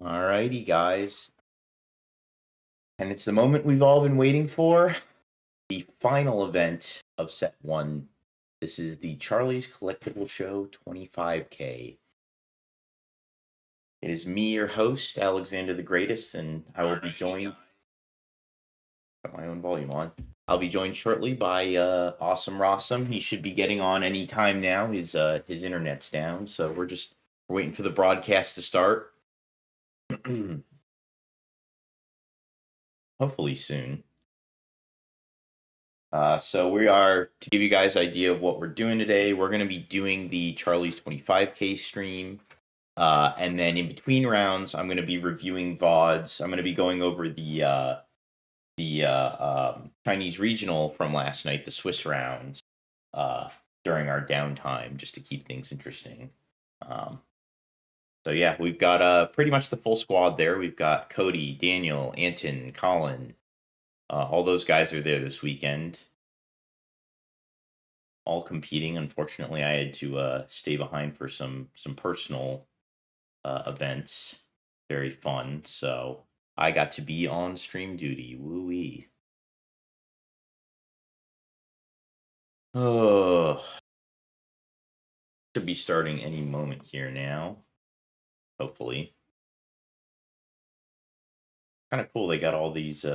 Alrighty, guys. And it's the moment we've all been waiting for. The final event of set one. This is the Charlie's Collectible Show 25K. It is me, your host, Alexander the Greatest, and I will be joined. Got my own volume on. I'll be joined shortly by Awesome Rossum. He should be getting on any time now. His internet's down, so we're waiting for the broadcast to start. Hopefully soon. So we are, to give you guys an idea of what we're doing today, we're going to be doing the Charlie's 25K stream. And then in between rounds, I'm going to be reviewing VODs. I'm going to be going over the Chinese regional from last night, the Swiss rounds, during our downtime, just to keep things interesting. So yeah, we've got pretty much the full squad there. We've got Cody, Daniel, Anton, Colin. All those guys are there this weekend. All competing. Unfortunately, I had to stay behind for some personal events. Very fun. So I got to be on stream duty. Woo-wee. Oh. Should be starting any moment here now. Hopefully. Kind of cool. They got all these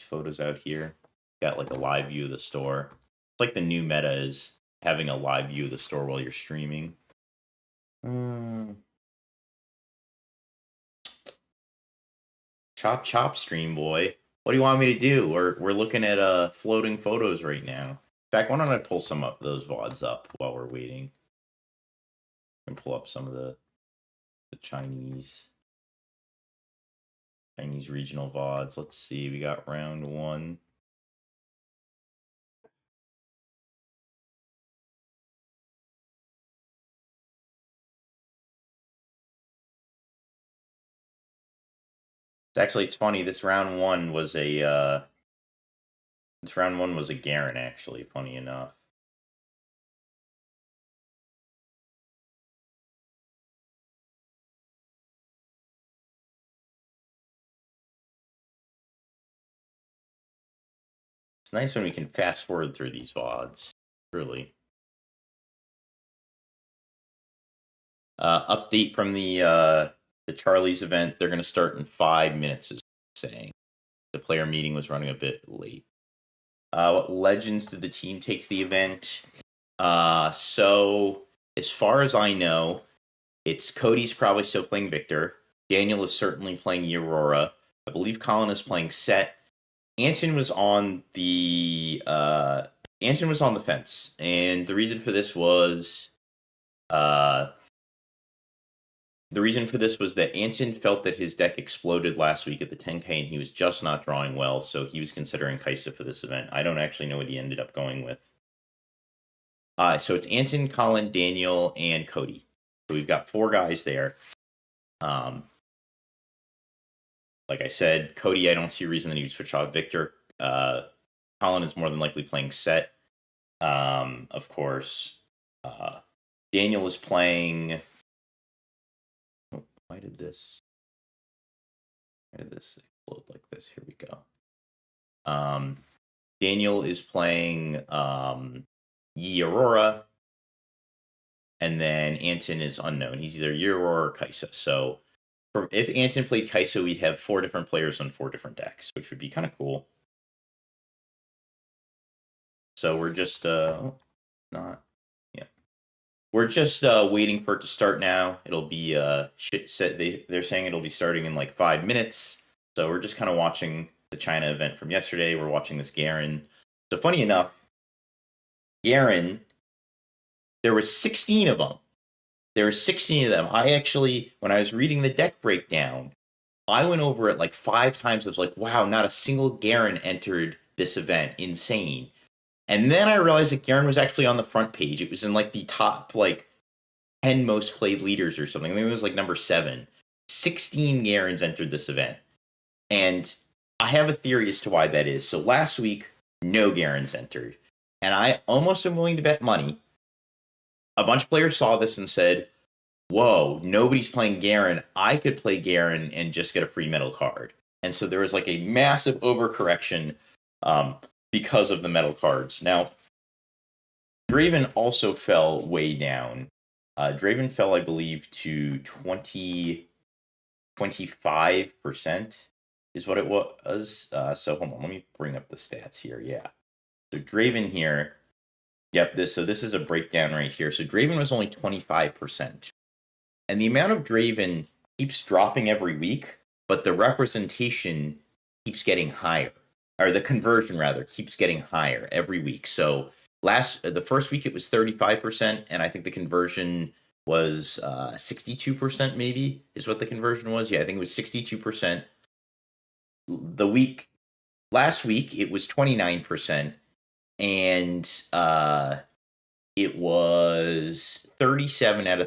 photos out here. Got like a live view of the store. It's like the new meta is having a live view of the store while you're streaming. Chop stream boy. What do you want me to do? We're looking at floating photos right now. In fact, why don't I pull some of those VODs up while we're waiting? And pull up some of the Chinese regional VODs. Let's see. We got round one. Actually, it's funny. This round one was a Garen, actually. Funny enough. It's nice when we can fast forward through these VODs. Really. Update from the Charlie's event. They're going to start in 5 minutes, is saying. The player meeting was running a bit late. What legends did the team take to the event? So, as far as I know, it's Cody's probably still playing Victor. Daniel is certainly playing Aurora. I believe Colin is playing Set. Anton was on the fence, and the reason for this was that Anton felt that his deck exploded last week at the 10K, and he was just not drawing well, so he was considering Kaisa for this event. I don't actually know what he ended up going with. So it's Anton, Colin, Daniel, and Cody. So we've got 4 guys there. Like I said, Cody, I don't see a reason that he would switch off Victor. Colin is more than likely playing Set. Of course. Daniel is playing... Why did this explode like this? Here we go. Daniel is playing Aurora. And then Anton is unknown. He's either Aurora or Kaisa. So if Anton played Kaisa, we'd have 4 different players on 4 different decks, which would be kind of cool. So we're just We're just waiting for it to start now. It'll be they're saying it'll be starting in like 5 minutes. So we're just kind of watching the China event from yesterday. We're watching this Garen. So funny enough, Garen, there were 16 of them. There were 16 of them. I actually, when I was reading the deck breakdown, I went over it like 5 times. I was like, wow, not a single Garen entered this event. Insane. And then I realized that Garen was actually on the front page. It was in like the top like 10 most played leaders or something. I think it was like number 7. 16 Garens entered this event. And I have a theory as to why that is. So last week, no Garens entered. And I almost am willing to bet money. A bunch of players saw this and said, whoa, nobody's playing Garen. I could play Garen and just get a free metal card. And so there was like a massive overcorrection because of the metal cards. Now, Draven also fell way down. Draven fell, I believe, to 25% is what it was. So hold on, let me bring up the stats here. Yeah. So Draven here, yep, this is a breakdown right here. So Draven was only 25%. And the amount of Draven keeps dropping every week, but the representation keeps getting higher. Or the conversion rather keeps getting higher every week. So the first week it was 35%, and I think the conversion was 62% maybe is what the conversion was. Yeah, I think it was 62%. Last week it was 29%, and it was 37 out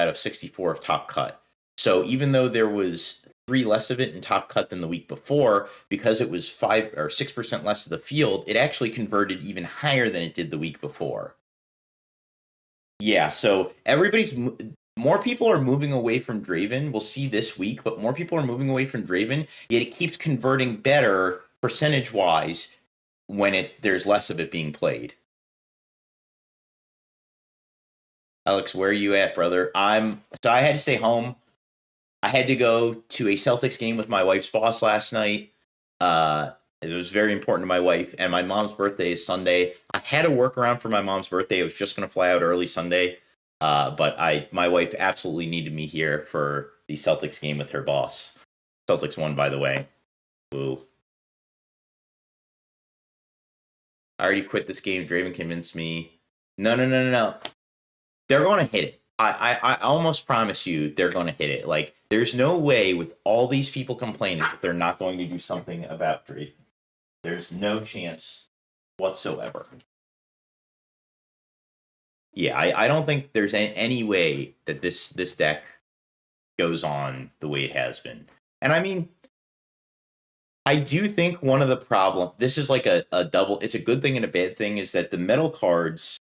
of 64 of top cut. So even though there was 3 less of it in top cut than the week before, because it was 5 or 6% less of the field, it actually converted even higher than it did the week before. Yeah, so more people are moving away from Draven. We'll see this week, but more people are moving away from Draven, yet it keeps converting better percentage-wise when there's less of it being played. Alex, where are you at, brother? So I had to stay home. I had to go to a Celtics game with my wife's boss last night. It was very important to my wife, and my mom's birthday is Sunday. I had to work around for my mom's birthday. I was just going to fly out early Sunday, but my wife absolutely needed me here for the Celtics game with her boss. Celtics won, by the way. Woo. I already quit this game. Draven convinced me. No. They're going to hit it. I almost promise you they're going to hit it. Like, there's no way with all these people complaining that they're not going to do something about Draven. There's no chance whatsoever. Yeah, I don't think there's any way that this deck goes on the way it has been. And I mean, I do think one of the problems, this is like a double, it's a good thing and a bad thing, is that the metal cards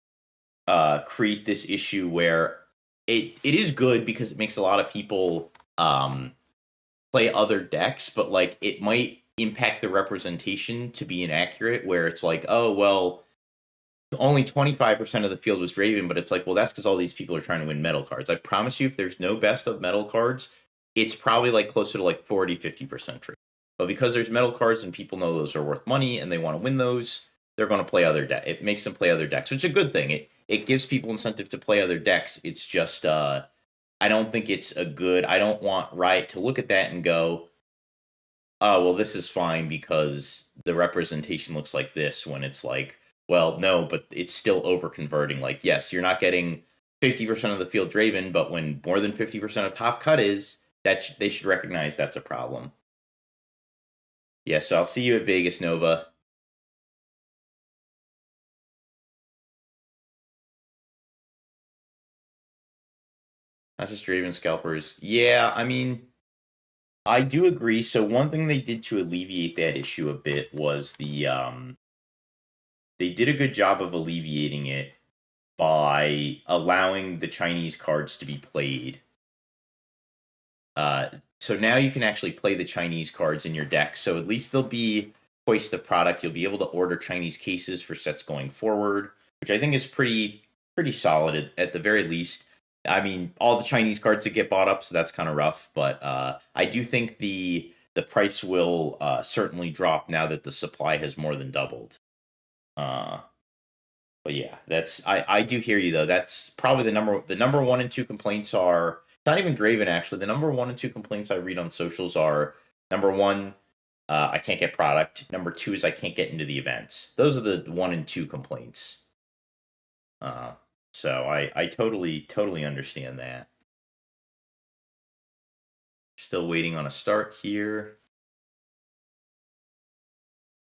create this issue where it is good because it makes a lot of people play other decks, but like it might impact the representation to be inaccurate, where it's like, oh, well, only 25% of the field was Draven, but it's like, well, that's because all these people are trying to win metal cards. I promise you, if there's no best of metal cards, it's probably like closer to like 40-50% Draven. But because there's metal cards and people know those are worth money and they want to win those, they're going to play other decks. It makes them play other decks, which is a good thing. It gives people incentive to play other decks. It's just, I don't think it's I don't want Riot to look at that and go, oh, well, this is fine because the representation looks like this, when it's like, well, no, but it's still over converting. Like, yes, you're not getting 50% of the field Draven, but when more than 50% of top cut is, they should recognize that's a problem. Yeah, so I'll see you at Vegas, Nova. Not just Draven scalpers. Yeah, I mean, I do agree. So one thing they did to alleviate that issue a bit was they did a good job of alleviating it by allowing the Chinese cards to be played. So now you can actually play the Chinese cards in your deck. So at least they'll be twice the product. You'll be able to order Chinese cases for sets going forward, which I think is pretty solid at the very least. I mean, all the Chinese cards that get bought up, so that's kind of rough. But I do think the price will certainly drop now that the supply has more than doubled. But yeah, I do hear you though. That's probably the number 1 and 2 complaints are, it's not even Draven actually. The number 1 and 2 complaints I read on socials are, number 1, I can't get product. Number 2 is I can't get into the events. Those are the 1 and 2 complaints. So I totally understand that. Still waiting on a start here.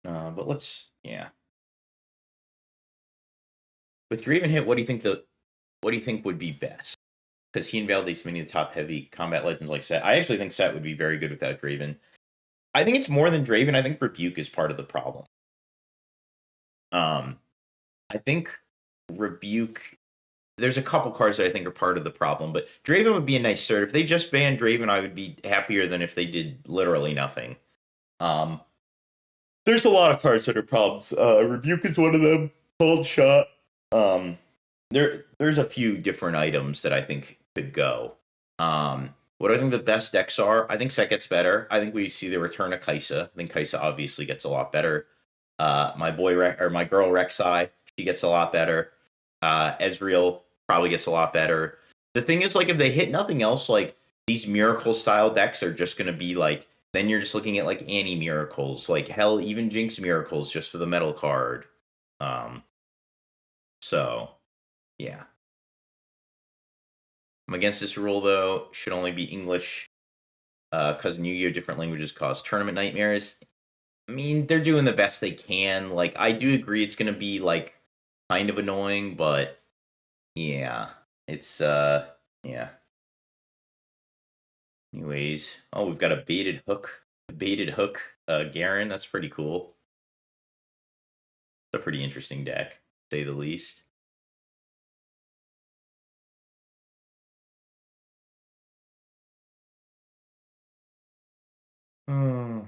But yeah. With Draven hit, what do you think would be best? Because he invalidates many of the top heavy combat legends like Set. I actually think Set would be very good without Draven. I think it's more than Draven. I think Rebuke is part of the problem. I think Rebuke, there's a couple cards that I think are part of the problem, but Draven would be a nice start. If they just banned Draven, I would be happier than if they did literally nothing. There's a lot of cards that are problems. Rebuke is one of them. Cold Shot. There's a few different items that I think could go. What do I think the best decks are? I think Set gets better. I think we see the return of Kaisa. I think Kaisa obviously gets a lot better. My girl Rek'Sai, she gets a lot better. Ezreal probably gets a lot better. The thing is, like, if they hit nothing else, like, these miracle style decks are just going to be like, then you're just looking at like Annie miracles, like hell, even Jinx miracles just for the metal card. So yeah. I'm against this rule though. Should only be English. Because in Yu-Gi-Oh! Different languages cause tournament nightmares. I mean, they're doing the best they can. Like, I do agree it's gonna be like kind of annoying, but yeah. It's yeah. Anyways, oh, we've got a baited hook. Garen. That's pretty cool. It's a pretty interesting deck, to say the least. I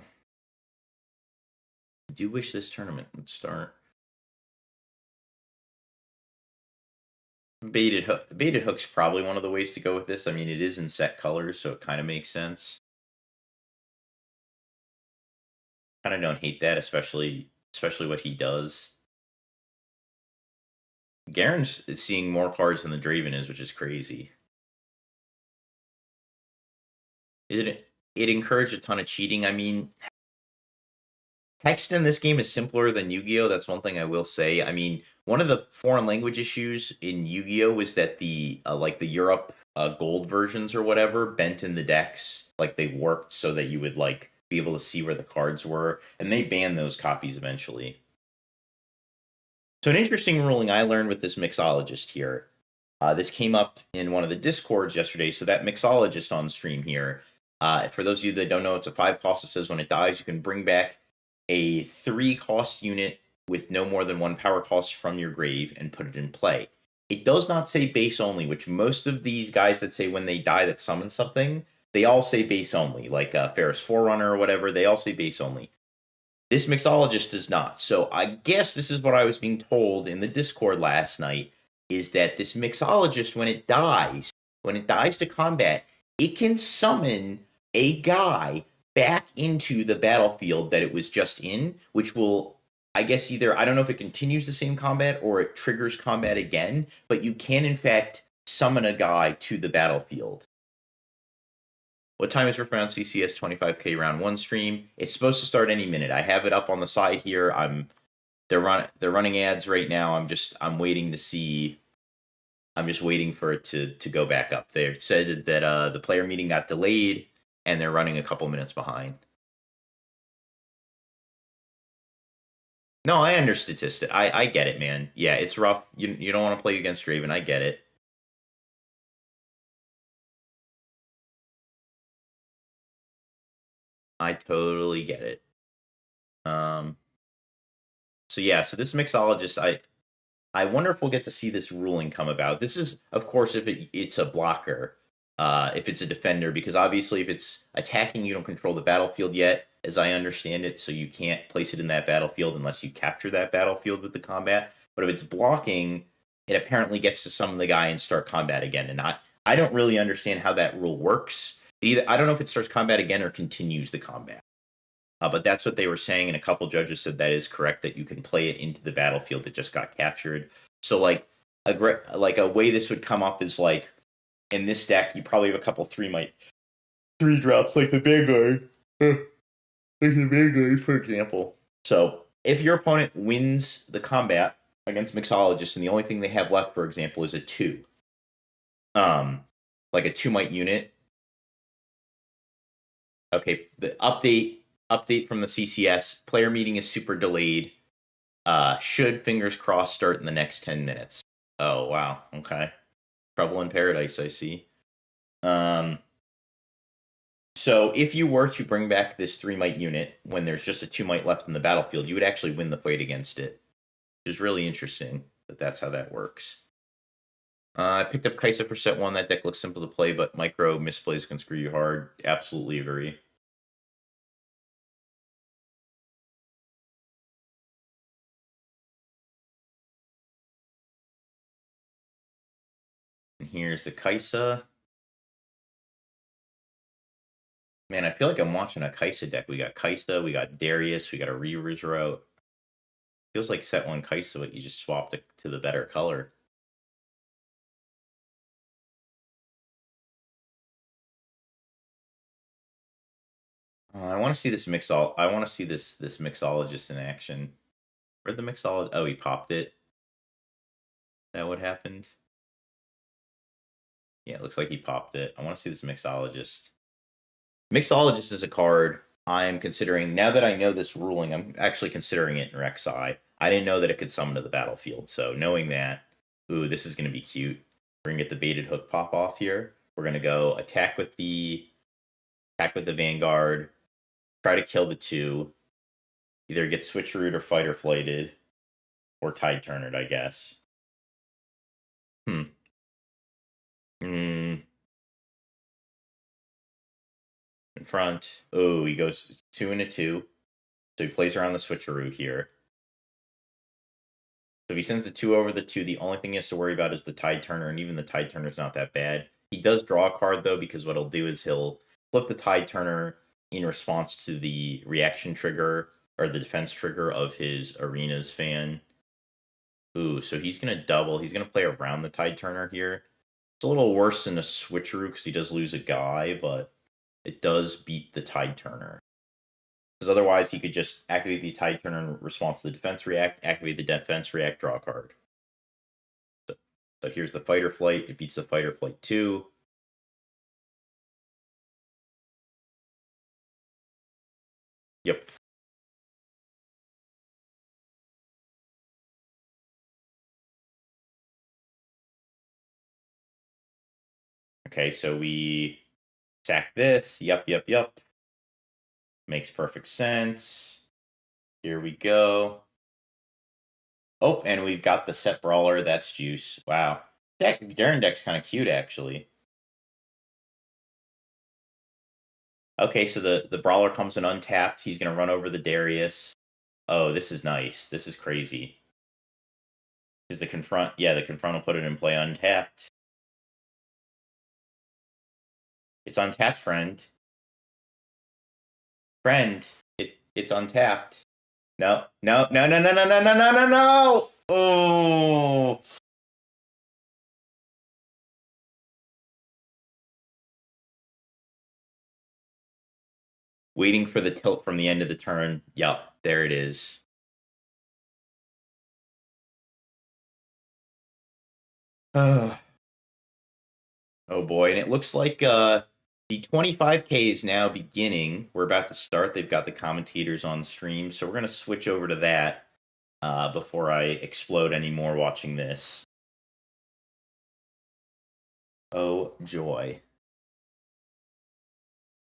do wish this tournament would start. Baited hook's probably one of the ways to go with this. I mean, it is in set colors, so it kind of makes sense. Kind of don't hate that, especially what he does. Garen's seeing more cards than the Draven is, which is crazy. It encouraged a ton of cheating. I mean, text in this game is simpler than Yu-Gi-Oh! That's one thing I will say. I mean, one of the foreign language issues in Yu-Gi-Oh! Was that the like the Europe gold versions or whatever bent in the decks, like they warped so that you would like be able to see where the cards were, and they banned those copies eventually. So an interesting ruling I learned with this mixologist here. This came up in one of the discords yesterday. So that mixologist on stream here, for those of you that don't know, it's a 5 cost. It says when it dies, you can bring back a 3 cost unit with no more than 1 power cost from your grave and put it in play. It does not say base only, which most of these guys that say when they die that summon something, they all say base only, like Ferris Forerunner or whatever, they all say base only. This mixologist does not. So I guess this is what I was being told in the Discord last night, is that this mixologist, when it dies to combat, it can summon a guy back into the battlefield that it was just in, which will, I guess, either, I don't know if it continues the same combat or it triggers combat again, but you can, in fact, summon a guy to the battlefield. What time is Riftbound CCS 25K round 1 stream? It's supposed to start any minute. I have it up on the side here. They're running ads right now. I'm waiting to see. I'm just waiting for it to go back up. They said that the player meeting got delayed and they're running a couple minutes behind. No, I understand statistic. I get it, man. Yeah, it's rough. You don't want to play against Draven. I get it. I totally get it. So yeah, so this mixologist, I wonder if we'll get to see this ruling come about. This is, of course, if it's a blocker, if it's a defender, because obviously if it's attacking, you don't control the battlefield yet, as I understand it, so you can't place it in that battlefield unless you capture that battlefield with the combat. But if it's blocking, it apparently gets to summon the guy and start combat again. And I don't really understand how that rule works. I don't know if it starts combat again or continues the combat. But that's what they were saying, and a couple judges said that is correct, that you can play it into the battlefield that just got captured. So, like a way this would come up is like in this deck, you probably have a couple 3 drops, like the Vanguard, for example. So, if your opponent wins the combat against Mixologist, and the only thing they have left, for example, is a 2, like a 2-might unit. Okay, the update from the CCS, player meeting is super delayed. Should, fingers crossed, start in the next 10 minutes. Oh, wow. Okay. Trouble in paradise, I see. So if you were to bring back this 3-might unit when there's just a 2-might left in the battlefield, you would actually win the fight against it. Which is really interesting that that's how that works. I picked up Kaisa for set 1. That deck looks simple to play, but micro misplays can screw you hard. Absolutely agree. And here's the Kaisa. Man, I feel like I'm watching a Kaisa deck. We got Kaisa, we got Darius, we got a Reaver's Route. Feels like set 1 Kaisa, but you just swapped it to the better color. I want to see this I want to see this mixologist in action. Where'd the mixologist? Oh, he popped it. Is that what happened? Yeah, it looks like he popped it. I want to see this mixologist. Mixologist is a card I'm considering. Now that I know this ruling, I'm actually considering it in Rek'Sai. I didn't know that it could summon to the battlefield. So knowing that, ooh, this is going to be cute. We're going to get the baited hook pop off here. We're going to go attack with the Vanguard, try to kill the 2. Either get switcherooed or fighter flighted, or tide turnered, I guess. In front. Oh, he goes 2 and a 2. So he plays around the switcheroo here. So if he sends the 2 over the 2, the only thing he has to worry about is the tide turner, and even the tide turner is not that bad. He does draw a card, though, because what he'll do is he'll flip the tide turner in response to the reaction trigger, or the defense trigger of his Arena's fan. Ooh, so he's going to double. He's going to play around the tide turner here. It's a little worse than a switcheroo, because he does lose a guy, but it does beat the tide turner. Because otherwise, he could just activate the tide turner in response to the defense react, activate the defense react, draw a card. So here's the fighter flight. It beats the fighter flight 2. Yep. Okay, so we sack this. Yep. Makes perfect sense. Here we go. Oh, and we've got the set brawler. That's juice. Wow. Garen deck's kind of cute, actually. Okay, so the brawler comes in untapped. He's going to run over the Darius. Oh, this is nice. This is crazy. Is the confront? Yeah, the confront will put it in play untapped. It's untapped, friend. It's untapped. No. Oh. Waiting for the tilt from the end of the turn. Yup, there it is. Oh boy, and it looks like the 25K is now beginning. We're about to start. They've got the commentators on stream, so we're going to switch over to that before I explode anymore watching this. Oh, joy.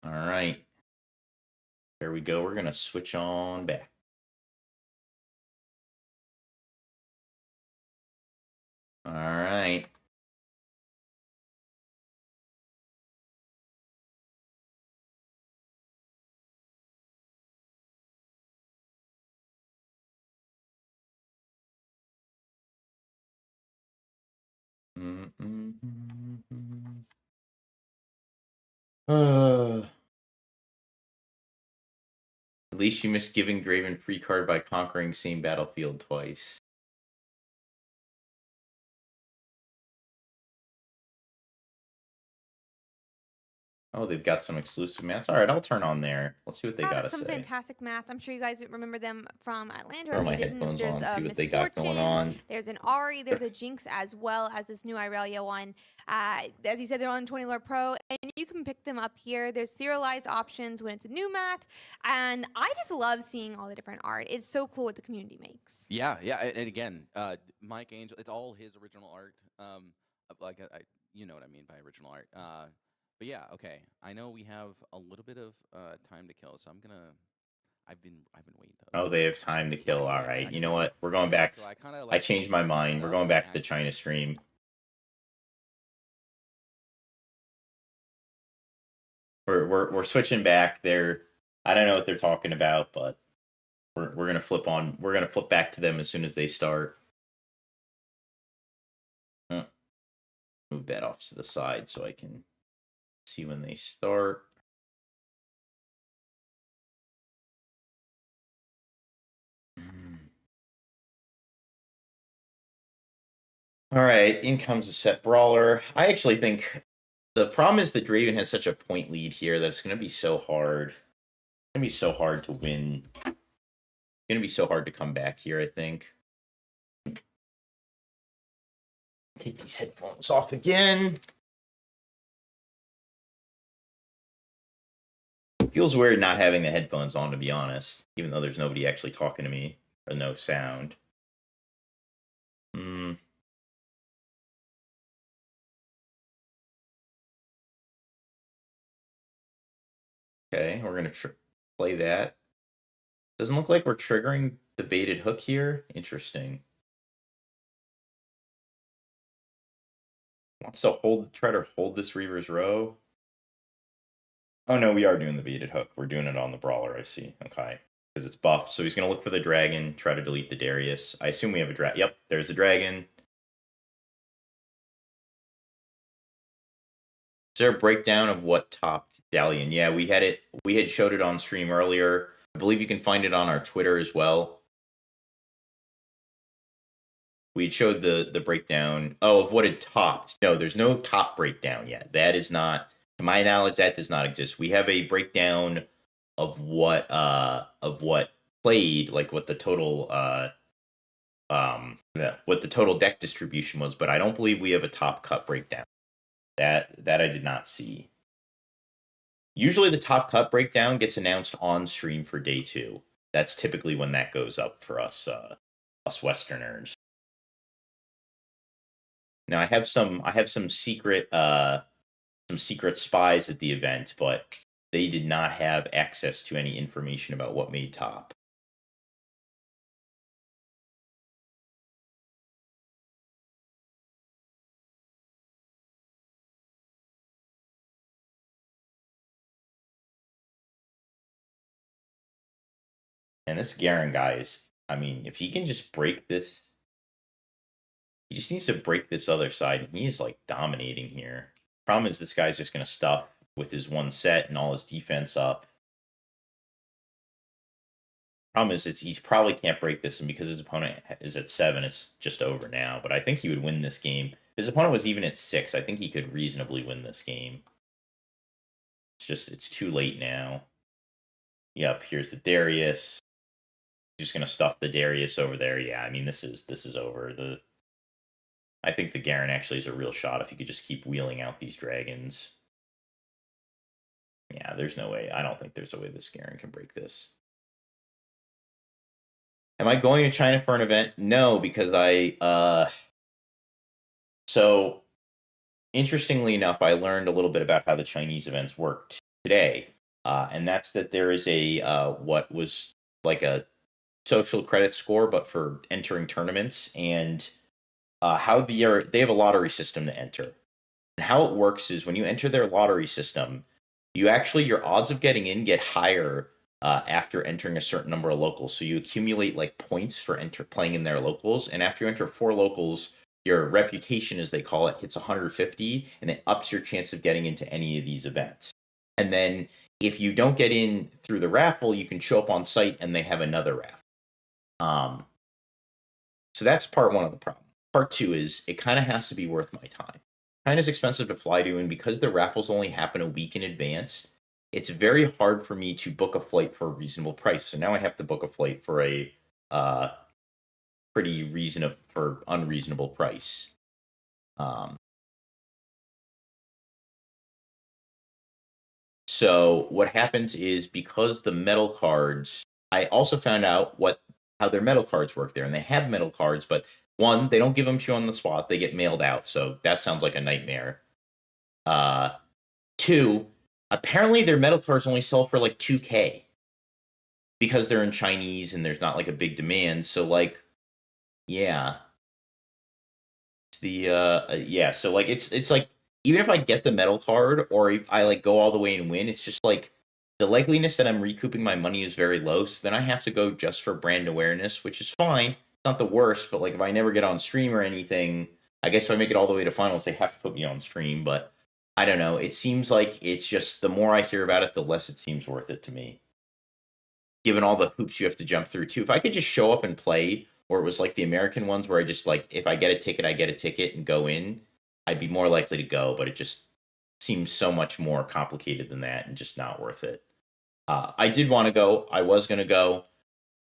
All right. There we go. We're going to switch on back. All right. At least you missed giving Draven free card by conquering same battlefield twice. Oh, they've got some exclusive mats. All right, I'll turn on there. Let's see what they got to say. Some fantastic mats. I'm sure you guys remember them from Atlanta. Throw my headphones on, see what they got going on. There's an Ari, there's a Jinx, as well as this new Irelia one. As you said, they're on 20 Lore Pro, and you can pick them up here. There's serialized options when it's a new mat, and I just love seeing all the different art. It's so cool what the community makes. Yeah, and again, Mike Angel, it's all his original art. Like you know what I mean by original art. But yeah, okay. I know we have a little bit of time to kill, so I'm gonna. I've been waiting. Oh, they have time to kill. All right. You know what? We're going back. I changed my mind. We're going back to the China stream. We're switching back. I don't know what they're talking about, but we're gonna flip on. We're gonna flip back to them as soon as they start. Move that off to the side so I can see when they start. All right, in comes a set brawler. I actually think the problem is that Draven has such a point lead here that it's going to be so hard. It's going to be so hard to win. It's going to be so hard to come back here, I think. Take these headphones off again. It feels weird not having the headphones on, to be honest, even though there's nobody actually talking to me or no sound. Okay, we're going to play that. Doesn't look like we're triggering the baited hook here. Interesting. Wants to try to hold this Reaver's Row. Oh no, we are doing the baited hook. We're doing it on the brawler, I see. Okay. Because it's buffed. So he's going to look for the dragon, try to delete the Darius. I assume we have a dragon. Yep, there's a dragon. Is there a breakdown of what topped Dalian? Yeah, we had showed it on stream earlier. I believe you can find it on our Twitter as well. We showed the breakdown of what had topped. No, there's no top breakdown yet. That is not, to my knowledge, that does not exist. We have a breakdown of what played, like what the total deck distribution was, but I don't believe we have a top cut breakdown. That I did not see. Usually the top cut breakdown gets announced on stream for day 2. That's typically when that goes up for us Westerners. Now I have some secret spies at the event, but they did not have access to any information about what made top. And this Garen guy is, I mean, if he can just break this, he just needs to break this other side, and he is like dominating here. Problem is, this guy's just going to stuff with his one set and all his defense up. Problem is, he probably can't break this, and because his opponent is at 7, it's just over now. But I think he would win this game. His opponent was even at 6. I think he could reasonably win this game. It's too late now. Yep, here's the Darius. Just gonna stuff the Darius over there. Yeah, I mean this is over. I think the Garen actually is a real shot if he could just keep wheeling out these dragons. Yeah, there's no way. I don't think there's a way this Garen can break this. Am I going to China for an event? No, because so interestingly enough, I learned a little bit about how the Chinese events worked today. And that's that there is a what was like a social credit score, but for entering tournaments, and how they have a lottery system to enter. And how it works is when you enter their lottery system, your odds of getting in get higher after entering a certain number of locals. So you accumulate like points for playing in their locals, and after you enter 4 locals, your reputation, as they call it, hits 150, and it ups your chance of getting into any of these events. And then if you don't get in through the raffle, you can show up on site and they have another raffle. So that's part 1 of the problem. Part 2 is it kind of has to be worth my time. Kind of expensive to fly to, and because the raffles only happen a week in advance, it's very hard for me to book a flight for a reasonable price. So now I have to book a flight for a unreasonable price. So what happens is, because the metal cards, I also found out how their metal cards work there, and they have metal cards, but 1, they don't give them to you on the spot; they get mailed out. So that sounds like a nightmare. 2, apparently their metal cards only sell for like 2K because they're in Chinese and there's not like a big demand. So like, yeah, it's the so like it's like even if I get the metal card or if I like go all the way and win, it's just like the likeliness that I'm recouping my money is very low. So then I have to go just for brand awareness, which is fine. It's not the worst, but like if I never get on stream or anything, I guess if I make it all the way to finals, they have to put me on stream. But I don't know. It seems like it's just the more I hear about it, the less it seems worth it to me. Given all the hoops you have to jump through too. If I could just show up and play, or it was like the American ones where I just like if I get a ticket, I get a ticket and go in, I'd be more likely to go, but it just seems so much more complicated than that and just not worth it. I did want to go. I was going to go,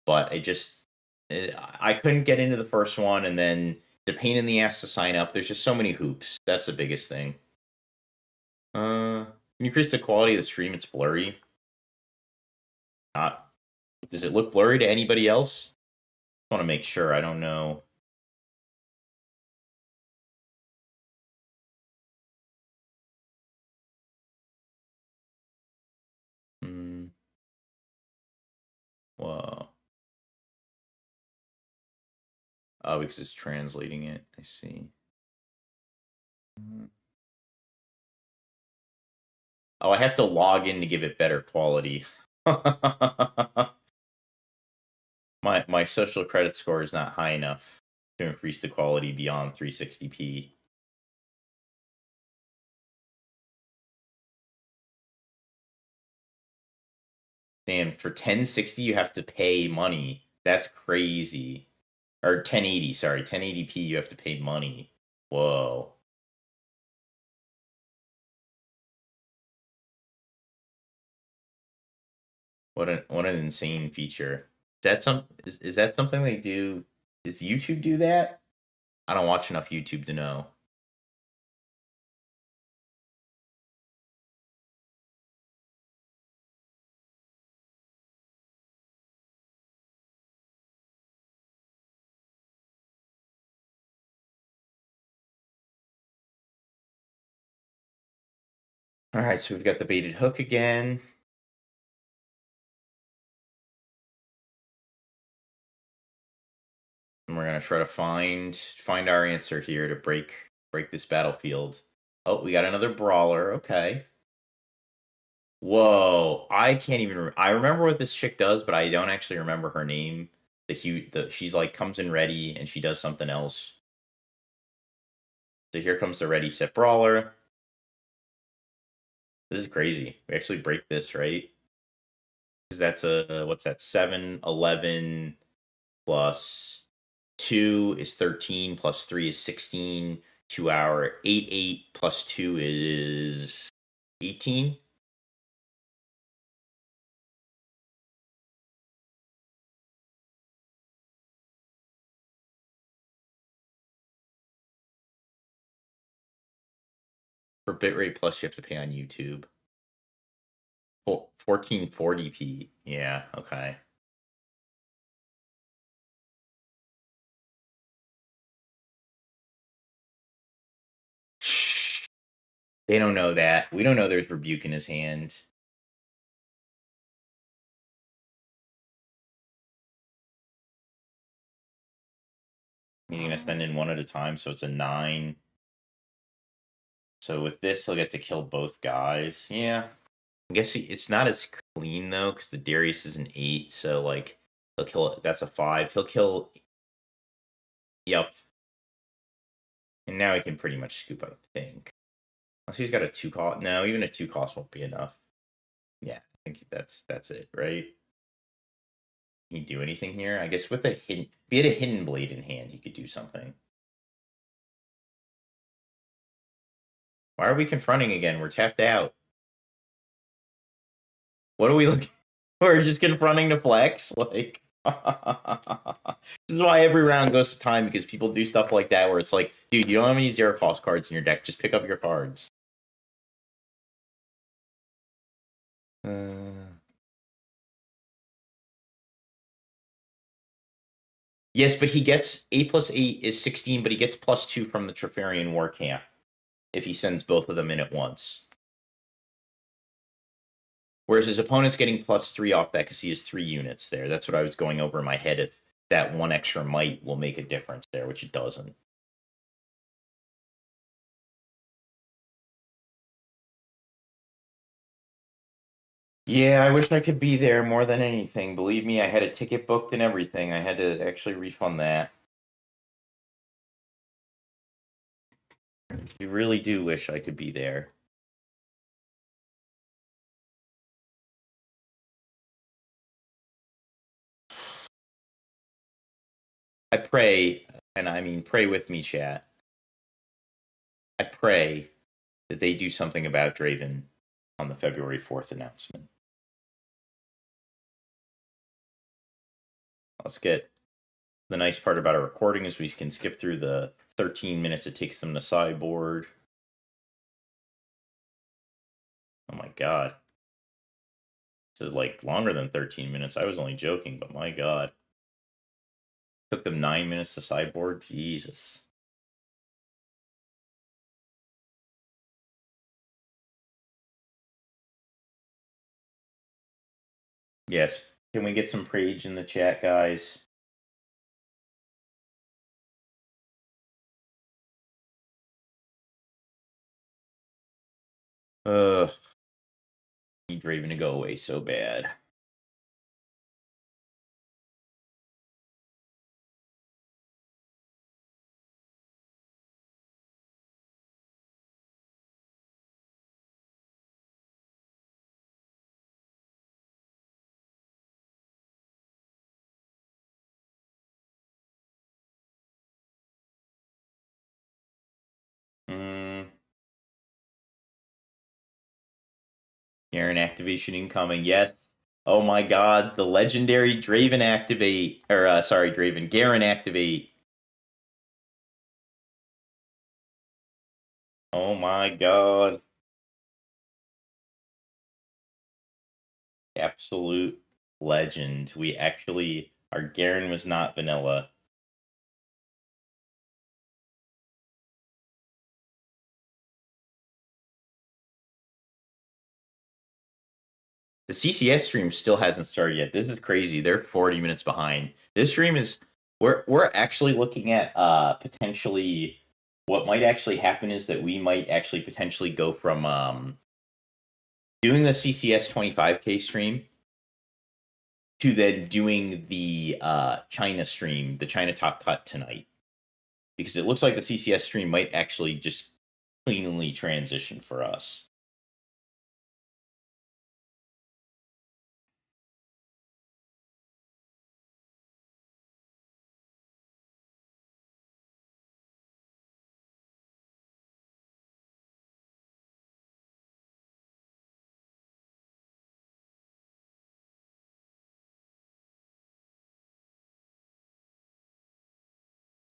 but I couldn't get into the first one, and then it's a pain in the ass to sign up. There's just so many hoops. That's the biggest thing. Can you increase the quality of the stream? It's blurry. Not. Does it look blurry to anybody else? I want to make sure. I don't know. Whoa. Oh, because it's translating it. I see. Oh, I have to log in to give it better quality. My social credit score is not high enough to increase the quality beyond 360p. Damn, for 1060 you have to pay money. That's crazy. Or 1080, sorry. 1080p you have to pay money. Whoa. What an insane feature. Is that something they do? Does YouTube do that? I don't watch enough YouTube to know. All right, so we've got the baited hook again. And we're gonna try to find our answer here to break this battlefield. Oh, we got another brawler. Okay. Whoa, I can't even. I remember what this chick does, but I don't actually remember her name. She's like comes in ready and she does something else. So here comes the ready set brawler. This is crazy. We actually break this, right? Because that's a what's that? 7, 11 plus 2 is 13 plus 3 is 16. 2 hour 8 plus 2 is 18. For bitrate plus, you have to pay on YouTube. 1440p. Yeah, okay. Shh. They don't know that. We don't know there's rebuke in his hand. You're going to send in one at a time, so it's a 9. So with this, he'll get to kill both guys. Yeah. I guess it's not as clean, though, because the Darius is an 8, so, like, he'll kill... That's a 5. He'll kill... Yep. And now he can pretty much scoop, I think. Unless he's got a 2 cost. No, even a 2 cost won't be enough. Yeah, I think that's it, right? Can he do anything here? I guess with a hidden... If he had a hidden blade in hand, he could do something. Why are we confronting again? We're tapped out. What are we looking... We're just confronting to flex? Like... This is why every round goes to time, because people do stuff like that where it's like, dude, you don't have any 0 cost cards in your deck. Just pick up your cards. Yes, but he gets 8 plus 8 is 16, but he gets plus 2 from the Trifarian War Camp if he sends both of them in at once. Whereas his opponent's getting plus 3 off that because he has 3 units there. That's what I was going over in my head. If that 1 extra might will make a difference there, which it doesn't. Yeah, I wish I could be there more than anything. Believe me, I had a ticket booked and everything. I had to actually refund that. I really do wish I could be there. I pray, and I mean pray with me, chat. I pray that they do something about Draven on the February 4th announcement. Let's get the nice part about a recording is we can skip through the 13 minutes it takes them to sideboard. Oh my god. This is like longer than 13 minutes. I was only joking, but my god. Took them 9 minutes to sideboard? Jesus. Yes. Can we get some Prage in the chat, guys? Ugh. Need Draven to go away so bad. Garen activation incoming. Yes. Oh my god, the legendary Draven activate. Or, sorry, Draven. Garen activate. Oh my god. Absolute legend. We actually. Our Garen was not vanilla. The CCS stream still hasn't started yet. This is crazy. They're 40 minutes behind. This stream is we're actually looking at potentially what might actually happen is that we might actually potentially go from doing the CCS 25K stream to then doing the China stream, the China Top Cut tonight. Because it looks like the CCS stream might actually just cleanly transition for us.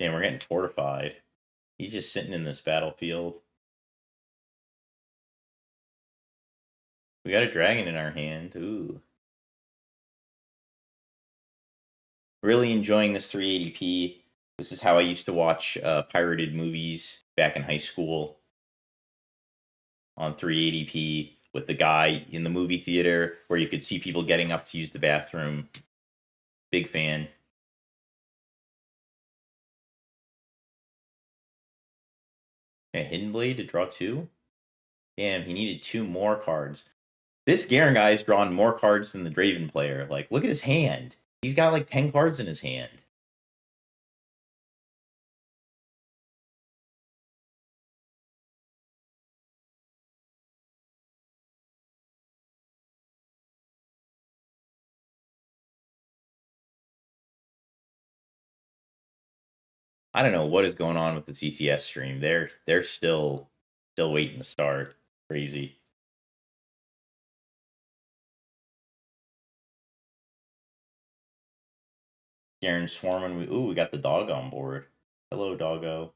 Damn, we're getting fortified. He's just sitting in this battlefield. We got a dragon in our hand. Ooh. Really enjoying this 380p. This is how I used to watch pirated movies back in high school on 380p with the guy in the movie theater where you could see people getting up to use the bathroom. Big fan. A Hidden Blade to draw 2? Damn, he needed 2 more cards. This Garen guy's drawn more cards than the Draven player. Like, look at his hand. He's got like 10 cards in his hand. I don't know what is going on with the CCS stream. They're still waiting to start. Crazy. Garen swarming. We got the dog on board. Hello, doggo.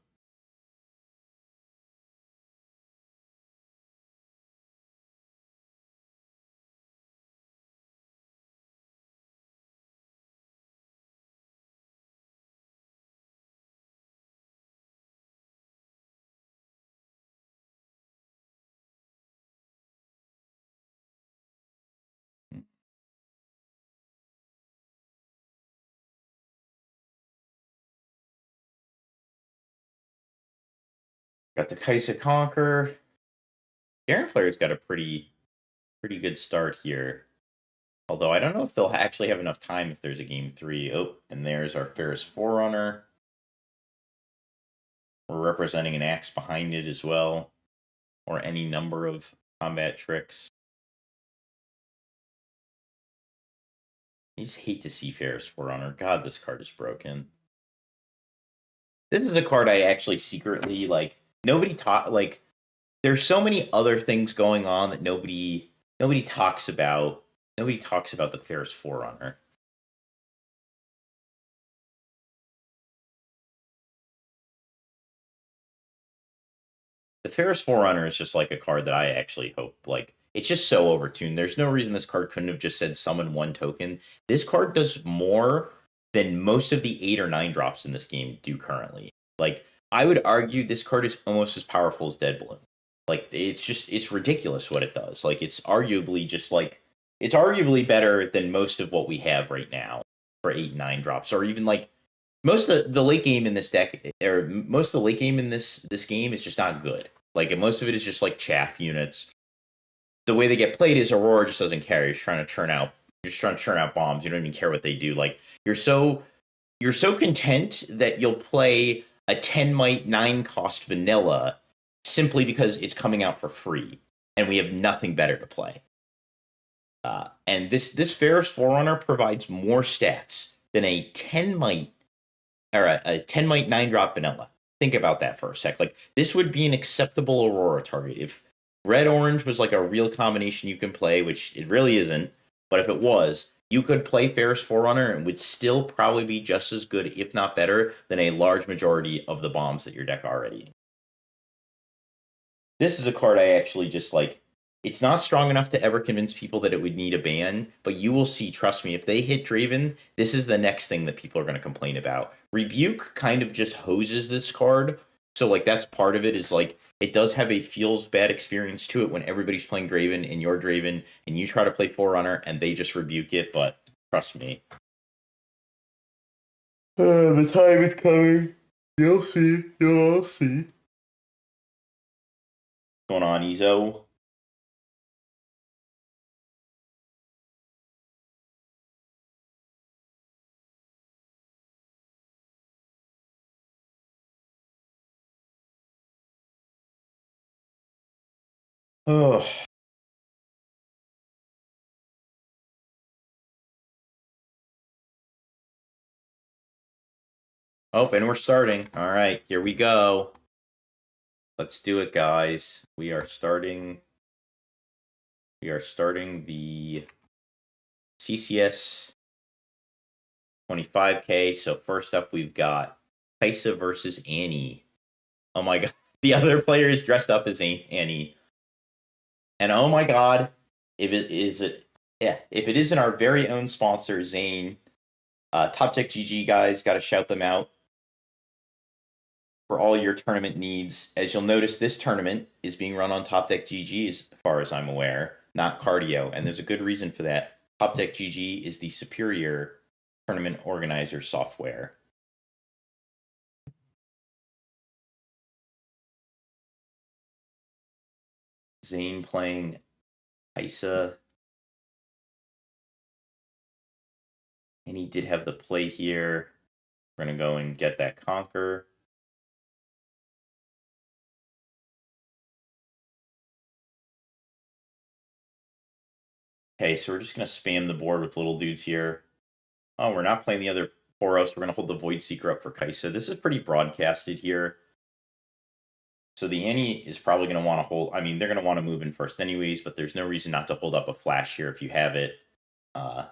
Got the Kaisa Conquer. Garen player's got a pretty good start here. Although I don't know if they'll actually have enough time if there's a game 3. Oh, and there's our Ferris Forerunner. We're representing an axe behind it as well, or any number of combat tricks. You just hate to see Ferris Forerunner. God, this card is broken. This is a card I actually secretly like. Nobody taught like. There's so many other things going on that nobody talks about. Nobody talks about the Ferris Forerunner. The Ferris Forerunner is just like a card that I actually hope, like, it's just so overtuned. There's no reason this card couldn't have just said summon 1 token. This card does more than most of the 8 or 9 drops in this game do currently. Like, I would argue this card is almost as powerful as Dead Balloon. Like, it's ridiculous what it does. Like, it's arguably better than most of what we have right now for 8 and 9 drops, or even like most of the late game in this deck, or most of the late game in this game is just not good. Like, most of it is just like chaff units. The way they get played is Aurora just doesn't care. You're just trying to churn out bombs. You don't even care what they do. Like, you're so content that you'll play a 10 might 9 cost vanilla simply because it's coming out for free and we have nothing better to play. And this Ferris Forerunner provides more stats than a 10 might or a 10 might 9 drop vanilla. Think about that for a sec. Like, this would be an acceptable Aurora target if red orange was like a real combination you can play, which it really isn't. But if it was, you could play Ferris Forerunner and would still probably be just as good, if not better, than a large majority of the bombs that your deck already. This is a card I actually just like. It's not strong enough to ever convince people that it would need a ban, but you will see, trust me, if they hit Draven, this is the next thing that people are going to complain about. Rebuke kind of just hoses this card, so like that's part of it, is like it does have a feels bad experience to it when everybody's playing Draven and you're Draven and you try to play Forerunner and they just rebuke it, but trust me. The time is coming. You'll see. You'll all see. What's going on, Ezo? Oh. Oh, and we're starting. All right, here we go. Let's do it, guys. We are starting the CCS 25K. So first up, we've got Kaisa versus Annie. Oh my god, the other player is dressed up as Annie. And oh my god, if it isn't our very own sponsor, Zane, Top Deck GG guys, got to shout them out for all your tournament needs. As you'll notice, this tournament is being run on Top Deck GG as far as I'm aware, not Cardio, and there's a good reason for that. Top Deck GG is the superior tournament organizer software. Zane playing Kaisa. And he did have the play here. We're going to go and get that Conquer. Okay, so we're just going to spam the board with little dudes here. Oh, we're not playing the other Poros. We're going to hold the Void Seeker up for Kaisa. This is pretty broadcasted here. So the Annie is probably going to want to hold. I mean, they're going to want to move in first anyways, but there's no reason not to hold up a flash here if you have it. So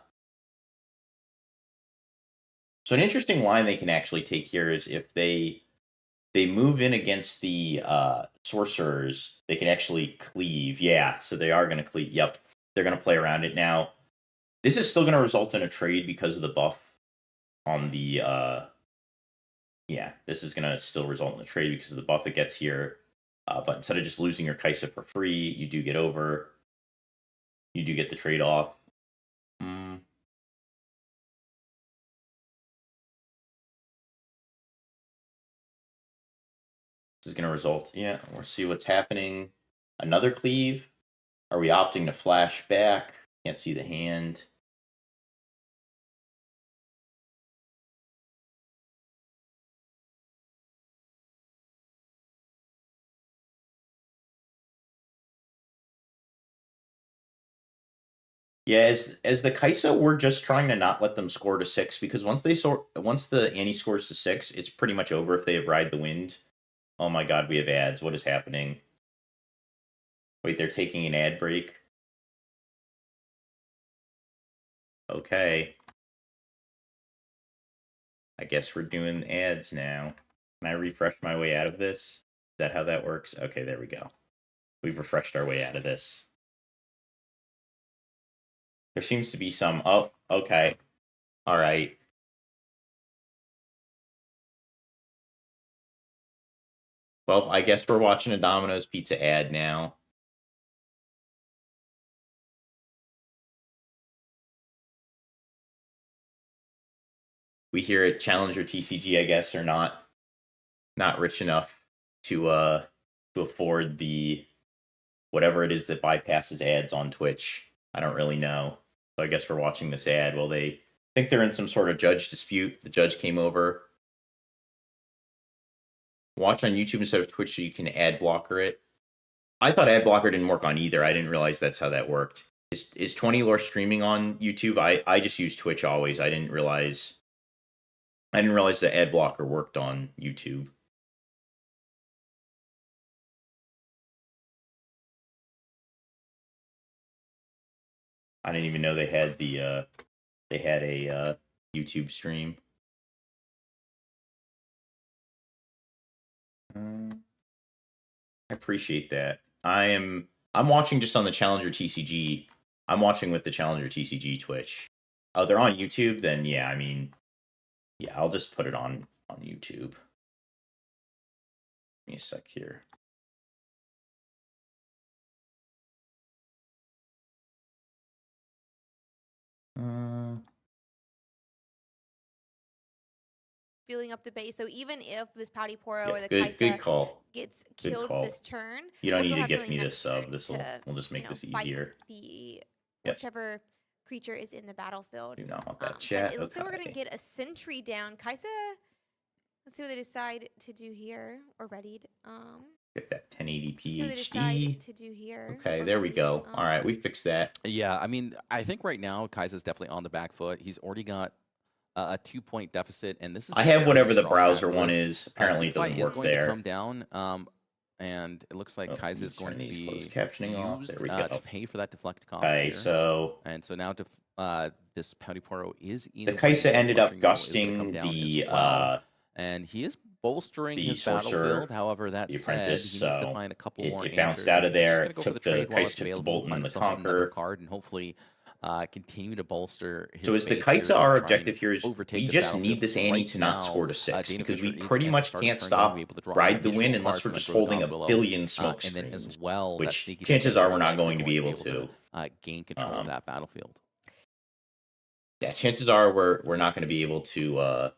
an interesting line they can actually take here is if they move in against the sorcerers, they can actually cleave. Yeah, so they are going to cleave. Yep, they're going to play around it. Now, this is still going to result in a trade because of the buff on the... yeah, this is going to still result in a trade because of the buff it gets here. But instead of just losing your Kaisa for free, you do get over. You do get the trade off. This is going to result. Yeah, we'll see what's happening. Another cleave. Are we opting to flash back? Can't see the hand. Yeah, as the Kaisa, we're just trying to not let them score to 6 because once the Annie scores to 6, it's pretty much over if they have Ride the Wind. Oh my god, we have ads. What is happening? Wait, they're taking an ad break? Okay. I guess we're doing ads now. Can I refresh my way out of this? Is that how that works? Okay, there we go. We've refreshed our way out of this. There seems to be some... Oh, okay. All right. Well, I guess we're watching a Domino's Pizza ad now. We hear it. Challenger TCG, I guess, are not rich enough to afford the whatever it is that bypasses ads on Twitch. I don't really know. So I guess we're watching this ad. Well, they think they're in some sort of judge dispute. The judge came over. Watch on YouTube instead of Twitch so you can ad blocker it. I thought ad blocker didn't work on either. I didn't realize that's how that worked. Is 20 Lore streaming on YouTube? I just use Twitch always. I didn't realize the ad blocker worked on YouTube. I didn't even know they had a YouTube stream. I appreciate that. I'm watching just on the Challenger TCG. I'm watching with the Challenger TCG Twitch. Oh, they're on YouTube? Then yeah, I mean, yeah, I'll just put it on YouTube. Give me a sec here. Filling up the base. So even if this Pouty Poro Yeah, or the good Kaisa call. gets Good killed call. this turn, You don't we'll need still to have gift something me next this sub. turn We'll just make this fight easier. The Yep. whichever creature is in the battlefield. Do not want that But chat. it looks like we're Okay. gonna get a sentry down. Kaisa, let's see what they decide to do here or readied. Get that 1080p See what they HD. decide to do here. Okay, or there we readied. go. All right, we fixed that. Yeah, I mean, I think right now Kaisa's definitely on the back foot. He's already got a 2-point deficit, and this is I have a whatever the strong browser macro one list. is. Apparently, it Simplify doesn't is work going to there. come down, and it looks like Oh, Kaisa is let's going turn to these be closed captioning off. used There we go. to pay for that deflect cost Okay, here. so And so now this Pouty Poro is in the range. Kaisa ended up Flushing Metal is gonna come gusting down as the well. And he is bolstering the his sorcerer, battlefield. However, that the said, apprentice, he needs to so find a couple it more bounced answers. out of He's just there, gonna go for took the the trade while Kaisa, it's took the available, Bolton find and the himself another Conqueror. card, and hopefully continue to bolster his So is the base Kaisa here our and try and objective here is overtake we the just battlefield. need this Annie Right to not now, score to 6 Dana because we Fisher is pretty at the much start of the can't turn stop going to be able to draw Ride the additional Wind unless cards we're from just that Grow the holding a God Willow. billion smoke And then as screens, well, that which sneaky chances Tempest are we're not likely going to be able to to. gain control of that battlefield. Yeah, chances are we're not going to be able to.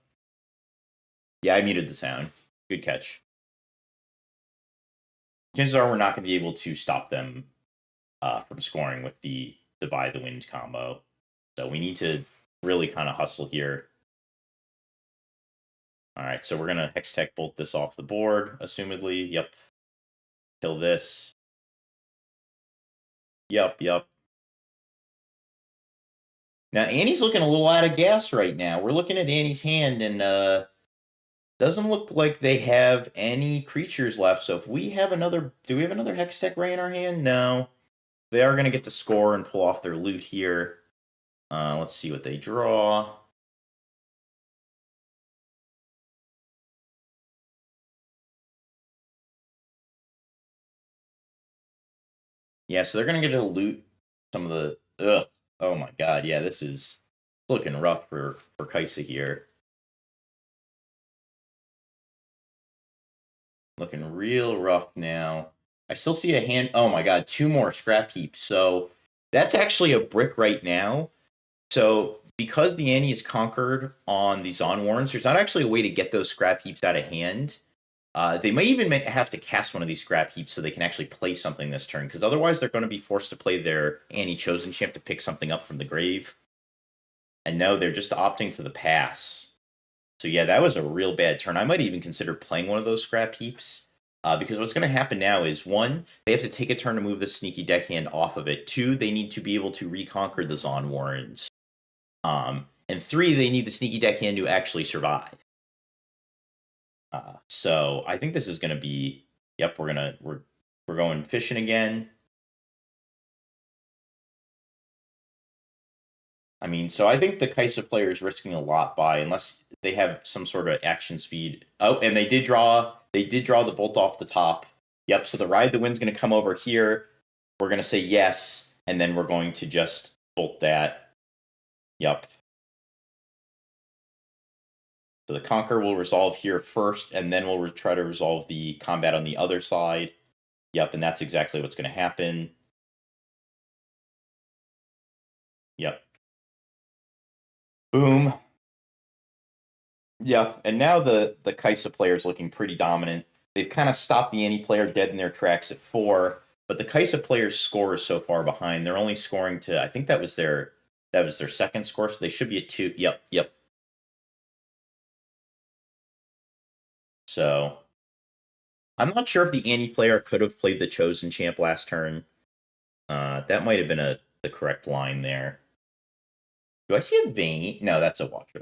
Yeah, I muted the sound. Good catch. Chances are we're not going to be able to stop them from scoring with the Buy the Wind combo. So we need to really kind of hustle here. All right, so we're going to Hextech bolt this off the board, assumedly. Yep. Kill this. Yep. Now, Annie's looking a little out of gas right now. We're looking at Annie's hand, and doesn't look like they have any creatures left. So if we have another... Do we have another Hextech Ray in our hand? No. They are going to get to score and pull off their loot here. Let's see what they draw. Yeah, so they're going to get to loot some of the... Ugh. Oh my god, yeah, this is looking rough for Kaisa here. Looking real rough now. I still see a hand... Oh my god, 2 more scrap heaps. So that's actually a brick right now. So because the Annie is conquered on these on warrants, there's not actually a way to get those scrap heaps out of hand. They may even have to cast one of these scrap heaps so they can actually play something this turn, because otherwise they're going to be forced to play their Annie Chosen Champ to pick something up from the grave. And no, they're just opting for the pass. So yeah, that was a real bad turn. I might even consider playing one of those scrap heaps. Because what's going to happen now is, one, they have to take a turn to move the sneaky deckhand off of it. Two, they need to be able to reconquer the Zon Warrens. And three, they need the sneaky deckhand to actually survive. So I think this is going to be, yep, we're going fishing again. I mean, so I think the Kaisa player is risking a lot by, unless they have some sort of action speed. Oh, and they did draw the bolt off the top. Yep, so the Ride the Wind's going to come over here. We're going to say yes, and then we're going to just bolt that. Yep. So the Conquer will resolve here first, and then we'll try to resolve the combat on the other side. Yep, and that's exactly what's going to happen. Yep. Boom. Yeah, and now the Kaisa player is looking pretty dominant. They've kind of stopped the Annie player dead in their tracks at 4, but the Kaisa player's score is so far behind. They're only scoring to, I think that was their second score, so they should be at 2. Yep. So I'm not sure if the Annie player could have played the Chosen Champ last turn. That might have been the correct line there. Do I see a Vayne? No, that's a Watcher.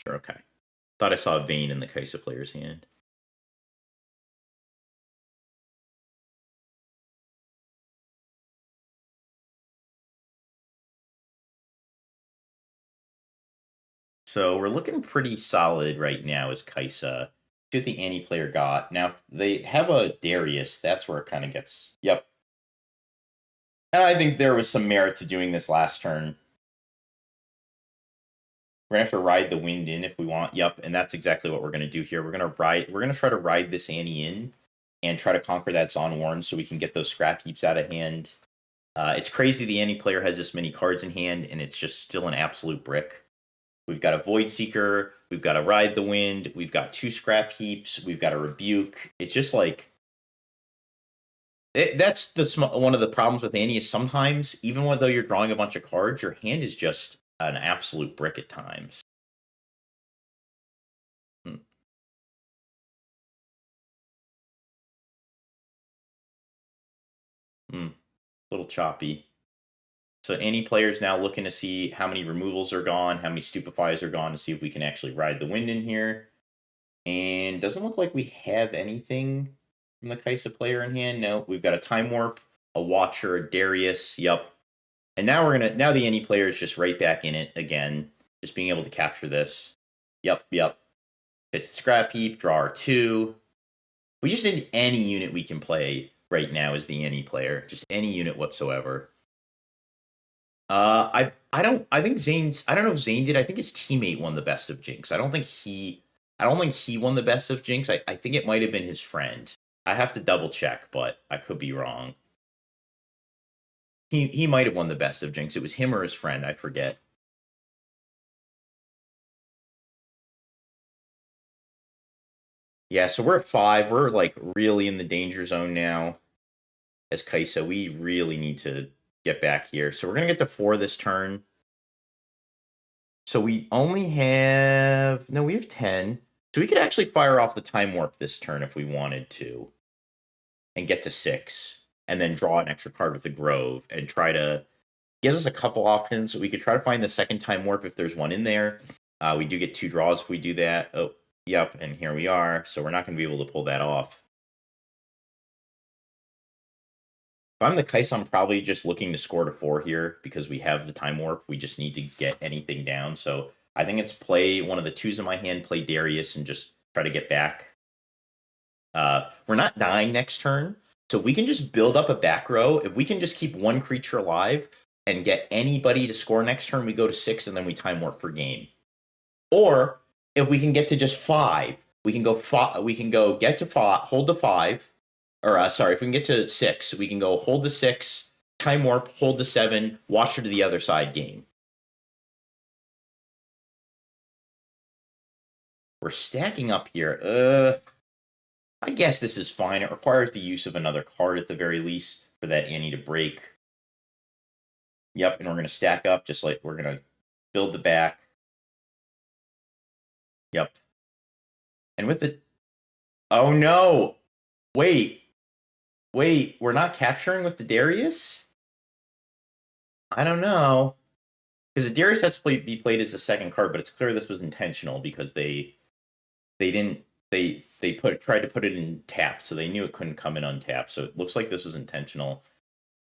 Okay. Thought I saw a Vayne in the Kaisa player's hand. So we're looking pretty solid right now as Kaisa. See what the Annie player got. Now, they have a Darius. That's where it kind of gets... Yep. And I think there was some merit to doing this last turn. We're going to have to ride the wind in if we want. Yep, and that's exactly what we're going to do here. We're going to try to ride this Annie in and try to conquer that Zon Warren so we can get those scrap heaps out of hand. It's crazy the Annie player has this many cards in hand, and it's just still an absolute brick. We've got a Void Seeker, we've got a Ride the Wind, we've got 2 scrap heaps, we've got a Rebuke. It's just like... that's one of the problems with Annie is sometimes, even though you're drawing a bunch of cards, your hand is just an absolute brick at times. A little choppy. So Annie player's now looking to see how many removals are gone, how many stupefies are gone, to see if we can actually ride the wind in here. And doesn't look like we have anything from the Kaisa player in hand. No, we've got a Time Warp, a Watcher, a Darius. Yep. And now now the Annie player is just right back in it again, just being able to capture this. Yep. Hit Scrap Heap, draw our 2. We just need any unit we can play right now as the Annie player, just any unit whatsoever. I think Zane's, I don't know if Zane did. I think his teammate won the best of Jinx. I don't think he won the best of Jinx. I think it might have been his friend. I have to double check, but I could be wrong. He might have won the best of Jinx. It was him or his friend, I forget. Yeah, so we're at 5. We're like really in the danger zone now. As Kaisa, we really need to get back here. So we're going to get to 4 this turn. So we only have... No, we have 10. So we could actually fire off the Time Warp this turn if we wanted to. And get to 6. And then draw an extra card with the Grove. And try to... Gives us a couple options. So we could try to find the second Time Warp if there's one in there. We do get 2 draws if we do that. Oh, yep. And here we are. So we're not going to be able to pull that off. If I'm the Kaisa, I'm probably just looking to score to 4 here because we have the Time Warp. We just need to get anything down. So I think it's play one of the 2s in my hand, play Darius, and just try to get back. We're not dying next turn, so we can just build up a back row. If we can just keep 1 creature alive and get anybody to score next turn, we go to 6, and then we Time Warp for game. Or if we can get to just 5, we can go get to 5, hold to 5. Or, sorry, if we can get to 6, we can go hold to 6, Time Warp, hold to 7, Watcher to the other side, game. We're stacking up here. I guess this is fine. It requires the use of another card at the very least for that Annie to break. Yep, and we're going to stack up just like we're going to build the back. Yep. And with the... Oh, no! Wait, we're not capturing with the Darius? I don't know. Because the Darius has to be played as a second card, but it's clear this was intentional because they didn't tried to put it in tap, so they knew it couldn't come in untapped. So it looks like this was intentional.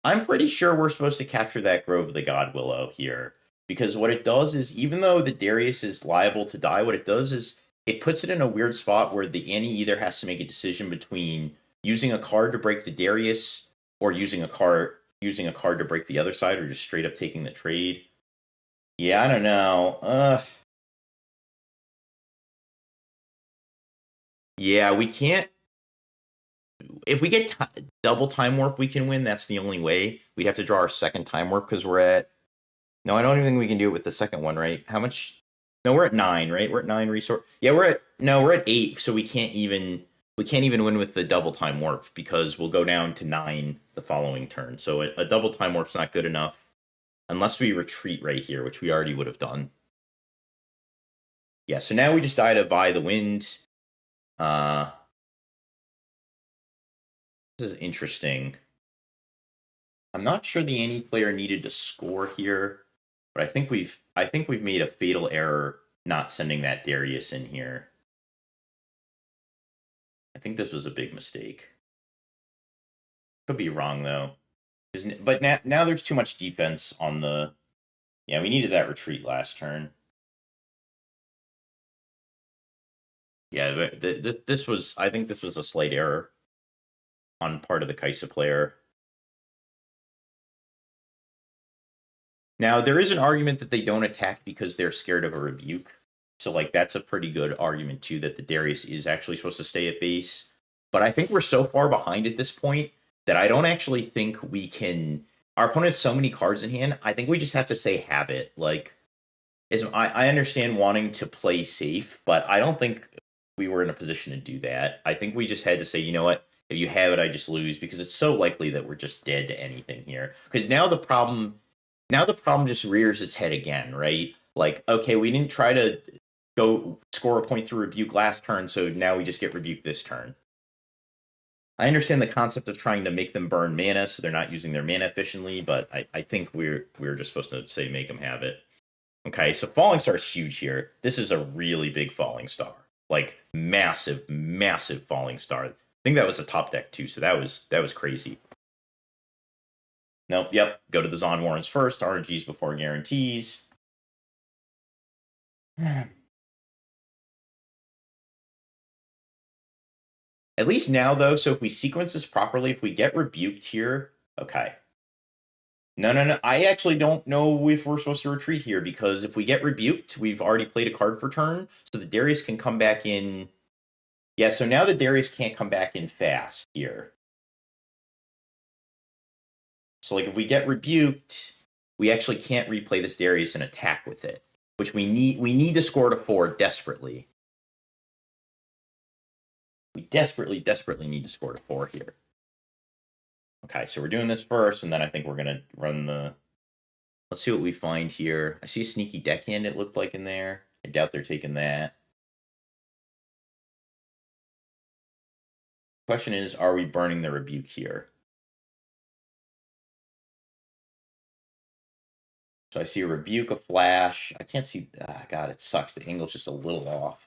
I'm pretty sure we're supposed to capture that Grove of the God Willow here. Because what it does is, even though the Darius is liable to die, what it does is it puts it in a weird spot where the Annie either has to make a decision between using a card to break the Darius or using a card to break the other side, or just straight up taking the trade. Yeah, I don't know. Yeah, we can't. If we get double time warp, we can win. That's the only way. We'd have to draw our second time warp because we're at. No, I don't even think we can do it with the second one, right? How much? No, we're at 9, right? We're at 9 resource. Yeah, we're at 8, so we can't even win with the double time warp because we'll go down to 9 the following turn. So a double time warp's not good enough unless we retreat right here, which we already would have done. Yeah, so now we just die to Buy the Wind. This is interesting. I'm not sure the Annie player needed to score here, but I think we've made a fatal error not sending that Darius in here. I think this was a big mistake. Could be wrong though. But now there's too much defense on the. Yeah, we needed that retreat last turn. Yeah, this was. I think this was a slight error on part of the Kaisa player. Now, there is an argument that they don't attack because they're scared of a rebuke. So, like, that's a pretty good argument, too, that the Darius is actually supposed to stay at base. But I think we're so far behind at this point that I don't actually think we can... Our opponent has so many cards in hand, I think we just have to say have it. Like, I understand wanting to play safe, but I don't think we were in a position to do that. I think we just had to say, you know what? If you have it, I just lose, because it's so likely that we're just dead to anything here. Because now the problem just rears its head again, right? Like, okay, we didn't try to go score a point through rebuke last turn, so now we just get rebuked this turn. I understand the concept of trying to make them burn mana so they're not using their mana efficiently, but I think we're just supposed to say make them have it. Okay, so Falling Star is huge here. This is a really big Falling Star. Like, massive, massive Falling Star. I think that was a top deck too, so that was crazy. Nope, yep, go to the Zon Warrens first, RNGs before guarantees. At least now, though, so if we sequence this properly, if we get rebuked here, okay. No. I actually don't know if we're supposed to retreat here, because if we get rebuked, we've already played a card for turn, so the Darius can come back in. Yeah, so now the Darius can't come back in fast here. So, like, if we get rebuked, we actually can't replay this Darius and attack with it, which we need to score to 4 desperately. We desperately need to score to 4 here. Okay, so we're doing this first, and then I think we're going to run the... Let's see what we find here. I see a sneaky deckhand, it looked like, in there. I doubt they're taking that. Question is, are we burning the rebuke here? So I see a rebuke, a flash. I can't see... God, it sucks. The angle's just a little off.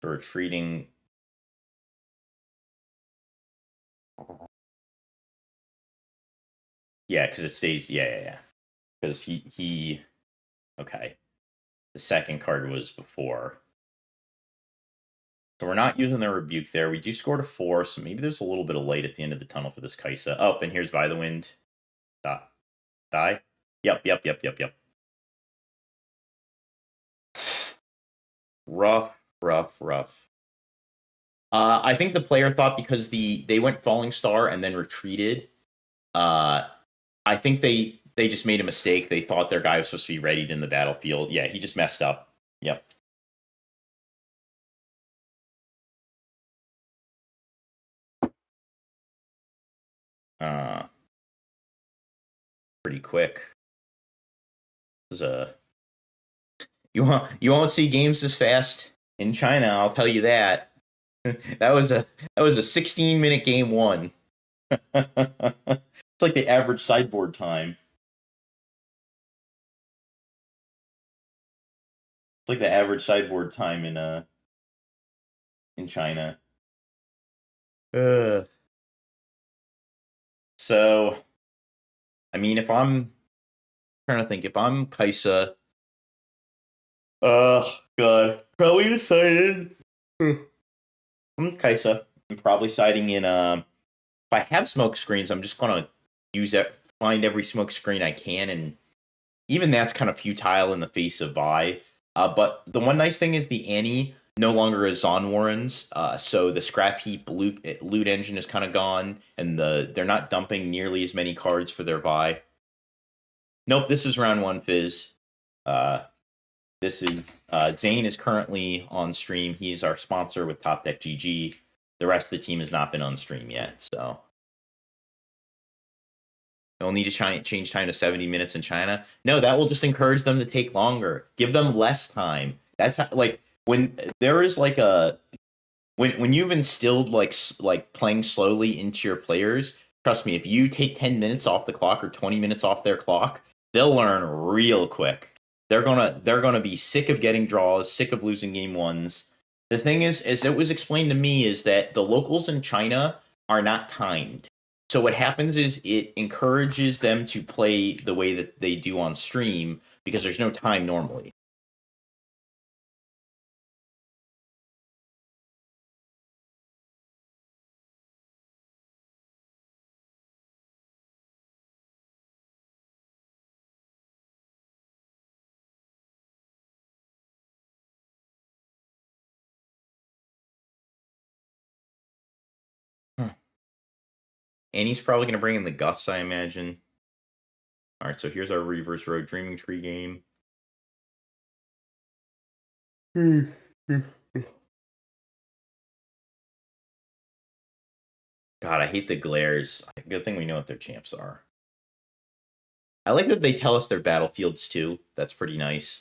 Retreating. Yeah, because it stays. Yeah. Because he. Okay. The second card was before. So we're not using the rebuke there. We do score to 4, so maybe there's a little bit of light at the end of the tunnel for this Kaisa. Oh, and here's By the Wind. Die. Yep. Rough. I think the player thought because they went Falling Star and then retreated. I think they just made a mistake. They thought their guy was supposed to be readied in the battlefield. Yeah, he just messed up. Yep. pretty quick. This is you won't see games this fast in China, I'll tell you that. that was a 16-minute game one. It's like the average sideboard time. It's like the average sideboard time in China. So, I mean, if I'm trying to think, if I'm Kaisa, oh god, probably decided. I'm Kaisa. I'm probably siding in. If I have smoke screens, I'm just gonna find every smoke screen I can, and even that's kind of futile in the face of Vi. But the one nice thing is the Annie no longer is on Warrens, so the scrap heap loot engine is kind of gone, and they're not dumping nearly as many cards for their Vi. Nope, this is round one, Fizz. This is Zane is currently on stream. He's our sponsor with Top Deck GG. The rest of the team has not been on stream yet, so they'll need to change time to 70 minutes in China. No, that will just encourage them to take longer. Give them less time. That's how, like, when there is like a when you've instilled like playing slowly into your players. Trust me, if you take 10 minutes off the clock or 20 minutes off their clock, they'll learn real quick. They're gonna be sick of getting draws, sick of losing game ones. The thing is, as it was explained to me, is that the locals in China are not timed. So what happens is it encourages them to play the way that they do on stream because there's no time normally. And he's probably going to bring in the Gus, I imagine. All right, so here's our Reavers Road Dreaming Tree game. God, I hate the glares. Good thing we know what their champs are. I like that they tell us their battlefields too. That's pretty nice.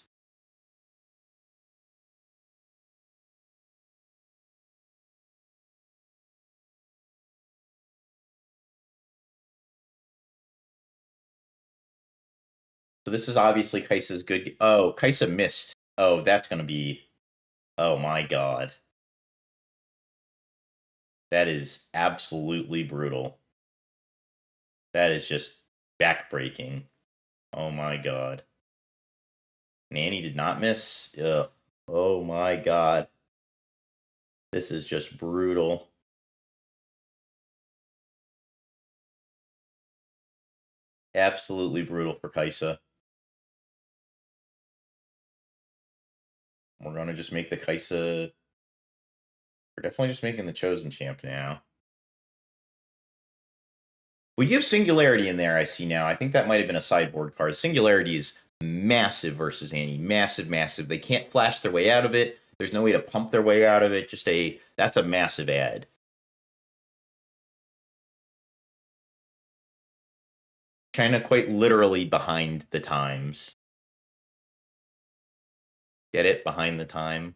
So this is obviously Kaisa's good. Oh, Kaisa missed. Oh, that's going to be... Oh my god. That is absolutely brutal. That is just backbreaking. Oh my god. Nanny did not miss. Ugh. Oh my god. This is just brutal. Absolutely brutal for Kaisa. We're going to just make the Kaisa... We're definitely just making the Chosen Champ now. We do have Singularity in there, I see now. I think that might have been a sideboard card. Singularity is massive versus Annie. Massive, massive. They can't flash their way out of it. There's no way to pump their way out of it. That's a massive ad. China quite literally behind the times. Get it? Behind the time.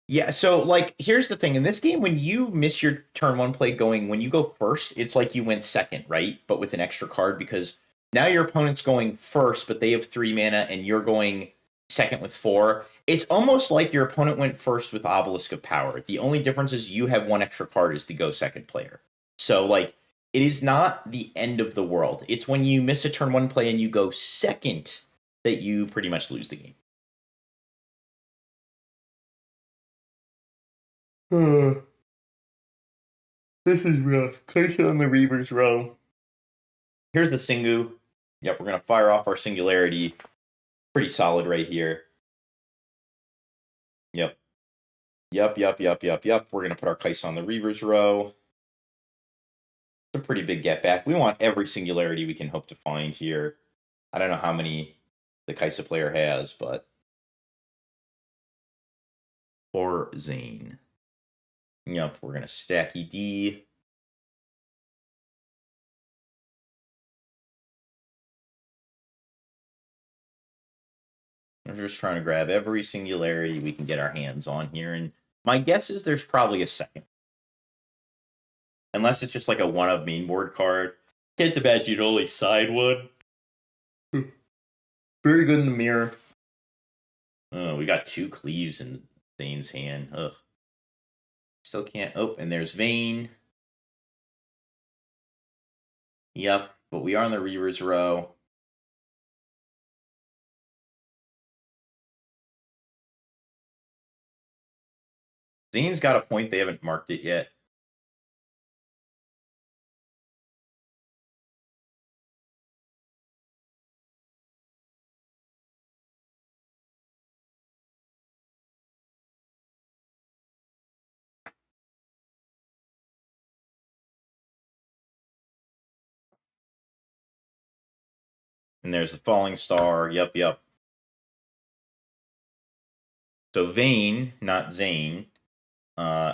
Yeah, so, like, here's the thing. In this game, when you miss your turn one play when you go first, it's like you went second, right? But with an extra card, because now your opponent's going first, but they have 3 mana, and you're going second with 4. It's almost like your opponent went first with Obelisk of Power. The only difference is you have 1 extra card as the go second player. So, like, it is not the end of the world. It's when you miss a turn one play and you go second that you pretty much lose the game. This is rough. Kaisa on the Reavers row. Here's the Singu. Yep, we're going to fire off our Singularity. Pretty solid right here. Yep. Yep. We're going to put our Kaisa on the Reavers row. It's a pretty big get back. We want every Singularity we can hope to find here. I don't know how many the Kaisa player has, but poor Zane. Yep, we're gonna stack ED. We're just trying to grab every singularity we can get our hands on here, and my guess is there's probably a second. Unless it's just like a one of main board card. Can't imagine you'd only side one. Very good in the mirror. Oh, we got 2 cleaves in Zane's hand. Ugh. Still can't. Oh, and there's Vayne. Yep, but we are on the Reaver's row. Zane's got a point. They haven't marked it yet. And there's the falling star. Yep. So Vayne, not Zane.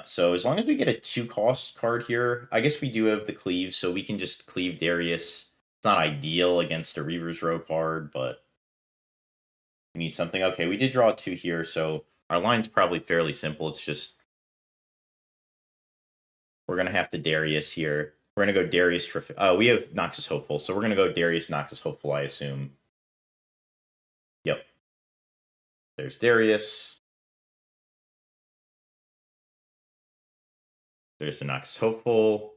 So as long as we get a 2-cost card here, I guess we do have the cleave, so we can just cleave Darius. It's not ideal against a Reaver's Row card, but we need something. Okay, we did draw 2 here, so our line's probably fairly simple. It's just we're gonna have to Darius here. We're gonna go Darius. We have Noxus Hopeful, so we're gonna go Darius Noxus Hopeful, I assume. Yep. There's Darius. There's the Noxus Hopeful.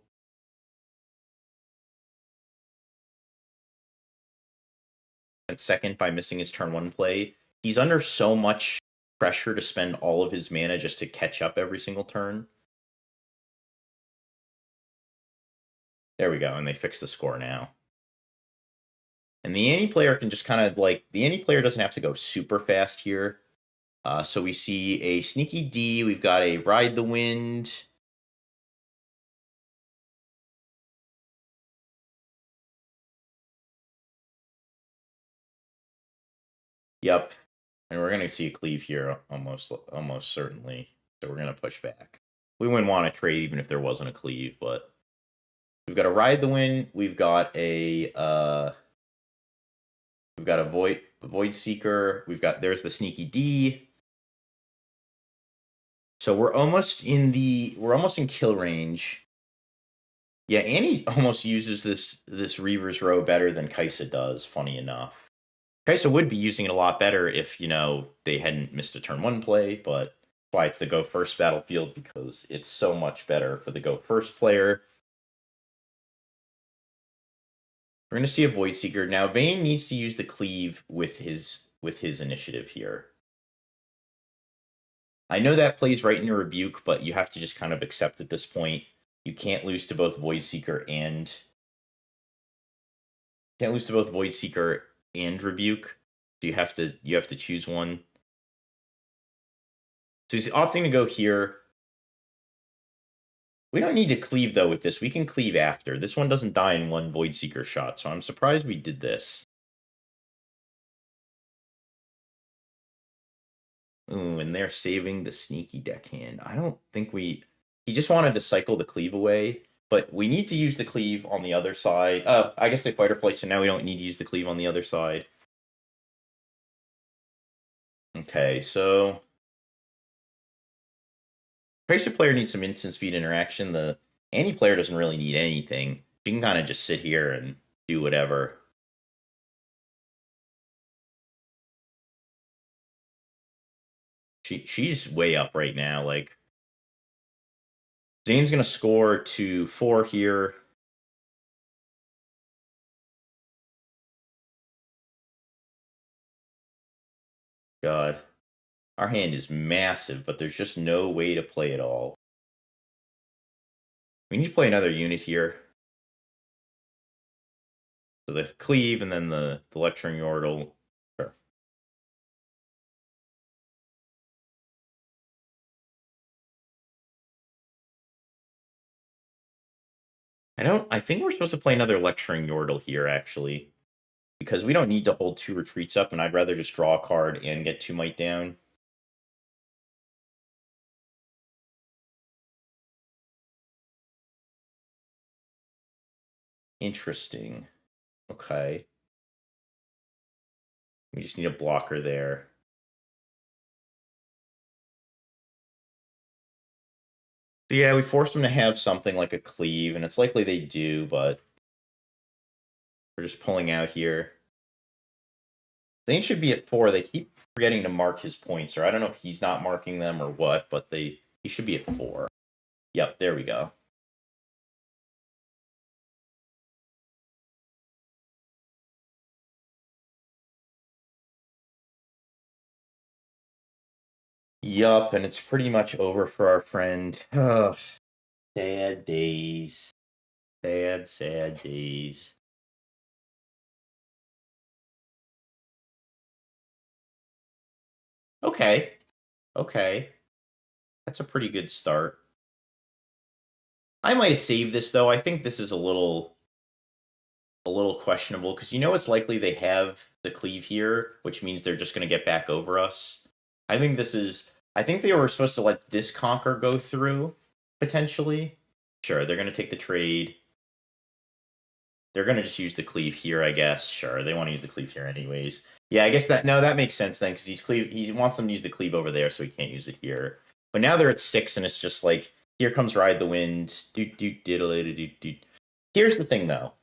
And second, by missing his turn 1 play, he's under so much pressure to spend all of his mana just to catch up every single turn. There we go, and they fixed the score now. And the Annie player can just kind of the Annie player doesn't have to go super fast here. So we see a Sneaky D. We've got a Ride the Wind. Yep. And we're going to see a cleave here almost certainly. So we're going to push back. We wouldn't want to trade even if there wasn't a cleave, but we've got a Ride the Wind. We've got a Void Seeker. There's the Sneaky D. So we're almost in kill range. Yeah, Annie almost uses this Reaver's Row better than Kaisa does, funny enough. Kaisa would be using it a lot better if, they hadn't missed a turn 1 play, but that's why it's the go first battlefield, because it's so much better for the go first player. We're going to see a Void Seeker. Now, Vayne needs to use the cleave with his initiative here. I know that plays right into Rebuke, but you have to just kind of accept at this point. You can't lose to both Void Seeker and Rebuke. So you have to choose one. So he's opting to go here. We don't need to cleave though with this. We can cleave after. This one doesn't die in 1 Void Seeker shot, so I'm surprised we did this. Ooh, and they're saving the sneaky deckhand. I don't think he just wanted to cycle the cleave away, but we need to use the cleave on the other side. I guess they fight or flight, so now we don't need to use the cleave on the other side. Okay, so Tracer player needs some instant speed interaction. The Annie player doesn't really need anything. She can kind of just sit here and do whatever. She's way up right now. Zane's gonna score to 4 here. God. Our hand is massive, but there's just no way to play it all. We need to play another unit here. So the cleave and then the lecturing yordle. Sure. I think we're supposed to play another lecturing yordle here, actually. because we don't need to hold 2 retreats up, and I'd rather just draw a card and get 2 might down. Interesting. Okay. We just need a blocker there. So yeah, we forced them to have something like a cleave, and it's likely they do, but we're just pulling out here. They should be at 4. They keep forgetting to mark his points, or I don't know if he's not marking them or what, but he should be at 4. Yep, there we go. Yup, and it's pretty much over for our friend. Ugh, sad days. Sad, sad days. Okay. Okay. That's a pretty good start. I might have saved this, though. I think this is a little questionable, because it's likely they have the cleave here, which means they're just going to get back over us. I think they were supposed to let this conquer go through, potentially. Sure, they're going to take the trade. They're going to just use the cleave here, I guess. Sure, they want to use the cleave here anyways. Yeah, I guess that makes sense then, because he wants them to use the cleave over there, so he can't use it here. But now they're at 6, and it's just like, here comes Ride the Wind. Here's the thing, though.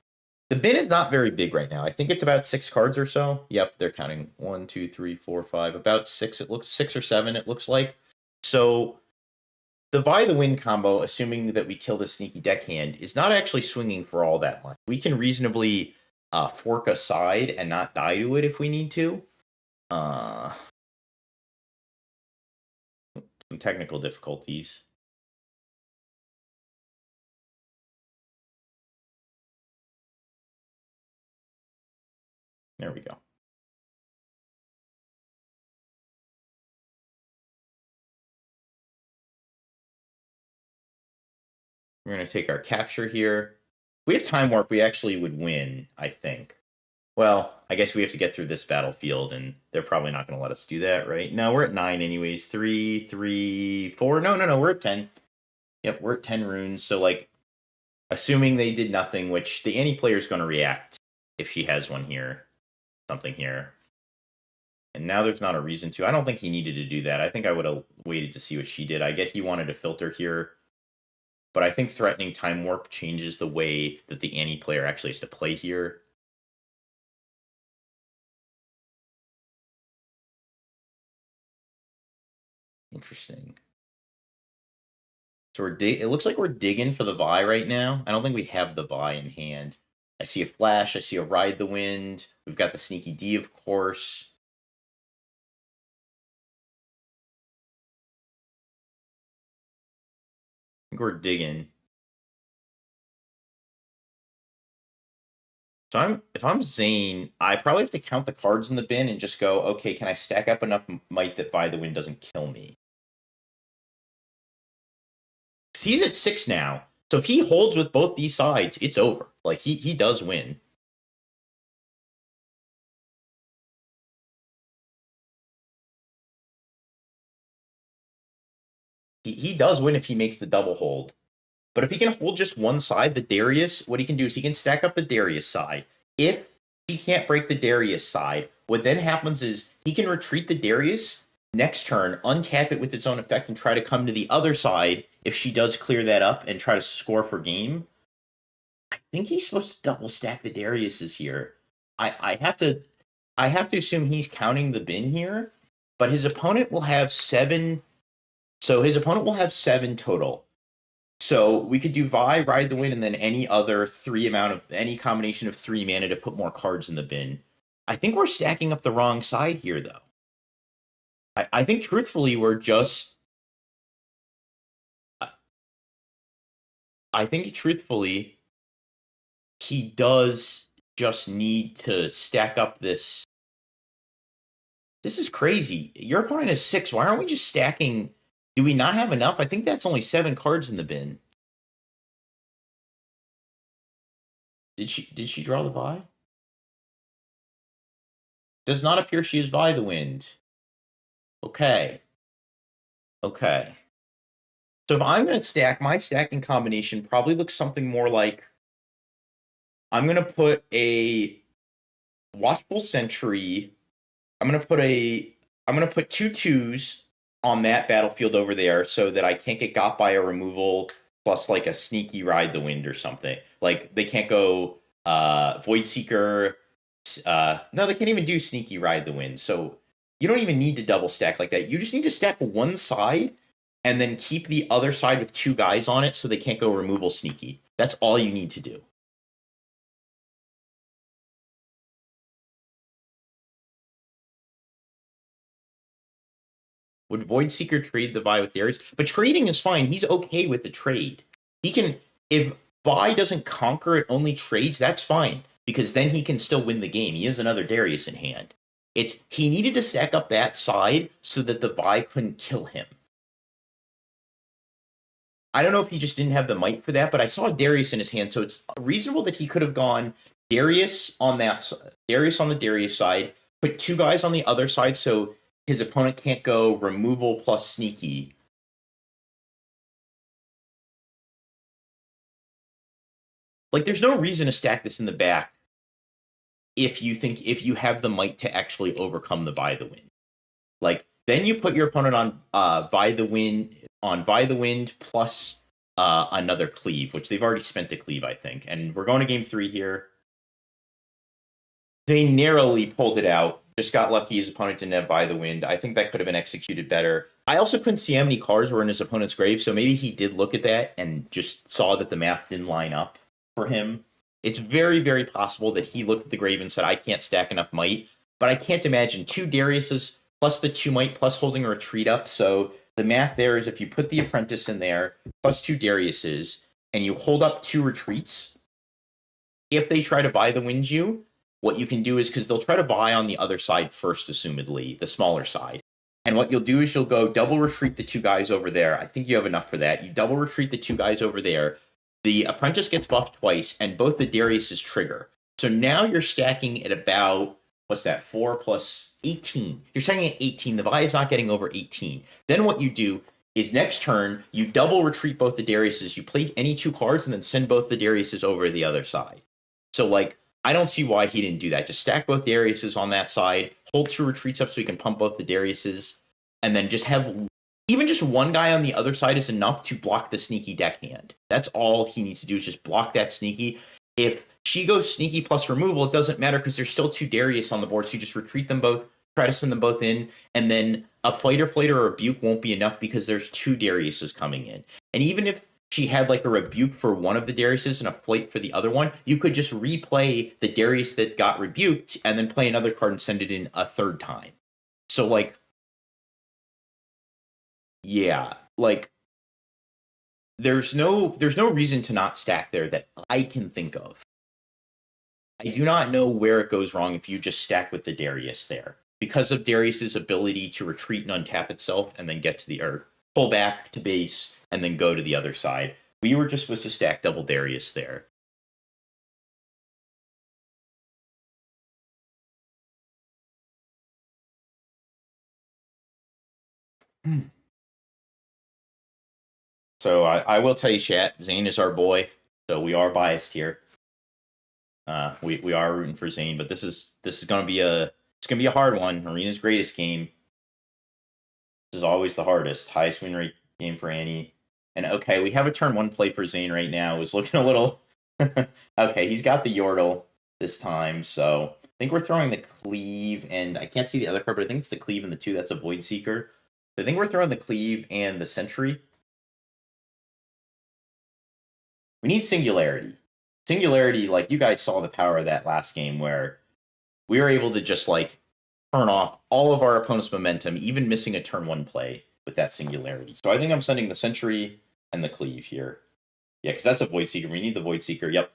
The bin is not very big right now. I think it's about 6 cards or so. Yep, they're counting 1, 2, 3, 4, 5. About 6. It looks 6 or 7. It looks like. So the Vie the Wind combo, assuming that we kill the sneaky deckhand, is not actually swinging for all that much. We can reasonably fork aside and not die to it if we need to. Some technical difficulties. There we go. We're going to take our capture here. If we have Time Warp, we actually would win, I think. Well, I guess we have to get through this battlefield, and they're probably not going to let us do that, right? No, we're at 9 anyways. 3, 3, 4. No, we're at 10. Yep, we're at 10 runes. So, like, assuming they did nothing, which the anti-player is going to react if she has one here. Something here. And now there's not a reason to. I don't think he needed to do that. I think I would have waited to see what she did. I get he wanted to filter here. But I think threatening Time Warp changes the way that the anti-player actually has to play here. Interesting. So it looks like we're digging for the Vi right now. I don't think we have the Vi in hand. I see a Flash. I see a Ride the Wind. We've got the Sneaky D, of course. I think we're digging. So if I'm Zane, I probably have to count the cards in the bin and just go, okay, can I stack up enough might that Vi the Wind doesn't kill me? He's at 6 now. So if he holds with both these sides, it's over. Like, he does win. He does win if he makes the double hold. But if he can hold just one side, the Darius, what he can do is he can stack up the Darius side. If he can't break the Darius side, what then happens is he can retreat the Darius next turn, untap it with its own effect, and try to come to the other side if she does clear that up and try to score for game. I think he's supposed to double stack the Dariuses here. I have to assume he's counting the bin here, but his opponent will have 7. So his opponent will have 7 total. So we could do Vi, Ride the Wind, and then any combination of 3 mana to put more cards in the bin. I think we're stacking up the wrong side here, though. I think truthfully we're just. I think truthfully he does just need to stack up this. This is crazy. Your opponent is 6. Why aren't we just stacking? Do we not have enough? I think that's only 7 cards in the bin. Did she draw the Vi? Does not appear she is by the wind. Okay. Okay. So if I'm going to stack, my stacking combination probably looks something more like I'm going to put a Watchful Sentry. I'm going to put 2/2s on that battlefield over there so that I can't get got by a removal plus like a sneaky Ride the Wind or something. Like they can't go Void Seeker. No, they can't even do sneaky Ride the Wind. So you don't even need to double stack like that. You just need to stack one side and then keep the other side with 2 guys on it so they can't go removal sneaky. That's all you need to do. Would Void Seeker trade the Vi with Darius? But trading is fine. He's okay with the trade. He can, if Vi doesn't conquer it, only trades, that's fine. Because then he can still win the game. He has another Darius in hand. He needed to stack up that side so that the Vi couldn't kill him. I don't know if he just didn't have the might for that, but I saw Darius in his hand, so it's reasonable that he could have gone Darius on that side, Darius on the Darius side, put 2 guys on the other side so his opponent can't go removal plus sneaky. Like, there's no reason to stack this in the back if you have the might to actually overcome the Vi the Wind. Like, then you put your opponent on Vi the Wind plus another cleave, which they've already spent a cleave, I think. And we're going to game 3 here. They narrowly pulled it out. Just got lucky his opponent didn't have Vi the Wind. I think that could have been executed better. I also couldn't see how many cards were in his opponent's grave, so maybe he did look at that and just saw that the math didn't line up for him. It's very, very possible that he looked at the grave and said, I can't stack enough might, but I can't imagine 2 Dariuses plus the 2 might plus holding a retreat up. So the math there is if you put the Apprentice in there plus 2 Dariuses and you hold up 2 retreats, if they try to Vi the Wind you, what you can do is, because they'll try to Vi on the other side first, assumedly, the smaller side. And what you'll do is you'll go double retreat the 2 guys over there. I think you have enough for that. You double retreat the 2 guys over there. The Apprentice gets buffed twice, and both the Dariuses trigger. So now you're stacking at about, what's that, 4 plus 18. You're stacking at 18. The Vi is not getting over 18. Then what you do is next turn, you double retreat both the Dariuses. You play any 2 cards, and then send both the Dariuses over to the other side. So, like, I don't see why he didn't do that. Just stack both Dariuses on that side, hold 2 retreats up so he can pump both the Dariuses, and then just have even just 1 guy on the other side is enough to block the sneaky deckhand. That's all he needs to do is just block that sneaky. If she goes sneaky plus removal, it doesn't matter because there's still 2 Darius on the board, so you just retreat them both, try to send them both in, and then a Fighter Flater or a Rebuke won't be enough because there's 2 Dariuses coming in. And even if she had like a Rebuke for one of the Dariuses and a Flight for the other one, you could just replay the Darius that got rebuked and then play another card and send it in a 3rd time. So, like, yeah, like, there's no reason to not stack there that I can think of. I do not know where it goes wrong if you just stack with the Darius there. Because of Darius's ability to retreat and untap itself and then get to pull back to base and then go to the other side. We were just supposed to stack double Darius there. So I will tell you, chat, Zane is our boy, so we are biased here. We are rooting for Zane, but this is gonna be a hard one. Arena's greatest game. This is always the hardest. Highest win rate game for Annie. And okay, we have a turn 1 play for Zane right now. Is looking a little okay, he's got the Yordle this time, so I think we're throwing the Cleave, and I can't see the other card, but I think it's the Cleave and the 2. That's a Void Seeker. So I think we're throwing the Cleave and the Sentry. We need Singularity. Singularity, like, you guys saw the power of that last game where we were able to just, like, turn off all of our opponent's momentum, even missing a turn 1 play with that Singularity. So I think I'm sending the Sentry and the Cleave here. Yeah, because that's a Void Seeker. We need the Void Seeker. Yep.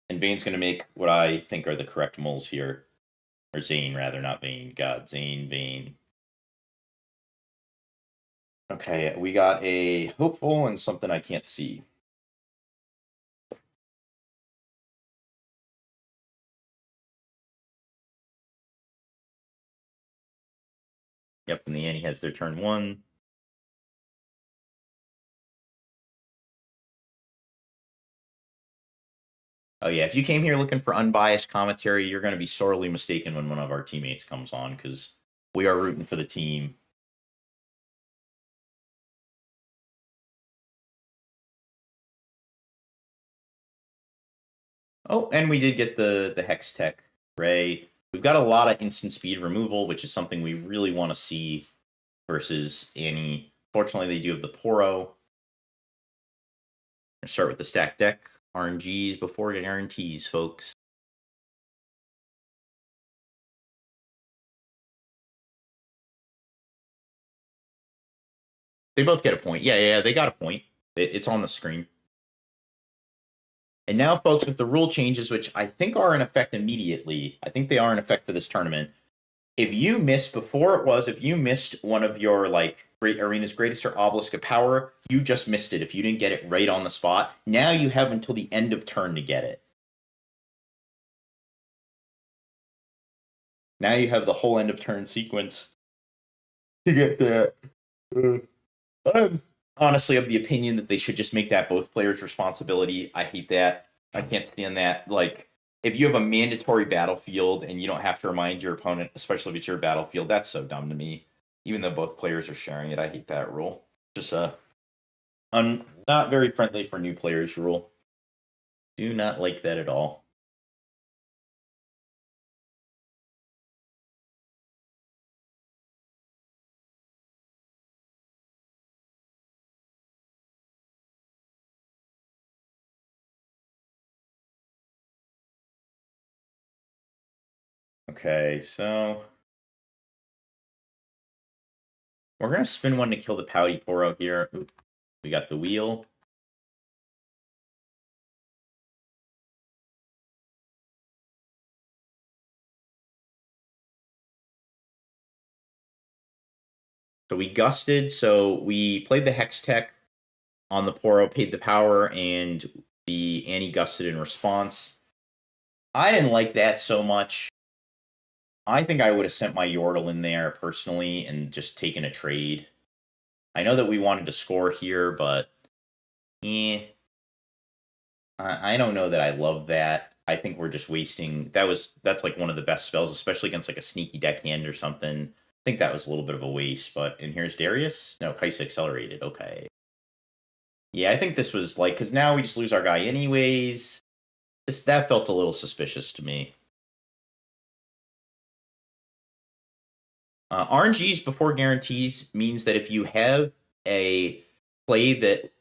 And Vane's going to make what I think are the correct moles here. Or Zane, rather, not Vane. God, Zane, Vane. Okay, we got a Hopeful and something I can't see. Yep, and the Annie has their turn 1. Oh yeah, if you came here looking for unbiased commentary, you're going to be sorely mistaken when one of our teammates comes on, because we are rooting for the team. Oh, and we did get the Hex Tech Ray. We've got a lot of instant speed removal, which is something we really want to see versus Annie. Fortunately, they do have the Poro. Let's start with the stack deck. RNGs before guarantees, folks. They both get a point. Yeah, they got a point. It's on the screen. And now, folks, with the rule changes, which I think are in effect immediately, I think they are in effect for this tournament. If you missed if you missed one of your Great Arena's Greatest or Obelisk of Power, you just missed it if you didn't get it right on the spot. Now you have until the end of turn to get it. Now you have the whole end of turn sequence to get that. I'm honestly of the opinion that they should just make that both players' responsibility. I hate that. I can't stand that. If you have a mandatory battlefield and you don't have to remind your opponent, especially if it's your battlefield, that's so dumb to me. Even though both players are sharing it, I hate that rule. Just not very friendly for new players rule. Do not like that at all. Okay, so we're gonna spin one to kill the Pouty Poro here. Oop, we got the wheel. So we gusted, so we played the Hex Tech on the Poro, paid the power, and the Annie gusted in response. I didn't like that so much. I think I would have sent my Yordle in there personally and just taken a trade. I know that we wanted to score here, but I don't know that I love that. I think we're just wasting. That's like one of the best spells, especially against like a sneaky deckhand or something. I think that was a little bit of a waste. And here's Darius. No, Kaisa accelerated. Okay. Yeah, I think this was because now we just lose our guy anyways. That felt a little suspicious to me. RNGs before guarantees means that if you have a play that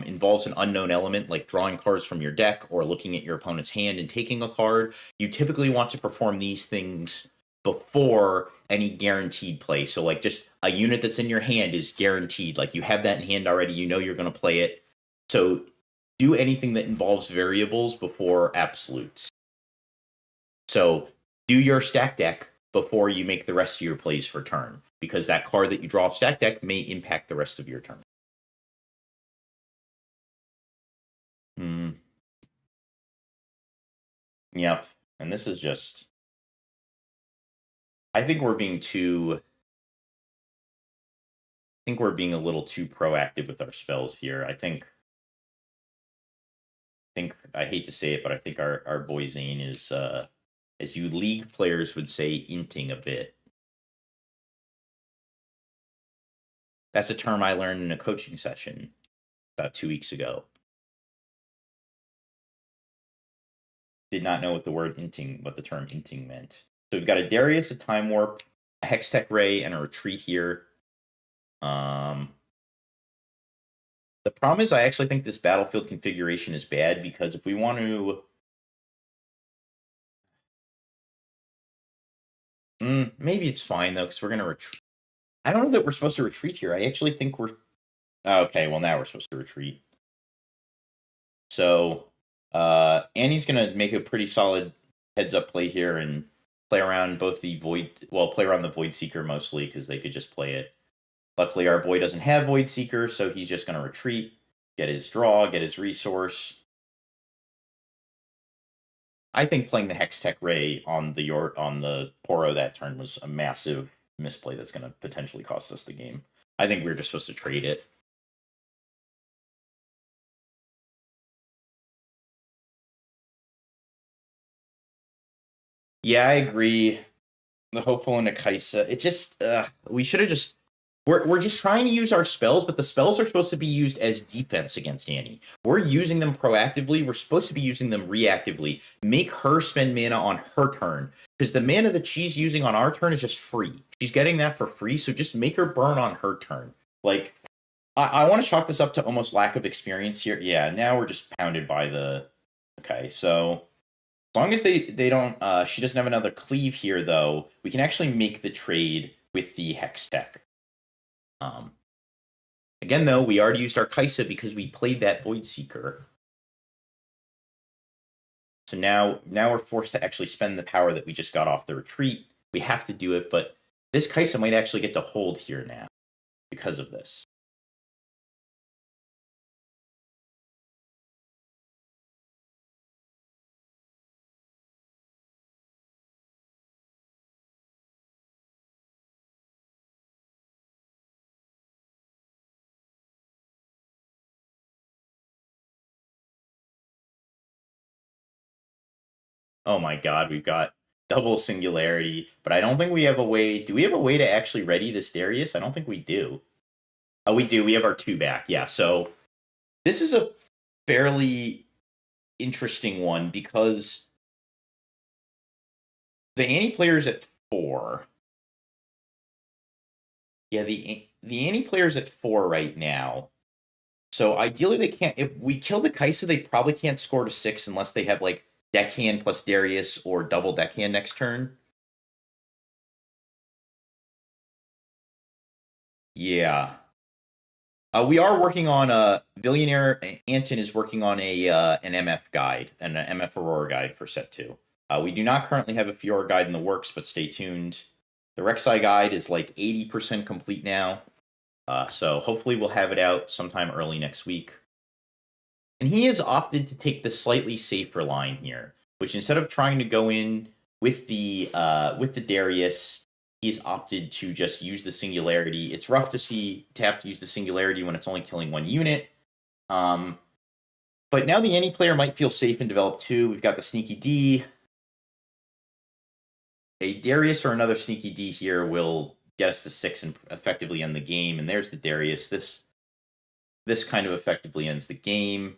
involves an unknown element, like drawing cards from your deck or looking at your opponent's hand and taking a card, you typically want to perform these things before any guaranteed play. So just a unit that's in your hand is guaranteed. You have that in hand already, you know you're going to play it. So do anything that involves variables before absolutes. So do your stack deck before you make the rest of your plays for turn, because that card that you draw off stack deck may impact the rest of your turn. Yep. And this is just... I think we're being a little too proactive with our spells here. I think I hate to say it, but I think our boy Zane is, as you league players would say, inting a bit. That's a term I learned in a coaching session about 2 weeks ago. Did not know what the term inting meant. So we've got a Darius, a Time Warp, a Hextech Ray, and a Retreat here. The problem is I actually think this battlefield configuration is bad, because if we want to... maybe it's fine, though, because we're going to retreat. I don't know that we're supposed to retreat here. I actually think we're... Okay, well, now we're supposed to retreat. So, Annie's going to make a pretty solid heads-up play here and play around both the Void... Well, play around the Void Seeker mostly, because they could just play it. Luckily, our boy doesn't have Void Seeker, so he's just going to retreat, get his draw, get his resource. I think playing the Hextech Ray on the Poro that turn was a massive misplay that's going to potentially cost us the game. I think we're just supposed to trade it. Yeah, I agree. The Hopeful and the Kaisa. It just we should have just we're just trying to use our spells, but the spells are supposed to be used as defense against Annie. We're using them proactively. We're supposed to be using them reactively. Make her spend mana on her turn. Because the mana that she's using on our turn is just free. She's getting that for free, so just make her burn on her turn. Like, I want to chalk this up to almost lack of experience here. Yeah, now we're just pounded by the... Okay, so... As long as they don't... she doesn't have another cleave here, though, we can actually make the trade with the Hex Tech. Again, though, we already used our Kaisa because we played that Void Seeker. So now we're forced to actually spend the power that we just got off the retreat. We have to do it, but this Kaisa might actually get to hold here now because of this. Oh my god, we've got double Singularity, but I don't think we have a way... Do we have a way to actually ready this Darius? I don't think we do. Oh, we do. We have our 2 back. Yeah, so this is a fairly interesting one because the Annie player's at 4. Yeah, the Annie player's at 4 right now. So ideally they can't... If we kill the Kaisa, they probably can't score to 6 unless they have, like, Deckhand plus Darius or double Deckhand next turn. Yeah. We are working on a... Billionaire Anton is working on an MF guide, an MF Aurora guide for set 2. We do not currently have a Fiora guide in the works, but stay tuned. The Rek'Sai guide is like 80% complete now. So hopefully we'll have it out sometime early next week. And he has opted to take the slightly safer line here, which instead of trying to go in with the Darius, he's opted to just use the Singularity. It's rough to have to use the Singularity when it's only killing 1 unit. But now the Annie player might feel safe and develop 2. We've got the Sneaky D. A Darius or another Sneaky D here will get us to 6 and effectively end the game. And there's the Darius. This kind of effectively ends the game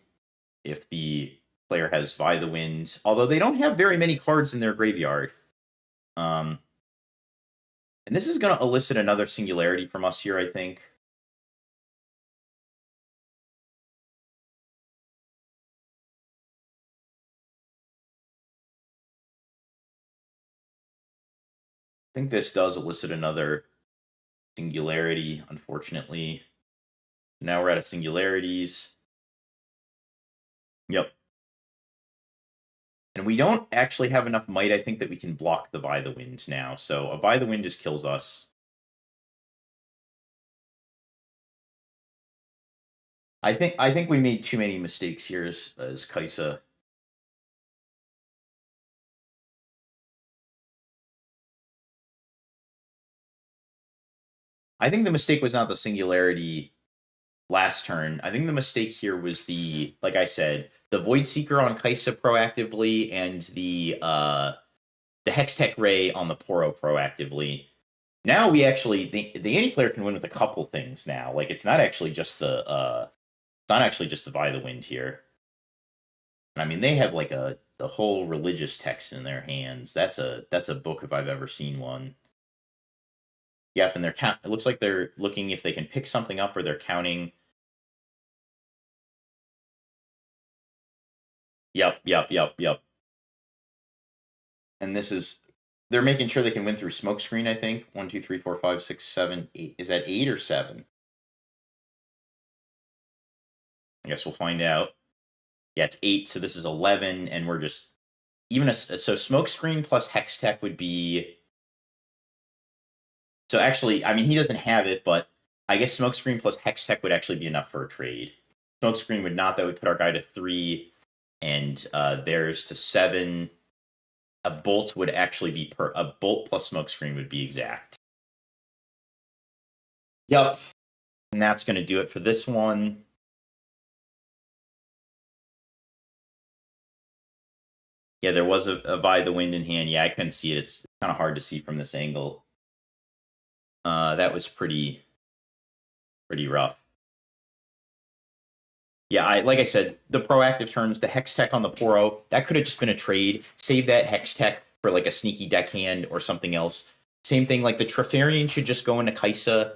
if the player has Vi the Wind. Although they don't have very many cards in their graveyard. And this is going to elicit another Singularity from us here, I think. I think this does elicit another Singularity, unfortunately. Now we're out of Singularities. Yep. And we don't actually have enough might, I think, that we can block the Vi the Wind now. So a Vi the Wind just kills us. I think we made too many mistakes here as Kaisa. I think the mistake was not the Singularity last turn. I think the mistake here was like I said, the Void Seeker on Kaisa proactively and the Hextech Ray on the Poro proactively. Now we actually the Annie player can win with a couple things now. Like it's not actually just the Vi the Wind here. I mean, they have like the whole religious text in their hands. That's a book if I've ever seen one. Yep, and it looks like they're looking if they can pick something up or they're counting. Yep. And they're making sure they can win through Smokescreen, I think. 1, 2, 3, 4, 5, 6, 7, 8. Is that 8 or 7? I guess we'll find out. Yeah, it's 8, so this is 11, and we're just... So Smokescreen plus Hextech would be... So actually, I mean, he doesn't have it, but I guess Smokescreen plus Hextech would actually be enough for a trade. Smokescreen would not. That would put our guy to 3, and theirs to 7. A bolt would actually be a bolt plus Smokescreen would be exact. Yep. And that's going to do it for this one. Yeah, there was a by the wind in hand. Yeah, I couldn't see it. It's kind of hard to see from this angle. That was pretty rough. Yeah, like I said, the proactive turns, the Hex Tech on the Poro, that could have just been a trade. Save that Hex Tech for like a sneaky deckhand or something else. Same thing, like the Trifarian should just go into Kaisa.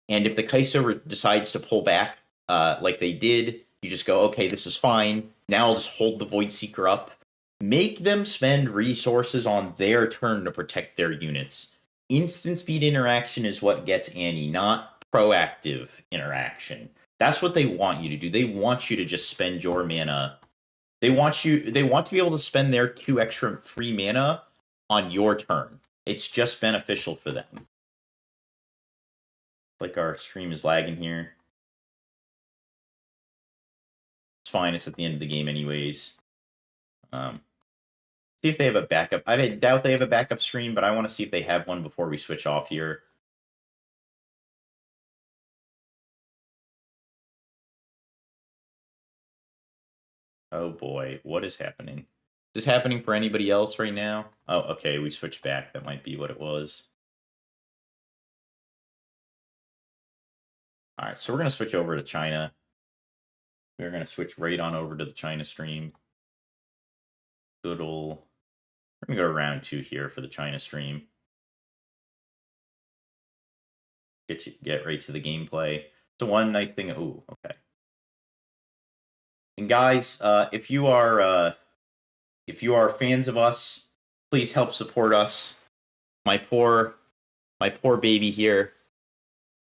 And if the Kaisa decides to pull back, like they did, you just go, okay, this is fine. Now I'll just hold the Void Seeker up. Make them spend resources on their turn to protect their units. Instant speed interaction is what gets Annie, not proactive interaction. That's what they want you to do. They want you to just spend your mana. They want to be able to spend their 2 extra free mana on your turn. It's just beneficial for them. Like our stream is lagging here. It's fine. It's at the end of the game anyways. See if they have a backup. I doubt they have a backup stream, but I want to see if they have one before we switch off here. Oh boy, what is happening? Is this happening for anybody else right now? Oh, okay, we switched back. That might be what it was. All right, so we're going to switch over to China. We're going to switch right on over to the China stream. Good old... We're going to go round 2 here for the China stream. Get right to the gameplay. So one nice thing... Ooh, okay. And guys, if you are fans of us, please help support us. My poor baby here,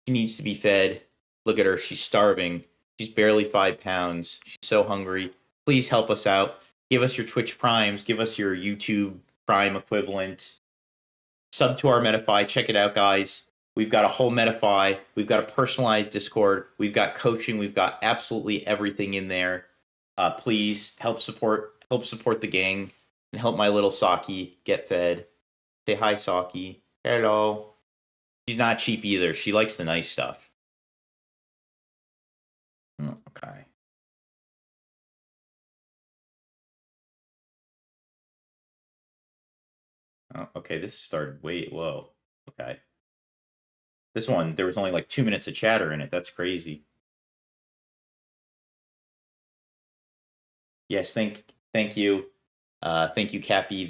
she needs to be fed. Look at her, she's starving. She's barely 5 pounds. She's so hungry. Please help us out. Give us your Twitch Primes. Give us your YouTube Prime equivalent. Sub to our Metafy. Check it out, guys. We've got a whole Metafy. We've got a personalized Discord. We've got coaching. We've got absolutely everything in there. Please help support the gang and help my little Saki get fed. Say hi, Saki. Hello. She's not cheap either. She likes the nice stuff. Okay. Oh, okay, this started way low. Okay. This one, there was only like 2 minutes of chatter in it. That's crazy. Yes, thank you. Thank you, Cappy.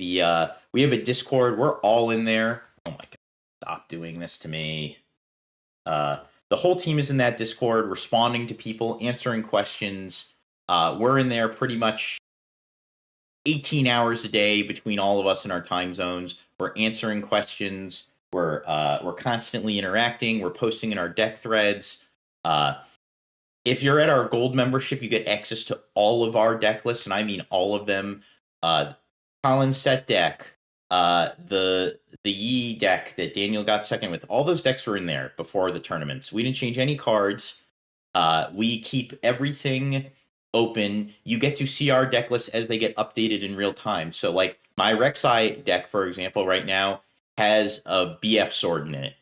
We have a Discord. We're all in there. Oh my god. Stop doing this to me. The whole team is in that Discord, responding to people, answering questions. We're in there pretty much 18 hours a day between all of us in our time zones. We're answering questions. We're constantly interacting. We're posting in our deck threads. If you're at our gold membership, you get access to all of our deck lists, and I mean all of them. Colin's set deck, the Yi deck that Daniel got second with, all those decks were in there before the tournaments. We didn't change any cards. We keep everything open. You get to see our deck lists as they get updated in real time. So like my Rek'Sai deck, for example, right now has a BF sword in it.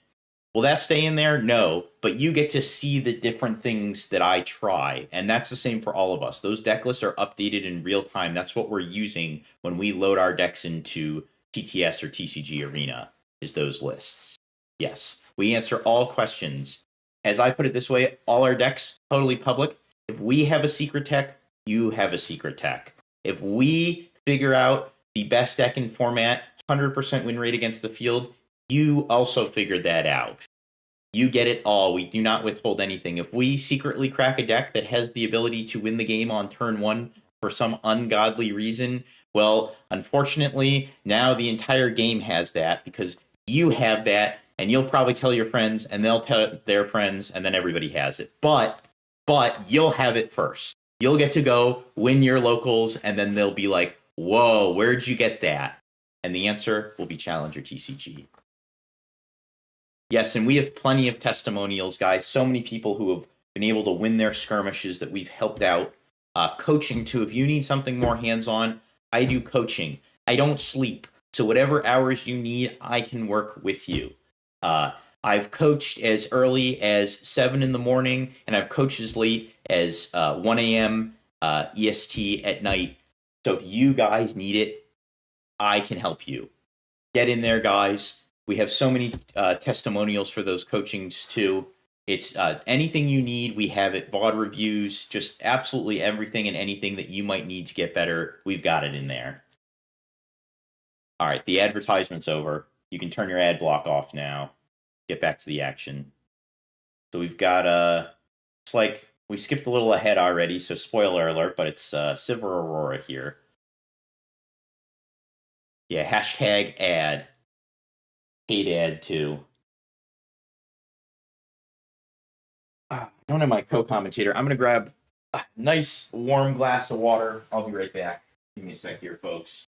Will that stay in there? No, but you get to see the different things that I try, and that's the same for all of us. Those deck lists are updated in real time. That's what we're using when we load our decks into TTS or TCG Arena, is those lists. Yes, we answer all questions. As I put it this way, all our decks, totally public. If we have a secret tech, you have a secret tech. If we figure out the best deck in format, 100% win rate against the field, you also figured that out. You get it all. We do not withhold anything. If we secretly crack a deck that has the ability to win the game on turn 1 for some ungodly reason, well, unfortunately, now the entire game has that because you have that, and you'll probably tell your friends, and they'll tell their friends, and then everybody has it. But you'll have it first. You'll get to go win your locals, and then they'll be like, whoa, where'd you get that? And the answer will be Challenger TCG. Yes, and we have plenty of testimonials, guys. So many people who have been able to win their skirmishes that we've helped out. Coaching, too. If you need something more hands-on, I do coaching. I don't sleep. So whatever hours you need, I can work with you. I've coached as early as 7 in the morning, and I've coached as late as 1 a.m. EST at night. So if you guys need it, I can help you. Get in there, guys. We have so many testimonials for those coachings too. It's anything you need, we have it. VOD reviews, just absolutely everything and anything that you might need to get better, we've got it in there. All right, the advertisement's over. You can turn your ad block off now. Get back to the action. So we've got it's like we skipped a little ahead already, so spoiler alert, but it's Silver Aurora here. Yeah, hashtag ad. Paid ad too. I don't have my co-commentator. I'm gonna grab a nice warm glass of water. I'll be right back. Give me a sec here, folks.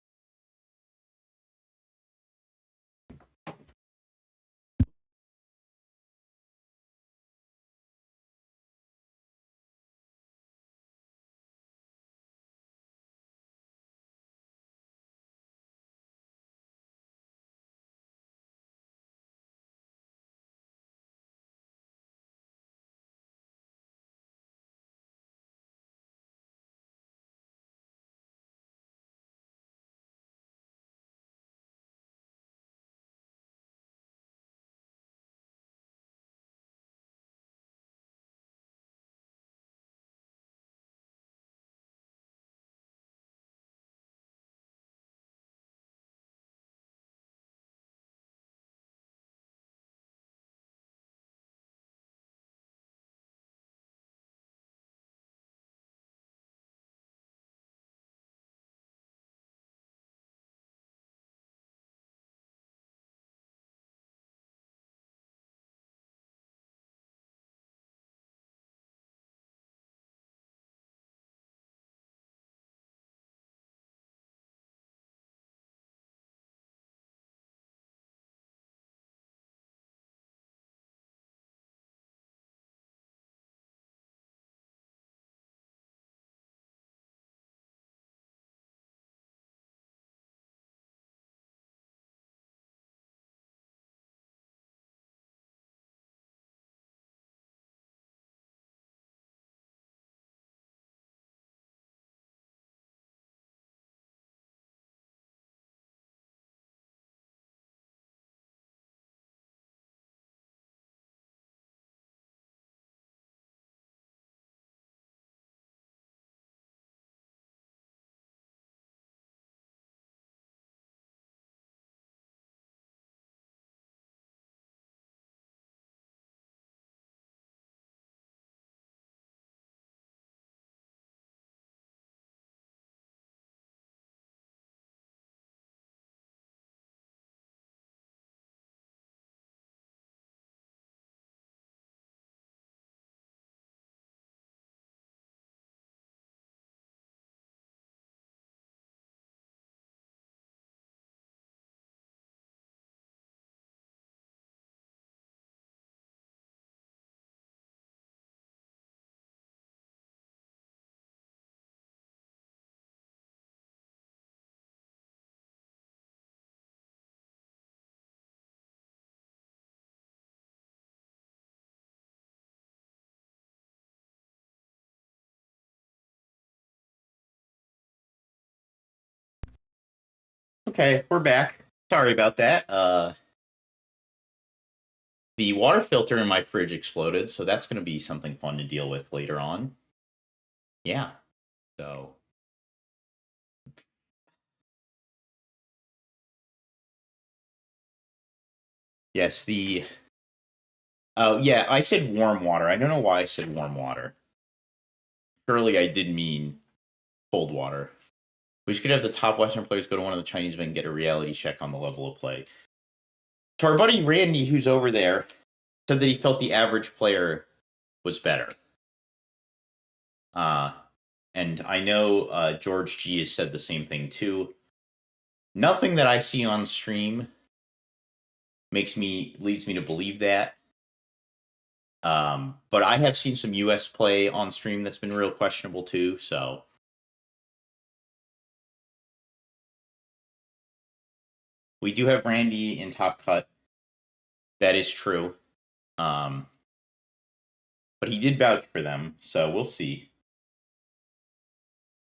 Okay, we're back. Sorry about that. The water filter in my fridge exploded, so that's going to be something fun to deal with later on. Yeah. So. Yes, the. Oh, yeah, I said warm water. I don't know why I said warm water. Surely I did mean cold water. We should have the top Western players go to one of the Chinese men and get a reality check on the level of play. So our buddy Randy, who's over there, said that he felt the average player was better. And I know George G has said the same thing too. Nothing that I see on stream leads me to believe that. But I have seen some US play on stream that's been real questionable too, so. We do have Randy in top cut. That is true. But he did vouch for them, so we'll see.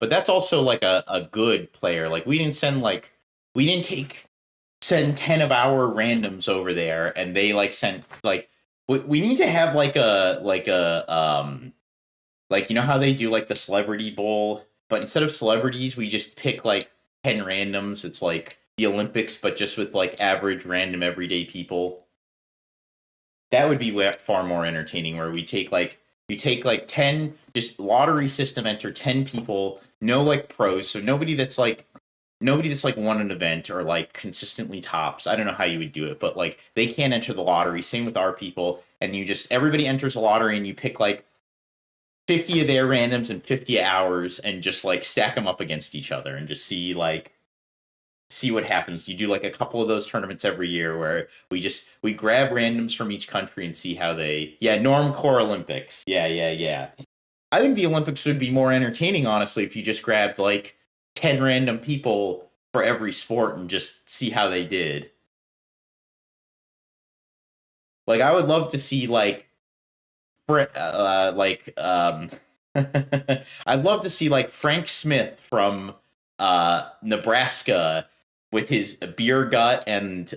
But that's also like a good player. Like we didn't send send 10 of our randoms over there, and they like sent like we need to have like like, you know how they do like the celebrity bowl, but instead of celebrities we just pick like 10 randoms. It's like the Olympics but just with like average random everyday people. That would be far more entertaining, where you take like 10, just lottery system, enter 10 people, no like pros, so nobody that's like won an event or like consistently tops. I don't know how you would do it, but like they can't enter the lottery. Same with our people. And you just, everybody enters a lottery and you pick like 50 of their randoms and 50 of ours and just like stack them up against each other and just see what happens. You do like a couple of those tournaments every year where we grab randoms from each country and see how Normcore Olympics. Yeah. I think the Olympics would be more entertaining, honestly, if you just grabbed like 10 random people for every sport and just see how they did. Like, I would love to see I'd love to see like Frank Smith from Nebraska with his beer gut and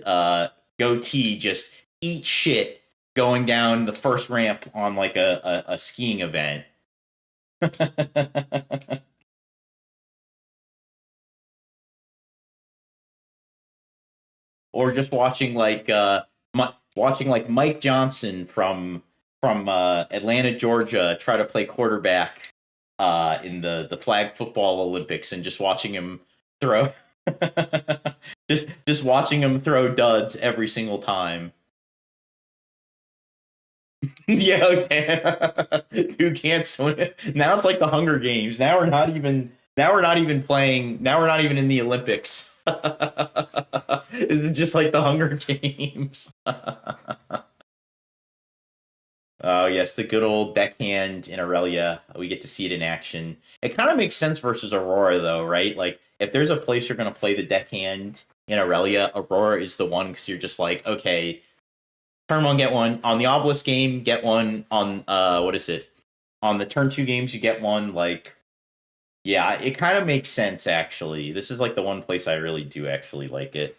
goatee just eat shit going down the first ramp on like a skiing event. Or just watching like Mike Johnson from Atlanta, Georgia, try to play quarterback in the flag football Olympics, and just watching him throw, just watching him throw duds every single time. Yeah, who can't swim? Now it's like the Hunger Games. Now we're not even playing. Now we're not even in the Olympics. Is it just like the Hunger Games? Oh yes, the good old deckhand in Aurelia. We get to see it in action. It kind of makes sense versus Aurora, though, right? Like, if there's a place you're going to play the deckhand in Aurelia, Aurora is the one, because you're just like, okay, turn one, get one. On the Obelisk game, get one. On what is it? On the turn 2 games, you get one. Like, yeah, it kind of makes sense, actually. This is like the one place I really do actually like it.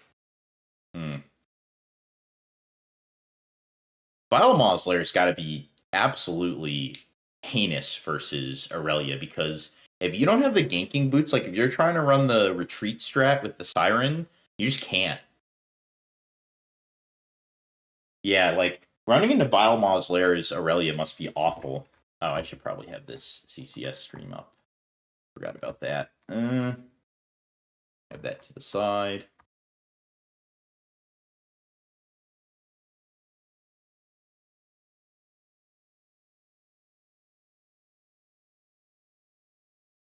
Biomoslair's got to be absolutely heinous versus Aurelia, because if you don't have the ganking boots, like if you're trying to run the retreat strat with the Siren, you just can't. Yeah, like running into Biomoslair's Aurelia must be awful. Oh, I should probably have this CCS stream up. Forgot about that. Have that to the side.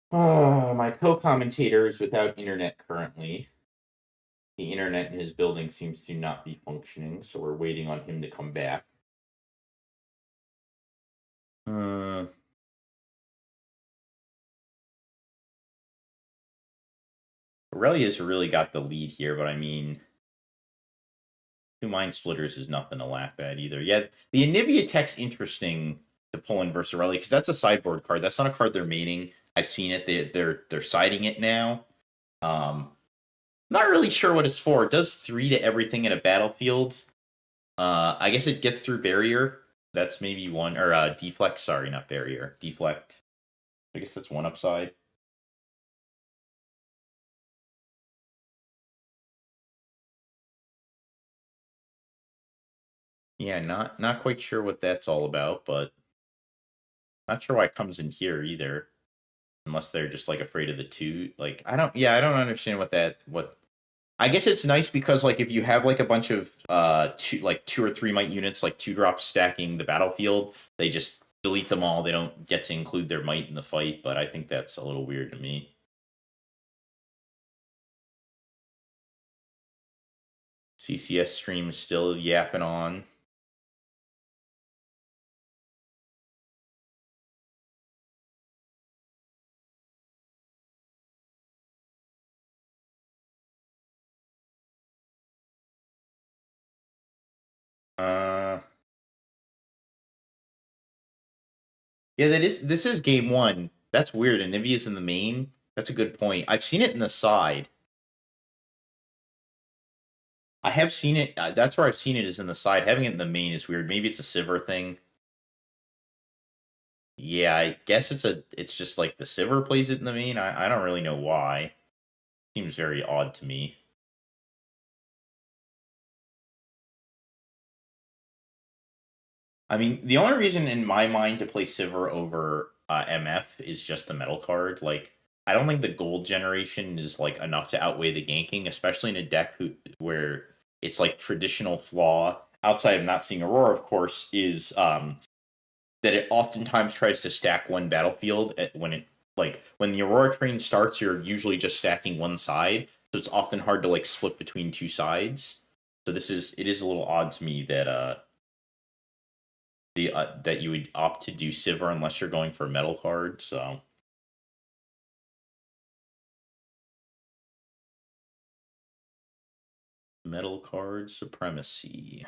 Oh, my co-commentator is without internet currently. The internet in his building seems to not be functioning, so we're waiting on him to come back. Aurelia's really got the lead here, but I mean, 2 Mind Splitters is nothing to laugh at either. Yeah, the Anivia tech's interesting to pull in versus Aurelia, because that's a sideboard card. That's not a card they're maining. I've seen it. They're siding it now. Not really sure what it's for. It does 3 to everything in a battlefield. I guess it gets through barrier. That's maybe one, or deflect. Sorry, not barrier. Deflect. I guess that's one upside. Yeah, not quite sure what that's all about, but not sure why it comes in here either. Unless they're just like afraid of the 2. Like, I don't understand what I guess it's nice because like if you have like a bunch of 2 or 3 might units, like 2-drops stacking the battlefield, they just delete them all. They don't get to include their might in the fight, but I think that's a little weird to me. CCS stream is still yapping on. Yeah, this is game 1. That's weird. Anivia's in the main. That's a good point. I've seen it in the side. I have seen it. That's where I've seen it, is in the side. Having it in the main is weird. Maybe it's a Sivir thing. Yeah, I guess it's just like the Sivir plays it in the main. I don't really know why. Seems very odd to me. I mean, the only reason in my mind to play Sivir over MF is just the metal card. Like, I don't think the gold generation is like enough to outweigh the ganking, especially in a deck where it's like traditional flaw. Outside of not seeing Aurora, of course, is that it oftentimes tries to stack one battlefield when the Aurora train starts, you're usually just stacking one side, so it's often hard to like split between two sides. So it is a little odd to me that that you would opt to do Sivir unless you're going for a metal card. So metal card supremacy.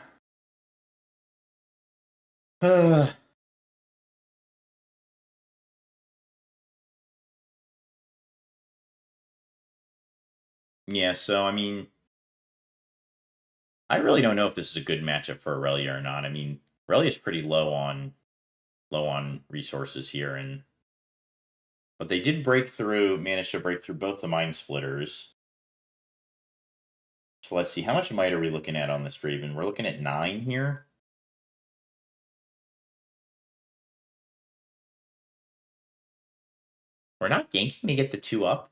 Yeah, so I mean, I really don't know if this is a good matchup for Aurelia or not. I mean, Aurelia's pretty low on resources here, but they did manage to break through both the Mind Splitters. So let's see, how much might are we looking at on this Draven? We're looking at 9 here. We're not ganking to get the 2 up.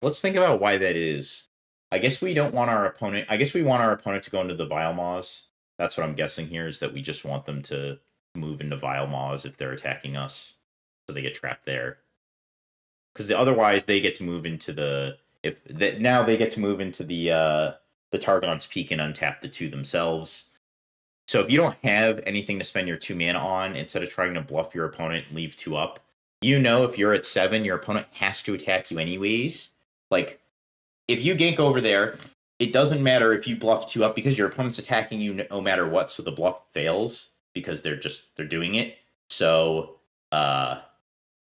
Let's think about why that is. I guess we don't want our opponent. I guess we want our opponent to go into the Vile Maws. That's what I'm guessing here, is that we just want them to move into Vile Maws if they're attacking us, so they get trapped there. Because otherwise, they get to move into now they get to move into the Targon's Peak and untap the 2 themselves. So if you don't have anything to spend your 2 mana on, instead of trying to bluff your opponent and leave 2 up, if you're at 7, your opponent has to attack you anyways. Like, if you gank over there, it doesn't matter if you bluff 2 up because your opponent's attacking you no matter what, so the bluff fails because they're doing it. So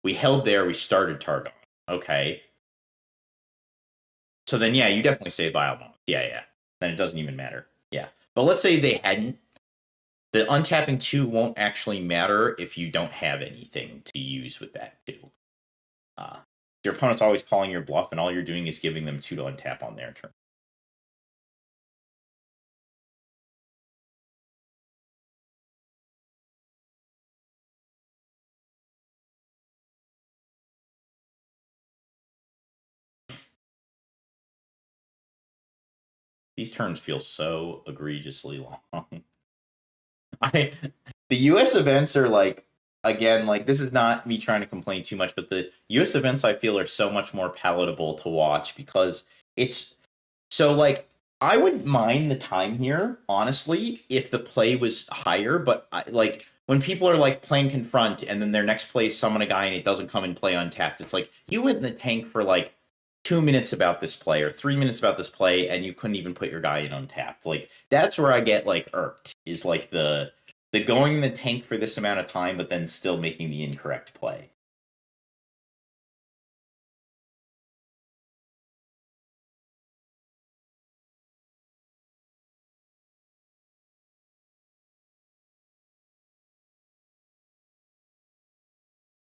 we held there, we started Targon. Okay. So then, yeah, you definitely say Vile Maws. Yeah. Then it doesn't even matter. Yeah. But let's say they hadn't. The untapping 2 won't actually matter if you don't have anything to use with that 2. Your opponent's always calling your bluff, and all you're doing is giving them 2 to untap on their turn. These turns feel so egregiously long. The US events are like, again, like, this is not me trying to complain too much, but the US events I feel are so much more palatable to watch because it's so like, I wouldn't mind the time here, honestly, if the play was higher, but like when people are like playing Confront and then their next play is summon a guy and it doesn't come and play untapped, it's like you went in the tank for like 2 minutes about this play or 3 minutes about this play and you couldn't even put your guy in untapped. Like, that's where I get like irked, is like the going in the tank for this amount of time but then still making the incorrect play.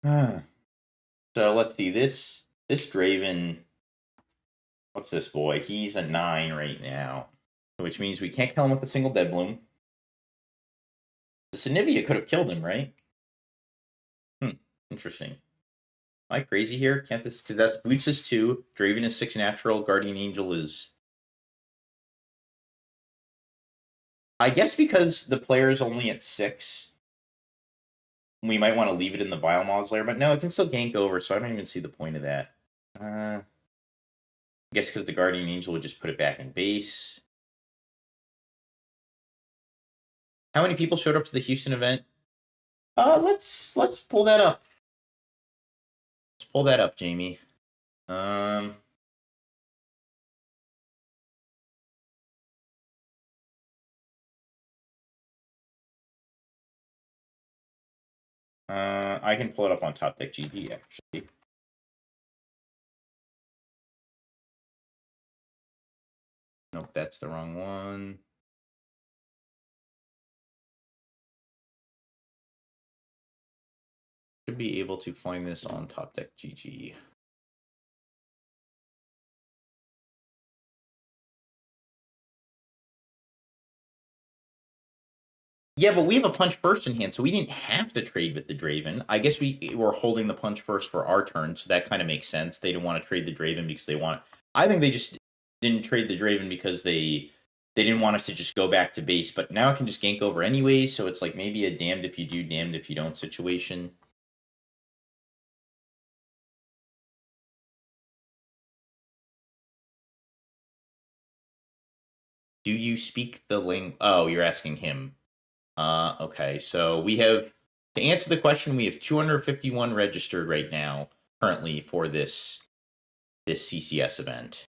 So let's see, this Draven, what's this boy? He's a 9 right now, which means we can't kill him with a single Dead Bloom. The Sinivia could have killed him, right? Interesting. Am I crazy here? Can't this? Because that's Boots is 2, Draven is 6 natural, Guardian Angel is. I guess because the player is only at 6, we might want to leave it in the Vile Maws layer, but no, it can still gank over, so I don't even see the point of that. I guess because the Guardian Angel would just put it back in base. How many people showed up to the Houston event? Let's pull that up. Let's pull that up, Jamie. I can pull it up on Top Deck GG, actually. Nope, that's the wrong one. Should be able to find this on Top Deck GG. Yeah, but we have a punch first in hand, so we didn't have to trade with the Draven. I guess we were holding the punch first for our turn, so that kind of makes sense. They didn't want to trade the Draven because they want. I think they just didn't trade the Draven because they didn't want us to just go back to base. But now it can just gank over anyway, so it's like maybe a damned if you do, damned if you don't situation. Do you speak the language? Oh, you're asking him. Okay, so we have, to answer the question, we have 251 registered right now, currently, for this CCS event.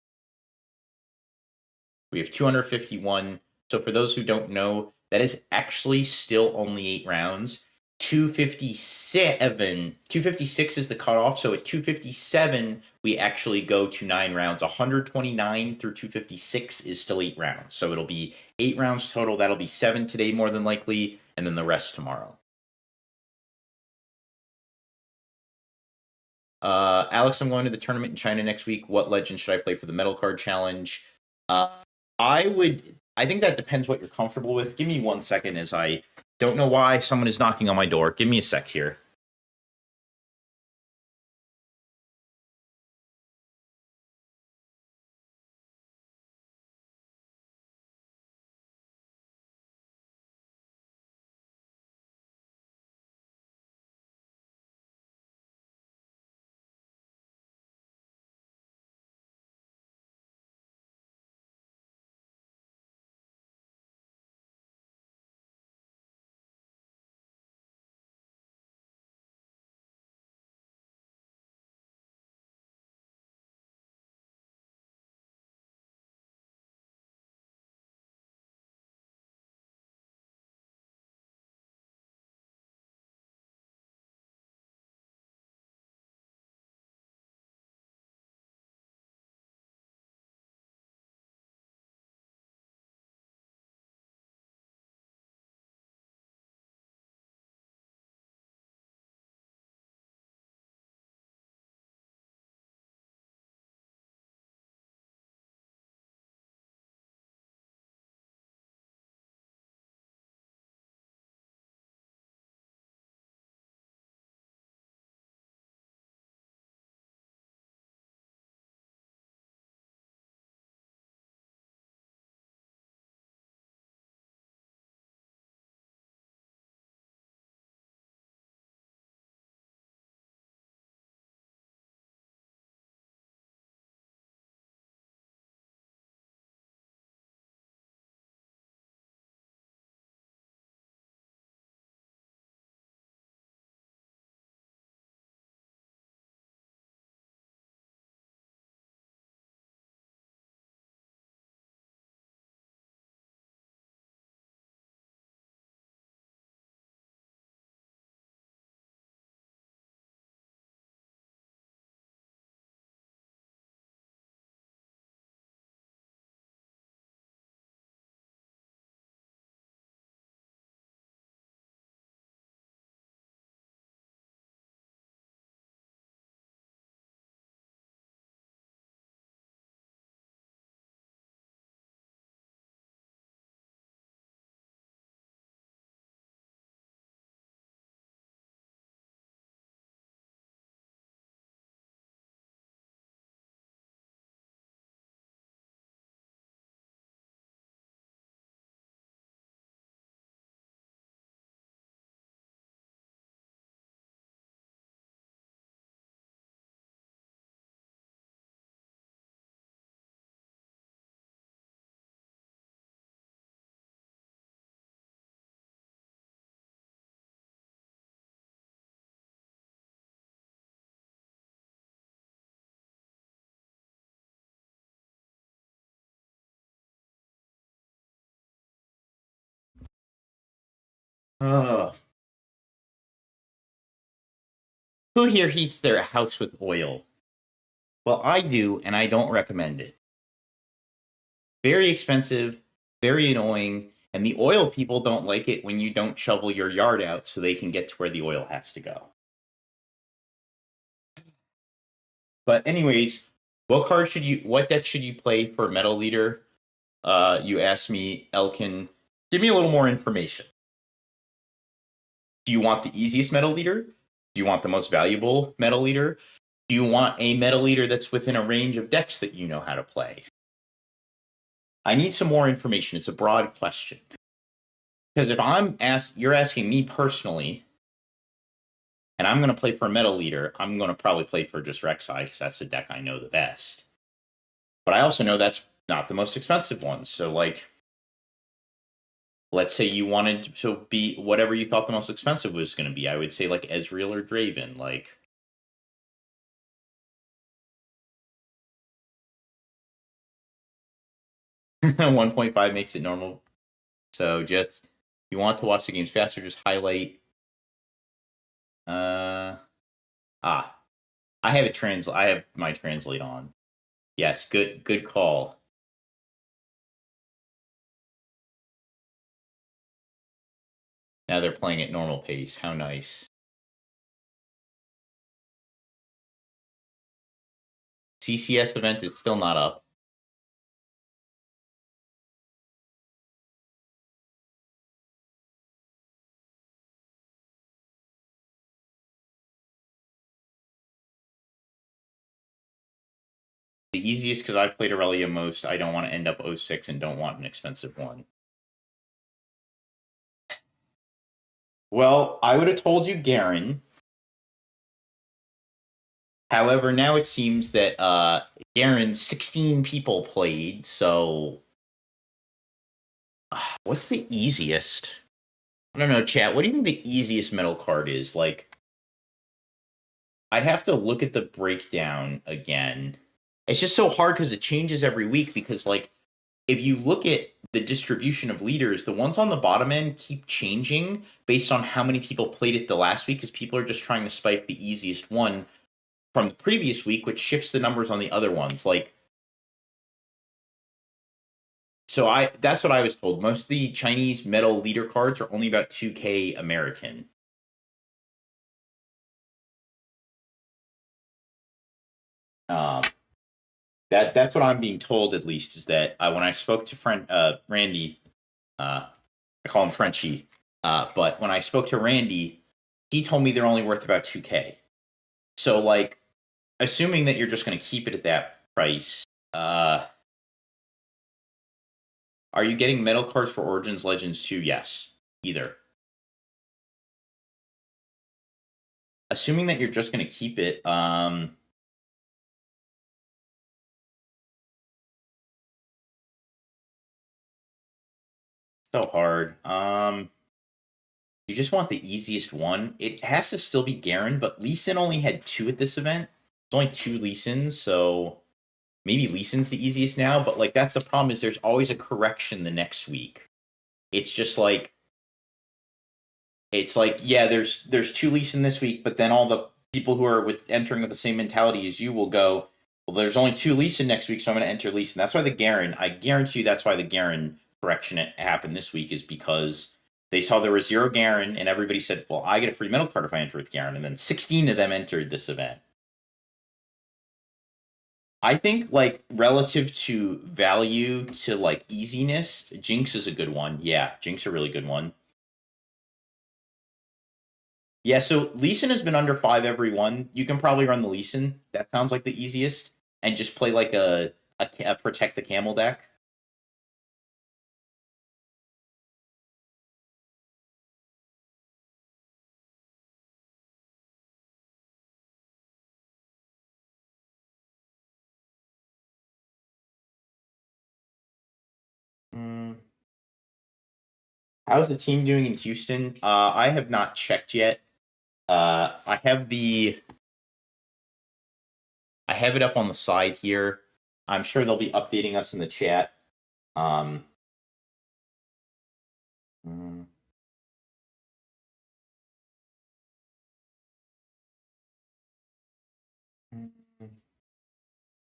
We have 251. So for those who don't know, that is actually still only 8 rounds. 256 is the cutoff. So at 257, we actually go to 9 rounds. 129 through 256 is still 8 rounds. So it'll be 8 rounds total. That'll be 7 today, more than likely, and then the rest tomorrow. Alex, I'm going to the tournament in China next week. What legend should I play for the Metal Card Challenge? I think that depends what you're comfortable with. Give me 1 second, as I don't know why someone is knocking on my door. Give me a sec here. Who here heats their house with oil? Well, I do, and I don't recommend it. Very expensive, very annoying, and the oil people don't like it when you don't shovel your yard out so they can get to where the oil has to go. But anyways, what deck should you play for Metal Leader? You asked me, Elkin. Give me a little more information. Do you want the easiest Metal Leader? Do you want the most valuable Metal Leader? Do you want a Metal Leader that's within a range of decks that you know how to play? I need some more information. It's a broad question. Because if you're asking me personally, and I'm going to play for a Metal Leader, I'm going to probably play for just Rek'Sai because that's the deck I know the best. But I also know that's not the most expensive one. So, like, let's say you wanted to be whatever you thought the most expensive was going to be. I would say, like, Ezreal or Draven. Like, $1.5 makes it normal. So, just if you want to watch the games faster, just highlight. I have my translate on. Yes, good call. Now they're playing at normal pace. How nice. CCS event is still not up. The easiest because I played Aurelia most. I don't want to end up 06 and don't want an expensive one. Well, I would have told you Garen. However, now it seems that Garen 16 people played, so what's the easiest? I don't know, chat. What do you think the easiest metal card is? Like, I'd have to look at the breakdown again. It's just so hard because it changes every week because, like, if you look at the distribution of leaders, the ones on the bottom end keep changing based on how many people played it the last week because people are just trying to spike the easiest one from the previous week, which shifts the numbers on the other ones. Like, so that's what I was told. Most of the Chinese metal leader cards are only about 2K American. That's what I'm being told, at least, is that when I spoke to Randy, I call him Frenchie, but when I spoke to Randy, he told me they're only worth about 2K. So, like, assuming that you're just going to keep it at that price, are you getting metal cards for Origins Legends 2? Yes. Either. Assuming that you're just going to keep it, so hard. You just want the easiest one. It has to still be Garen, but Lee Sin only had 2 at this event. There's only 2 Lee Sins, so maybe Lee Sin's the easiest now, but, like, that's the problem is there's always a correction the next week. It's just like, yeah, there's 2 Lee Sin this week, but then all the people who are entering with the same mentality as you will go, well, there's only 2 Lee Sin next week, so I'm going to enter Lee Sin. That's why I guarantee you that's why the Garen correction happened this week, is because they saw there was 0 Garen, and everybody said, well, I get a free metal card if I enter with Garen, and then 16 of them entered this event. I think, like, relative to value to, like, easiness, Jinx is a good one. Yeah, Jinx is a really good one. Yeah, so Lee Sin has been under 5 every one. You can probably run the Lee Sin. That sounds like the easiest. And just play, like, a Protect the Camel deck. How's the team doing in Houston? I have not checked yet. I have it up on the side here. I'm sure they'll be updating us in the chat.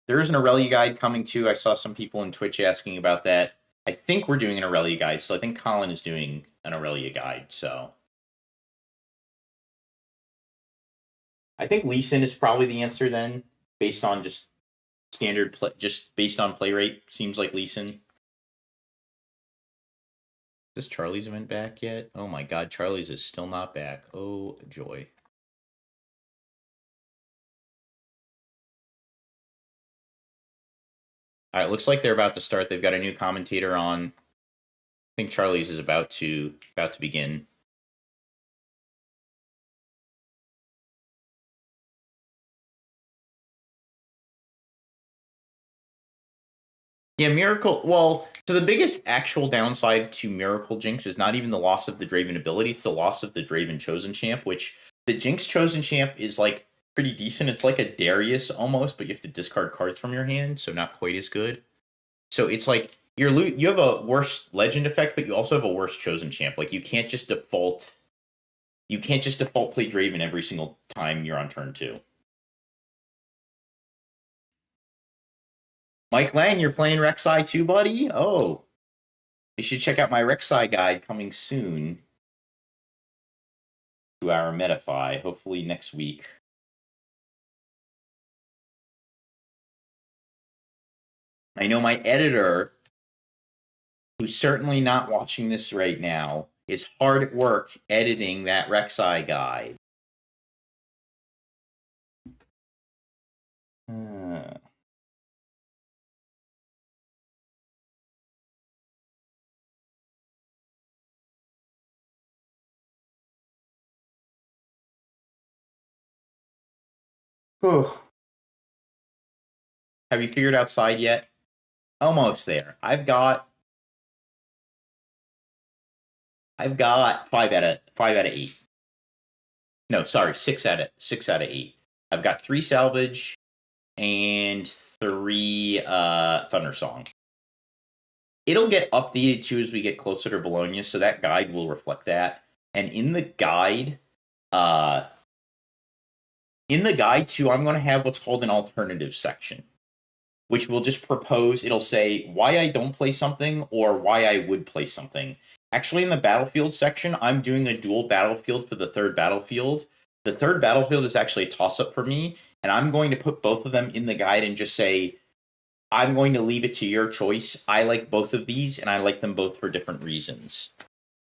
There is an Aurelia guide coming too. I saw some people in Twitch asking about that. I think we're doing an Aurelia guide, so I think Colin is doing an Aurelia guide. So I think Lee Sin is probably the answer then, based on just standard play, just based on play rate. Seems like Lee Sin. Is Charlie's event back yet? Oh my god, Charlie's is still not back. Oh joy. All right, looks like they're about to start. They've got a new commentator on. I think Charlie's is about to begin. Yeah, Miracle. Well, so the biggest actual downside to Miracle Jinx is not even the loss of the Draven ability; it's the loss of the Draven Chosen Champ. Which the Jinx Chosen Champ is like pretty decent. It's like a Darius almost, but you have to discard cards from your hand, so not quite as good. So it's like you have a worse legend effect, but you also have a worse chosen champ. Like you can't just default play Draven every single time you're on turn 2. Mike Lang, you're playing Rek'Sai too, buddy? Oh. You should check out my Rek'Sai guide coming soon to our Metafy, hopefully next week. I know my editor, who's certainly not watching this right now, is hard at work editing that Rek'Sai guide. Have you figured out side yet? Almost there. I've got 5 out of 8. No, sorry, 6 out of 8. I've got 3 salvage and 3 Thunder Song. It'll get updated too as we get closer to Bologna, so that guide will reflect that. And in the guide too, I'm going to have what's called an alternative section, which will just propose, it'll say why I don't play something or why I would play something. Actually, in the battlefield section, I'm doing a dual battlefield for the third battlefield. The third battlefield is actually a toss-up for me, and I'm going to put both of them in the guide and just say, I'm going to leave it to your choice. I like both of these, and I like them both for different reasons.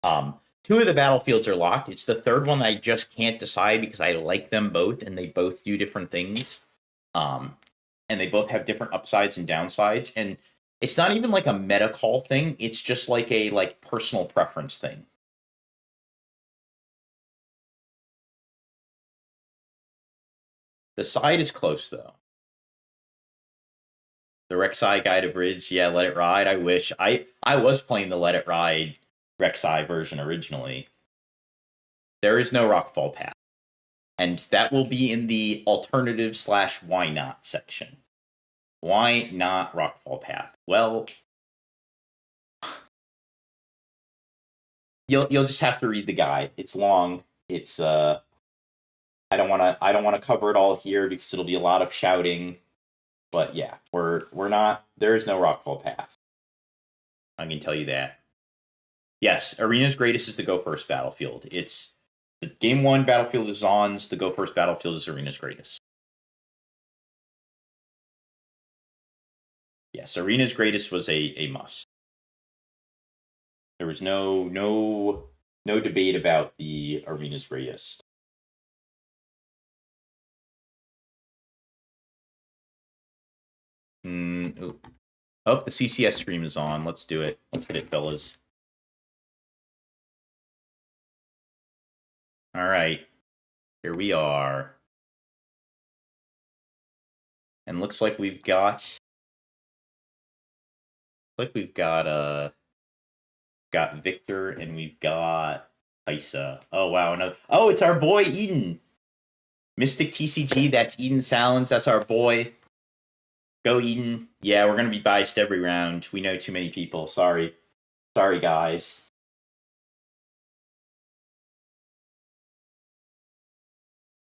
2 of the battlefields are locked. It's the third one that I just can't decide because I like them both, and they both do different things. And they both have different upsides and downsides, and it's not even like a meta call thing. It's just like a personal preference thing. The side is close though. The Rek'Sai guide abridged, yeah, Let It Ride. I wish I was playing the Let It Ride Rek'Sai version originally. There is no Rockfall path, and that will be in the alternative / why not section. Why not Rockfall path? Well, you'll just have to read the guide. It's long. It's I don't want to cover it all here because it'll be a lot of shouting. But yeah, we're not. There is no Rockfall path. I can tell you that. Yes, Arena's greatest is the Go First battlefield. It's the Game 1 battlefield is Zon's. The Go First battlefield is Arena's greatest. Yes, Arena's greatest was a must. There was no debate about the Arena's greatest. Oh, the CCS stream is on. Let's do it. Let's get it, fellas. All right. Here we are. And looks like we've got got Victor and we've got Isa. Oh wow, oh, it's our boy Eden. Mystic TCG, that's Eden Salins, that's our boy. Go Eden. Yeah, we're gonna be biased every round. We know too many people. Sorry. Sorry guys.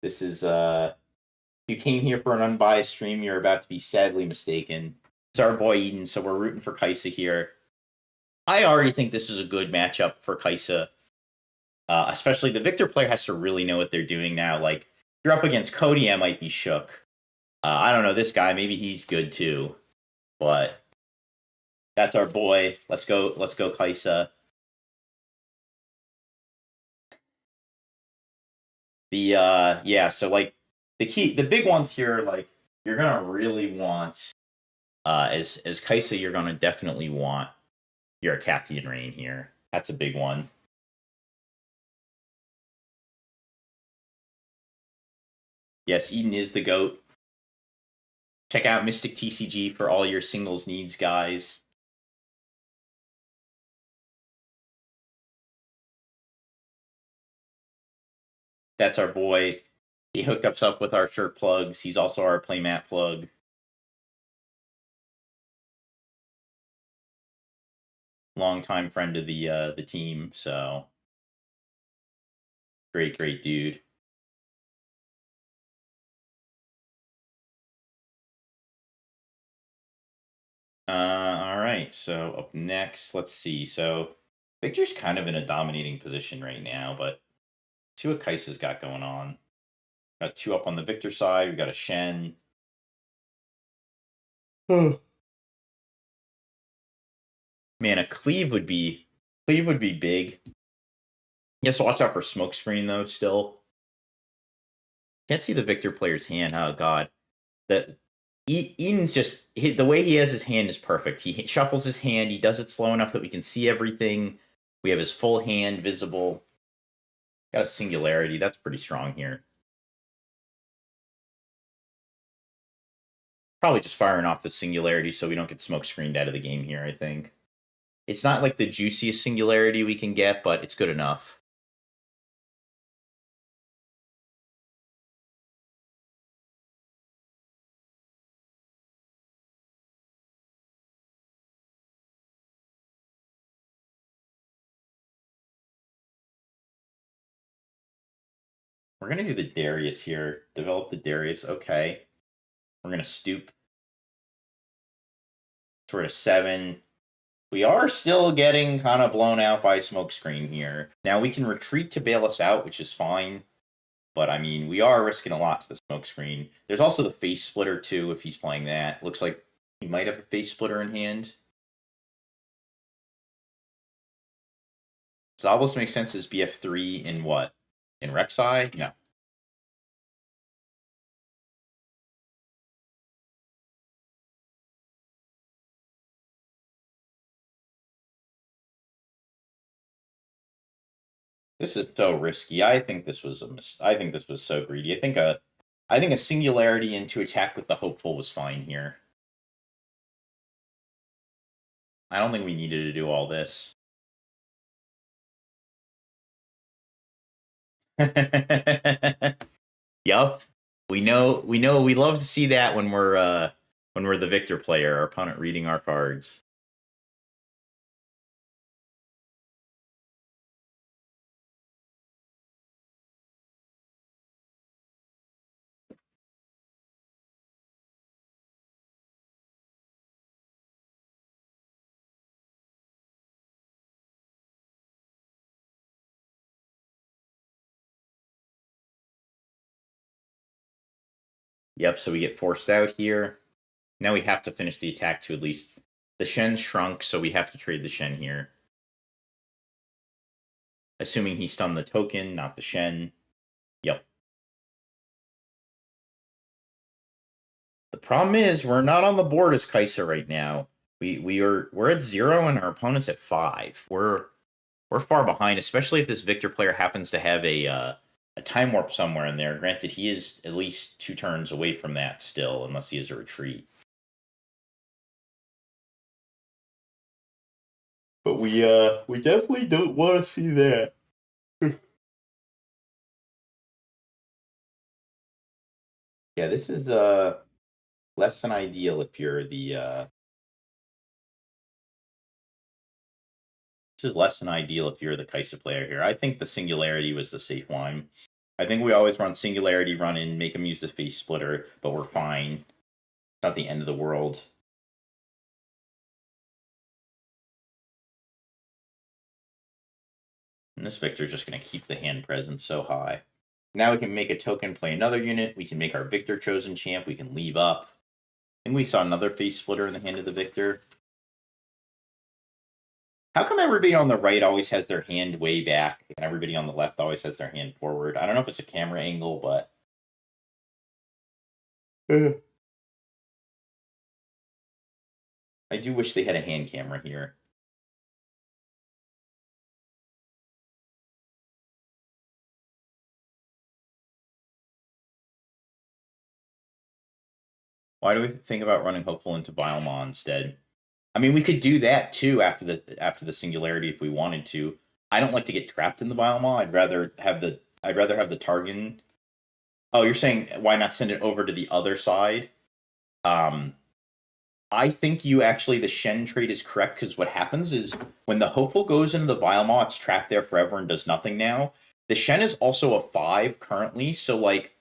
This is you came here for an unbiased stream, you're about to be sadly mistaken. It's our boy Eden, so we're rooting for Kaisa here. I already think this is a good matchup for Kaisa. Especially the Victor player has to really know what they're doing now. Like, if you're up against Cody, I might be shook. I don't know, this guy, maybe he's good too. But that's our boy. Let's go, Kaisa. So like the big ones here, like you're gonna really want as Kaisa, you're gonna definitely want your Cathian Rain here. That's a big one. Yes, Eden is the GOAT. Check out Mystic TCG for all your singles needs, guys. That's our boy. He hooked us up with our shirt plugs. He's also our playmat plug. Longtime friend of the team, so great dude. All right, so up next, let's see. So Victor's kind of in a dominating position right now, but see what Kaisa's got going on. Got 2 up on the Victor side. We got a Shen. Man, a cleave would be big. Yes, watch out for smokescreen though. Still, can't see the Victor player's hand. Oh god, that Eden's just the way he has his hand is perfect. He shuffles his hand. He does it slow enough that we can see everything. We have his full hand visible. Got a singularity. That's pretty strong here. Probably just firing off the singularity so we don't get smoke screened out of the game here, I think. It's not like the juiciest singularity we can get, but it's good enough. We're going to do the Darius here. Develop the Darius. Okay. We're going to stoop. So we're at 7. We are still getting kind of blown out by smokescreen here. Now we can retreat to bail us out, which is fine. But I mean, we are risking a lot to the smokescreen. There's also the face splitter too, if he's playing that. Looks like he might have a face splitter in hand. Zablos makes sense as BF3 in what? In Rek'Sai? No. This is so risky. I think this was I think this was so greedy. I think a singularity into attack with the hopeful was fine here. I don't think we needed to do all this. Yup. We love to see that when we're the Victor player, our opponent reading our cards. Yep, so we get forced out here. Now we have to finish the attack to at least... The Shen shrunk, so we have to trade the Shen here. Assuming he stunned the token, not the Shen. Yep. The problem is, we're not on the board as Kaisa right now. We're at 0 and our opponent's at 5. We're far behind, especially if this Victor player happens to have a time warp somewhere in there. Granted, he is at least 2 turns away from that still, unless he has a retreat. But we definitely don't want to see that. Yeah, this is less than ideal if you're the this is less than ideal if you're the Kaisa player here. I think the singularity was the safe one. I think we always run Singularity, run in, make them use the face splitter, but we're fine. It's not the end of the world. And this Victor's just going to keep the hand presence so high. Now we can make a token, play another unit. We can make our Victor chosen champ. We can leave up. I think we saw another face splitter in the hand of the Victor. How come everybody on the right always has their hand way back and everybody on the left always has their hand forward? I don't know if it's a camera angle, but... I do wish they had a hand camera here. Why do we think about running Hopeful into Biomon instead? I mean, we could do that too after the Singularity if we wanted to. I don't like to get trapped in the Biomon. I'd rather have the Targan. Oh, you're saying why not send it over to the other side? I think the Shen trade is correct because what happens is when the Hopeful goes into the Biomon, it's trapped there forever and does nothing now. The Shen is also a 5 currently, so like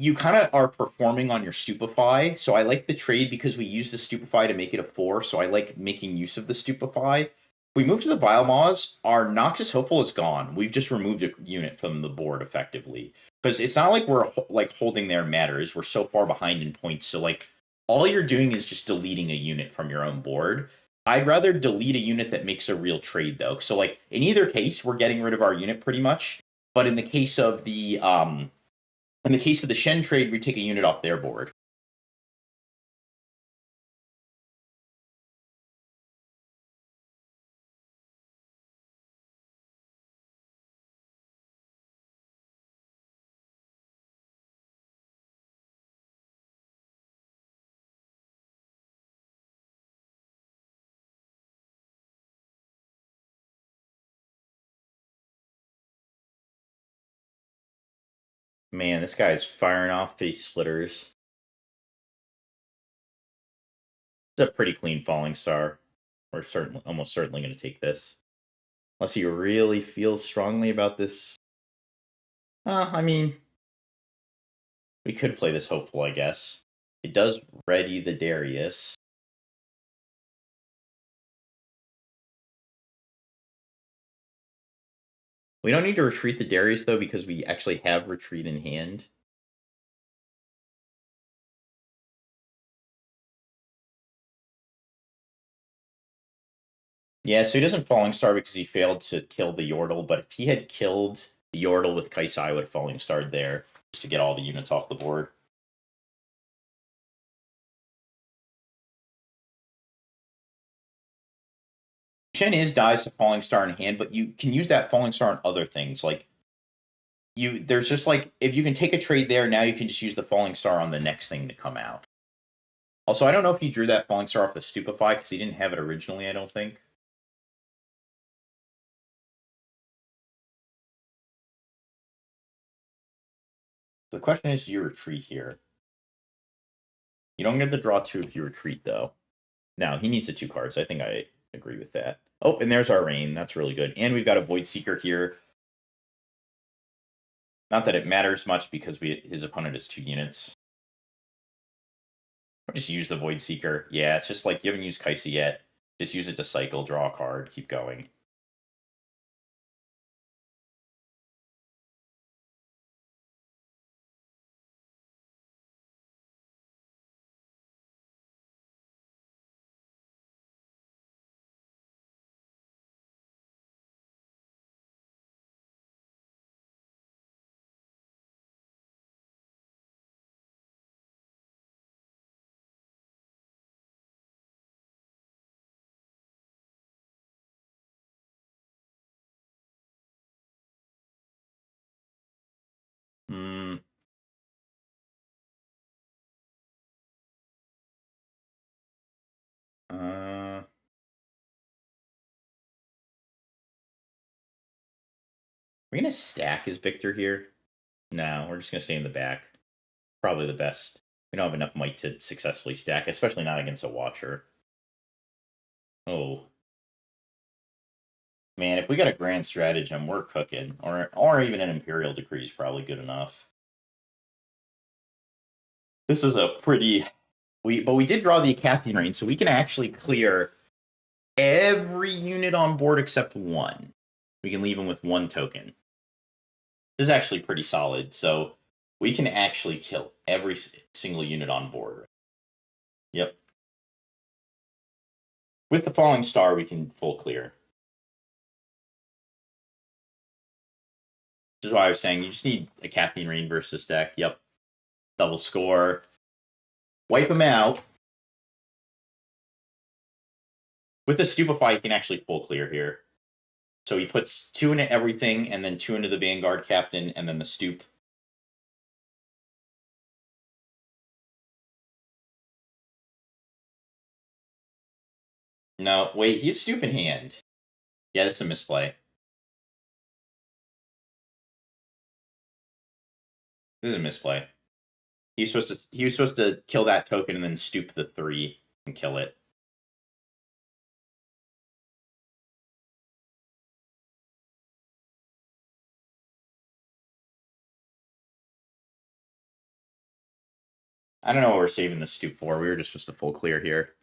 you kind of are performing on your Stupefy. So I like the trade because we use the Stupefy to make it a 4. So I like making use of the Stupefy. If we move to the Biomoz, our Noxious Hopeful is gone. We've just removed a unit from the board effectively. Because it's not like we're like holding their matters. We're so far behind in points. So like all you're doing is just deleting a unit from your own board. I'd rather delete a unit that makes a real trade though. So like in either case, we're getting rid of our unit pretty much. But in the case of the Shen trade, we take a unit off their board. Man, this guy's firing off face splitters. It's a pretty clean falling star. We're almost certainly going to take this. Unless he really feels strongly about this. I mean, we could play this Hopeful, I guess. It does ready the Darius. We don't need to retreat the Darius, though, because we actually have retreat in hand. Yeah, so he doesn't Falling Star because he failed to kill the Yordle, but if he had killed the Yordle with Kaisai, I would have Falling Starred there just to get all the units off the board. Shen dies to Falling Star in hand, but you can use that Falling Star on other things. Like, there's just like, if you can take a trade there, now you can just use the Falling Star on the next thing to come out. Also, I don't know if he drew that Falling Star off the Stupefy, because he didn't have it originally, I don't think. The question is, do you retreat here? You don't get the draw 2 if you retreat, though. Now, he needs the 2 cards. I think I agree with that. Oh, and there's our Rain. That's really good. And we've got a Void Seeker here. Not that it matters much because his opponent has 2 units. Or just use the Void Seeker. Yeah, it's just like you haven't used Kaisi yet. Just use it to cycle, draw a card, keep going. Hmm. We're going to stack his Victor here. No, we're just going to stay in the back. Probably the best. We don't have enough might to successfully stack, especially not against a Watcher. Oh. Man, if we got a grand stratagem, we're cooking. Or even an Imperial Decree is probably good enough. This is a pretty... But we did draw the Acathian Rain, so we can actually clear every unit on board except one. We can leave them with one token. This is actually pretty solid, so we can actually kill every single unit on board. Yep. With the Falling Star, we can full clear. This is why I was saying you just need a Acathian Rain versus deck. Yep. Double score. Wipe them out. With the Stupefy, you can actually full clear here. So he puts 2 into everything, and then 2 into the Vanguard Captain, and then the Stupe. No, wait, he's Stupe in hand. Yeah, that's a misplay. This is a misplay. He was supposed to kill that token and then Stupe the 3 and kill it. I don't know what we're saving the Stupe for. We were just supposed to full clear here.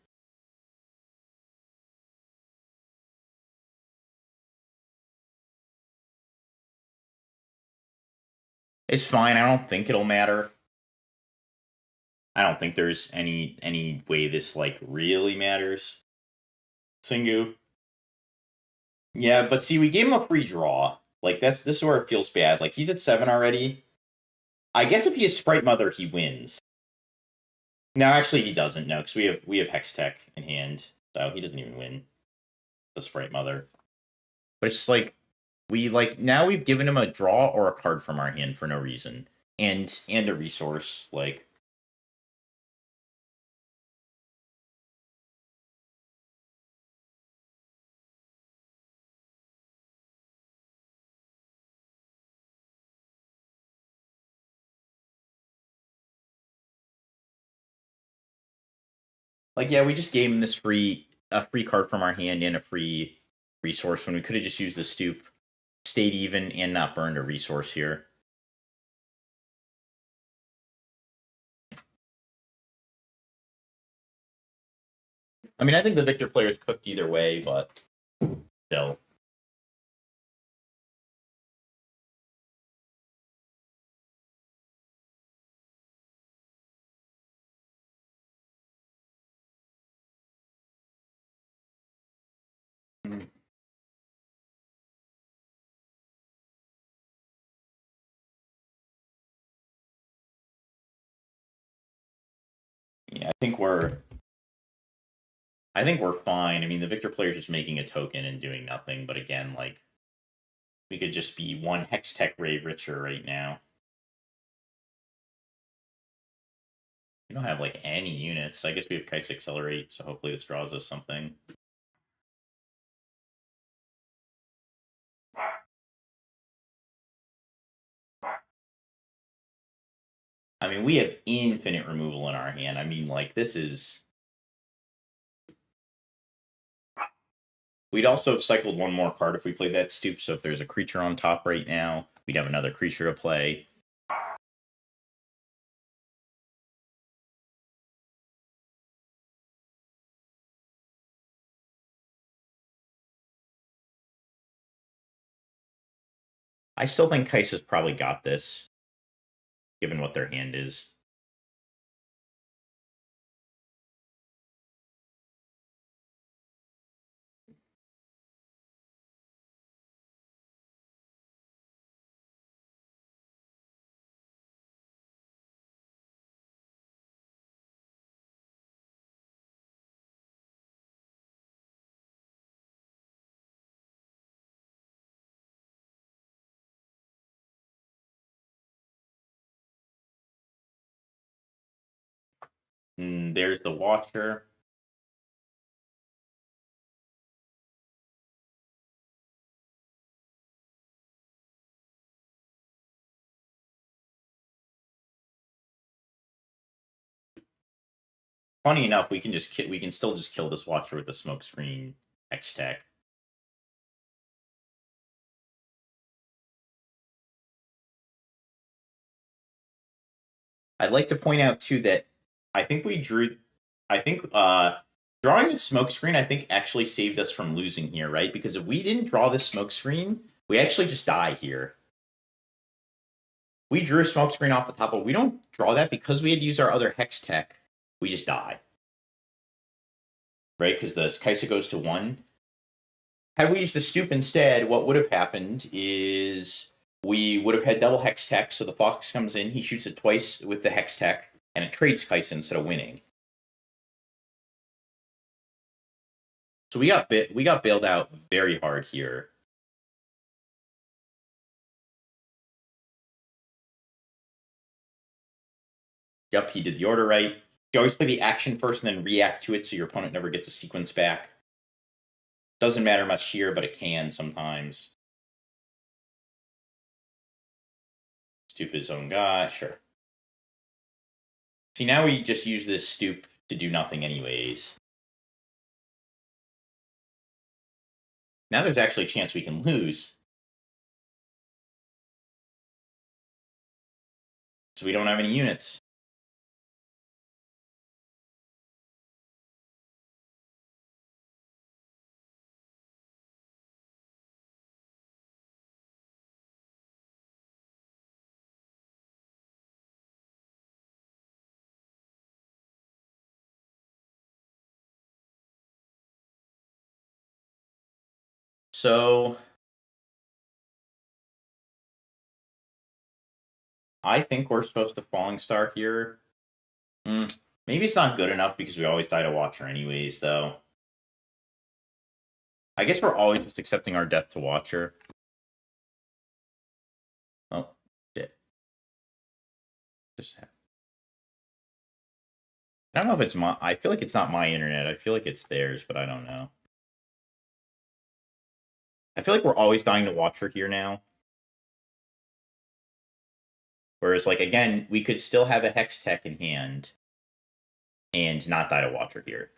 It's fine. I don't think it'll matter. I don't think there's any way this like really matters. Singu. Yeah, but see, we gave him a free draw. Like this is where it feels bad. Like he's at 7 already. I guess if he has Sprite Mother, he wins. No, actually he doesn't. No, because we have Hex Tech in hand, so he doesn't even win the Sprite Mother. But it's just like now we've given him a draw or a card from our hand for no reason, and a resource. Like, yeah, we just gave him this a free card from our hand and a free resource when we could have just used the Stupe, stayed even, and not burned a resource here. I mean, I think the Victor players cooked either way, but still. Yeah, I think we're fine. I mean, the Victor player's just making a token and doing nothing, but again, like, we could just be one Hex Tech Ray richer right now. We don't have, like, any units. I guess we have Kai's Accelerate, so hopefully this draws us something. I mean, we have infinite removal in our hand. I mean, like, this is... We'd also have cycled one more card if we played that Stupe, so if there's a creature on top right now, we'd have another creature to play. I still think Kaisa's probably got this, given what their hand is. There's the Watcher. Funny enough, we can still just kill this Watcher with the Smokescreen X-Tech. I'd like to point out too that I think we drew. I think drawing the smoke screen, I think, actually saved us from losing here, right? Because if we didn't draw this smoke screen, we actually just die here. We drew a smoke screen off the top, but we don't draw that because we had to use our other hex tech. We just die, right? Because the Kaisa goes to 1. Had we used the stoop instead, what would have happened is we would have had double hex tech. So the fox comes in, he shoots it twice with the hex tech, and it trades Kaisa instead of winning. So we got bailed out very hard here. Yep, he did the order right. You always play the action first and then react to it so your opponent never gets a sequence back. Doesn't matter much here, but it can sometimes. Stoop his own guy, sure. See, now we just use this stoop to do nothing anyways. Now there's actually a chance we can lose. So we don't have any units. So I think we're supposed to Falling Star here. Maybe it's not good enough because we always die to Watcher anyways, though. I guess we're always just accepting our death to Watcher. Oh, shit. I don't know if it's my... I feel like it's not my internet. I feel like it's theirs, but I don't know. I feel like we're always dying to Watcher here now. Whereas, like, again, we could still have a Hex Tech in hand and not die to Watcher here.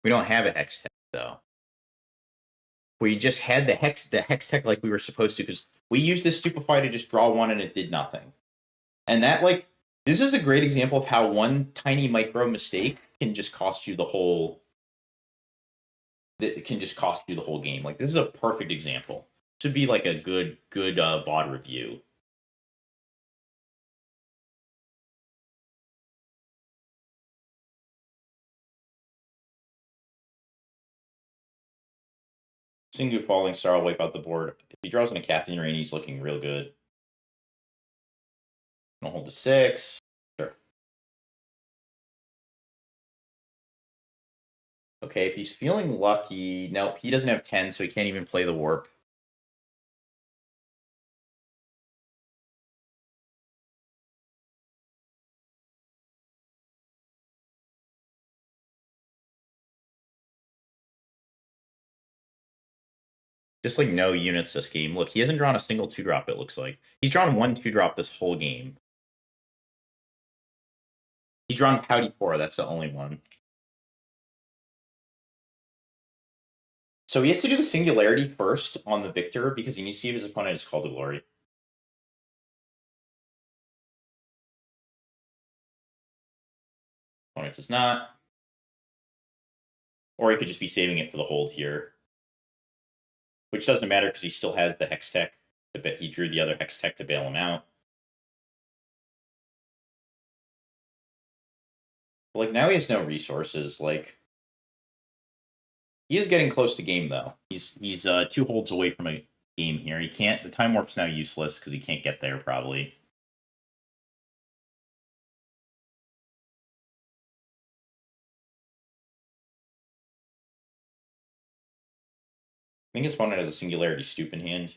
We don't have a Hex Tech, though. We just had the Hex Tech like we were supposed to, because we used this Stupefy to just draw 1 and it did nothing. And that, like, this is a great example of how one tiny micro mistake can just cost you the whole... It can just cost you the whole game. Like, this is a perfect example. This would be like a good VOD review. Singu Falling Star will wipe out the board. If he draws in a Captain Rain, he's looking real good. Gonna hold to 6. Sure. Okay, if he's feeling lucky... Nope, he doesn't have 10, so he can't even play the Warp. Just like no units this game. Look, he hasn't drawn a single 2-drop, it looks like. He's drawn 1 2-drop this whole game. He's drawn Pouty 4, that's the only one. So he has to do the Singularity first on the Victor because he needs to see if his opponent is Call to Glory. Opponent does not. Or he could just be saving it for the hold here. Which doesn't matter because he still has the Hex Tech. He drew the other Hex Tech to bail him out. But, like, now he has no resources. Like, he is getting close to game, though. He's 2 holds away from a game here. He can't... The Time Warp's now useless because he can't get there, probably. I think his opponent has a Singularity Stoop in hand.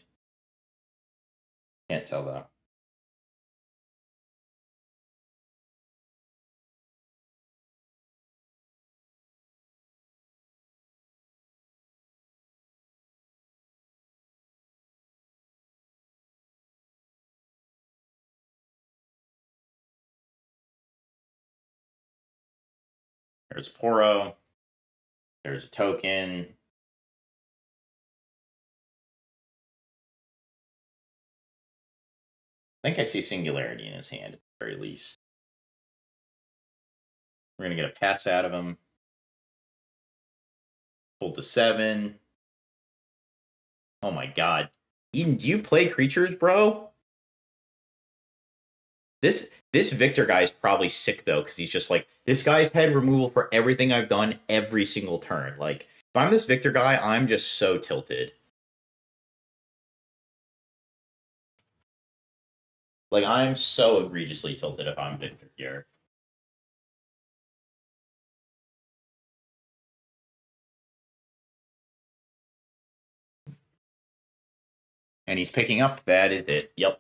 Can't tell, though. There's Poro. There's a token. I think I see Singularity in his hand at the very least. We're going to get a pass out of him. Pulled to 7. Oh my god. Eden, do you play creatures, bro? This Victor guy is probably sick, though, because he's just like, this guy's head removal for everything I've done every single turn. Like, if I'm this Victor guy, I'm just so tilted. Like, I'm so egregiously tilted if I'm Victor here. And he's picking up. That is it. Yep.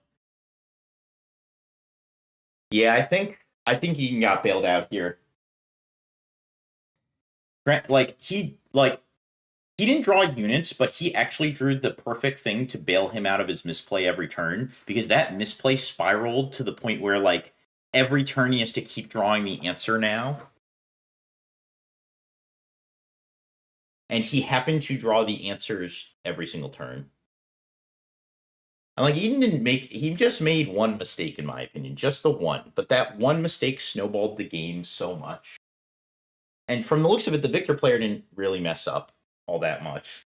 Yeah, I think Egan got bailed out here. He didn't draw units, but he actually drew the perfect thing to bail him out of his misplay every turn, because that misplay spiraled to the point where, like, every turn he has to keep drawing the answer now. And he happened to draw the answers every single turn. And, like, he just made one mistake, in my opinion. Just the one. But that one mistake snowballed the game so much. And from the looks of it, the Victor player didn't really mess up all that much.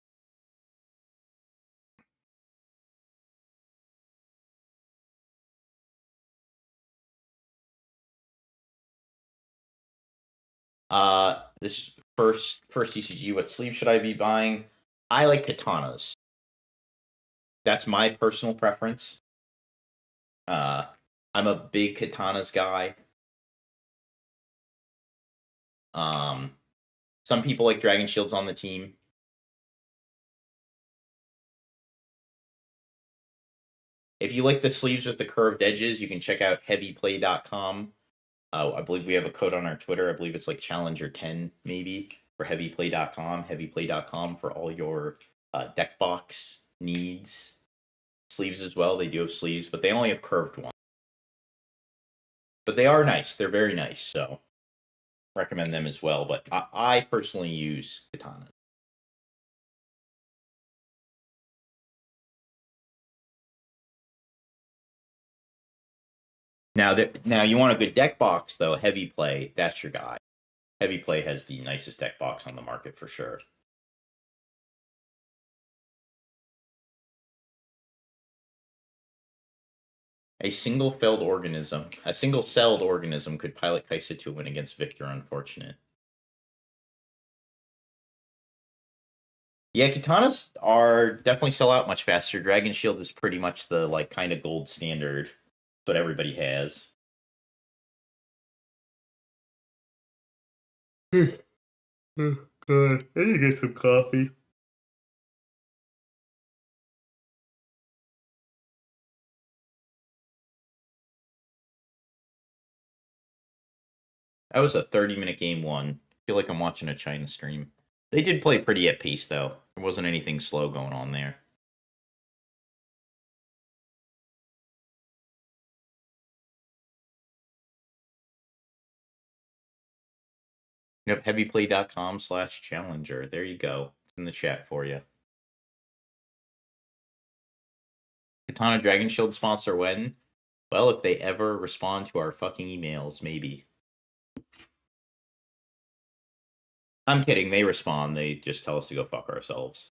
This first CCG, what sleeve should I be buying? I like katanas. That's my personal preference. I'm a big katanas guy. Some people like Dragon Shields on the team. If you like the sleeves with the curved edges, you can check out heavyplay.com. I believe we have a code on our Twitter. I believe it's like Challenger10 maybe for heavyplay.com. Heavyplay.com for all your deck box needs. Sleeves as well. They do have sleeves, but they only have curved ones. But they are nice. They're very nice. So recommend them as well. But I personally use katanas. Now you want a good deck box though. Heavy Play, that's your guy. Heavy Play has the nicest deck box on the market for sure. A single-celled organism could pilot Kaisa to a win against Victor. Unfortunate. Yeah, katanas are definitely sell out much faster. Dragon Shield is pretty much the like kind of gold standard. That's what everybody has. Good. I need to get some coffee. That was a 30-minute game one. I feel like I'm watching a China stream. They did play pretty at pace, though. There wasn't anything slow going on there. Yep, heavyplay.com/challenger. There you go. It's in the chat for you. Katana Dragon Shield sponsor when? Well, if they ever respond to our fucking emails, maybe. I'm kidding. They respond. They just tell us to go fuck ourselves.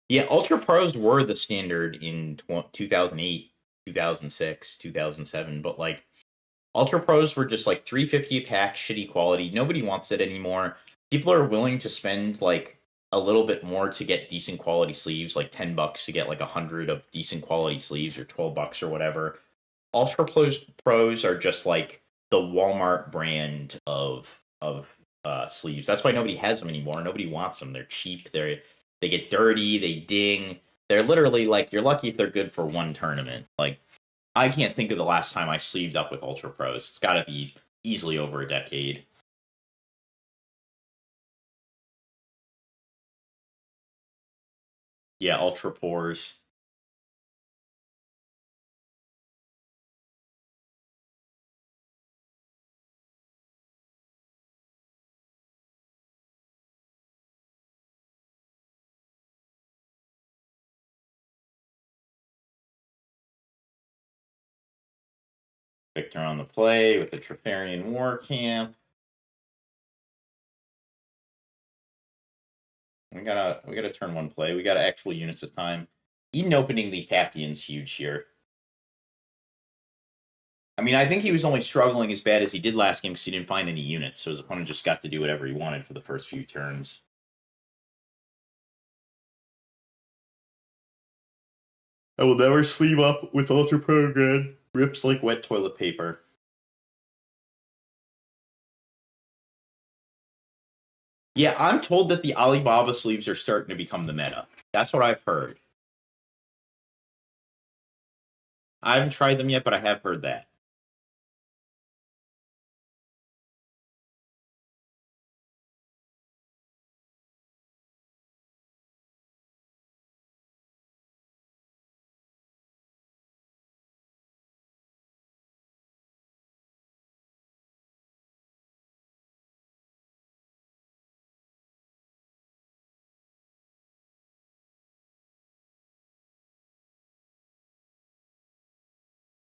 Yeah, Ultra Pros were the standard in 2008, 2006, 2007, but like Ultra Pros were just like $350 a pack, shitty quality. Nobody wants it anymore. People are willing to spend like a little bit more to get decent quality sleeves, like $10 to get like 100 of decent quality sleeves, or $12 or whatever. Ultra Pros are just like the Walmart brand of sleeves. That's why nobody has them anymore. Nobody wants them. They're cheap. They get dirty. They ding. They're literally like, you're lucky if they're good for one tournament. Like, I can't think of the last time I sleeved up with Ultra Pros. It's got to be easily over a decade. Yeah, Ultra Pores. Victor on the play with the Trifarian War Camp. We gotta turn one play. We got actual units this time. Eden opening the Cathian's huge here. I mean, I think he was only struggling as bad as he did last game because he didn't find any units, so his opponent just got to do whatever he wanted for the first few turns. I will never sleeve up with Ultra Pro again. Rips like wet toilet paper. Yeah, I'm told that the Alibaba sleeves are starting to become the meta. That's what I've heard. I haven't tried them yet, but I have heard that.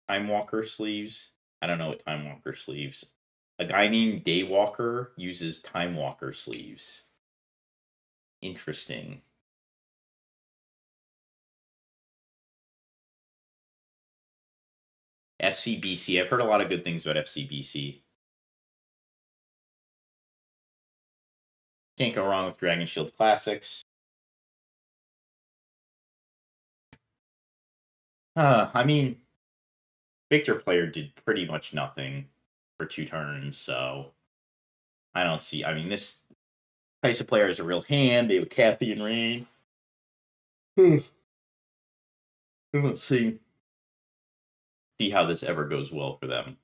Time Walker sleeves. I don't know what Time Walker sleeves. A guy named Daywalker uses Time Walker sleeves. Interesting. FCBC. I've heard a lot of good things about FCBC. Can't go wrong with Dragon Shield Classics. I mean, Victor player did pretty much nothing for 2 turns, so I don't see. I mean, this Kaisa player is a real hand. They have Cathian Rain. Let's see how this ever goes well for them.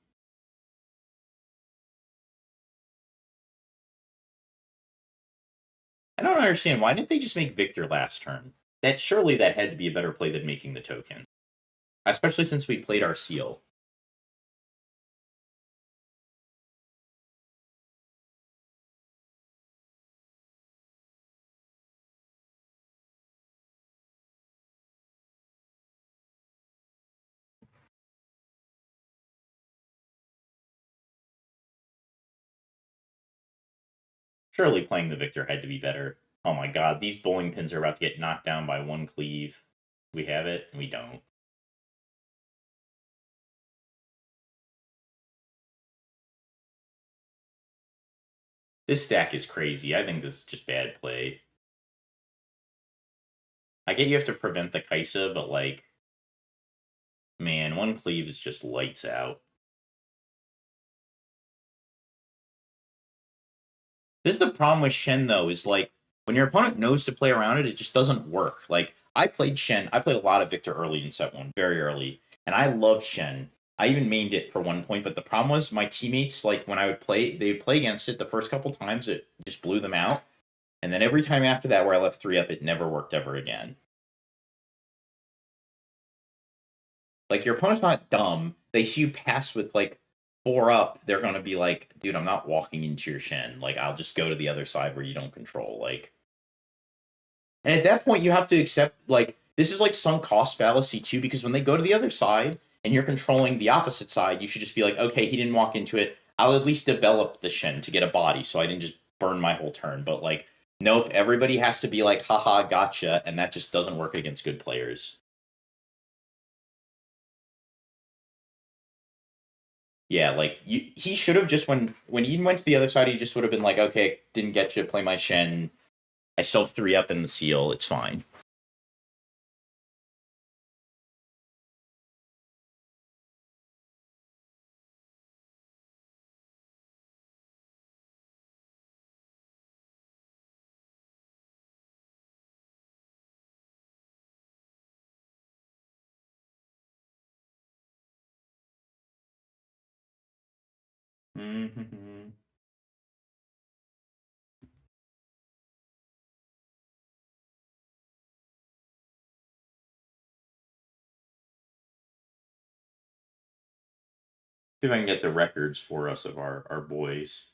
I don't understand. Why didn't they just make Victor last turn? Surely that had to be a better play than making the token. Especially since we played our seal. Surely playing the Victor had to be better. Oh my god, these bowling pins are about to get knocked down by 1 cleave. We have it? We don't. This stack is crazy. I think this is just bad play. I get you have to prevent the Kaisa, but like, man, 1 cleave is just lights out. This is the problem with Shen, though, is like, when your opponent knows to play around it, it just doesn't work. Like, I played Shen. I played a lot of Victor early in set 1, very early. And I loved Shen. I even mained it for 1 point, but the problem was my teammates, like, when I would play, they would play against it the first couple times, it just blew them out. And then every time after that where I left 3 up, it never worked ever again. Like, your opponent's not dumb. They see you pass with, like, 4 up, they're going to be like, dude, I'm not walking into your Shen. Like, I'll just go to the other side where you don't control. Like, and at that point, you have to accept, like, this is like some cost fallacy, too, because when they go to the other side and you're controlling the opposite side, you should just be like, okay, he didn't walk into it. I'll at least develop the Shen to get a body so I didn't just burn my whole turn. But, like, nope, everybody has to be like, haha, gotcha, and that just doesn't work against good players. Yeah, like, he should have just, when Eden went to the other side, he just would have been like, okay, didn't get you to play my Shen. I still 3 up in the seal. It's fine. Mm-hmm. See if I can get the records for us of our boys.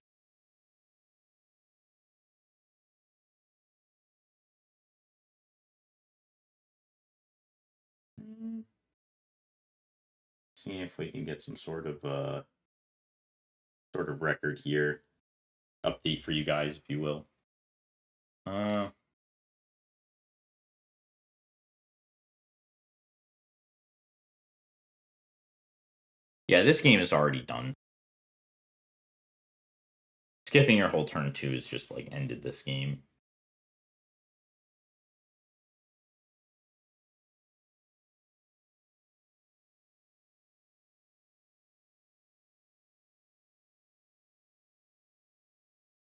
Seeing if we can get some sort of record here. Update for you guys, if you will. Yeah, this game is already done. Skipping your whole turn 2 is just like ended this game.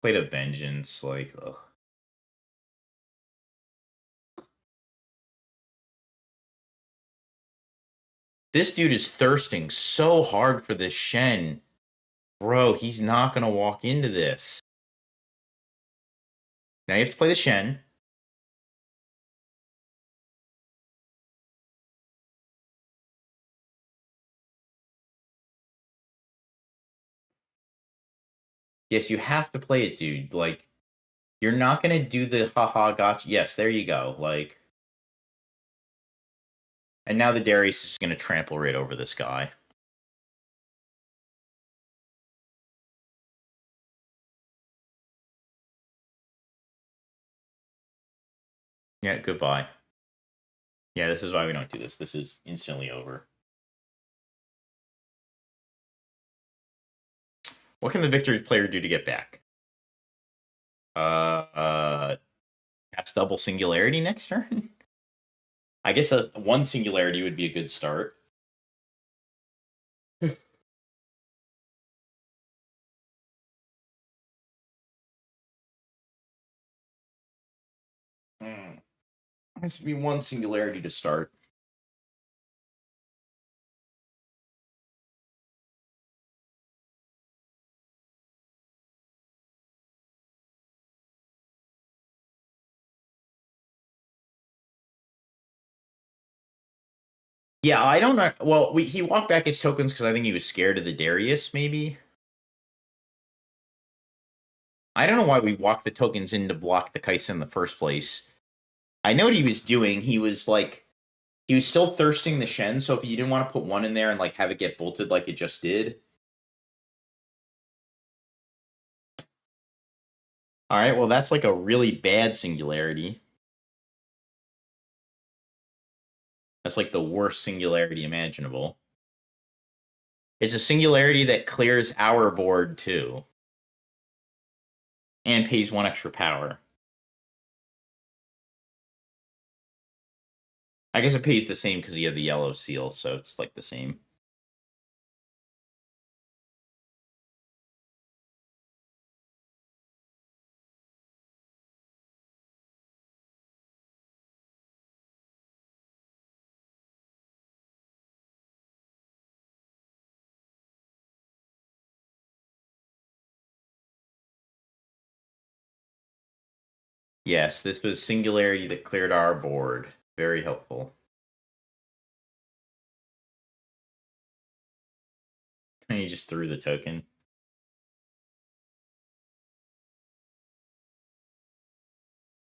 Played a Vengeance, like, ugh. This dude is thirsting so hard for this Shen. Bro, he's not going to walk into this. Now you have to play the Shen. Yes, you have to play it, dude. Like, you're not going to do the haha gotcha. Yes, there you go. Like, and now the Darius is going to trample right over this guy. Yeah, goodbye. Yeah, this is why we don't do this. This is instantly over. What can the victory player do to get back? Cast double singularity next turn? I guess one singularity would be a good start. Has to be one singularity to start. Yeah, I don't know. Well, he walked back his tokens because I think he was scared of the Darius, maybe. I don't know why we walked the tokens in to block the Kaisa in the first place. I know what he was doing. He was still thirsting the Shen, so if you didn't want to put one in there and like have it get bolted like it just did. Alright, well that's like a really bad singularity. That's like the worst singularity imaginable. It's a singularity that clears our board too. And pays 1 extra power. I guess it pays the same because you have the yellow seal, so it's like the same. Yes, this was singularity that cleared our board. Very helpful. And he just threw the token.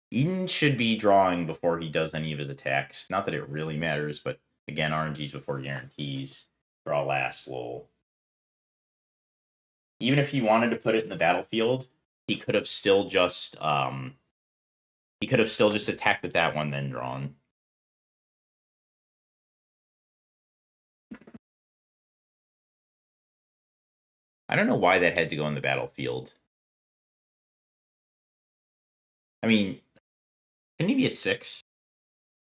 Eden should be drawing before he does any of his attacks. Not that it really matters, but again, RNGs before guarantees. Draw last, lol. Even if he wanted to put it in the battlefield, he could have still just attacked with that one, then drawn. I don't know why that had to go in the battlefield. I mean, shouldn't he be at 6?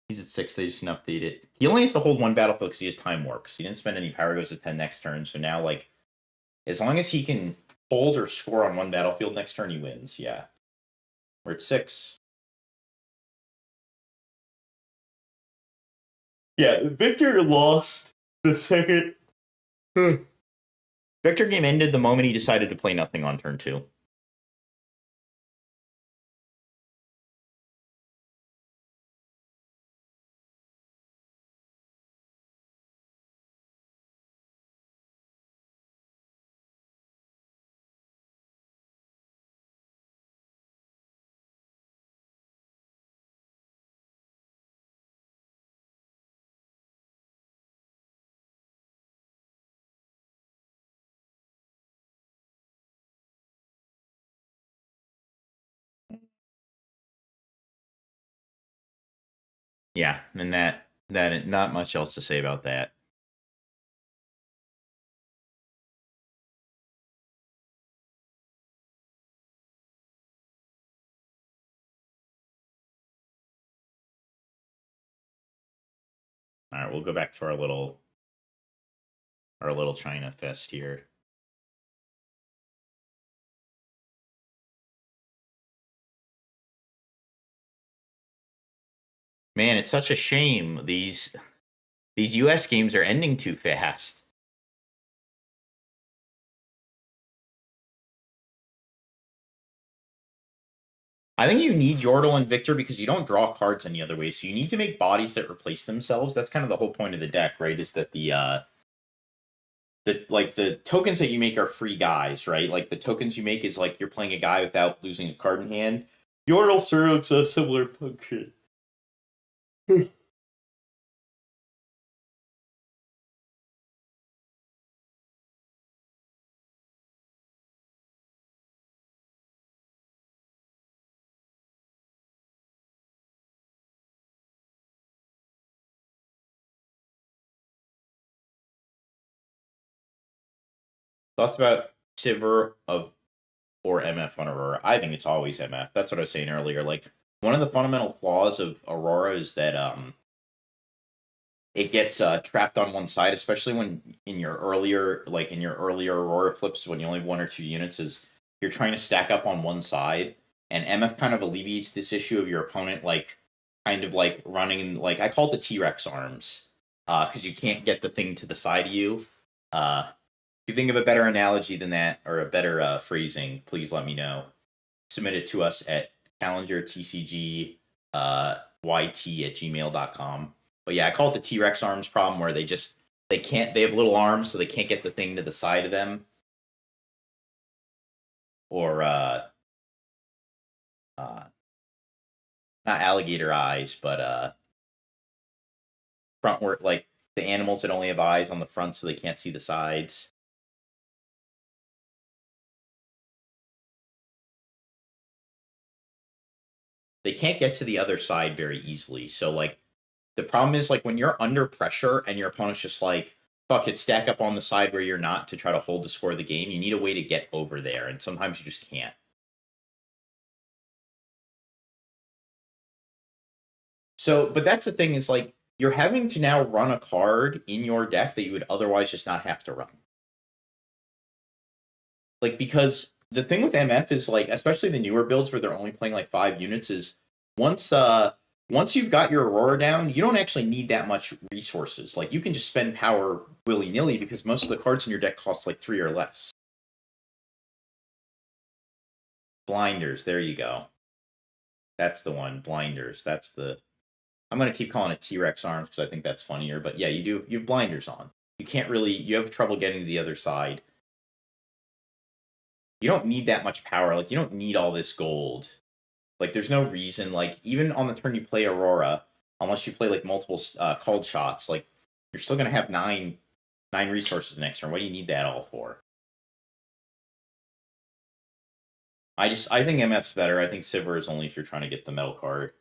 He's at 6, they just didn't update it. He only has to hold one battlefield because he has time works. He didn't spend any power, goes to 10 next turn, so now, like, as long as he can hold or score on one battlefield next turn, he wins, yeah. We're at 6. Yeah, Victor lost the second. Victor game ended the moment he decided to play nothing on turn 2. Yeah, and that not much else to say about that. All right, we'll go back to our little China fest here. Man, it's such a shame these US games are ending too fast. I think you need Yordle and Victor because you don't draw cards any other way. So you need to make bodies that replace themselves. That's kind of the whole point of the deck, right? Is that the tokens that you make are free guys, right? Like the tokens you make is like you're playing a guy without losing a card in hand. Yordle serves a similar function. Thoughts about Sivir of or MF on Aurora? I think it's always MF. That's what I was saying earlier. Like one of the fundamental flaws of Aurora is that it gets trapped on one side, especially when in your earlier Aurora flips when you only have 1 or 2 units is you're trying to stack up on one side, and MF kind of alleviates this issue of your opponent like kind of like running in, like I call it the T-Rex arms because you can't get the thing to the side of you. If you think of a better analogy than that or a better phrasing, please let me know. Submit it to us at calendartcg yt@gmail.com. But yeah, I call it the T-Rex arms problem where they have little arms so they can't get the thing to the side of them. Or not alligator eyes, but frontward, like the animals that only have eyes on the front so they can't see the sides. They can't get to the other side very easily. So like the problem is like when you're under pressure and your opponent's just like, fuck it, stack up on the side where you're not to try to hold the score of the game, you need a way to get over there, and sometimes you just can't. So, but that's the thing is like you're having to now run a card in your deck that you would otherwise just not have to run. Like because the thing with MF is like, especially the newer builds where they're only playing like 5 units, is once you've got your Aurora down, you don't actually need that much resources. Like you can just spend power willy nilly because most of the cards in your deck cost like 3 or less. Blinders, there you go. That's the one. Blinders. That's the. I'm gonna keep calling it T-Rex arms because I think that's funnier. But yeah, you have blinders on. You can't really. You have trouble getting to the other side. You don't need that much power. Like you don't need all this gold. Like there's no reason. Like even on the turn you play Aurora, unless you play like multiple called shots, like you're still gonna have nine resources next turn. What do you need that all for? I think MF's better. I think Sivir is only if you're trying to get the metal card.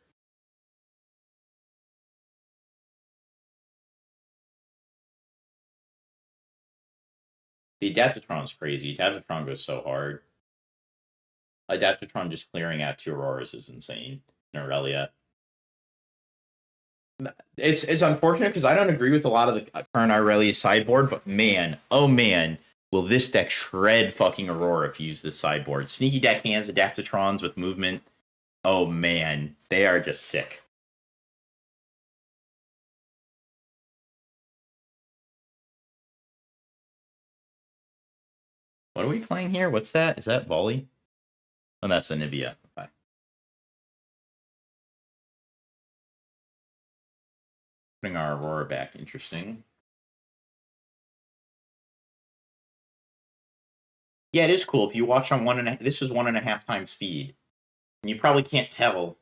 The Adaptatron's crazy. Adaptatron goes so hard. Adaptatron just clearing out 2 Auroras is insane. Aurelia. It's unfortunate because I don't agree with a lot of the current Aurelia sideboard, but man, oh man, will this deck shred fucking Aurora if you use this sideboard. Sneaky deck hands, Adaptatrons with movement. Oh man, they are just sick. What are we playing here? What's that? Is that volley? Oh, that's Anivia. Okay. Putting our Aurora back. Interesting. Yeah, it is cool. If you watch on this is 1.5 times speed. And you probably can't tell.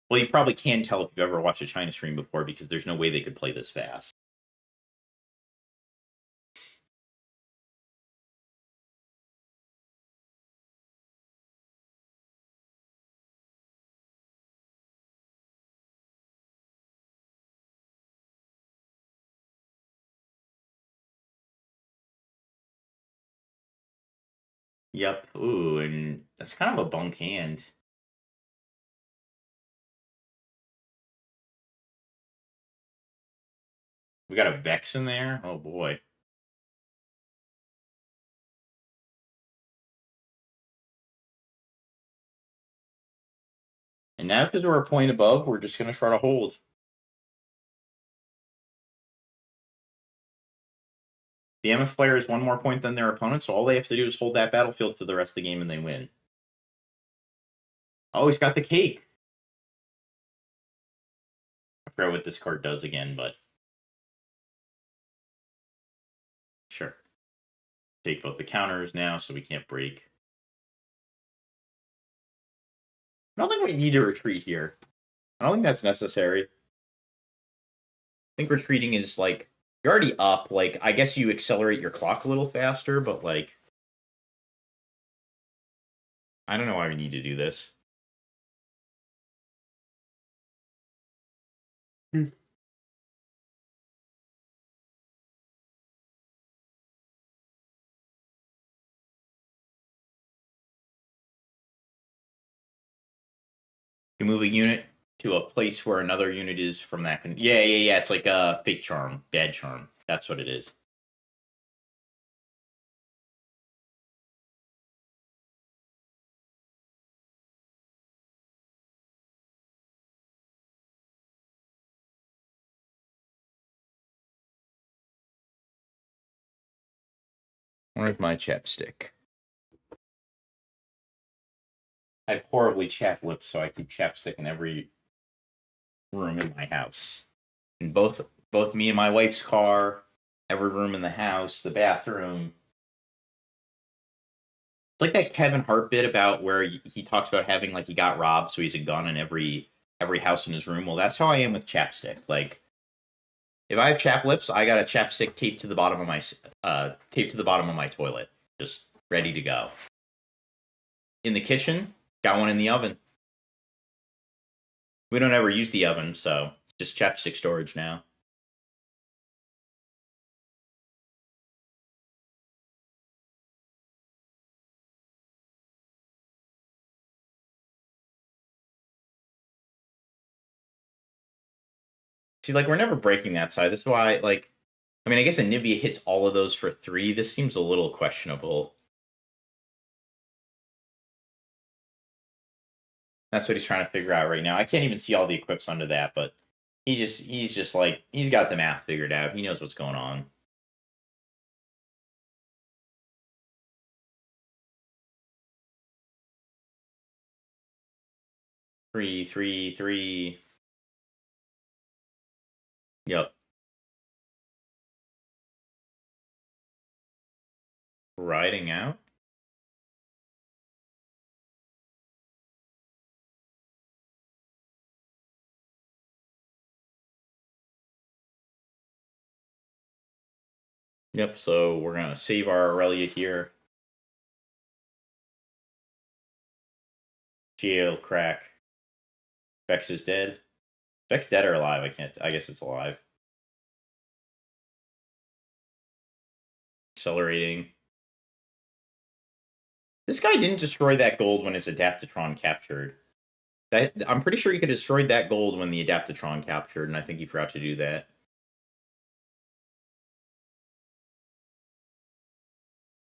Well, you probably can tell if you've ever watched a China stream before because there's no way they could play this fast. Yep. Ooh, and that's kind of a bunk hand. We got a Vex in there? Oh boy. And now, because we're a point above, we're just going to try to hold. The MF player is 1 more point than their opponent, so all they have to do is hold that battlefield for the rest of the game and they win. Oh, he's got the cake. I forgot what this card does again, but sure. Take both the counters now, so we can't break. I don't think we need to retreat here. I don't think that's necessary. I think retreating is like, you're already up. Like, I guess you accelerate your clock a little faster, but like, I don't know why we need to do this. You move a unit to a place where another unit is from that. Yeah. It's like a fake charm, bad charm. That's what it is. Where's my chapstick? I have horribly chapped lips, so I keep chapstick in every room in my house. In both me and my wife's car, every room in the house, the bathroom. It's like that Kevin Hart bit about where he talks about having like he got robbed, so he's a gun in every house in his room. Well, that's how I am with chapstick. Like, if I have chapped lips, I got a chapstick taped to the bottom of my toilet, just ready to go. In the kitchen, got one in the oven. We don't ever use the oven, so it's just chapstick storage now. See, like, we're never breaking that side. That's why, like, I mean, I guess Anivia hits all of those for 3. This seems a little questionable. That's what he's trying to figure out right now. I can't even see all the equips under that, but he's just like, he's got the math figured out. He knows what's going on. Three. Yep. Riding out. Yep, so we're going to save our Aurelia here. Geo crack. Vex is dead. Vex dead or alive? I guess it's alive. Accelerating. This guy didn't destroy that gold when his Adaptatron captured. I'm pretty sure he could have destroyed that gold when the Adaptatron captured, and I think he forgot to do that.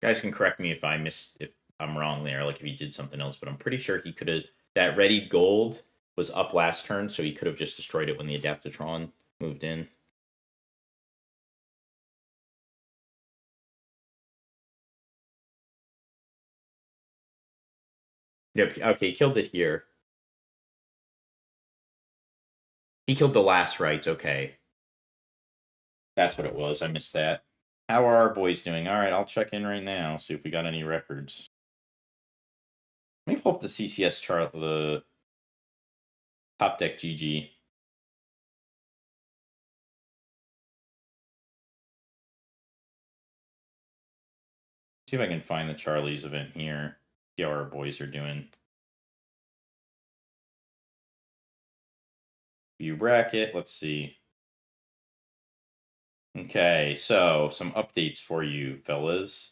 Guys can correct me if I'm wrong there, like if he did something else, but I'm pretty sure he could have. That ready gold was up last turn, so he could have just destroyed it when the Adaptatron moved in. Yep, okay, he killed it here. He killed the last rights, okay. That's what it was, I missed that. How are our boys doing? Alright, I'll check in right now, see if we got any records. Let me pull up the CCS chart, the top deck GG. See if I can find the Charlie's event here. See how our boys are doing. View bracket, let's see. Okay, so some updates for you, fellas.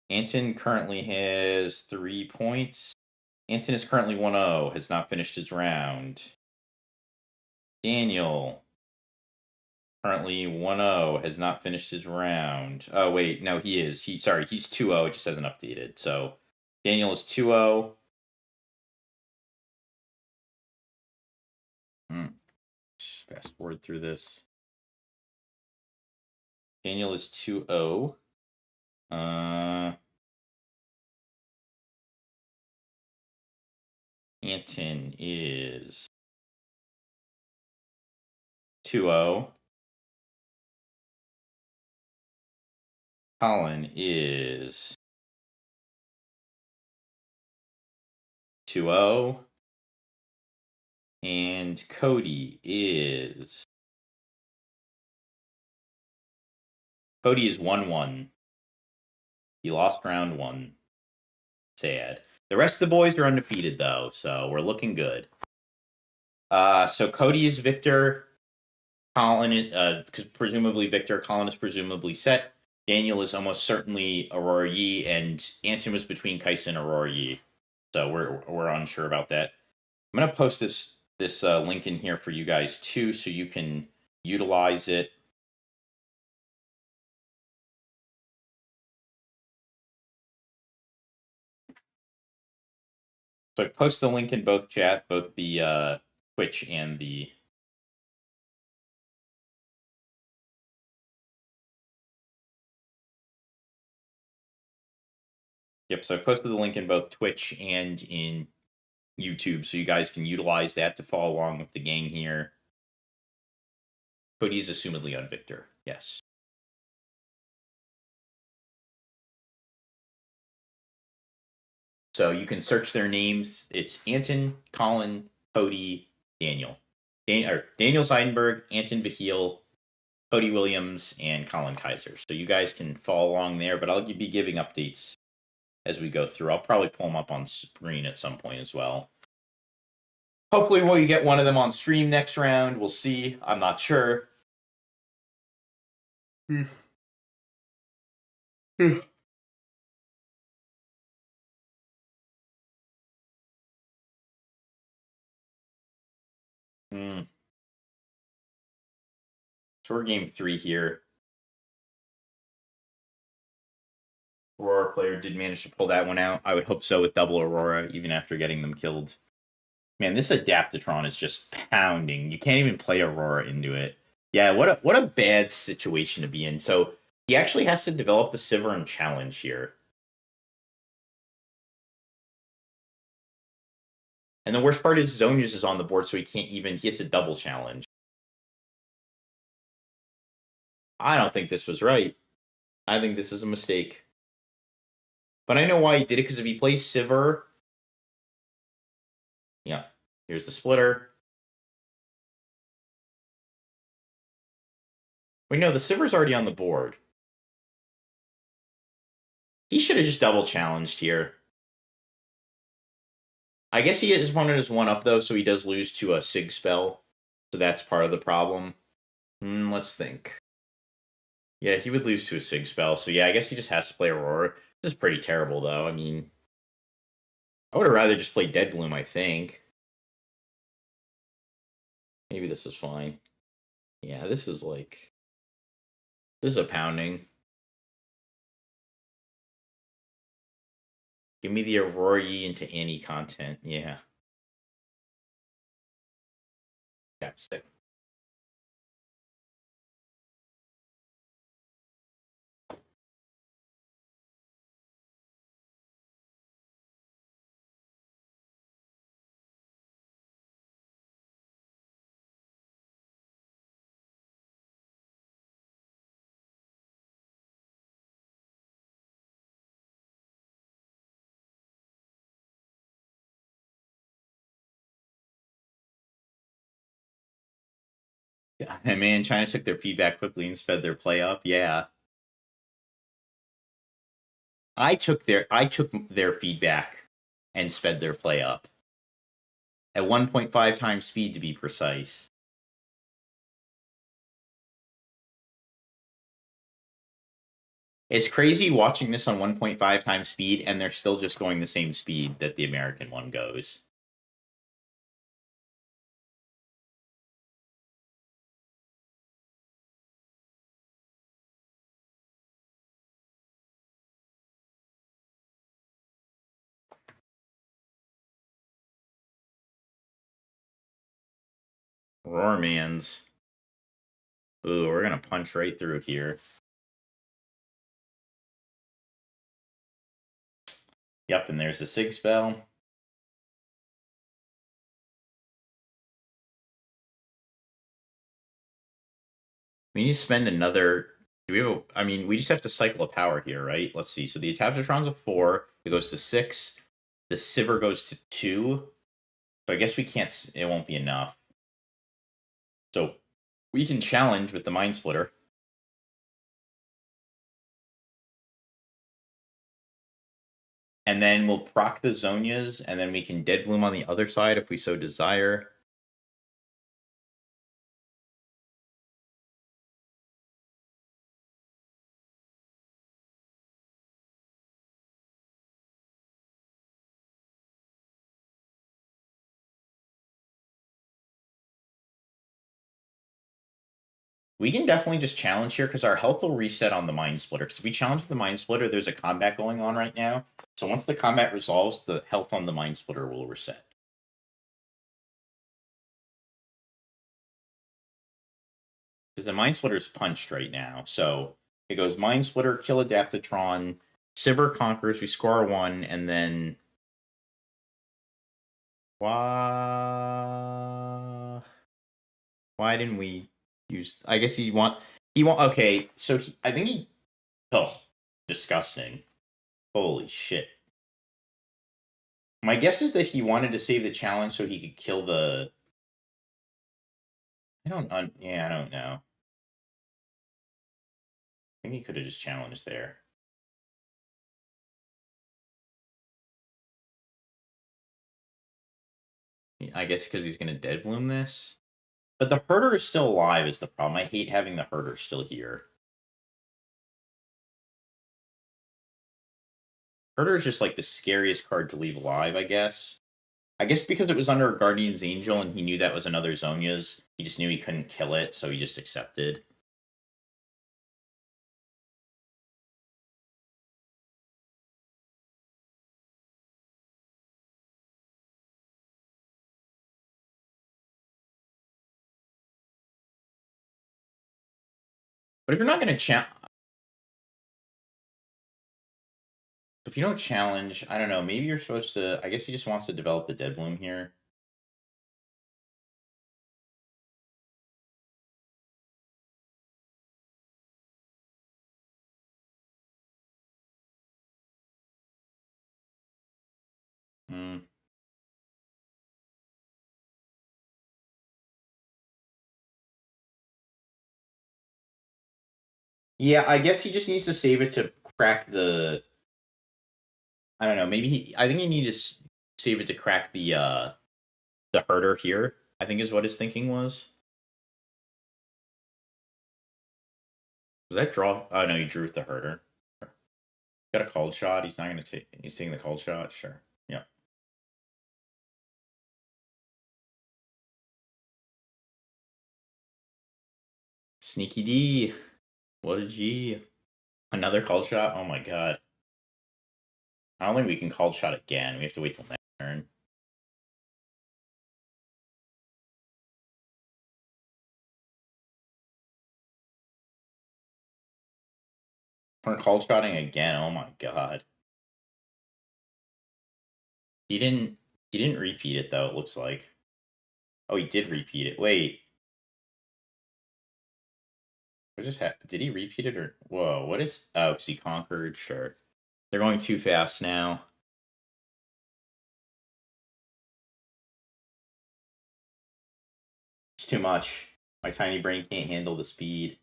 Anton currently has 3 points. Anton is currently 1-0, has not finished his round. Daniel, currently 1-0, has not finished his round. Oh, wait, no, he is. He's 2-0, it just hasn't updated. So, Daniel is 2-0. Fast forward through this. Daniel is 2-0. Anton is 2-0. Colin is 2-0. And Cody is 1-1. He lost round 1. Sad. The rest of the boys are undefeated though, so we're looking good. So Cody is Victor. Colin is presumably Victor. Colin is presumably Set. Daniel is almost certainly Aurora Yi, and Anton was between Kaisa and Aurora Yi. So we're unsure about that. I'm gonna post this link in here for you guys too, so you can utilize it. So I post the link in both chat, both the Twitch and the Yep, so I posted the link in both Twitch and in YouTube, so you guys can utilize that to follow along with the gang here. Cody is assumedly on Victor, yes. So you can search their names. It's Anton, Colin, Cody, Daniel. Daniel Seidenberg, Anton Vahil, Cody Williams, and Colin Kaiser. So you guys can follow along there, but I'll be giving updates as we go through. I'll probably pull them up on screen at some point as well. Hopefully we'll get one of them on stream next round. We'll see. I'm not sure. So we're game 3 here. Aurora player did manage to pull that one out. I would hope so with double Aurora, even after getting them killed. Man, this Adaptatron is just pounding. You can't even play Aurora into it. Yeah, what a bad situation to be in. So he actually has to develop the Sivern challenge here. And the worst part is Zonius is on the board, so he has to double challenge. I don't think this was right. I think this is a mistake. But I know why he did it, because if he plays Sivir... Yeah, here's the splitter. Wait, no, the Sivir's already on the board. He should have just double challenged here. I guess his opponent is 1-up, though, so he does lose to a Sig spell. So that's part of the problem. Let's think. Yeah, he would lose to a Sig spell, so yeah, I guess he just has to play Aurora. This is pretty terrible, though. I mean, I would have rather just played Dead Bloom, I think. Maybe this is fine. Yeah, this is like... This is a pounding. Give me the Aurora Yi into Annie content. Yeah. Chapstick. Yeah, and man, China took their feedback quickly and sped their play up. Yeah. I took their feedback and sped their play up. At 1.5 times speed, to be precise. It's crazy watching this on 1.5 times speed, and they're still just going the same speed that the American one goes. Roarmans. Ooh, we're gonna punch right through here. Yep, and there's the Sig spell. We need to spend another. Do we have? I mean, we just have to cycle a power here, right? Let's see. So the Attachmentron's a 4. It goes to 6. The Sivir goes to 2. So I guess we can't. It won't be enough. So we can challenge with the Mind Splitter. And then we'll proc the Zonias, and then we can Dead Bloom on the other side if we so desire. We can definitely just challenge here because our health will reset on the Mind Splitter. Because if we challenge the Mind Splitter, there's a combat going on right now. So once the combat resolves, the health on the Mind Splitter will reset. Because the Mind Splitter is punched right now. So it goes Mind Splitter, kill Adaptatron, Sivir conquers, we score 1, and then... Why didn't we use... I guess he want... Okay, so I think he... Oh, disgusting. Holy shit. My guess is that he wanted to save the challenge so he could kill the... I don't know. I think he could have just challenged there. I guess because he's going to Dead Bloom this. But the Herder is still alive is the problem. I hate having the Herder still here. Herder is just like the scariest card to leave alive, I guess. I guess because it was under Guardian's Angel and he knew that was another Zonia's, he just knew he couldn't kill it, so he just accepted. But if you're not going to challenge... If you don't challenge, I don't know, maybe you're supposed to... I guess he just wants to develop the Dead Bloom here. Hmm. Yeah, I guess he just needs to save it to crack the... I don't know, maybe I think he needs to save it to crack the Herder here, I think is what his thinking was. Was that draw? Oh, no, he drew with the Herder. Got a cold shot. He's not going to take... He's taking the cold shot? Sure. Yeah. Sneaky D. What a G. Another cold shot? Oh my god. I don't think we can cold shot again. We have to wait till next turn. We're cold shotting again. Oh my god. He didn't repeat it though, it looks like. Oh, he did repeat it. Wait. What just happened? Did he repeat it or... Whoa, what is... Oh, because he conquered? Sure. They're going too fast now. It's too much. My tiny brain can't handle the speed.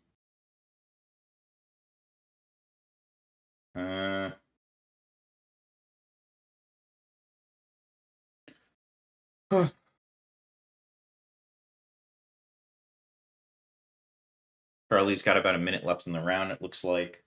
Charlie's got about a minute left in the round, it looks like.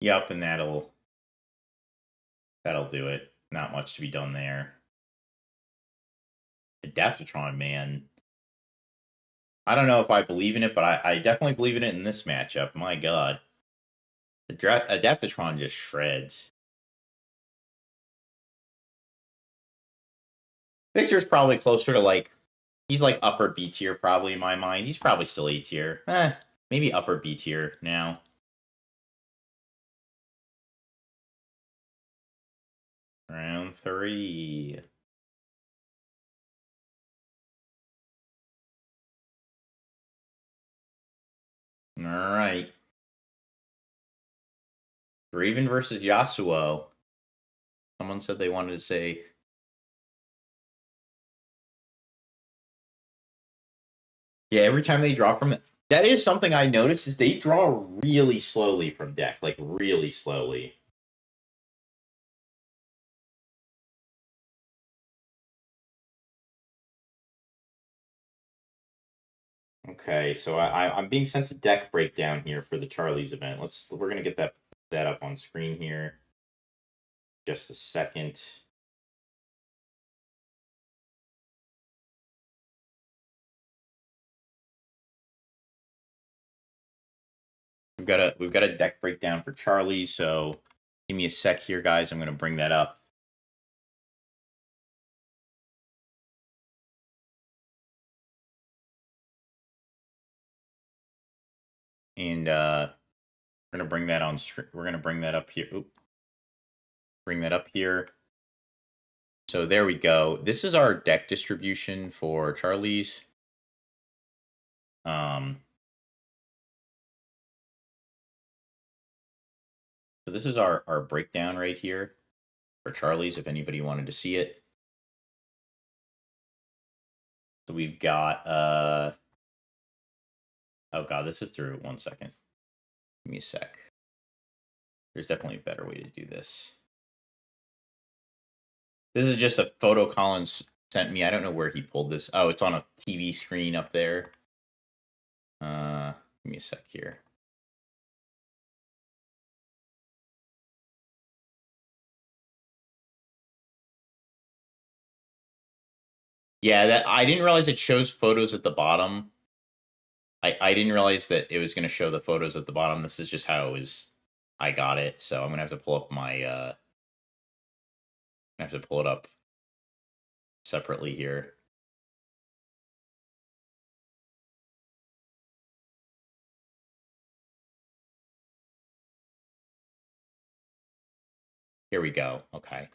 Yep, and that'll do it. Not much to be done there. Adaptatron, man. I don't know if I believe in it, but I definitely believe in it in this matchup. My God. Adaptatron just shreds. Victor's probably closer to like, he's like upper B tier probably in my mind. He's probably still A tier. Maybe upper B tier now. Round 3. All right. Raven versus Yasuo. Someone said they wanted to say. Yeah, every time they draw from it. That is something I noticed is they draw really slowly from deck. Like, really slowly. Okay, so I'm being sent to deck breakdown here for the Charlie's event. We're gonna get that up on screen here. Just a second. We've got a deck breakdown for Charlie, so give me a sec here, guys. I'm gonna bring that up. And we're gonna bring that on. We're gonna bring that up here. Oop. Bring that up here. So there we go. This is our deck distribution for Charlie's. So this is our breakdown right here for Charlie's, if anybody wanted to see it. So we've got oh god, this is through 1 second. Give me a sec. There's definitely a better way to do this. This is just a photo Collins sent me. I don't know where he pulled this. Oh, it's on a TV screen up there. Give me a sec here. Yeah, that I didn't realize it shows photos at the bottom. I didn't realize that it was going to show the photos at the bottom. This is just how it was. I got it, so I'm gonna have to pull up my. I have to pull it up separately here. Here we go. Okay.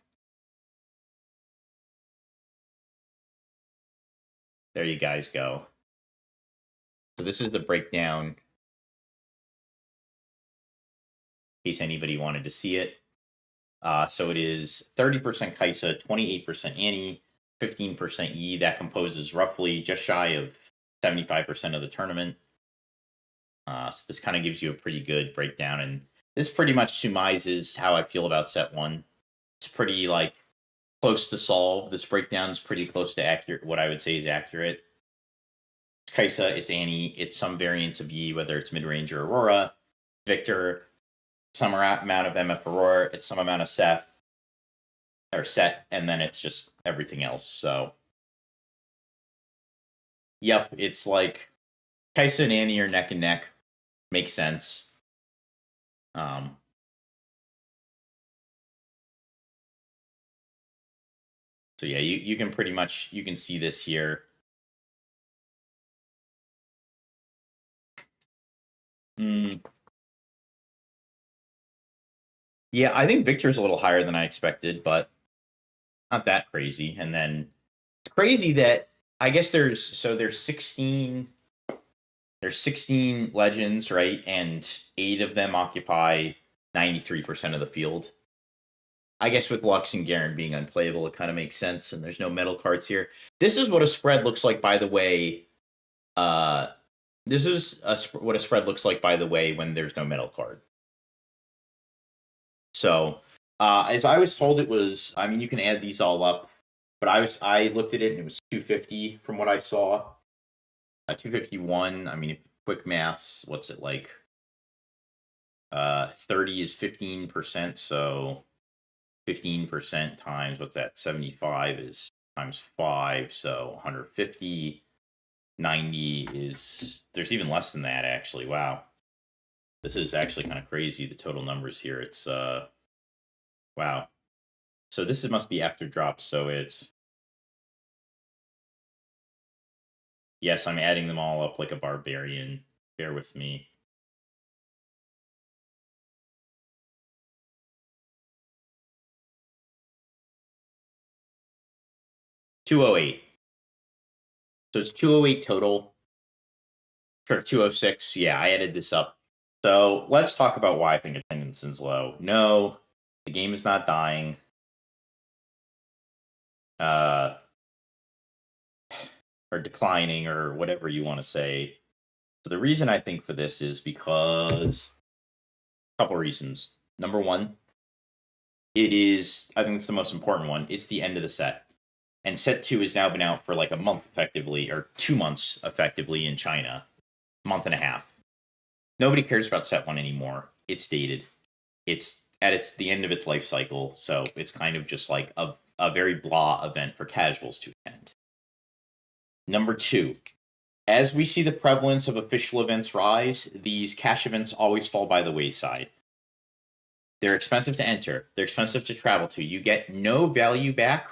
There you guys go. So this is the breakdown. In case anybody wanted to see it. So it is 30% Kaisa, 28% Annie, 15% Yi. That composes roughly just shy of 75% of the tournament. So this kind of gives you a pretty good breakdown. And this pretty much surmises how I feel about set 1. It's pretty, like, close to solve. This breakdown is pretty close to accurate. What I would say is accurate. It's Kaisa, it's Annie, it's some variants of Yi, whether it's mid-range or Aurora. Victor, some amount of MF Aurora, it's some amount of Seth, or Set, and then it's just everything else. So, yep, it's like Kaisa and Annie are neck and neck. Makes sense. So yeah, you can pretty much, you can see this here. Yeah, I think Victor's a little higher than I expected, but not that crazy. And then it's crazy that I guess there's 16 legends, right? And 8 of them occupy 93% of the field. I guess with Lux and Garen being unplayable, it kind of makes sense, and there's no metal cards here. This is what a spread looks like, by the way. This is what a spread looks like, by the way, when there's no metal card. So, as I was told, it was. I mean, you can add these all up, but I looked at it and it was 250 from what I saw. 251. I mean, quick maths. What's it like? 30 is 15%, so 15% times, what's that? 75 is times 5, so 150. 90 is, there's even less than that, actually. Wow. This is actually kind of crazy, the total numbers here. It's, wow. So this must be after drops, so it's, yes, I'm adding them all up like a barbarian. Bear with me. $208. So it's 208 total. Sure, 206. Yeah, I added this up. So let's talk about why I think attendance is low. No, the game is not dying. Or declining, or whatever you want to say. So the reason I think for this is because a couple reasons. Number one, it is, I think it's the most important one. It's the end of the set. And set 2 has now been out for like a month effectively, or 2 months effectively in China. A month and a half. Nobody cares about set 1 anymore. It's dated. It's at the end of its life cycle, so it's kind of just like a very blah event for casuals to attend. Number 2, as we see the prevalence of official events rise, these cash events always fall by the wayside. They're expensive to enter. They're expensive to travel to. You get no value back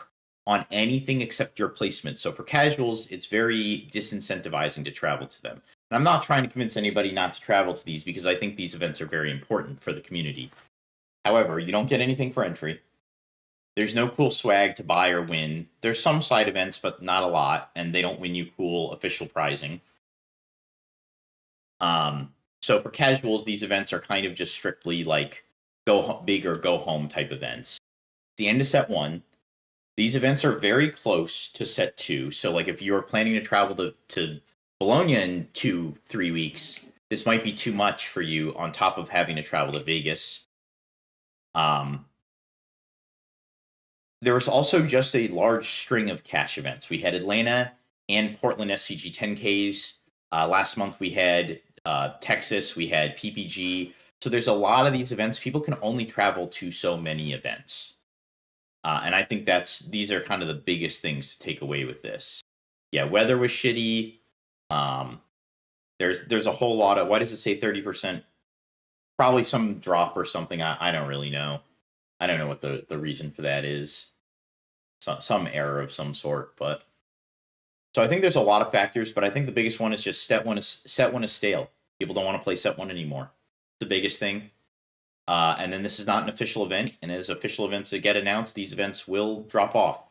on anything except your placement. So for casuals, it's very disincentivizing to travel to them. And I'm not trying to convince anybody not to travel to these because I think these events are very important for the community. However, you don't get anything for entry. There's no cool swag to buy or win. There's some side events, but not a lot, and they don't win you cool official prizing. So for casuals, these events are kind of just strictly like go big or go home type events. At the end of set 1, these events are very close to set 2. So like if you're planning to travel to Bologna in 2-3 weeks, this might be too much for you on top of having to travel to Vegas. There was also just a large string of cash events. We had Atlanta and Portland SCG 10Ks. Last month we had Texas, we had PPG. So there's a lot of these events. People can only travel to so many events. And I think these are kind of the biggest things to take away with this. Yeah, weather was shitty. There's a whole lot of, why does it say 30%? Probably some drop or something. I don't really know. I don't know what the reason for that is. Some error of some sort, but so I think there's a lot of factors, but I think the biggest one is just set one is stale. People don't want to play set 1 anymore. It's the biggest thing. And then this is not an official event, and as official events that get announced, these events will drop off.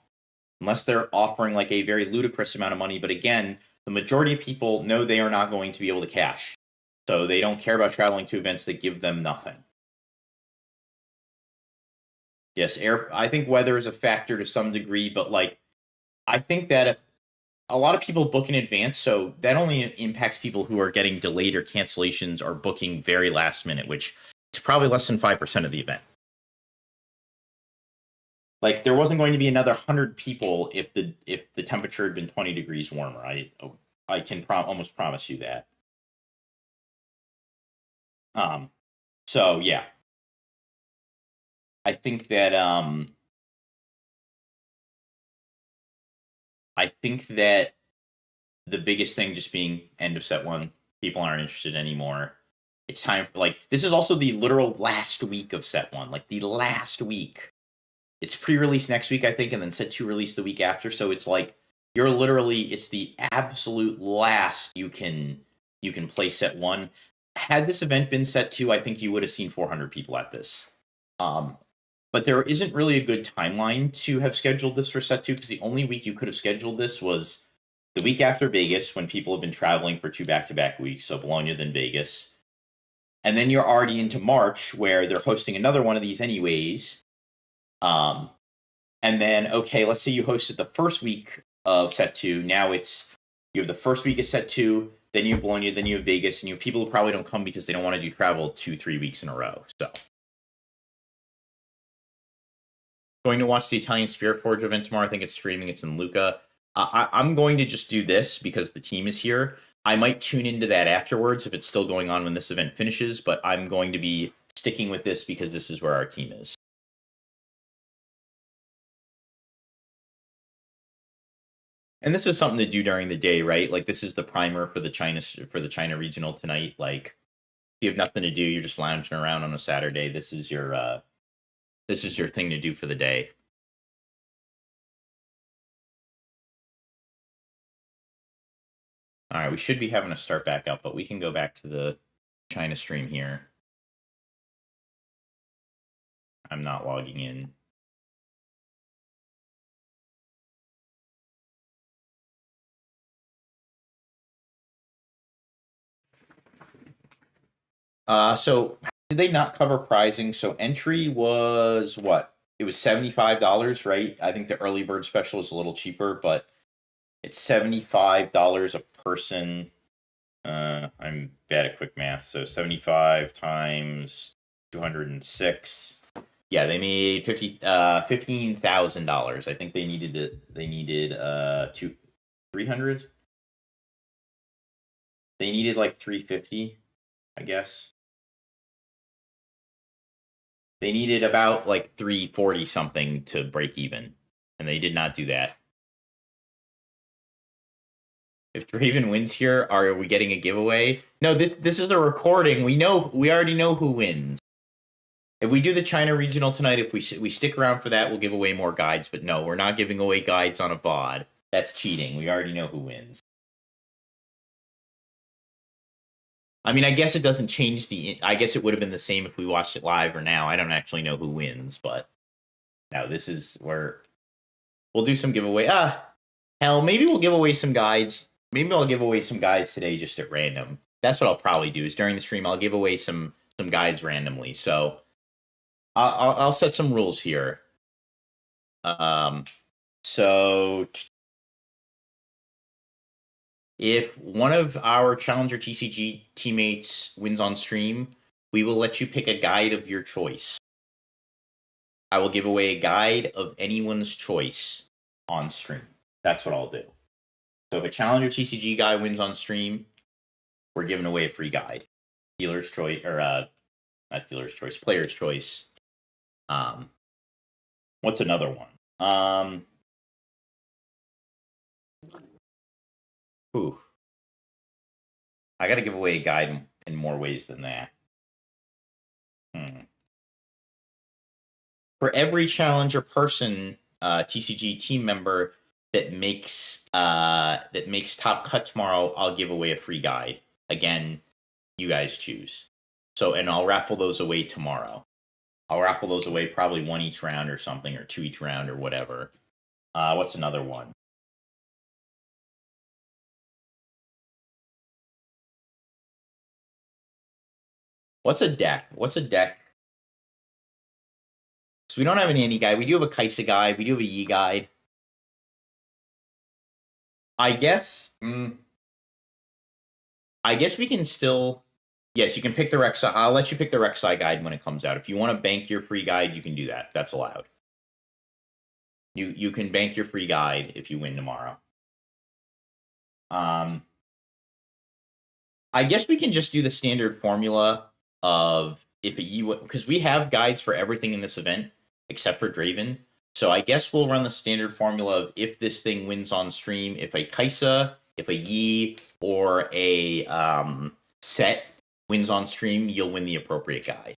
Unless they're offering like a very ludicrous amount of money, but again, the majority of people know they are not going to be able to cash. So they don't care about traveling to events that give them nothing. Yes, I think weather is a factor to some degree, but like, I think that if a lot of people book in advance, so that only impacts people who are getting delayed or cancellations or booking very last minute, which is probably less than 5% of the event. Like, there wasn't going to be another 100 people if the temperature had been 20 degrees warmer. I can almost promise you that. So yeah. I think that the biggest thing just being end of set 1, people aren't interested anymore. It's time for, like, this is also the literal last week of set 1, like the last week. It's pre-release next week, I think, and then set 2 release the week after. So it's like it's the absolute last you can play set 1. Had this event been set 2, I think you would have seen 400 people at this. But there isn't really a good timeline to have scheduled this for set 2, because the only week you could have scheduled this was the week after Vegas, when people have been traveling for 2 back-to-back weeks, so Bologna then Vegas. And then you're already into March, where they're hosting another one of these anyways. And then, okay, let's say you hosted the first week of set 2. Now you have the first week of set 2, then you have Bologna, then you have Vegas, and you have people who probably don't come because they don't want to do travel 2-3 weeks in a row. So, going to watch the Italian Spirit Forge event tomorrow. I think it's streaming. It's in Lucca. I'm going to just do this because the team is here. I might tune into that afterwards if it's still going on when this event finishes, but I'm going to be sticking with this because this is where our team is. And this is something to do during the day, right? Like this is the primer for the China regional tonight. Like if you have nothing to do, you're just lounging around on a Saturday. This is your thing to do for the day. All right, we should be having to start back up, but we can go back to the China stream here. I'm not logging in. So did they not cover pricing? So entry was what? It was $75, right? I think the early bird special is a little cheaper, but it's $75 a person. I'm bad at quick math, so 75 times 206. Yeah, they made $15,000. I think they needed it. They needed 300. They needed like 350, I guess. They needed about like 340 something to break even, and they did not do that. If Draven wins here, are we getting a giveaway? No, this is a recording. We already know who wins. If we do the China regional tonight, if we stick around for that, we'll give away more guides. But no, we're not giving away guides on a VOD. That's cheating. We already know who wins. I mean, I guess it doesn't change I guess it would have been the same if we watched it live or now. I don't actually know who wins, but now this is where we'll do some giveaway. Hell, maybe we'll give away some guides. Maybe I'll give away some guides today just at random. That's what I'll probably do is during the stream, I'll give away some guides randomly. So I'll set some rules here. So if one of our Challenger TCG teammates wins on stream, we will let you pick a guide of your choice. I will give away a guide of anyone's choice on stream. That's what I'll do. So if a Challenger TCG guy wins on stream, we're giving away a free guide. Dealer's choice, or not dealer's choice, player's choice. What's another one? Ooh. I gotta give away a guide in more ways than that. For every Challenger person, TCG team member that makes top cut tomorrow, I'll give away a free guide. Again, you guys choose. So, and I'll raffle those away tomorrow. I'll raffle those away probably one each round or something, or two each round or whatever. What's another one? What's a deck? So we don't have any guide. We do have a Kaisa guide. We do have a Yi guide. I guess we can still. Yes, you can pick the Rek'Sai. I'll let you pick the Rek'Sai guide when it comes out. If you want to bank your free guide, you can do that. That's allowed. You can bank your free guide if you win tomorrow. I guess we can just do the standard formula of if a Yi, because we have guides for everything in this event except for Draven. So I guess we'll run the standard formula of if this thing wins on stream, if a Kaisa, if a Yi, or a Set wins on stream, you'll win the appropriate guide.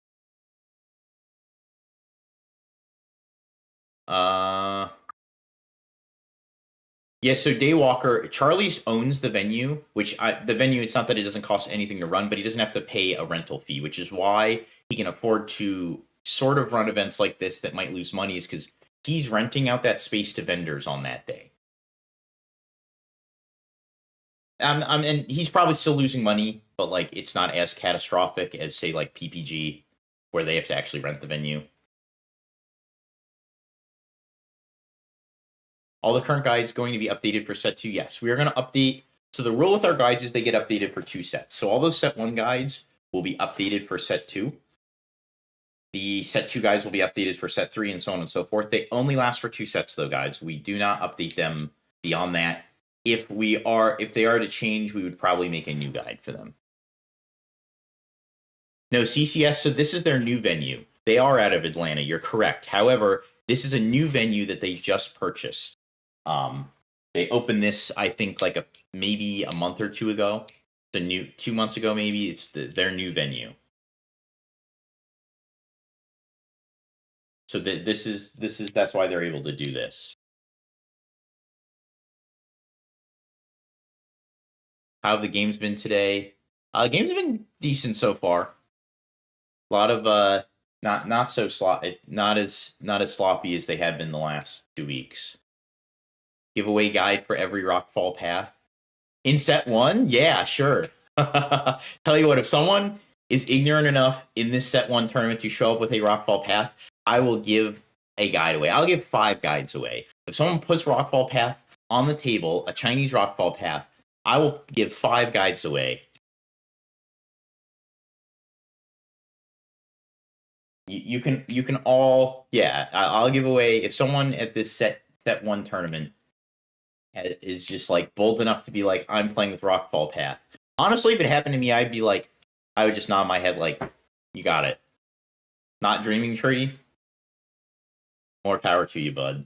Yeah, so Daywalker, Charlie's owns the venue, the venue, it's not that it doesn't cost anything to run, but he doesn't have to pay a rental fee, which is why he can afford to sort of run events like this that might lose money, is because he's renting out that space to vendors on that day. And he's probably still losing money, but like it's not as catastrophic as say like PPG, where they have to actually rent the venue. All the current guides going to be updated for set 2. Yes, we are going to update. So the rule with our guides is they get updated for 2 sets. So all those set 1 guides will be updated for set 2. The set 2 guides will be updated for set 3 and so on and so forth. They only last for 2 sets though, guys. We do not update them beyond that. if they are to change, we would probably make a new guide for them. No, CCS, so this is their new venue. They are out of Atlanta, you're correct. However, this is a new venue that they just purchased. They opened this, I think, like maybe a month or two ago. 2 months ago, maybe. It's their new venue. So that's why they're able to do this. How have the games been today? Games have been decent so far. A lot of not so sloppy, not as sloppy as they have been the last 2 weeks. Giveaway guide for every rockfall path in set 1. Yeah, sure. Tell you what, if someone is ignorant enough in this set 1 tournament to show up with a rockfall path, I will give a guide away. I'll give 5 guides away. If someone puts rockfall path on the table, a Chinese rockfall path, I will give 5 guides away. You can all, yeah, I'll give away, if someone at this set 1 tournament is just like bold enough to be like, I'm playing with rockfall path. Honestly, if it happened to me, I'd be like, I would just nod my head like, you got it. Not Dreaming Tree. More power to you, bud.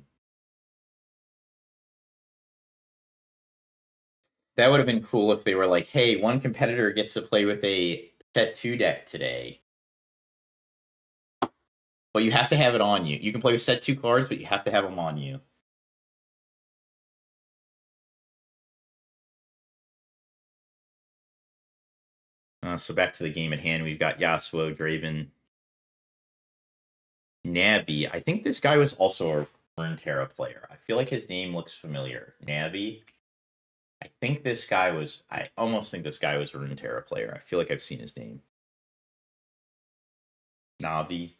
That would have been cool if they were like, hey, one competitor gets to play with a set 2 deck today. But you have to have it on you. You can play with set 2 cards, but you have to have them on you. So back to the game at hand. We've got Yasuo, Draven, Navi. I think this guy was also a Runeterra player. I feel like his name looks familiar. Navi. I almost think this guy was a Runeterra player. I feel like I've seen his name. Navi.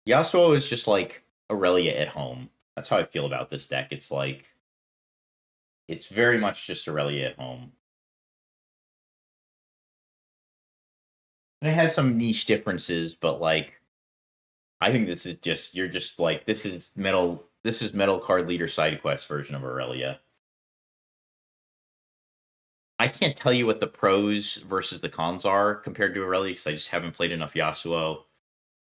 Yasuo is just like Aurelia at home. That's how I feel about this deck. It's like, it's very much just Aurelia at home. And it has some niche differences, but like, I think this is just, you're just like, this is Metal Card Leader side quest version of Aurelia. I can't tell you what the pros versus the cons are compared to Aurelia because I just haven't played enough Yasuo.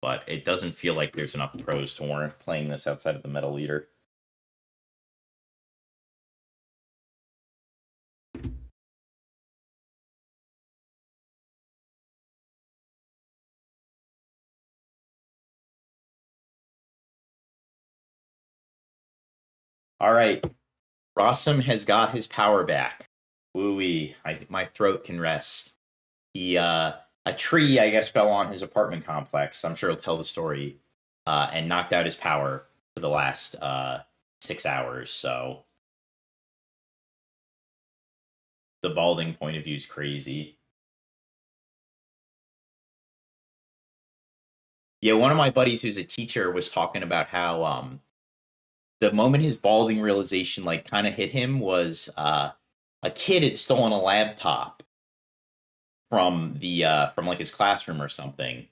But it doesn't feel like there's enough pros to warrant playing this outside of the Metal Leader. All right. Rossum has got his power back. Woo-wee. My throat can rest. A tree, I guess, fell on his apartment complex. I'm sure he'll tell the story. And knocked out his power for the last 6 hours. So the balding point of view is crazy. Yeah, one of my buddies who's a teacher was talking about how the moment his balding realization like kind of hit him was a kid had stolen a laptop from like his classroom or something.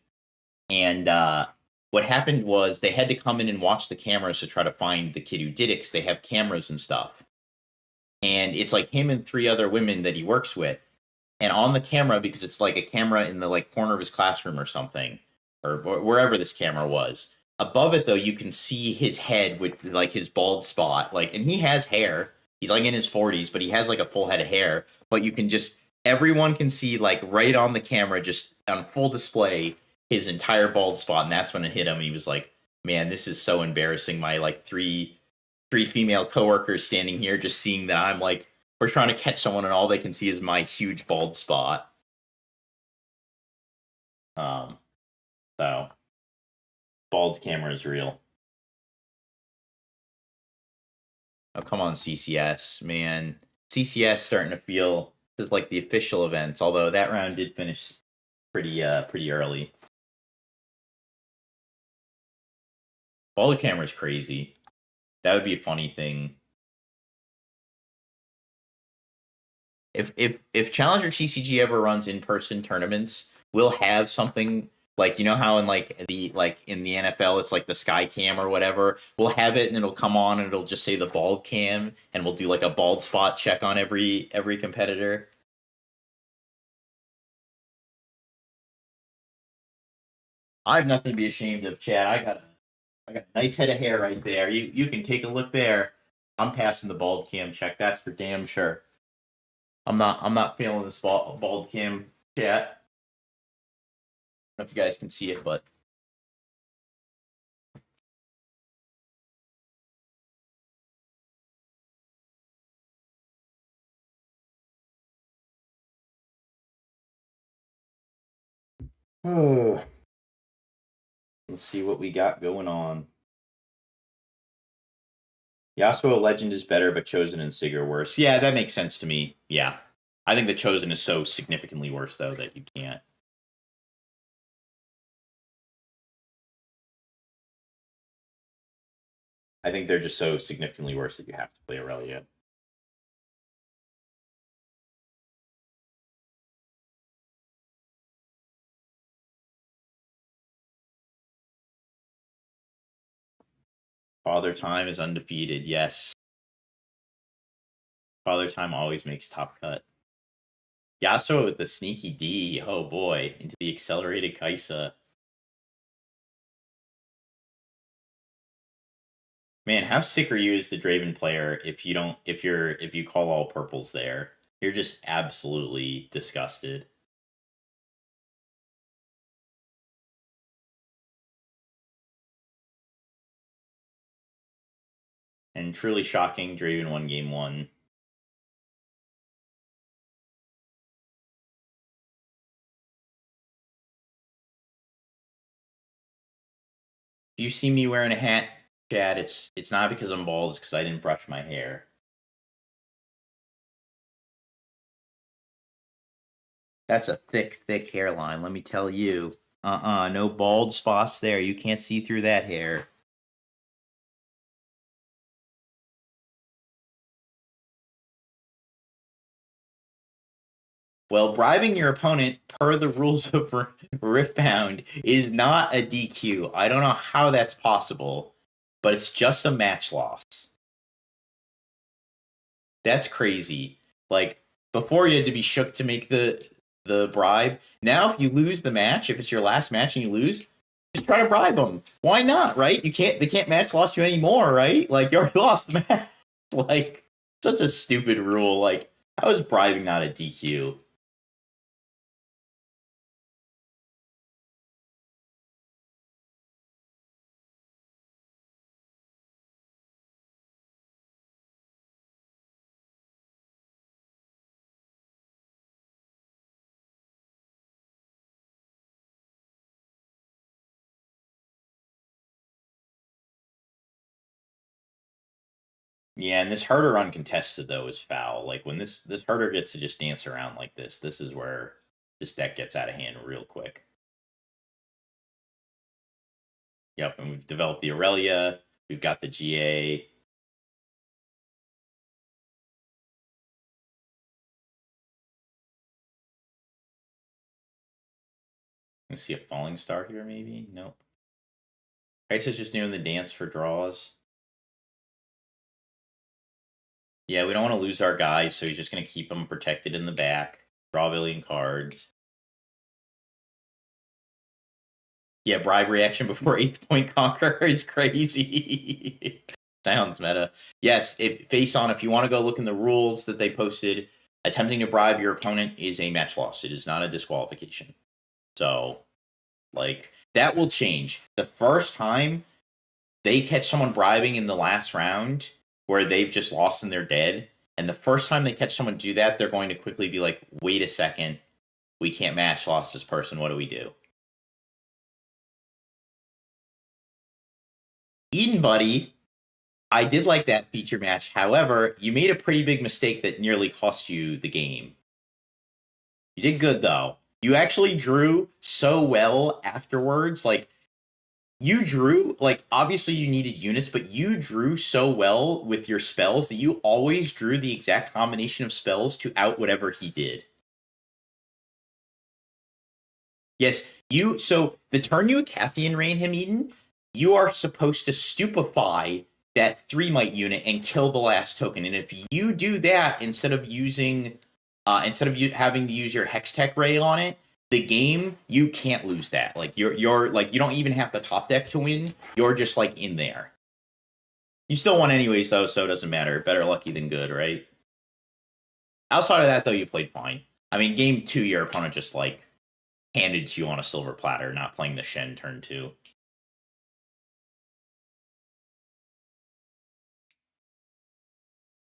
And what happened was they had to come in and watch the cameras to try to find the kid who did it because they have cameras and stuff. And it's like him and 3 other women that he works with. And on the camera, because it's like a camera in the like corner of his classroom or something, or wherever this camera was. Above it, though, you can see his head with like his bald spot. Like, and he has hair. He's like in his 40s, but he has like a full head of hair. But you can just, everyone can see like right on the camera, just on full display, his entire bald spot. And that's when it hit him. He was like, man, this is so embarrassing. My like three female coworkers standing here just seeing that I'm like, we're trying to catch someone and all they can see is my huge bald spot. So bald camera is real. Oh, come on, CCS, man. CCS starting to feel just like the official events, although that round did finish pretty early. Bald camera is crazy. That would be a funny thing. If Challenger TCG ever runs in-person tournaments, we'll have something like, you know how in in the NFL it's like the Sky Cam or whatever. We'll have it and it'll come on and it'll just say the bald cam and we'll do like a bald spot check on every competitor. I have nothing to be ashamed of, Chad. I got a nice head of hair right there. You can take a look there. I'm passing the bald cam check. That's for damn sure. I'm not feeling this bald cam chat. I don't know if you guys can see it, but let's see what we got going on. Yasuo Legend is better, but Chosen and Sig are worse. Yeah, that makes sense to me. Yeah. I think the Chosen is so significantly worse, though, that you can't. I think they're just so significantly worse that you have to play Aurelia. Father Time is undefeated, yes. Father Time always makes top cut. Yasuo with the sneaky D. Oh boy, into the accelerated Kaisa. Man, how sick are you as the Draven player if you call all purples there? You're just absolutely disgusted. And truly shocking, Draven won game 1. If you see me wearing a hat, Chad, it's not because I'm bald, it's because I didn't brush my hair. That's a thick, thick hairline, let me tell you. No bald spots there. You can't see through that hair. Well, bribing your opponent per the rules of Riftbound is not a DQ. I don't know how that's possible, but it's just a match loss. That's crazy. Like, before you had to be shook to make the bribe. Now, if you lose the match, if it's your last match and you lose, just try to bribe them. Why not, right? They can't match loss you anymore, right? Like, you already lost the match. Like, such a stupid rule. Like, how is bribing not a DQ? Yeah, and this herder uncontested though is foul. Like when this herder gets to just dance around like this is where this deck gets out of hand real quick. Yep, and we've developed the Aurelia. We've got the GA. Let's see a falling star here, maybe? Nope. Kaisa's just doing the dance for draws. Yeah, we don't want to lose our guys, so he's just going to keep them protected in the back. Draw a billion cards. Yeah, bribe reaction before 8th point conqueror is crazy. Sounds meta. Yes, face on, if you want to go look in the rules that they posted, attempting to bribe your opponent is a match loss. It is not a disqualification. So, like, that will change. The first time they catch someone bribing in the last round where they've just lost and they're dead, and the first time they catch someone do that, they're going to quickly be like, wait a second, we can't match loss this person, what do we do? Eden Buddy, I did like that feature match. However, you made a pretty big mistake that nearly cost you the game. You did good, though. You actually drew so well afterwards. Like, you drew, like, obviously you needed units, but you drew so well with your spells that you always drew the exact combination of spells to out whatever he did. Yes, so the turn you Acathian Rain him, Eden, you are supposed to stupefy that 3-might unit and kill the last token. And if you do that instead of you having to use your Hextech Ray on it, the game, you can't lose that. Like you're like, you don't even have the top deck to win. You're just like in there. You still won anyways though, so it doesn't matter. Better lucky than good, right? Outside of that though, you played fine. I mean, game 2, your opponent just like handed to you on a silver platter, not playing the Shen turn 2.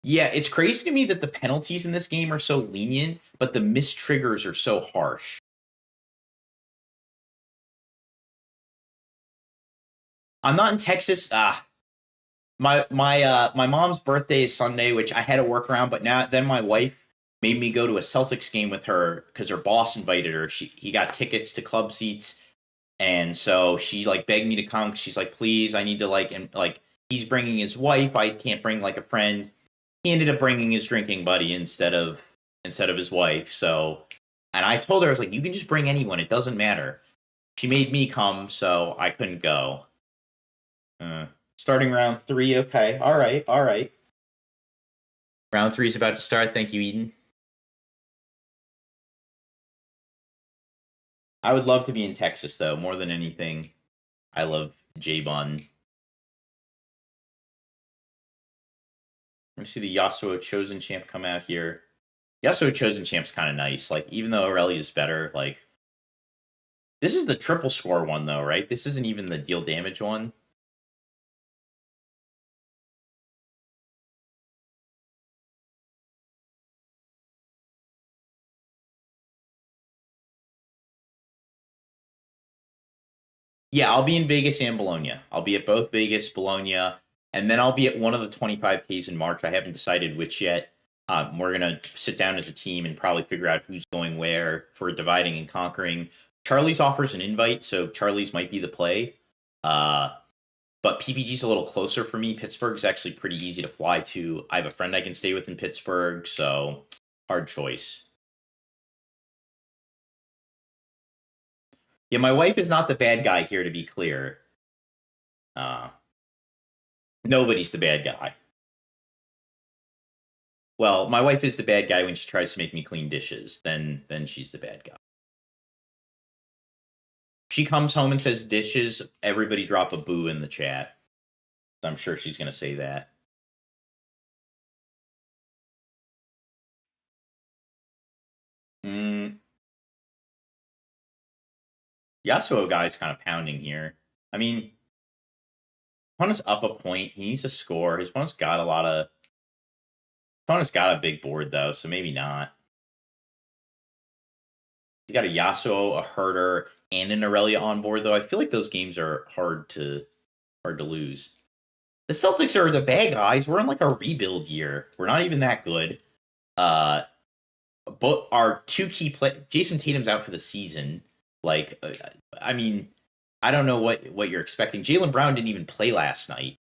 Yeah, it's crazy to me that the penalties in this game are so lenient, but the mistriggers are so harsh. I'm not in Texas. My mom's birthday is Sunday, which I had to work around, but then my wife made me go to a Celtics game with her because her boss invited her. He got tickets to club seats, and so she like begged me to come. She's like, please, I need to and he's bringing his wife. I can't bring like a friend. He ended up bringing his drinking buddy instead of his wife. So, and I told her, I was like, you can just bring anyone. It doesn't matter. She made me come, so I couldn't go. Starting round 3. Okay. All right. Round 3 is about to start. Thank you, Eden. I would love to be in Texas, though, more than anything. I love J-Bun. Let me see the Yasuo Chosen Champ come out here. Yasuo Chosen Champ's kind of nice. Like, even though Aurelia is better, like... This is the triple score one, though, right? This isn't even the deal damage one. Yeah, I'll be in Vegas and Bologna. I'll be at both Vegas, Bologna, and then I'll be at one of the 25Ks in March. I haven't decided which yet. We're going to sit down as a team and probably figure out who's going where for dividing and conquering. Charlie's offers an invite, so Charlie's might be the play. But PPG's a little closer for me. Pittsburgh's actually pretty easy to fly to. I have a friend I can stay with in Pittsburgh, so hard choice. Yeah, my wife is not the bad guy here, to be clear. Nobody's the bad guy. Well, my wife is the bad guy when she tries to make me clean dishes. Then she's the bad guy. She comes home and says dishes, everybody drop a boo in the chat. I'm sure she's going to say that. Yasuo guy's kind of pounding here. I mean, opponent's up a point. He needs to score. His opponent's got opponent's got a big board, though, so maybe not. He's got a Yasuo, a Herder, and an Aurelia on board, though. I feel like those games are hard to lose. The Celtics are the bad guys. We're in like a rebuild year. We're not even that good. But our 2 key Jason Tatum's out for the season. Like, I mean, I don't know what you're expecting. Jaylen Brown didn't even play last night.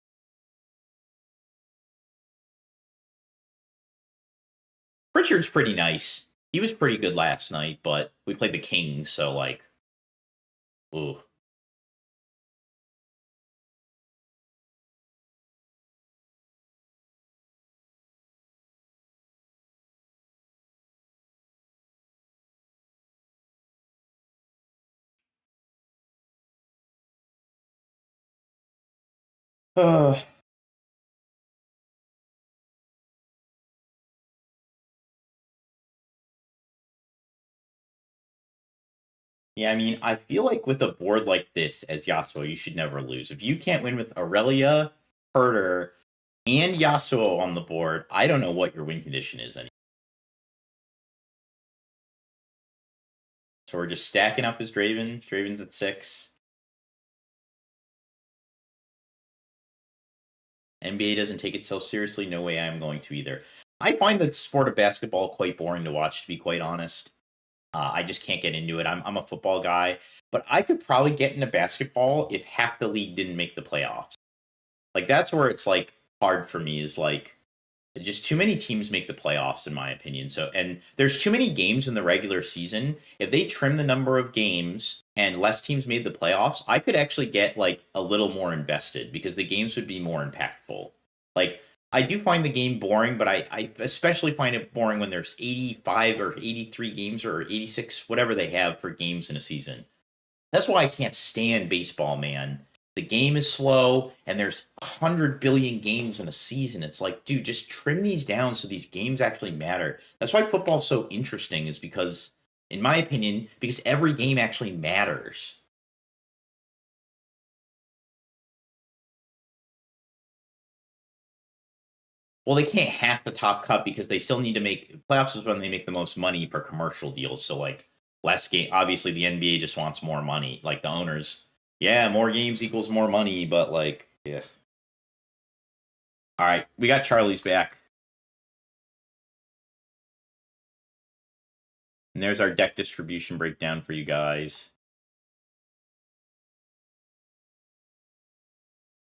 Pritchard's pretty nice. He was pretty good last night, but we played the Kings, so like, ooh. Yeah, I mean, I feel like with a board like this as Yasuo, you should never lose. If you can't win with Aurelia, Herder, and Yasuo on the board, I don't know what your win condition is anymore. So we're just stacking up his Draven. Draven's at 6. NBA doesn't take itself seriously. No way I'm going to either. I find the sport of basketball quite boring to watch, to be quite honest. I just can't get into it. I'm a football guy, but I could probably get into basketball if half the league didn't make the playoffs. Like that's where it's like hard for me is like just too many teams make the playoffs in my opinion. So and there's too many games in the regular season. If they trim the number of games and less teams made the playoffs, I could actually get like a little more invested because the games would be more impactful. Like I do find the game boring, but I especially find it boring when there's 85 or 83 games or 86, whatever they have for games in a season. That's why I can't stand baseball, man. The game is slow, and there's 100 billion games in a season. It's like, dude, just trim these down so these games actually matter. That's why football's so interesting, is because, in my opinion, because every game actually matters. Well, they can't half the top cut because they still need to make playoffs is when they make the most money for commercial deals. So like less game. Obviously, the NBA just wants more money. Like the owners, yeah, more games equals more money. But like, yeah. All right, we got Charlie's back, and there's our deck distribution breakdown for you guys.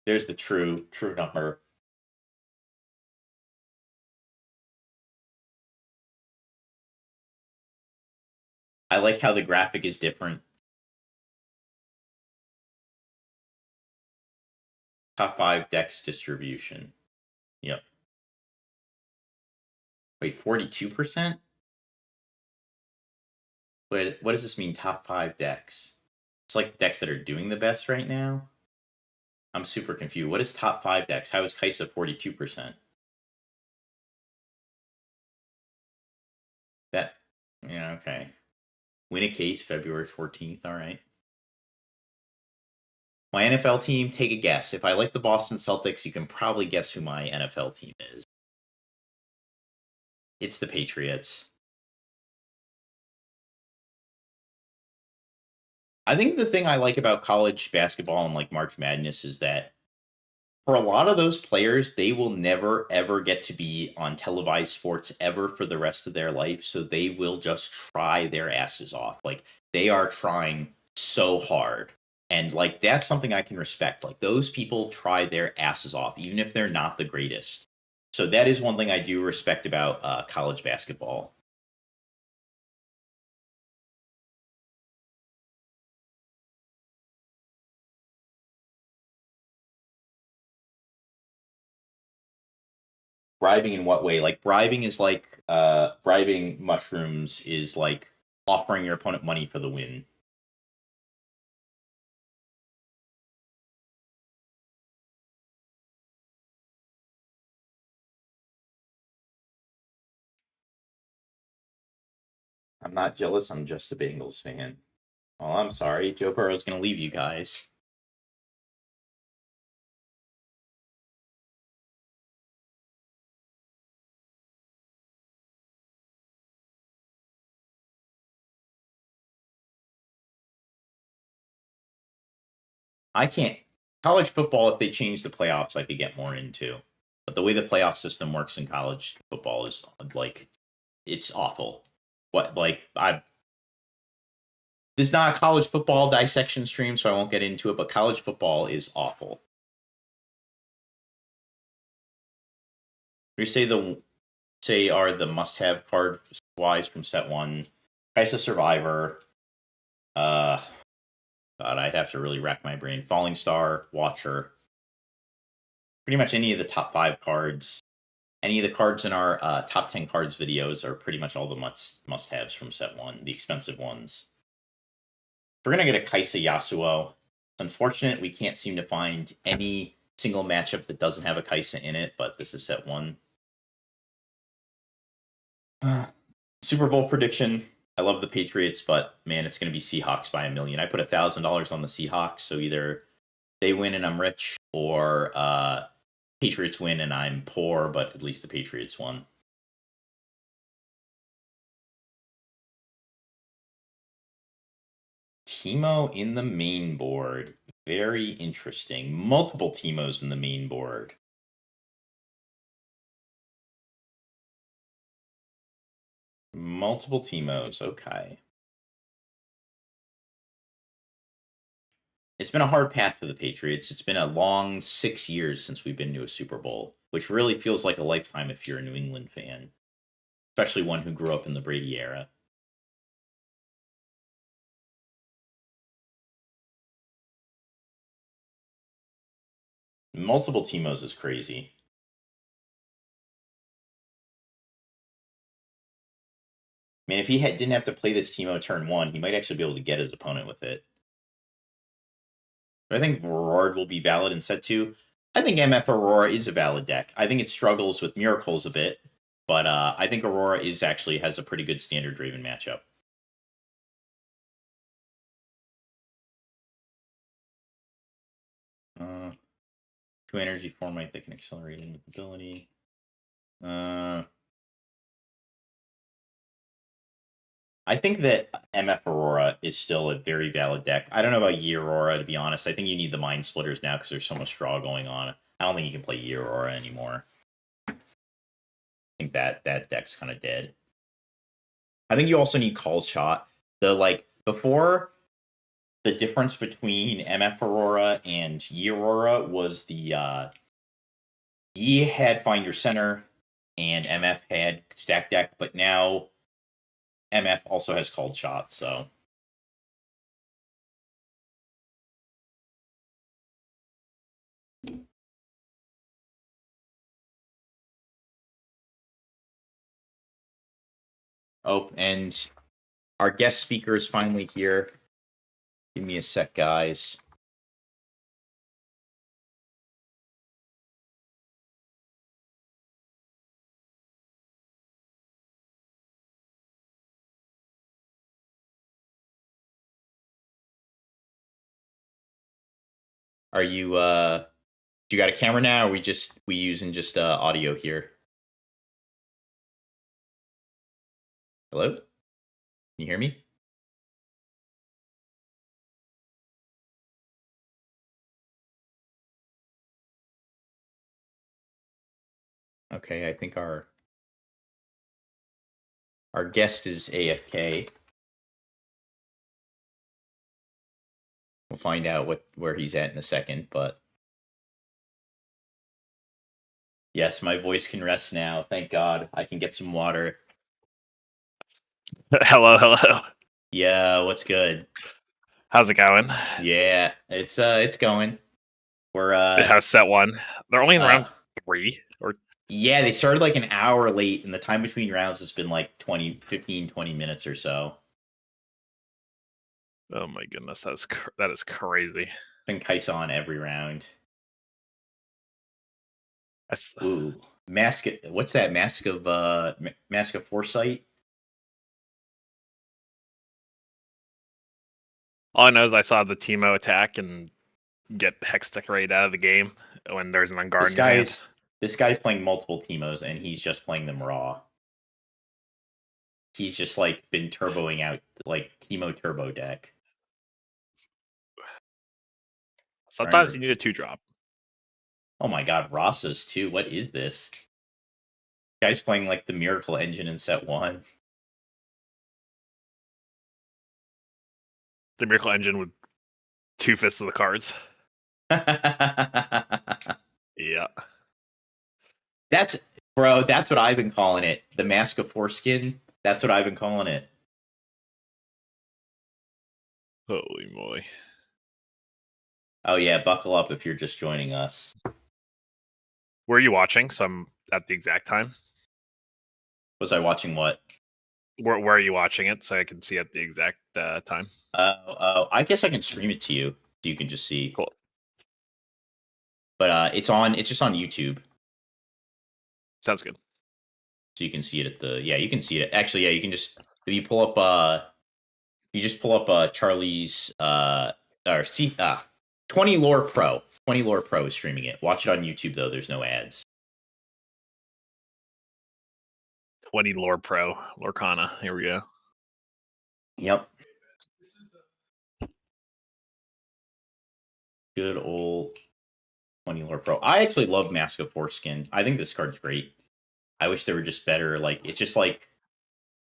There's the true number. I like how the graphic is different. Top 5 decks distribution. Yep. Wait, 42%? Wait, what does this mean, top 5 decks? It's like the decks that are doing the best right now? I'm super confused. What is top 5 decks? How is Kaisa 42%? That, yeah, okay. Win a case, February 14th, alright. My NFL team, take a guess. If I like the Boston Celtics, you can probably guess who my NFL team is. It's the Patriots. I think the thing I like about college basketball and like March Madness is that for a lot of those players, they will never ever get to be on televised sports ever for the rest of their life. So they will just try their asses off. Like they are trying so hard. And like that's something I can respect. Like those people try their asses off, even if they're not the greatest. So that is one thing I do respect about college basketball. Bribing in what way? Like bribing is like bribing mushrooms is like offering your opponent money for the win. I'm not jealous. I'm just a Bengals fan. Oh, I'm sorry. Joe Burrow's going to leave you guys. I can't. College football, if they change the playoffs, I could get more into. But the way the playoff system works in college football is like, it's awful. What, like, this is not a college football dissection stream, so I won't get into it, but college football is awful. We say are the must-have card wise from set 1. Crisis Survivor. God, I'd have to really rack my brain. Falling Star, Watcher. Pretty much any of the top 5 cards. Any of the cards in our top 10 cards videos are pretty much all the must-haves from set 1, the expensive ones. We're going to get a Kaisa Yasuo. It's unfortunate we can't seem to find any single matchup that doesn't have a Kaisa in it, but this is set 1. Super Bowl prediction. I love the Patriots, but man, it's going to be Seahawks by 1,000,000. I put $1,000 on the Seahawks, so either they win and I'm rich, or Patriots win and I'm poor, but at least the Patriots won. Teemo in the main board. Very interesting. Multiple Teemos in the main board. Multiple Teemos. Okay. It's been a hard path for the Patriots. It's been a long 6 years since we've been to a Super Bowl, which really feels like a lifetime if you're a New England fan, especially one who grew up in the Brady era. Multiple Timos is crazy. I mean, if he didn't have to play this Timo turn 1, he might actually be able to get his opponent with it. But I think Roard will be valid in set 2. I think MF Aurora is a valid deck. I think it struggles with Miracles a bit, but I think Aurora has a pretty good standard Draven matchup. Two energy format that can accelerate ability. I think that MF Aurora is still a very valid deck. I don't know about Yi Aurora, to be honest. I think you need the Mind Splitters now because there's so much draw going on. I don't think you can play Yi Aurora anymore. I think that deck's kind of dead. I think you also need Call Shot. Before, the difference between MF Aurora and Yi Aurora was the Yi had Find Your Center and MF had Stack Deck, but now MF also has Called Shot, so. Oh, and our guest speaker is finally here. Give me a sec, guys. Are you do you got a camera now, or we using just audio here? Hello? Can you hear me? Okay, I think our guest is AFK. We'll find out where he's at in a second, but yes, my voice can rest now. Thank God. I can get some water. Hello. Yeah, what's good? How's it going? Yeah, it's going. We're How's set 1? They're only in round 3 or yeah, they started like an hour late, and the time between rounds has been like 15, 20 minutes or so. oh my goodness, that is crazy. Been Kaison every round. That's- Ooh, what's that? Mask of Foresight? All I know is I saw the Teemo attack and get Hex decorated out of the game when there's an unguarded hand. This guy's playing multiple Teemos, and he's just playing them raw. He's just like been turboing out like Teemo turbo deck. Sometimes you need a 2-drop. Oh my God, Ross's too. What is this? Guy's playing like the Miracle Engine in set 1. The Miracle Engine with 2 fists of the cards. Yeah. That's what I've been calling it. The Mask of Foreskin. That's what I've been calling it. Holy moly. Oh yeah, buckle up if you're just joining us. Where are you watching? So I'm at the exact time. Was I watching what? Where are you watching it so I can see at the exact time? I guess I can stream it to you so you can just see. Cool. But it's just on YouTube. Sounds good. So you can see it you can see it. Actually, yeah, you can just if you pull up Charlie's 20 Lore Pro. 20 Lore Pro is streaming it. Watch it on YouTube though, there's no ads. 20 Lore Pro, Lorcana. Here we go. Yep. Good old 20 Lore Pro. I actually love Mask of Foreskin. I think this card's great. I wish there were just better,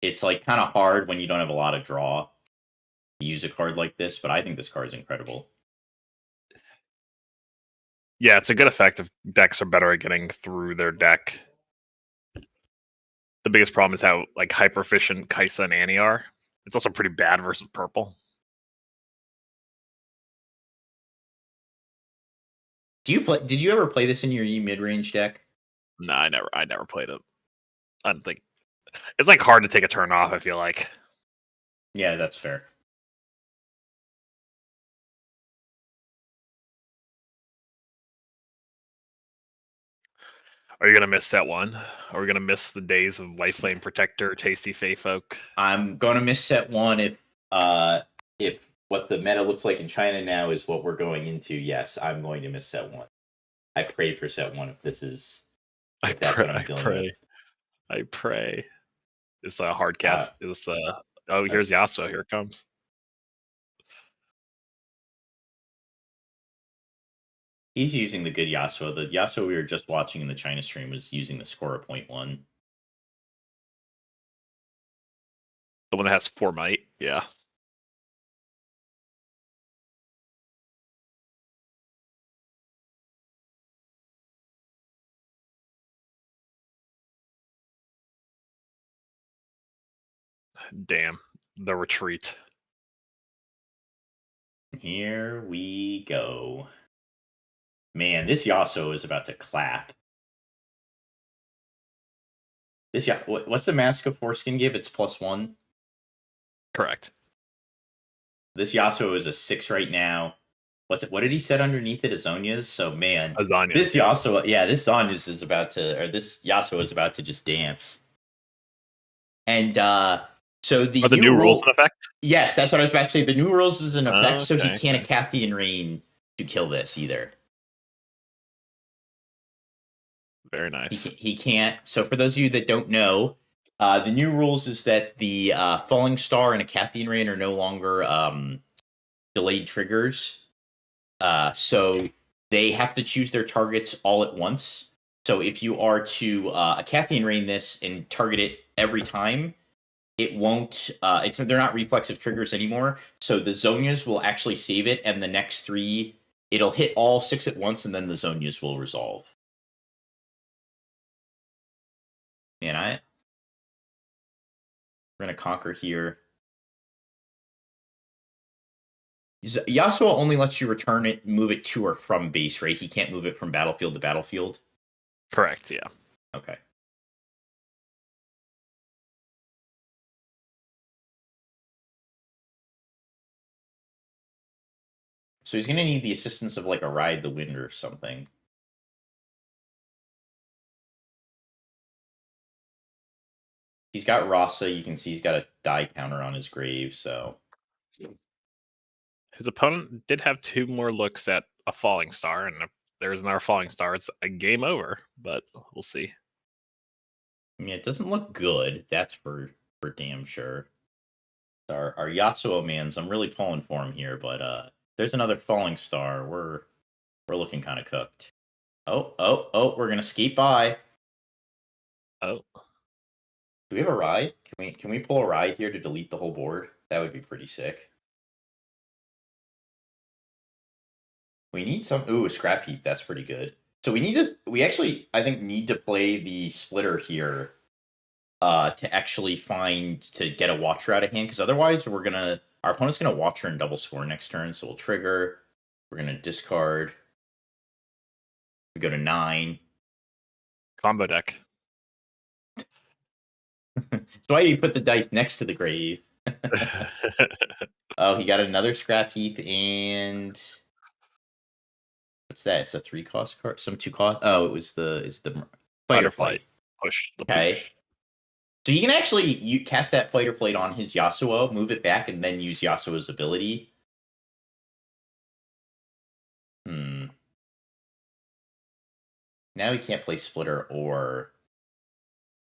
it's kind of hard when you don't have a lot of draw to use a card like this, but I think this card's incredible. Yeah, it's a good effect if decks are better at getting through their deck. The biggest problem is how like hyper efficient Kaisa and Annie are. It's also pretty bad versus purple. Did you ever play this in your mid range deck? No, I never played it. I don't think it's like hard to take a turn off, I feel like. Yeah, that's fair. Are you gonna miss set one? Are we gonna miss the days of Lifelane Protector, Tasty Fey Folk? I'm gonna miss set one if what the meta looks like in China now is what we're going into. Yes, I'm going to miss set one. I pray for set one if this is. I pray. It's a hard cast. Here's Yasuo. Here it comes. He's using the good Yasuo. The Yasuo we were just watching in the China stream was using the score of 0.1. The one that has 4 might. Yeah. Damn. The retreat. Here we go. Man, this Yasuo is about to clap. What's the Mask of Foreskin give? It's +1. Correct. This Yasuo is a 6 right now. What did he set underneath it? Azonia's. So man, Azonia's. This Yasuo, this Zonia's is about to, or this Yasuo is about to just dance. And so the new rules in effect. Yes, that's what I was about to say. The new rules is in effect, Okay, so he can't Acathian Rain to kill this either. Very nice. He can't. So for those of you that don't know, the new rules is that the Falling Star and Acathian Rain are no longer delayed triggers. So they have to choose their targets all at once. So if you are to Acathian Rain this and target it every time, it won't. They're not reflexive triggers anymore. So the Zonias will actually save it, and the next 3, it'll hit all 6 at once, and then the Zonias will resolve. And we're gonna conquer here. Yasuo only lets you return it, move it to or from base, right? He can't move it from battlefield to battlefield. Correct. Yeah. Okay. So he's gonna need the assistance of like a Ride the Wind or something. He's got Rasa. You can see he's got a die counter on his grave. So his opponent did have 2 more looks at a Falling Star, and if there's another Falling Star, it's a game over. But we'll see. I mean, it doesn't look good. That's for damn sure. Our Yasuo mans, I'm really pulling for him here, but there's another Falling Star. We're looking kind of cooked. Oh, we're gonna skate by. Oh. Do we have a ride? Can we pull a ride here to delete the whole board? That would be pretty sick. We need some a scrap heap, that's pretty good. So we actually I think need to play the splitter here to actually to get a Watcher out of hand, because otherwise our opponent's gonna Watcher and double score next turn, so we'll trigger. We're gonna discard. We go to 9. Combo deck. So why you put the dice next to the grave? Oh, he got another scrap heap, and what's that? It's a 3-cost card. Some 2-cost. Oh, it was the Fight or Flight. Push. Okay. Push. So you can actually cast that Fight or Flight on his Yasuo, move it back, and then use Yasuo's ability. Now he can't play Splitter, or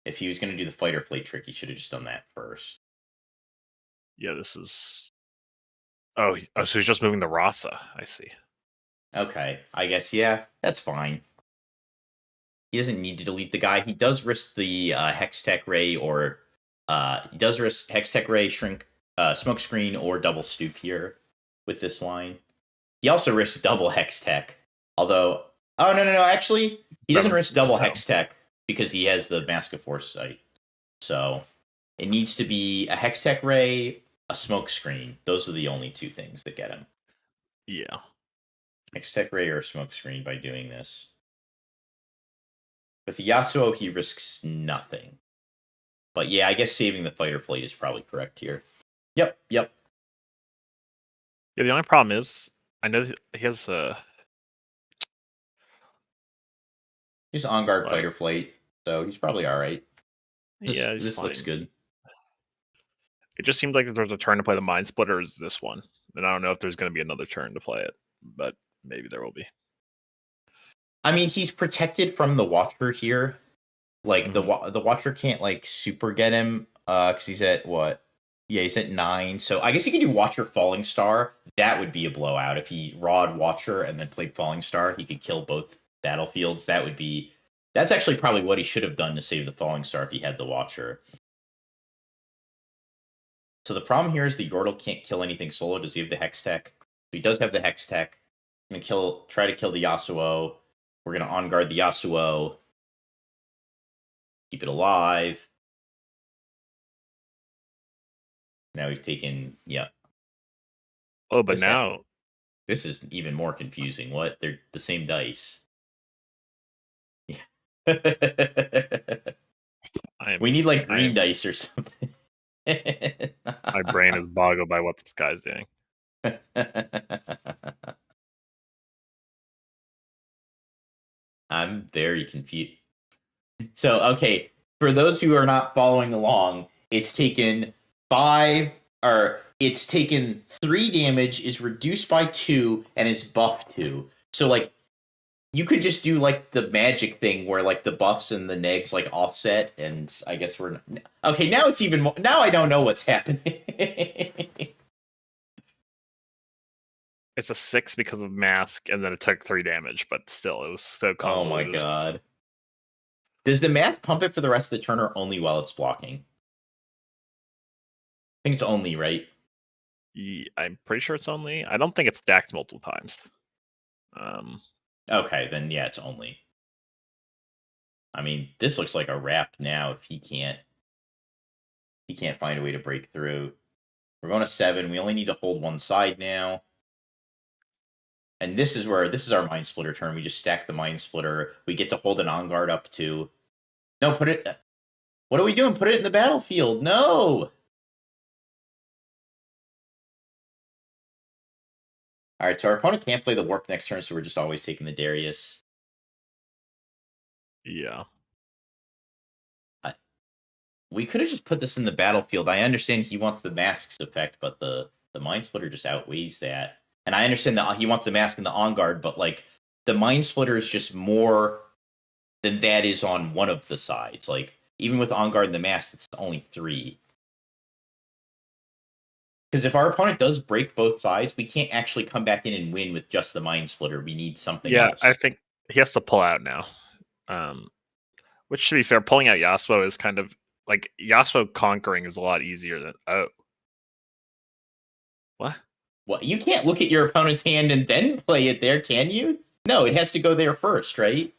if he was going to do the Fight or Flight trick, he should have just done that first. Yeah, this is. Oh, so he's just moving the Rasa. I see. Okay, I guess, yeah, that's fine. He doesn't need to delete the guy. He does risk the Hextech Ray, or he does risk Hextech Ray, Shrink, Smokescreen, or Double Stoop here with this line. He also risks double Hextech, although Oh no! Actually, he doesn't risk double So- Hex Tech because he has the Mask of Foresight. So it needs to be a Hex Tech Ray, a Smoke Screen. Those are the only two things that get him. Yeah. Hex Tech Ray or Smoke Screen by doing this. With the Yasuo, he risks nothing. But yeah, I guess saving the Fighter Flight is probably correct here. Yep. Yeah, the only problem is, I know he has He's on guard Like- Fighter Flight, so he's probably all right. yeah, he's This fine. looks good. It just seemed like if there's a turn to play the Mind Splitter, is this one. And I don't know if there's going to be another turn to play it, but maybe there will be. I mean, he's protected from the Watcher here. Like the Watcher can't like super get him because he's at what? Yeah, he's at 9. So I guess he can do Watcher Falling Star. That would be a blowout if he Rawed Watcher and then played Falling Star. He could kill both battlefields. That's actually probably what he should have done to save the Falling Star if he had the Watcher. So the problem here is the Yordle can't kill anything solo. Does he have the Hex Tech? He does have the Hex Tech. I'm gonna try to kill the Yasuo. We're gonna on guard the Yasuo. Keep it alive. Now we've taken Oh, but This now This is even more confusing. What? They're the same dice. We need like green dice or something. my brain is boggled by what this guy's doing. I'm very confused. So, okay, for those who are not following along, it's taken 3 damage, is reduced by 2, and it's buffed 2. So, like, you could just do, like, the magic thing where, like, the buffs and the negs, like, offset, and I guess we're... Okay, now it's even more... Now I don't know what's happening. It's a 6 because of Mask, and then it took 3 damage, but still, it was so Oh my convoluted. god. Does the mask pump it for the rest of the turn or only while it's blocking? I think it's only, right? Yeah, I'm pretty sure it's only. I don't think it's stacked multiple times. Okay, then yeah, it's only. I mean, this looks like a wrap now if he can't find a way to break through. We're going to 7. We only need to hold one side now. And this is our Mind Splitter turn. We just stack the Mind Splitter. We get to hold an On Guard up to... No, put it... What are we doing? Put it in the battlefield. No! Alright, so our opponent can't play the Warp next turn, so we're just always taking the Darius. Yeah. We could have just put this in the battlefield. I understand he wants the Mask's effect, but the Mind Splitter just outweighs that. And I understand that he wants the Mask and the On Guard, but like the Mind Splitter is just more than that is on one of the sides. Like even with On Guard and the Mask, it's only 3. Because if our opponent does break both sides, we can't actually come back in and win with just the Mind Splitter. We need something else. I think he has to pull out now. Which, to be fair, pulling out Yasuo is kind of like Yasuo conquering is a lot easier than what? Well, you can't look at your opponent's hand and then play it there, can you? No, it has to go there first, right?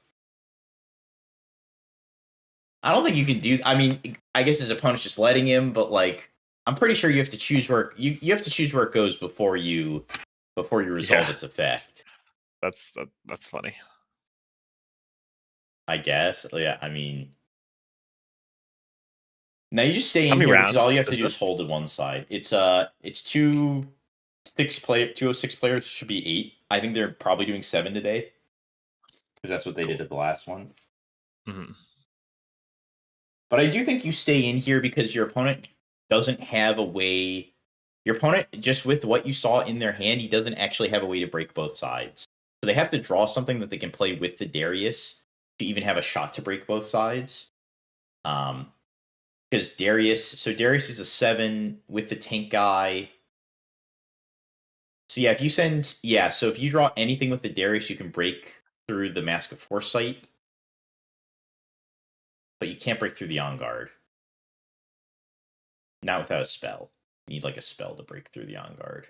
I don't think you can do... I mean, I guess his opponent's just letting him, but like, I'm pretty sure you have to choose where you have to choose where it goes before you resolve its effect. That's funny. I guess. Yeah, I mean, now you just stay in How many here rounds because all you have to is do is this? hold to one side. It's 206 players should be 8. I think they're probably doing 7 today because that's what they did at the last one. Mhm. But I do think you stay in here because your opponent doesn't have a way. Your opponent, just with what you saw in their hand, he doesn't actually have a way to break both sides. So they have to draw something that they can play with the Darius to even have a shot to break both sides. Because Darius is a 7 with the tank guy. So yeah, if you draw anything with the Darius, you can break through the Mask of Foresight. But you can't break through the On Guard. Not without a spell. You need like a spell to break through the On Guard.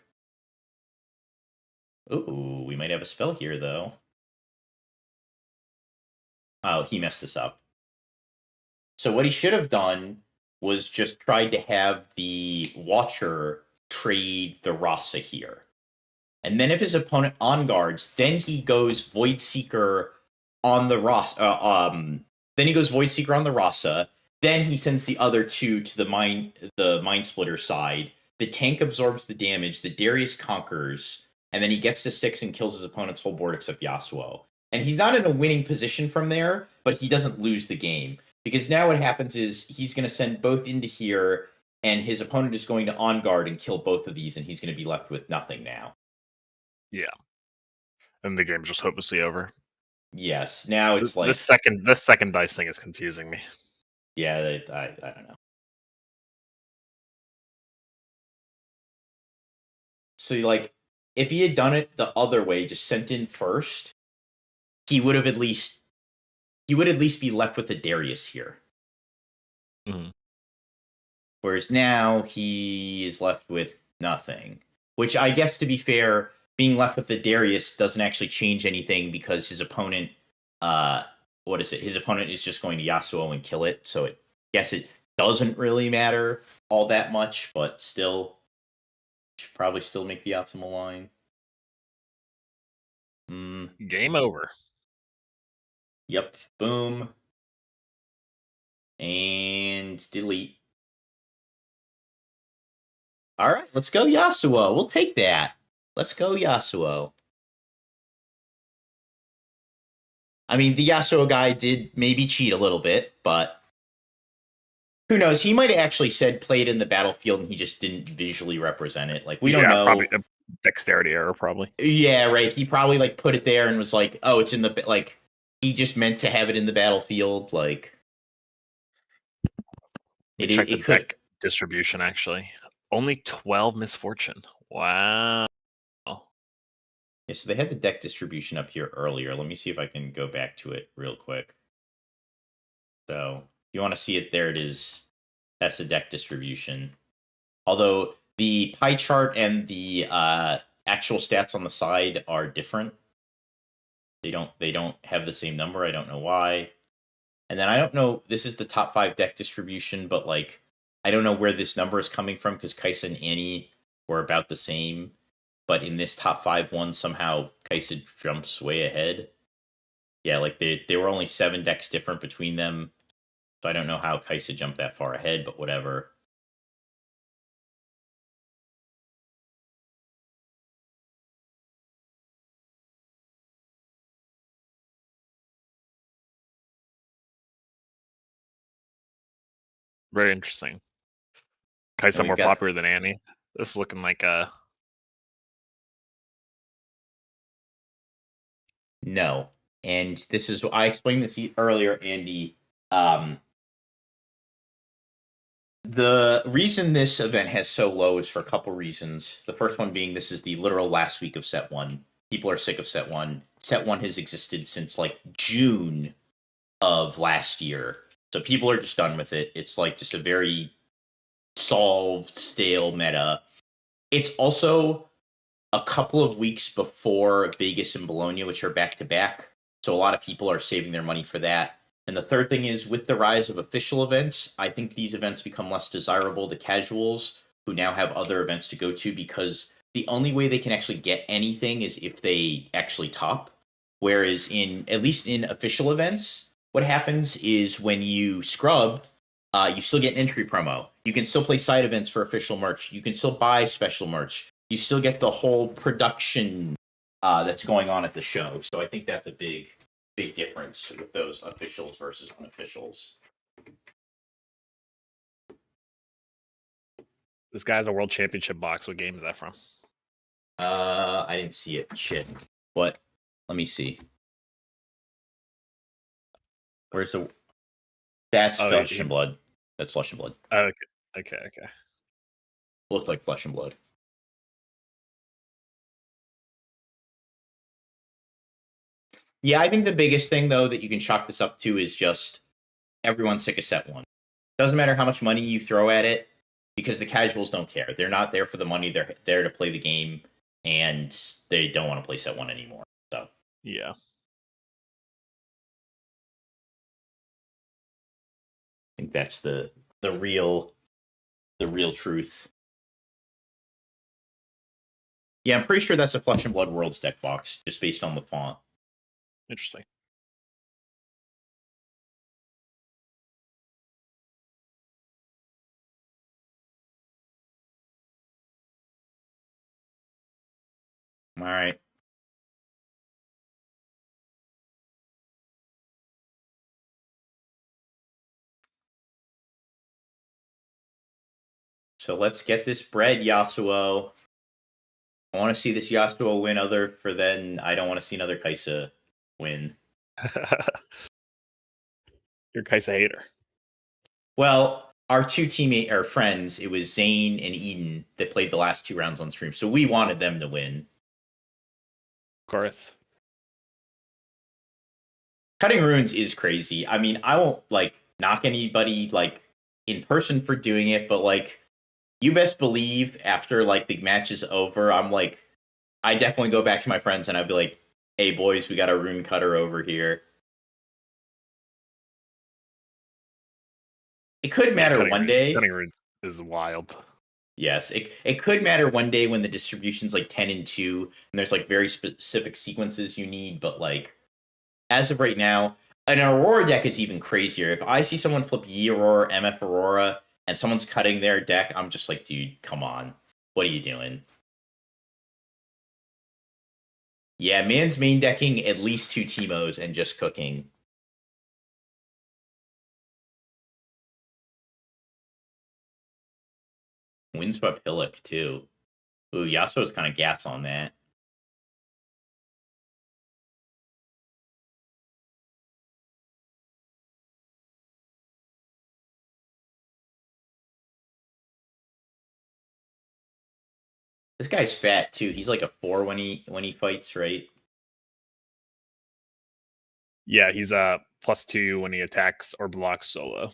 Ooh, we might have a spell here though. Oh, he messed this up. So what he should have done was just tried to have the Watcher trade the Rasa here. And then if his opponent on guards, then he goes Void Seeker on the Rasa. Then he goes Void Seeker on the Rasa. Then he sends the other two to the Mind Splitter side. The tank absorbs the damage. The Darius conquers, and then he gets to 6 and kills his opponent's whole board except Yasuo. And he's not in a winning position from there, but he doesn't lose the game. Because now what happens is he's going to send both into here, and his opponent is going to on guard and kill both of these, and he's going to be left with nothing now. Yeah. And the game's just hopelessly over. Yes. Now it's like this second dice thing is confusing me. Yeah, I don't know. So like, if he had done it the other way, just sent in first, he would at least be left with a Darius here. Mm-hmm. Whereas now he is left with nothing. Which I guess, to be fair, being left with the Darius doesn't actually change anything because his opponent, His opponent is just going to Yasuo and kill it. So I guess it doesn't really matter all that much, but still, should probably still make the optimal line. Game over. Yep. Boom. And delete. All right, let's go Yasuo. We'll take that. Let's go Yasuo. I mean, the Yasuo guy did maybe cheat a little bit, but who knows? He might have actually said play it in the battlefield and he just didn't visually represent it. Like, we don't know. Probably a dexterity error, probably. Yeah, right. He probably like put it there and was like, oh, it's in the, like, he just meant to have it in the battlefield. Like, Check the deck distribution, actually. Only 12 misfortune. Wow. Yeah, so they had the deck distribution up here earlier. Let me see if I can go back to it real quick. So, if you want to see it, there it is. That's the deck distribution. Although the pie chart and the actual stats on the side are different. They don't have the same number. I don't know why. And then I don't know, this is the top 5 deck distribution, but like, I don't know where this number is coming from because Kaisa and Annie were about the same. But in this top 5 one, somehow Kaisa jumps way ahead. Yeah, like they were only 7 decks different between them. So I don't know how Kaisa jumped that far ahead, but whatever. Very interesting. Kaisa more popular than Annie. This is looking like a... No. And this is, I explained this earlier, Andy. The reason this event has so low is for a couple reasons. The first one being this is the literal last week of set 1. People are sick of set 1. Set 1 has existed since like June of last year. So people are just done with it. It's like just a very solved, stale meta. It's also a couple of weeks before Vegas and Bologna, which are back to back. So a lot of people are saving their money for that. And the third thing is, with the rise of official events, I think these events become less desirable to casuals who now have other events to go to, because the only way they can actually get anything is if they actually top. Whereas at least in official events, what happens is when you scrub, you still get an entry promo. You can still play side events for official merch. You can still buy special merch. You still get the whole production that's going on at the show. So I think that's a big difference with those officials versus unofficials. This guy's a world championship box. What game is that from? I didn't see it. Shit. What? Let me see. Where's the... That's Flesh and Blood. That's Flesh and Blood. Okay. Looked like Flesh and Blood. Yeah, I think the biggest thing, though, that you can chalk this up to is just everyone's sick of set 1. Doesn't matter how much money you throw at it, because the casuals don't care. They're not there for the money. They're there to play the game, and they don't want to play set 1 anymore. So yeah. think that's the real truth. Yeah, I'm pretty sure that's a Flesh and Blood Worlds deck box, just based on the font. Interesting. All right. So let's get this bread, Yasuo. I want to see this Yasuo win. Other for then, I don't want to see another Kaisa win. You're Kaisa hater. Well, our two our friends, it was Zane and Eden that played the last 2 rounds on stream, so we wanted them to win. Of course. Cutting runes is crazy. I mean, I won't like knock anybody like in person for doing it, but like you best believe after like the match is over, I'm like, I definitely go back to my friends and I'd be like, "Hey boys, we got a rune cutter over here." It could matter one day. Cutting runes is wild. Yes, it could matter one day when the distribution's like 10 and 2, and there's like very specific sequences you need, but like as of right now, an Aurora deck is even crazier. If I see someone flip Yi Aurora, MF Aurora, and someone's cutting their deck, I'm just like, dude, come on. What are you doing? Yeah, man's main decking at least 2 Teemos and just cooking. Windswept Hillock, too. Ooh, Yasuo's kind of gas on that. This guy's fat too. He's like a 4 when he fights, right? Yeah, he's a +2 when he attacks or blocks solo.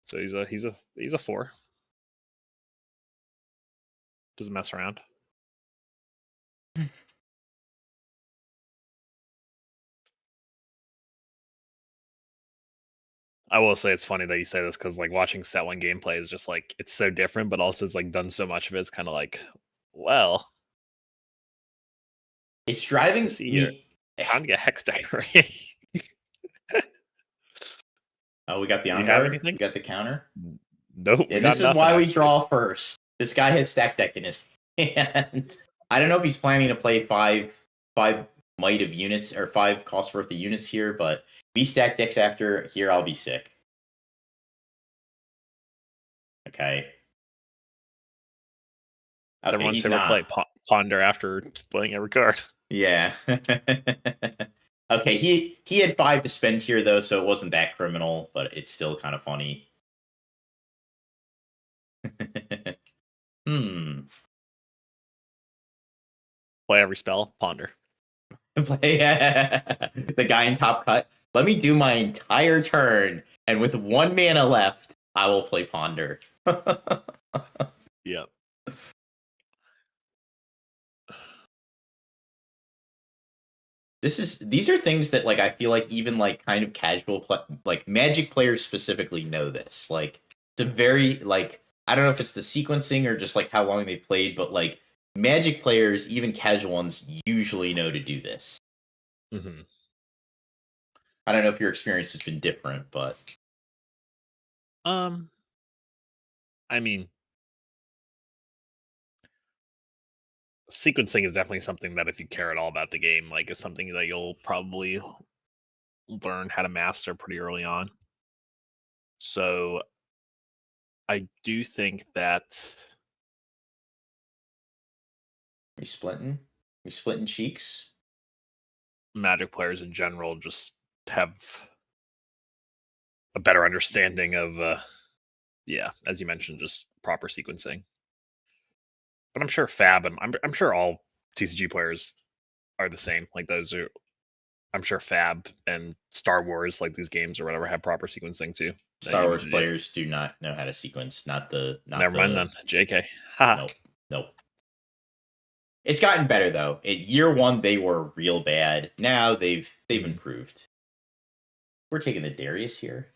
So he's a 4. Doesn't mess around. I will say it's funny that you say this because like watching Set One gameplay is just like it's so different, but also it's like done so much of it. It's kind of like, well, It's driving me. Time to get Hex Diary. Oh, we got the Do you on have guard. anything? We got the counter. Nope. Yeah, this is why we draw first. This guy has stack deck in his hand. I don't know if he's planning to play five might of units or 5 cost worth of units here, but if he stack decks after here, I'll be sick. Okay. It's everyone's favorite play. Ponder after playing every card. Yeah. Okay, he had 5 to spend here though, so it wasn't that criminal, but it's still kind of funny. Play every spell, ponder. Play the guy in top cut. Let me do my entire turn, and with 1 mana left, I will play ponder. Yep. These are things that like I feel like even like kind of casual like Magic players specifically know this. Like it's a very like I don't know if it's the sequencing or just like how long they played, but like Magic players, even casual ones, usually know to do this. Mm-hmm. I don't know if your experience has been different, but I mean, sequencing is definitely something that if you care at all about the game, like is something that you'll probably learn how to master pretty early on. So I do think that we splitting cheeks. Magic players in general just have a better understanding of yeah, as you mentioned, just proper sequencing. But I'm sure Fab and I'm sure all TCG players are the same. Like those are, I'm sure Fab and Star Wars, like these games or whatever, have proper sequencing too. Star Wars players do not know how to sequence. Never mind then. JK. Nope. It's gotten better though. At year 1, they were real bad. Now they've improved. We're taking the Darius here.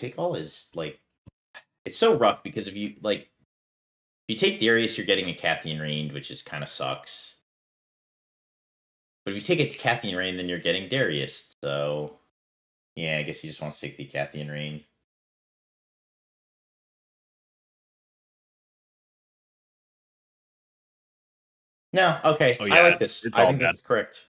take all is like it's so rough because if you take Darius, you're getting a Cathian Rain, which is kind of sucks. But if you take a Cathian Rain, then you're getting Darius. So yeah, I guess you just want to take the Cathian Rain. No, okay. Oh, I yeah, like this. it's I all think bad. that's correct.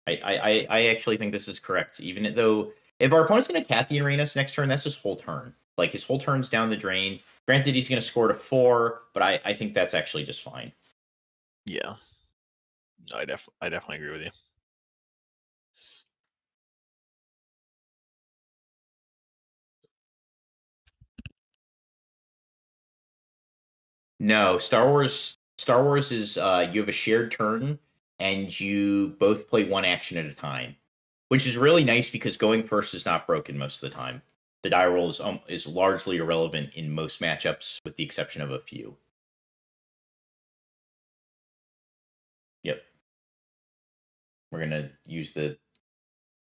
I actually think this is correct. Even though if our opponent's going to Cathian Rain us next turn, that's his whole turn. Like his whole turn's down the drain. Granted, he's going to score to 4, but I think that's actually just fine. Yeah. No, I definitely agree with you. No, Star Wars. Star Wars is you have a shared turn, and you both play one action at a time, which is really nice because going first is not broken most of the time. The die roll is largely irrelevant in most matchups, with the exception of a few. Yep. We're gonna use the.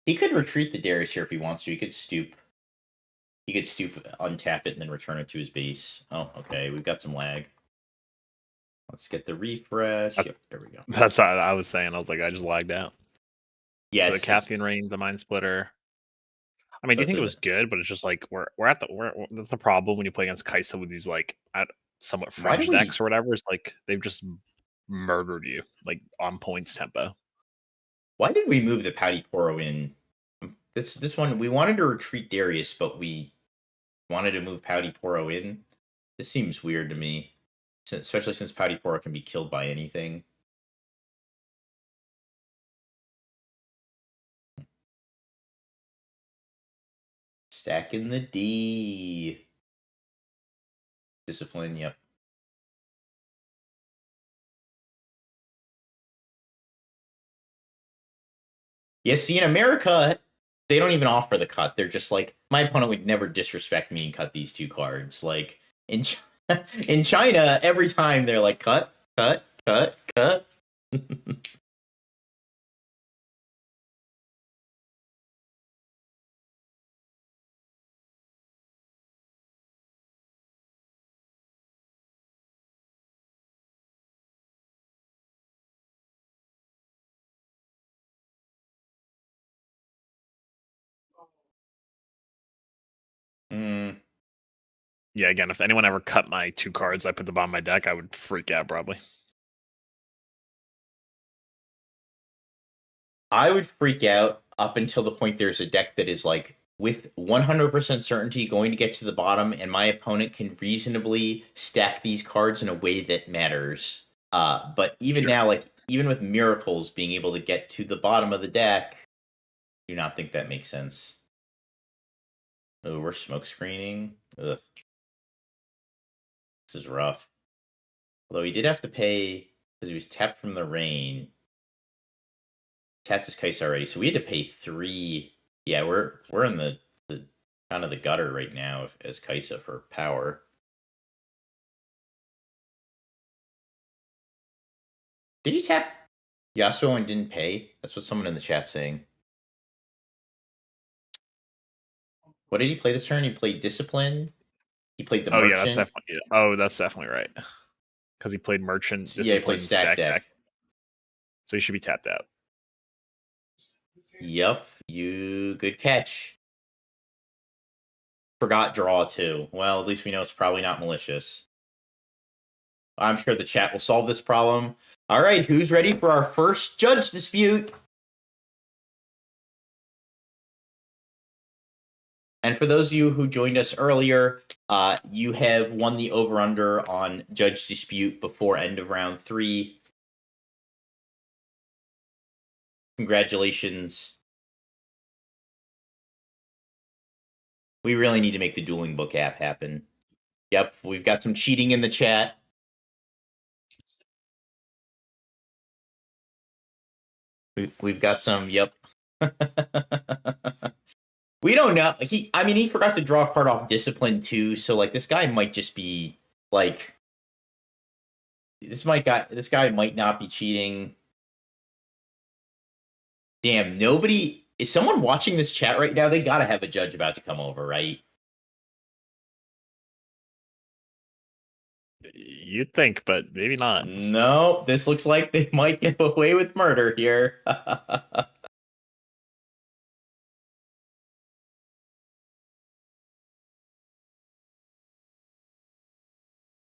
He could retreat the Darius here if he wants to. He could stoop. He could stoop, untap it, and then return it to his base. Oh, okay. We've got some lag. Let's get the refresh. Yep, there we go. That's what I was saying. I was like, I just lagged out. Yeah, The Cathian Rain, the Mind Splitter. I mean, do you think it was good? But it's just like we're that's the problem when you play against Kaisa with these like somewhat fringe decks or whatever. Is like they've just murdered you like on points tempo. Why did we move the Pouty Poro in? This one we wanted to retreat Darius, but we wanted to move Pouty Poro in. This seems weird to me, especially since Pouty Poro can be killed by anything. Stacking the D. Discipline, yep. Yeah, see, in America, they don't even offer the cut. They're just like, my opponent would never disrespect me and cut these 2 cards. Like, in in China, every time they're like, cut, cut, cut, cut. Yeah, again, if anyone ever cut my 2 cards, I put them on my deck, I would freak out probably. I would freak out up until the point there's a deck that is like with 100% certainty going to get to the bottom, and my opponent can reasonably stack these cards in a way that matters. But even now, like even with miracles being able to get to the bottom of the deck, I do not think that makes sense. Oh, we're smoke screening. Ugh. This is rough. Although he did have to pay because he was tapped from the rain. Tapped his case already, so we had to pay 3. Yeah, we're in the kind of the gutter right now as Kaisa for power. Did he tap Yasuo and didn't pay? That's what someone in the chat's saying. What did he play this turn? He played Discipline. He played the Merchant. Yeah, that's definitely. Oh, that's definitely right. Because he played Merchant. Yeah, he played Stack Deck. So he should be tapped out. Yep, good catch. Forgot draw too. Well, at least we know it's probably not malicious. I'm sure the chat will solve this problem. All right, who's ready for our first judge dispute? And for those of you who joined us earlier, you have won the over-under on judge dispute before end of round 3. Congratulations. We really need to make the Dueling Book app happen. Yep, we've got some cheating in the chat. We've got some, yep. We don't know. He forgot to draw a card off Discipline too, so like this guy might just be like this guy might not be cheating. Damn, nobody Is someone watching this chat right now? They gotta have a judge about to come over, right? You'd think, but maybe not. No, this looks like they might get away with murder here.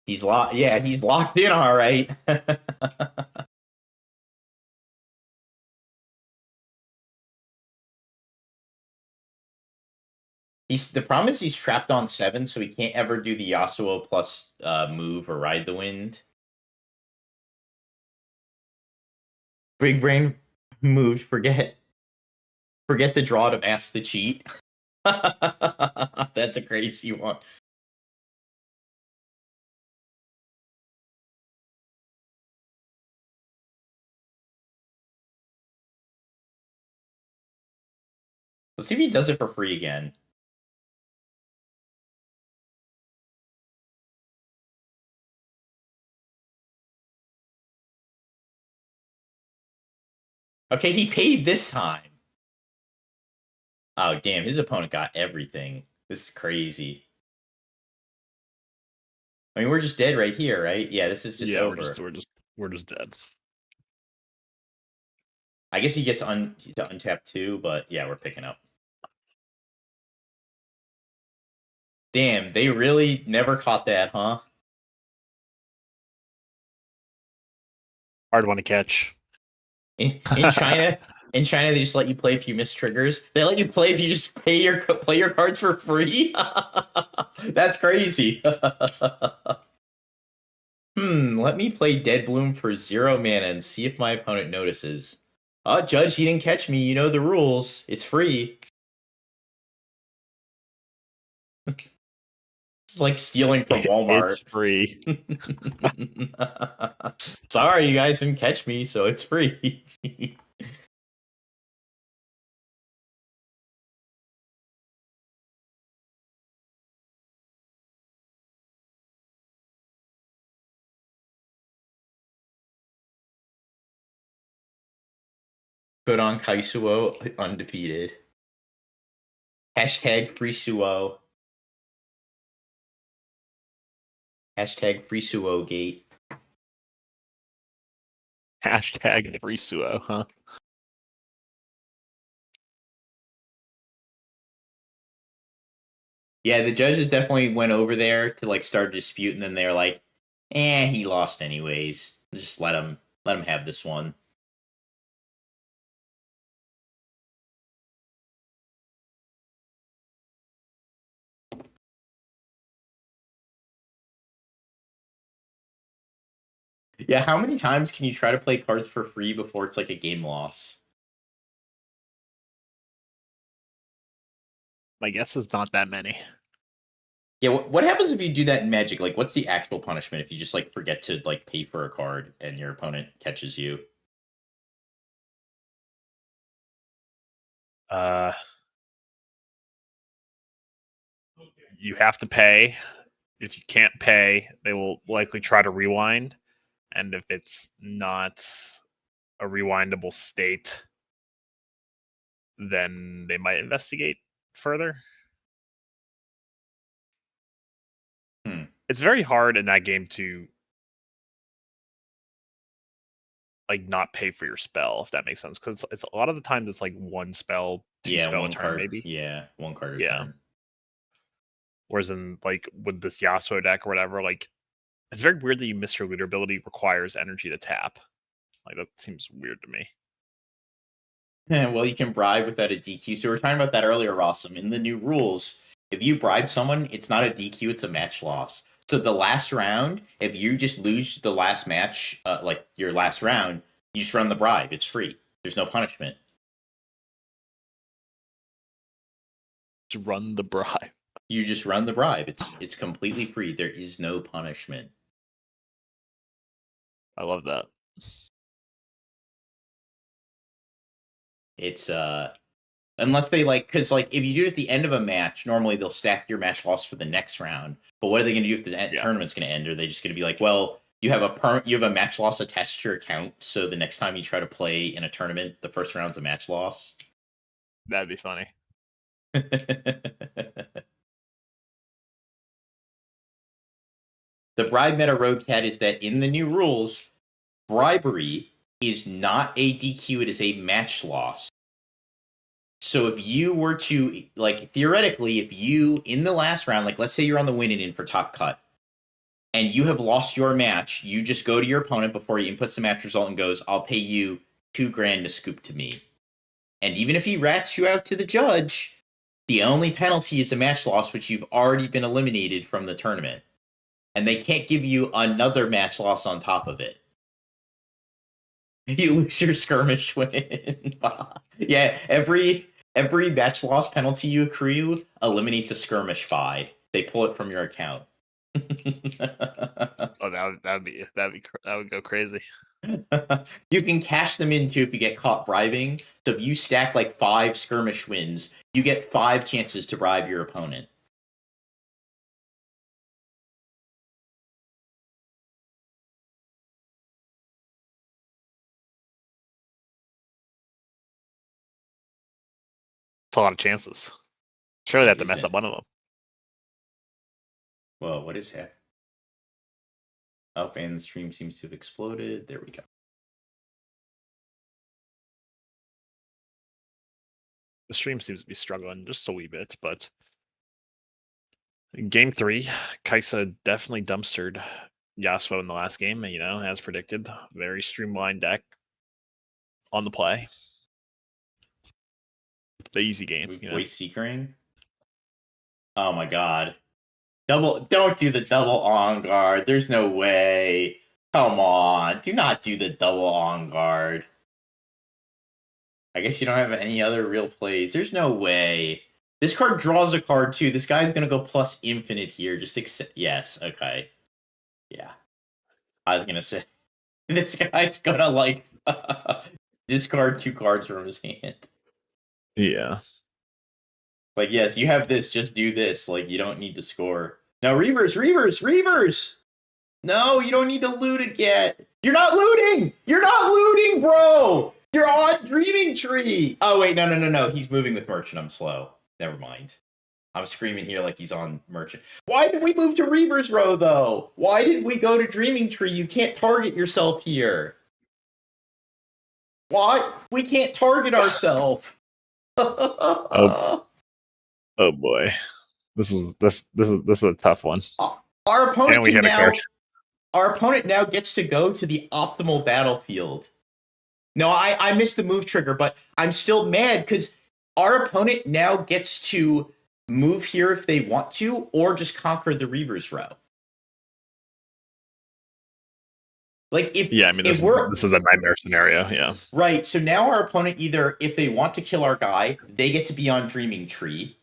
He's locked. Yeah, he's locked in. All right. The problem is he's trapped on 7, so he can't ever do the Yasuo plus move or ride the wind. Big brain moved. Forget the draw to mask the cheat. That's a crazy one. Let's see if he does it for free again. Okay, he paid this time. Oh, damn, his opponent got everything. This is crazy. I mean, we're just dead right here, right? Yeah, this is just over. We're just dead. I guess he gets to untap too, but yeah, we're picking up. Damn, they really never caught that, huh? Hard one to catch. In China, they just let you play if you miss triggers. They let you play if you just play your cards for free. That's crazy. Let me play Dead Bloom for 0 mana and see if my opponent notices. Oh, Judge, he didn't catch me. You know the rules. It's free. It's like stealing from Walmart. It's free. Sorry, you guys didn't catch me, so it's free. Put on Kaisuo undefeated. Hashtag free Suo. Hashtag free Suo gate. Hashtag free Suo, huh? Yeah, the judges definitely went over there to like start a dispute, and then they're like, he lost anyways. Just let him have this one. Yeah, how many times can you try to play cards for free before it's like a game loss? My guess is not that many. Yeah, what happens if you do that in Magic? Like, what's the actual punishment if you just like forget to like pay for a card and your opponent catches you? You have to pay. If you can't pay, they will likely try to rewind. And if it's not a rewindable state, then they might investigate further. It's very hard in that game to like not pay for your spell, if that makes sense. Because it's a lot of the times it's like one spell, two spell one a turn, card, maybe. Yeah, one card a turn. Whereas in like with this Yasuo deck or whatever, like it's very weird that you miss your leader ability requires energy to tap. Like that seems weird to me. Yeah, well, you can bribe without a DQ. So we were talking about that earlier, Rossum. In the new rules, if you bribe someone, it's not a DQ, it's a match loss. So the last round, if you just lose the last match, like your last round, you just run the bribe. It's free. There's no punishment. Just run the bribe. You just run the bribe. It's completely free. There is no punishment. I love that. It's unless they like, because like if you do it at the end of a match, normally they'll stack your match loss for the next round. But what are they going to do if the tournament's going to end? Are they just going to be like, well, you have a match loss attached to your account, so the next time you try to play in a tournament, the first round's a match loss? That'd be funny. The bribe meta rogue cat is that in the new rules, bribery is not a DQ, it is a match loss. So if you were to, like, theoretically, if you, in the last round, like, let's say you're on the winning in for top cut, and you have lost your match, you just go to your opponent before he inputs the match result and goes, I'll pay you $2,000 to scoop to me. And even if he rats you out to the judge, the only penalty is a match loss, which you've already been eliminated from the tournament. And they can't give you another match loss on top of it. You lose your skirmish win. Yeah, every match loss penalty you accrue eliminates a skirmish buy. They pull it from your account. Oh, that would go crazy. You can cash them in too if you get caught bribing. So if you stack like 5 skirmish wins, you get 5 chances to bribe your opponent. It's a lot of chances. Sure, they have to Is mess it? up one of them. Whoa, what is happening? Oh, and the stream seems to have exploded. There we go. The stream seems to be struggling just a wee bit, but game 3, Kaisa definitely dumpstered Yasuo in the last game, you know, as predicted. Very streamlined deck on the play. The easy game. You know? Wait, Seekering? Oh my god. Don't do the double on guard. There's no way. Come on. Do not do the double on guard. I guess you don't have any other real plays. There's no way. This card draws a card too. This guy's gonna go plus infinite here. Just accept. Yes, okay. Yeah. I was gonna say. This guy's gonna, like, discard 2 cards from his hand. Yeah. Like, yes, you have this, just do this. Like, you don't need to score. No, Reavers! No, you don't need to loot again. You're not looting! You're not looting, bro! You're on Dreaming Tree! Oh, wait, no. He's moving with Merchant. I'm slow. Never mind. I'm screaming here like he's on Merchant. Why did we move to Reavers Row, though? Why did we go to Dreaming Tree? You can't target yourself here. Why? We can't target ourselves. Oh boy, this is a tough one. Our opponent And we hit a card. Our opponent now gets to go to the optimal battlefield. No, I missed the move trigger, but I'm still mad because our opponent now gets to move here if they want to, or just conquer the Reavers Row. Like, if this is a nightmare scenario. Yeah, right. So now our opponent, either if they want to kill our guy, they get to be on Dreaming Tree,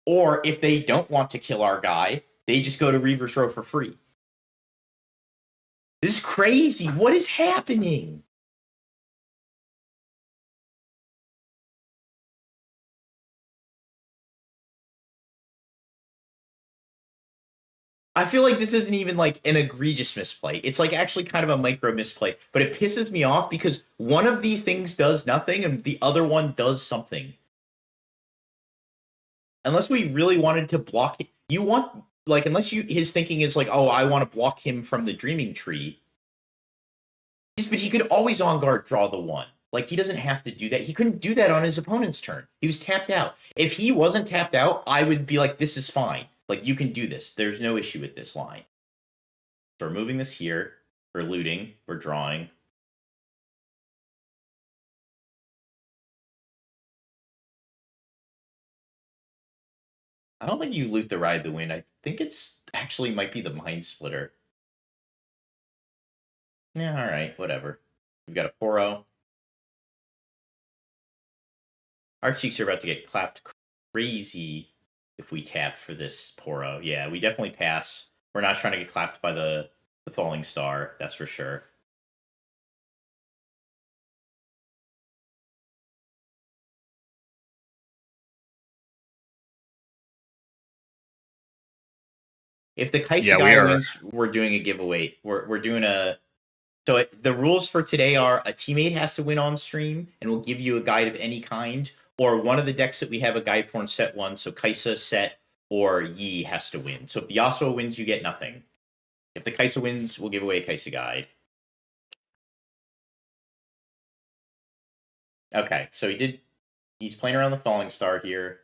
or if they don't want to kill our guy, they just go to Reavers Row for free. This is crazy. What is happening? I feel like this isn't even like an egregious misplay. It's like actually kind of a micro misplay, but it pisses me off because one of these things does nothing and the other one does something. Unless we really wanted to block it, his thinking is like, oh, I want to block him from the Dreaming Tree. But he could always on guard draw the 1. Like, he doesn't have to do that. He couldn't do that on his opponent's turn. He was tapped out. If he wasn't tapped out, I would be like, this is fine. Like, you can do this. There's no issue with this line. So we're moving this here. We're looting. We're drawing. I don't think you loot the Ride the Wind. I think it's actually might be the Mind Splitter. Yeah, alright, whatever. We've got a Poro. Our cheeks are about to get clapped crazy if we tap for this Poro. Yeah, we definitely pass. We're not trying to get clapped by the Falling Star, that's for sure. If the Kaisa guy wins, we're doing a giveaway. We're doing a... So the rules for today are a teammate has to win on stream, and we'll give you a guide of any kind, or one of the decks that we have a guide for in set 1. So Kaisa, Set, or Yi has to win. So if the Yasuo wins, you get nothing. If the Kaisa wins, we'll give away a Kaisa guide. Okay, so he's playing around the Falling Star here.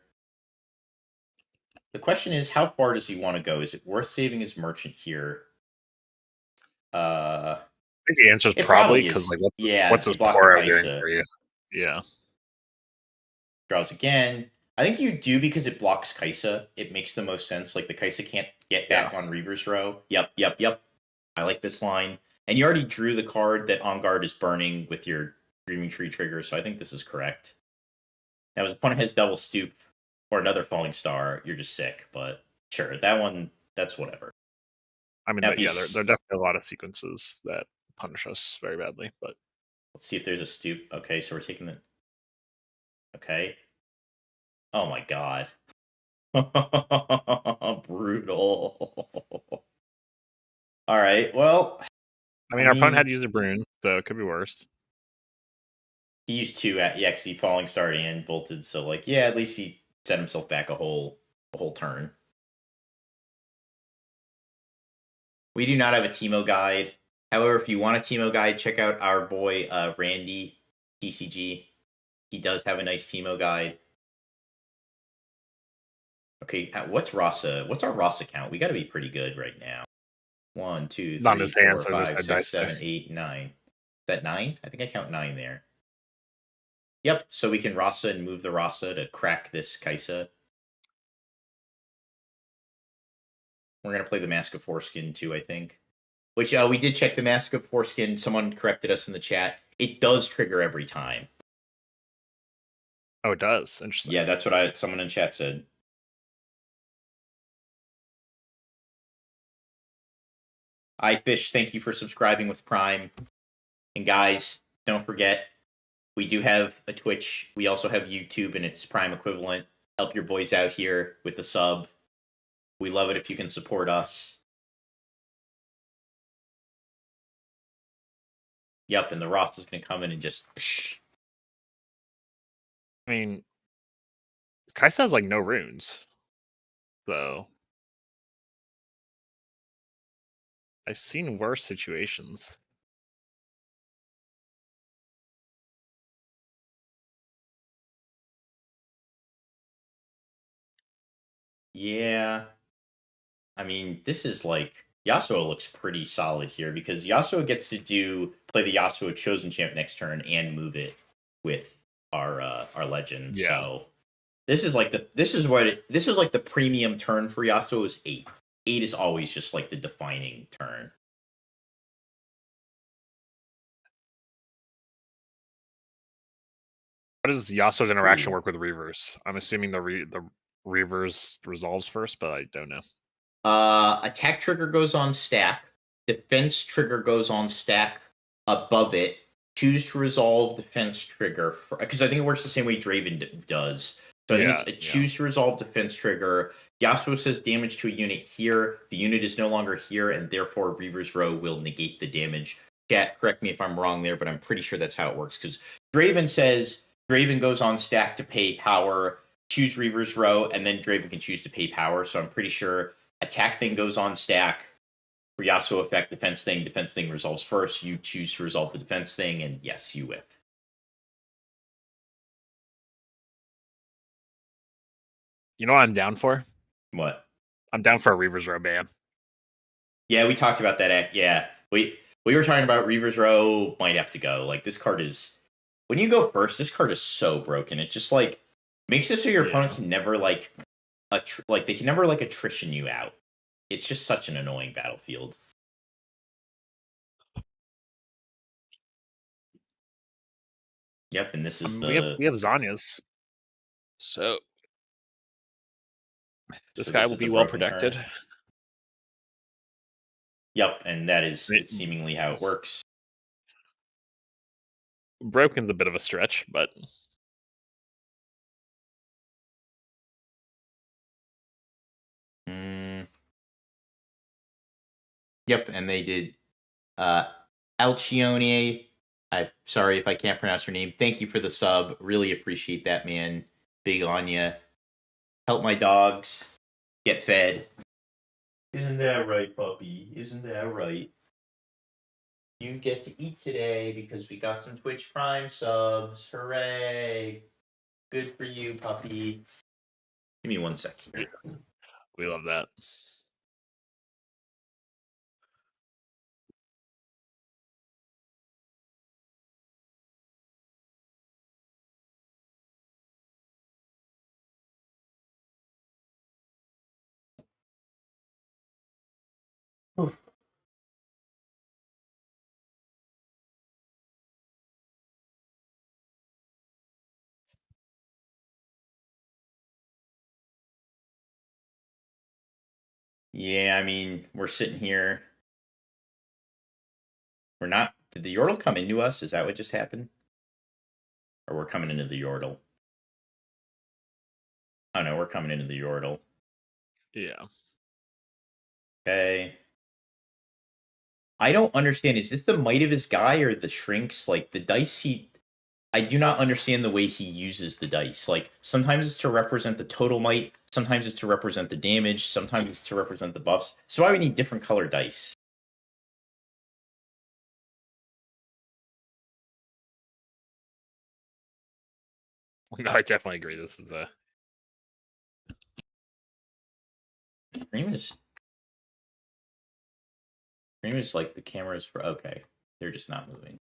The question is, how far does he want to go? Is it worth saving his merchant here? I think the answer is It probably probably because is. like what's Yeah, this you block the Poro doing Kaisa. for you? Yeah. Draws again. I think you do because it blocks Kaisa. It makes the most sense. Like the Kaisa can't get back on Reaver's Row. Yep. I like this line. And you already drew the card that On Guard is burning with your Dreaming Tree trigger, so I think this is correct. Now, if his opponent has Double Stoop or another Falling Star, you're just sick. But sure, that one, that's whatever. I mean, Now, there are definitely a lot of sequences that punish us very badly, but let's see if there's a Stoop. Okay, so we're taking the... Okay. Oh my god. Brutal. All right, well... I mean, our opponent had to use a Brune, so it could be worse. He used 2 at because he Falling Starred and bolted, so like, yeah, at least he set himself back a whole turn. We do not have a Teemo guide. However, if you want a Teemo guide, check out our boy Randy TCG. He does have a nice Teemo guide. Okay, what's Rasa? What's our Rasa count? We got to be pretty good right now. 1, 2, 3, 4, 5, 6, 7, 8, 9. Is that 9? I think I count 9 there. Yep, so we can Rasa and move the Rasa to crack this Kaisa. We're going to play the Mask of Foreskin too, I think. Which we did check the Mask of Foreskin. Someone corrected us in the chat. It does trigger every time. Oh, it does? Interesting. Yeah, that's what someone in chat said. iFish, thank you for subscribing with Prime. And guys, don't forget, we do have a Twitch. We also have YouTube and its Prime equivalent. Help your boys out here with the sub. We love it if you can support us. Yep, and the Ross is going to come in and just... Psh. I mean, Kaisa has like no runes, so I've seen worse situations. Yeah. I mean, this is like... Yasuo looks pretty solid here because Yasuo gets to play the Yasuo Chosen Champ next turn and move it with our legend. Yeah. So this is like the premium turn for Yasuo is 8. 8 is always just like the defining turn. How does Yasuo's interaction work with Reavers? I'm assuming the Reavers resolves first, but I don't know. Attack trigger goes on stack. Defense trigger goes on stack above it. Choose to resolve defense trigger because I think it works the same way Draven does. So I think it's a choose to resolve defense trigger. Yasuo says damage to a unit here. The unit is no longer here, and therefore Reaver's Row will negate the damage. Chat, correct me if I'm wrong there, but I'm pretty sure that's how it works. Because Draven says Draven goes on stack to pay power, choose Reaver's Row, and then Draven can choose to pay power. So I'm pretty sure attack thing goes on stack. For Yasuo effect, defense thing resolves first. You choose to resolve the defense thing, and yes, you whip. You know what I'm down for? What? I'm down for a Reaver's Row ban. Yeah, we talked about that. Yeah, we were talking about Reaver's Row might have to go. Like this card is, when you go first, this card is so broken. It just like makes it so your opponent can never they can never like attrition you out. It's just such an annoying battlefield. Yep, and this is we have Zanya's, so this guy will be well protected. Turn. Yep, and that is seemingly how it works. Broken's a bit of a stretch, but Yep, and they did Alcione, I'm sorry if I can't pronounce your name. Thank you for the sub. Really appreciate that, man. Big on ya. Help my dogs get fed. Isn't that right, puppy? Isn't that right? You get to eat today because we got some Twitch Prime subs. Hooray! Good for you, puppy. Give me 1 second here. Yeah. We love that. Oof. Yeah, I mean, we're sitting here. We're not. Did the Yordle come into us? Is that what just happened? Or we're coming into the Yordle? Oh no, we're coming into the Yordle. Yeah. Okay. I don't understand. Is this the might of his guy or the shrinks? Like the dice I do not understand the way he uses the dice. Like sometimes it's to represent the total might, sometimes it's to represent the damage, sometimes it's to represent the buffs. So why we need different color dice? No, I definitely agree. This is the Stream is like the cameras for okay. They're just not moving.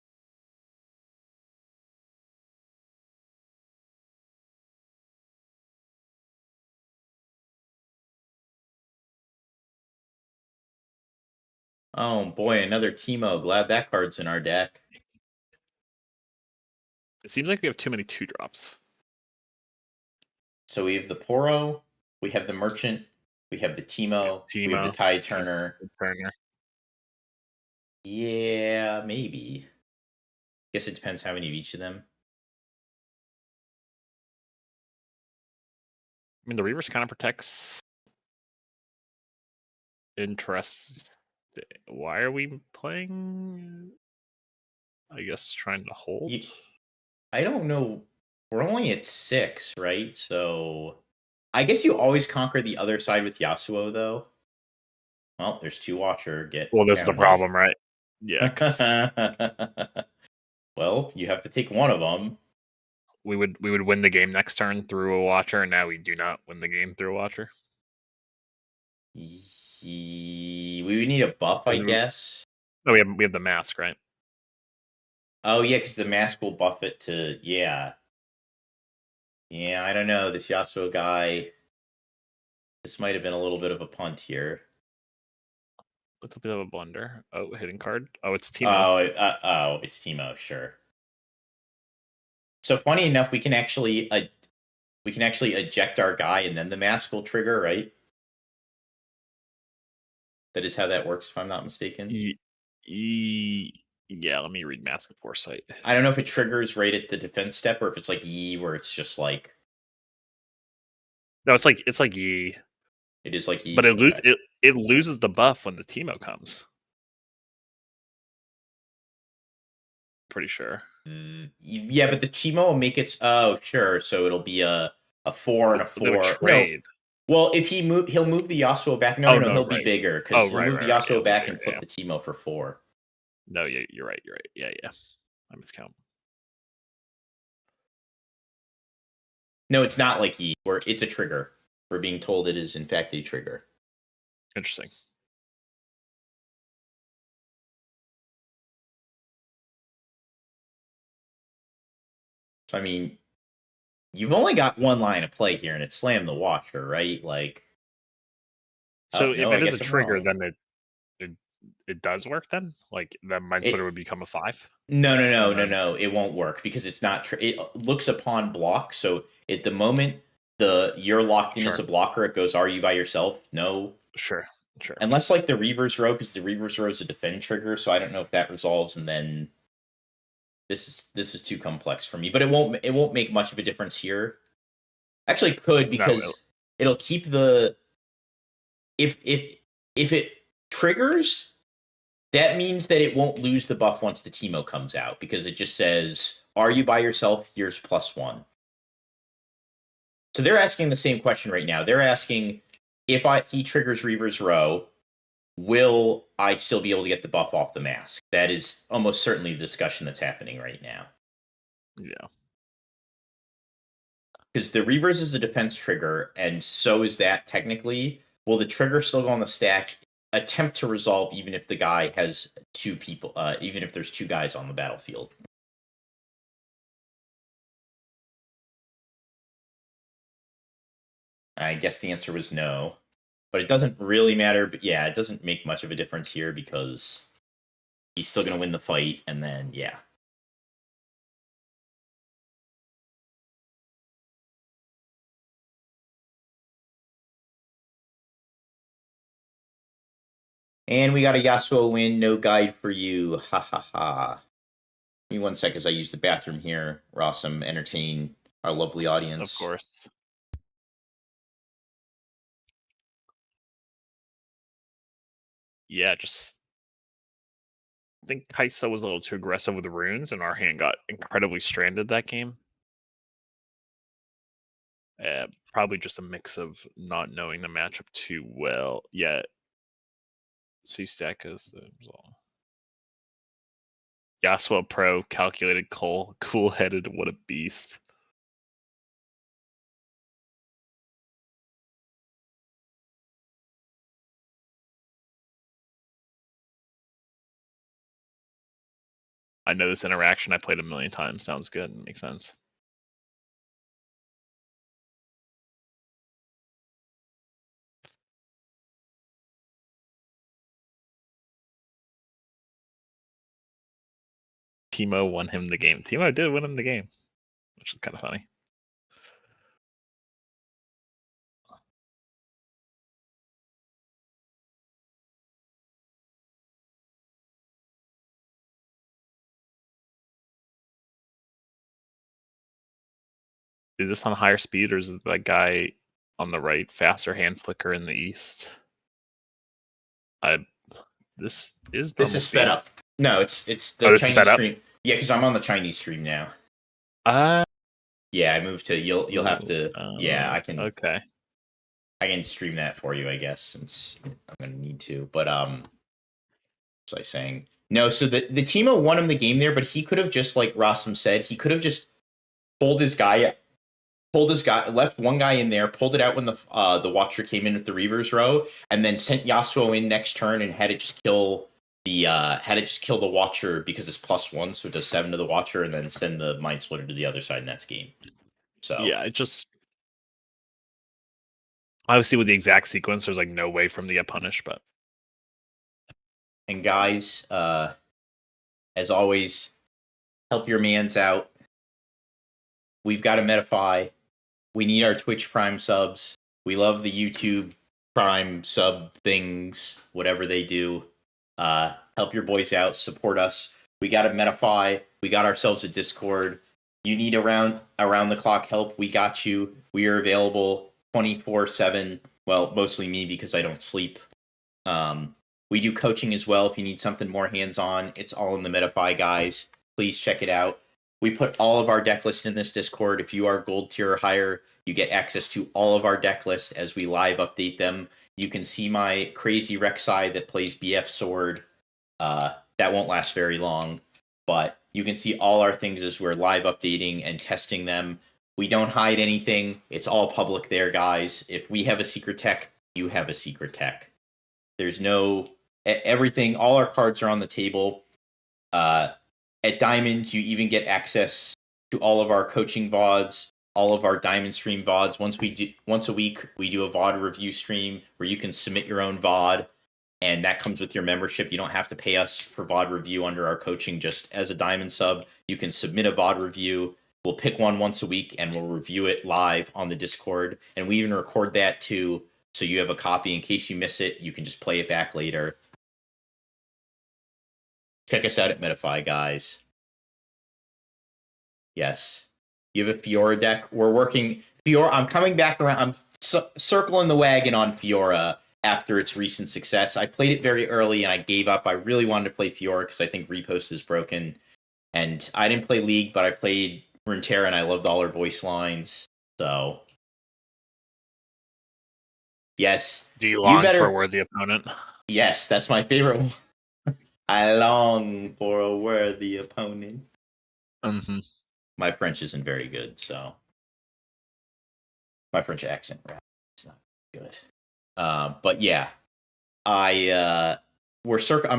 Oh boy, another Teemo. Glad that card's in our deck. It seems like we have too many 2-drops. So we have the Poro, we have the Merchant, we have the Teemo, we have the Tide Turner. Yeah, maybe. Guess it depends how many of each of them. I mean, the Reavers kind of protects interest. Why are we playing? I guess trying to hold. I don't know. We're only at 6, right? So I guess you always conquer the other side with Yasuo, though. Well, there's 2 Watcher. Well, that's the problem, right? Yeah. Well, you have to take one of them. We would win the game next turn through a Watcher, and now we do not win the game through a Watcher. We would need a buff, I guess. No, we have the mask, right? Oh yeah, because the mask will buff it to yeah. Yeah, I don't know. This Yasuo guy. This might have been a little bit of a punt here. It's a bit of a blunder. Oh, hitting card. Oh, it's Teemo. Oh, it's Teemo. Sure. So funny enough, we can actually eject our guy, and then the mask will trigger, right? That is how that works, if I'm not mistaken. Yeah, let me read Mask of Foresight. I don't know if it triggers right at the defense step, or if it's like Yi, where it's just like. No, it's like Yi. It is like Yi, but it loses the buff when the Teemo comes. Pretty sure. Yeah, but the Teemo will make it. Oh, sure. So it'll be a 4 and a 4. Trade. No. Well, if he'll move the Yasuo back. No, he'll be bigger because he'll move the Yasuo back and flip the Teemo for 4. No, you're right. Yeah. I miscount. No, it's not like Yi, where it's a trigger. We're being told it is in fact a trigger. Interesting. So I mean, you've only got one line of play here, and it's slam the Watcher, right? Like. So if it is a trigger, then it does work then? Like that Mind Splitter would become a 5? No. It won't work because it's not. It looks upon block. So at the moment you're locked in as a blocker, it goes, "Are you by yourself?" No. Sure. Unless like the Reaver's Row, because the Reaver's Row is a defend trigger, so I don't know if that resolves. And then this is too complex for me, but it won't make much of a difference here. Actually, it could because it'll keep the if it triggers. that means that it won't lose the buff once the Teemo comes out, because it just says, are you by yourself? Here's +1. So they're asking the same question right now. They're asking, if he triggers Reaver's Row, will I still be able to get the buff off the mask? That is almost certainly the discussion that's happening right now. Yeah. Because the Reavers is a defense trigger, and so is that technically. Will the trigger still go on the stack? Attempt to resolve even if the guy has 2 people, even if there's 2 guys on the battlefield. I guess the answer was no. But it doesn't really matter. But yeah, it doesn't make much of a difference here because he's still going to win the fight, and then, yeah. And we got a Yasuo win, no guide for you. Ha ha ha. Give me 1 sec as I use the bathroom here. Rossum, entertain our lovely audience. Of course. Yeah, just I think Kai'Sa was a little too aggressive with the runes, and our hand got incredibly stranded that game. Probably just a mix of not knowing the matchup too well. Yeah. C-Stack is the result. Yasuo Pro, calculated, cool-headed, what a beast. I know this interaction. I played a million times. Sounds good. Makes sense. Teemo won him the game. Teemo did win him the game, which is kind of funny. Is this on higher speed, or is it that guy on the right faster hand flicker in the east? This is sped up. No, it's the this Chinese stream. Yeah, because I'm on the Chinese stream now. Yeah, I moved to. You'll have to. Yeah, I can. Okay. I can stream that for you, I guess, since I'm gonna need to. But what was I saying? No, so the Teemo won him the game there, but he could have just, like Rossum said, he could have just pulled his guy, left one guy in there, pulled it out when the Watcher came in with the Reaver's Row, and then sent Yasuo in next turn and had it just kill the Watcher because it's +1, so it does 7 to the Watcher, and then send the Mind Splitter to the other side, and that's game. So yeah, it just obviously with the exact sequence, there's like no way for him to get punished, but. And guys, as always, help your mans out. We've got a Metafy. We need our Twitch Prime subs. We love the YouTube Prime sub things, whatever they do. Help your boys out. Support us. We got a Metafy. We got ourselves a Discord. You need around the clock help. We got you. We are available 24/7. Well, mostly me because I don't sleep. We do coaching as well. If you need something more hands-on, it's all in the Metafy, guys. Please check it out. We put all of our deck lists in this Discord. If you are gold tier or higher, you get access to all of our deck lists as we live update them. You can see my crazy Rek'Sai that plays BF Sword. That won't last very long, but you can see all our things as we're live updating and testing them. We don't hide anything. It's all public there, guys. If we have a secret tech, you have a secret tech. There's no... Everything, all our cards are on the table. At Diamond, you even get access to all of our coaching VODs, all of our Diamond Stream VODs. Once a week, we do a VOD review stream where you can submit your own VOD, and that comes with your membership. You don't have to pay us for VOD review under our coaching. Just as a Diamond sub, you can submit a VOD review. We'll pick one once a week, and we'll review it live on the Discord. And we even record that, too, so you have a copy in case you miss it. You can just play it back later. Check us out at Metafy, guys. Yes. You have a Fiora deck. We're working... Fiora. I'm coming back around. I'm circling the wagon on Fiora. after its recent success. I played it very early and I gave up. I really wanted to play Fiora because I think Repost is broken. And I didn't play League, but I played Runeterra and I loved all her voice lines. So, yes. Do you long better- for a worthy opponent? Yes, that's my favorite one. I long for a worthy opponent. Mm-hmm. My French isn't very good, so my French accent is not good. But yeah, I'm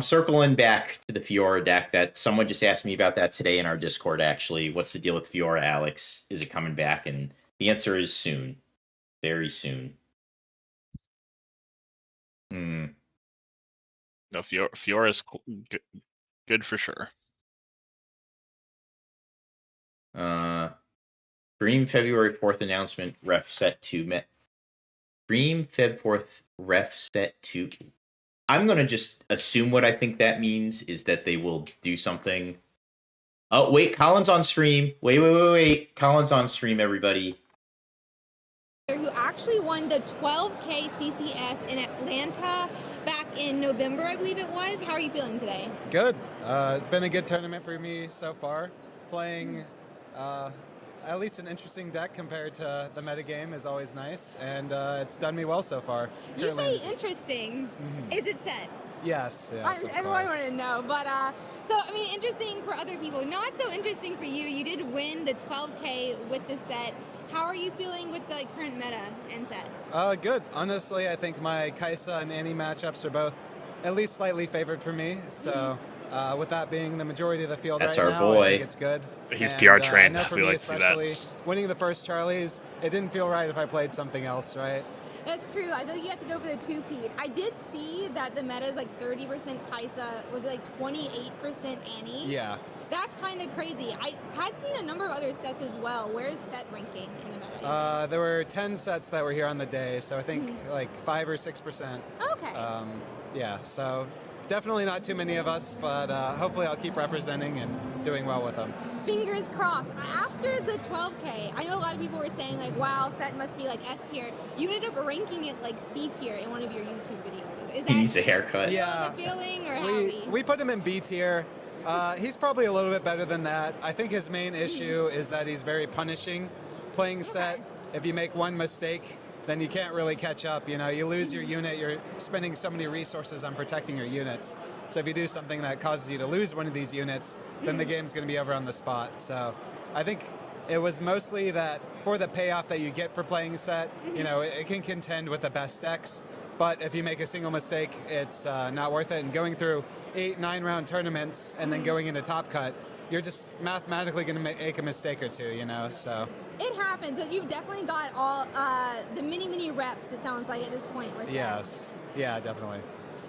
circling back to the Fiora deck. That someone just asked me about that today in our Discord. Actually, what's the deal with Fiora, Alex? Is it coming back? And the answer is soon, very soon. No, Fiora is good for sure. Dream February 4th announcement. Ref set to Dream Feb 4th ref set to. I'm gonna just assume what I think that means is that they will do something. Oh wait, Colin's on stream. Wait. Colin's on stream, everybody. Who actually won the 12K CCS in Atlanta back in November, I believe it was. How are you feeling today? Good. Been a good tournament for me so far. Playing at least an interesting deck compared to the metagame is always nice, and it's done me well so far. You say interesting. Is it set? Yes, of everyone course. wanted to know, but so I mean, interesting for other people. Not so interesting for you. You did win the 12K with the set. How are you feeling with the current meta and set? Good. Honestly, I think my Kaisa and Annie matchups are both at least slightly favored for me. So with that being the majority of the field That's right our now, boy. I think it's good. He's And, PR trained. I know for We me like to see that. especially, winning the first Charlies, it didn't feel right if I played something else, right? That's true. I feel like you have to go for the 2-peat. I did see that the meta is like 30% Kaisa, was it like 28% Annie? Yeah. That's kind of crazy. I had seen a number of other sets as well. Where is set ranking in the meta? There were 10 sets that were here on the day, so I think like 5 or 6%. Okay. Yeah, so definitely not too many of us, but hopefully I'll keep representing and doing well with them. Fingers crossed. After the 12K, I know a lot of people were saying like, wow, set must be like S tier. You ended up ranking it like C tier in one of your YouTube videos. Is that He needs a haircut. Yeah. the feeling or how We put him in B tier. He's probably a little bit better than that. I think his main issue is that he's very punishing playing set. If you make one mistake, then you can't really catch up. You know, you lose your unit, you're spending so many resources on protecting your units. So if you do something that causes you to lose one of these units, then the game's going to be over on the spot. So I think it was mostly that for the payoff that you get for playing set, you know, it can contend with the best decks. But if you make a single mistake, it's not worth it. And going through 8-9 round tournaments and then going into top cut, you're just mathematically going to make a mistake or two, you know, so. It happens, but you've definitely got all the mini reps, it sounds like, at this point with set. Yes, yeah, definitely.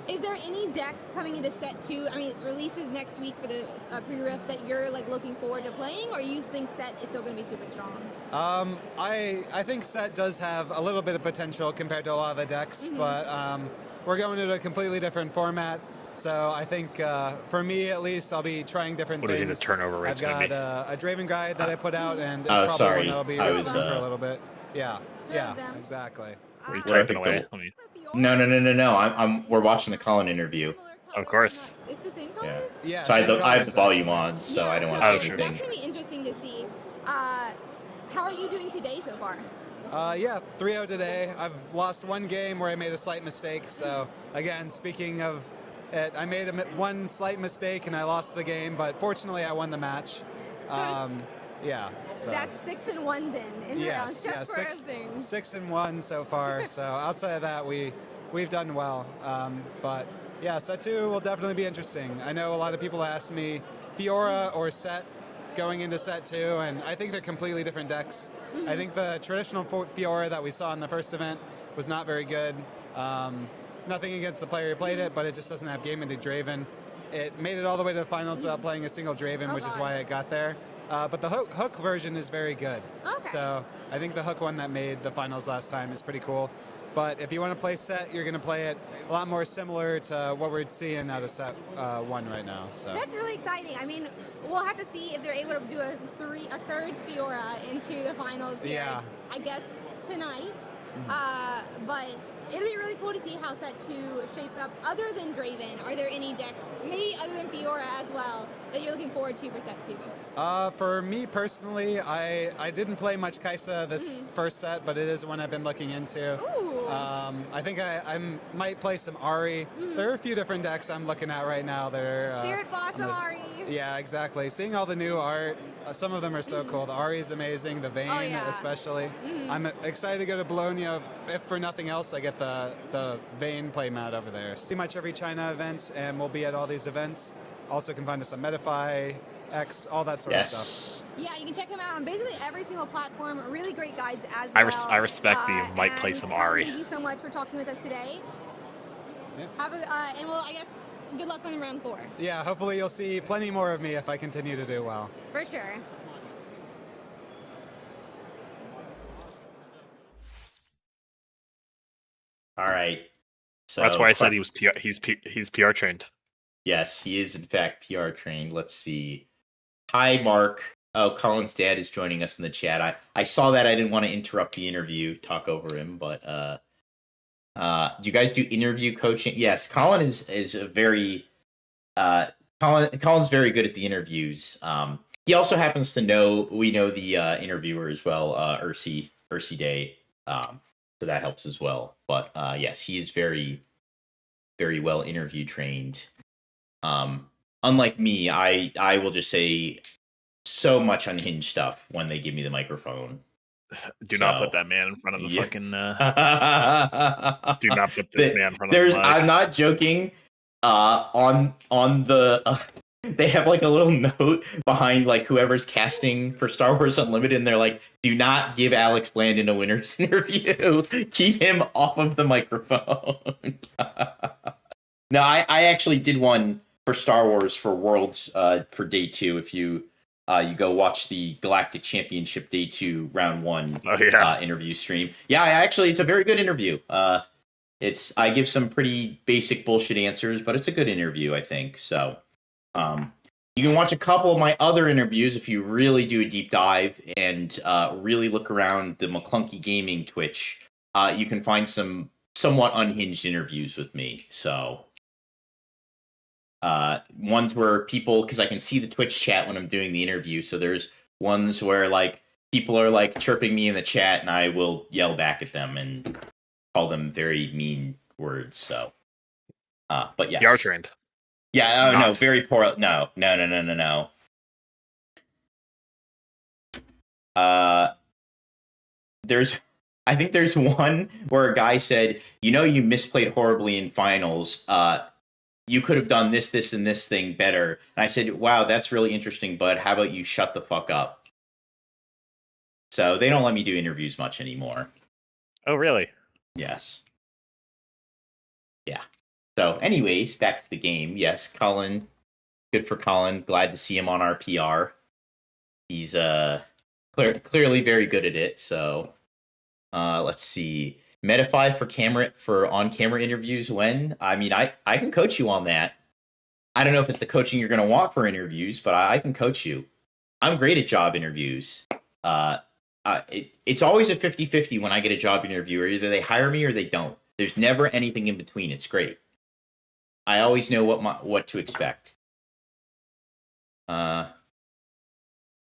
Is there any decks coming into set 2, I mean, releases next week for the pre-rip that you're like looking forward to playing, or you think set is still going to be super strong? I think set does have a little bit of potential compared to a lot of the decks, but we're going into a completely different format. So I think for me at least, I'll be trying different What do you things. think the turnover rate's I've gonna got be? a Draven guide that I put out, and it's Oh, probably sorry. one that'll be I around was, for a little bit. Yeah, yeah, them. exactly. What are you Ah. typing What I away? think Let me- No. We're watching the Colin interview. Of course. It's the same Yeah. colors? Yeah. So I have same the colors, volume actually. on, so I don't want so to Oh, say sure. that's anything. going to be interesting to see. How are you doing today so far? Yeah, 3-0 today. I've lost one game where I made a slight mistake. So again, speaking of it, I made one slight mistake and I lost the game, but fortunately I won the match. Yeah. So. That's 6-1 then in the rounds, Yes, just for everything. 6-1 so far. So outside of that, we've done well. But yeah, set 2 will definitely be interesting. I know a lot of people ask me Fiora or set going into set 2, and I think they're completely different decks. I think the traditional Fiora that we saw in the first event was not very good. Nothing against the player who played it, but it just doesn't have game into Draven. It made it all the way to the finals without playing a single Draven, which is why it got there. But the hook version is very good. Okay. So I think the hook one that made the finals last time is pretty cool. But if you want to play set, you're going to play it a lot more similar to what we're seeing out of set 1 right now. So That's really exciting. I mean, we'll have to see if they're able to do a third Fiora into the finals here, Yeah. I guess, tonight. But It'll be really cool to see how set 2 shapes up. Other than Draven, are there any decks, maybe other than Fiora as well, that you're looking forward to for set 2? For me personally, I didn't play much Kaisa this first set, but it is one I've been looking into. Ooh. I think I might play some Ari. There are a few different decks I'm looking at right now. They're Spirit Blossom Ari. Yeah, exactly. Seeing all the new art, some of them are so cool. The Ari is amazing, the Vayne especially. I'm excited to go to Bologna. If for nothing else, I get the Vayne playmat over there. See much every China event, and we'll be at all these events. Also can find us on Medify, X, all that sort of stuff. Yeah, you can check him out on basically every single platform. Really great guides as well. I respect the might play some Ari. Thank you so much for talking with us today. Yeah. And well, I guess good luck on round 4. Yeah, hopefully you'll see plenty more of me if I continue to do well. For sure. All right. So That's why I said he's PR trained. Yes, he is in fact PR trained. Let's see. Hi, Mark. Oh, Colin's dad is joining us in the chat. I saw that. I didn't want to interrupt the interview, talk over him, but do you guys do interview coaching? Yes, Colin is a very Colin's very good at the interviews. He also happens to know the interviewer as well, Ursi Day. So that helps as well. But yes, he is very, very well interview trained. Unlike me, I will just say so much unhinged stuff when they give me the microphone. Do not put that man in front of the fucking. Do not put this man in front of the mic. I'm not joking. On the they have like a little note behind like whoever's casting for Star Wars Unlimited, and they're like, "Do not give Alex Blandon a winner's interview. Keep him off of the microphone." No, I actually did one for Star Wars for Worlds for Day 2. If you go watch the Galactic Championship Day 2 Round 1 interview stream. Yeah, it's a very good interview. I give some pretty basic bullshit answers, but it's a good interview, I think. So you can watch a couple of my other interviews if you really do a deep dive and really look around the McClunky Gaming Twitch. You can find some somewhat unhinged interviews with me. So ones where people, because I can see the Twitch chat when I'm doing the interview, so there's ones where like people are like chirping me in the chat and I will yell back at them and call them very mean words. So but yes, you are trained. Yeah, no, very poor. No. I think there's one where a guy said, you misplayed horribly in finals. You could have done this, and this thing better. And I said, wow, that's really interesting, bud. How about you shut the fuck up? So they don't let me do interviews much anymore. Oh, really? Yes. Yeah. So anyways, back to the game. Yes, Colin. Good for Colin. Glad to see him on our PR. He's clearly very good at it. So let's see. Medify for on-camera interviews when? I mean, I can coach you on that. I don't know if it's the coaching you're going to want for interviews, but I can coach you. I'm great at job interviews. It's always a 50-50 when I get a job interview. Either they hire me or they don't. There's never anything in between. It's great. I always know what to expect.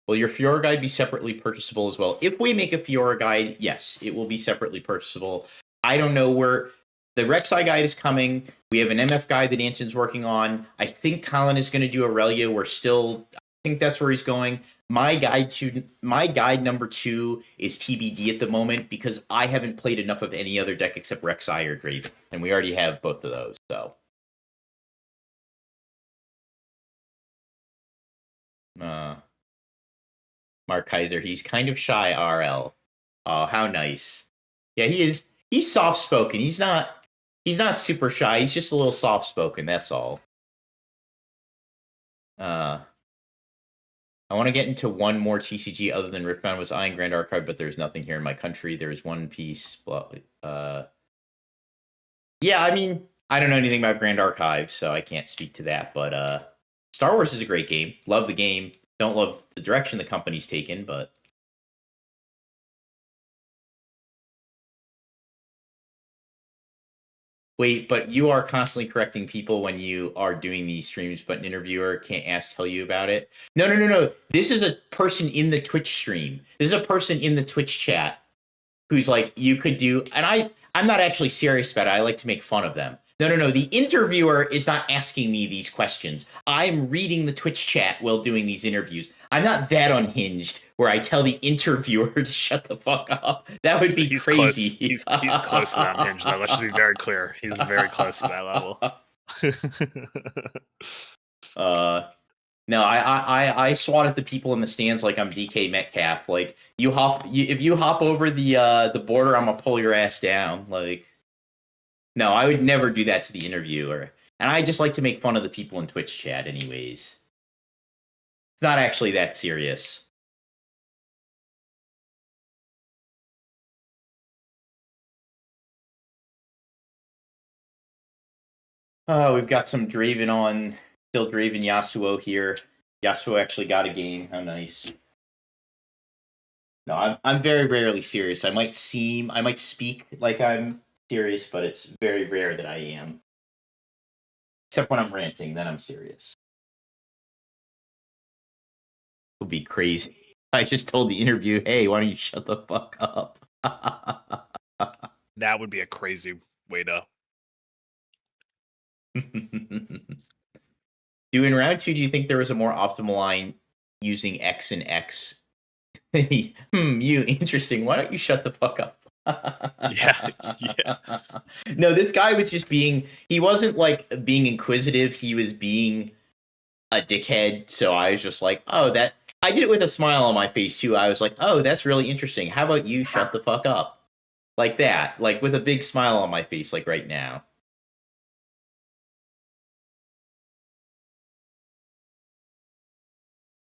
Will your Fiora guide be separately purchasable as well? If we make a Fiora guide, yes, it will be separately purchasable. I don't know where the Rek'Sai guide is coming. We have an MF guide that Anton's working on. I think Colin is going to do Aurelia. I think that's where he's going. My guide number 2 is TBD at the moment because I haven't played enough of any other deck except Rek'Sai or Draven, and we already have both of those. So, Mark Kaiser, he's kind of shy, RL. Oh, how nice. Yeah, he is. He's soft spoken. He's not super shy. He's just a little soft spoken. That's all. I want to get into one more TCG other than Riftbound was eyeing Grand Archive, but there's nothing here in my country. There's one piece. Yeah, I mean, I don't know anything about Grand Archive, so I can't speak to that. But Star Wars is a great game. Love the game. Don't love the direction the company's taken, but Wait, but you are constantly correcting people when you are doing these streams, but an interviewer can't tell you about it. No. This is a person in the Twitch stream. This is a person in the Twitch chat who's like, you could do, and I'm not actually serious about it. I like to make fun of them. No. The interviewer is not asking me these questions. I'm reading the Twitch chat while doing these interviews. I'm not that unhinged where I tell the interviewer to shut the fuck up. That would be crazy. He's close to that unhinged, though. Let's just be very clear. He's very close to that level. No, I swat at the people in the stands like I'm DK Metcalf. Like if you hop over the border, I'm gonna pull your ass down. Like, no, I would never do that to the interviewer. And I just like to make fun of the people in Twitch chat, anyways. It's not actually that serious. We've got some Draven on. Still Draven Yasuo here. Yasuo actually got a game. How nice. No, I'm very rarely serious. I might speak like I'm serious, but it's very rare that I am. Except when I'm ranting, then I'm serious. It would be crazy. I just told the interview, hey, why don't you shut the fuck up? That would be a crazy way to. In round 2, do you think there was a more optimal line using X and X? You interesting. Why don't you shut the fuck up? Yeah. No, this guy was just he wasn't like being inquisitive. He was being a dickhead. So I was just like, I did it with a smile on my face too. I was like, oh, that's really interesting. How about you shut the fuck up? Like that, like with a big smile on my face, like right now.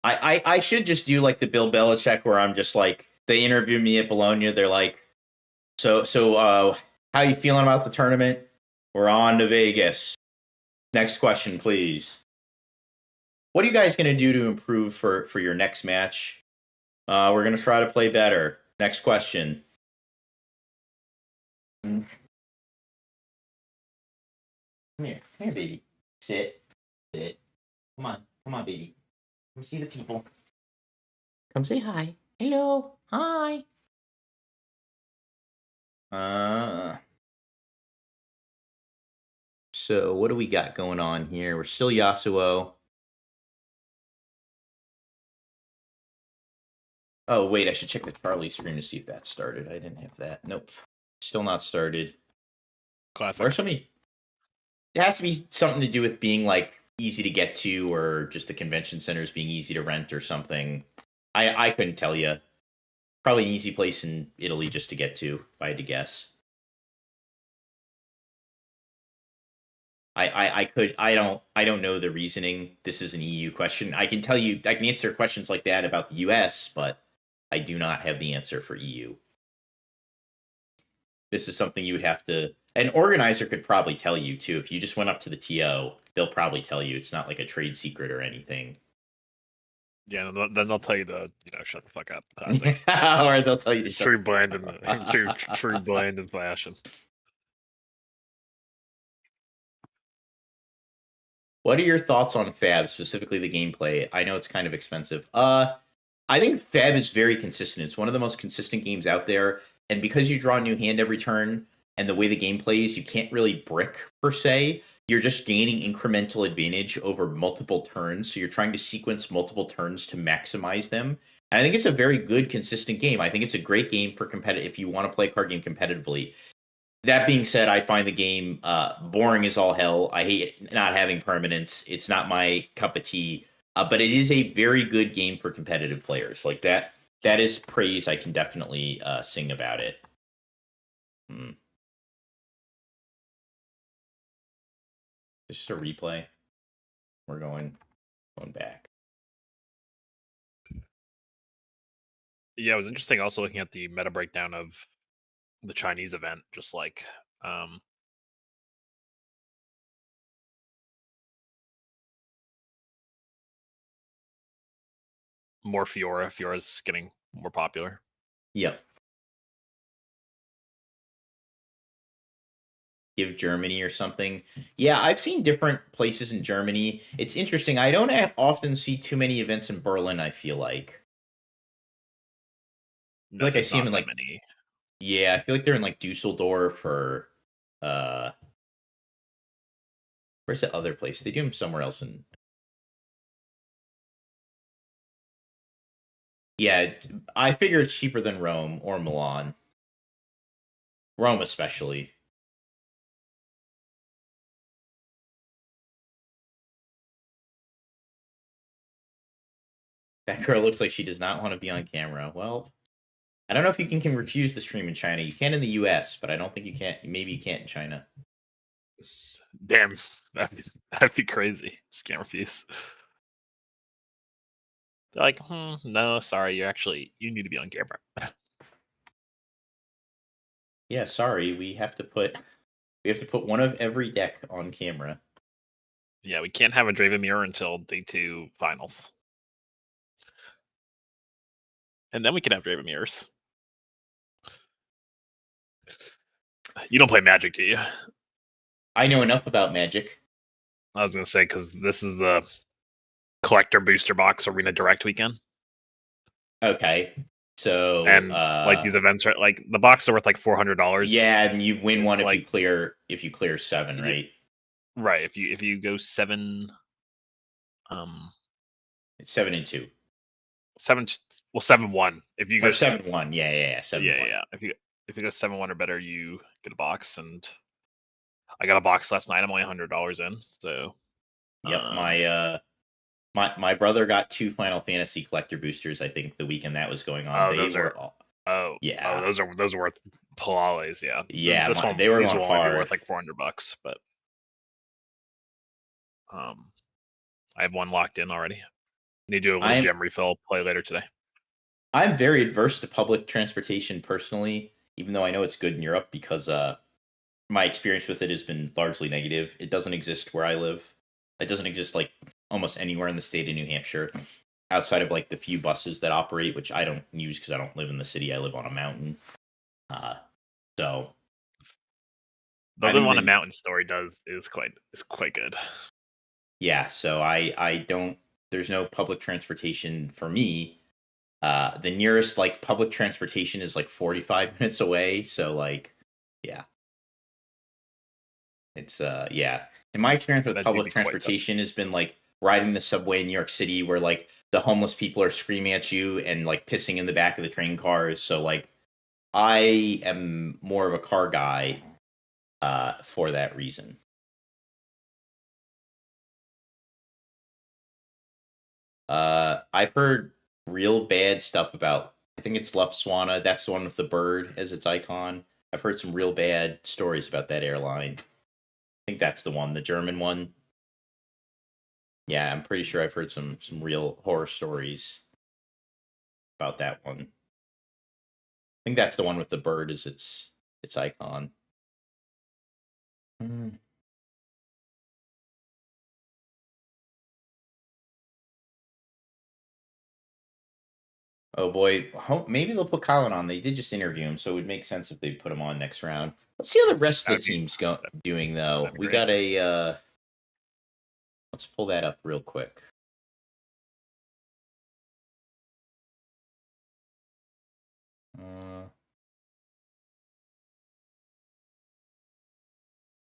I should just do like the Bill Belichick where I'm just like, they interview me at Bologna. They're like, so how you feeling about the tournament? We're on to Vegas. Next question, please. What are you guys going to do to improve for your next match? We're going to try to play better. Next question. Come here, baby. Sit. Come on, baby. Let me see the people. Come say hi. Hello. Hi. So what do we got going on here? We're still Yasuo. Oh, wait, I should check the Charlie stream to see if that started. I didn't have that. Nope. Still not started. Classic. Where's somebody? It has to be something to do with being like easy to get to, or just the convention centers being easy to rent or something. I couldn't tell you. Probably an easy place in Italy just to get to, if I had to guess. I don't know the reasoning. This is an EU question. I can tell you, I can answer questions like that about the US, but I do not have the answer for EU. This is something you would have to, an organizer could probably tell you too. If you just went up to the TO, they'll probably tell you. It's not like a trade secret or anything. Yeah, then they'll tell you to shut the fuck up. Or they'll tell you to true blend and fashion. What are your thoughts on Fab, specifically the gameplay? I know it's kind of expensive. I think Fab is very consistent. It's one of the most consistent games out there. And because you draw a new hand every turn, and the way the game plays, you can't really brick, per se. You're just gaining incremental advantage over multiple turns. So you're trying to sequence multiple turns to maximize them. And I think it's a very good, consistent game. I think it's a great game for competitive if you want to play a card game competitively. That being said, I find the game boring as all hell. I hate not having permanence. It's not my cup of tea. But it is a very good game for competitive players. Like that is praise I can definitely sing about it. Just a replay. We're going back. Yeah, it was interesting also looking at the meta breakdown of the Chinese event, just like more Fiora. Fiora's getting more popular. Yep. give Germany or something. Yeah, I've seen different places in Germany. It's interesting. I don't often see too many events in Berlin, I feel like. I feel No, like I there's see them not in that like many. yeah, I feel like they're in like Dusseldorf or uh where's the other place? They do them somewhere else in yeah, I figure it's cheaper than Rome or Milan. Rome especially. That girl looks like she does not want to be on camera. Well, I don't know if you can refuse the stream in China. You can in the US, but I don't think you can. Maybe you can't in China. Damn, that'd be crazy. Just can't refuse. They're like, no, sorry, you need to be on camera. Yeah, sorry, we have to put one of every deck on camera. Yeah, we can't have a Draven Mirror until day 2 finals. And then we can have Draven Mirrors. You don't play Magic, do you? I know enough about Magic. I was gonna say, because this is the collector booster box arena direct weekend. Okay. So And like these events are like the box are worth like $400. yeah, and you win one It's if you clear 7, right? Right. If you go 7 It's 7 and 2. 7-1. If you go Or 7-1. Yeah, 7-1. yeah. If you go 7-1 or better, you get a box. And I got a box last night. I'm only $100 in. So Yep, my brother got 2 Final Fantasy collector boosters, I think, the weekend that was going on. those are worth palales, yeah. Yeah, This one they were these going will only be hard. worth like $400, but I have one locked in already. Need to do a little gem refill play later today. I'm very adverse to public transportation personally, even though I know it's good in Europe because my experience with it has been largely negative. It doesn't exist where I live. It doesn't exist like almost anywhere in the state of New Hampshire, outside of like the few buses that operate, which I don't use because I don't live in the city. I live on a mountain. So the Live on a Mountain story is quite good. Yeah, so I don't. There's no public transportation for me. The nearest like public transportation is like 45 minutes away. So like, yeah, it's yeah. And my experience with public transportation has been like riding the subway in New York City, where like the homeless people are screaming at you and like pissing in the back of the train cars. So like, I am more of a car guy for that reason. I've heard real bad stuff about. I think it's Lufthansa. That's the one with the bird as its icon. I've heard some real bad stories about that airline. I think that's the one, the German one. Yeah, I'm pretty sure I've heard some real horror stories about that one. I think that's the one with the bird as its icon. Oh boy, maybe they'll put Colin on. They did just interview him, so it would make sense if they put him on next round. Let's see how the rest of the team's doing, though. We got a. Let's pull that up real quick.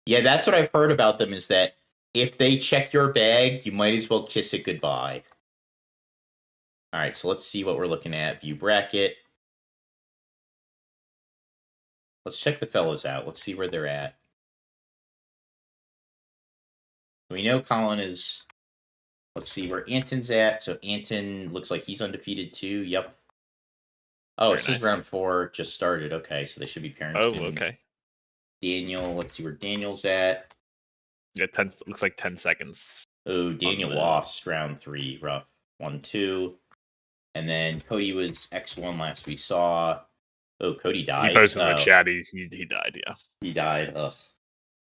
Yeah, that's what I've heard about them, is that if they check your bag, you might as well kiss it goodbye. All right, so let's see what we're looking at. View bracket. Let's check the fellows out. Let's see where they're at. We know Colin is... Let's see where Anton's at. So Anton looks like he's undefeated too. Yep. Oh, it says round 4 just started. Okay, so they should be parents. Oh, okay. Daniel, let's see where Daniel's at. Yeah, looks like 10 seconds. Oh, Daniel lost round 3. Rough. 1-2. And then Cody was X1 last we saw. Oh, Cody died. He posted in the chat. He died, yeah. He died. Ugh.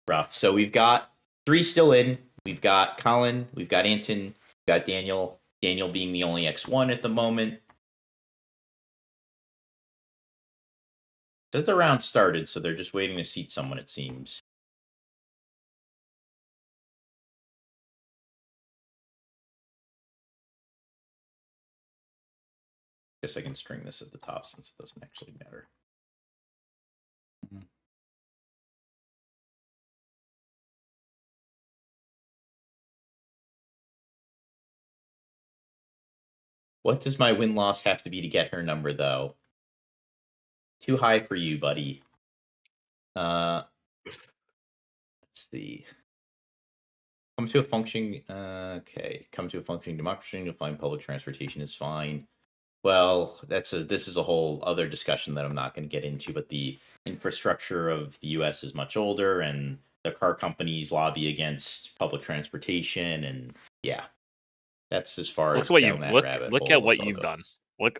Rough. So we've got 3 still in. We've got Colin. We've got Anton. We've got Daniel. Daniel being the only X1 at the moment. Says the round started, so they're just waiting to seat someone, it seems. Guess I can string this at the top since it doesn't actually matter. What does my win-loss have to be to get her number, though? Too high for you, buddy. Let's see. Come to a functioning... okay. Come to a functioning democracy. You'll find public transportation is fine. Well, this is a whole other discussion that I'm not going to get into, but the infrastructure of the U.S. is much older, and the car companies lobby against public transportation, and yeah. That's as far as down that rabbit hole. Look at what you've done. Look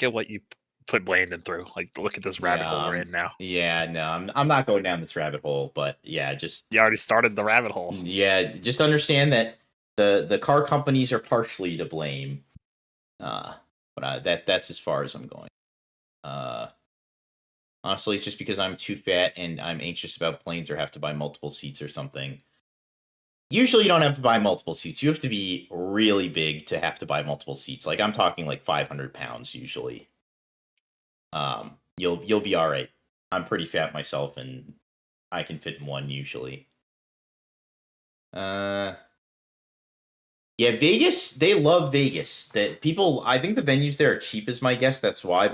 at what you put Landon through. Like, look at this rabbit hole we're in now. Yeah, no, I'm not going down this rabbit hole, but yeah, just you already started the rabbit hole. Yeah, just understand that the car companies are partially to blame. But that's as far as I'm going. Honestly, it's just because I'm too fat and I'm anxious about planes or have to buy multiple seats or something. Usually you don't have to buy multiple seats. You have to be really big to have to buy multiple seats. Like, I'm talking like 500 pounds usually. You'll be all right. I'm pretty fat myself, and I can fit in one usually. Yeah, Vegas. They love Vegas. That people. I think the venues there are cheap, is my guess. That's why.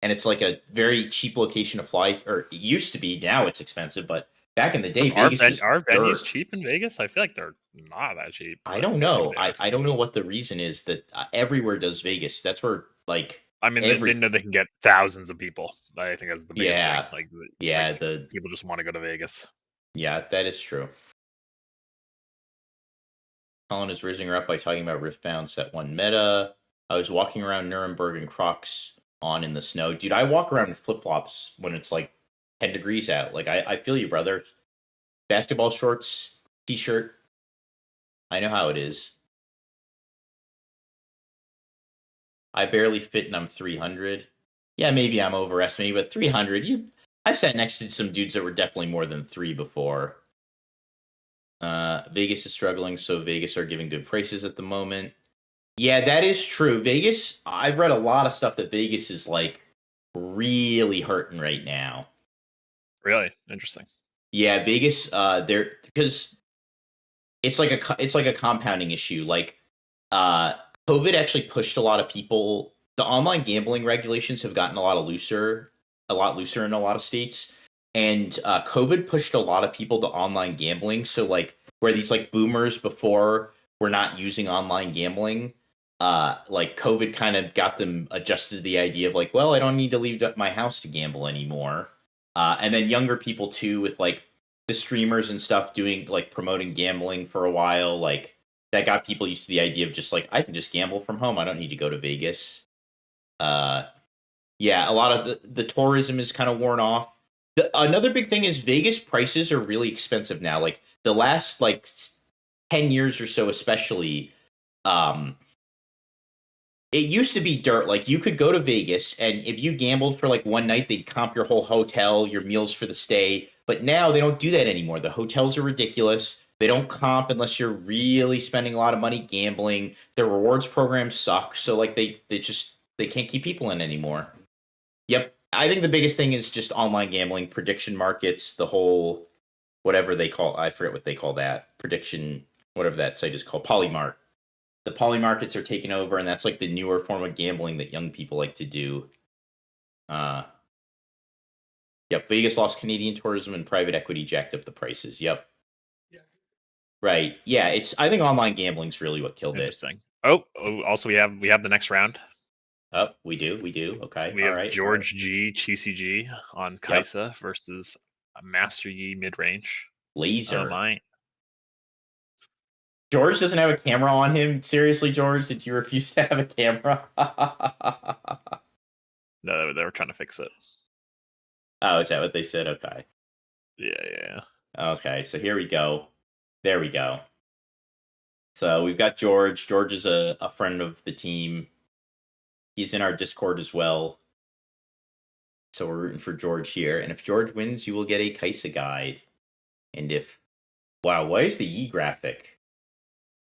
And it's like a very cheap location to fly, or it used to be. Now it's expensive, but back in the day, Vegas are venues cheap in Vegas? I feel like they're not that cheap. I don't know. I don't know what the reason is that everywhere does Vegas. That's where, like, I mean, they know they can get thousands of people. I think that's the biggest thing. Like, the people just want to go to Vegas. Yeah, that is true. Colin is raising her up by talking about Riftbound Set 1 meta. I was walking around Nuremberg in Crocs on in the snow. Dude, I walk around in flip-flops when it's like 10 degrees out. Like, I feel you, brother. Basketball shorts, t-shirt. I know how it is. I barely fit and I'm 300. Yeah, maybe I'm overestimating, but 300, I've sat next to some dudes that were definitely more than 3 before. Vegas is struggling, so Vegas are giving good prices at the moment. Yeah, that is true. Vegas, I've read a lot of stuff that Vegas is, like, really hurting right now. Really? Interesting. Yeah, Vegas, because it's like a compounding issue. Like, COVID actually pushed a lot of people. The online gambling regulations have gotten a lot looser in a lot of states. And COVID pushed a lot of people to online gambling. So, like, where these, like, boomers before were not using online gambling, like, COVID kind of got them adjusted to the idea of, like, well, I don't need to leave my house to gamble anymore. And then younger people, too, with, like, the streamers and stuff doing, like, promoting gambling for a while, like, that got people used to the idea of just, like, I can just gamble from home. I don't need to go to Vegas. Yeah, a lot of the tourism is kind of worn off. Another big thing is Vegas prices are really expensive now. Like, the last, like, 10 years or so especially, it used to be dirt. Like, you could go to Vegas, and if you gambled for, like, one night, they'd comp your whole hotel, your meals for the stay. But now they don't do that anymore. The hotels are ridiculous. They don't comp unless you're really spending a lot of money gambling. Their rewards program sucks. So, like, they can't keep people in anymore. Yep. I think the biggest thing is just online gambling, prediction markets, the whole, whatever they call, I forget what they call that, prediction, whatever that site is called, Polymark. The Polymarkets are taking over, and that's like the newer form of gambling that young people like to do. Yep, Vegas lost Canadian tourism and private equity jacked up the prices. Yep. Yeah. Right. Yeah, I think online gambling's really what killed it. Interesting. Oh, also we have the next round. Oh, we do. Okay. We have George G, TCG on Kaisa versus Master Yi mid range. Laser. Mine. George doesn't have a camera on him. Seriously, George, did you refuse to have a camera? No, they were trying to fix it. Oh, is that what they said? Okay. Yeah. Okay, so here we go. There we go. So we've got George. George is a friend of the team. He's in our Discord as well. So we're rooting for George here. And if George wins, you will get a Kaisa guide. And if... Wow, why is the Yi graphic?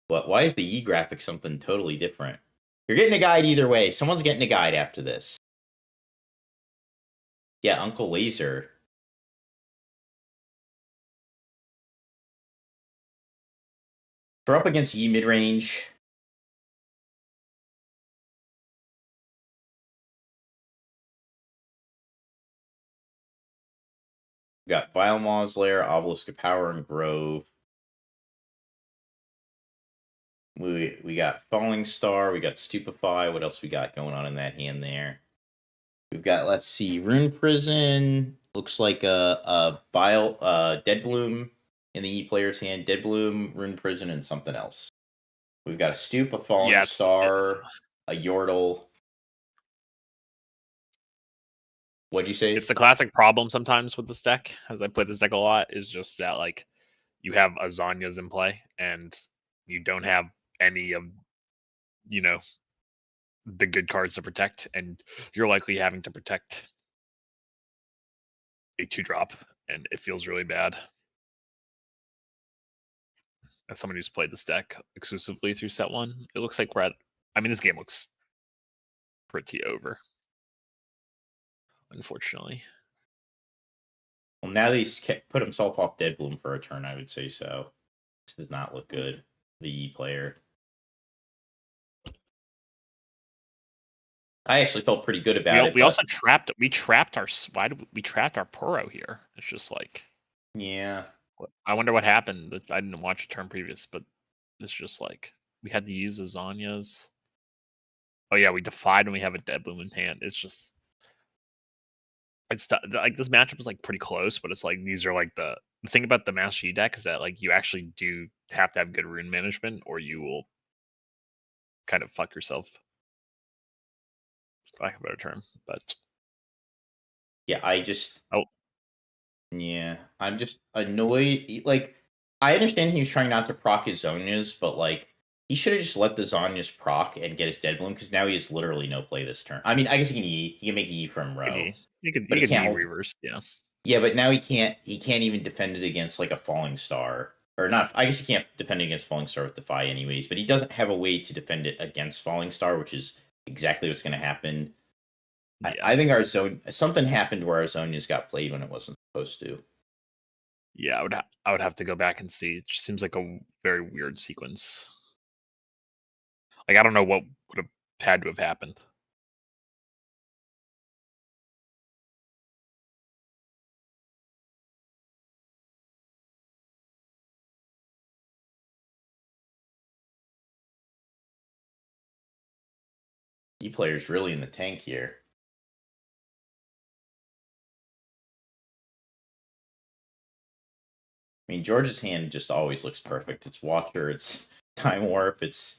Why is the Yi graphic something totally different? You're getting a guide either way. Someone's getting a guide after this. Yeah, Uncle Laser. We're up against Yi mid-range. We got Vile Lair, Obelisk of Power, and Grove. We got Falling Star, we got Stupefy. What else we got going on in that hand there? We've got, let's see, Rune Prison. Looks like a Vile, Dead Bloom in the E player's hand. Dead Bloom, Rune Prison, and something else. We've got a Stoop, a Falling Star, a Yordle. What'd you say? It's the classic problem sometimes with this deck, as I play this deck a lot, is just that, like, you have Azanias in play, and you don't have any of, you know, the good cards to protect, and you're likely having to protect a 2-drop, and it feels really bad. As someone who's played this deck exclusively through set 1, it looks like we're at... I mean, this game looks pretty over, unfortunately. Well, now that he's put himself off Dead Bloom for a turn, I would say so. This does not look good. The E player. I actually felt pretty good about it. We also trapped. We trapped our. Why did we trapped our Poro here? It's just like. Yeah. I wonder what happened. I didn't watch a turn previous, but it's just like we had to use the Zanyas. Oh yeah, we defied when we have a Dead Bloom in hand. It's just. It's like this matchup is like pretty close, but it's like these are like the thing about the Master Yi deck is that like you actually do have to have good rune management, or you will kind of fuck yourself. For lack of a better term, but yeah, I'm just annoyed. Like, I understand he was trying not to proc his Zonias, but like he should have just let the Zonias proc and get his Dead Bloom, because now he has literally no play this turn. I mean, I guess he can make E from row. He could but he can't reverse, yeah. Yeah, but now he can't even defend it against like a Falling Star. Or not, I guess he can't defend it against Falling Star with Defy anyways, but he doesn't have a way to defend it against Falling Star, which is exactly what's going to happen. Yeah. I think our zone, something happened where our Zonias got played when it wasn't supposed to. Yeah, I would have to go back and see. It just seems like a very weird sequence. Like, I don't know what would have had to have happened. E player's really in the tank here. I mean, George's hand just always looks perfect. It's Watcher, it's Time Warp, it's...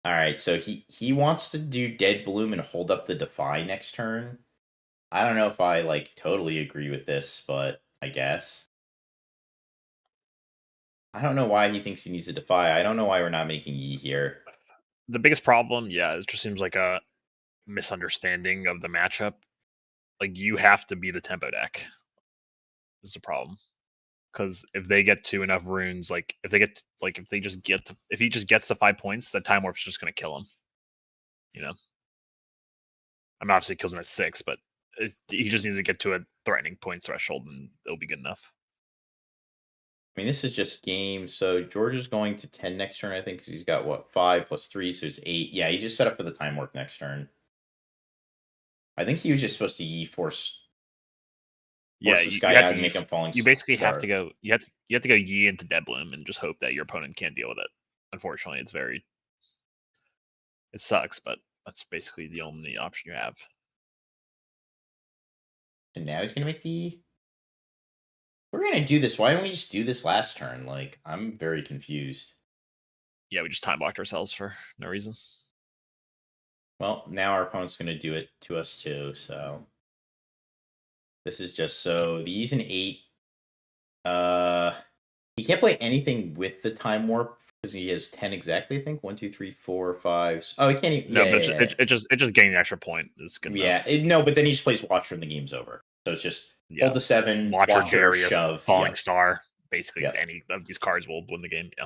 Alright, so he wants to do Dead Bloom and hold up the Defy next turn. I don't know if I, like, totally agree with this, but I guess. I don't know why he thinks he needs to Defy. I don't know why we're not making E here. The biggest problem, yeah, it just seems like a misunderstanding of the matchup. Like, you have to be the tempo deck. Is the problem. Because if they get to enough runes, like if he just gets to 5 points, the Time Warp's just gonna kill him. You know? I mean, obviously it kills him at 6, but he just needs to get to a threatening point threshold and it'll be good enough. I mean, this is just game. So George is going to 10 next turn, I think, because he's got, what, 5 plus 3, so it's 8. Yeah, he's just set up for the Time Warp next turn. I think he was just supposed to force this guy out and make him Falling Star. You basically have to go. You have to go Yi into Dead Bloom and just hope that your opponent can't deal with it. Unfortunately, it sucks, but that's basically the only option you have. And now he's gonna make the... We're gonna do this. Why don't we just do this last turn? Like, I'm very confused. Yeah, we just time blocked ourselves for no reason. Well, now our opponent's gonna do it to us too, so... This is just so he's an 8. He can't play anything with the Time Warp because he has 10 exactly. I think 1, 2, 3, 4, 5. Oh, he can't even. No, but it just getting an extra point is good. Yeah, no, but then he just plays Watcher and the game's over. So it's just hold the 7, Watcher Darius, shove, Falling Star. Basically, any of these cards will win the game. Yeah,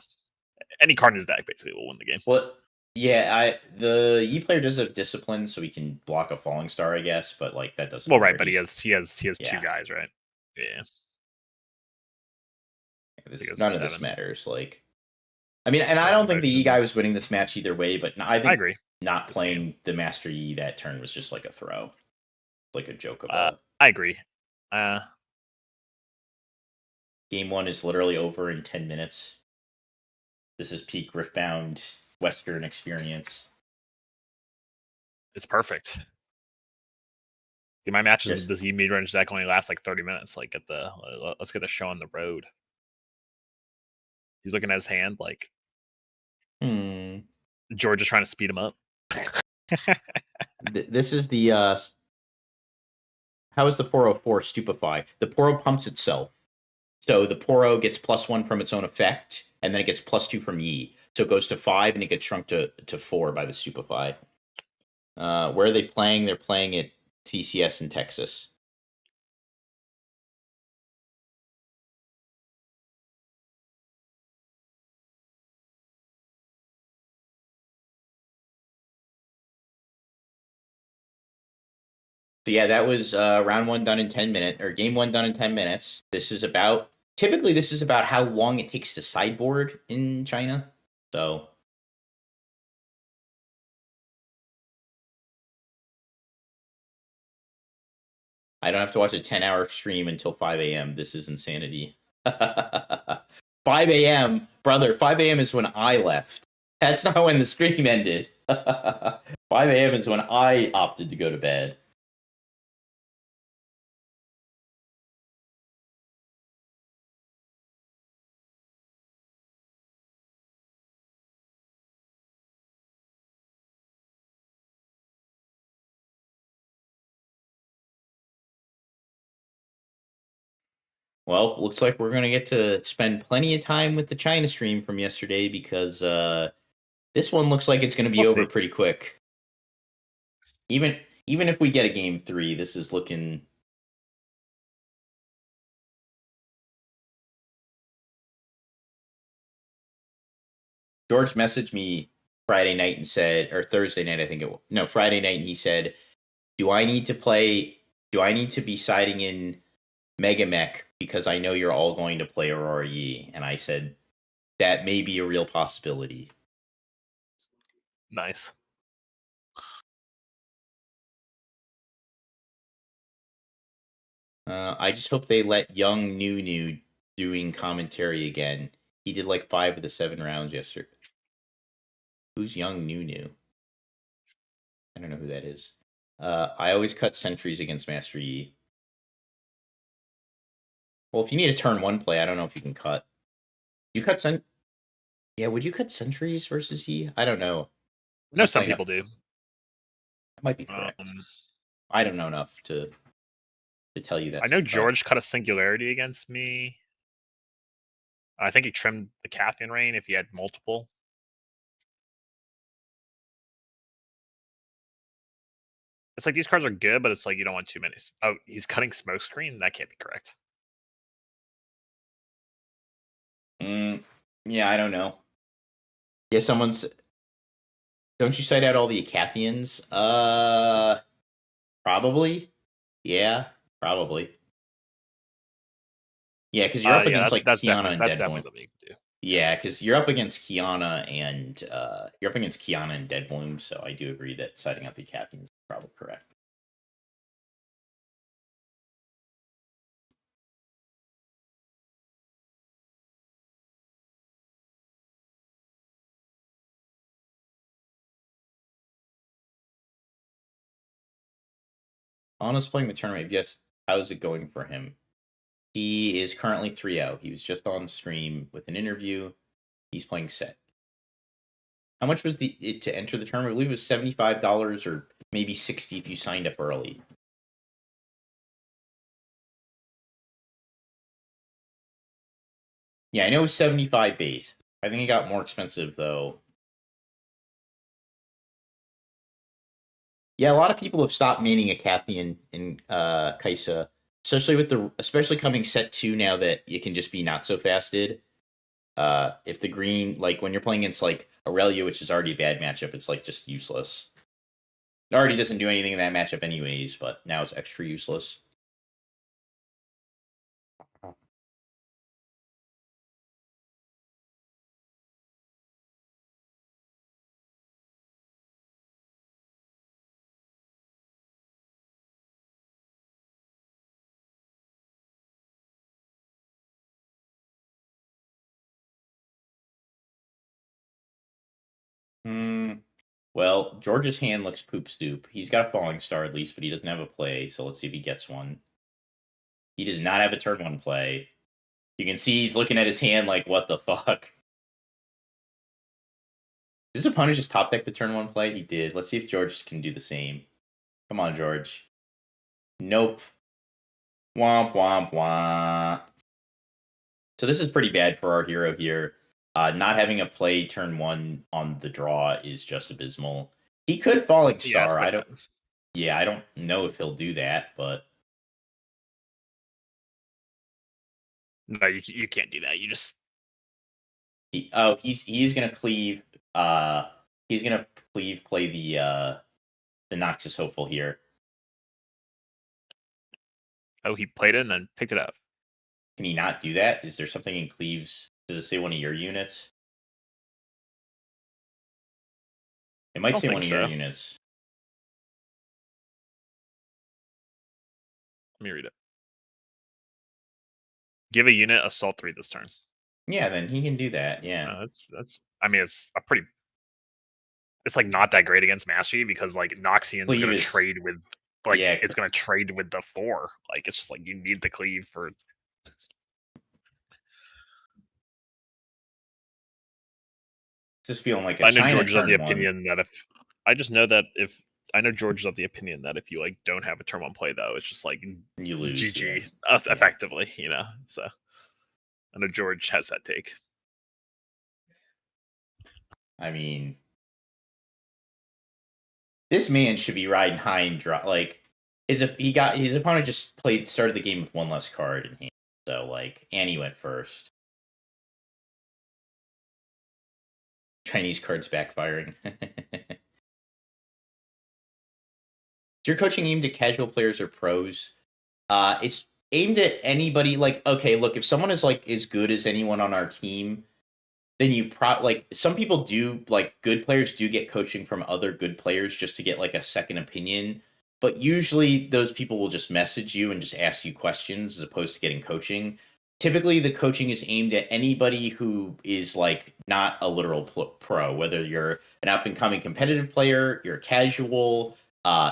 any card in his deck basically will win the game. Well, Yeah, the Yi player does have discipline, so he can block a falling star, I guess. But like that doesn't. Well, matter. right, but he He's- has two Yeah. guys, right? Yeah. This, He goes none to of this 7. matters. Like, I mean, and I Yeah, don't think the Yi motion. guy was winning this match either way. But I I think agree. not This playing the Master Yi that turn was just like a throw, like a joke of I agree. Game 1 is literally over in 10 minutes. This is peak Riftbound Western experience. It's perfect. See, my matches Yes. with this mid range deck only last like 30 minutes. Like, let's get the show on the road. He's looking at his hand like George is trying to speed him up. This is the how is the Poro 4 stupefy? The Poro pumps itself. So the Poro gets +1 from its own effect, and then it gets +2 from Yi. So it goes to 5 and it gets shrunk to 4 by the stupefy. Where are they playing? They're playing at TCS in Texas. So yeah, that was round 1 done in 10 minutes, or game 1 done in 10 minutes. This is about how long it takes to sideboard in China. So I don't have to watch a 10-hour stream until 5 a.m. This is insanity. 5 a.m. Brother, 5 a.m. is when I left. That's not when the stream ended. 5 a.m. is when I opted to go to bed. Well, looks like we're going to get to spend plenty of time with the China stream from yesterday because this one looks like it's going to be over pretty quick. Even if we get a game 3, this is looking... George messaged me Friday night and said, or Thursday night, I think it was. No, Friday night, and he said, do I need to be siding in Mega Mech because I know you're all going to play Aurora Yi? And I said, that may be a real possibility. Nice. I just hope they let young Nunu doing commentary again. He did like 5 of the 7 rounds yesterday. Who's young Nunu? I don't know who that is. I always cut sentries against Master Yi. Well, if you need a turn 1 play, I don't know if you can cut. You cut Yeah, would you cut sentries versus Yi? I don't know. No, some people do. That might be correct. I don't know enough to tell you that. I know George cut a singularity against me. I think he trimmed the Cathian Rain if he had multiple. It's like these cards are good, but it's like you don't want too many. Oh, he's cutting Smokescreen? That can't be correct. Yeah, I don't know. Yeah, someone's... Don't you cite out all the Acathians? Probably. Yeah, probably. Yeah, because you're up against Kiana and that's Deadpool. Definitely something you can do. Yeah, because you're up against Kiana and Deadbloom, so I do agree that citing out the Acathians is probably correct. Honest playing the tournament, yes. How's it going for him? He is currently 3-0. He was just on stream with an interview. He's playing set. How much was it to enter the tournament? I believe it was $75 or maybe $60 if you signed up early. Yeah, I know it was 75 base. I think it got more expensive though. Yeah, a lot of people have stopped maining a Cathian in Kaisa, especially coming set 2 now that it can just be not so fasted. if the green, like when you're playing against like Aurelia, which is already a bad matchup, it's like just useless. It already doesn't do anything in that matchup anyways, but now it's extra useless. Well, George's hand looks poop stoop. He's got a falling star at least, but he doesn't have a play, so let's see if he gets one. He does not have a turn 1 play. You can see he's looking at his hand like, what the fuck? Did his opponent just top deck the turn 1 play? He did. Let's see if George can do the same. Come on, George. Nope. Womp, womp, womp. So this is pretty bad for our hero here. Not having a play turn 1 on the draw is just abysmal. He could falling star. I don't know if he'll do that, but No, you can't do that. You just he's gonna cleave. He's gonna cleave play the Noxus Hopeful here. he played it and then picked it up. Can he not do that? Is there something in cleaves? Does it say one of your units? It might say one of your units. Let me read it. Give a unit assault 3 this turn. Yeah, then he can do that. Yeah, that's. I mean, it's a pretty. It's like not that great against Mastery because like Noxian's going to trade with it's going to trade with the 4. Like it's just like you need the cleave for. Just feeling like I know George is of the opinion that I know George is of the opinion that if you like don't have a turn 1 play though, it's just like you lose. GG effectively, you know. So I know George has that take. I mean, this man should be riding high and dry. Like, his opponent just started the game with 1 less card in hand. So like, and he went first. Chinese cards backfiring. Is your coaching aimed at casual players or pros? It's aimed at anybody. Like, okay, look, if someone is like as good as anyone on our team, then you like some people do, like good players do get coaching from other good players just to get like a second opinion. But usually those people will just message you and just ask you questions as opposed to getting coaching. Typically the coaching is aimed at anybody who is like not a literal pro, whether you're an up and coming competitive player, you're casual,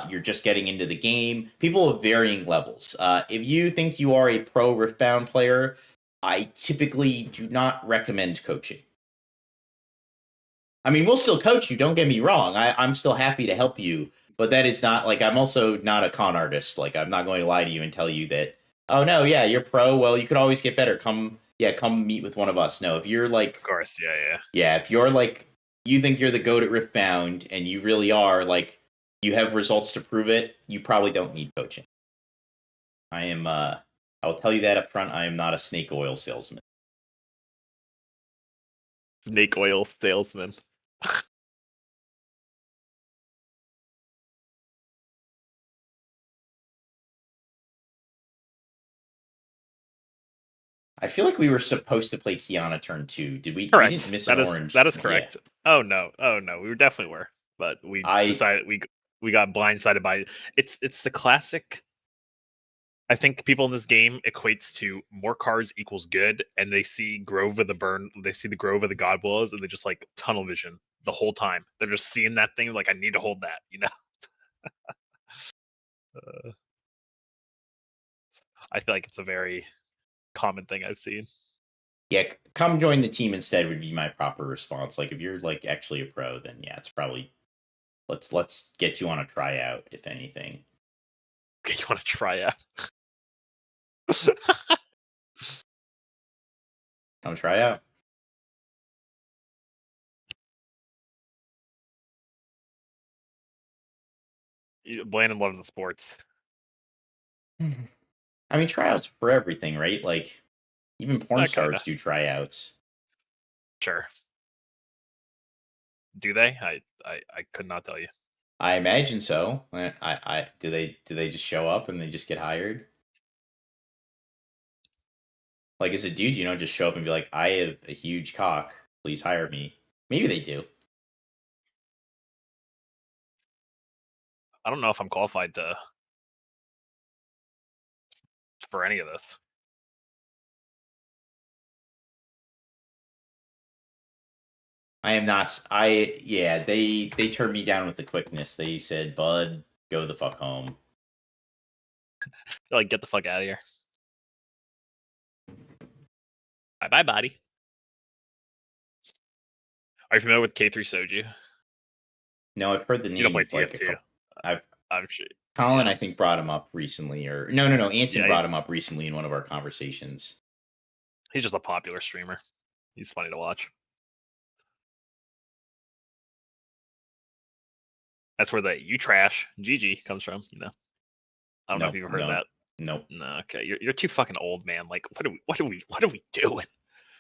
you're just getting into the game, people of varying levels. If you think you are a pro Riftbound player, I typically do not recommend coaching. I mean, we'll still coach you, don't get me wrong. I'm still happy to help you, but that is not, like, I'm also not a con artist. Like, I'm not going to lie to you and tell you that, oh, no, yeah, you're pro, well, you could always get better. Come meet with one of us. No, if you're, like... Of course, yeah. Yeah, if you're, like, you think you're the GOAT at Riftbound, and you really are, like, you have results to prove it, you probably don't need coaching. I'll tell you that up front, I am not a snake oil salesman. Snake oil salesman. I feel like we were supposed to play Kiana turn 2. Did we? Correct. We didn't miss an orange. That is correct. Yeah. Oh no, we definitely were, but we decided we got blindsided by it's the classic. I think people in this game equates to more cards equals good, and they see Grove of the Burn, they see the Grove of the God Willows, and they just like tunnel vision the whole time. They're just seeing that thing like I need to hold that, you know. I feel like it's a very common thing I've seen. Yeah, come join the team instead would be my proper response. Like if you're like actually a pro, then yeah, it's probably let's get you on a tryout, if anything. Get you on a tryout. Come try out. Landon loves the sports. I mean, tryouts for everything, right? Like, even porn stars do tryouts. Sure. Do they? I could not tell you. I imagine so. I do they just show up and they just get hired? Like, as a dude, you don't just show up and be like, I have a huge cock. Please hire me. Maybe they do. I don't know if I'm qualified for any of this. I am not. Yeah. They turned me down with the quickness. They said, "Bud, go the fuck home." Like, get the fuck out of here. Bye bye, buddy. Are you familiar with K3 Soju? No, I've heard the You don't name play like a TF2. couple. I've I'm sure. Colin, Yeah. I think, brought him up recently, or no, Anton Yeah, brought him up recently in one of our conversations. He's just a popular streamer. He's funny to watch. That's where the "you trash" GG comes from. I don't know if you've heard that. Nope. No, okay. You're too fucking old, man. Like, what are we doing?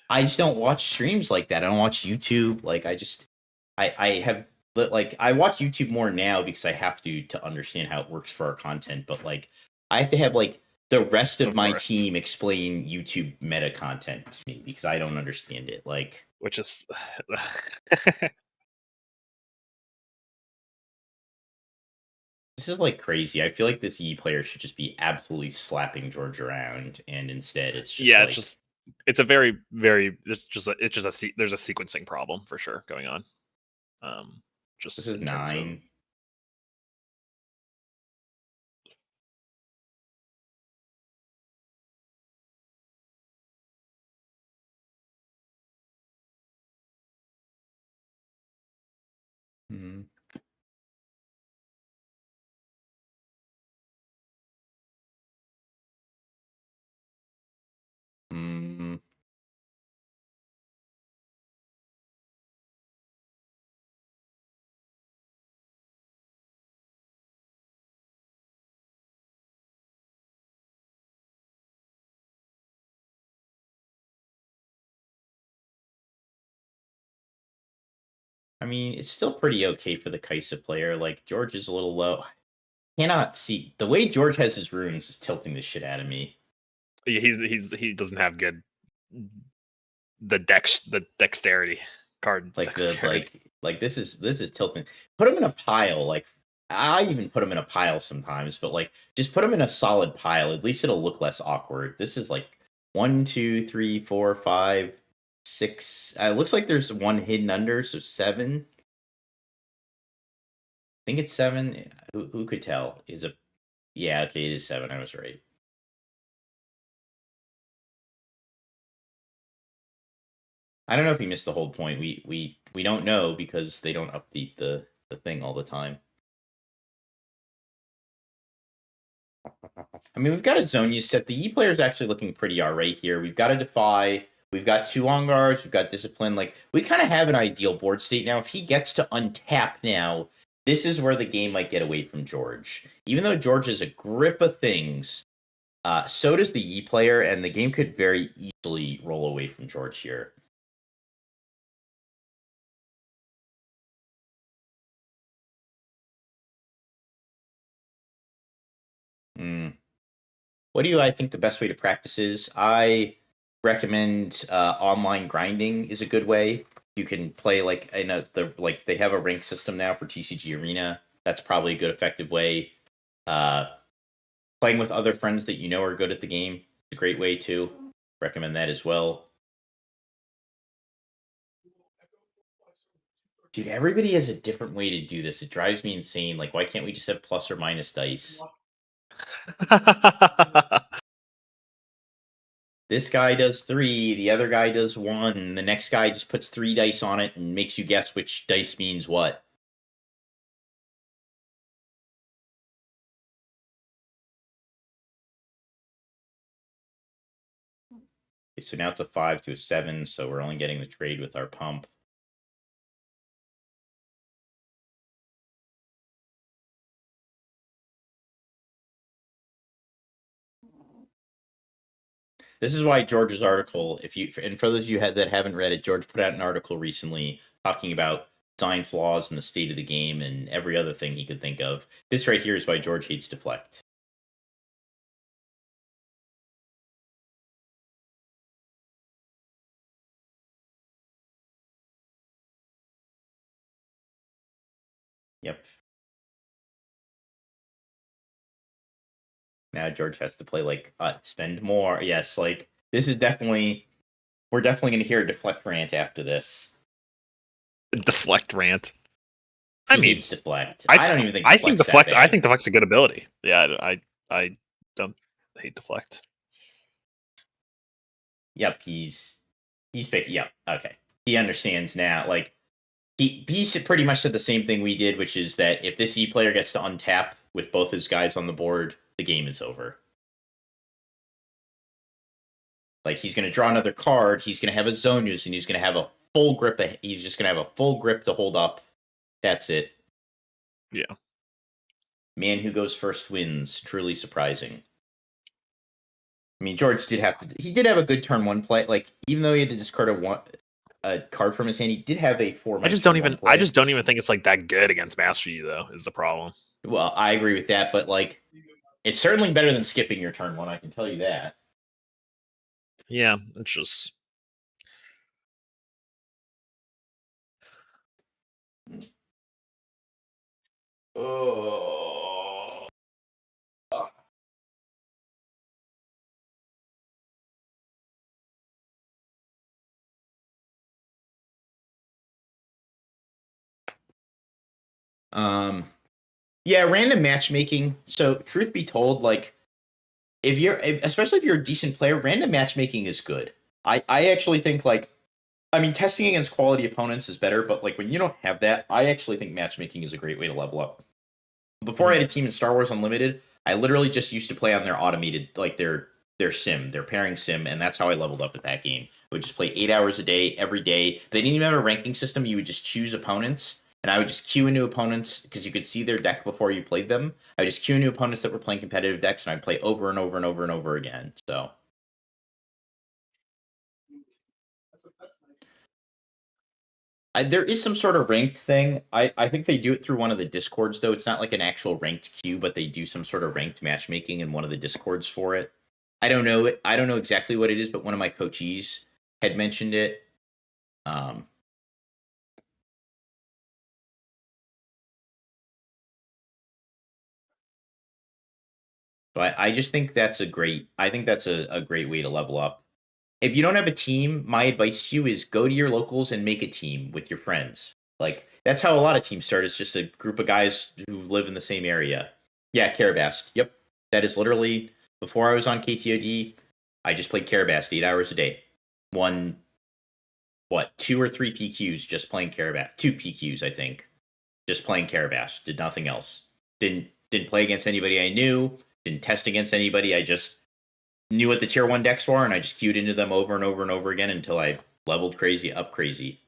I just don't watch streams like that. I don't watch YouTube. Like, I have like I watch YouTube more now because I have to understand how it works for our content. But like, I have to have like the rest of my course. team explain YouTube meta content to me because I don't understand it. Like, Which is this is like crazy. I feel like this E player should just be absolutely slapping George around, and instead it's just yeah. like, It's a very there's a sequencing problem for sure going on. Just this is in terms of 9. Hmm. Mm. I mean, it's still pretty okay for the Kaisa player. Like, George is a little low. Cannot see the way George has his runes is tilting the shit out of me. he doesn't have good the dexterity card. Like Dexterity. like this is tilting. Put him in a pile. Like, I even put him in a pile sometimes, but like just put him in a solid pile. At least it'll look less awkward. This is like 1, 2, 3, 4, 5, 6. It looks like there's one hidden under, so 7. I think it's 7. Who could tell? Yeah, okay, it is 7. I was right. I don't know if he missed the whole point. We don't know because they don't update the thing all the time. I mean, we've got a zone use set. The E player is actually looking pretty alright here. We've got a Defy. We've got 2 on guards. We've got Discipline. Like, we kind of have an ideal board state now. If he gets to untap now, this is where the game might get away from George. Even though George has a grip of things, so does the E player, and the game could very easily roll away from George here. What do I think the best way to practice is? I recommend online grinding is a good way. You can play like they have a rank system now for TCG Arena. That's probably a good effective way. Playing with other friends that you know are good at the game is a great way too. Recommend that as well. Dude, everybody has a different way to do this. It drives me insane. Like, why can't we just have plus or minus dice? This guy does 3, the other guy does 1, the next guy just puts 3 dice on it and makes you guess which dice means what. Okay, so now it's a 5 to a 7, so we're only getting the trade with our pump. This is why George's article, and for those of you that haven't read it, George put out an article recently talking about design flaws and the state of the game and every other thing he could think of. This right here is why George hates deflect. Yep. Now George has to play like spend more. Yes, like this is definitely we're definitely going to hear a deflect rant after this. Deflect rant. He hates deflect. I don't even think. I think deflect. I think deflect's a good ability. Yeah, I don't hate deflect. Yep, he's picking. Yep, okay, he understands now. Like he pretty much said the same thing we did, which is that if this E player gets to untap with both his guys on the board, the game is over. Like he's going to draw another card. He's going to have a zone use, and he's going to have a full grip. He's just going to have a full grip to hold up. That's it. Yeah. Man who goes first wins. Truly surprising. I mean, George did have to. He did have a good turn one play. Like even though he had to discard a card from his hand, he did have a 4. I just don't even think it's like that good against Master Yi though. Is the problem? Well, I agree with that, but like it's certainly better than skipping your turn one. I can tell you that. Yeah, it's just. Oh. Yeah, random matchmaking. So, truth be told, like especially if you're a decent player, random matchmaking is good. I actually think testing against quality opponents is better, but like when you don't have that, I actually think matchmaking is a great way to level up. Before I had a team in Star Wars Unlimited, I literally just used to play on their automated, like their sim, their pairing sim, and that's how I leveled up at that game. I would just play 8 hours a day, every day. They didn't even have a ranking system. You would just choose opponents, and I would just queue into opponents because you could see their deck before you played them. I would just queue into opponents that were playing competitive decks, and I'd play over and over and over and over again. So. There is some sort of ranked thing. I think they do it through one of the discords, though. It's not like an actual ranked queue, but they do some sort of ranked matchmaking in one of the discords for it. I don't know it. I don't know exactly what it is, but one of my coachees had mentioned it. So I just think that's a great way to level up. If you don't have a team, my advice to you is go to your locals and make a team with your friends. Like that's how a lot of teams start. It's just a group of guys who live in the same area. Yeah, Carabast. Yep. That is literally before I was on KTOD, I just played Carabast 8 hours a day. 2 or 3 PQs just playing Carabast. 2 PQs, I think. Just playing Carabast. Did nothing else. Didn't play against anybody I knew. Didn't test against anybody. I just knew what the tier 1 decks were, and I just queued into them over and over and over again until I leveled crazy up crazy.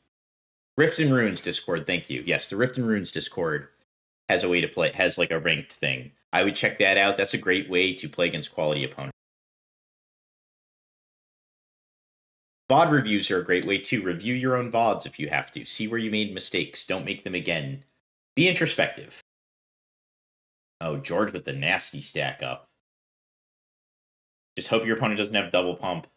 Rift and Runes Discord, thank you. Yes, the Rift and Runes Discord has a way to play, has like a ranked thing. I would check that out. That's a great way to play against quality opponents. VOD reviews are a great way too. Review your own VODs if you have to. See where you made mistakes. Don't make them again. Be introspective. Oh, George with the nasty stack up. Just hope your opponent doesn't have double pump.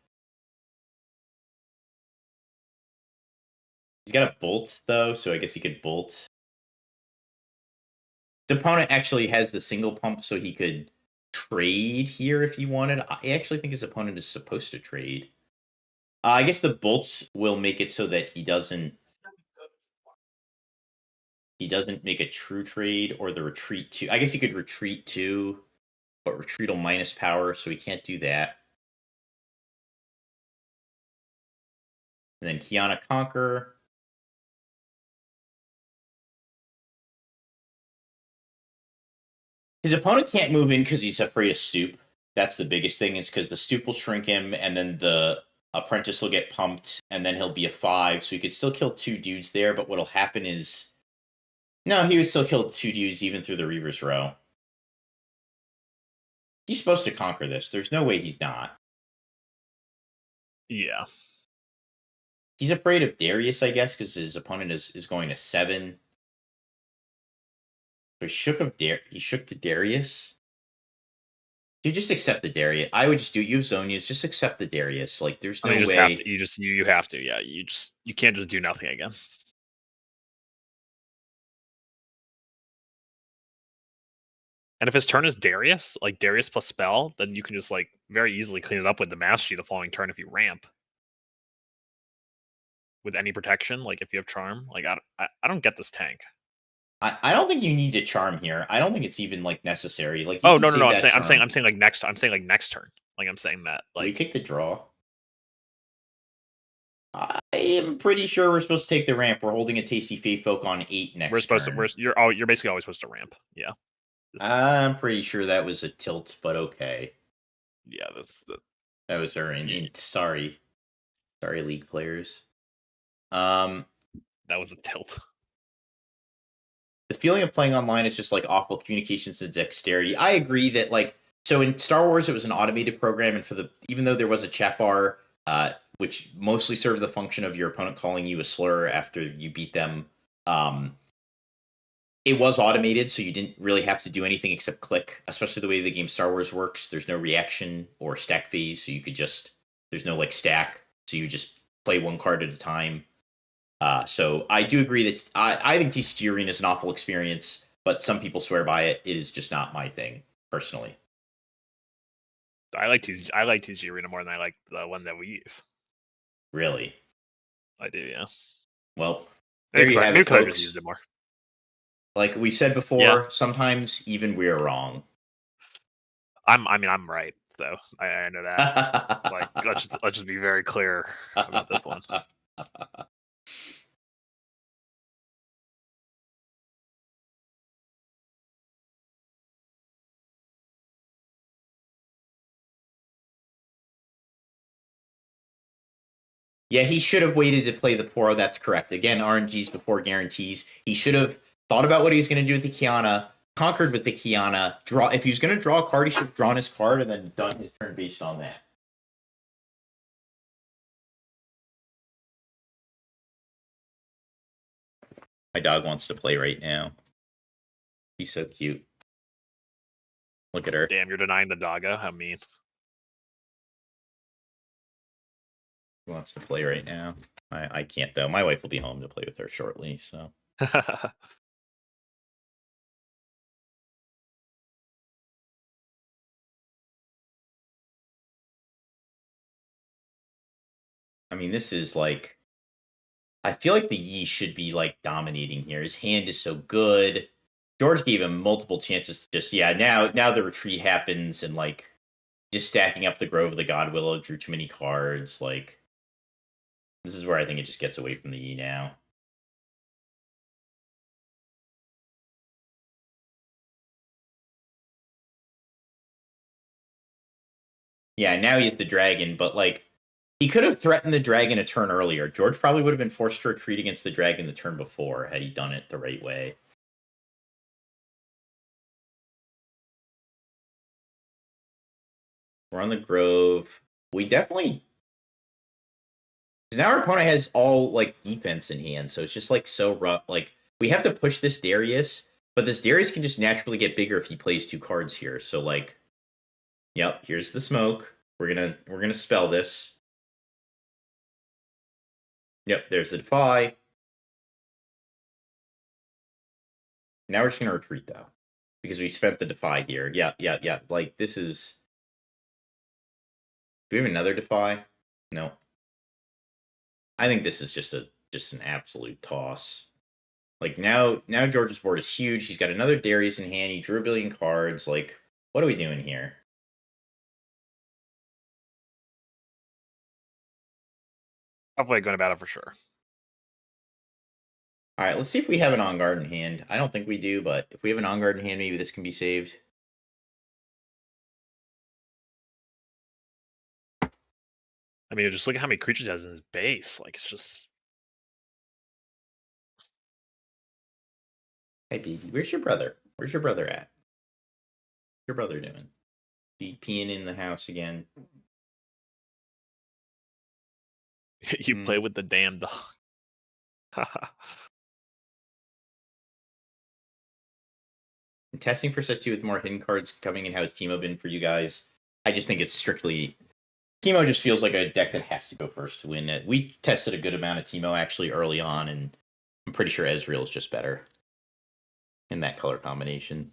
He's got a bolt, though, so I guess he could bolt. His opponent actually has the single pump, so he could trade here if he wanted. I actually think his opponent is supposed to trade. I guess the bolts will make it so that he doesn't make a true trade or the retreat 2. I guess he could retreat 2, but retreat will minus power, so he can't do that. And then Kiana Conquer. His opponent can't move in because he's afraid of Stoop. That's the biggest thing, is because the Stoop will shrink him, and then the Apprentice will get pumped, and then he'll be a 5, so he could still kill 2 dudes there, but what'll happen is... No, he would still kill 2 dudes even through the Reaver's Row. He's supposed to conquer this. There's no way he's not. Yeah. He's afraid of Darius, I guess, because his opponent is going to 7. So he shook to Darius. You just accept the Darius. I would just do you have Zonias, just accept the Darius. Like there's I no mean, you just way. have to. You have to. Yeah. You can't just do nothing again. And if his turn is Darius, like Darius plus spell, then you can just like very easily clean it up with the Mastery the following turn if you ramp. With any protection, like if you have charm, like I don't get this tank. I don't think you need to charm here. I don't think it's even like necessary. Like Oh can no save that I'm charm. saying like next turn. Like I'm saying that We like take the draw. I am pretty sure we're supposed to take the ramp. We're holding a Tasty Fate Folk on 8 next we're supposed turn. to you're basically always supposed to ramp. Yeah. I'm pretty sure that was a tilt, but okay. Yeah, That was our sorry, League players. That was a tilt. The feeling of playing online is just like awful communications and dexterity. I agree that like so in Star Wars it was an automated program, and even though there was a chat bar, which mostly served the function of your opponent calling you a slur after you beat them, it was automated, so you didn't really have to do anything except click. Especially the way the game Star Wars works, there's no reaction or stack phase, so you could there's no like stack, so you just play one card at a time. So I do agree that I think TCG Arena is an awful experience, but some people swear by it. It is just not my thing, personally. I like TCG Arena more than I like the one that we use. Really? I do, yeah. Well, there you have it, folks. folks. Use it more. Like we said before, sometimes even we're wrong. I'm right, so I know that. Like let's just be very clear about this one. Yeah, he should have waited to play the Poro. That's correct. Again, RNGs before guarantees. He should have thought about what he was going to do with the Kiana, conquered with the Kiana. If he was going to draw a card, he should have drawn his card and then done his turn based on that. My dog wants to play right now. He's so cute. Look at her. Damn, you're denying the doggo? How mean. He wants to play right now. I can't, though. My wife will be home to play with her shortly, so. I mean, this is like... I feel like the Yi should be like dominating here. His hand is so good. George gave him multiple chances to just, now the retreat happens and like just stacking up the Grove of the God Willow drew too many cards. Like, this is where I think it just gets away from the Yi now. Yeah, now he has the dragon, but like, he could have threatened the dragon a turn earlier. George probably would have been forced to retreat against the dragon the turn before had he done it the right way. We're on the Grove. We definitely... Because now our opponent has all, like, defense in hand, so it's just, like, so rough. Like, we have to push this Darius, but this Darius can just naturally get bigger if he plays 2 cards here. So, like, yep, here's the smoke. We're gonna spell this. Yep, there's the Defy. Now we're just gonna retreat, though. Because we spent the Defy here. Yeah. Like, this is... Do we have another Defy? No. I think this is just an absolute toss. Like, now George's board is huge. He's got another Darius in hand. He drew a billion cards. Like, what are we doing here? Probably going about it for sure. All right, let's see if we have an On Guard in hand. I don't think we do, but if we have an On Guard in hand, maybe this can be saved. I mean, just look at how many creatures he has in his base. Like, it's just... Hey, baby, where's your brother? Where's your brother at? What's your brother doing? Be peeing in the house again. You play with the damn dog. Testing for set 2 with more hidden cards coming in. How's Teemo been for you guys? I just think it's strictly Teemo just feels like a deck that has to go first to win it. We tested a good amount of Teemo actually early on, and I'm pretty sure Ezreal is just better in that color combination.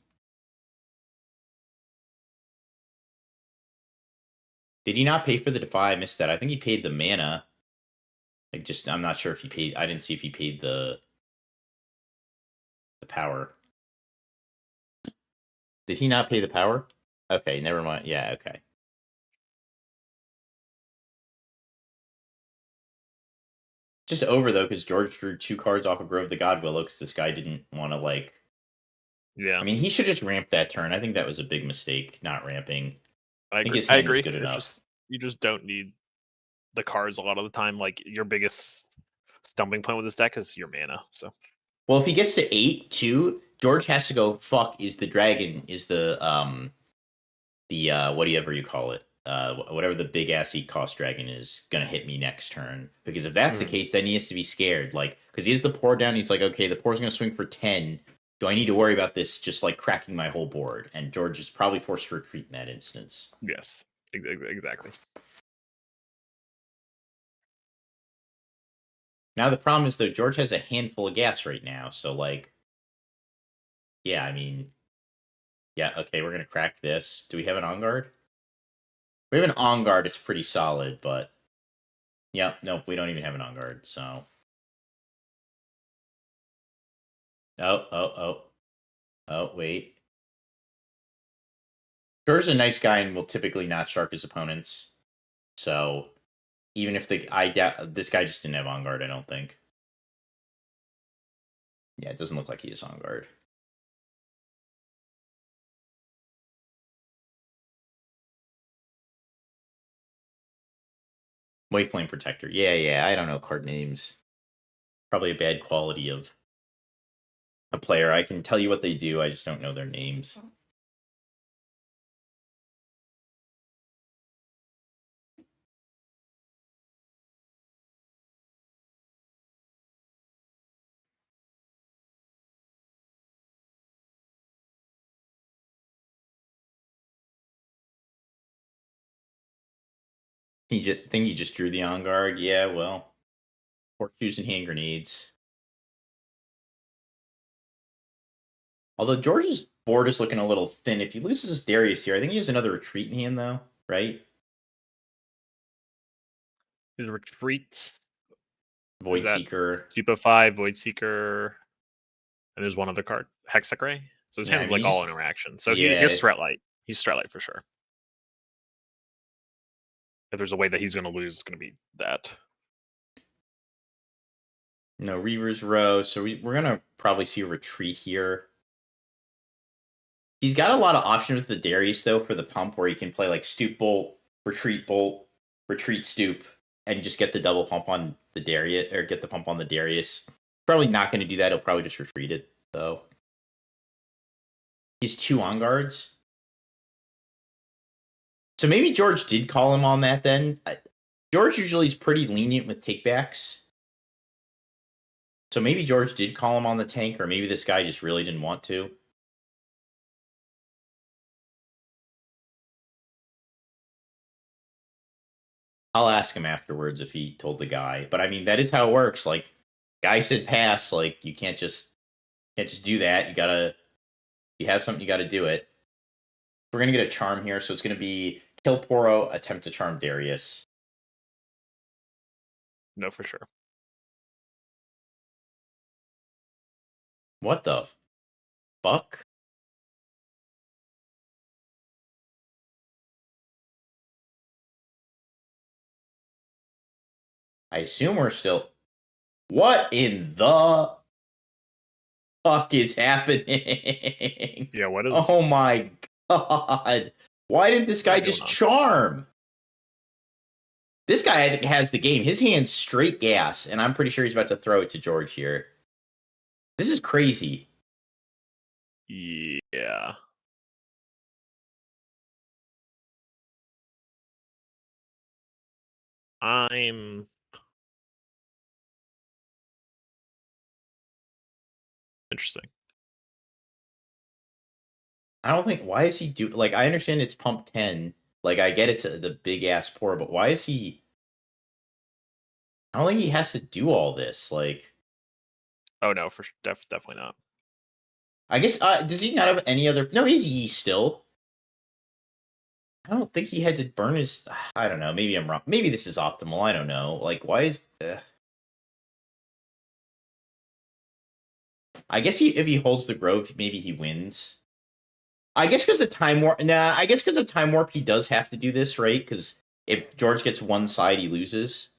Did he not pay for the Defy? I missed that. I think he paid the mana. I'm not sure if he paid. I didn't see if he paid the power. Did he not pay the power? Okay, never mind. Yeah, okay. Just over though, because George drew 2 cards off of Grove the God Willow because this guy didn't want to Yeah, I mean, he should just ramp that turn. I think that was a big mistake, not ramping. I think agree. his hand was agree. good It's enough. you just don't need the cards a lot of the time. Like your biggest stumbling point with this deck is your mana. So Well, if he gets to 8 too, George has to go. Fuck, is the dragon whatever you call it, whatever the big ass eat cost dragon is gonna hit me next turn? Because if that's the case, then he has to be scared. Because he has the pour down. He's like, okay, the pour's gonna swing for 10. Do I need to worry about this just cracking my whole board? And George is probably forced to retreat in that instance. yes, exactly. Now the problem is though, George has a handful of gas right now, so yeah, I mean, yeah, okay, we're gonna crack this. Do we have an on guard? We have an on guard. It's pretty solid, but yeah, nope, we don't even have an on guard. So, oh, wait. George's a nice guy and will typically not shark his opponents. So, even if this guy just didn't have on guard, I don't think. Yeah, it doesn't look like he is on guard. Wayflame Protector. Yeah, I don't know card names. Probably a bad quality of a player. I can tell you what they do, I just don't know their names. He just drew the on guard. Yeah, well, horseshoes and hand grenades. Although George's board is looking a little thin. If he loses his Darius here, I think he has another retreat in hand though, right? His retreats. Void Seeker. Stupefy, Void Seeker, and there's one other card, Hexacray. So it's Yeah, kind of all interactions. So yeah. he's Threat Light. He's Threat Light for sure. If there's a way that he's going to lose, it's going to be that. No, Reaver's Row. So we're going to probably see a retreat here. He's got a lot of options with the Darius, though, for the pump, where he can play Stoop Bolt, Retreat Stoop, and just get the double pump on the Darius, or get the pump on the Darius. Probably not going to do that. He'll probably just retreat it, though. He's 2 on guards. So maybe George did call him on that then. George usually is pretty lenient with takebacks. So maybe George did call him on the tank, or maybe this guy just really didn't want to. I'll ask him afterwards if he told the guy. But I mean, that is how it works. Guy said pass. You can't just do that. You have something, you gotta do it. We're gonna get a charm here, so it's gonna be kill Poro, attempt to charm Darius. No, for sure. What the fuck? I assume we're still... What in the fuck is happening? Yeah, what is... Oh my god. Why did this guy just charm? This guy, I think, has the game. His hand's straight gas, and I'm pretty sure he's about to throw it to George here. This is crazy. Yeah. I'm Interesting. I don't think. Why is he do like? I understand it's pump 10. Like I get it's the big ass pour, but why is he? I don't think he has to do all this. Like, Oh no, for definitely not. I guess does he not have any other? No, he's Yi still. I don't think he had to burn his. I don't know. Maybe I'm wrong. Maybe this is optimal. I don't know. Like, why is? I guess if he holds the grove, maybe he wins. I guess because of time warp. Nah, I guess because of time warp, he does have to do this, right? Because if George gets one side, he loses.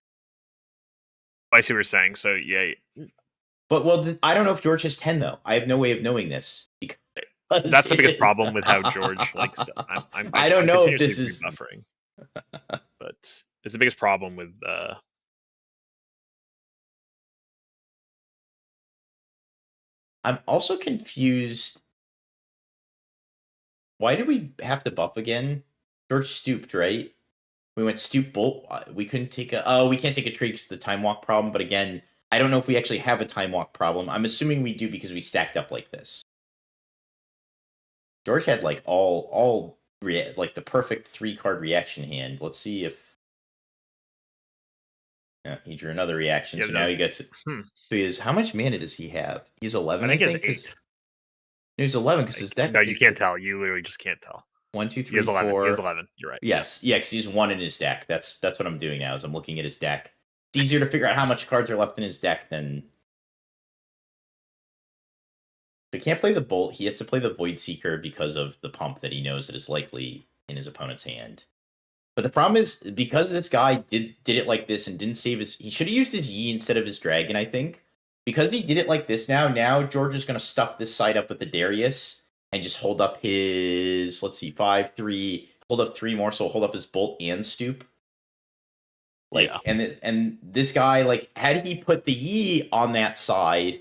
I see what you're saying. So yeah, But well, I don't know if George has 10 though. I have no way of knowing this. Because that's the biggest problem with how George likes. I don't know if this continuously is buffering, but it's the biggest problem with. I'm also confused. Why did we have to buff again? George stooped, right? We went stoop bolt. We couldn't take a. Oh, we can't take a trade because of the time walk problem. But again, I don't know if we actually have a time walk problem. I'm assuming we do because we stacked up like this. George had like like the perfect 3-card reaction hand. Let's see if he drew another reaction. So now he gets. So he has, how much mana does he have? He's 11. I think he has 8. He's 11 because his deck. No, you can't tell. You literally just can't tell. 1, 2, 3, he has 11. 4. He has 11. You're right. Yes, yeah, because he's 1 in his deck. That's what I'm doing now. Is I'm looking at his deck. It's easier to figure out how much cards are left in his deck than. So he can't play the Bolt. He has to play the Void Seeker because of the pump that he knows that is likely in his opponent's hand. But the problem is, because this guy did it like this and didn't save his... He should have used his Yi instead of his Dragon, I think. Because he did it like this now George is going to stuff this side up with the Darius and just hold up his... Let's see, 5, 3... Hold up 3 more, so hold up his Bolt and Stoop. Like, yeah. And this guy, like, had he put the Yi on that side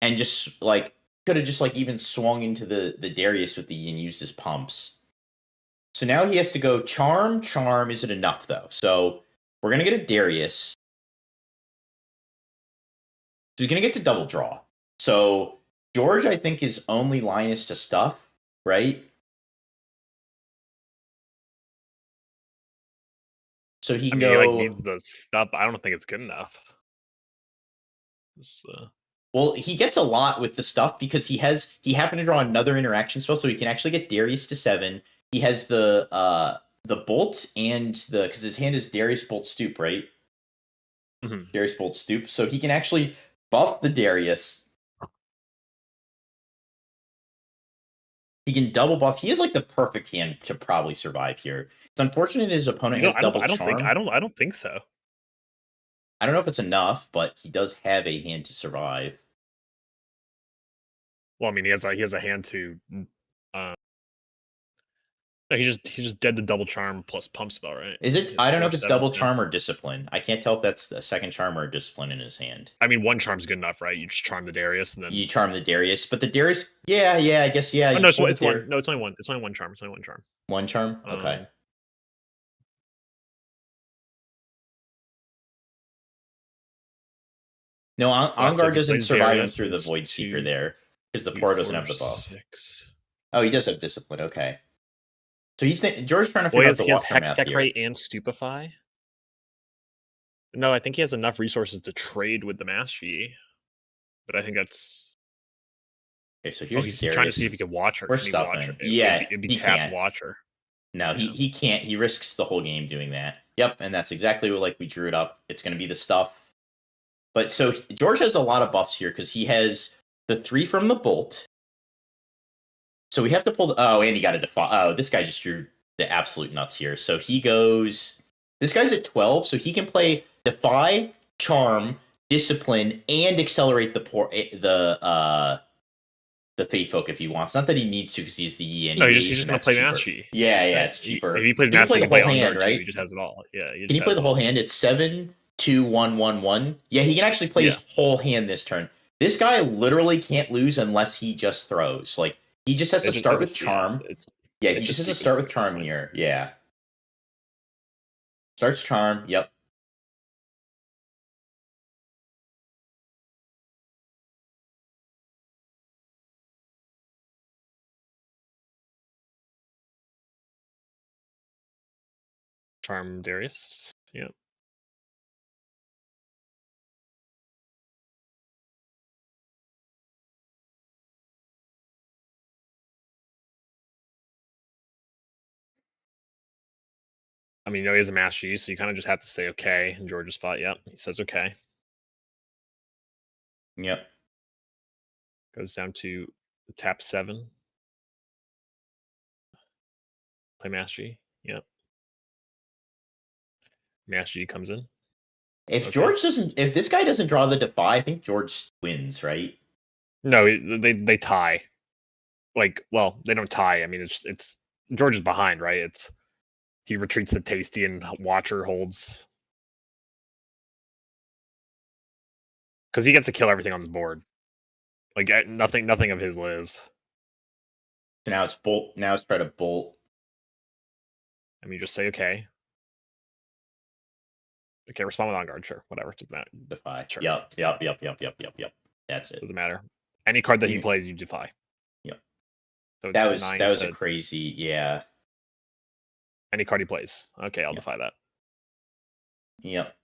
and just, like... Could have just like even swung into the Darius with the Yi and used his pumps. So now he has to go Charm. Is it enough though? So we're gonna get a Darius. So he's gonna get to double draw. So George, I think, is only Linus to stuff, right? So he can go. He like needs the stuff. I don't think it's good enough. Well, he gets a lot with the stuff because he happened to draw another interaction spell, so he can actually get Darius to 7. He has the Bolt and because his hand is Darius Bolt Stoop, right? Mm-hmm. Darius Bolt Stoop, so he can actually buff the Darius. He can double buff. He has like the perfect hand to probably survive here. It's unfortunate his opponent has double charm. I don't think so. I don't know if it's enough, but he does have a hand to survive. Well, I mean, he has a hand to. No, he just dead the double charm plus pump spell, right? Is it? I don't know if it's double charm or discipline. I can't tell if that's a second charm or a discipline in his hand. I mean, one charm's good enough, right? You just charm the Darius and then you charm the Darius, but the Darius, yeah, I guess, yeah. Oh, no, it's one. No, it's only one. It's only one charm. It's only one charm. One charm. Okay. No, Ongar doesn't survive him through the Void Seeker there because the Poro doesn't have the buff. 6. Oh, he does have discipline. Okay. So George's trying to figure out the Hex Decorate and Stupefy. No, I think he has enough resources to trade with the Mastery, but I think that's. Okay, so here's he's trying to see if he can watch her. We're stuffing. Yeah, it'd be he can't watch her. No, he can't. He risks the whole game doing that. Yep, and that's exactly what we drew it up. It's going to be the stuff. But so George has a lot of buffs here because he has the 3 from the Bolt. So we have to pull. And he got a Defy. Oh, this guy just drew the absolute nuts here. So he goes. This guy's at 12, so he can play Defy, Charm, Discipline, and accelerate the Fate Folk if he wants. Not that he needs to because he's the Yi. No, he's just going to play Mastery. Yeah, it's cheaper. If he plays Mastery, he can play the whole hand, right? He just has it all. Yeah. Can he play the whole hand? It's 7, 2, 1, 1, 1. Yeah, he can actually play his whole hand this turn. This guy literally can't lose unless he just throws. Like, he just has to start with Charm. Yeah, he just has to start with Charm here. Yeah. Starts Charm. Yep. Charm Darius. Yeah. I mean, you know he has a Master Yi, so you kind of just have to say okay in George's spot. Yep, he says okay. Yep. Goes down to tap 7. Play Master Yi. Yep. Master Yi comes in. If Okay. George doesn't, if this guy doesn't draw the defy, I think George wins, right? No, they tie. Like, well, they don't tie. I mean, it's George is behind, right? It's he retreats the tasty and Watcher holds because he gets to kill everything on his board. Like nothing of his lives. So now it's bolt. Now it's try to bolt. I mean, just say okay. Okay, respond with on guard. Sure, whatever. Doesn't matter. Defy. Sure. Yep. That's it. Doesn't matter. Any card that he Yeah. plays, you defy. Yep. So it's That was 9 that was to a crazy. Yeah. any card he plays. Okay, I'll Yeah. defy that. Yep.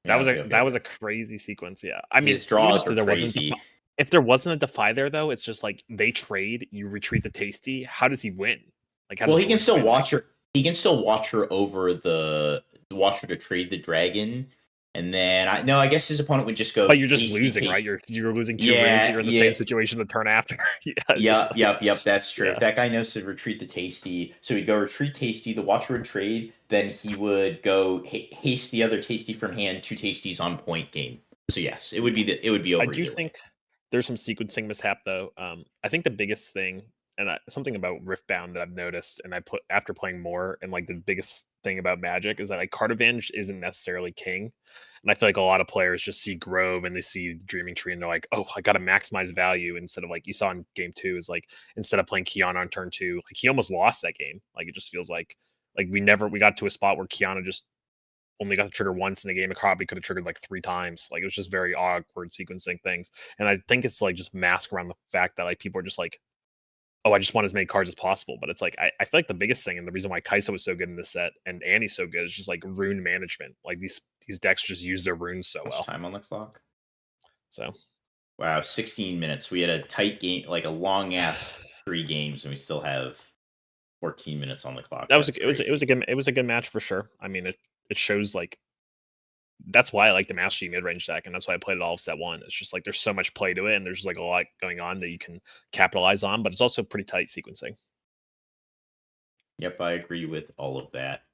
That was Yep. was a crazy sequence. Yeah, I mean, His draws even were if there crazy. if there wasn't a defy there, though, it's just like they trade. You retreat the tasty. How does he win? Like, how Well, does he can George still win? watch her. He can still watch her over the watch her to trade the dragon, and then I guess his opponent would just go. But you're just tasty, losing, right? tasty. You're losing 2 Yeah, rings. You're in the yeah. same situation the turn after. Yeah. it's just like- Yep. That's true. Yeah. If that guy knows to retreat the tasty, so he'd go retreat tasty, the watcher would trade, then he would go haste the other tasty from hand, 2 tasties on point game. So yes, it would be over. I do either way. think there's some sequencing mishap though. I think the biggest thing, and something about Riftbound that I've noticed, and I put after playing more, and like the biggest thing about Magic is that like card advantage isn't necessarily king, and I feel like a lot of players just see Grove and they see Dreaming Tree and they're like, oh, I got to maximize value instead of like you saw in game 2 is like instead of playing Kiana on turn 2, like he almost lost that game. Like it just feels like we got to a spot where Kiana just only got to trigger once in a game. It probably could have triggered like 3 times. Like it was just very awkward sequencing things. And I think it's like just mask around the fact that like people are just like, oh, I just want as many cards as possible. But it's like I feel like the biggest thing and the reason why Kaisa was so good in this set and Annie's so good is just like rune management. Like these decks just use their runes so Much well. time on the clock. So Wow, 16 minutes. We had a tight game, like a long ass 3 games, and we still have 14 minutes on the clock. it was a good match for sure. I mean, it shows like that's why I like the Master Yi mid-range deck, and that's why I played it all of set 1. It's just like there's so much play to it, and there's like a lot going on that you can capitalize on, but it's also pretty tight sequencing. Yep, I agree with all of that.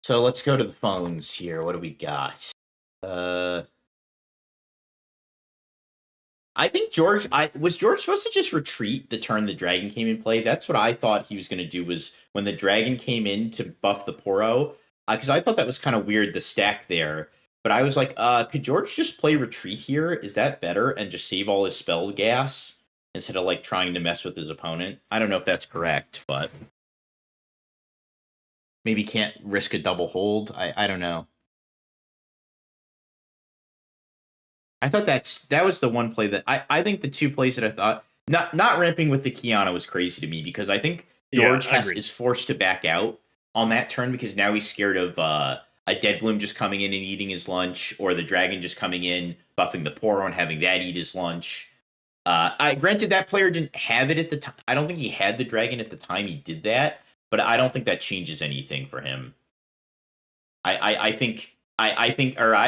So let's go to the phones here. What do we got? I think George. Was George supposed to just retreat the turn the dragon came in play? That's what I thought he was going to do. Was when the dragon came in to buff the Poro, because I thought that was kind of weird the stack there. But I was like, could George just play retreat here? Is that better and just save all his spell gas instead of like trying to mess with his opponent? I don't know if that's correct, but maybe can't risk a double hold. I don't know. I thought that was the one play that I think the 2 plays that I thought not ramping with the Kiana was crazy to me because I think George is forced to back out on that turn because now he's scared of a Dead Bloom just coming in and eating his lunch, or the dragon just coming in, buffing the Poro and having that eat his lunch. I granted that player didn't have it at the time. I don't think he had the dragon at the time he did that, but I don't think that changes anything for him. I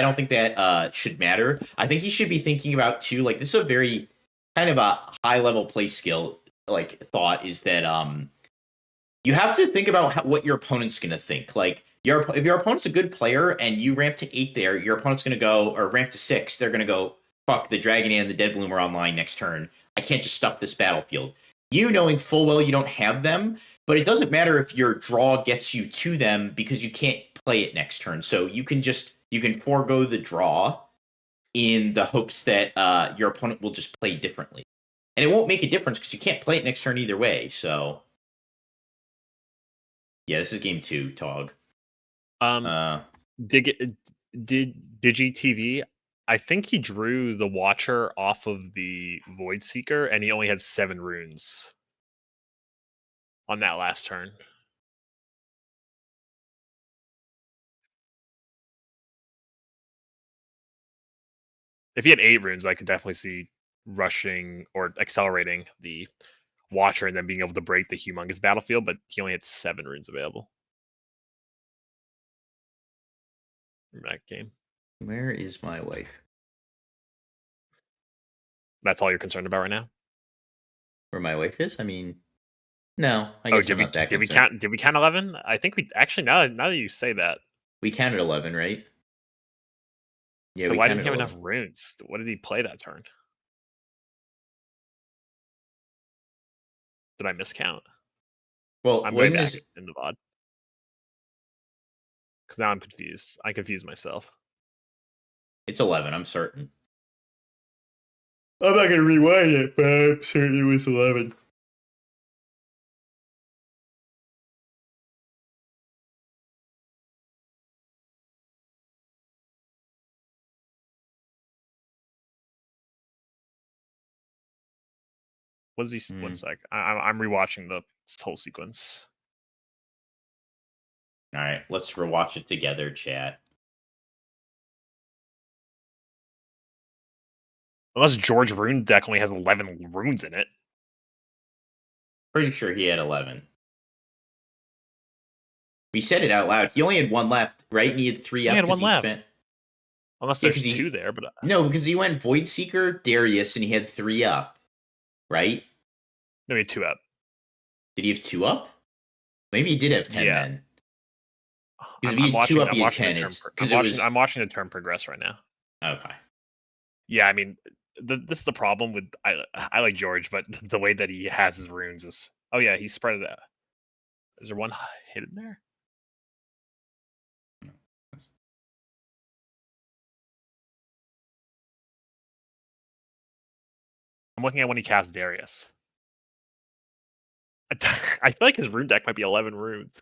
don't think that should matter. I think he should be thinking about too. Like this is a very kind of a high level play skill. Like thought is that you have to think about what your opponent's gonna think. Like if your opponent's a good player and you ramp to 8 there, your opponent's gonna go or ramp to 6. They're gonna go, fuck, the dragon and the Dead Bloom are online next turn. I can't just stuff this battlefield. You knowing full well you don't have them, but it doesn't matter if your draw gets you to them because you can't play it next turn. So you can forego the draw in the hopes that your opponent will just play differently. And it won't make a difference because you can't play it next turn either way. So yeah, this is game 2, Tog. DigiTV, I think he drew the Watcher off of the Void Seeker, and he only had 7 runes on that last turn. If he had 8 runes, I could definitely see rushing or accelerating the Watcher and then being able to break the humongous battlefield, but he only had 7 runes available in that game. Where is my wife? That's all you're concerned about right now? Where my wife is? I mean, no. I Oh, guess I'm not that did we concerned. count 11? I think we actually now that you say that. We counted 11, right? Yeah, So we why didn't counted he have 11. enough runes? What did he play that turn? Did I miscount? Well, I'm going when back is in the VOD. Because now I'm confused. I confused myself. it's 11? I'm certain. I'm not gonna rewind it, but I'm certain it was 11. What is he? One sec. I'm rewatching this whole sequence. All right, let's rewatch it together, chat. Unless George Rune deck only has 11 runes in it. Pretty sure he had 11. We said it out loud. He only had 1 left, right? And he had 3 He up had because 1 he left. spent. Unless Yeah, there's 'cause he- 2 there, but No, because he went Void Seeker, Darius, and he had 3 up, right? no, he had 2 up. Did he have 2 up? Maybe he did have 10 Yeah. then. Because if he had 2 up, he had 10. I'm watching the turn progress right now. Okay. Yeah, I mean, this is the problem with I like George, but the way that he has his runes is. Oh yeah, he spread it out. Is there one hidden there? I'm looking at when he cast Darius. I feel like his rune deck might be 11 runes.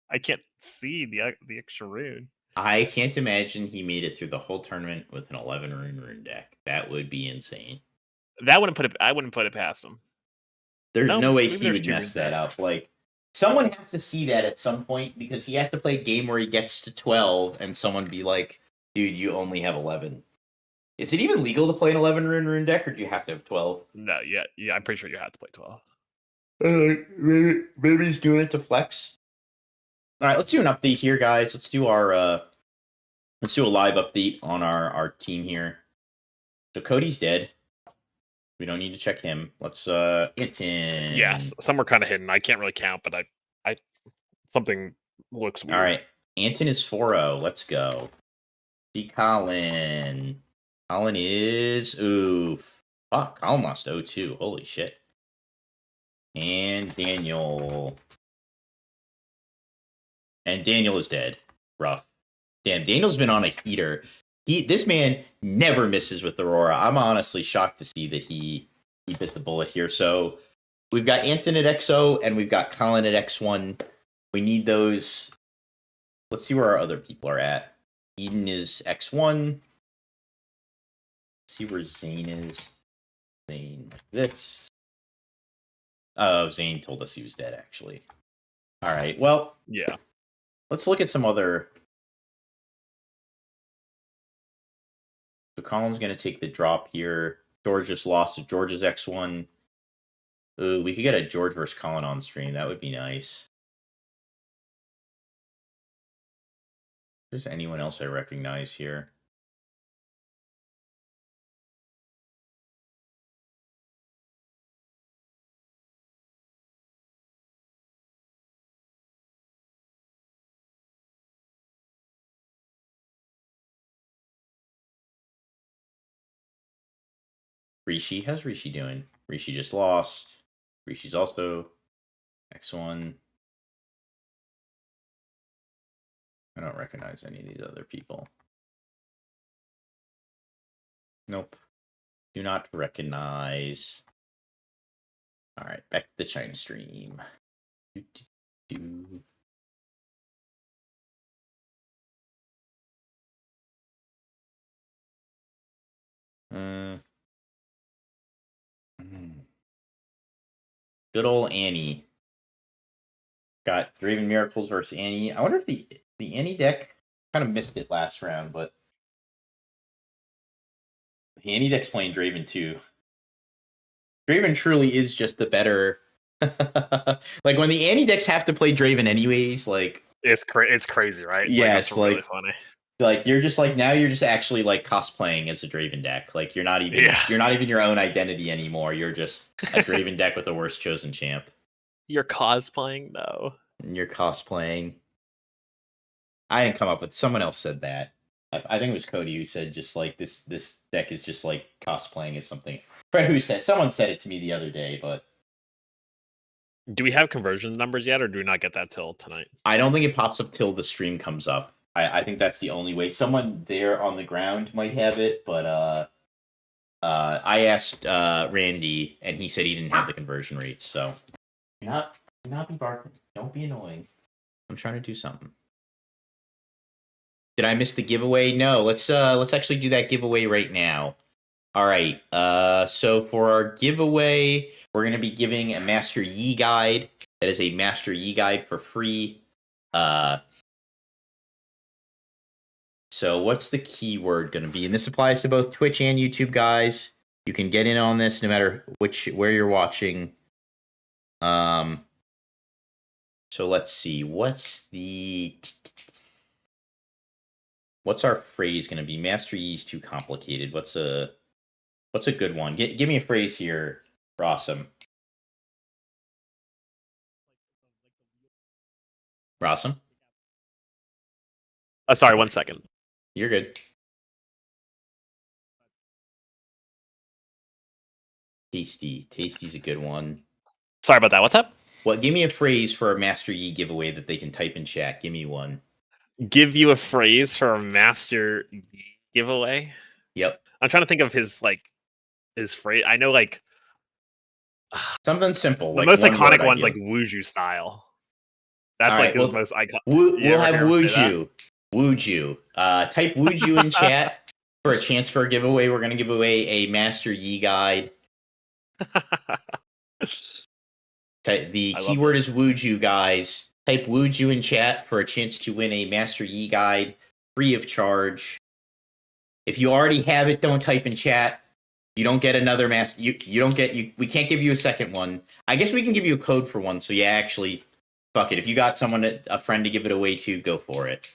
I can't see the extra rune. I can't imagine he made it through the whole tournament with an 11 rune deck. That would be insane. That wouldn't put it. I wouldn't put it past him. There's no way maybe he there's would 2 mess runes that there. up. Like, someone has to see that at some point because he has to play a game where he gets to 12 and someone be like, dude, you only have 11. Is it even legal to play an 11 rune deck, or do you have to have 12? No, yeah, I'm pretty sure you have to play 12. Maybe he's doing it to flex. All right, let's do an update here, guys. Let's do a live update on our team here. So Cody's dead. We don't need to check him. Let's Anton. Yes, some were kind of hidden. I can't really count, but I something looks weird. All right, Anton is 4-0. Let's go. See Colin. Colin is fuck. Colin lost 0-2. Holy shit. And Daniel. And Daniel is dead. Rough. Damn, Daniel's been on a heater. This man never misses with Aurora. I'm honestly shocked to see that he bit the bullet here. So we've got Anton at XO and we've got Colin at X1. We need those. Let's see where our other people are at. Eden is X1. Let's see where Zane is. Zane like this. Oh, Zane told us he was dead, actually. All right, well, Yeah. let's look at some other. So Colin's going to take the drop here. George just lost to George's X1. Ooh, we could get a George versus Colin on stream. That would be nice. If there's anyone else I recognize here. Rishi, how's Rishi doing? Rishi just lost. Rishi's also X1. I don't recognize any of these other people. Nope. Do not recognize. All right, back to the China stream. Good old Annie. Got Draven Miracles versus Annie. I wonder if the Annie deck kind of missed it last round, but The Anti-Deck's playing Draven too. Draven truly is just the better. Like when the Anti-Decks have to play Draven anyways, like It's crazy, right? yes, That's really funny. Like you're just like now you're just actually like cosplaying as a Draven deck. Like you're not even your own identity anymore. You're just a Draven deck with a worst chosen champ. You're cosplaying though. And you're cosplaying. I didn't come up with. Someone else said that. I think it was Cody who said just like this deck is just like cosplaying as something. Fred who said someone said it to me the other day, but do we have conversion numbers yet, or do we not get that till tonight? I don't think it pops up till the stream comes up. I think that's the only way. Someone there on the ground might have it, but I asked Randy, and he said he didn't have the conversion rates. So, do not be barking. Don't be annoying. I'm trying to do something. Did I miss the giveaway? No. Let's actually do that giveaway right now. All right. So for our giveaway, we're gonna be giving a Master Yi guide. That is a Master Yi guide for free. So what's the keyword going to be? And this applies to both Twitch and YouTube, guys. You can get in on this no matter where you're watching. So let's see. What's our phrase going to be? Master Yi's too complicated. What's a good one? Give me a phrase here, Rossum. Rossum? Sorry, 1 second. You're good. Tasty's a good one. Sorry about that. What's up? Well, give me a phrase for a Master Yi giveaway that they can type in chat. Give me one. Give you a phrase for a Master Yi giveaway? Yep. I'm trying to think of his phrase. I know something simple. The most iconic one's like Wuju style. That's his most iconic. We'll have Wuju. Wuju. Type Wuju in chat for a chance for a giveaway. We're going to give away a Master Yi guide. The keyword is Wuju, guys. Type Wuju in chat for a chance to win a Master Yi guide free of charge. If you already have it, don't type in chat. You don't get another master. You don't get we can't give you a second one. I guess we can give you a code for one. So yeah, actually, fuck it. If you got a friend to give it away to, go for it.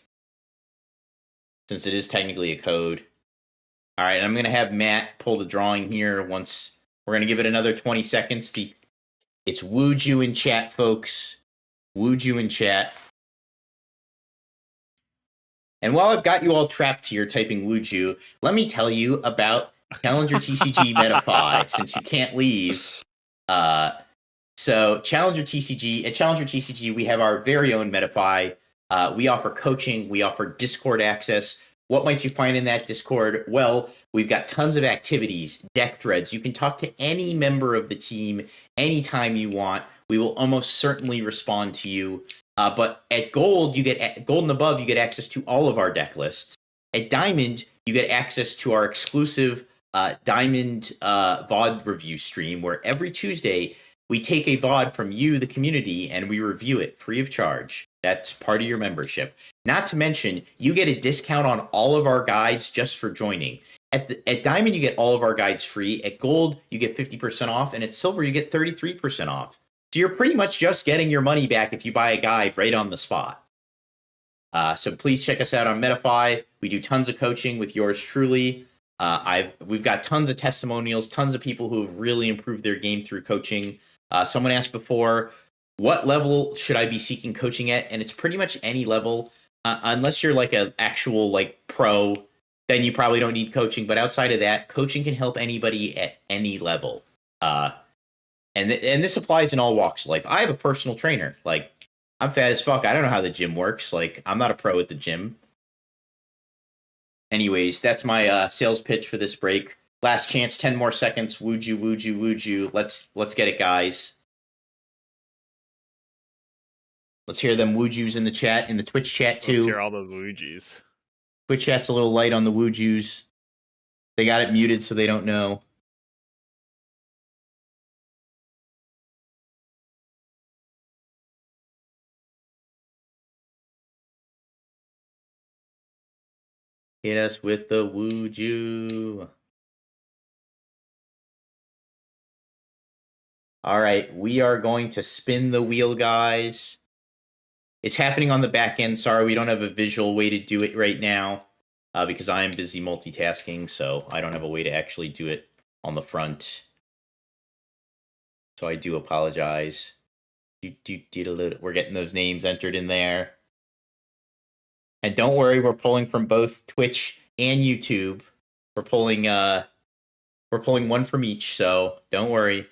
Since it is technically a code. All right, I'm gonna have Matt pull the drawing here. Once we're gonna give it another 20 seconds. It's Wuju in chat, folks. Wuju in chat. And while I've got you all trapped here typing Wuju, let me tell you about Challenger TCG MetaFi, since you can't leave. So Challenger TCG, at Challenger TCG, we have our very own MetaFi. We offer coaching, we offer Discord access. What might you find in that Discord? Well, we've got tons of activities, deck threads. You can talk to any member of the team anytime you want. We will almost certainly respond to you. But at Gold, Gold and above, you get access to all of our deck lists. At Diamond, you get access to our exclusive Diamond VOD review stream, where every Tuesday we take a VOD from you, the community, and we review it free of charge. That's part of your membership. Not to mention, you get a discount on all of our guides just for joining. At Diamond, you get all of our guides free. At Gold, you get 50% off. And at Silver, you get 33% off. So you're pretty much just getting your money back if you buy a guide right on the spot. So please check us out on MetaFi. We do tons of coaching with yours truly. We've got tons of testimonials, tons of people who have really improved their game through coaching. Someone asked before, what level should I be seeking coaching at? And it's pretty much any level, unless you're like an actual like pro, then you probably don't need coaching. But outside of that, coaching can help anybody at any level. And this applies in all walks of life. I have a personal trainer. Like, I'm fat as fuck. I don't know how the gym works. Like, I'm not a pro at the gym. Anyways, that's my sales pitch for this break. Last chance, 10 more seconds. Wuju, Wuju, Wuju. Let's get it, guys. Let's hear them Wujus in the chat, in the Twitch chat too. Let's hear all those Wujus. Twitch chat's a little light on the Wujus. They got it muted so they don't know. Hit us with the Wuju. All right, we are going to spin the wheel, guys. It's happening on the back end. Sorry, we don't have a visual way to do it right now because I am busy multitasking, so I don't have a way to actually do it on the front. So I do apologize. We're getting those names entered in there. And don't worry, we're pulling from both Twitch and YouTube. We're pulling one from each, so don't worry.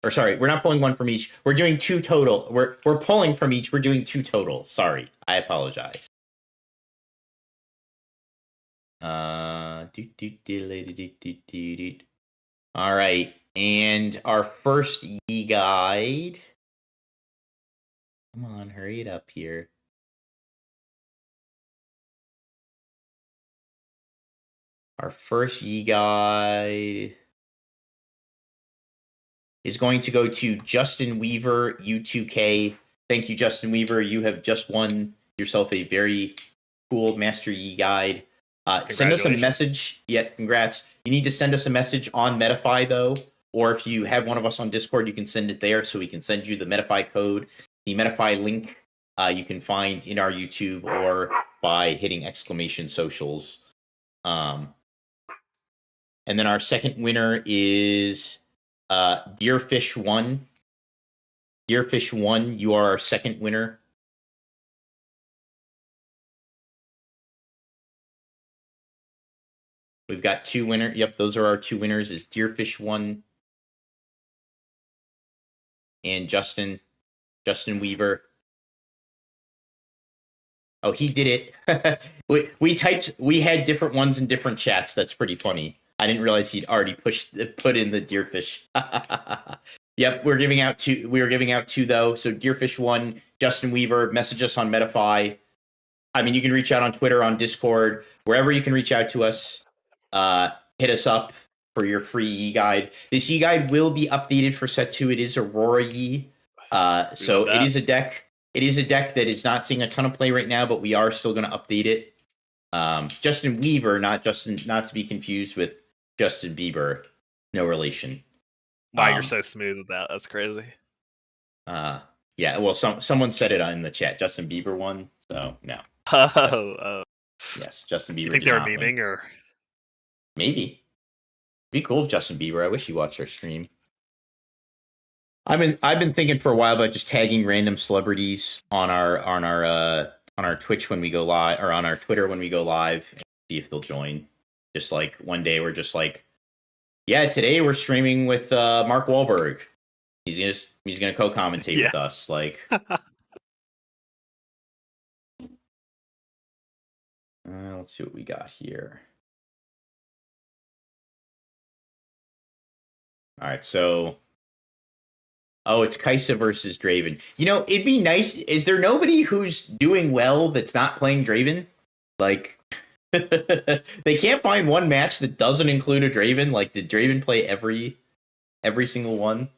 Or sorry, we're not pulling one from each. We're doing two total. We're pulling from each. We're doing two total. Sorry, I apologize. All right, and our first Yi guide. Come on, hurry it up here. Our first Yi guide is going to go to Justin Weaver, U2K. Thank you, Justin Weaver. You have just won yourself a very cool Master Yi guide. Send us a message. Yeah, congrats. You need to send us a message on Metafy, though. Or if you have one of us on Discord, you can send it there so we can send you the Metafy code. The Metafy link you can find in our YouTube or by hitting exclamation socials. And then our second winner is Deerfish1. Deerfish1, you are our second winner. We've got two winners. Yep, those are our two winners, is Deerfish1 and Justin Weaver. Oh, he did it. we had different ones in different chats. That's pretty funny. I didn't realize he'd already put in the Deerfish. Yep, we're giving out two. We were giving out two though. So Deerfish1, Justin Weaver, message us on Metafy. I mean, you can reach out on Twitter, on Discord, wherever you can reach out to us. Hit us up for your free Yi guide. This Yi guide will be updated for set 2. It is Aurora Yi. So it is a deck. It is a deck that is not seeing a ton of play right now, but we are still going to update it. Justin Weaver, not to be confused with Justin Bieber. No relation. Wow, you're so smooth with that. That's crazy. Yeah, well, someone said it in the chat. Justin Bieber won, so no. Yes, Justin Bieber. You think they were memeing or? Maybe. Be cool if Justin Bieber. I wish you watched our stream. I've been thinking for a while about just tagging random celebrities on our Twitch when we go live, or on our Twitter when we go live, and see if they'll join. Just like one day we're just like, yeah, today we're streaming with Mark Wahlberg. He's gonna co-commentate with us. Like, let's see what we got here. All right, so. Oh, it's Kaisa versus Draven. You know, it'd be nice. Is there nobody who's doing well that's not playing Draven? Like, they can't find one match that doesn't include a Draven. Like, did Draven play every single one?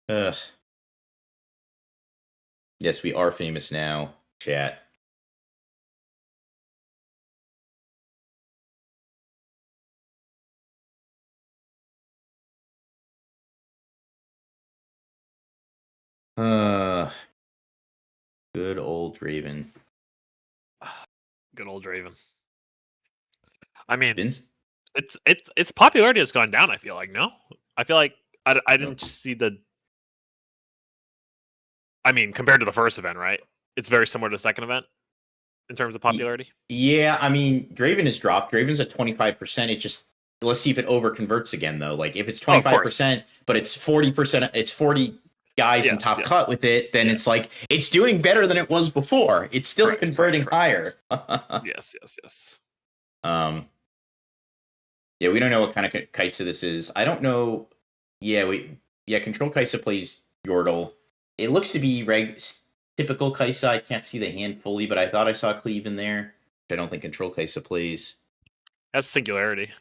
Ugh. Yes, we are famous now, chat. Good old Draven. Good old Draven. I mean, Vince? its popularity has gone down. I feel like I feel like I didn't see the. I mean, compared to the first event, right? It's very similar to the second event in terms of popularity. Yeah, I mean, Draven has dropped. Draven's at 25%. It just let's see if it over converts again though. Like if it's 25%, but it's 40%. It's 40 guys in top cut with it. Then it's like it's doing better than it was before. It's still converting higher. Yes. Yeah, we don't know what kind of Kaisa this is. I don't know. Yeah, Control Kaisa plays Yordle. It looks to be typical Kaisa. I can't see the hand fully, but I thought I saw Cleave in there. I don't think Control Kaisa plays. That's Singularity.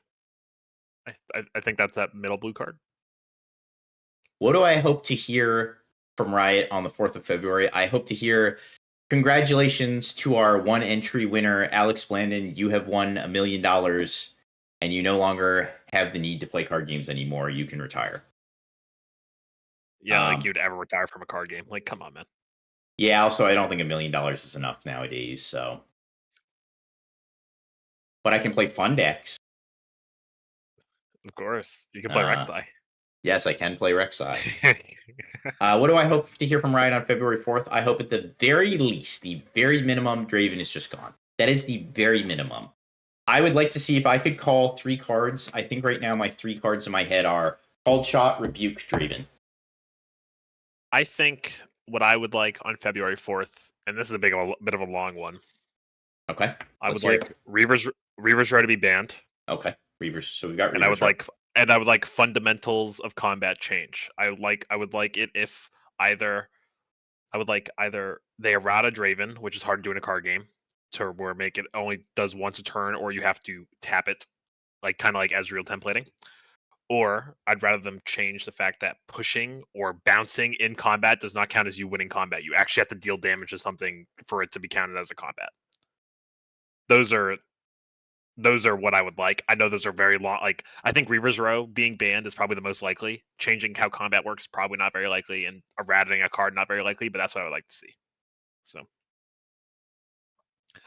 I think that's that middle blue card. What do I hope to hear from Riot on the 4th of February? I hope to hear congratulations to our one entry winner, Alex Blandon. You have won $1 million, and you no longer have the need to play card games anymore. You can retire. Yeah, like you'd ever retire from a card game. Like, come on, man. Yeah, also, I don't think $1 million is enough nowadays, so. But I can play fun decks. Of course. You can play Rek'Sai. Yes, I can play Rek'Sai. What do I hope to hear from Riot on February 4th? I hope at the very least, the very minimum, Draven is just gone. That is the very minimum. I would like to see if I could call 3 cards. I think right now my 3 cards in my head are Called Shot, Rebuke, Draven. I think what I would like on February 4th, and this is a bit of a long one. Okay. I would like Reaver's Right to be banned. Okay. Reavers. So we got Reavers. And I would like fundamentals of combat change. I would like it if either they errata Draven, which is hard to do in a card game, to where make it only does once a turn, or you have to tap it, like kind of like Ezreal templating. Or I'd rather them change the fact that pushing or bouncing in combat does not count as you winning combat. You actually have to deal damage to something for it to be counted as a combat. Those are what I would like. I know those are very long. Like, I think Reaver's Row being banned is probably the most likely. Changing how combat works, probably not very likely. And erratating a card, not very likely. But that's what I would like to see. So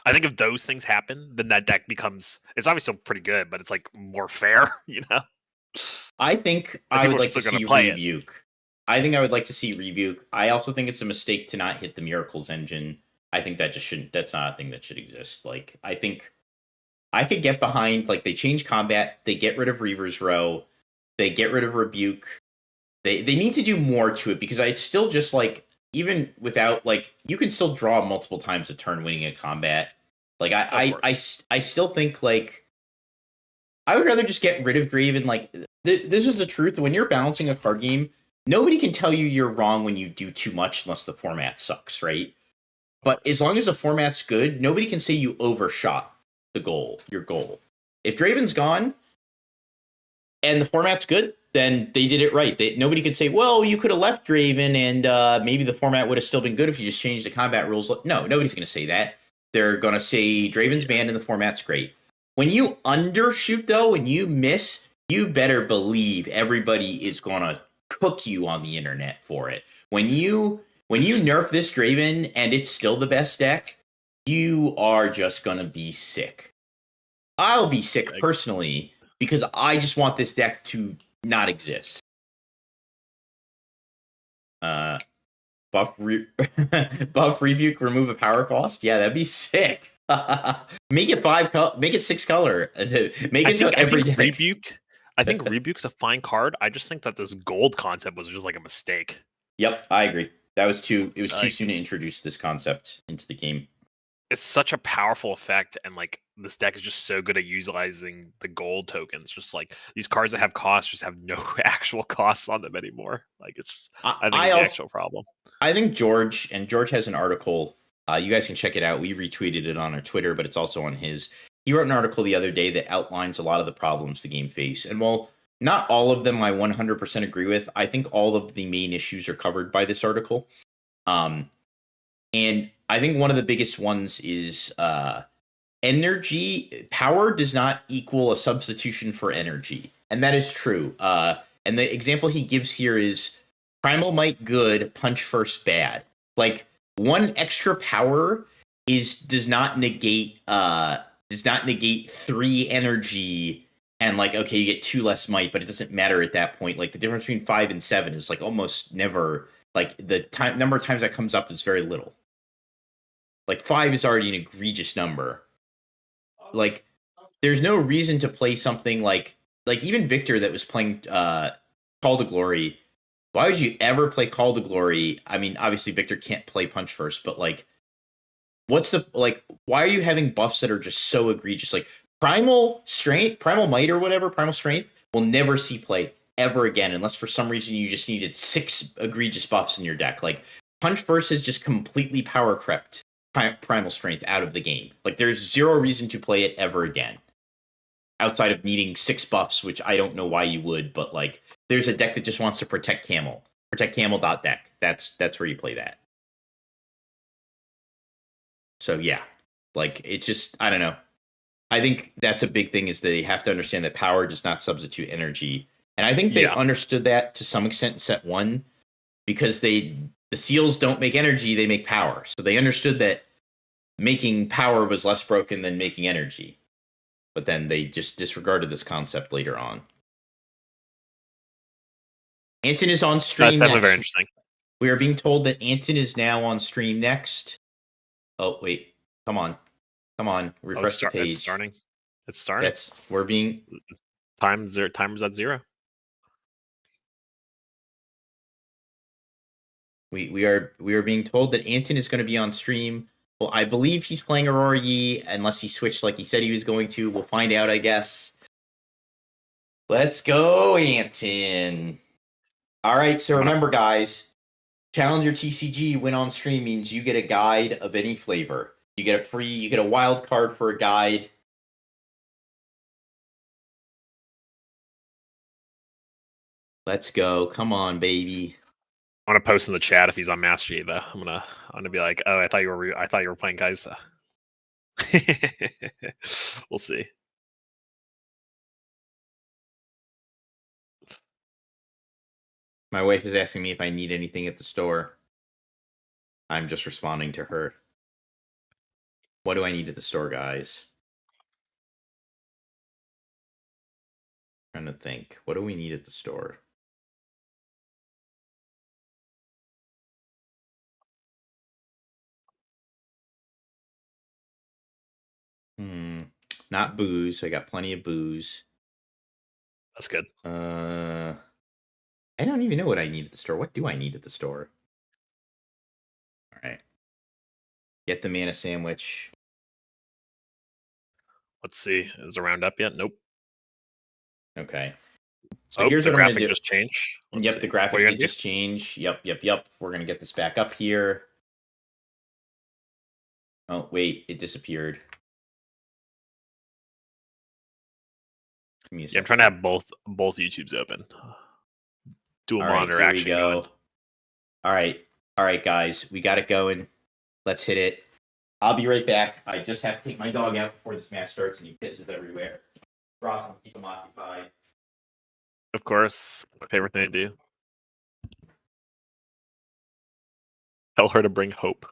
I think if those things happen, then that deck becomes, it's obviously still pretty good, but it's like more fair, you know? I think I would like to see Rebuke. I think I would like to see Rebuke. I also think it's a mistake to not hit the Miracles engine. I think that just shouldn't, that's not a thing that should exist. Like, I think I could get behind, like, they change combat, they get rid of Reaver's Row, they get rid of Rebuke. They need to do more to it, because it's still just, like, even without, like, you can still draw multiple times a turn winning a combat. Like, I still think, like, I would rather just get rid of Draven. Like, this is the truth. When you're balancing a card game, nobody can tell you you're wrong when you do too much unless the format sucks, right? But as long as the format's good, nobody can say you overshot your goal. If Draven's gone and the format's good, then they did it right. Nobody could say, well, you could have left Draven and maybe the format would have still been good if you just changed the combat rules. No, nobody's going to say that. They're going to say Draven's banned and the format's great. When you undershoot, though, when you miss, you better believe everybody is going to cook you on the internet for it. When you nerf this Draven and it's still the best deck, you are just going to be sick. I'll be sick personally because I just want this deck to not exist. Buff Rebuke, remove a power cost? Yeah, that'd be sick. Make it 6 color. Make it so every deck. Rebuke. I think Rebuke's a fine card. I just think that this gold concept was just like a mistake. Yep, I agree. It was too soon to introduce this concept into the game. It's such a powerful effect, and like this deck is just so good at utilizing the gold tokens. Just like these cards that have costs just have no actual costs on them anymore. Like it's I think it's the actual problem. I think George has an article. You guys can check it out. We retweeted it on our Twitter, but it's also on his. He wrote an article the other day that outlines a lot of the problems the game face. And while not all of them I 100% agree with, I think all of the main issues are covered by this article. And I think one of the biggest ones is energy. Power does not equal a substitution for energy. And that is true. And the example he gives here is Primal Might good, Punch First bad. Like, one extra power does not negate 3 energy and like, okay, you get 2 less might, but it doesn't matter at that point. Like the difference between 5 and 7 is like almost never, like the number of times that comes up is very little. Like 5 is already an egregious number. Like there's no reason to play something like even Victor that was playing Call to Glory. Why would you ever play Call to Glory? I mean, obviously Victor can't play Punch First, but like, why are you having buffs that are just so egregious? Like Primal Strength, Primal Might or whatever, Primal Strength will never see play ever again unless for some reason you just needed 6 egregious buffs in your deck. Like Punch First has just completely power crept Primal Strength out of the game. Like there's zero reason to play it ever again. Outside of needing 6 buffs, which I don't know why you would, but like there's a deck that just wants to protect Camel. Protect Camel.deck. That's where you play that. So yeah, like it's just I don't know. I think that's a big thing is they have to understand that power does not substitute energy, and I think they Yeah. understood that to some extent in set one because the seals don't make energy, they make power. So they understood that making power was less broken than making energy. But then they just disregarded this concept later on. Anton is on That's stream definitely very next. interesting. We are being told that Anton is now on stream next. Oh, wait. Come on. Come on. Refresh the It's page. starting. It's starting. We're being Timer's at 0. we are being told that Anton is going to be on stream. Well, I believe he's playing Aurora Yi, unless he switched like he said he was going to. We'll find out, I guess. Let's go, Anton. All right, so remember, guys, Challenger TCG win on stream means you get a guide of any flavor. You get a wild card for a guide. Let's go. Come on, baby. I'm gonna post in the chat if he's on Master Yi, though. I'm gonna be like, oh, I thought you were playing Kai'Sa. We'll see. My wife is asking me if I need anything at the store. I'm just responding to her. What do I need at the store, guys? I'm trying to think. What do we need at the store? Not booze. I got plenty of booze. That's good. I don't even know what I need at the store. What do I need at the store? All right. Get the mana sandwich. Let's see. Is the round up yet? Nope. Okay. So Oh, here's the what I'm going to graphic do. just changed. Let's Yep, see. the What graphic are you did gonna do? just change. Yep. We're going to get this back up here. Oh, wait. It disappeared. Give me a Yeah, I'm second. trying to have both YouTubes open. Dual All right, monitor here action we go. going. All right, guys. We got it going. Let's hit it. I'll be right back. I just have to take my dog out before this match starts and he pisses everywhere. Ross, will keep him occupied. Of course, my favorite thing to do. Tell her to bring hope.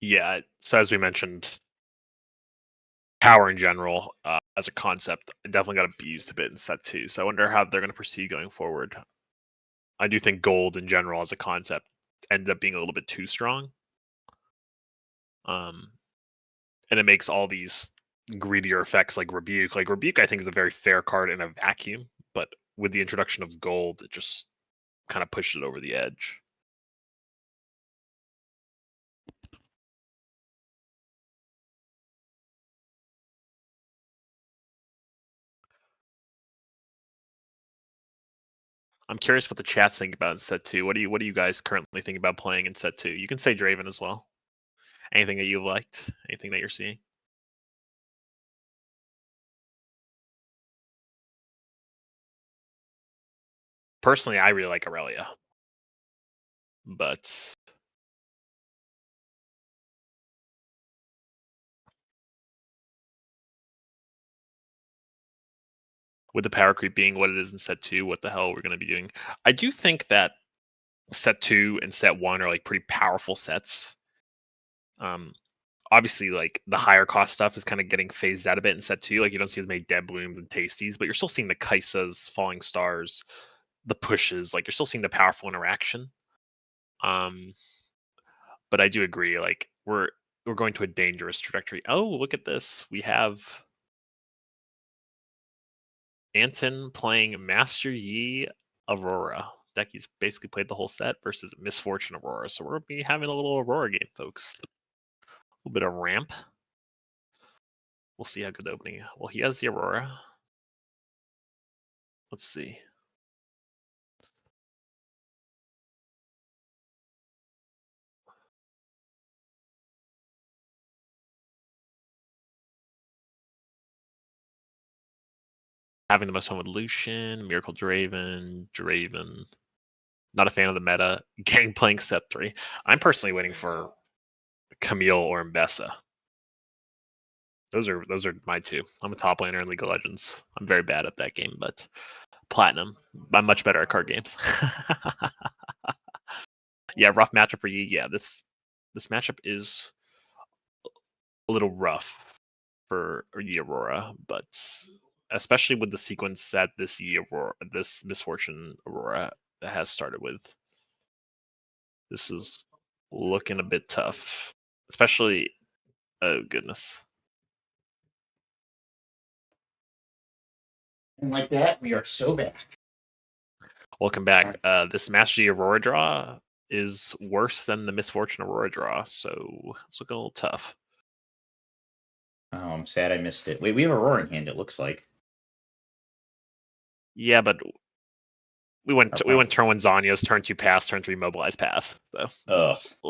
Yeah, so as we mentioned, power in general, as a concept, definitely got to be used a bit in set 2. So I wonder how they're going to proceed going forward. I do think gold in general as a concept ended up being a little bit too strong. And it makes all these greedier effects like Rebuke. Like Rebuke, I think is a very fair card in a vacuum, but with the introduction of gold, it just kind of pushed it over the edge. I'm curious what the chat's think about in set 2. What do you guys currently think about playing in set 2? You can say Draven as well. Anything that you've liked? Anything that you're seeing? Personally, I really like Aurelia. But with the power creep being what it is in set 2, what the hell we're going to be doing? I do think that set 2 and set 1 are like pretty powerful sets. Obviously, like the higher cost stuff is kind of getting phased out a bit in set 2. Like you don't see as many Dead Blooms and Tasties, but you're still seeing the Kaisas, Falling Stars, the pushes. Like you're still seeing the powerful interaction. But I do agree. Like we're going to a dangerous trajectory. Oh, look at this. We have Anton playing Master Yi Aurora. Decky's basically played the whole set versus Misfortune Aurora. So we're going to be having a little Aurora game, folks. A little bit of ramp. We'll see how good the opening. Well, he has the Aurora. Let's see. having the most fun with Lucian, Miracle Draven. Not a fan of the meta. Gang playing set 3. I'm personally waiting for Camille or Mbessa. Those are my two. I'm a top laner in League of Legends. I'm very bad at that game, but Platinum. I'm much better at card games. Yeah, rough matchup for you. Yeah, this matchup is a little rough for the Aurora, but especially with the sequence that this Misfortune Aurora has started with. This is looking a bit tough, especially. Oh goodness! And like that, we are so back. Welcome back. This Master G Aurora draw is worse than the Misfortune Aurora draw, so it's looking a little tough. Oh, I'm sad I missed it. Wait, we have Aurora in hand. It looks like. Yeah, but we went turn 1 Zanya's, turn 2 pass, turn 3 mobilize pass. So Ugh. a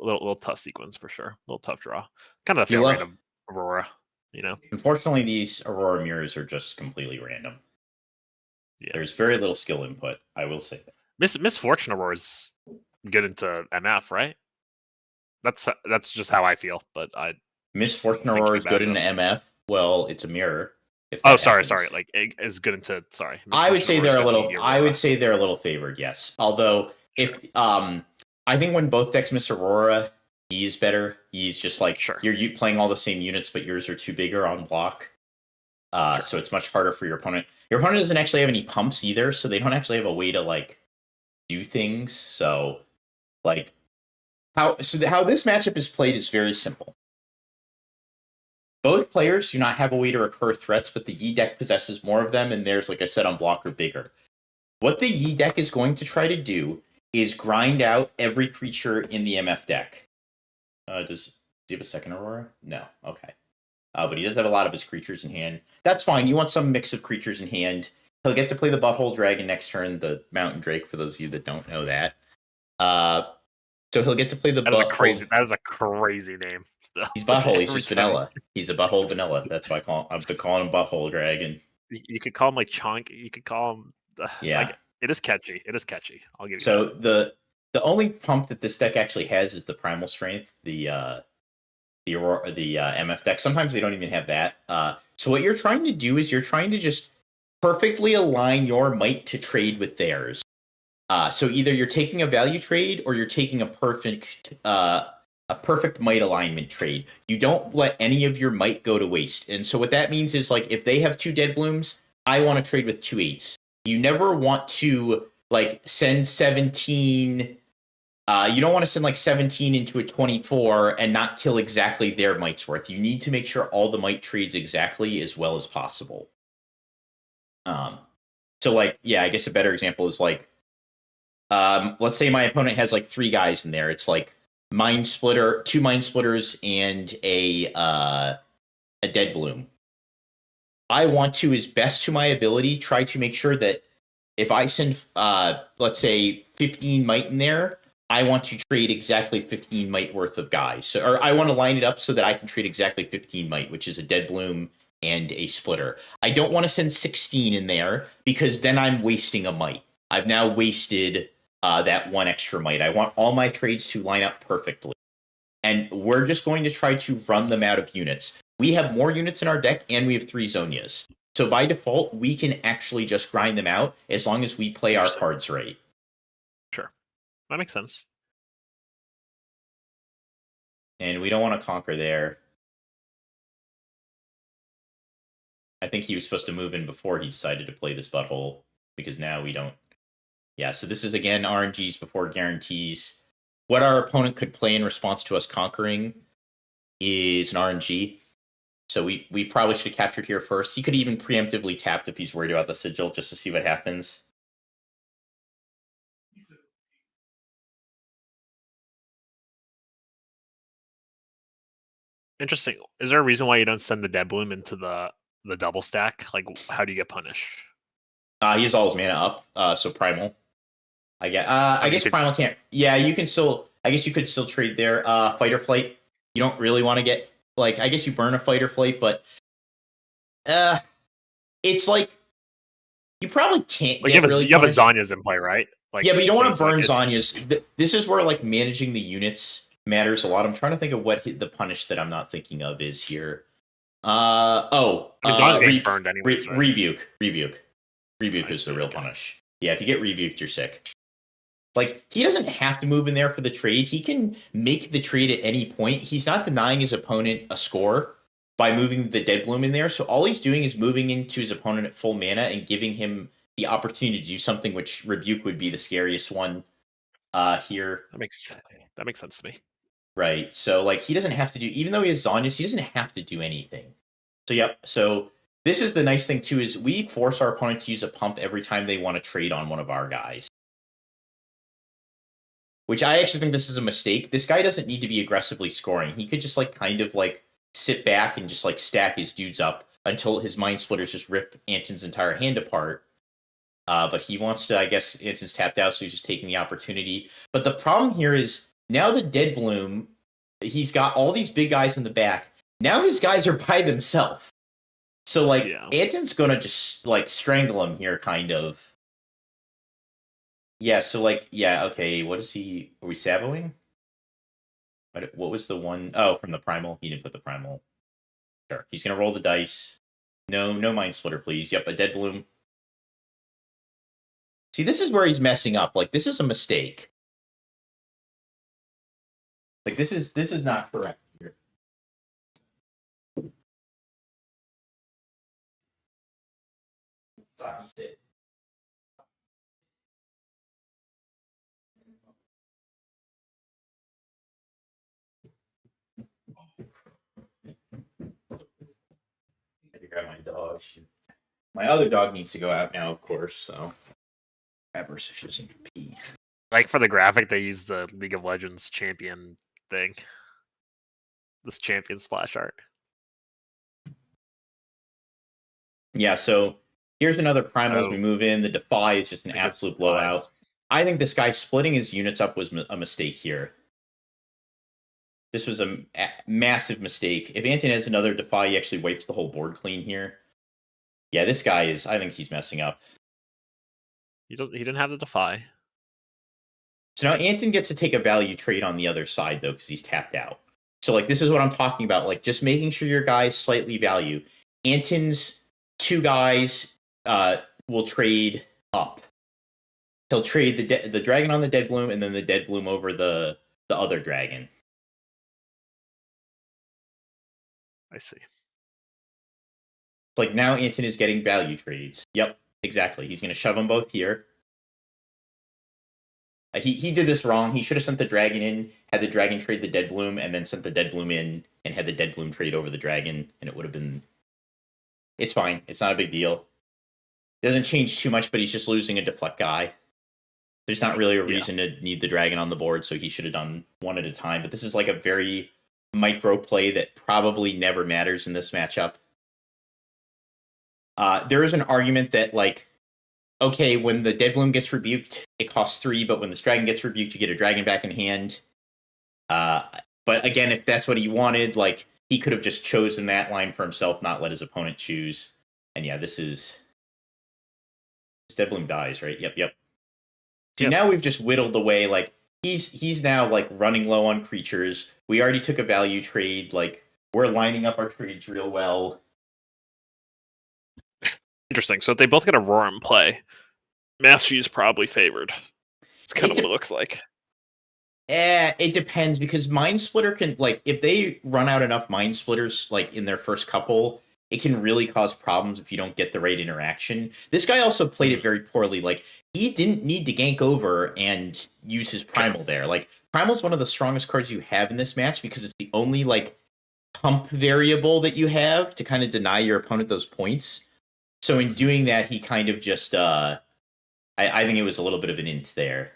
little tough sequence for sure. A little tough draw. Kind of a You fail love- rate of Aurora, Unfortunately, these Aurora mirrors are just completely random. Yeah. There's very little skill input. I will say that. Misfortune Aurora is good into MF, right? That's just how I feel, but I. Misfortune Thinking Aurora is about good it, in MF. Well, it's a mirror. If Oh, that sorry. happens. Like it is good into sorry. I would say Misfortune they're a Aurora's little. good to I Aurora. would say they're a little favored. Yes. Although if I think when both decks miss Aurora, he is better. He's just like Sure. you're playing all the same units, but yours are too bigger on block. Sure. So it's much harder for your opponent. Your opponent doesn't actually have any pumps either, so they don't actually have a way to like do things. So like how this matchup is played is very simple. Both players do not have a way to recur threats, but the Yi deck possesses more of them, and theirs, like I said, on block are bigger. What the Yi deck is going to try to do is grind out every creature in the MF deck. Does he have a second Aurora? No. Okay. But he does have a lot of his creatures in hand. That's fine. You want some mix of creatures in hand. He'll get to play the Butthole Dragon next turn, the Mountain Drake, for those of you that don't know that. So he'll get to play the Butthole. That is a crazy name. So, He's Butthole. He's every just time- vanilla. He's a Butthole vanilla. That's why I've been calling him Butthole Dragon. You could call him like Chunk. You could call him. Yeah. Like, it is catchy. I'll give you So that. the only pump that this deck actually has is the Primal Strength, the MF deck. Sometimes they don't even have that. So what you're trying to do is you're trying to just perfectly align your might to trade with theirs. So either you're taking a value trade or you're taking a perfect might alignment trade. You don't let any of your might go to waste. And so what that means is like if they have 2 Dead Blooms, I want to trade with 2 8s. You never want to like send 17. You don't want to send like 17 into a 24 and not kill exactly their might's worth. You need to make sure all the might trades exactly as well as possible. So like, yeah, I guess a better example is like, let's say my opponent has like 3 guys in there. It's like Mind Splitter, 2 Mind Splitters, and a Dead Bloom. I want to, as best to my ability, try to make sure that if I send, let's say, 15 might in there, I want to trade exactly 15 might worth of guys. So, or I want to line it up so that I can trade exactly 15 might, which is a Dead Bloom and a Splitter. I don't want to send 16 in there because then I'm wasting a might. I've now wasted that 1 extra might. I want all my trades to line up perfectly. And we're just going to try to run them out of units. We have more units in our deck, and we have 3 Zonias. So by default, we can actually just grind them out as long as we play our cards right. Sure. That makes sense. And we don't want to conquer there. I think he was supposed to move in before he decided to play this butthole, because now we don't. Yeah, so this is, again, RNGs before guarantees. What our opponent could play in response to us conquering is an RNG. So we probably should have captured here first. He could even preemptively tapped if he's worried about the sigil just to see what happens. Interesting. Is there a reason why you don't send the Dead Bloom into the double stack? Like, how do you get punished? He has all his mana up, so Primal. I guess Primal can't. Yeah, you can still. I guess you could still trade there. Fight or Flight. You don't really want to get like. I guess you burn a Fight or Flight, but it's like You probably can't Like get you really have a punished. Zanyas in play, right? Like, Yeah, but you don't so want to burn it's like Zanya's. This is where like managing the units matters a lot. I'm trying to think of what the punish that I'm not thinking of is here. I mean, Zanya's getting burned anyways, right? Rebuke I is the see, real okay. punish. Yeah, if you get rebuked, you're sick. Like, he doesn't have to move in there for the trade. He can make the trade at any point. He's not denying his opponent a score by moving the Dead Bloom in there. So all he's doing is moving into his opponent at full mana and giving him the opportunity to do something, which Rebuke would be the scariest one here. That makes sense to me. Right. So, like, he doesn't have to do, even though he has Zanyas, he doesn't have to do anything. So, yep. So, this is the nice thing, too, is we force our opponent to use a pump every time they want to trade on one of our guys. Which I actually think this is a mistake. This guy doesn't need to be aggressively scoring. He could just, like, kind of, like, sit back and just, like, stack his dudes up until his Mind Splitters just rip Anton's entire hand apart. But he wants to, I guess, Anton's tapped out, so he's just taking the opportunity. But the problem here is, now the Dead Bloom, he's got all these big guys in the back. Now his guys are by themselves. So, like, Yeah. Anton's gonna just, like, strangle him here, kind of. Yeah, so, like, yeah, okay, what is he... Are we saboing? What was the one... Oh, from the Primal? He didn't put the Primal. Sure, he's gonna roll the dice. No Mind Splitter, please. Yep, a Dead Bloom. See, this is where he's messing up. Like, this is a mistake. Like, this is not correct here. Sorry, sit. I had to grab my dog. My other dog needs to go out now, of course, so grab her so she doesn't pee. Like for the graphic, they use the League of Legends champion thing. This champion splash art. Yeah, so here's another Primal as we Oh. move in. The Defy is just an I think it's absolute Defy. blowout. I think this guy splitting his units up was a mistake here. This was a massive mistake. If Anton has another Defy, he actually wipes the whole board clean here. Yeah, this guy is... I think he's messing up. He didn't have the Defy. So now Anton gets to take a value trade on the other side, though, because he's tapped out. So, like, this is what I'm talking about. Like, just making sure your guys slightly value. Anton's two guys will trade up. He'll trade the dragon on the Dead Bloom, and then the Dead Bloom over the other dragon. I see. Like, now Anton is getting value trades. Yep, exactly. He's going to shove them both here. He did this wrong. He should have sent the dragon in, had the dragon trade the Dead Bloom, and then sent the Dead Bloom in and had the Dead Bloom trade over the dragon, and it would have been... It's fine. It's not a big deal. It doesn't change too much, but he's just losing a deflect guy. There's not really a reason to need the dragon on the board, so he should have done one at a time. But this is like a very micro play that probably never matters in this matchup. There is an argument that, like, okay, when the Dead Bloom gets rebuked, it costs 3, but when this dragon gets rebuked, you get a dragon back in hand. But again, if that's what he wanted, like, he could have just chosen that line for himself, not let his opponent choose. And yeah, this Dead Bloom dies, right? Yep. See, now we've just whittled away, like, he's now, like, running low on creatures. We already took a value trade, like, we're lining up our trades real well. Interesting. So if they both get a Roar in play, Mastery is probably favored. It's kind of what it looks like. It depends, because Mind Splitter can, like, if they run out enough Mind Splitters, like, in their first couple, it can really cause problems if you don't get the right interaction. This guy also played it very poorly. Like, he didn't need to gank over and use his Primal there. Like, Primal's one of the strongest cards you have in this match because it's the only, like, pump variable that you have to kind of deny your opponent those points. So in doing that, he kind of just, I think it was a little bit of an int there.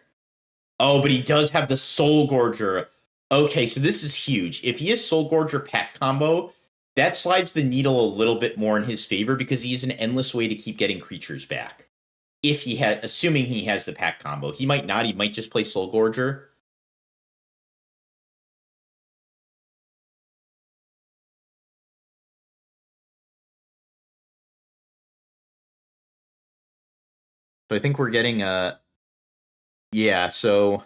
Oh, but he does have the Soul Gorger. Okay, so this is huge. If he has Soul Gorger pack combo, that slides the needle a little bit more in his favor because he has an endless way to keep getting creatures back. If he had, assuming he has the pack combo. He might not, he might just play Soul Gorger. So I think we're getting yeah, so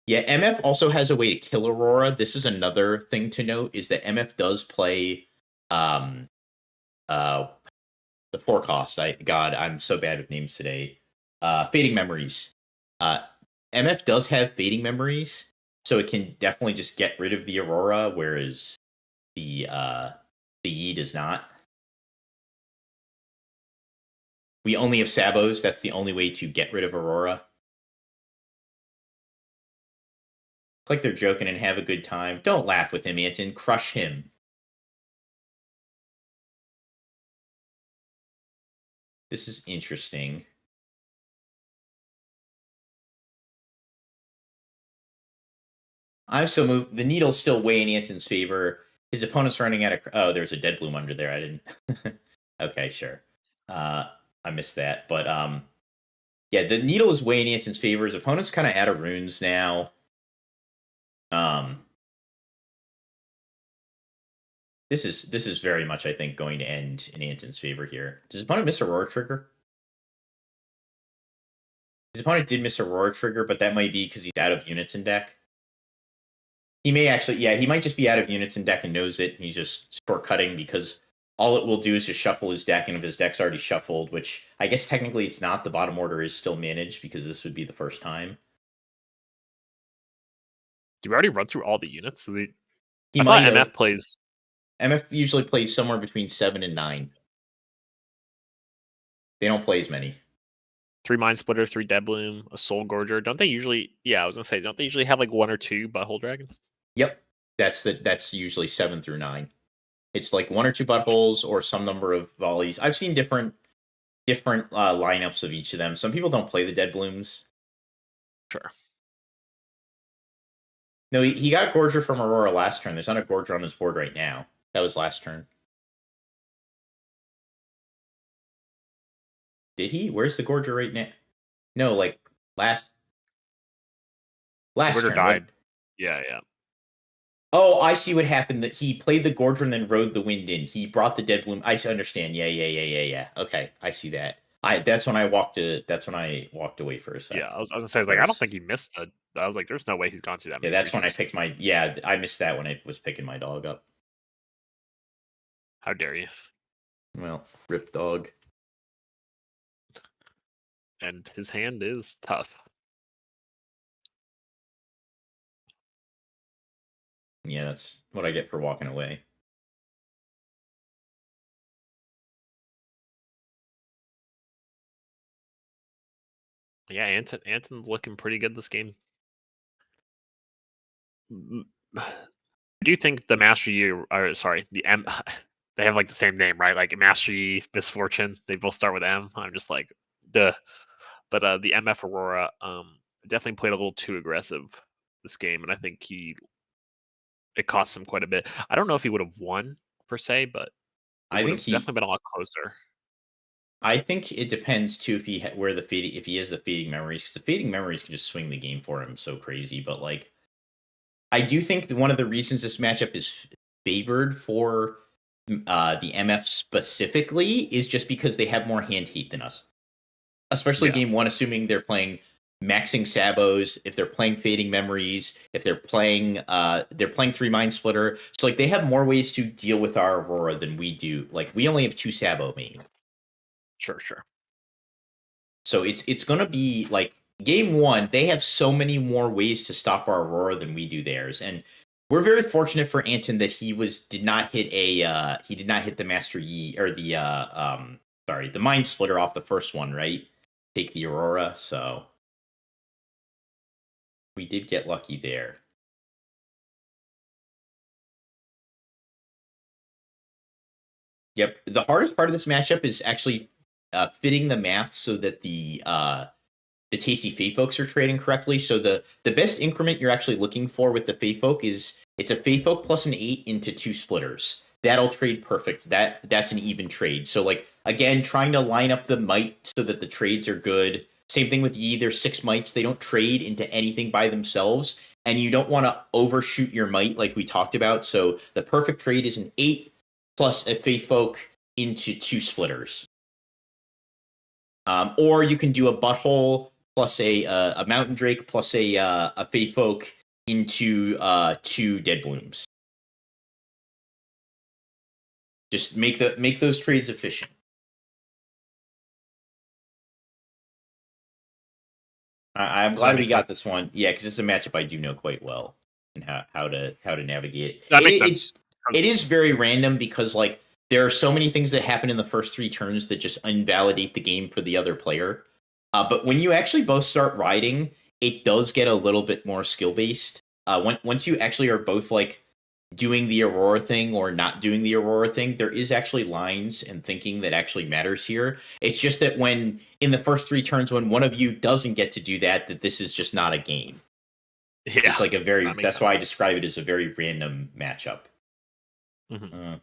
yeah, MF also has a way to kill Aurora. This is another thing to note, is that MF does play the forecast. I'm so bad with names today. Fading Memories. MF does have Fading Memories, so it can definitely just get rid of the Aurora, whereas the Yi does not. We only have Sabos. That's the only way to get rid of Aurora. It's like they're joking and have a good time. Don't laugh with him, Anton. Crush him. This is interesting. I'm still moving. The needle's still way in Anton's favor. His opponent's running out of. Oh, there's a dead bloom under there. I didn't. Okay, sure. I missed that, but yeah, the needle is way in Anton's favor. His opponent's kind of out of runes now. This is very much, I think, going to end in Anton's favor here. Does his opponent miss Aurora Trigger? His opponent did miss Aurora Trigger, but that might be because he's out of units in deck. He may actually, yeah, he might just be out of units in deck and knows it, and he's just shortcutting because all it will do is just shuffle his deck, and if his deck's already shuffled, which I guess technically it's not, the bottom order is still managed because this would be the first time. Do we already run through all the units? So He I might thought have. MF plays. MF usually plays somewhere between 7 and 9. They don't play as many. 3 Mind Splitter, 3 Dead Bloom, a Soul Gorger. Don't they usually? Yeah, I was gonna say, don't they usually have like 1 or 2 Butthole Dragons? Yep, that's usually 7 through 9. It's like 1 or 2 buttholes or some number of volleys. I've seen different lineups of each of them. Some people don't play the Dead Blooms. Sure. No, he got Gorger from Aurora last turn. There's not a Gorger on his board right now. That was last turn. Did he? Where's the Gorger right now? No, like last Gorger turn. died. What? Yeah. Oh, I see what happened. That he played the Gorger and then rode the wind in. He brought the Dead Bloom. I understand. Yeah. Okay, I see that. That's when I walked away for a second. Yeah, I was gonna say, like, I don't think he missed it. I was like, there's no way he's gone through that Yeah, many that's when I creatures. picked my. Yeah, I missed that when I was picking my dog up. How dare you? Well, rip dog. And his hand is tough. Yeah, that's what I get for walking away. Yeah, Anton's looking pretty good this game. I do think the Master Yi, or sorry, the M, they have like the same name, right? Like Master Yi, Misfortune, they both start with M. I'm just like, duh. But the MF Aurora definitely played a little too aggressive this game, and I think it cost him quite a bit. I don't know if he would have won per se, but I think he definitely been a lot closer. I think it depends too if he if he has the feeding memories, because the feeding memories can just swing the game for him so crazy. But like, I do think that one of the reasons this matchup is favored for the MF specifically is just because they have more hand heat than us, especially game one. Assuming they're playing maxing Sabos, if they're playing fading memories, if they're playing 3 Mind Splitter, so like they have more ways to deal with our Aurora than we do. Like we only have 2 Sabo main. Sure. So it's gonna be like game one. They have so many more ways to stop our Aurora than we do theirs, and we're very fortunate for Anton that he did not hit the Master Yi or the Mind Splitter off the first one, right? Take the Aurora, so we did get lucky there. Yep, the hardest part of this matchup is actually fitting the math so that the Tasty Fey Folks are trading correctly. So the best increment you're actually looking for with the Fey Folk is it's a Fey Folk plus an 8 into 2 splitters. That'll trade perfect. That's an even trade. So like again, trying to line up the might so that the trades are good. Same thing with Yi. There's 6 mites. They don't trade into anything by themselves, and you don't want to overshoot your might like we talked about. So the perfect trade is an 8 plus a Fey Folk into 2 splitters. Or you can do a Butthole plus a Mountain Drake plus a Fae Folk into 2 Dead Blooms. Just make those trades efficient. I'm glad we got this one. Yeah, because it's a matchup I do know quite well and how to navigate. That makes sense. It is very random because like there are so many things that happen in the first 3 turns that just invalidate the game for the other player. But when you actually both start riding, it does get a little bit more skill based. Once you actually are both like doing the Aurora thing or not doing the Aurora thing, there is actually lines and thinking that actually matters here. It's just that when in the first 3 turns, when one of you doesn't get to do that this is just not a game. Yeah, it's like that's sense. why I describe it as a very random matchup. Mm-hmm.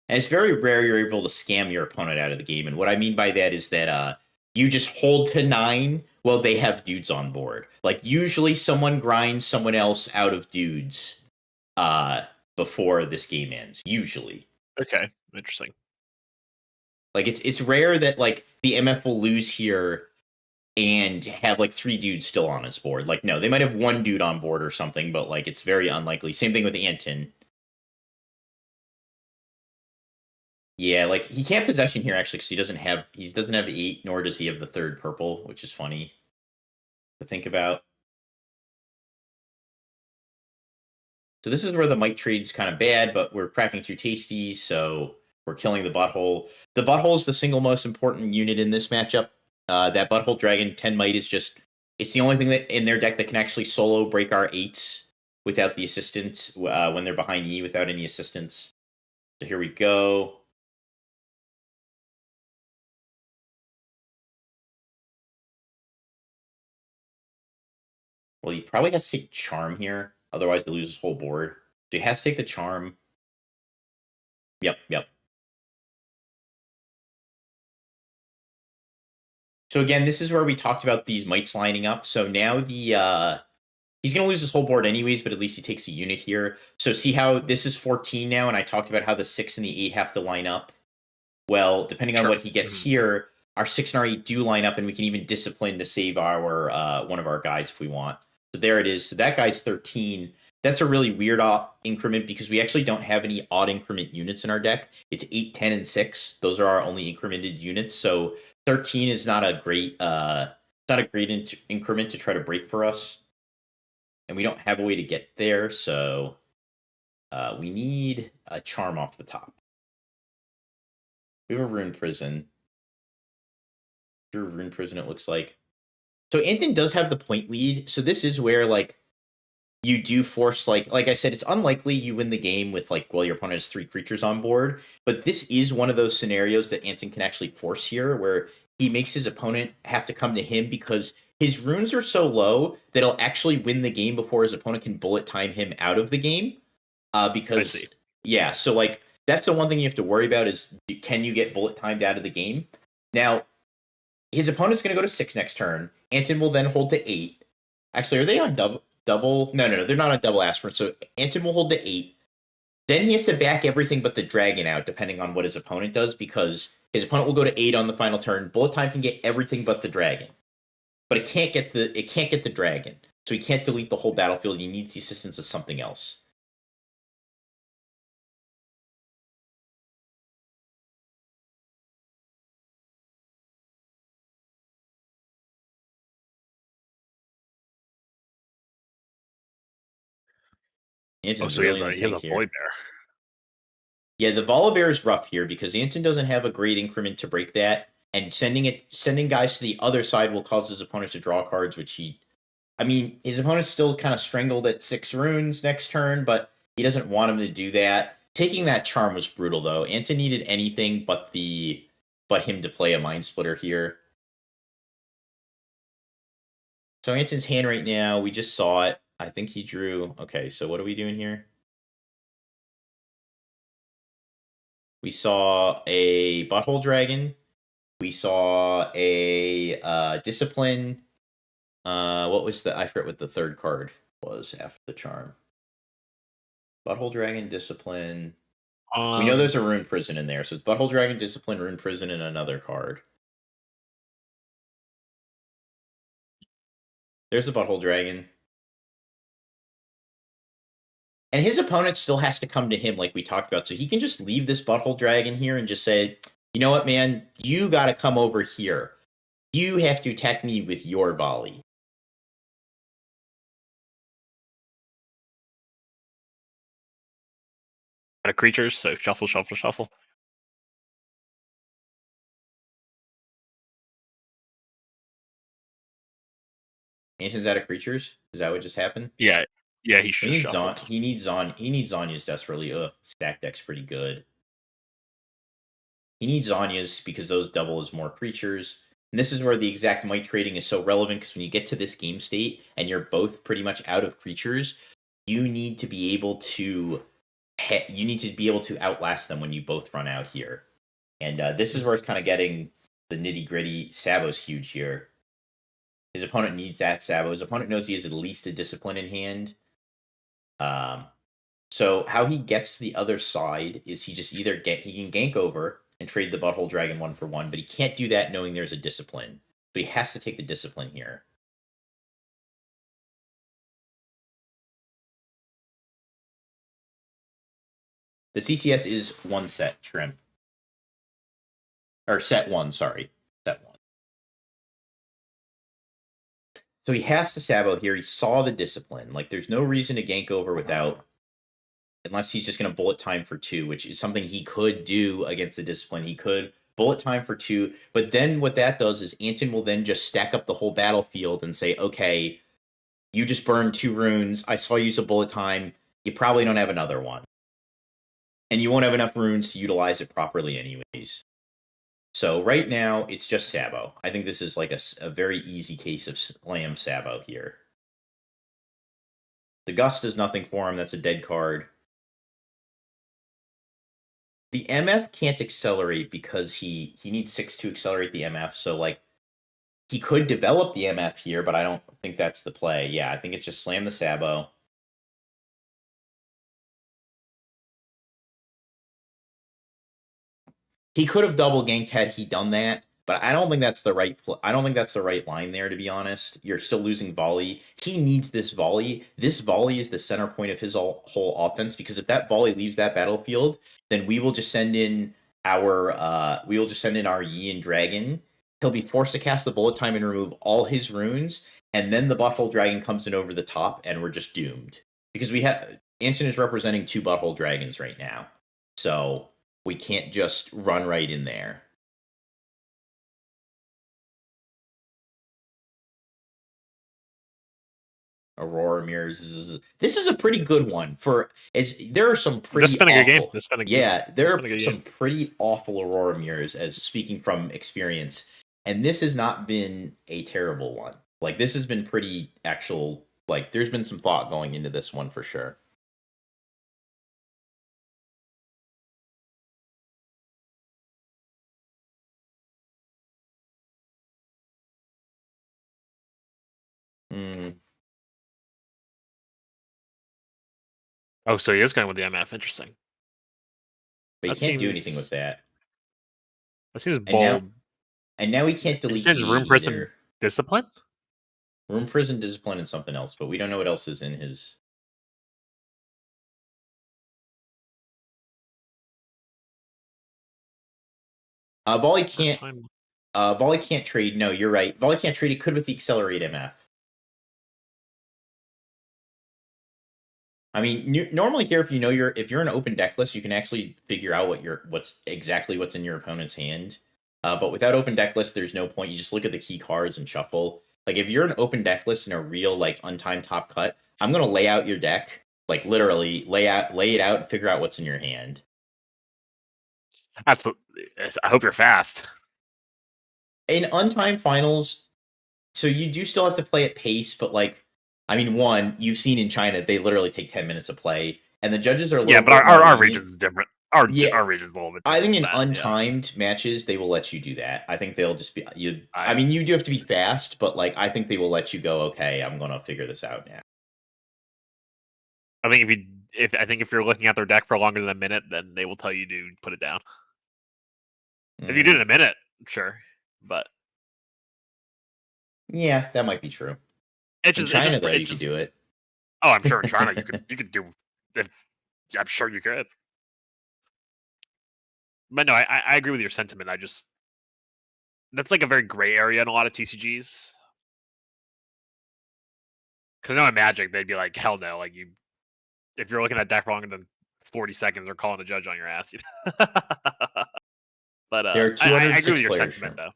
And it's very rare you're able to scam your opponent out of the game. And what I mean by that is that you just hold to 9 while they have dudes on board. Like usually someone grinds someone else out of dudes before this game ends. Usually. Okay, interesting. Like it's rare that like the MF will lose here and have like 3 dudes still on his board. Like no, they might have 1 dude on board or something, but like it's very unlikely. Same thing with Anton. Yeah, like he can't possession here actually because he doesn't have 8, nor does he have the 3rd purple, which is funny to think about. So this is where the might trade's kind of bad, but we're cracking 2 tasties, so we're killing the Butthole. The Butthole is the single most important unit in this matchup. That Butthole Dragon 10 might is just it's the only thing that in their deck that can actually solo break our 8s without the assistance when they're behind E without any assistance. So here we go. Well, he probably has to take Charm here. Otherwise, he loses his whole board. So he has to take the Charm. Yep. So again, this is where we talked about these mites lining up. So now he's going to lose his whole board anyways, but at least he takes a unit here. So see how this is 14 now, and I talked about how the 6 and the 8 have to line up. Well, depending on what he gets here, our 6 and our 8 do line up, and we can even discipline to save our one of our guys if we want. So there it is. So that guy's 13. That's a really weird increment because we actually don't have any odd increment units in our deck. It's 8, 10, and 6. Those are our only incremented units. So 13 is not a great increment to try to break for us. And we don't have a way to get there, so we need a Charm off the top. We have a Rune Prison. Through Rune Prison, it looks like. So Anton does have the point lead, so this is where, like, you do force, like I said, it's unlikely you win the game with, like, well, your opponent has 3 creatures on board, but this is one of those scenarios that Anton can actually force here, where he makes his opponent have to come to him because his runes are so low that he'll actually win the game before his opponent can bullet time him out of the game. Because, yeah, so, like, that's the one thing you have to worry about is, can you get bullet timed out of the game? Now, his opponent's going to go to 6 next turn. Anton will then hold to 8. Actually, are they on double? No, they're not on double aspirin. So Anton will hold to 8. Then he has to back everything but the dragon out, depending on what his opponent does, because his opponent will go to 8 on the final turn. Bullet time can get everything but the dragon, but it can't get the dragon. So he can't delete the whole battlefield. He needs the assistance of something else. So he has a Void Bear. Yeah, the Volibear is rough here because Anton doesn't have a great increment to break that, and sending guys to the other side will cause his opponent to draw cards, which his opponent's still kind of strangled at 6 runes next turn, but he doesn't want him to do that. Taking that Charm was brutal, though. Anton needed anything but him to play a Mind Splitter here. So Anton's hand right now, we just saw it. I think he drew. Okay, so what are we doing here? We saw a Butthole Dragon. We saw a Discipline. What was I forget what the 3rd card was after the Charm. Butthole Dragon, Discipline. We know there's a Rune Prison in there, so it's Butthole Dragon, Discipline, Rune Prison, and another card. There's the Butthole Dragon. And his opponent still has to come to him like we talked about, so he can just leave this Butthole Dragon here and just say, you know what, man? You gotta come over here. You have to attack me with your volley. Out of creatures, so shuffle, shuffle, shuffle. Anson's out of creatures? Is that what just happened? Yeah, he's He just needs shuffled. he needs Zanya's desperately. Ugh, stack deck's pretty good. He needs Zanya's because those double as more creatures. And this is where the exact might trading is so relevant, because when you get to this game state and you're both pretty much out of creatures, you need to be able to outlast them when you both run out here. And this is where it's kind of getting the nitty gritty. Sabo's huge here. His opponent needs that Sabo. His opponent knows he has at least a discipline in hand. So how he gets to the other side is he just either he can gank over and trade the Butthole Dragon 1-for-1, but he can't do that knowing there's a discipline. So he has to take the discipline here. The CCS is one set, Shrimp. Or set one, sorry. Set one. So he has to Sabo here. He saw the discipline. Like, there's no reason to gank over without... Unless he's just going to bullet time for 2, which is something he could do against the discipline. He could bullet time for 2. But then what that does is Anton will then just stack up the whole battlefield and say, okay, you just burned 2 runes. I saw you use a bullet time. You probably don't have another one. And you won't have enough runes to utilize it properly anyways. So right now, it's just Sabo. I think this is like a very easy case of Slam Sabo here. The Gust does nothing for him. That's a dead card. The MF can't accelerate because he needs 6 to accelerate the MF. So, like, he could develop the MF here, but I don't think that's the play. Yeah, I think it's just slam the Sabo. He could have double ganked had he done that, but I don't think that's the right. I don't think that's the right line there. To be honest, you're still losing volley. He needs this volley. This volley is the center point of his whole offense, because if that volley leaves that battlefield, then we will just send in our Yi and Dragon. He'll be forced to cast the bullet time and remove all his runes, and then the Butthole Dragon comes in over the top, and we're just doomed, because Anton is representing 2 Butthole Dragons right now, so we can't just run right in there. Aurora Mirrors. This is a pretty good one there are some pretty. This has been a good awful, game. There are some pretty awful Aurora Mirrors, as speaking from experience, and this has not been a terrible one. Like, this has been pretty actual. Like, there's been some thought going into this one for sure. Oh, so he is going with the MF. Interesting. But he can't do anything with that. That seems bold. And now he can't delete Rune Prison Discipline? Rune Prison Discipline and something else, but we don't know what else is in his... Volley can't trade. No, you're right. Volley can't trade. It could with the Accelerate MF. I mean, normally here, if you're an open deck list, you can actually figure out what's in your opponent's hand. But without open deck list, there's no point. You just look at the key cards and shuffle. Like, if you're an open deck list and a real, like, untimed top cut, I'm gonna lay out your deck, like, literally lay it out and figure out what's in your hand. I hope you're fast. In untimed finals, so you do still have to play at pace, but, like, I mean, you've seen in China, they literally take 10 minutes to play, and the judges are a little bit but our region's different. Our region's a little bit different. I think in untimed matches, they will let you do that. I think they'll just be... I mean, you do have to be fast, but, like, I think they will let you go, okay, I'm going to figure this out now. I think if you if you're looking at their deck for longer than a minute, then they will tell you to put it down. If you do it in a minute, sure, but Yeah, that might be true. it's In just China, though, you could do it. Oh, I'm sure in China you could do. I'm sure you could. But no, I agree with your sentiment. That's like a very gray area in a lot of TCGs. Because no, in Magic, they'd be like, hell no, like if you're looking at deck for longer than 40 seconds, they're calling a judge on your ass. You know? But There are I agree 206 with your players. sentiment, though.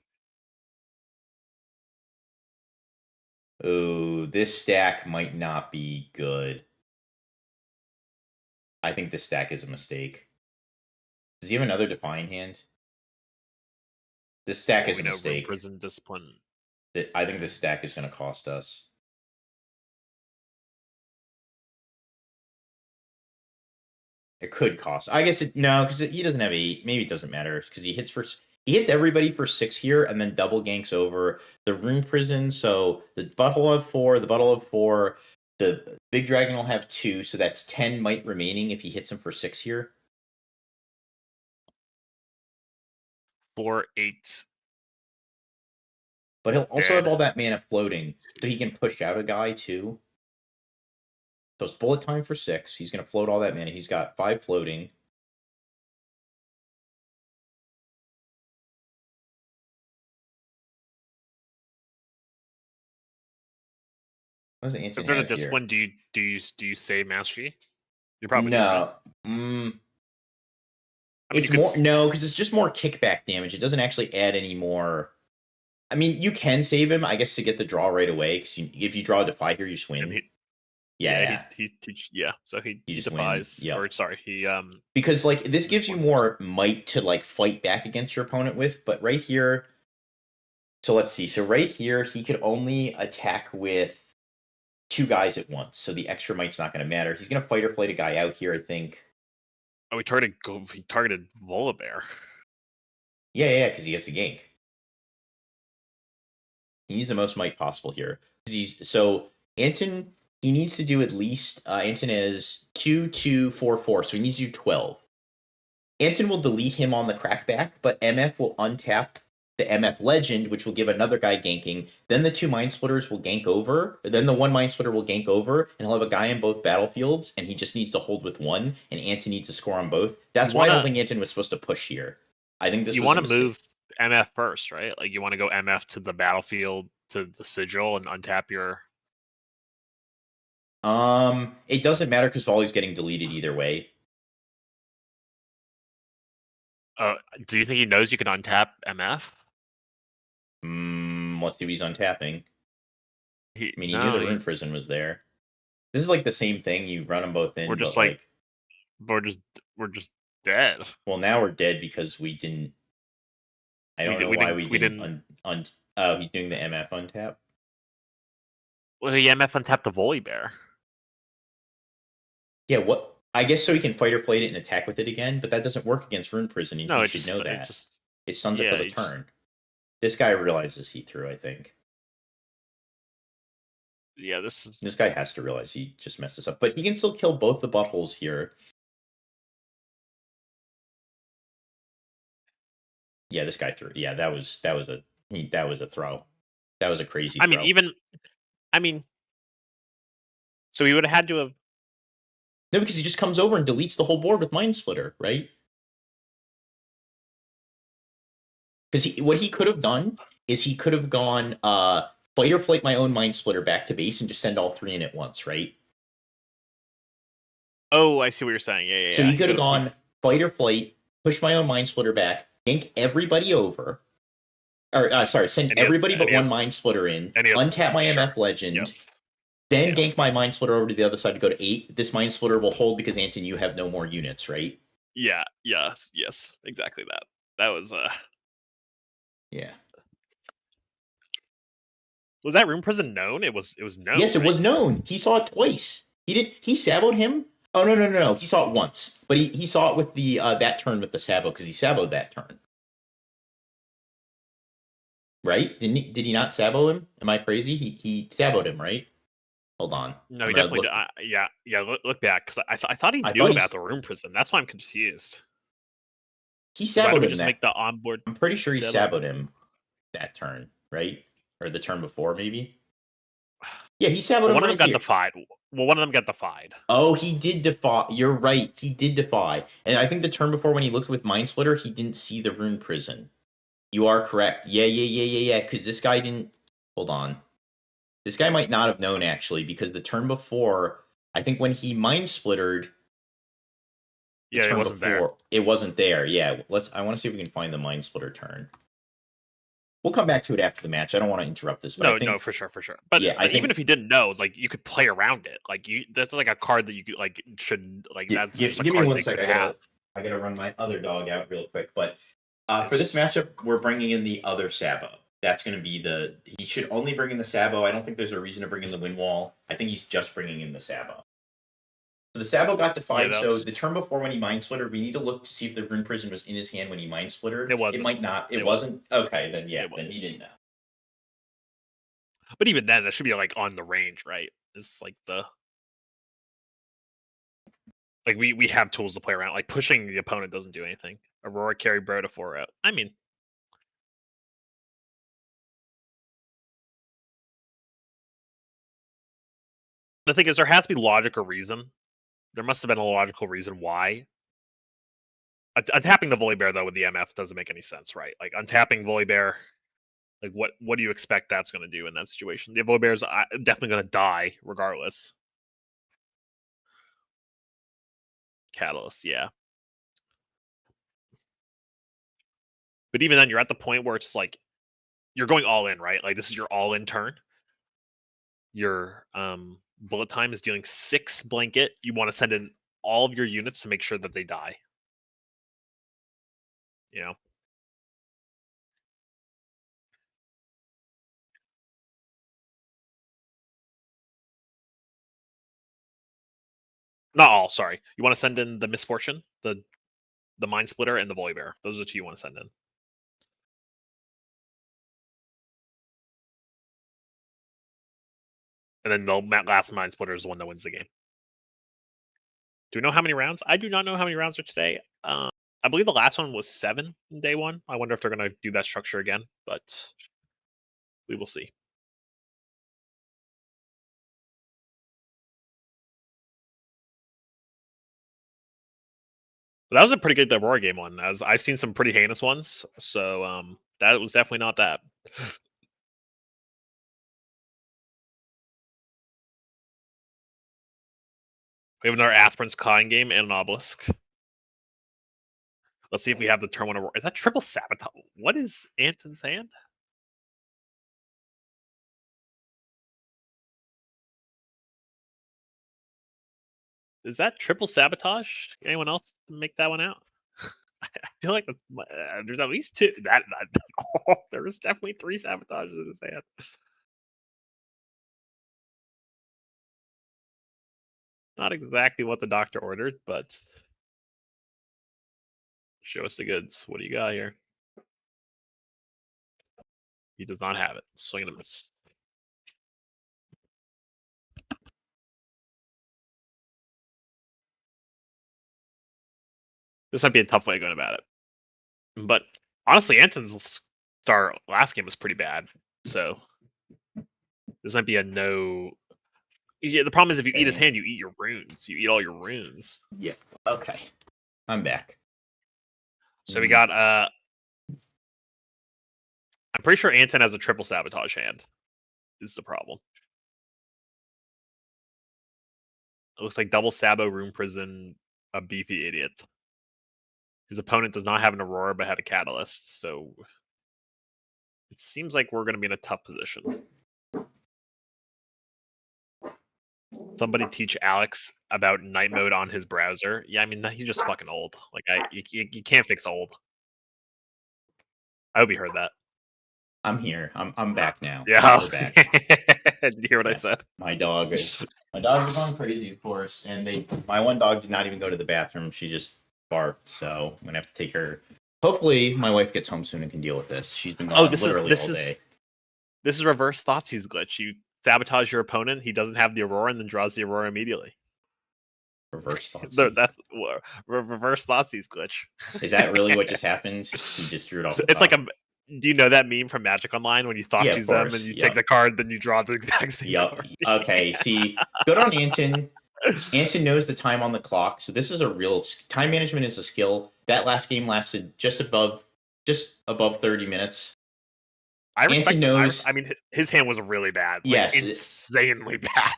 Oh, this stack might not be good. I think this stack is a mistake. Does he have another Define hand? This stack is a mistake. Prison Discipline. I think this stack is going to cost us. It could cost. I guess no, because he doesn't have 8. Maybe it doesn't matter because he hits everybody for 6 here and then double ganks over the Rune Prison. So the Butthole will have 4, the Butthole will have 4, the Big Dragon will have 2, so that's 10 might remaining if he hits him for 6 here. 4, 8. But he'll also have all that mana floating, so he can push out a guy too. So it's bullet time for 6. He's going to float all that mana. He's got 5 floating. What does Anson Consider have this here? one. Do you say Master G? You probably no. Do, right? It's more no, because it's just more kickback damage. It doesn't actually add any more. I mean, you can save him, I guess, to get the draw right away. Because if you draw a Defy here, you just win. So he just defies. Yep. Or sorry, he because like this gives you more might to like fight back against your opponent with. But right here, so let's see. So right here, he could only attack with 2 guys at once. So the extra might's not going to matter. He's going to fight or flight a guy out here, I think. Oh, he targeted Volibear. Yeah, because he has to gank. He needs the most might possible here. Anton, he needs to do at least, Anton is 2, 2, 4, 4, so he needs to do 12. Anton will delete him on the crackback, but MF will untap the MF Legend, which will give another guy ganking. Then the 2 Mind Splitters will gank over. Then the 1 Mind Splitter will gank over, and he'll have a guy in both battlefields, and he just needs to hold with 1, and Anton needs to score on both. That's why I don't think Anton was supposed to push here. I think this you want to move MF first, right? Like you want to go MF to the battlefield, to the sigil, and untap your... It doesn't matter because Volley's getting deleted either way. Do you think he knows you can untap MF? Let's see what he's untapping. He knew the Rune Prison was there. This is like the same thing. You run them both in. We're just we're just dead. Well, now we're dead because we didn't. I don't know why we didn't. Oh, he's doing the MF untap. Well, the MF untapped the Volibear. Yeah, what? I guess so he can fight or play it and attack with it again, but that doesn't work against Rune Prison. You should know that. It stuns it for the turn. This guy realizes he threw, I think. Yeah, this guy has to realize he just messed this up. But he can still kill both the buttholes here. Yeah, this guy threw. Yeah, that was a throw. That was a crazy throw. So he would have had to have... No, because he just comes over and deletes the whole board with Mind Splitter, right? Because what he could have done is he could have gone fight or flight my own Mind Splitter back to base and just send all 3 in at once, right? Oh, I see what you're saying. Yeah. So he could have gone fight or flight, push my own Mind Splitter back, gank everybody over. Or, send everybody but 1 Mind Splitter in, untap my MF Legend, then gank my Mind Splitter over to the other side to go to 8. This Mind Splitter will hold because, Anton, you have no more units, right? Yeah, yes, exactly that. That was, Yeah. Was that Rune Prison known? It was known. Yes, it was known. He saw it twice. He saboed him? Oh, no. He saw it once. But he saw it with the that turn with the sabo, because he saboed that turn. Right? Did he not sabo him? Am I crazy? He saboed him, right? Hold on. No, I'm he gonna definitely. look- Yeah. Look back, because I thought he I knew thought about he's- the room prison. That's why I'm confused. He So why don't saboed we him just that. make the onboard? I'm pretty sure he demo? saboed him that turn, right? Or the turn before, maybe. Yeah, he saboed Well, him one of right them got here. defied. Well, one of them got defied. Oh, he did defy. You're right. He did defy. And I think the turn before when he looked with Mind Splitter, he didn't see the rune prison. You are correct. Yeah. Because this guy didn't. Hold on. This guy might not have known, actually, because the turn before, I think when he Mind Splittered. Yeah, it wasn't there. It wasn't there. Yeah. I want to see if we can find the Mind Splitter turn. We'll come back to it after the match. I don't want to interrupt this. But No, for sure. But Yeah, I even think- if you didn't know, it's like you could play around it. Like that's like a card that you could like should like. That's Give just a me card one they sec. could I have. gotta run my other dog out real quick. But for this matchup, we're bringing in the other Sabo. That's going to be he should only bring in the Sabo. I don't think there's a reason to bring in the Windwall. I think he's just bringing in the Sabo. So the Sabo got defied. So the turn before when he Mind Splittered, we need to look to see if the Rune Prison was in his hand when he Mind Splittered. It wasn't. It might not. It wasn't. Okay, then then he didn't know. But even then, that should be like on the range, right? It's like we have tools to play around. Like pushing the opponent doesn't do anything. Aurora carry Bro to 4 out. I mean, the thing is, there has to be logic or reason. There must have been a logical reason why. Untapping the Volibear though with the MF doesn't make any sense, right? Like untapping Volibear, like what do you expect that's going to do in that situation? The Volibear's definitely going to die regardless. Catalyst, yeah. But even then, you're at the point where it's like you're going all in, right? Like this is your all in turn. Your bullet time is dealing 6 blanket. You want to send in all of your units to make sure that they die. You know. Not all, sorry. You want to send in the Misfortune, the Mind Splitter, and the Volibear. Those are 2 you want to send in. And then the last Mind Splitter is the one that wins the game. Do we know how many rounds? I do not know how many rounds are today. I believe the last one was 7 in day 1. I wonder if they're going to do that structure again, but we will see. But that was a pretty good Aurora game one. As I've seen some pretty heinous ones, so that was definitely not that. We have another Aspirant's Clawing game and an Obelisk. Let's see if we have the turn 1 Aurora. Is that triple sabotage? What is Anton's hand? Is that triple sabotage? Anyone else make that one out? I feel like there's at least 2. There was definitely 3 sabotages in his hand. Not exactly what the doctor ordered, but show us the goods. What do you got here? He does not have it. Swing and a miss. This might be a tough way of going about it. But honestly, Anton's start last game was pretty bad. So this might be a no. Yeah, the problem is if you eat his hand, you eat your runes. You eat all your runes. Yeah. Okay. I'm back. So we got I'm pretty sure Anton has a triple sabotage hand. Is the problem. It looks like double Sabo, Room Prison, a beefy idiot. His opponent does not have an Aurora, but had a Catalyst, so it seems like we're going to be in a tough position. Somebody teach Alex about night mode on his browser. Yeah, I mean, he's just fucking old. Like, you can't fix old. I hope you heard that. I'm here. I'm back now. Yeah. We're back. Did you hear what I said? My dogs are going crazy, of course, and my one dog did not even go to the bathroom. She just barked, so I'm gonna have to take her. Hopefully, my wife gets home soon and can deal with this. She's been gone literally all day. This is reverse Thoughtsei's glitch. You sabotage your opponent, he doesn't have the Aurora, and then draws the Aurora immediately. Reverse thought. That's reverse Thoughtseize glitch. Is that really what just happened? He just drew it off the It's like top. do you know that meme from Magic Online when you Thoughtseize them and you take the card, then you draw the exact same card? Okay, see, good on Anton. Anton knows the time on the clock, so this is a real time management is a skill. That last game lasted just above 30 minutes. I respect. Anton knows. I mean, his hand was really bad. Like, yes, insanely bad.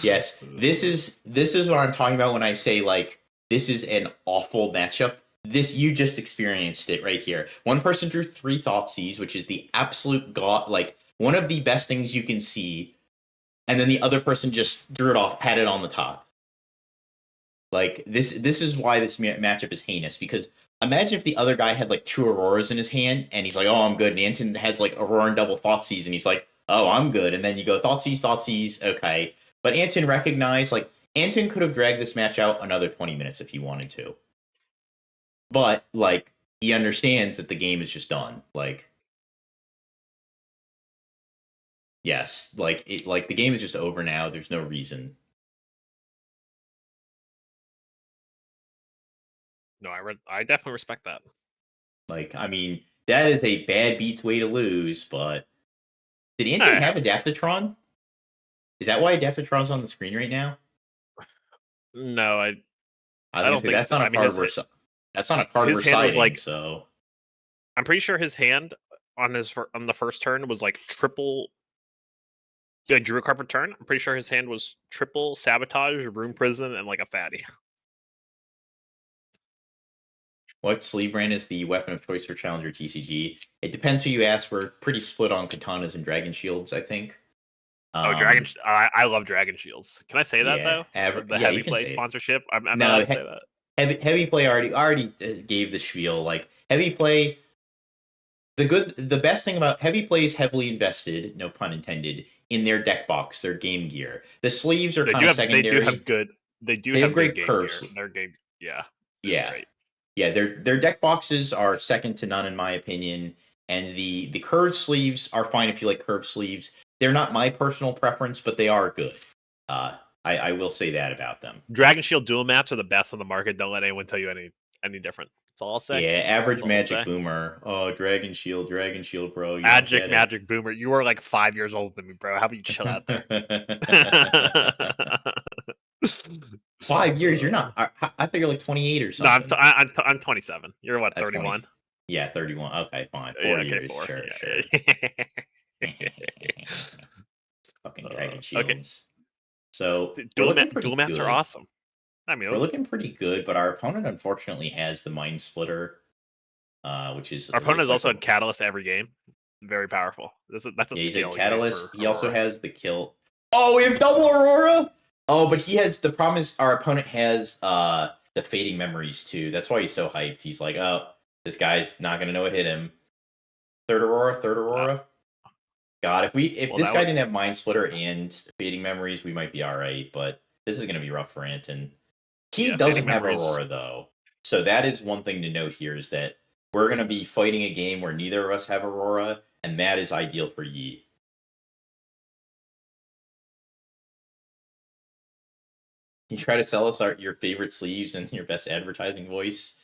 Yes, this is what I'm talking about when I say like this is an awful matchup. This you just experienced it right here. One person drew 3 Thoughtseize, which is the absolute god, like one of the best things you can see, and then the other person just drew it off, had it on the top. Like this is why this matchup is heinous, because imagine if the other guy had like 2 Auroras in his hand and he's like, oh, I'm good, and Anton has like Aurora and double Thoughtseize and he's like, oh, I'm good, and then you go Thoughtseize, okay. But Anton recognized, like, Anton could have dragged this match out another 20 minutes if he wanted to. But, like, he understands that the game is just done. Like, yes, like the game is just over now. There's no reason. No, I definitely respect that. Like, I mean, that is a bad beats way to lose, but did Anton have Adaptatron? Is that why Adaptatron's on the screen right now? No, I don't think that's so. Not a card that's not a card we're citing, like, so I'm pretty sure his hand on the first turn was like triple. Yeah, drew a card per turn. I'm pretty sure his hand was triple Sabotage, Room Prison, and like a fatty. What sleeve brand is the weapon of choice for Challenger TCG? It depends who you ask. We're pretty split on katanas and dragon shields, I think. Dragon! I love Dragon Shields. Can I say that though? The heavy play sponsorship. I'm not allowed to say that. Heavy play already gave the spiel. Like heavy play, the best thing about heavy play is heavily invested, no pun intended, in their deck box, their game gear. The sleeves are kind of secondary. They do have good. They have great curves. Their game, yeah. Great. Yeah, their deck boxes are second to none in my opinion, and the curved sleeves are fine if you like curved sleeves. They're not my personal preference, but they are good. I will say that about them. Dragon Shield dual mats are the best on the market. Don't let anyone tell you any different. That's all I'll say. Yeah, average Magic Boomer. Oh, Dragon Shield, bro. Magic Boomer. You are like 5 years older than me, bro. How about you chill out there? 5 years? You're not. I think you're like 28 or something. No, I'm 27. You're what, 31? Yeah, 31. Okay, fine. 4 years. Sure. Fucking Dragon Shields. Okay. So dual mats are awesome. I mean, we're looking pretty good, but our opponent unfortunately has the Mind Splitter, which is our opponent has also had Catalyst every game. Very powerful. That's a skill. Catalyst. He also has the kill. Oh, we have double Aurora. Oh, but he has the problem is our opponent has the Fading Memories too. That's why he's so hyped. He's like, oh, this guy's not gonna know what hit him. Third Aurora. God, if this guy didn't have Mind Splitter and Fading Memories, we might be all right. But this is going to be rough for Anton. He doesn't have Aurora, though. So that is one thing to note here is that we're going to be fighting a game where neither of us have Aurora, and that is ideal for Yi. You try to sell us your favorite sleeves and your best advertising voice.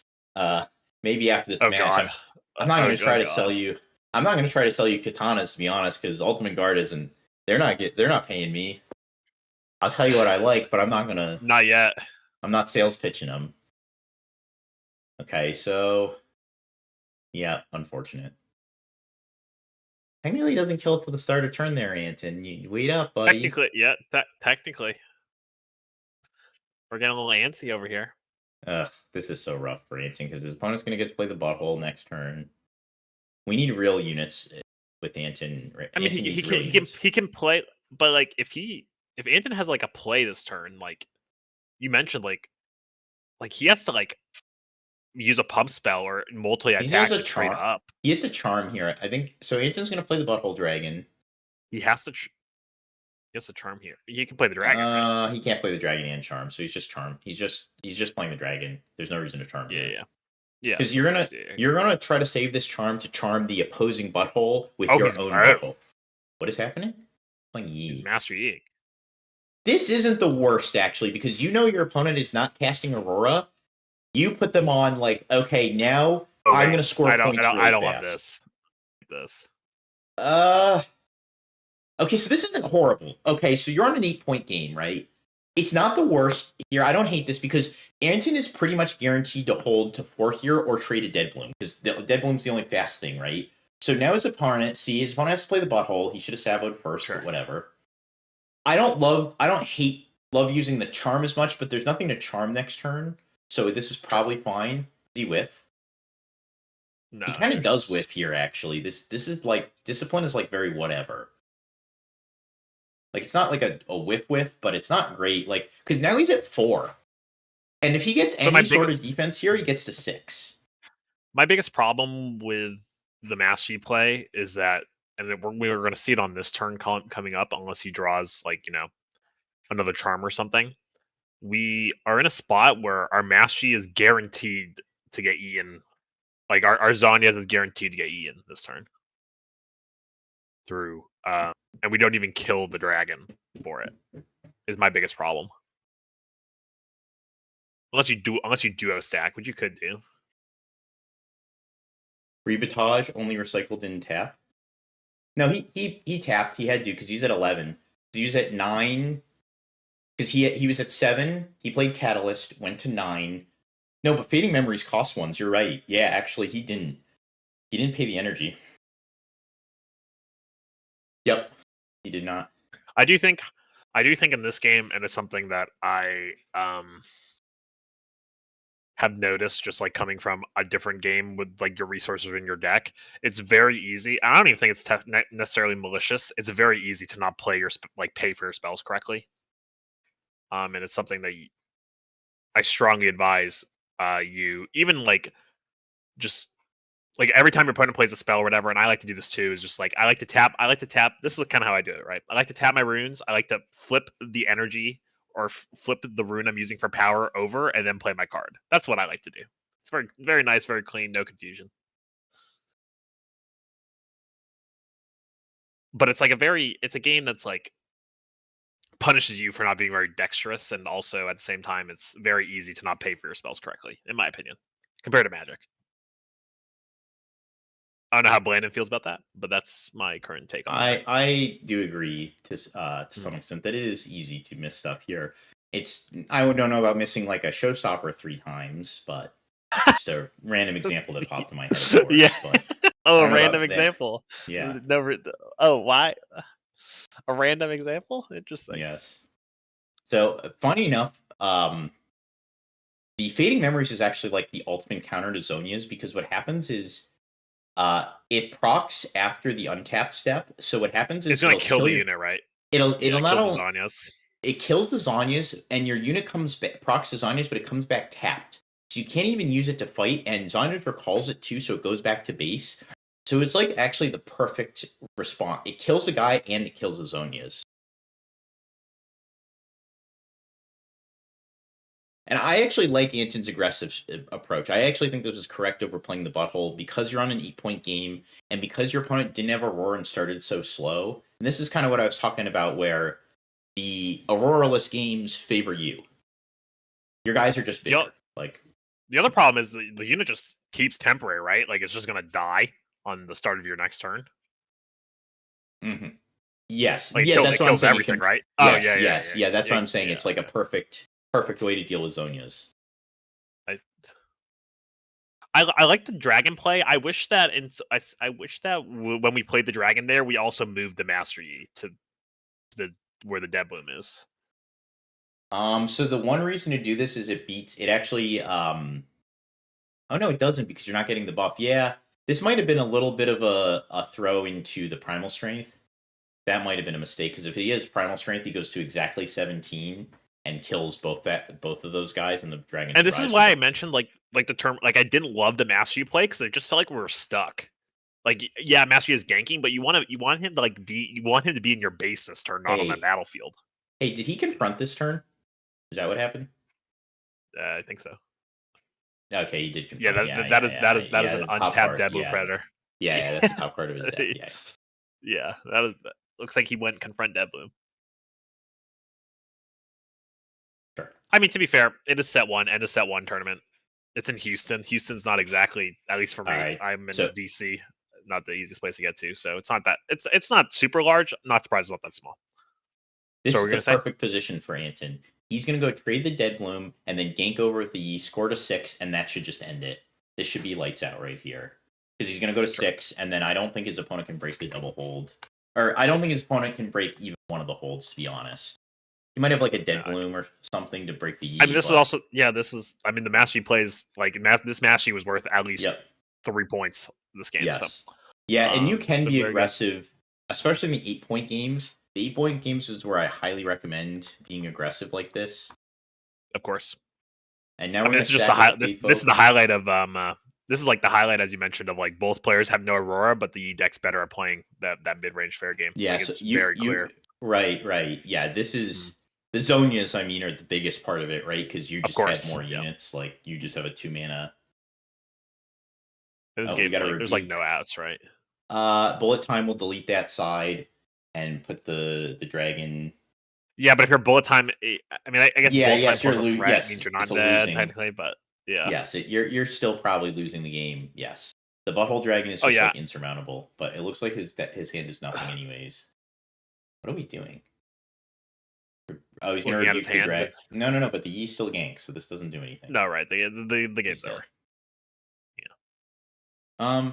Maybe after this match. God. I'm not going to try to sell you. I'm not going to try to sell you katanas, to be honest, because Ultimate Guard isn't. They're not paying me. I'll tell you what I like, but I'm not gonna. Not yet. I'm not sales pitching them. Okay, so yeah, unfortunate. Technically, doesn't kill till the start of turn there, Anton. You wait up, buddy. Technically, yeah. Technically, we're getting a little antsy over here. Ugh, this is so rough for Anton because his opponent's going to get to play the butthole next turn. We need real units with Anton. I mean, he can play, but like if Anton has like a play this turn, like you mentioned, like he has to like use a pump spell or multi-attack to trade up. He has a charm here, I think. So Anton's going to play the Butthole Dragon. He has to charm here. He can play the dragon. Right? He can't play the dragon and charm, so he's just charm. He's just playing the dragon. There's no reason to charm. Yeah. Because you're gonna try to save this charm to charm the opposing butthole with your own butthole. What is happening? Playing He's Yi. Master Yi. This isn't the worst, actually, because you know your opponent is not casting Aurora. You put them on, like, okay, now I'm going to score points really I don't fast. love this. Okay, so this isn't horrible. Okay, so you're on an 8-point game, right? It's not the worst here. I don't hate this because Anton is pretty much guaranteed to hold to 4 here or trade a Dead Bloom because Dead Bloom's the only fast thing, right? So now his opponent has to play the butthole. He should have saboed first, Sure. but whatever. I don't love using the charm as much, but there's nothing to charm next turn, so this is probably fine. Does he whiff? No, He kind of does whiff here, actually. This is like discipline is like very whatever. Like it's not like a whiff, but it's not great. Like because now he's at 4, and if he gets any sort of defense here, he gets to 6. My biggest problem with the Master Yi play is that, and we were going to see it on this turn coming up, unless he draws like another charm or something. We are in a spot where our Master Yi is guaranteed to get Ian. Like our Zanyas is guaranteed to get Ian this turn through, and we don't even kill the dragon for it. Is my biggest problem. Unless you duo stack, which you could do. Rebatage only recycled in tap. No, he tapped. He had to because he's at 11. So he was at 9 because he was at 7. He played Catalyst, went to 9. No, but Fading Memories cost 1s. You're right. Yeah, actually, he didn't. He didn't pay the energy. Yep, he did not. I do think in this game, and it's something that I have noticed, just like coming from a different game with like your resources in your deck, it's very easy. I don't even think it's necessarily malicious. It's very easy to not play pay for your spells correctly. And it's something that I strongly advise you, even just every time your opponent plays a spell or whatever, and I like to do this too, is just I like to tap. This is kind of how I do it, right? I like to tap my runes. I like to flip the energy or flip the rune I'm using for power over and then play my card. That's what I like to do. It's very, very nice, very clean, no confusion. But it's it's a game that's punishes you for not being very dexterous, and also at the same time, it's very easy to not pay for your spells correctly, in my opinion, compared to Magic. I don't know how Blandon feels about that, but that's my current take on it. I do agree to some extent that it is easy to miss stuff here. I don't know about missing like a showstopper 3 times, but just a random example that popped in my head. Of course, yeah. But a random example. Yeah. Why? A random example? Interesting. Yes. So funny enough, the Fading Memories is actually like the ultimate counter to Zonia's because what happens is it procs after the untap step. So what happens is it's going to kill the unit, right? It'll not kills only the Zanyas. It kills the Zanyas, and your unit comes back procs the Zanyas, but it comes back tapped. So you can't even use it to fight, and Zanyas recalls it too, so it goes back to base. So it's like actually the perfect response. It kills the guy and it kills the Zonias. And I actually like Anton's aggressive approach. I actually think this was correct over playing the butthole because you're on an 8-point game and because your opponent didn't have Aurora and started so slow. And this is kind of what I was talking about where the Aurora-less games favor you. Your guys are just bigger. The other problem is the unit just keeps temporary, right? Like it's just going to die on the start of your next turn. Mm-hmm. Yes. That's what I'm saying. Everything, right? Yes. That's what I'm saying. It's like a perfect way to deal with Zonias. I like the dragon play. I wish that when we played the dragon there, we also moved the Master Yi to where the Dead Bloom is. So the one reason to do this is it actually oh no, it doesn't because you're not getting the buff. Yeah. This might have been a little bit of a throw into the Primal Strength. That might have been a mistake because if he has Primal Strength, he goes to exactly 17 and kills both of those guys, and the dragon. And this is why I mentioned like the term I didn't love the Master Yi play because it just felt like we were stuck. Master Yi is ganking, but you want him to be in your base this turn, not on the battlefield. Hey, did he confront this turn? Is that what happened? I think so. Okay, he did confront. That is an untapped Dead Bloom Predator. Yeah, that's the top card of his deck. Yeah, that is. looks like he went confront Devloom. Sure. I mean, to be fair, it is set one and a set one tournament. It's in Houston. Houston's not exactly, at least for me. Alright, I'm in so- DC, not the easiest place to get to. So it's not that it's not super large. Not surprised it's not that small. This So is we're the gonna say? perfect position for Anton. He's going to go trade the Dead Bloom and then gank over with the Yi, score to 6, and that should just end it. This should be lights out right here. Because he's going to go to 6, and then I don't think his opponent can break the double hold. Or I don't think his opponent can break even one of the holds, to be honest. He might have like a Dead Bloom or something to break the Yi. I mean, this is also, I mean, the match he plays, like, this match he was worth at least 3 points this game. Yes. So. Yeah, and you It's can been be very good. aggressive, especially in the 8-point games. The 8-point games is where I highly recommend being aggressive like this. Of course. And now I we're mean, going this to is just this is the highlight of this is like the highlight, as you mentioned, of like both players have no Aurora, but the deck's better at playing that mid range fair game. Yeah, like, so it's very clear. Right. Yeah, this is the Zonias. I mean, are the biggest part of it, right? Because you just have more units. Like you just have a 2-mana. This we game, gotta like, there's like rebuke. no outs, right? Bullet Time will delete that side and put the dragon. Yeah, but if you're bullet time, I mean, I guess bullet time plus a threat means you're not dead losing. technically, but yeah. Yes, you're still probably losing the game. Yes, the Butthole Dragon is just like insurmountable, but it looks like his hand is nothing anyways. What are we doing? Oh, he's gonna rebuke the dragon. No, but the Yi still ganks, so this doesn't do anything. No, right. The game's over. Yeah.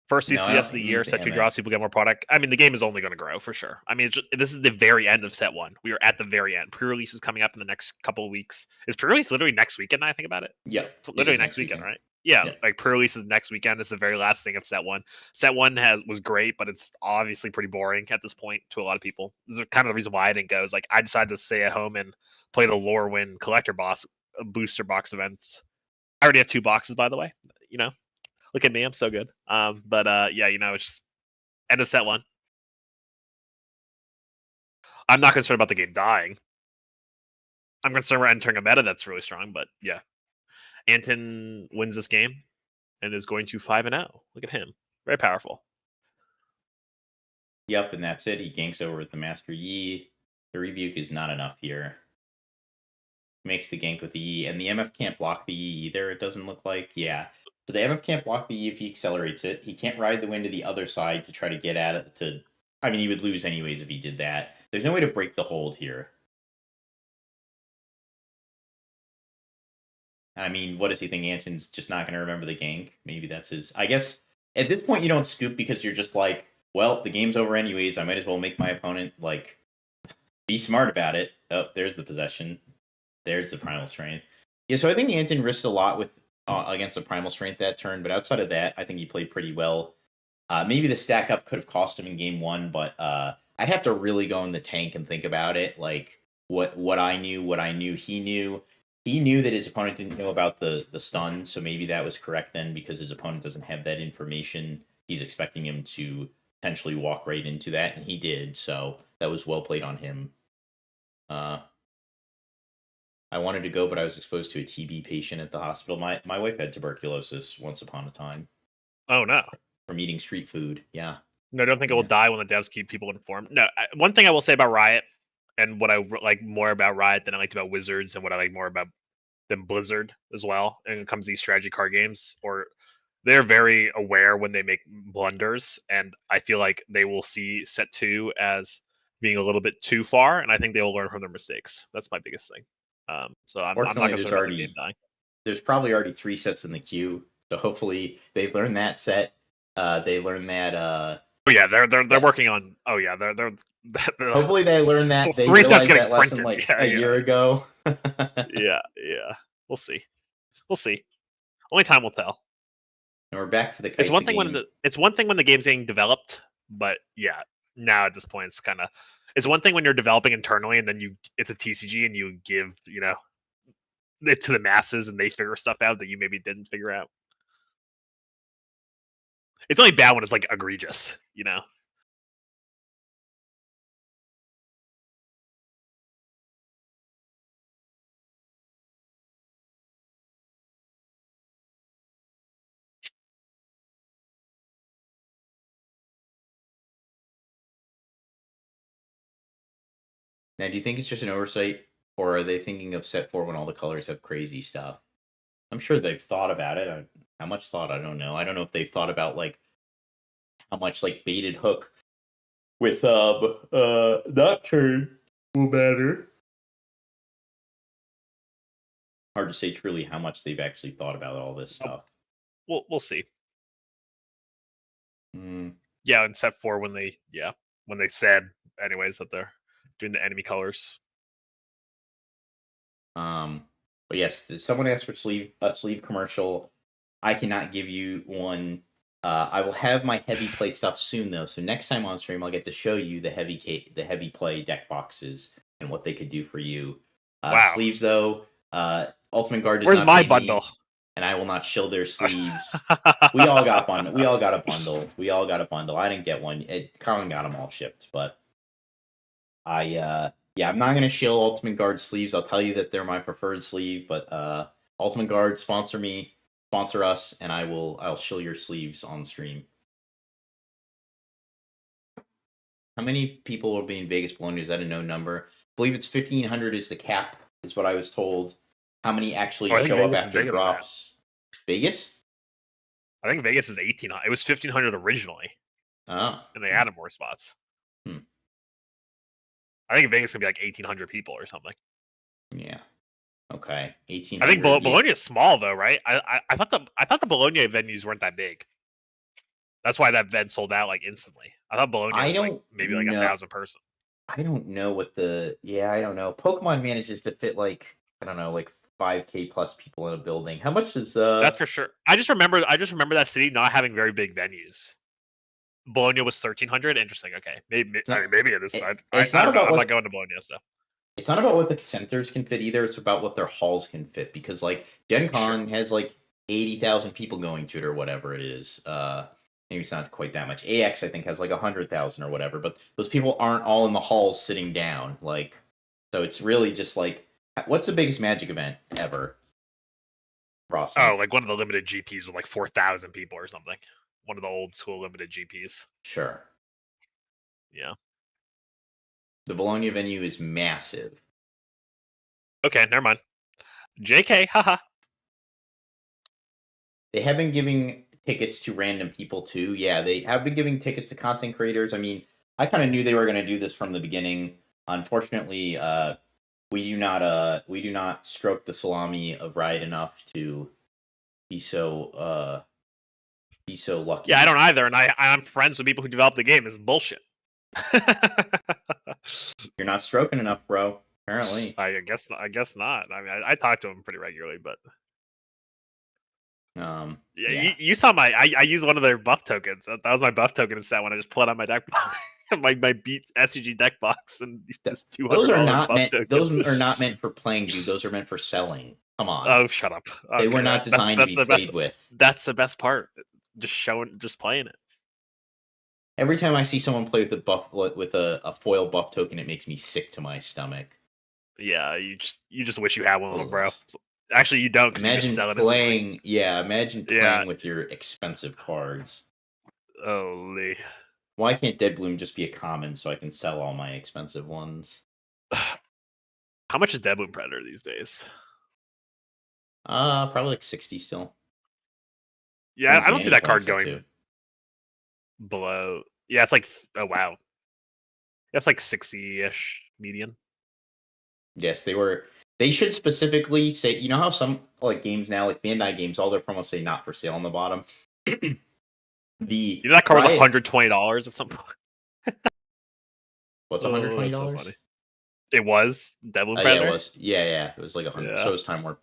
First CCS of the year, set 2 draws, people get more product. I mean, the game is only going to grow for sure. I mean, this is the very end of set 1. We are at the very end. Pre-release is coming up in the next couple of weeks. Is pre-release literally next weekend? Now I think about it. Yeah, it's literally next weekend, right? Yeah, like pre-release is next weekend. It's the very last thing of set 1. Set 1 was great, but it's obviously pretty boring at this point to a lot of people. This is kind of the reason why I didn't go. Is like I decided to stay at home and play the Lorewyn collector booster box events. I already have 2 boxes, by the way. You know. Look at me, I'm so good. But yeah, it's just end of set 1. I'm not concerned about the game dying. I'm concerned we're entering a meta that's really strong, but yeah. Anton wins this game and is going to 5-0. Look at him. Very powerful. Yep, and that's it. He ganks over with the Master Yi. The rebuke is not enough here. Makes the gank with the Yi, and the MF can't block the Yi either, it doesn't look like. Yeah. So the MF can't block the Yi if he accelerates it. He can't ride the wind to the other side to try to get at it. I mean, he would lose anyways if he did that. There's no way to break the hold here. I mean, what does he think? Anton's just not going to remember the gank? Maybe that's his... I guess at this point you don't scoop because you're just like, well, the game's over anyways. I might as well make my opponent, like, be smart about it. Oh, there's the possession. There's the Primal Strength. Yeah, so I think Anton risked a lot with against the Primal Strength that turn, but outside of that, I think he played pretty well. Maybe the stack up could have cost him in game 1, but I'd have to really go in the tank and think about it. Like what I knew, he knew. He knew that his opponent didn't know about the stun, so maybe that was correct then because his opponent doesn't have that information. He's expecting him to potentially walk right into that, and he did, so that was well played on him. I wanted to go, but I was exposed to a TB patient at the hospital. My wife had tuberculosis once upon a time. Oh, no. From eating street food, yeah. No, I don't think it will die when the devs keep people informed. No, one thing I will say about Riot, and what I like more about Riot than I liked about Wizards, and what I like more about than Blizzard as well, and it comes to these strategy card games, or they're very aware when they make blunders, and I feel like they will see set 2 as being a little bit too far, and I think they will learn from their mistakes. That's my biggest thing. So I'm not concerned about the game dying. There's probably already 3 sets in the queue, so hopefully they learn that set. They learn that. Oh yeah, they're working on. Oh yeah, they're hopefully they learn that. So they 3 sets realized getting that lesson printed. like a year ago. Yeah. We'll see. Only time will tell. And we're back to the. It's one thing when the game's getting developed, but yeah, now at this point it's kind of. It's one thing when you're developing internally and then it's a TCG and you give, it to the masses and they figure stuff out that you maybe didn't figure out. It's only bad when it's like egregious, Now, do you think it's just an oversight, or are they thinking of set 4 when all the colors have crazy stuff? I'm sure they've thought about it. How much thought? I don't know. I don't know if they've thought about like how much like baited hook with Nocturne will matter. Hard to say truly how much they've actually thought about all this stuff. We'll see. Mm. Yeah, in set 4 when they said anyways that they're doing the enemy colors. But yes, someone asked for a sleeve commercial. I cannot give you one. I will have my heavy play stuff soon though. So next time on stream, I'll get to show you the heavy play deck boxes and what they could do for you. Wow. Sleeves though, Ultimate Guard does Where's not my pay bundle? me, and I will not shill their sleeves. We all got bundle. We all got a bundle. I didn't get one. Colin got them all shipped, but yeah, I'm not gonna shill Ultimate Guard sleeves. I'll tell you that they're my preferred sleeve, but Ultimate Guard, sponsor us, and I'll shill your sleeves on stream. How many people will be in Vegas Bologna? Is that a known number? I believe it's 1,500 is the cap, is what I was told. How many actually show Vegas up after drops? Vegas? I think Vegas is 1,800. It was 1,500 originally. Oh. And they added more spots. I think Vegas is gonna be like 1,800 people or something. Yeah. Okay. 1,800. I think Bologna is small though, right? I thought the Bologna venues weren't that big. That's why that event sold out like instantly. I thought Bologna was like maybe like 1,000 person. I don't know what I don't know. Pokemon manages to fit like, I don't know, like 5K plus people in a building. How much is That's for sure. I just remember that city not having very big venues. Bologna was 1,300. Interesting. Okay, maybe it is. I don't know. I'm not going to Bologna, so it's not about what the centers can fit either. It's about what their halls can fit, because like Gen Con has like 80,000 people going to it or whatever it is. Maybe it's not quite that much. AX I think has like 100,000 or whatever, but those people aren't all in the halls sitting down. Like, so it's really just like, what's the biggest Magic event ever? Ross. Oh, like one of the limited GPs with like 4,000 people or something. One of the old school limited GPs. Sure. Yeah. The Bologna venue is massive. Okay, never mind. JK, haha. They have been giving tickets to random people too. Yeah, they have been giving tickets to content creators. I mean, I kind of knew they were going to do this from the beginning. Unfortunately, we do not stroke the salami of Riot enough to be so lucky. Yeah, I don't either, and I'm friends with people who develop the game. It's bullshit. You're not stroking enough, bro. Apparently. I guess not. I mean, I talk to him pretty regularly, but yeah. You saw I used one of their buff tokens. That was my buff token set when I just pulled out my deck box, my beat SUG deck box, and this those are not meant for playing, dude. Those are meant for selling. Come on. Oh, shut up. They were not designed to be played with. That's the best part. Just playing it. Every time I see someone play with a foil buff token, it makes me sick to my stomach. Yeah, you just wish you had one of them, bro. Actually, you don't. Imagine playing. Imagine playing with your expensive cards. Holy. Why can't Deadbloom just be a common so I can sell all my expensive ones? How much is Deadbloom Predator these days? Probably like 60 still. Yeah, I don't see that card going below. Yeah, it's like, oh wow, that's like 60-ish median. Yes, they should specifically say, you know how some like games now, like Bandai games, all their promos say not for sale on the bottom. That card was $120 at some point. What's $120? So funny. It was Deadbloom Predator. Yeah, it was. Yeah, it was like 100. Yeah. So it's Time Warp.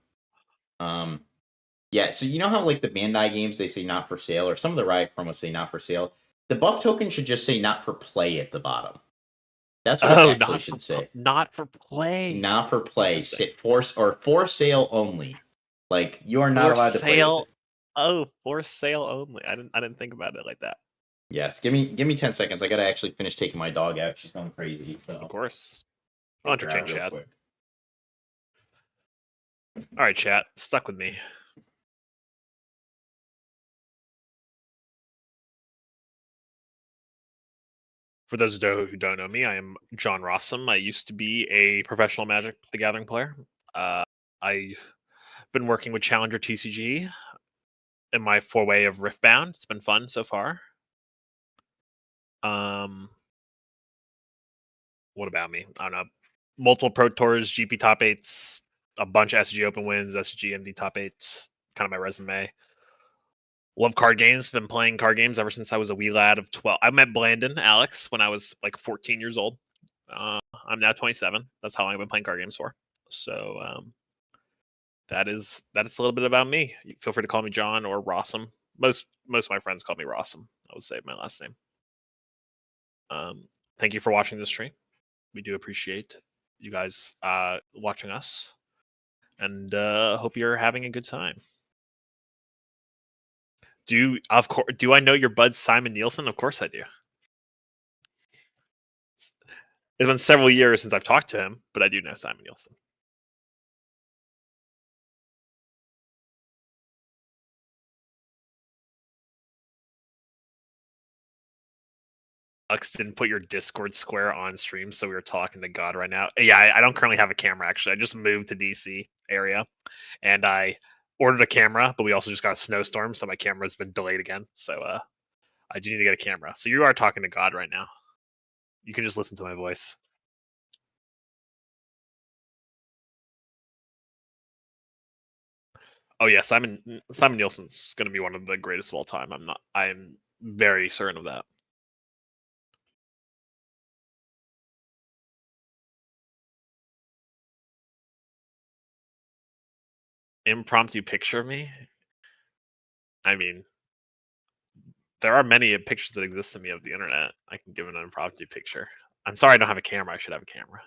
Yeah, so you know how like the Bandai games they say not for sale, or some of the Riot promos say not for sale. The buff token should just say not for play at the bottom. That's what it actually should say. Not for play. Not for play. For sale only. Like you are not allowed to play with it. Oh, for sale only. I didn't think about it like that. Yes, give me 10 seconds. I gotta actually finish taking my dog out. She's going crazy. So. Of course. I'll entertain chat. All right, chat. Stuck with me. For those who don't know me, I am John Rossum. I used to be a professional Magic the Gathering player. I've been working with Challenger TCG in my foray of Riftbound. It's been fun so far. What about me? I don't know. Multiple Pro Tours, GP top 8s, a bunch of SG Open wins, SG MD top 8s, kind of my resume. Love card games. Been playing card games ever since I was a wee lad of 12. I met Blandon, Alex, when I was like 14 years old. I'm now 27. That's how long I've been playing card games for. So that's a little bit about me. Feel free to call me John or Rossum. Most of my friends call me Rossum. I would say my last name. Thank you for watching this stream. We do appreciate you guys watching us, and hope you're having a good time. Do I know your bud Simon Nielsen? Of course I do. It's been several years since I've talked to him, but I do know Simon Nielsen. Alex didn't put your Discord square on stream, so we were talking to God right now. Yeah, I don't currently have a camera, actually. I just moved to DC area, and I ordered a camera, but we also just got a snowstorm, so my camera's been delayed again. So I do need to get a camera. So you are talking to God right now. You can just listen to my voice. Oh yeah, Simon Nielsen's going to be one of the greatest of all time. I'm very certain of that. Impromptu picture of me? I mean, there are many pictures that exist of me of the internet. I can give an impromptu picture. I'm sorry I don't have a camera. I should have a camera.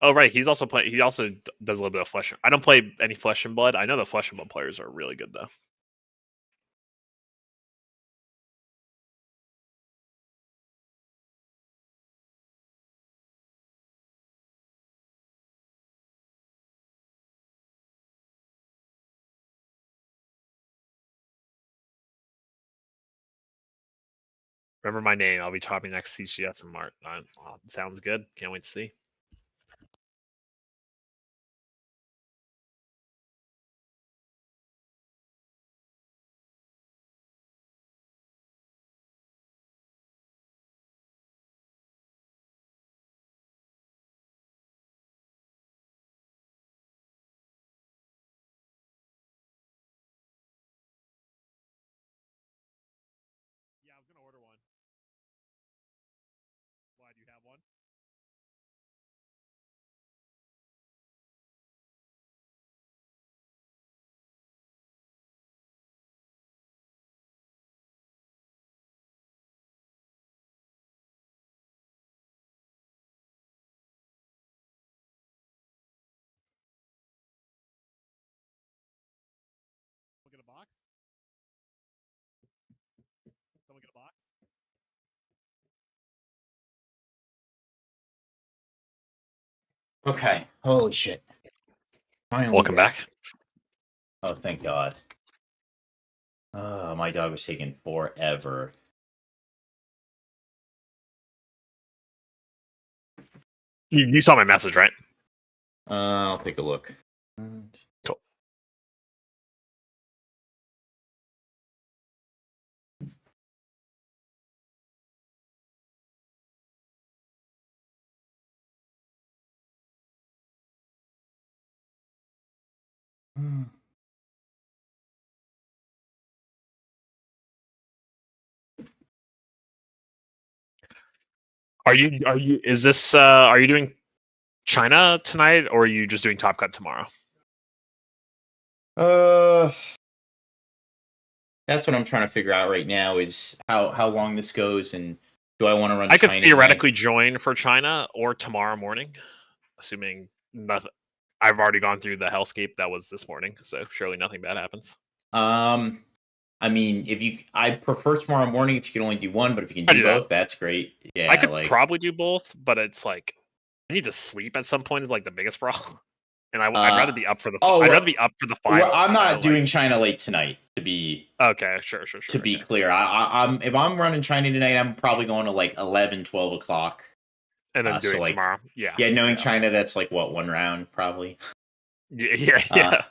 Oh right, he also does a little bit of Flesh. I don't play any Flesh and Blood. I know the Flesh and Blood players are really good though. Remember my name. I'll be topping next CCS in March. Sounds good. Can't wait to see. Yeah, I was gonna order one. Why do you have one? Someone get a box? Someone get a box? Okay. Holy shit. Finally Welcome back. Oh, thank God. My dog was taking forever. You saw my message, right? I'll take a look. Cool. Are you is this are you doing China tonight or are you just doing Top Cut tomorrow? That's what I'm trying to figure out right now is how long this goes, and do I want to run I could China theoretically join for China or tomorrow morning, assuming nothing. I've already gone through the hellscape that was this morning, so surely nothing bad happens. I mean, I prefer tomorrow morning if you can only do one, but if you can I do do that. both, that's great. Yeah, I could like probably do both, but it's like I need to sleep at some point is like the biggest problem. And I'd rather be up for the. I'd rather be up for the finals. I'm not doing like, China late tonight. To be okay, sure. to be Okay. clear, I'm if I'm running China tonight, I'm probably going to like 11, 12 o'clock. And then doing like, tomorrow. Yeah. knowing China, that's like what, one round probably. Yeah.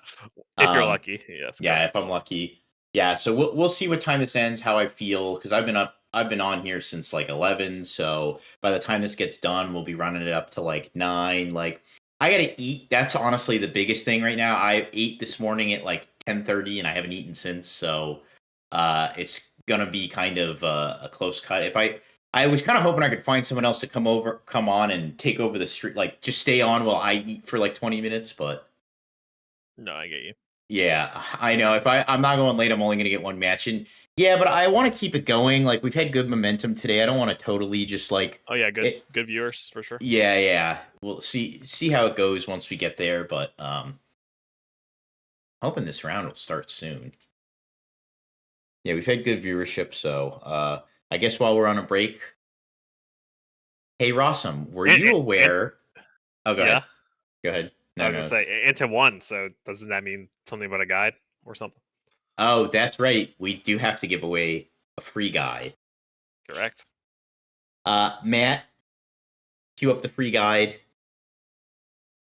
If you're lucky, yes. Yeah, Correct. if I'm lucky. Yeah, so we'll see what time this ends, how I feel, because I've been on here since like 11. So by the time this gets done, we'll be running it up to like 9. Like I gotta eat. That's honestly the biggest thing right now. I ate this morning at like 10:30, and I haven't eaten since. So it's gonna be kind of a close cut. If I was kind of hoping I could find someone else to come on and take over the street, like just stay on while I eat for like 20 minutes, but. No, I get you. Yeah, I know. If I'm not going late, I'm only going to get one match. And yeah, but I want to keep it going. Like we've had good momentum today. I don't want to totally just like. Oh yeah, good viewers for sure. Yeah. We'll see how it goes once we get there. But hoping this round will start soon. Yeah, we've had good viewership. So I guess while we're on a break, hey Rossum, were you aware? Oh, go ahead. Go ahead. No, I was gonna say into one. So doesn't that mean something about a guide or something? Oh, that's right. We do have to give away a free guide. Correct. Matt, cue up the free guide.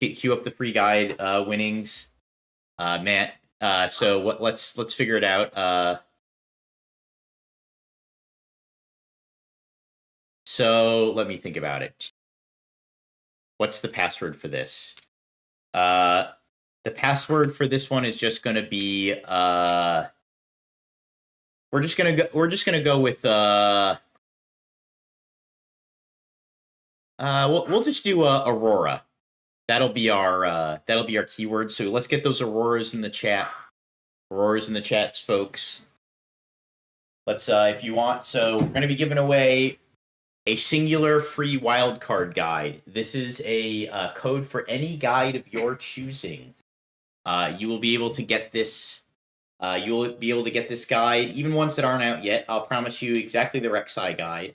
Cue up the free guide winnings. Matt. So what? Let's figure it out. So let me think about it. What's the password for this? The password for this one is just going to be we're just going to go with we'll just do Aurora. That'll be our keyword. So let's get those Auroras in the chat. Auroras in the chats, folks. Let's if you want. So we're going to be giving away a singular free wildcard guide. This is a code for any guide of your choosing. You will be able to get this. You will be able to get this guide, even ones that aren't out yet. I'll promise you exactly the Rek'Sai guide.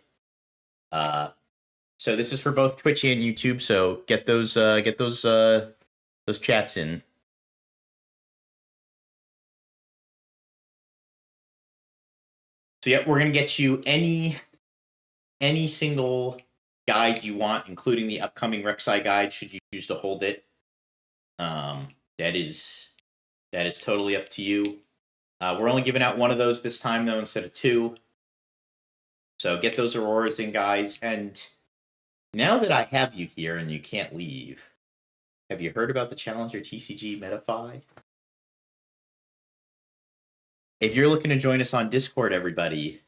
So this is for both Twitch and YouTube. So get those chats in. So yeah, we're gonna get you any single guide you want, including the upcoming Rek'Sai guide, should you choose to hold it. That is totally up to you. We're only giving out one of those this time, though, instead of 2. So get those Auroras in, guys. And now that I have you here and you can't leave, have you heard about the Challenger TCG MetaFi? If you're looking to join us on Discord, everybody,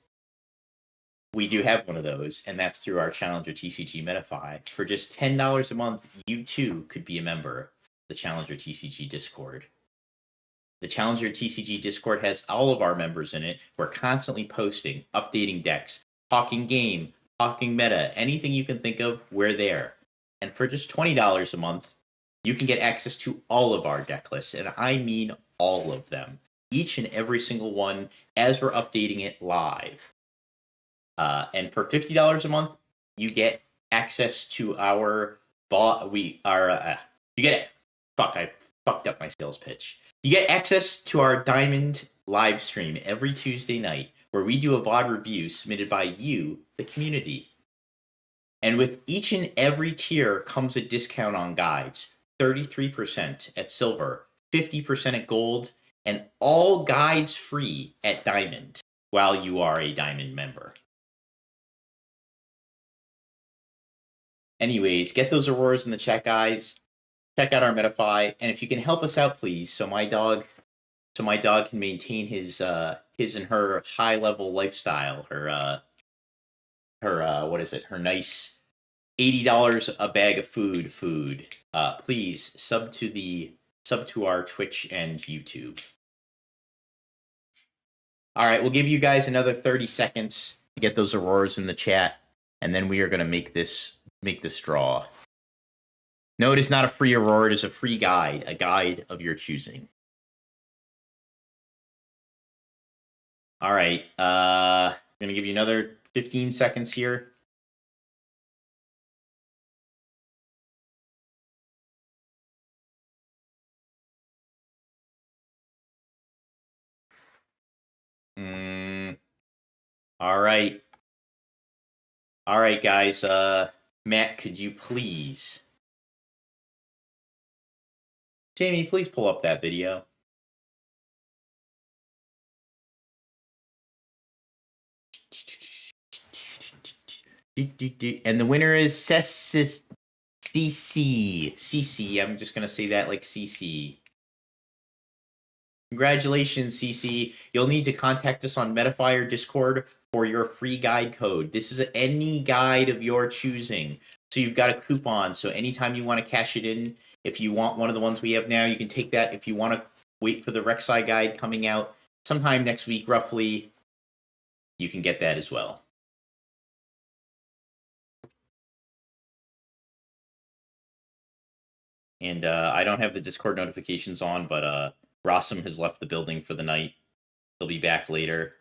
we do have one of those, and that's through our Challenger TCG MetaFi. For just $10 a month, you too could be a member of the Challenger TCG Discord. The Challenger TCG Discord has all of our members in it. We're constantly posting, updating decks, talking game, talking meta, anything you can think of, we're there. And for just $20 a month, you can get access to all of our deck lists, and I mean all of them. Each and every single one as we're updating it live. And for $50 a month, you get access to our I fucked up my sales pitch. You get access to our Diamond live stream every Tuesday night, where we do a VOD review submitted by you, the community. And with each and every tier comes a discount on guides. 33% at Silver, 50% at Gold, and all guides free at Diamond while you are a Diamond member. Anyways, get those Auroras in the chat, guys. Check out our MetaFi, and if you can help us out, please, so my dog can maintain his and her high level lifestyle, her nice $80 a bag of food. Please sub to our Twitch and YouTube. All right, we'll give you guys another 30 seconds to get those auroras in the chat, and then we are going to make this draw. No, it is not a free aurora. It is a free guide, a guide of your choosing. All right, I'm going to give you another 15 seconds here. All right. All right, guys. Matt, could you please... Jamie, please pull up that video. And the winner is CC. CC. I'm just going to say that like CC. Congratulations, CC. You'll need to contact us on Metafire Discord for your free guide code. This is any guide of your choosing. So you've got a coupon. So anytime you want to cash it in, if you want one of the ones we have now, you can take that. If you want to wait for the Rek'Sai guide coming out sometime next week, roughly, you can get that as well. And I don't have the Discord notifications on, but Rossum has left the building for the night. He'll be back later.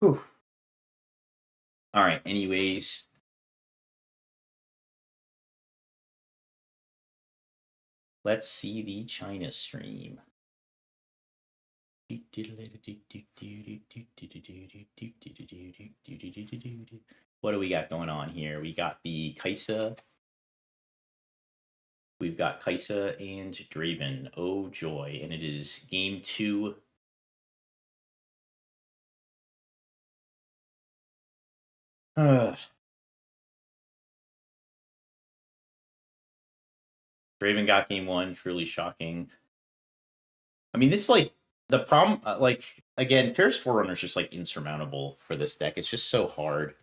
Whew. All right, anyways. Let's see the China stream. What do we got going on here? We got the Kaisa. We've got Kaisa and Draven. Oh joy. And it is game 2. Draven got game 1. Truly shocking. I mean, this, like, the problem, like, again, Fierce Forerunner is just, like, insurmountable for this deck. It's just so hard.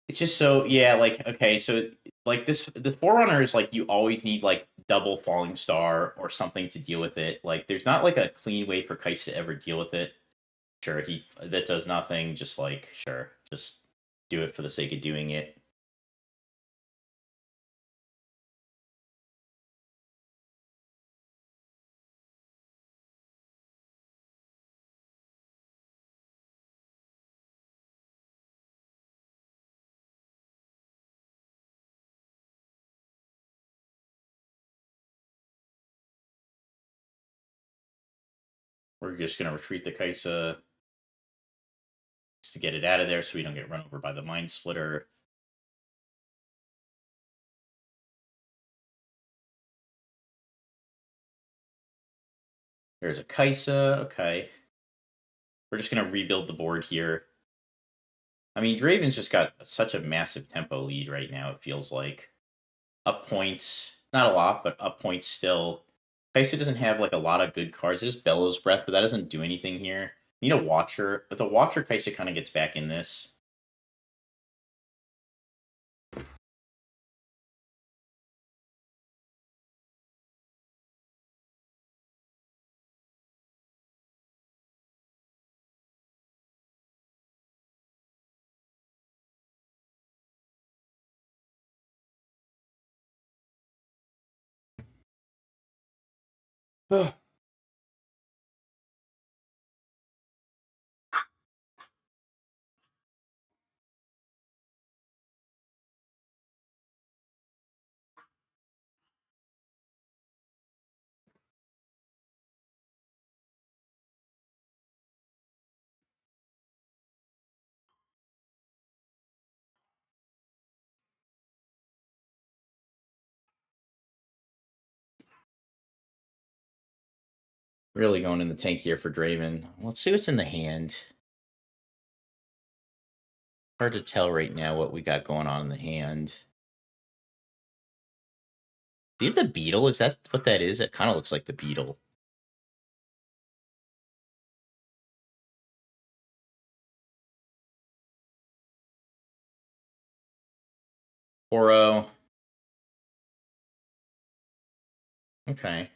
It's just so, yeah, like, okay, so, like, the Forerunner is, like, you always need, like, double Falling Star or something to deal with it. Like, there's not, like, a clean way for Kais to ever deal with it. Sure, that does nothing, just, like, sure, just do it for the sake of doing it. We're just going to retreat the Kaisa just to get it out of there so we don't get run over by the Mind Splitter. There's a Kaisa. Okay. We're just going to rebuild the board here. I mean, Draven's just got such a massive tempo lead right now, it feels like. Up points. Not a lot, but up points still. Kaisa doesn't have, like, a lot of good cards. There's Bellows Breath, but that doesn't do anything here. Need a Watcher. With a Watcher, Kaisa kind of gets back in this. Really going in the tank here for Draven. Let's see what's in the hand. Hard to tell right now what we got going on in the hand. Do you have the beetle? Is that what that is? It kind of looks like the beetle. Oro. Okay.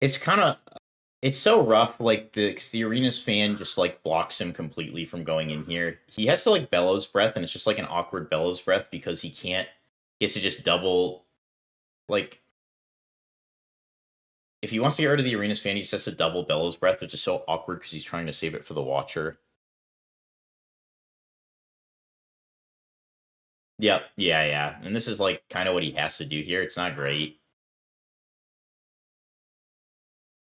It's kind of, it's so rough, like, because the arena's fan just, like, blocks him completely from going in here. He has to, like, bellows breath, and it's just, like, an awkward bellows breath because he has to just double, like, if he wants to get rid of the arena's fan, he just has to double bellows breath, which is so awkward because he's trying to save it for the watcher. Yep, yeah. And this is, like, kind of what he has to do here. It's not great.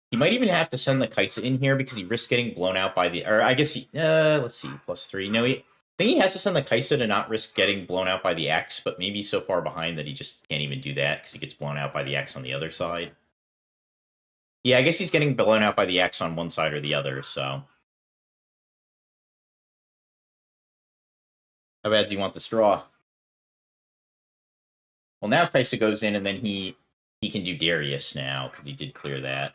He might even have to send the Kaisa in here because he risks getting blown out by the... Or I guess he... let's see. +3. No, I think he has to send the Kaisa to not risk getting blown out by the X, but maybe he's so far behind that he just can't even do that because he gets blown out by the X on the other side. Yeah, I guess he's getting blown out by the X on one side or the other, so... How bad does he want the straw? Well, now Kaisa goes in, and then he can do Darius now, because he did clear that.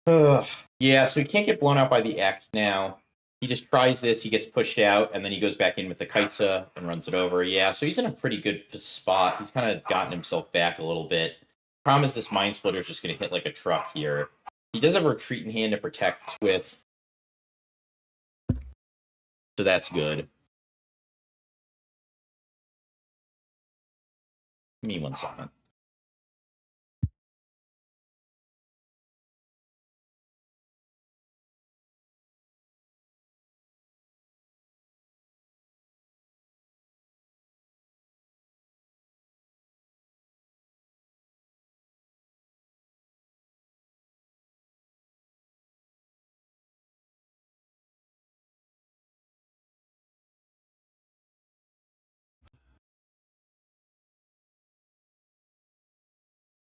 Ugh. Yeah, so he can't get blown out by the X now. He just tries this, he gets pushed out, and then he goes back in with the Kaisa and runs it over. Yeah, so he's in a pretty good spot. He's kind of gotten himself back a little bit. Problem is this Mind Splitter is just going to hit like a truck here. He does have a retreat in hand to protect with, so that's good. Give me 1 second.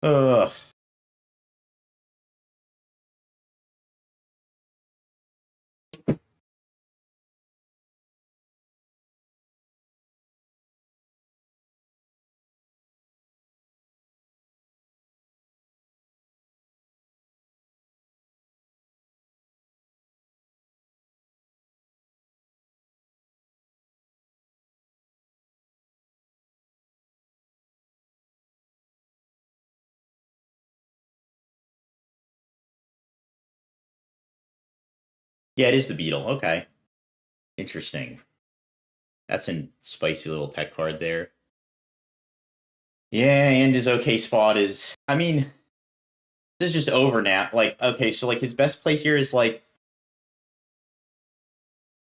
Ugh. Yeah, it is the Beetle. Okay. Interesting. That's a spicy little tech card there. Yeah, and his okay spot is... I mean, this is just over now. Like, okay, so, like, his best play here is, like...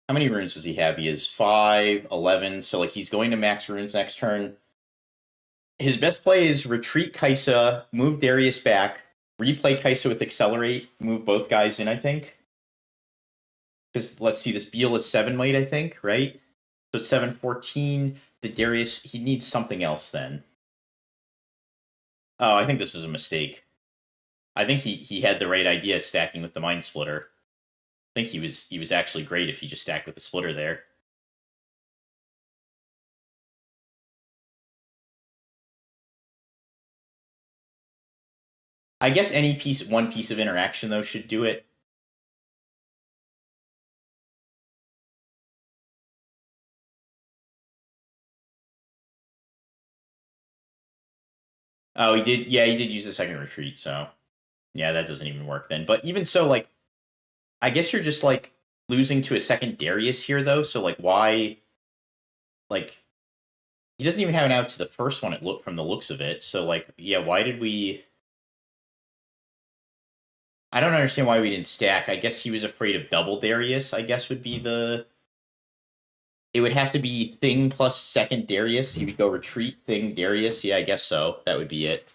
How many runes does he have? He has 5, 11, so, like, he's going to max runes next turn. His best play is retreat Kaisa, move Darius back, replay Kai'Sa with Accelerate, move both guys in, I think. Because let's see, this Beal is 7 weight, I think, right? So it's 714. The Darius, he needs something else then. Oh, I think this was a mistake. I think he had the right idea stacking with the Mind Splitter. I think he was actually great if he just stacked with the Splitter there. I guess any one piece of interaction though should do it. Oh, he did. Yeah, he did use the second retreat. So, yeah, that doesn't even work then. But even so, like, I guess you're just like losing to a second Darius here, though. So, like, why? Like, he doesn't even have an out to the first one. From the looks of it. So, like, yeah, why did we? I don't understand why we didn't stack. I guess he was afraid of double Darius. I guess would be the. It would have to be Thing plus second Darius. He would go retreat, Thing, Darius. Yeah, I guess so. That would be it.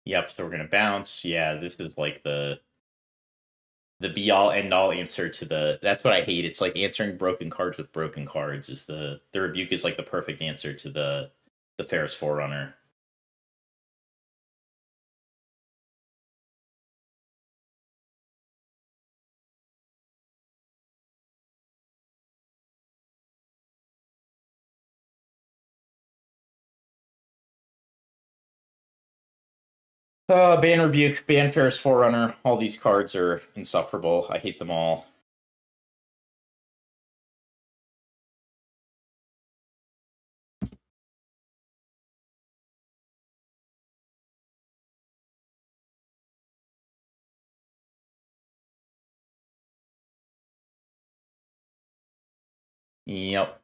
Yep, so we're gonna bounce. Yeah, this is like the be all end all answer to the. That's what I hate. It's like answering broken cards with broken cards. Is the rebuke is like the perfect answer to the Ferris Forerunner. Ban Rebuke, ban Ferris Forerunner. All these cards are insufferable. I hate them all. Yep.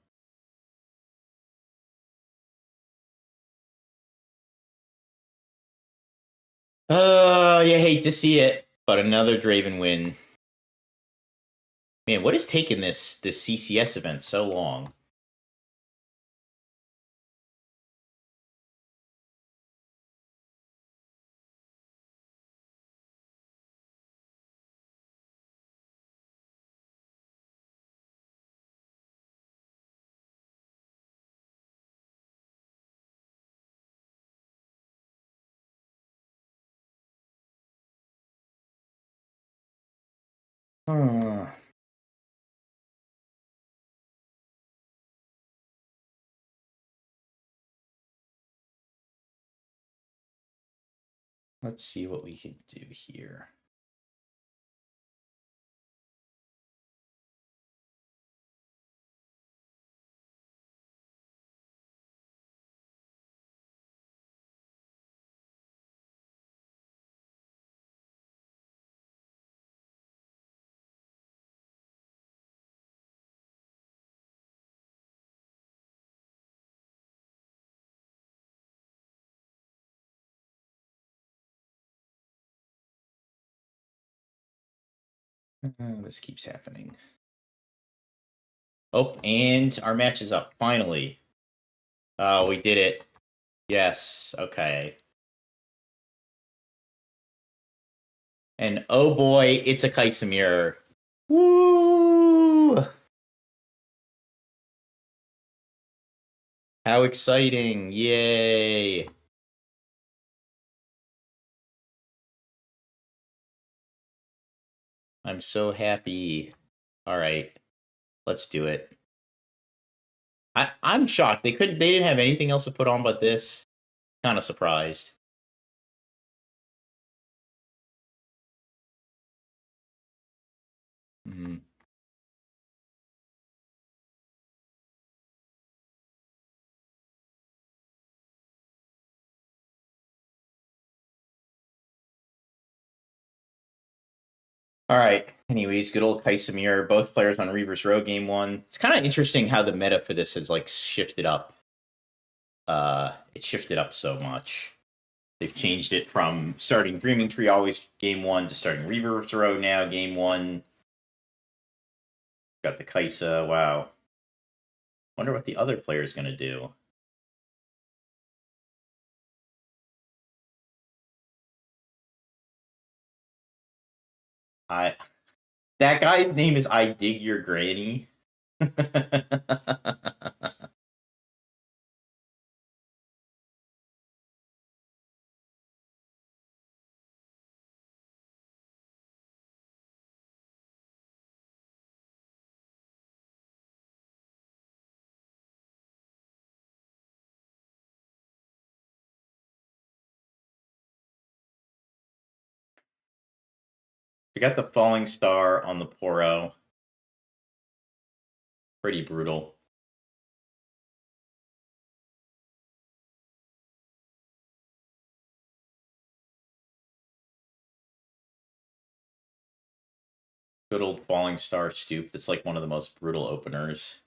You hate to see it, but another Draven win. Man, what has taken this CCS event so long? Let's see what we can do here. This keeps happening. Oh, and our match is up, finally. Oh, we did it. Yes, okay. And oh boy, it's a Kai'Sa mirror. Woo! How exciting! Yay! I'm so happy. All right, let's do it. I'm shocked. They didn't have anything else to put on but this. Kind of surprised. Mm. All right. Anyways, good old Kaisamir. Both players on Reaver's Row game 1. It's kind of interesting how the meta for this has like shifted up. It shifted up so much. They've changed it from starting Dreaming Tree always game 1 to starting Reaver's Row now game 1. Got the Kaisa. Wow. Wonder what the other player's gonna do. That guy's name is I Dig Your Granny. We got the Falling Star on the Poro. Pretty brutal. Good old Falling Star Stoop. That's like one of the most brutal openers.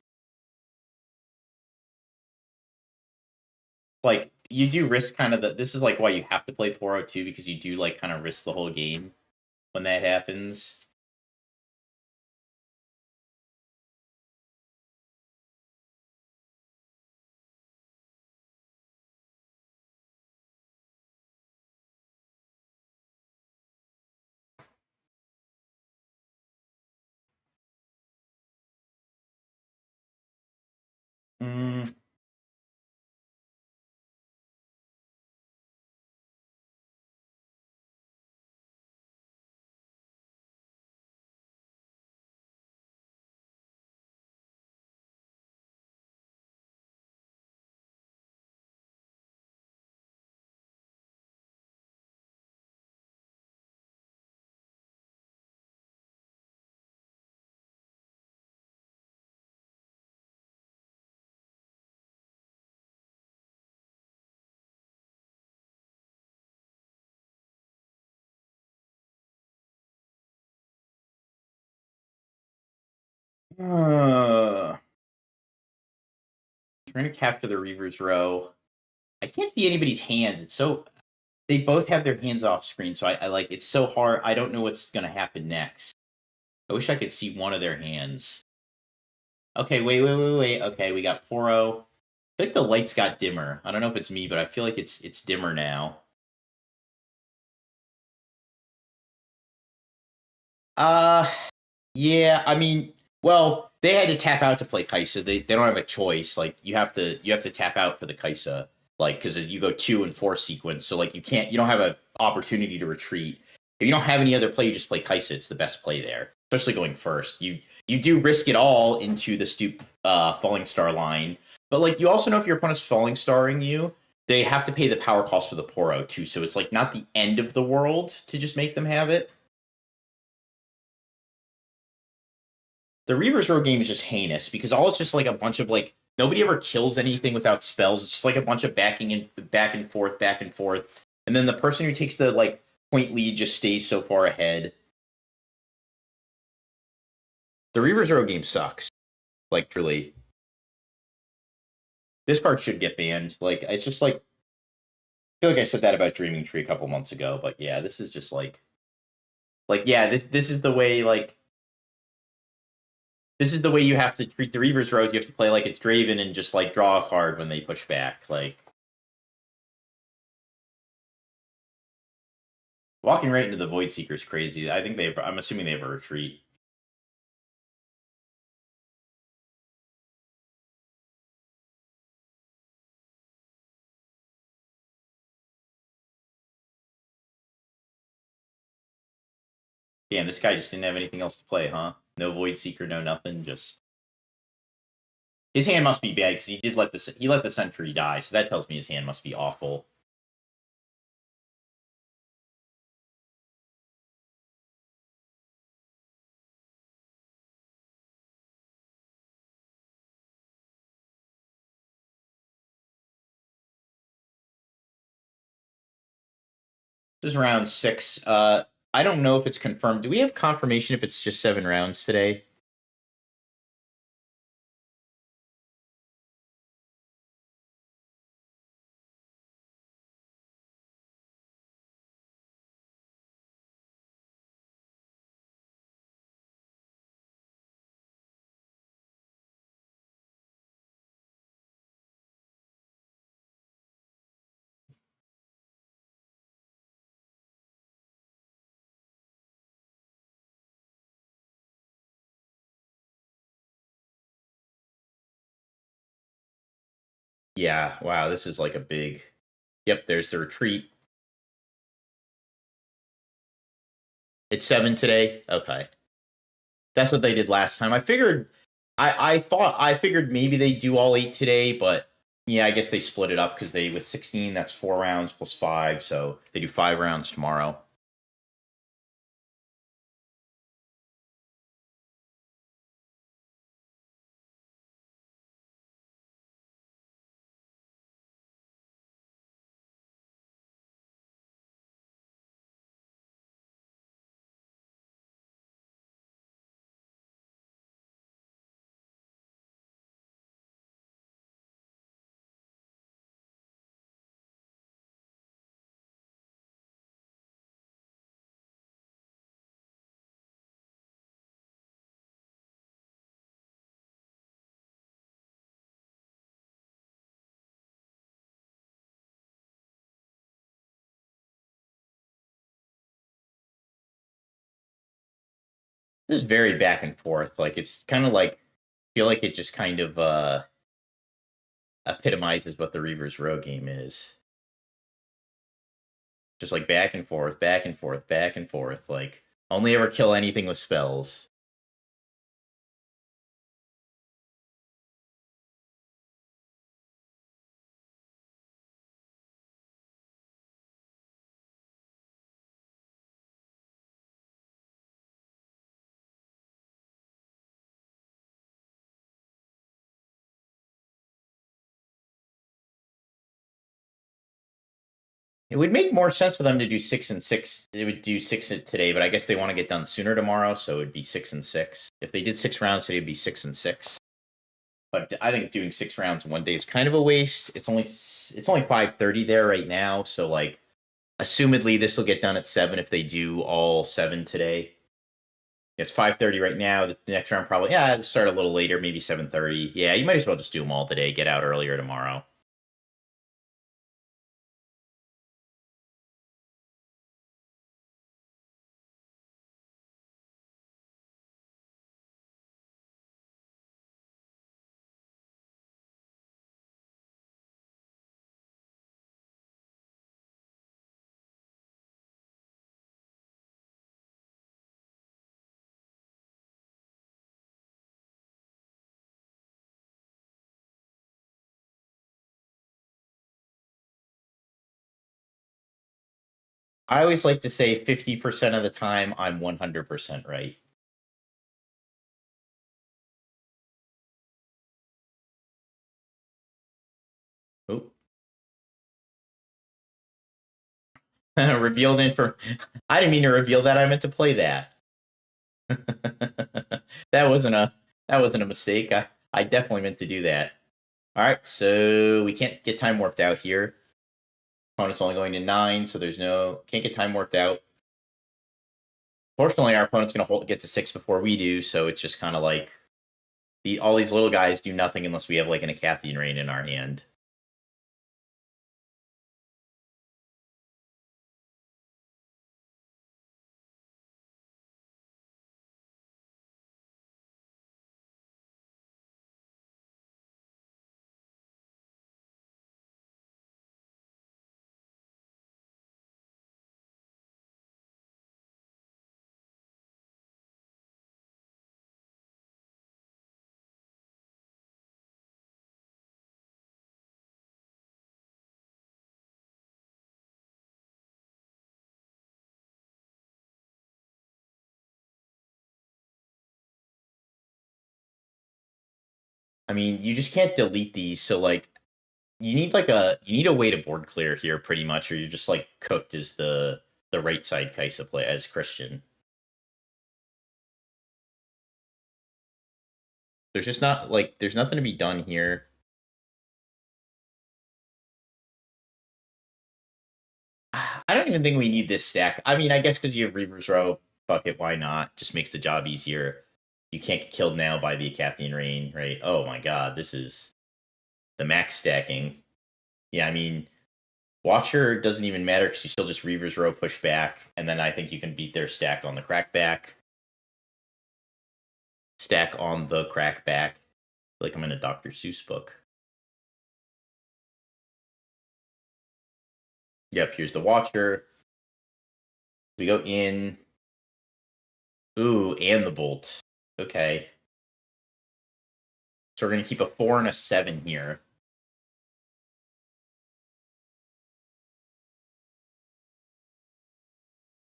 Like, you do risk kind of the... This is like why you have to play Poro too, because you do like kind of risk the whole game when that happens. Mm. We're gonna capture the Reaver's Row. I can't see anybody's hands. It's so... They both have their hands off screen, so I like... It's so hard. I don't know what's gonna happen next. I wish I could see one of their hands. Okay, wait. Okay, we got Poro. I think the lights got dimmer. I don't know if it's me, but I feel like it's dimmer now. Yeah, I mean, well, they had to tap out to play Kaisa. They don't have a choice. Like you have to tap out for the Kaisa, like because you go 2 and 4 sequence. So like you don't have an opportunity to retreat. If you don't have any other play, you just play Kaisa. It's the best play there, especially going first. You do risk it all into the Stoop Falling Star line, but like you also know if your opponent's Falling Starring you, they have to pay the power cost for the Poro too. So it's like not the end of the world to just make them have it. The Reaver's Row game is just heinous because all it's just like a bunch of like nobody ever kills anything without spells. It's just like a bunch of backing and back and forth, and then the person who takes the like point lead just stays so far ahead. The Reaver's Row game sucks. Like truly, this card should get banned. Like it's just like I feel like I said that about Dreaming Tree a couple months ago, but yeah, this is just like yeah, this is the way like. This is the way you have to treat the Reaver's Road. You have to play like it's Draven and just like draw a card when they push back. Like walking right into the Void Seeker is crazy. I think I'm assuming they have a retreat. Damn, this guy just didn't have anything else to play, huh? No Void Seeker, no nothing. Just his hand must be bad because he let the Sentry die. So that tells me his hand must be awful. This is round 6. I don't know if it's confirmed. Do we have confirmation if it's just 7 rounds today? Yeah, wow, this is like a big... Yep, there's the retreat. It's 7 today? Okay. That's what they did last time. I figured... I figured maybe they do all 8 today, but... Yeah, I guess they split it up because they... With 16, that's 4 rounds plus 5, so they do 5 rounds tomorrow. This is very back and forth. Like, it's kind of like... I feel like it just kind of epitomizes what the Reaver's Row game is. Just like back and forth, back and forth, back and forth. Like, only ever kill anything with spells. It would make more sense for them to do 6 and 6. They would do 6 today, but I guess they want to get done sooner tomorrow, so it would be 6 and 6. If they did 6 rounds today, it'd be 6 and 6. But I think doing 6 rounds in one day is kind of a waste. It's only 5:30 there right now, so like, assumedly this will get done at 7 if they do all 7 today. It's 5:30 right now. The next round probably start a little later, maybe 7:30. Yeah, you might as well just do them all today. Get out earlier tomorrow. I always like to say 50% of the time I'm 100% right. Oh. Revealed info. I didn't mean to reveal that. I meant to play that. that wasn't a mistake. I definitely meant to do that. All right, so we can't get time warped out here. Opponent's only going to 9, so can't get time warped out. Fortunately, our opponent's going to get to 6 before we do, so it's just kind of like all these little guys do nothing unless we have like an Acathian Rain in our hand. I mean, you just can't delete these, so like you need a way to board clear here pretty much, or you're just like cooked is the the right side Kaisa play as Christian. There's just not, like, there's nothing to be done here. I don't even think we need this stack. I mean, I guess because you have Reaver's Row, fuck it, why not? Just makes the job easier. You can't get killed now by the Acathian Rain, right? Oh my god, this is the max stacking. Yeah, I mean, Watcher doesn't even matter because you still just Reaver's Row push back, and then I think you can beat their stack on the crackback. Stack on the crackback. Like I'm in a Dr. Seuss book. Yep, here's the Watcher. We go in. Ooh, and the Bolt. Okay. So we're going to keep a 4 and a 7 here.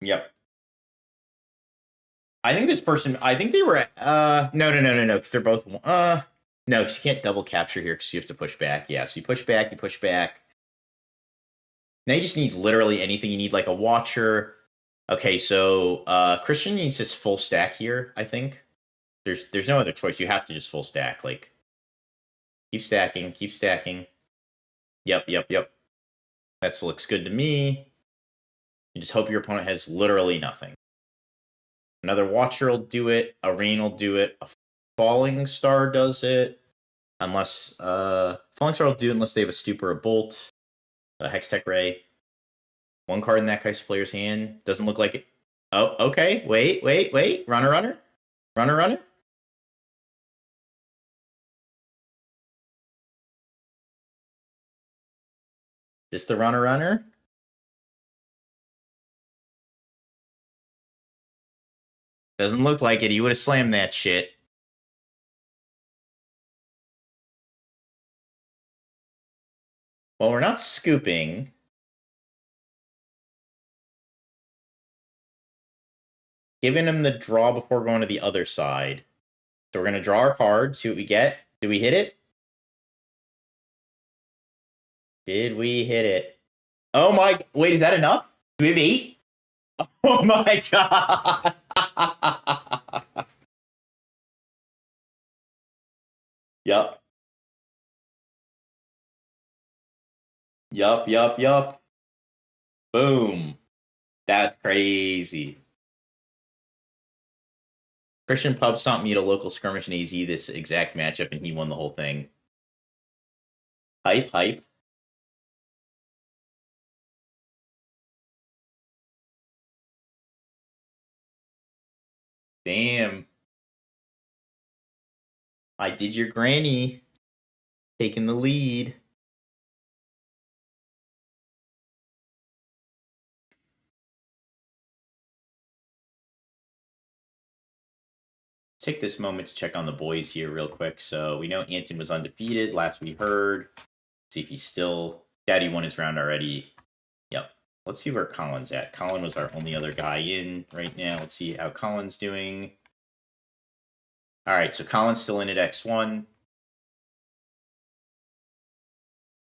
Yep. I think this person, I think they were, no, because they're both, no, because you can't double capture here because you have to push back. Yeah, so you push back, you push back. Now you just need literally anything. You need like a Watcher. Okay, so Christian needs this full stack here, I think. There's no other choice. You have to just full stack. Like, keep stacking, keep stacking. Yep. That looks good to me. You just hope your opponent has literally nothing. Another Watcher will do it. A Rain will do it. A Falling Star does it. Unless, Falling Star will do it unless they have a Stupor or a Bolt. A Hextech Ray. One card in that guy's player's hand. Doesn't look like it. Oh, okay. Wait. Runner. Just the runner. Doesn't look like it. He would have slammed that shit. Well, we're not scooping. Giving him the draw before going to the other side. So we're going to draw our card, see what we get. Did we hit it? Did we hit it? Oh my, wait, is that enough? Do we have 8? Oh my god. Yup. Boom. That's crazy. Christian Pub stomped me at a local skirmish in AZ this exact matchup, and he won the whole thing. Hype. Damn. I did your granny. Taking the lead. Take this moment to check on the boys here real quick. So we know Anton was undefeated last we heard. See if he's still... Daddy won his round already. Yep. Let's see where Colin's at. Colin was our only other guy in right now. Let's see how Colin's doing. All right, so Colin's still in at X1.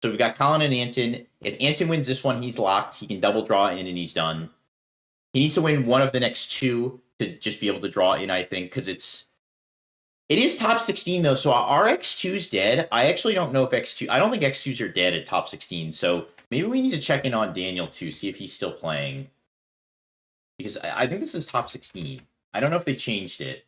So we got Colin and Anton. If Anton wins this one, he's locked. He can double draw in and he's done. He needs to win one of the next 2 to just be able to draw in, I think, because it is top 16 though. So our X2's dead. I actually don't know if X2. I don't think X2s are dead at top 16. So maybe we need to check in on Daniel too, see if he's still playing. Because I think this is top 16. I don't know if they changed it.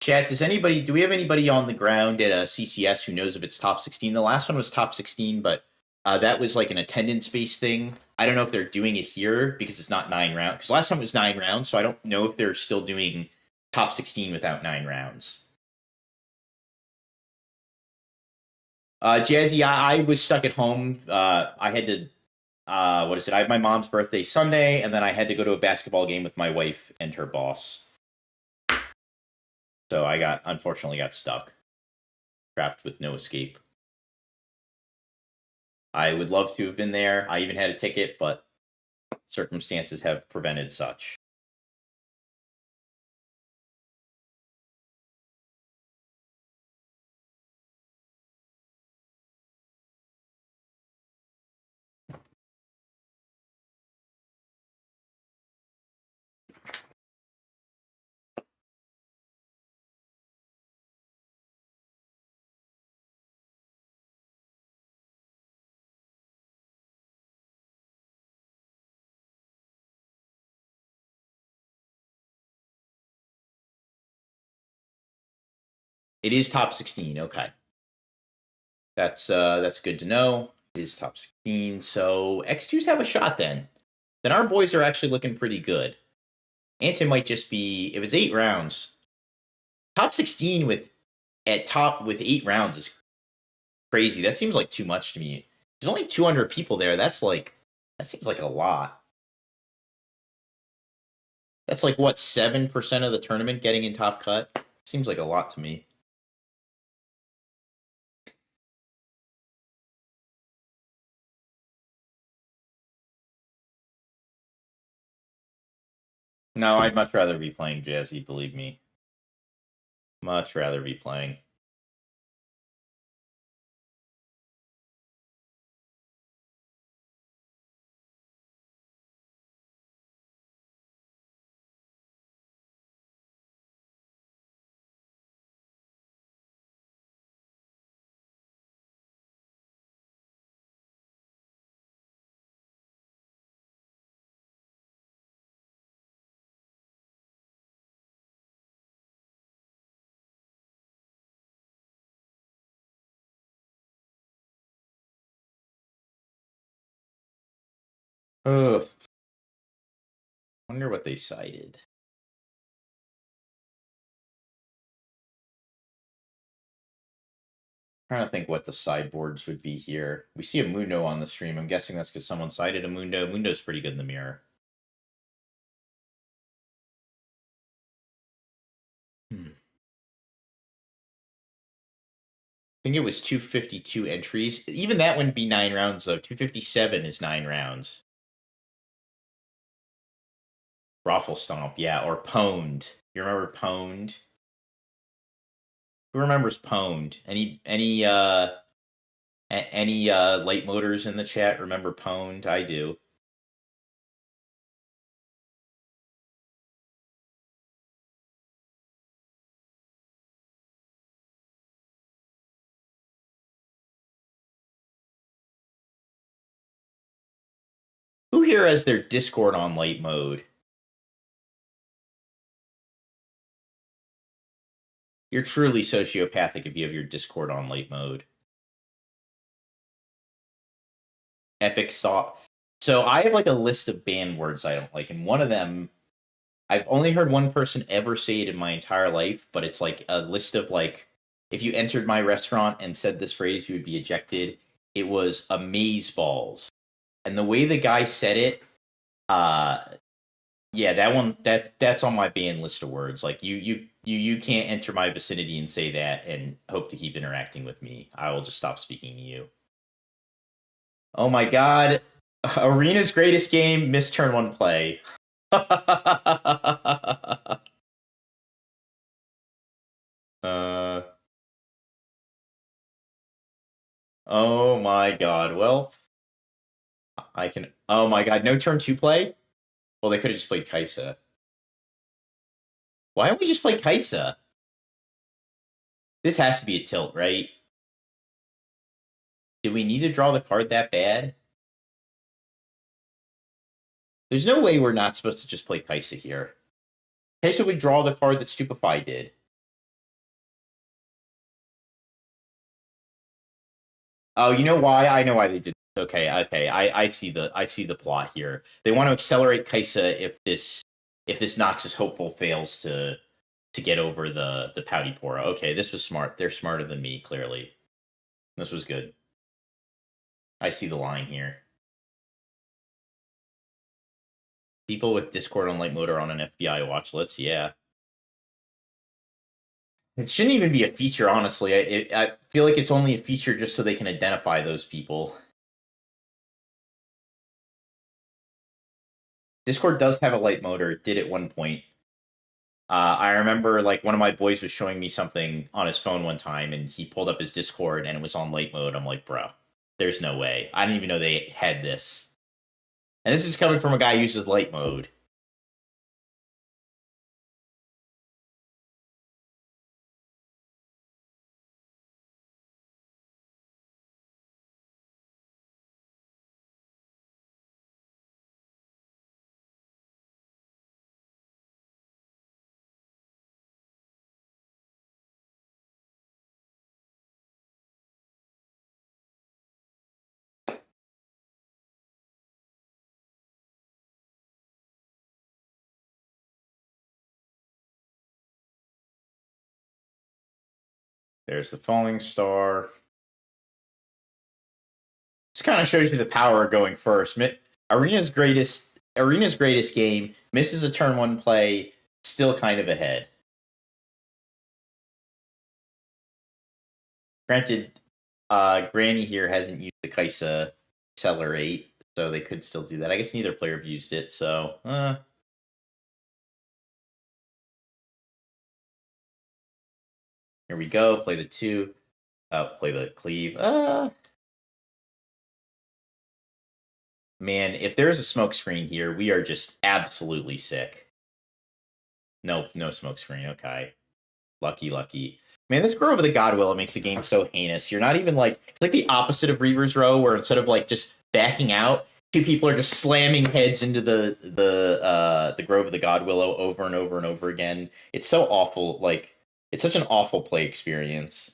Chat, do we have anybody on the ground at CCS who knows if it's top 16? The last one was top 16, but that was like an attendance-based thing. I don't know if they're doing it here because it's not 9 rounds. Because last time it was 9 rounds, so I don't know if they're still doing top 16 without 9 rounds. Jazzy, I was stuck at home. I had to, I have my mom's birthday Sunday, and then I had to go to a basketball game with my wife and her boss. So I unfortunately got stuck. Trapped with no escape. I would love to have been there. I even had a ticket, but circumstances have prevented such. It is top 16. Okay. That's good to know. It is top 16. So X2s have a shot then. Then our boys are actually looking pretty good. Anton might just be, if it's 8 rounds, top 16 with 8 rounds is crazy. That seems like too much to me. There's only 200 people there. That seems like a lot. That's like what, 7% of the tournament getting in top cut? Seems like a lot to me. No, I'd much rather be playing Jazzy, believe me. Much rather be playing. Ugh. Wonder what they cited. Trying to think what the sideboards would be here. We see a Mundo on the stream. I'm guessing that's because someone cited a Mundo. Mundo's pretty good in the mirror. I think it was 252 entries. Even that wouldn't be 9 rounds, though. 257 is 9 rounds. Raffle Stomp, yeah, or Pwned. You remember Pwned? Who remembers Pwned? Any light motors in the chat remember Pwned? I do. Who here has their Discord on light mode? You're truly sociopathic if you have your Discord on light mode. Epic saw. So I have like a list of banned words I don't like, and one of them, I've only heard one person ever say it in my entire life, but it's like a list of like, if you entered my restaurant and said this phrase, you would be ejected. It was amazeballs. And the way the guy said it, yeah, that one that's on my banned list of words. Like you can't enter my vicinity and say that and hope to keep interacting with me. I will just stop speaking to you. Oh my god. Arena's greatest game, missed turn 1 play. Oh my god. Well, I can. Oh my god, no turn 2 play? Well, they could have just played Kaisa. Why don't we just play Kaisa? This has to be a tilt, right? Do we need to draw the card that bad? There's no way we're not supposed to just play Kaisa here. Kaisa would draw the card that Stupefy did. Oh, you know why? I know why they did this. Okay. I see the plot here. They want to accelerate Kaisa if this Noxus Hopeful fails to get over the Pouty Pora. Okay, this was smart. They're smarter than me, clearly. This was good. I see the line here. People with Discord on light mode are on an FBI watch list. Yeah. It shouldn't even be a feature, honestly. I feel like it's only a feature just so they can identify those people. Discord does have a light motor. It did at one point. I remember like one of my boys was showing me something on his phone one time, and he pulled up his Discord and it was on light mode. I'm like, bro, there's no way. I didn't even know they had this. And this is coming from a guy who uses light mode. There's the falling star. This kind of shows you the power of going first. Arena's greatest game, misses a turn 1 play, still kind of ahead. Granted, Granny here hasn't used the Kaisa Accelerate, so they could still do that. I guess neither player have used it, so here we go. Play the 2. Play the cleave. Man, if there's a smoke screen here, we are just absolutely sick. No smoke screen. Okay. Lucky. Man, this Grove of the Godwillow makes the game so heinous. You're not even like, it's like the opposite of Reaver's Row, where instead of like just backing out, 2 people are just slamming heads into the Grove of the Godwillow over and over and over again. It's so awful. Like, it's such an awful play experience.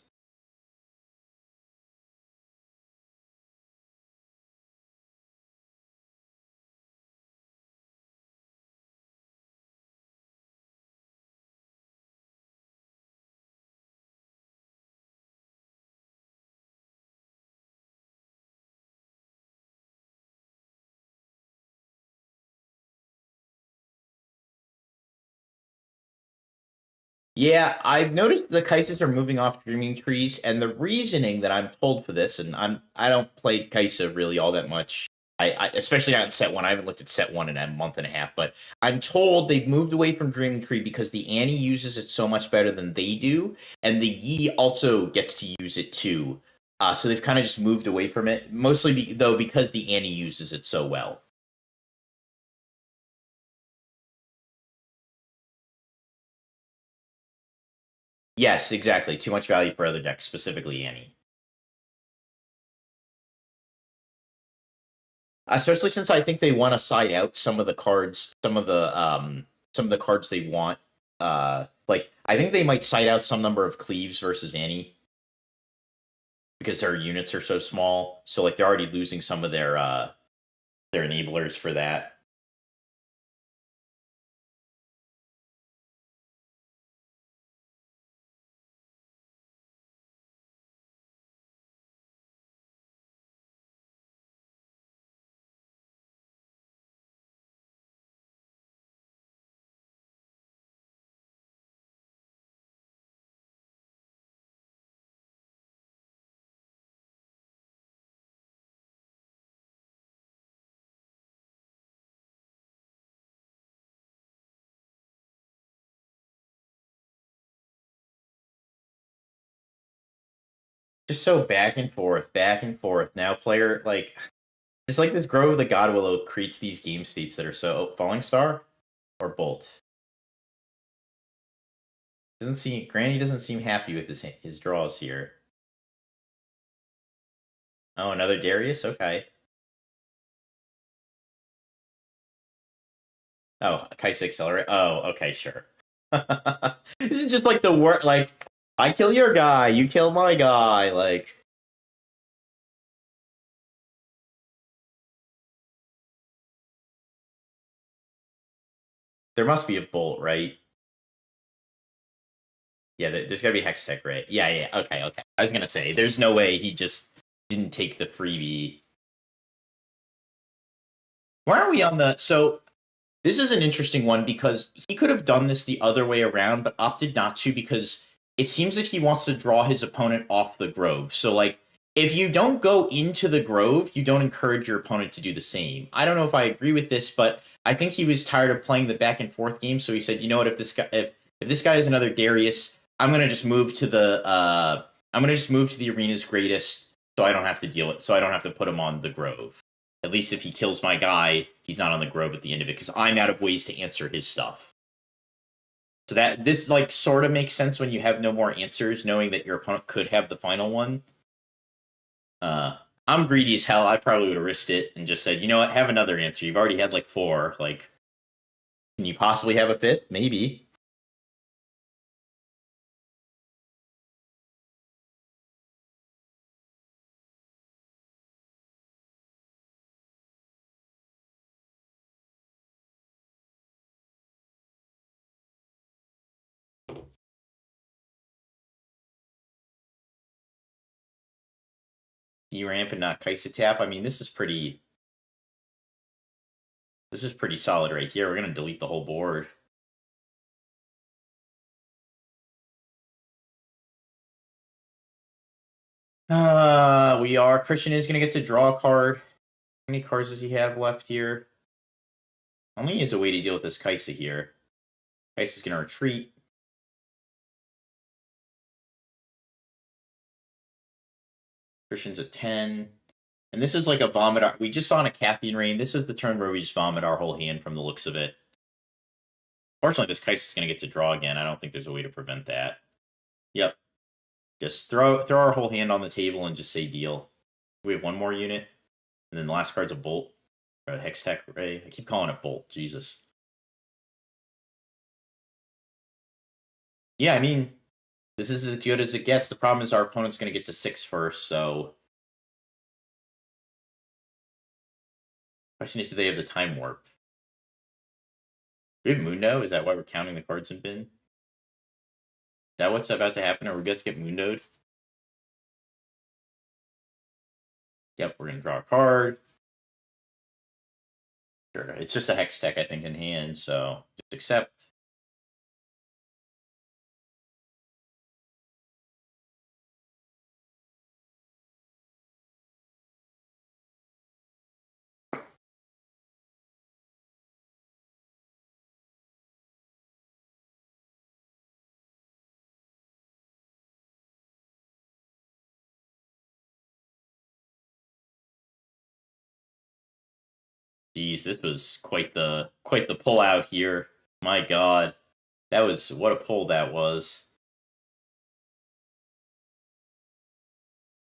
Yeah, I've noticed the Kaisers are moving off Dreaming Trees, and the reasoning that I'm told for this, and I don't play Kaisa really all that much. I especially not in set 1. I haven't looked at set 1 in a month and a half, but I'm told they've moved away from Dreaming Tree because the Annie uses it so much better than they do, and the Yi also gets to use it too. So they've kind of just moved away from it, mostly though because the Annie uses it so well. Yes, exactly. Too much value for other decks, specifically Annie. Especially since I think they want to side out some of the cards, some of the cards they want. Like I think they might side out some number of Cleaves versus Annie because their units are so small. So like they're already losing some of their enablers for that. Just so back and forth, back and forth. Now player like just like this Grove of the Godwillow creates these game states that are so Falling Star or Bolt. Granny doesn't seem happy with his draws here. Oh, another Darius? Okay. Oh, Kaisa Accelerate. Oh, okay, sure. This is just like the work. Like, I kill your guy, you kill my guy. Like, there must be a bolt, right? Yeah, there's gotta be Hex Tech, right? Yeah. Okay. I was gonna say, there's no way he just didn't take the freebie. Why are we on the? So this is an interesting one because he could have done this the other way around, but opted not to because it seems that he wants to draw his opponent off the Grove. So, like, if you don't go into the Grove, you don't encourage your opponent to do the same. I don't know if I agree with this, but I think he was tired of playing the back and forth game. So he said, you know what, if this guy is another Darius, I'm gonna just move to the arena's greatest, so I don't have to deal with, so I don't have to put him on the Grove. At least if he kills my guy, he's not on the Grove at the end of it, because I'm out of ways to answer his stuff. So that this like sort of makes sense when you have no more answers, knowing that your opponent could have the final one. I'm greedy as hell. I probably would have risked it and just said, you know what, have another answer. You've already had like 4. Like, can you possibly have a 5th? Maybe. D-ramp and not Kaisa tap. I mean, this is pretty solid right here. We're gonna delete the whole board. Christian is gonna get to draw a card. How many cards does he have left here? Only is a way to deal with this Kaisa here. Kaisa's gonna retreat. Christian's at 10. And this is like a vomit. We just saw in a Cathian Rain. This is the turn where we just vomit our whole hand from the looks of it. Fortunately, this Kaisa's going to get to draw again. I don't think there's a way to prevent that. Yep. Just throw our whole hand on the table and just say deal. We have one more unit. And then the last card's a Bolt. Or a Hextech Ray. I keep calling it Bolt. Jesus. Yeah, I mean, this is as good as it gets. The problem is our opponent's going to get to 6 first, so... Question is, do they have the Time Warp? Do we have Mundo? Is that why we're counting the cards in bin? Is that what's about to happen? Are we about to get Mundoed? Yep, we're going to draw a card. Sure, it's just a Hextech, I think, in hand, so just accept. Jeez, this was quite the pull out here. My God, that was what a pull that was.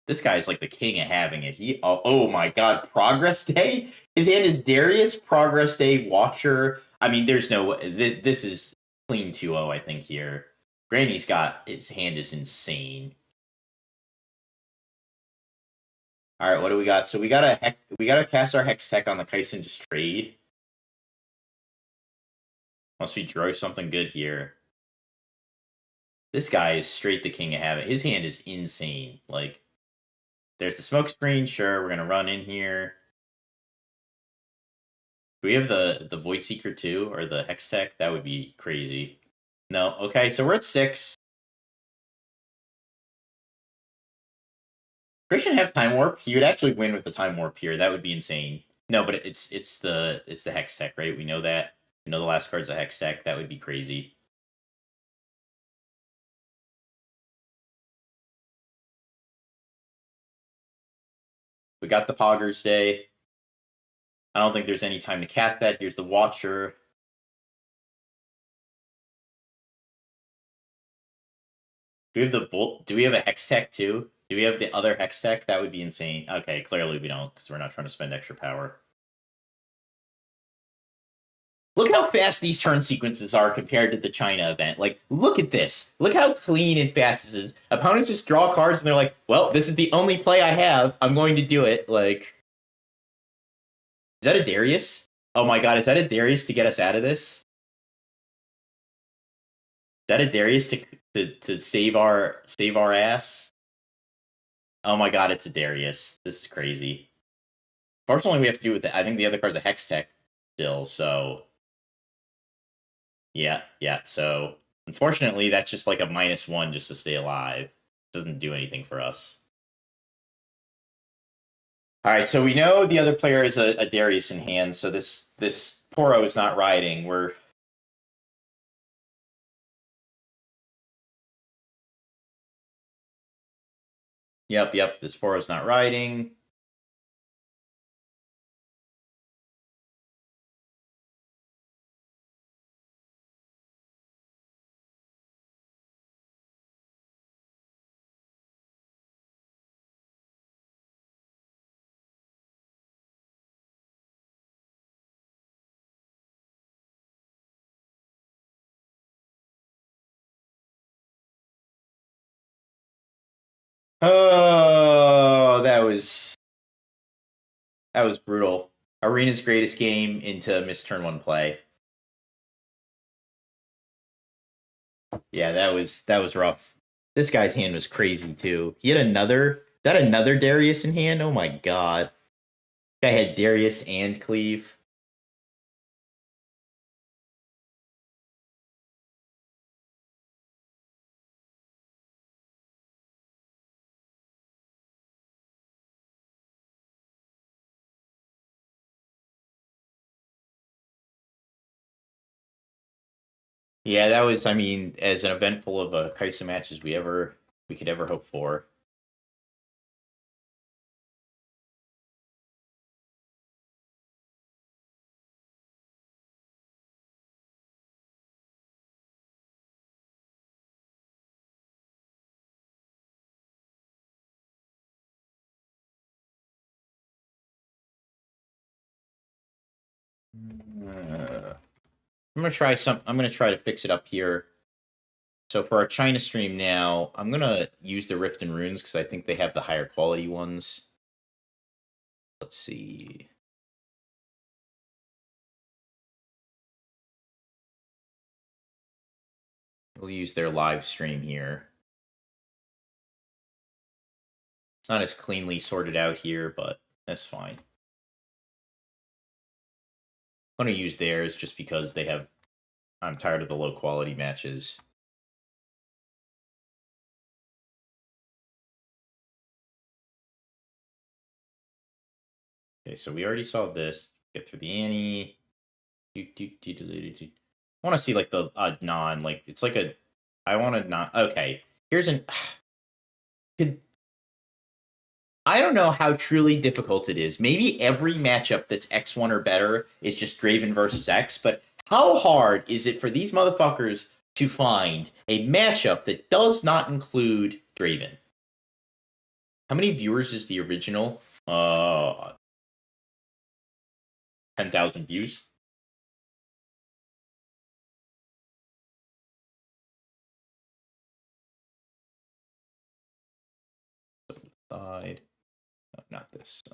This guy's like the king of having it. Oh my God, Progress Day. His hand is Darius, Progress Day, Watcher. I mean, there's no. This is clean 2-0, I think here. Granny's got his hand is insane. All right, what do we got? So we gotta cast our Hextech on the Kaisen just trade. Unless we draw something good here. This guy is straight the king of habit. His hand is insane. Like, there's the smoke screen. Sure, we're gonna run in here. Do we have the Void Seeker too, or the Hextech? That would be crazy. No. Okay, so we're at 6. Christian have Time Warp. He would actually win with the Time Warp here. That would be insane. No, but it's the Hextech, right? We know that. We know the last card's a Hextech. That would be crazy. We got the Poggers Day. I don't think there's any time to cast that. Here's the Watcher. Do we have the Bolt? Do we have a Hextech too? Do we have the other Hextech? That would be insane. Okay, clearly we don't, because we're not trying to spend extra power. Look how fast these turn sequences are compared to the China event. Like, look at this. Look how clean and fast this is. Opponents just draw cards and they're like, well, this is the only play I have. I'm going to do it. Like, is that a Darius? Oh my God, is that a Darius to get us out of this? Is that a Darius to save our ass? Oh my God, it's a Darius. This is crazy. Fortunately, we have to do with it. I think the other card's a Hextech still, so... Yeah. So, unfortunately, that's just like a -1 just to stay alive. It doesn't do anything for us. Alright, so we know the other player is a Darius in hand, so this Poro is not riding. Yep, this Poro's not riding. Oh, that was brutal. Arena's greatest game into missed turn 1 play. Yeah, that was rough. This guy's hand was crazy too. He had another that another Darius in hand? Oh my god. I had Darius and Cleave. Yeah, that was, I mean, as an eventful of a Kaisa match as we could ever hope for. I'm gonna try I'm gonna try to fix it up here. So for our China stream now, I'm gonna use the Rift and Runes because I think they have the higher quality ones. Let's see. We'll use their live stream here. It's not as cleanly sorted out here, but that's fine. I'm gonna use theirs just because they have. I'm tired of the low quality matches. Okay, so we already saw this. Get through the Annie. I want to see like the non, like it's like a. I want to not. Okay, here's an. I don't know how truly difficult it is. Maybe every matchup that's X1 or better is just Draven versus X, but how hard is it for these motherfuckers to find a matchup that does not include Draven? How many viewers is the original? 10,000 views. Side. No, not this.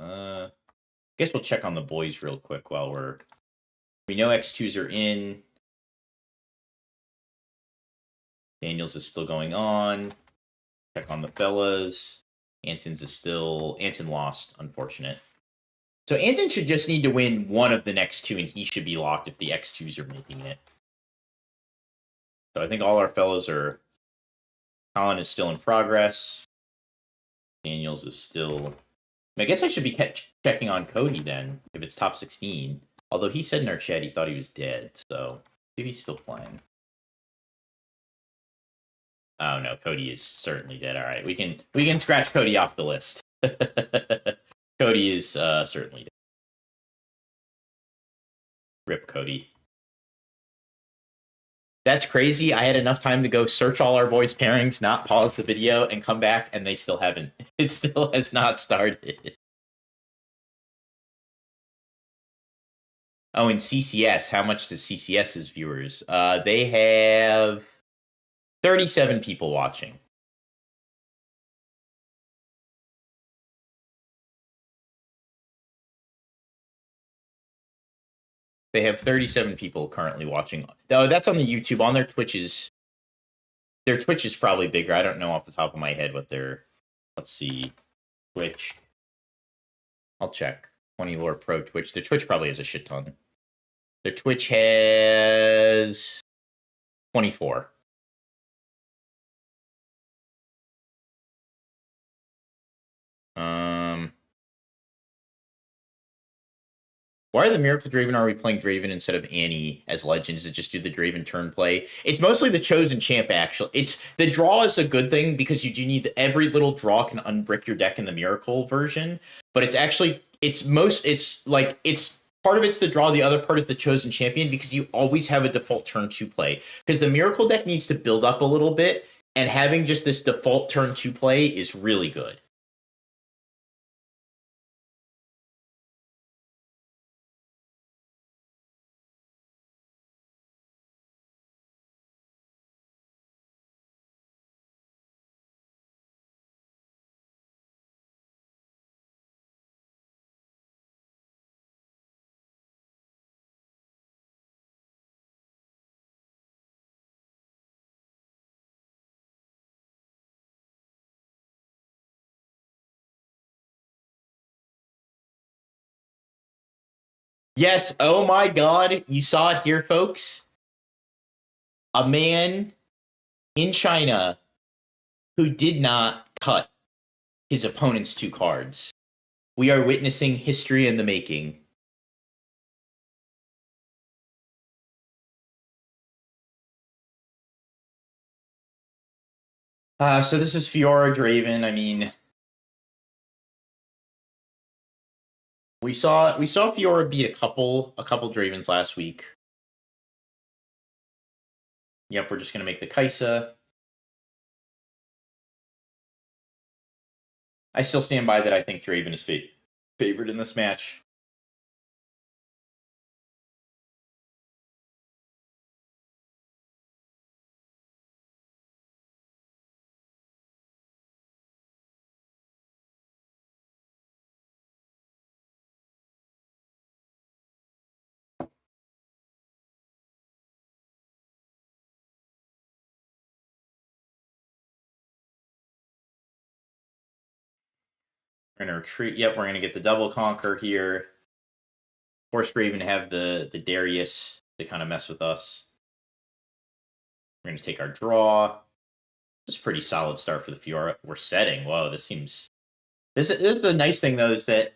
Guess we'll check on the boys real quick while we know X2s are in. Daniels is still going on. Check on the fellas. Anton lost, unfortunate. So Anton should just need to win one of the next two, and he should be locked if the X2s are making it. So I think all our fellows are. Colin is still in progress. Daniels is still. I guess I should be checking on Cody then, if it's top 16. Although he said in our chat he thought he was dead, so maybe he's still playing. Oh no, Cody is certainly dead. All right, we can scratch Cody off the list. Cody is certainly dead. Rip Cody. That's crazy. I had enough time to go search all our boys' pairings, not pause the video, and come back, and they still haven't. It still has not started. Oh, and CCS. How much does CCS's viewers? They have 37 people watching. They have 37 people currently watching. Oh, that's on the YouTube. On their Twitch is probably bigger. I don't know off the top of my head what their. Let's see, Twitch. I'll check. 20 Lore Pro Twitch. Their Twitch probably has a shit ton. Their Twitch has 24. Why are the Miracle Draven? Are we playing Draven instead of Annie as Legends to just do the Draven turn play? It's mostly the Chosen Champ, actually. It's the draw is a good thing because you do need every little draw can unbrick your deck in the Miracle version. But it's actually it's part of it's the draw, the other part is the Chosen Champion because you always have a default turn 2 play. Because the Miracle deck needs to build up a little bit, and having just this default turn 2 play is really good. Yes, oh my god, you saw it here, folks. A man in China who did not cut his opponent's 2 cards. We are witnessing history in the making. So this is Fiora Draven. I mean, we saw Fiora beat a couple Dravens last week. Yep, we're just gonna make the Kaisa. I still stand by that. I think Draven is favored in this match. We're gonna retreat. Yep, we're gonna get the double conquer here. Force Draven to have the Darius to kind of mess with us. We're gonna take our draw. This is a pretty solid start for the Fiora. We're setting. Whoa, this seems. This is the nice thing though, is that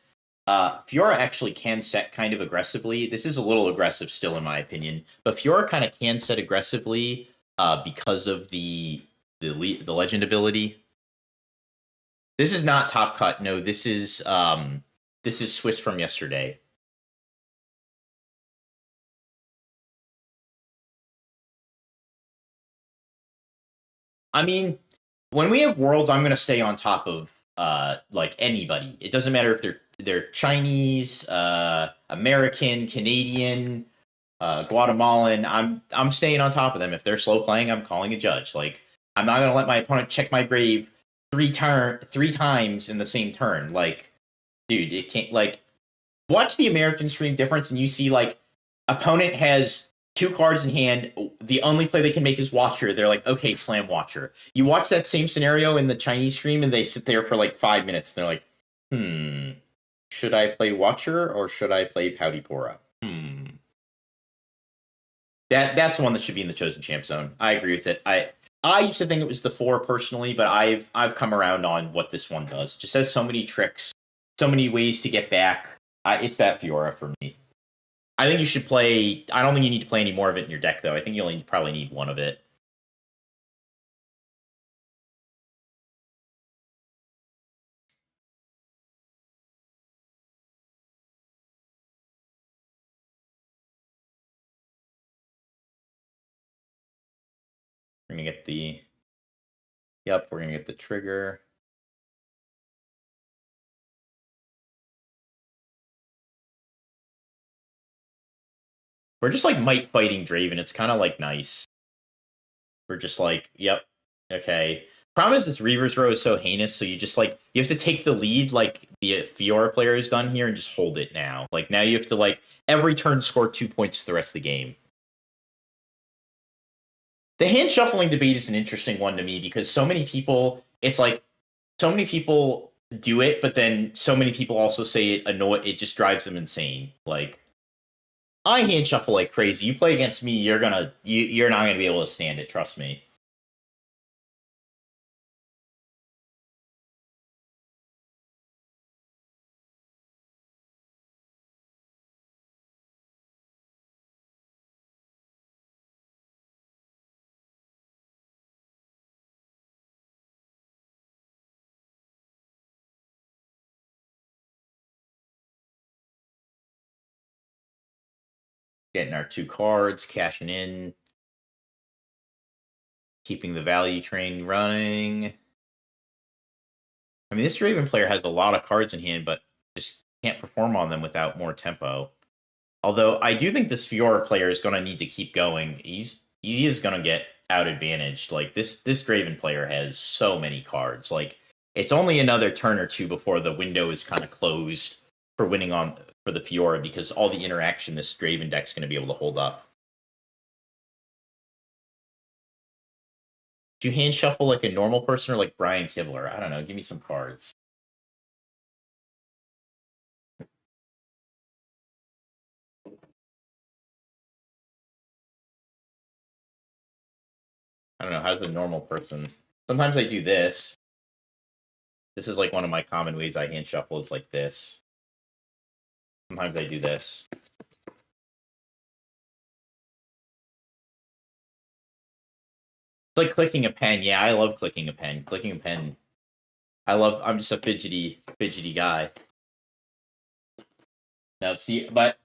Fiora actually can set kind of aggressively. This is a little aggressive still, in my opinion, but Fiora kind of can set aggressively because of the legend ability. This is not top cut. No, this is Swiss from yesterday. I mean, when we have worlds, I'm gonna stay on top of like anybody. It doesn't matter if they're Chinese, American, Canadian, Guatemalan. I'm staying on top of them. If they're slow playing, I'm calling a judge. Like, I'm not gonna let my opponent check my grave three times in the same turn. Like, dude, it can't. Like, watch the American stream difference, and you see like opponent has 2 cards in hand. The only play they can make is Watcher. They're like, okay, slam Watcher. You watch that same scenario in the Chinese stream, and they sit there for like 5 minutes. They're like, should I play Watcher or should I play Powdypora? That's the one that should be in the Chosen Champ zone. I agree with it. I used to think it was the 4 personally, but I've come around on what this one does. It just has so many tricks, so many ways to get back. It's that Fiora for me. I think you should play. I don't think you need to play any more of it in your deck, though. I think you only probably need 1 of it. We're gonna get the. Yep, we're gonna get the trigger. We're just like might fighting Draven. It's kind of like nice. We're just like, yep, okay. Problem is this Reaver's row is so heinous, so you just like you have to take the lead like the Fiora player has done here and just hold it now. Like now you have to like every turn score 2 points for the rest of the game. The hand shuffling debate is an interesting one to me because so many people, it's like so many people do it, but then so many people also say it just drives them insane. Like I hand shuffle like crazy. You play against me, you're not gonna be able to stand it. Trust me. Getting our 2 cards, cashing in, keeping the value train running. I mean, this Draven player has a lot of cards in hand, but just can't perform on them without more tempo. Although I do think this Fiora player is going to need to keep going. He is going to get out advantaged. Like this Draven player has so many cards. Like it's only another turn or 2 before the window is kind of closed for winning on for the Fiora because all the interaction this Draven deck is going to be able to hold up. Do you hand shuffle like a normal person or like Brian Kibler? I don't know. Give me some cards. I don't know, how's a normal person? Sometimes I do this. This is like one of my common ways I hand shuffle is like this. Sometimes I do this. It's like clicking a pen. Yeah, I love clicking a pen. Clicking a pen. I'm just a fidgety guy. Now see, but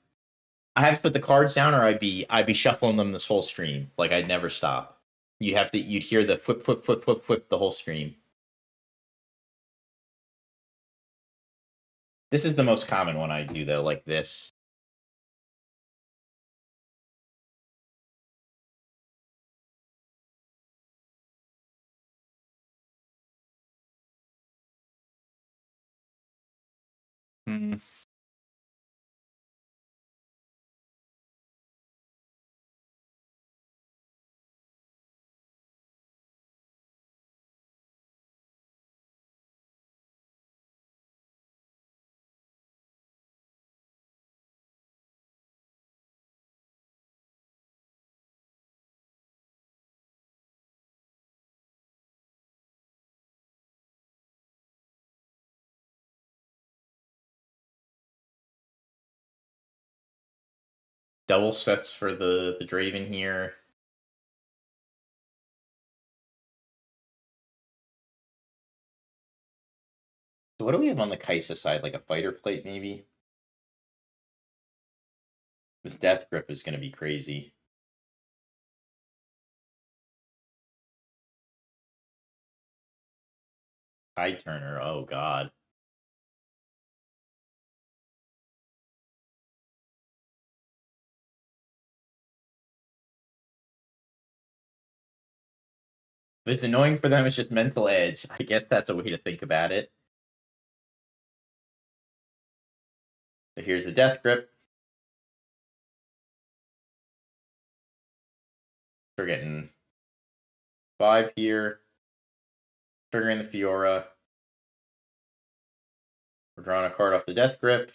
I have to put the cards down or I'd be shuffling them this whole stream. Like I'd never stop. You'd hear the whip the whole stream. This is the most common one I do though, like this. Hmm. Double sets for the Draven here. So what do we have on the Kaisa side? Like a fighter plate, maybe? This death grip is going to be crazy. Tide Turner, oh god. If it's annoying for them, it's just mental edge. I guess that's a way to think about it. So here's the death grip. We're getting 5 here. Triggering the Fiora. We're drawing a card off the death grip.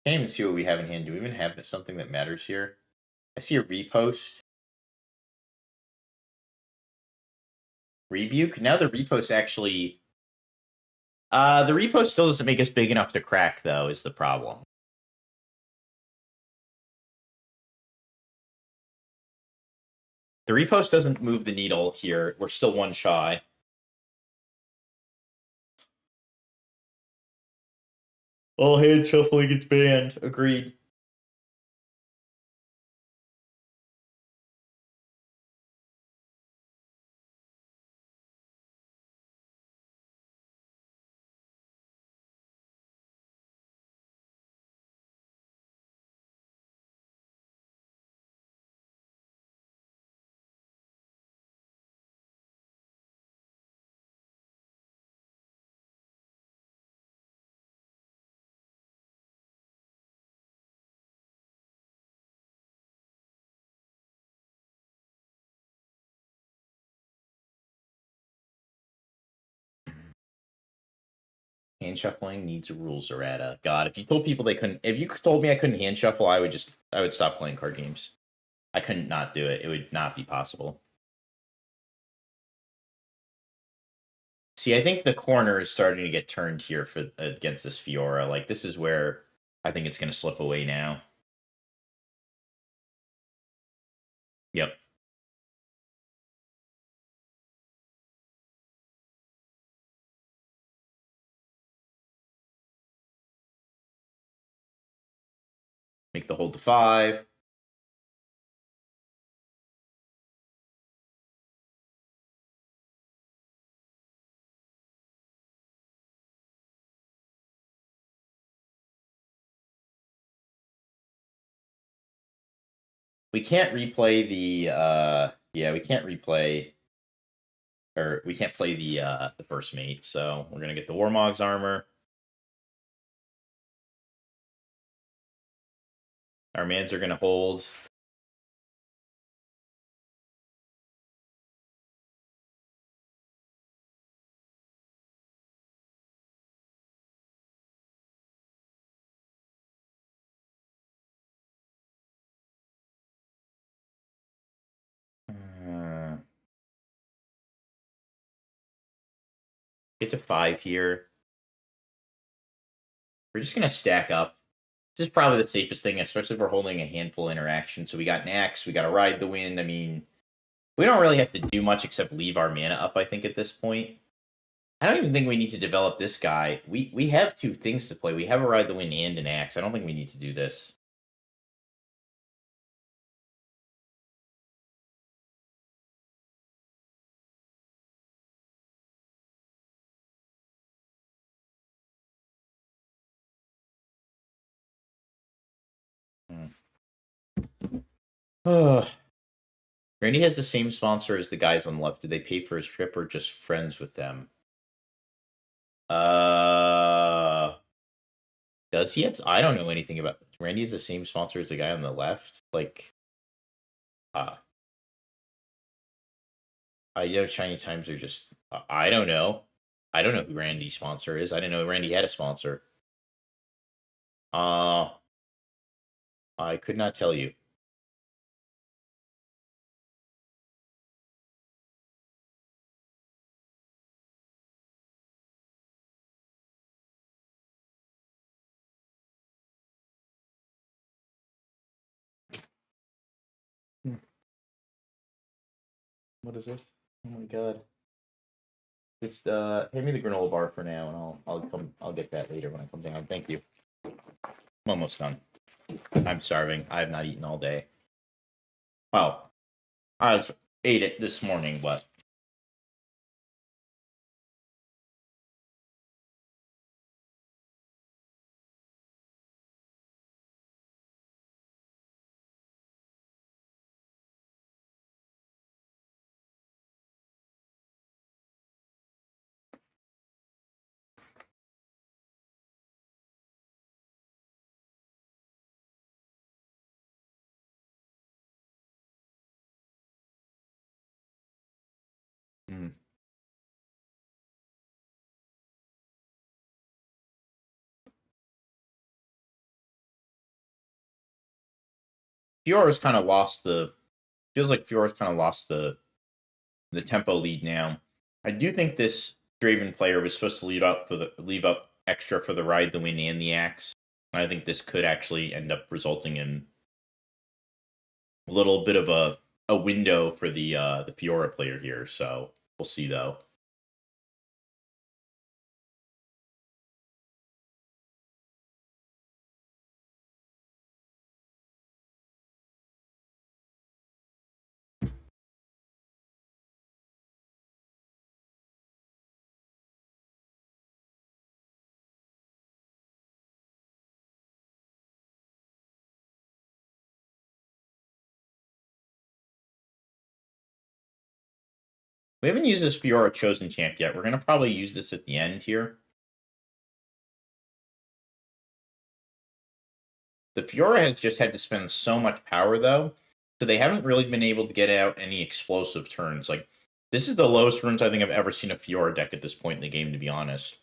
Can't even see what we have in hand. Do we even have something that matters here? I see a repost. Rebuke. Now the repost actually... the repost still doesn't make us big enough to crack, though, is the problem. The repost doesn't move the needle here. We're still 1 shy. All hand shuffling gets banned. Agreed. Hand shuffling needs rules, errata. God, if you told people they couldn't, if you told me I couldn't hand shuffle, I would stop playing card games. I couldn't not do it. It would not be possible. See, I think the corner is starting to get turned here for against this Fiora. Like, this is where I think it's going to slip away now. Yep. Make the hold to 5. We can't replay the we can't replay, or we can't play the first mate, so we're gonna get the Warmog's armor. Our mans are gonna hold. Get to 5 here. We're just gonna stack up. This is probably the safest thing, especially if we're holding a handful of interactions. So we got an axe, we got to ride the wind. I mean, we don't really have to do much except leave our mana up, I think, at this point. I don't even think we need to develop this guy. We have 2 things to play. We have a ride the wind and an axe. I don't think we need to do this. Ugh. Randy has the same sponsor as the guys on the left. Did they pay for his trip or just friends with them? Does he have? I don't know anything about. Randy is the same sponsor as the guy on the left. Like, I know Chinese Times are just. I don't know. I don't know who Randy's sponsor is. I didn't know Randy had a sponsor. I could not tell you. What is it? Oh my god. Just hand me the granola bar for now, and I'll get that later when I come down. Thank you. I'm almost done. I'm starving. I have not eaten all day. Well, ate it this morning, but Fiora's kind of lost the. Feels like Fiora's kind of lost the tempo lead now. I do think this Draven player was supposed to leave up extra for the ride, the wind, and the axe. I think this could actually end up resulting in a little bit of a window for the Fiora player here. So we'll see though. We haven't used this Fiora Chosen Champ yet. We're going to probably use this at the end here. The Fiora has just had to spend so much power, though, so they haven't really been able to get out any explosive turns. Like, this is the lowest runes I think I've ever seen a Fiora deck at this point in the game, to be honest.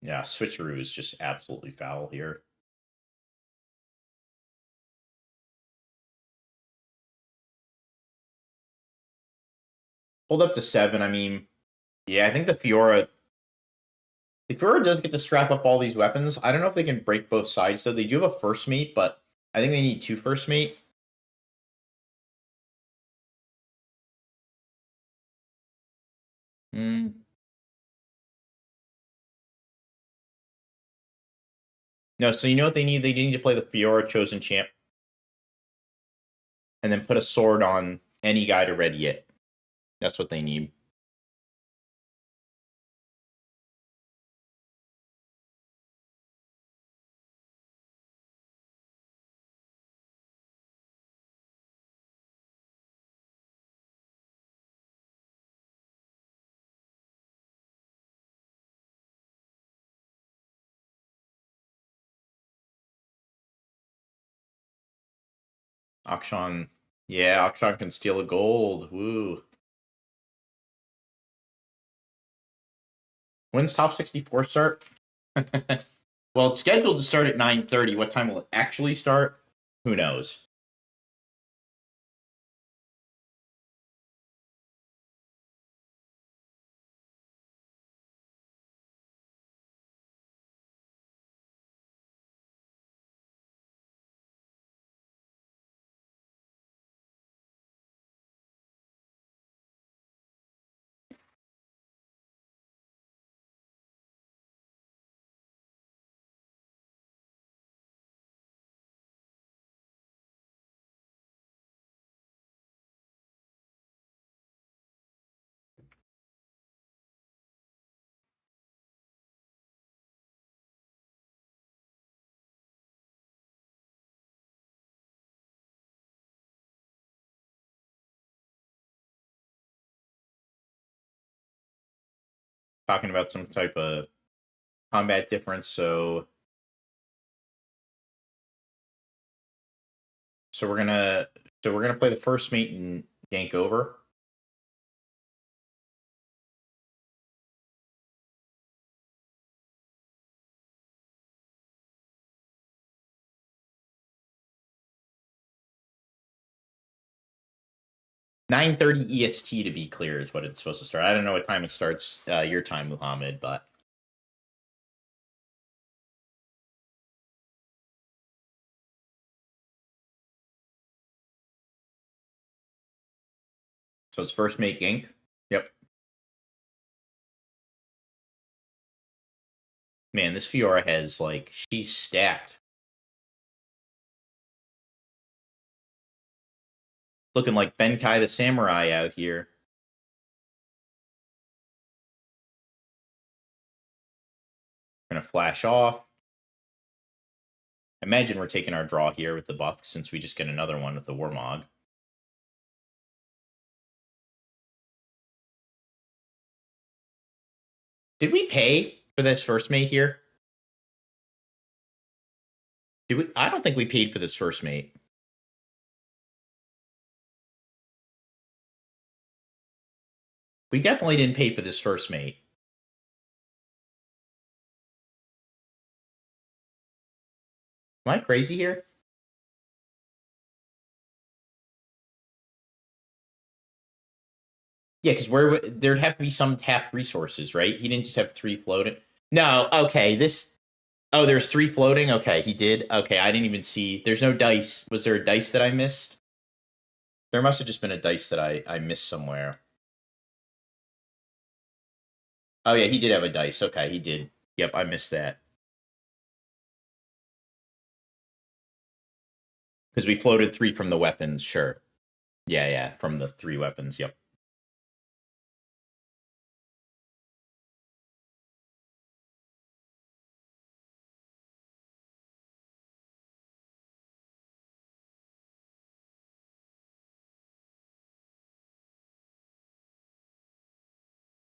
Yeah, switcheroo is just absolutely foul here. Hold up to 7. I mean, yeah, I think the Fiora does get to strap up all these weapons. I don't know if they can break both sides, though. They do have a first mate, but I think they need 2 first mate. No, so you know what they need? They need to play the Fiora Chosen Champ. And then put a sword on any guy to ready it. That's what they need. Akshan. Yeah, Akshan can steal a gold. Woo. When's top 64 start? Well, it's scheduled to start at 9:30. What time will it actually start? Who knows? Talking about some type of combat difference, so we're gonna play the first mate and gank over. (9:30 EST to be clear is what it's supposed to start. I don't know what time it starts your time, Muhammad, but so it's first mate gank. Yep. Man, this Fiora has like she's stacked. Looking like Benkai the Samurai out here. Gonna flash off. Imagine we're taking our draw here with the buff since we just get another one with the Warmog. Did we pay for this first mate here? Did we? I don't think we paid for this first mate. We definitely didn't pay for this first mate. Am I crazy here? Yeah, because there'd have to be some tapped resources, right? He didn't just have 3 floating. No, okay, this... Oh, there's 3 floating? Okay, he did. Okay, I didn't even see... There's no dice. Was there a dice that I missed? There must have just been a dice that I missed somewhere. Oh, yeah, he did have a dice. Okay, he did. Yep, I missed that. Because we floated 3 from the weapons, sure. Yeah, from the 3 weapons, yep.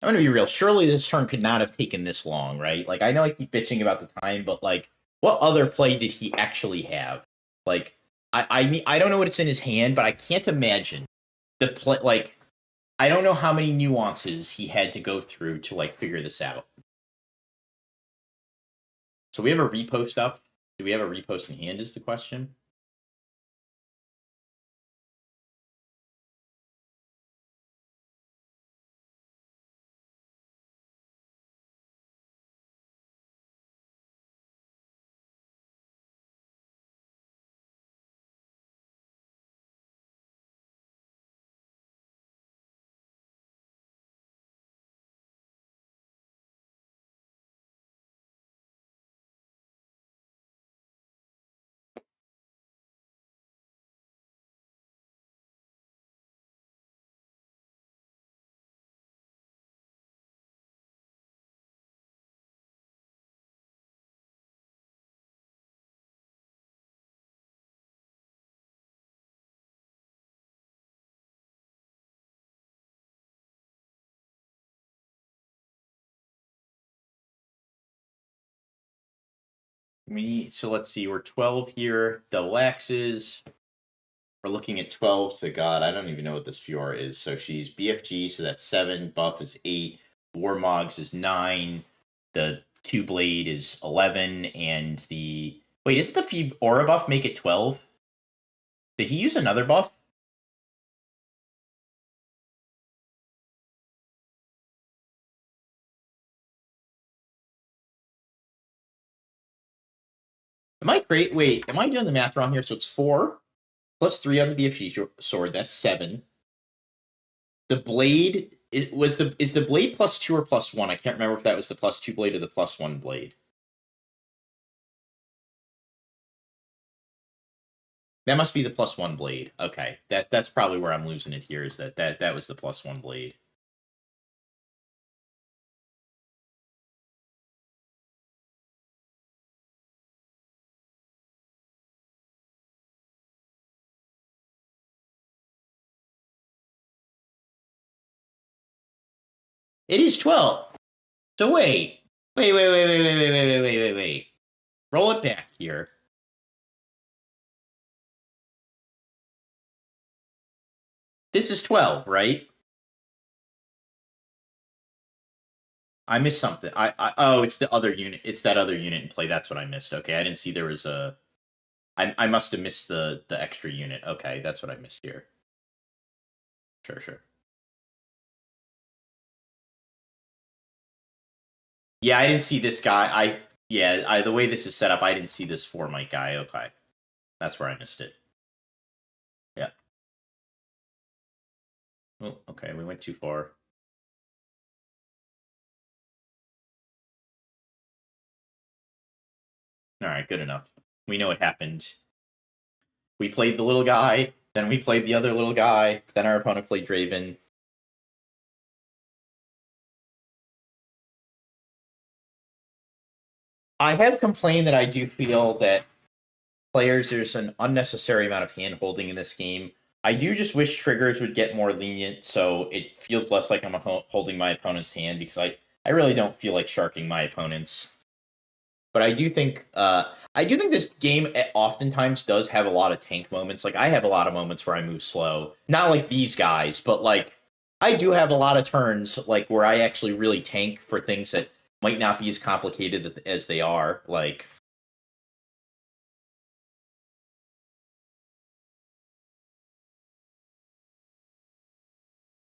I'm gonna be real. Surely this turn could not have taken this long, right? Like, I know I keep bitching about the time, but like, what other play did he actually have? Like, I mean, I don't know what's in his hand, but I can't imagine the play. Like, I don't know how many nuances he had to go through to like figure this out. So we have a repost up. Do we have a repost in hand? Is the question. So let's see. We're 12 here. Double X's. We're looking at 12 to God. I don't even know what this Fiora is. So she's BFG, so that's 7. Buff is 8. Warmogs is 9. The 2 blade is 11. And the. Wait, isn't the Fiora buff make it 12? Did he use another buff? Am I great? Wait, am I doing the math wrong here? So it's 4 plus 3 on the BFG sword. That's 7. The blade is the blade plus 2 or plus 1? I can't remember if that was the plus 2 blade or the plus 1 blade. That must be the plus 1 blade. Okay, that's probably where I'm losing it here. Is that was the plus 1 blade? It is 12. So wait. Roll it back here. This is 12, right? I missed something. Oh, it's the other unit. It's that other unit in play. That's what I missed. Okay, I didn't see there was a. I must have missed the extra unit. Okay, that's what I missed here. Sure. Yeah, I didn't see this guy. The way this is set up, I didn't see this 4 mic guy. Okay, that's where I missed it. Yeah. Oh, okay, we went too far. All right, good enough. We know what happened. We played the little guy, then we played the other little guy, then our opponent played Draven. I have complained that I do feel that there's an unnecessary amount of hand holding in this game. I do just wish triggers would get more lenient so it feels less like I'm holding my opponent's hand, because I really don't feel like sharking my opponents. But I do think this game oftentimes does have a lot of tank moments. Like, I have a lot of moments where I move slow. Not like these guys, but like I do have a lot of turns like where I actually really tank for things that might not be as complicated as they are. Like,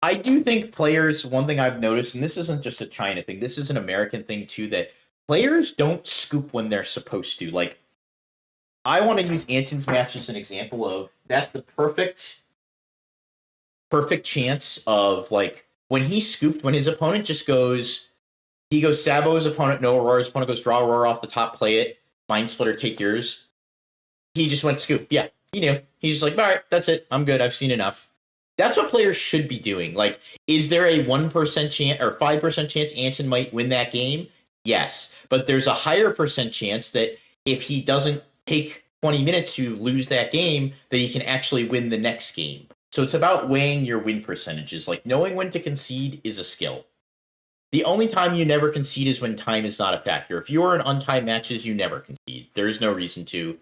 I do think players, one thing I've noticed, and this isn't just a China thing, this is an American thing too, that players don't scoop when they're supposed to. Like, I want to use Anton's match as an example of that's the perfect chance of, like, when he scooped, when his opponent just goes, he goes Sabo his opponent, no Aurora, his opponent goes draw Aurora off the top, play it, Mind Splitter, take yours. He just went scoop. Yeah, he knew. He's just like, all right, that's it. I'm good. I've seen enough. That's what players should be doing. Like, is there a 1% chance or 5% chance Anton might win that game? Yes. But there's a higher percent chance that if he doesn't take 20 minutes to lose that game, that he can actually win the next game. So it's about weighing your win percentages. Like, knowing when to concede is a skill. The only time you never concede is when time is not a factor. If you are in untimed matches, you never concede. There is no reason to.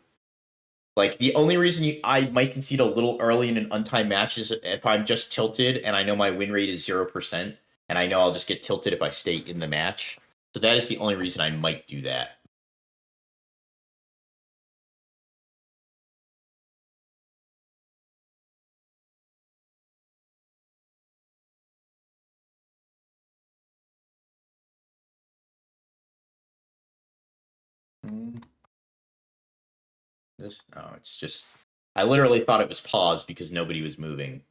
Like, the only reason I might concede a little early in an untimed match is if I'm just tilted and I know my win rate is 0%, and I know I'll just get tilted if I stay in the match. So that is the only reason I might do that. It's just, I literally thought it was paused because nobody was moving.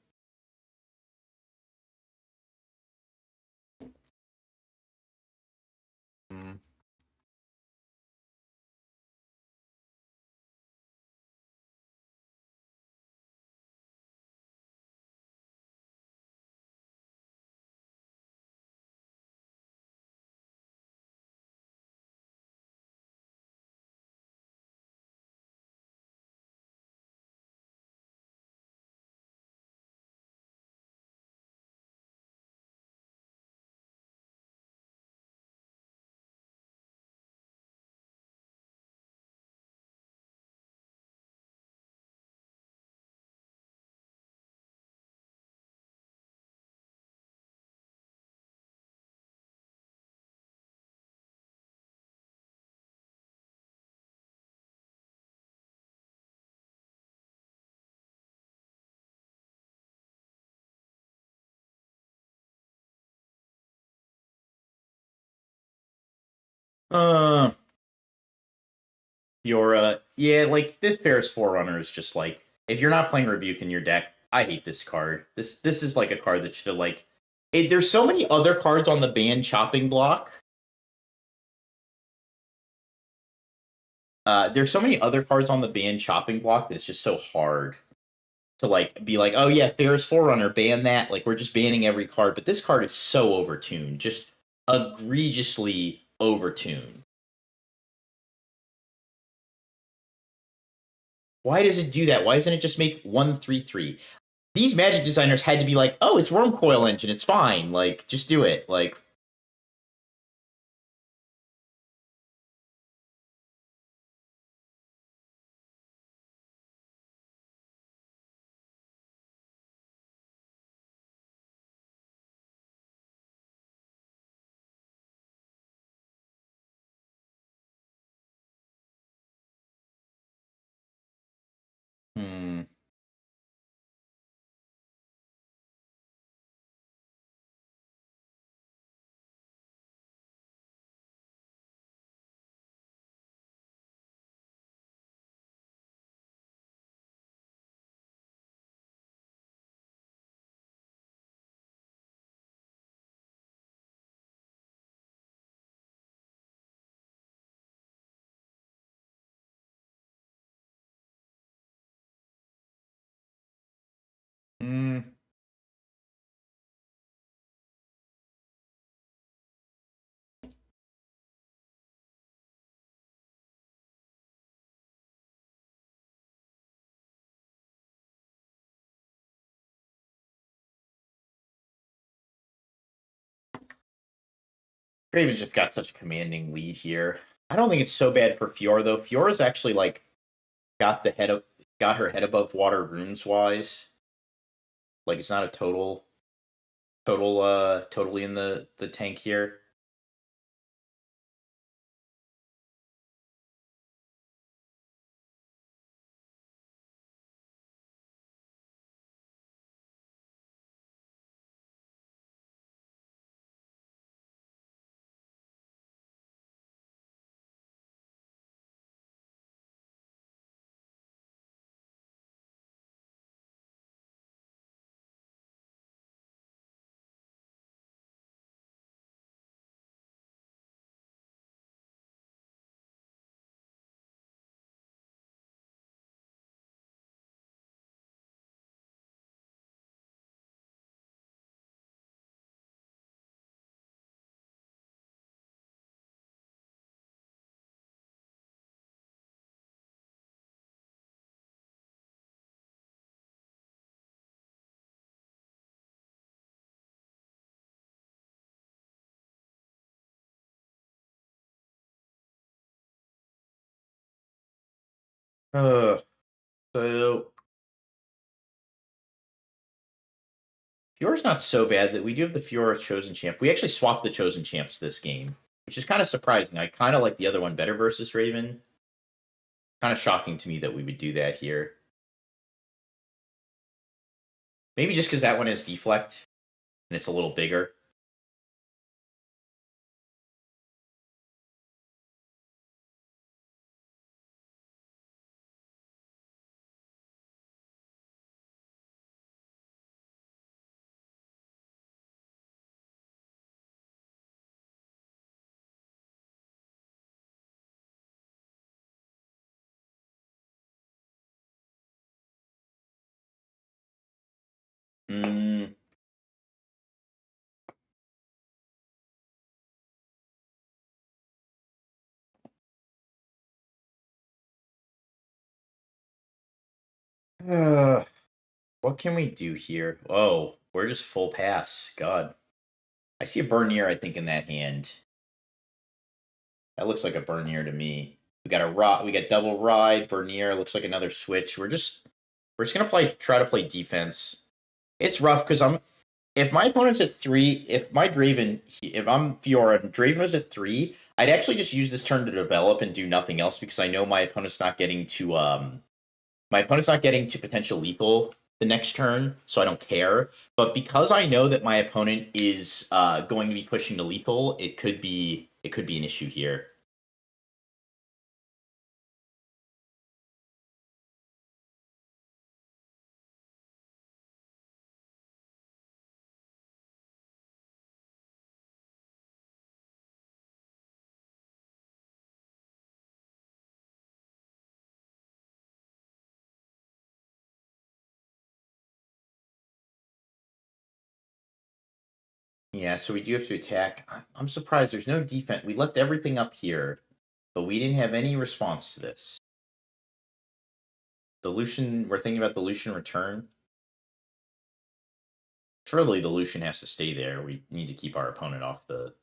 Fiora, yeah, like this Paris Forerunner is just like if you're not playing Rebuke in your deck, I hate this card. This is like a card that should have like. There's so many other cards on the ban chopping block. There's so many other cards on the ban chopping block that's just so hard to like be like, oh yeah, Ferris Forerunner, ban that. Like we're just banning every card, but this card is so overtuned, just egregiously overtuned. Why does it do that? Why doesn't it just make 1/3/3? These Magic designers had to be like, oh, it's Worm Coil Engine, it's fine. Like, just do it. Like, hmm. Hmm. Draven's just got such a commanding lead here. I don't think it's so bad for Fiora though. Fiora's actually like got her head above water runes wise. Like it's not a totally in the tank here. So Fiora's not so bad that we do have the Fiora Chosen Champ. We actually swapped the Chosen Champs this game, which is kind of surprising. I kind of like the other one better versus Raven. Kind of shocking to me that we would do that here. Maybe just because that one has deflect and it's a little bigger. Hmm. What can we do here? Oh, we're just full pass. God. I see a Bernier, I think, in that hand. That looks like a Bernier to me. We got double ride, Bernier, looks like another switch. We're just gonna try to play defense. It's rough because if my opponent's at 3, if I'm Fiora and Draven was at 3, I'd actually just use this turn to develop and do nothing else because I know my opponent's not getting to potential lethal the next turn, so I don't care. But because I know that my opponent is going to be pushing to lethal, it could be an issue here. Yeah, so we do have to attack. I'm surprised there's no defense. We left everything up here, but we didn't have any response to this. The Lucian, we're thinking about the Lucian return. Surely the Lucian has to stay there. We need to keep our opponent off the...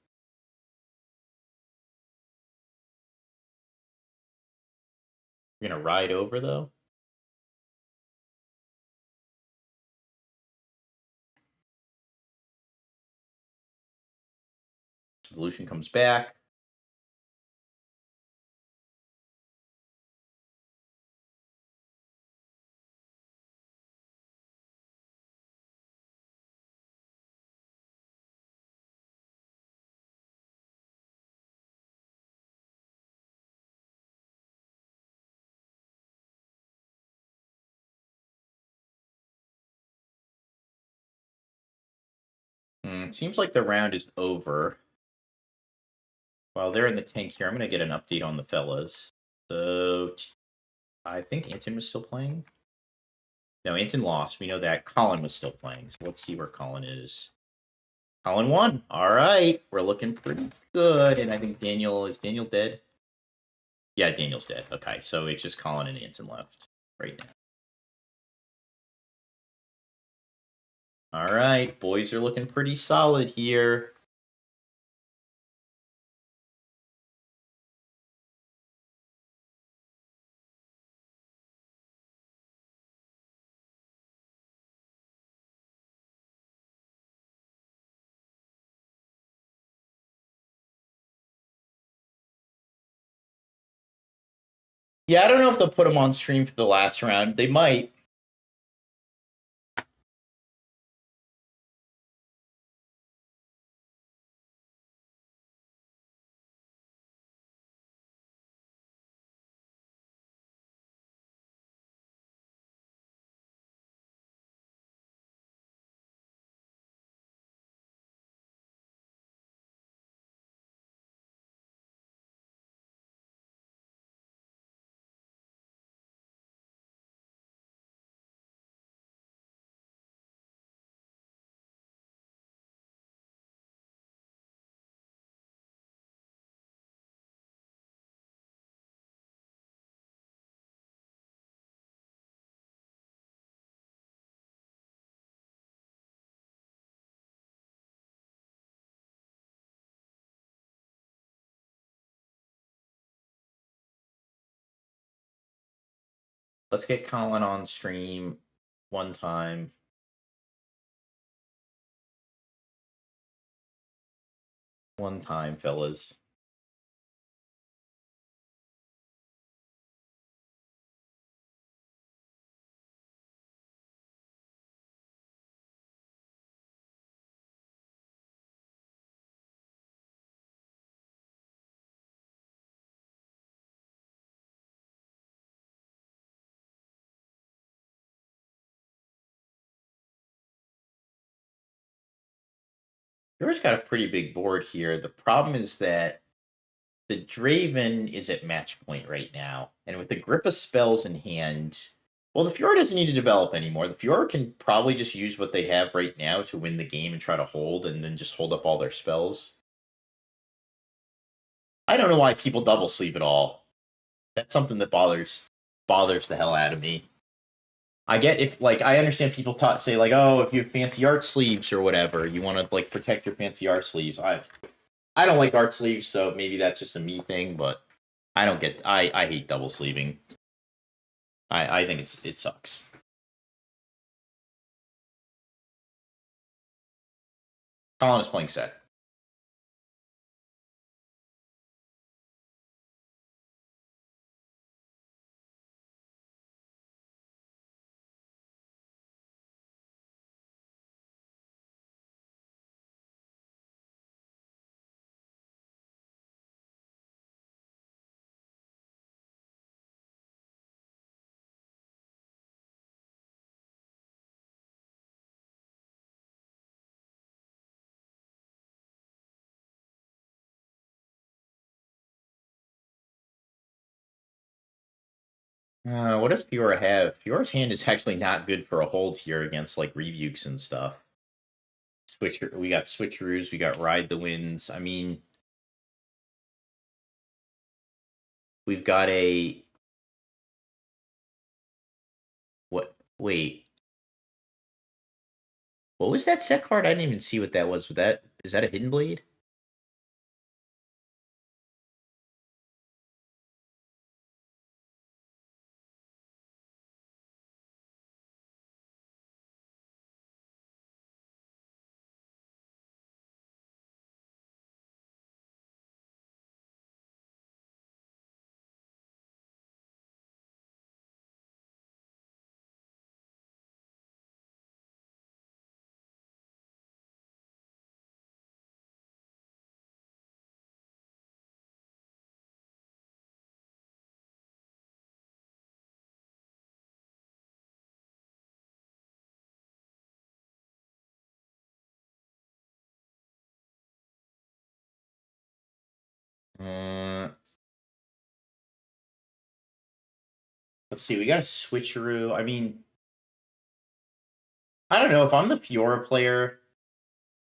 We're going to ride over, though? So the Lucian comes back. Seems like the round is over. While they're in the tank here, I'm going to get an update on the fellas. So, I think Anton was still playing. No, Anton lost. We know that. Colin was still playing. So let's see where Colin is. Colin won. All right. We're looking pretty good. And I think Daniel... Is Daniel dead? Yeah, Daniel's dead. Okay, so it's just Colin and Anton left right now. All right. Boys are looking pretty solid here. Yeah, I don't know if they'll put him on stream for the last round. They might. Let's get Colin on stream one time. One time, fellas. Yours got a pretty big board here. The problem is that the Draven is at match point right now. And with the grip of spells in hand, well, the Fiora doesn't need to develop anymore. The Fiora can probably just use what they have right now to win the game and try to hold and then just hold up all their spells. I don't know why people double sleeve at all. That's something that bothers the hell out of me. I get if, like, I understand people say, like, oh, if you have fancy art sleeves or whatever, you want to, like, protect your fancy art sleeves. I don't like art sleeves, so maybe that's just a me thing, but I don't get... I hate double sleeving. I think it sucks. Colin is playing set. What does Fiora have? Fiora's hand is actually not good for a hold here against, like, rebukes and stuff. We got switcheroos. We got ride the winds. I mean, we've got a what? Wait, what was that set card? I didn't even see what that was. Is that a hidden blade? Let's see. We got a switcheroo. I mean, I don't know if I'm the Fiora player.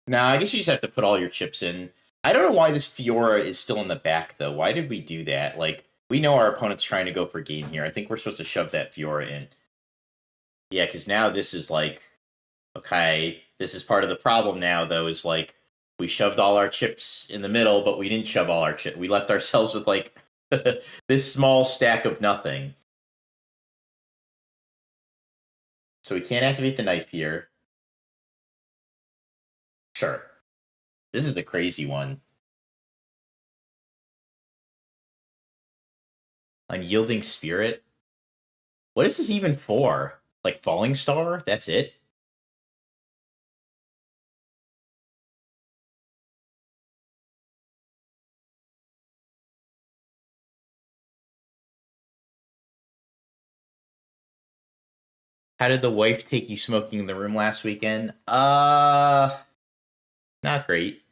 Nah, I guess you just have to put all your chips in. I don't know why this Fiora is still in the back though. Why did we do that? Like, we know our opponent's trying to go for game here. I think we're supposed to shove that Fiora in. Yeah, because now this is like, okay, this is part of the problem now, though, is like, we shoved all our chips in the middle, but we didn't shove all our chips. We left ourselves with, like, this small stack of nothing. So we can't activate the knife here. Sure. This is a crazy one. Unyielding Spirit? What is this even for? Like, Falling Star? That's it? How did the wife take you smoking in the room last weekend? Not great.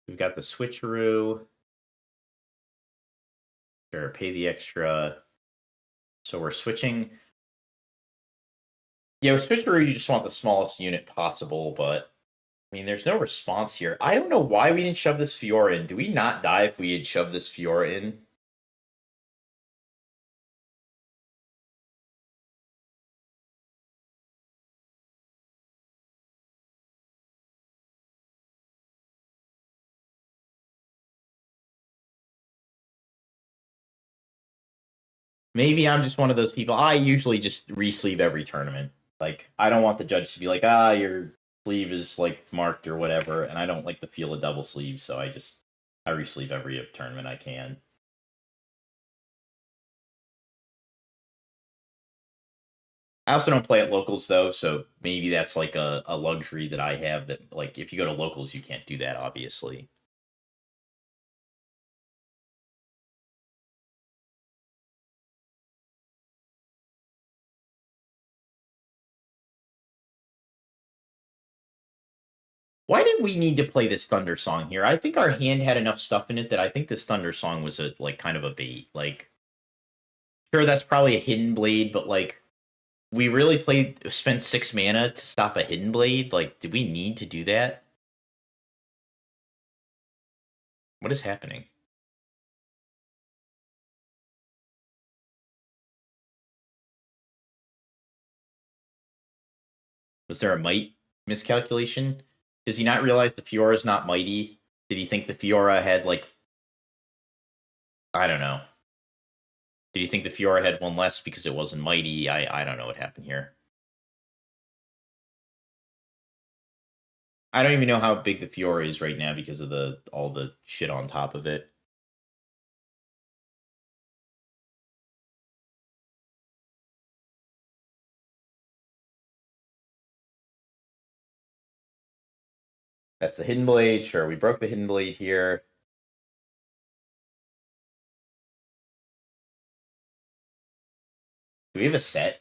We've got the switcheroo. Sure, pay the extra. So we're switching. Yeah, with switcheroo, you just want the smallest unit possible, but I mean, there's no response here. I don't know why we didn't shove this Fiora in. Do we not die if we had shoved this Fiora in? Maybe I'm just one of those people. I usually just re-sleeve every tournament. Like, I don't want the judge to be like, your sleeve is like marked or whatever, and I don't like the feel of double sleeves, so I re-sleeve every tournament I can. I also don't play at locals though, so maybe that's like a luxury that I have that, like, if you go to locals, you can't do that, obviously. Why did we need to play this Thunder Song here? I think our hand had enough stuff in it that I think this Thunder Song was a like kind of a bait. Like, sure, that's probably a Hidden Blade, but like, we really spent 6 mana to stop a Hidden Blade? Like, did we need to do that? What is happening? Was there a might miscalculation? Does he not realize the Fiora is not mighty? Did he think the Fiora had, like, I don't know. Did he think the Fiora had one less because it wasn't mighty? I don't know what happened here. I don't even know how big the Fiora is right now because of all the shit on top of it. That's the Hidden Blade. Sure, we broke the Hidden Blade here. Do we have a set?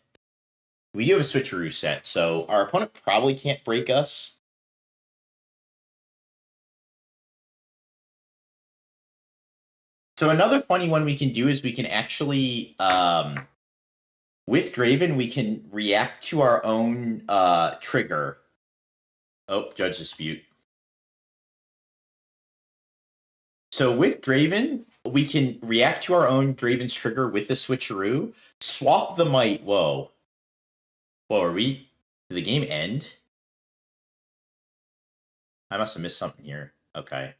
We do have a switcheroo set, so our opponent probably can't break us. So another funny one we can do is we can actually, with Draven, we can react to our own trigger. Oh, Judge Dispute. So with Draven, we can react to our own Draven's trigger with the switcheroo, swap the might. Whoa. Whoa, are we... Did the game end? I must have missed something here. Okay.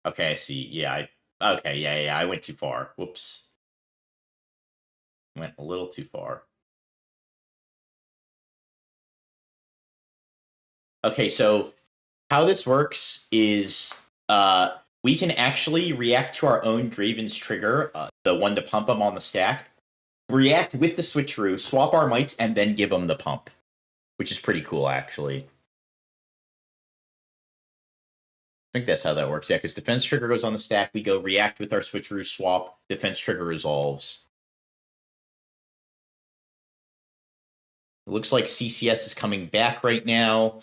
Okay, I see. Yeah, okay, yeah, I went too far. Whoops. Went a little too far. Okay, so how this works is we can actually react to our own Draven's trigger, the one to pump him on the stack, react with the switcheroo, swap our mites, and then give him the pump, which is pretty cool, actually. I think that's how that works, yeah, because defense trigger goes on the stack, we go react with our switcheroo, swap, defense trigger resolves. It looks like CCS is coming back right now.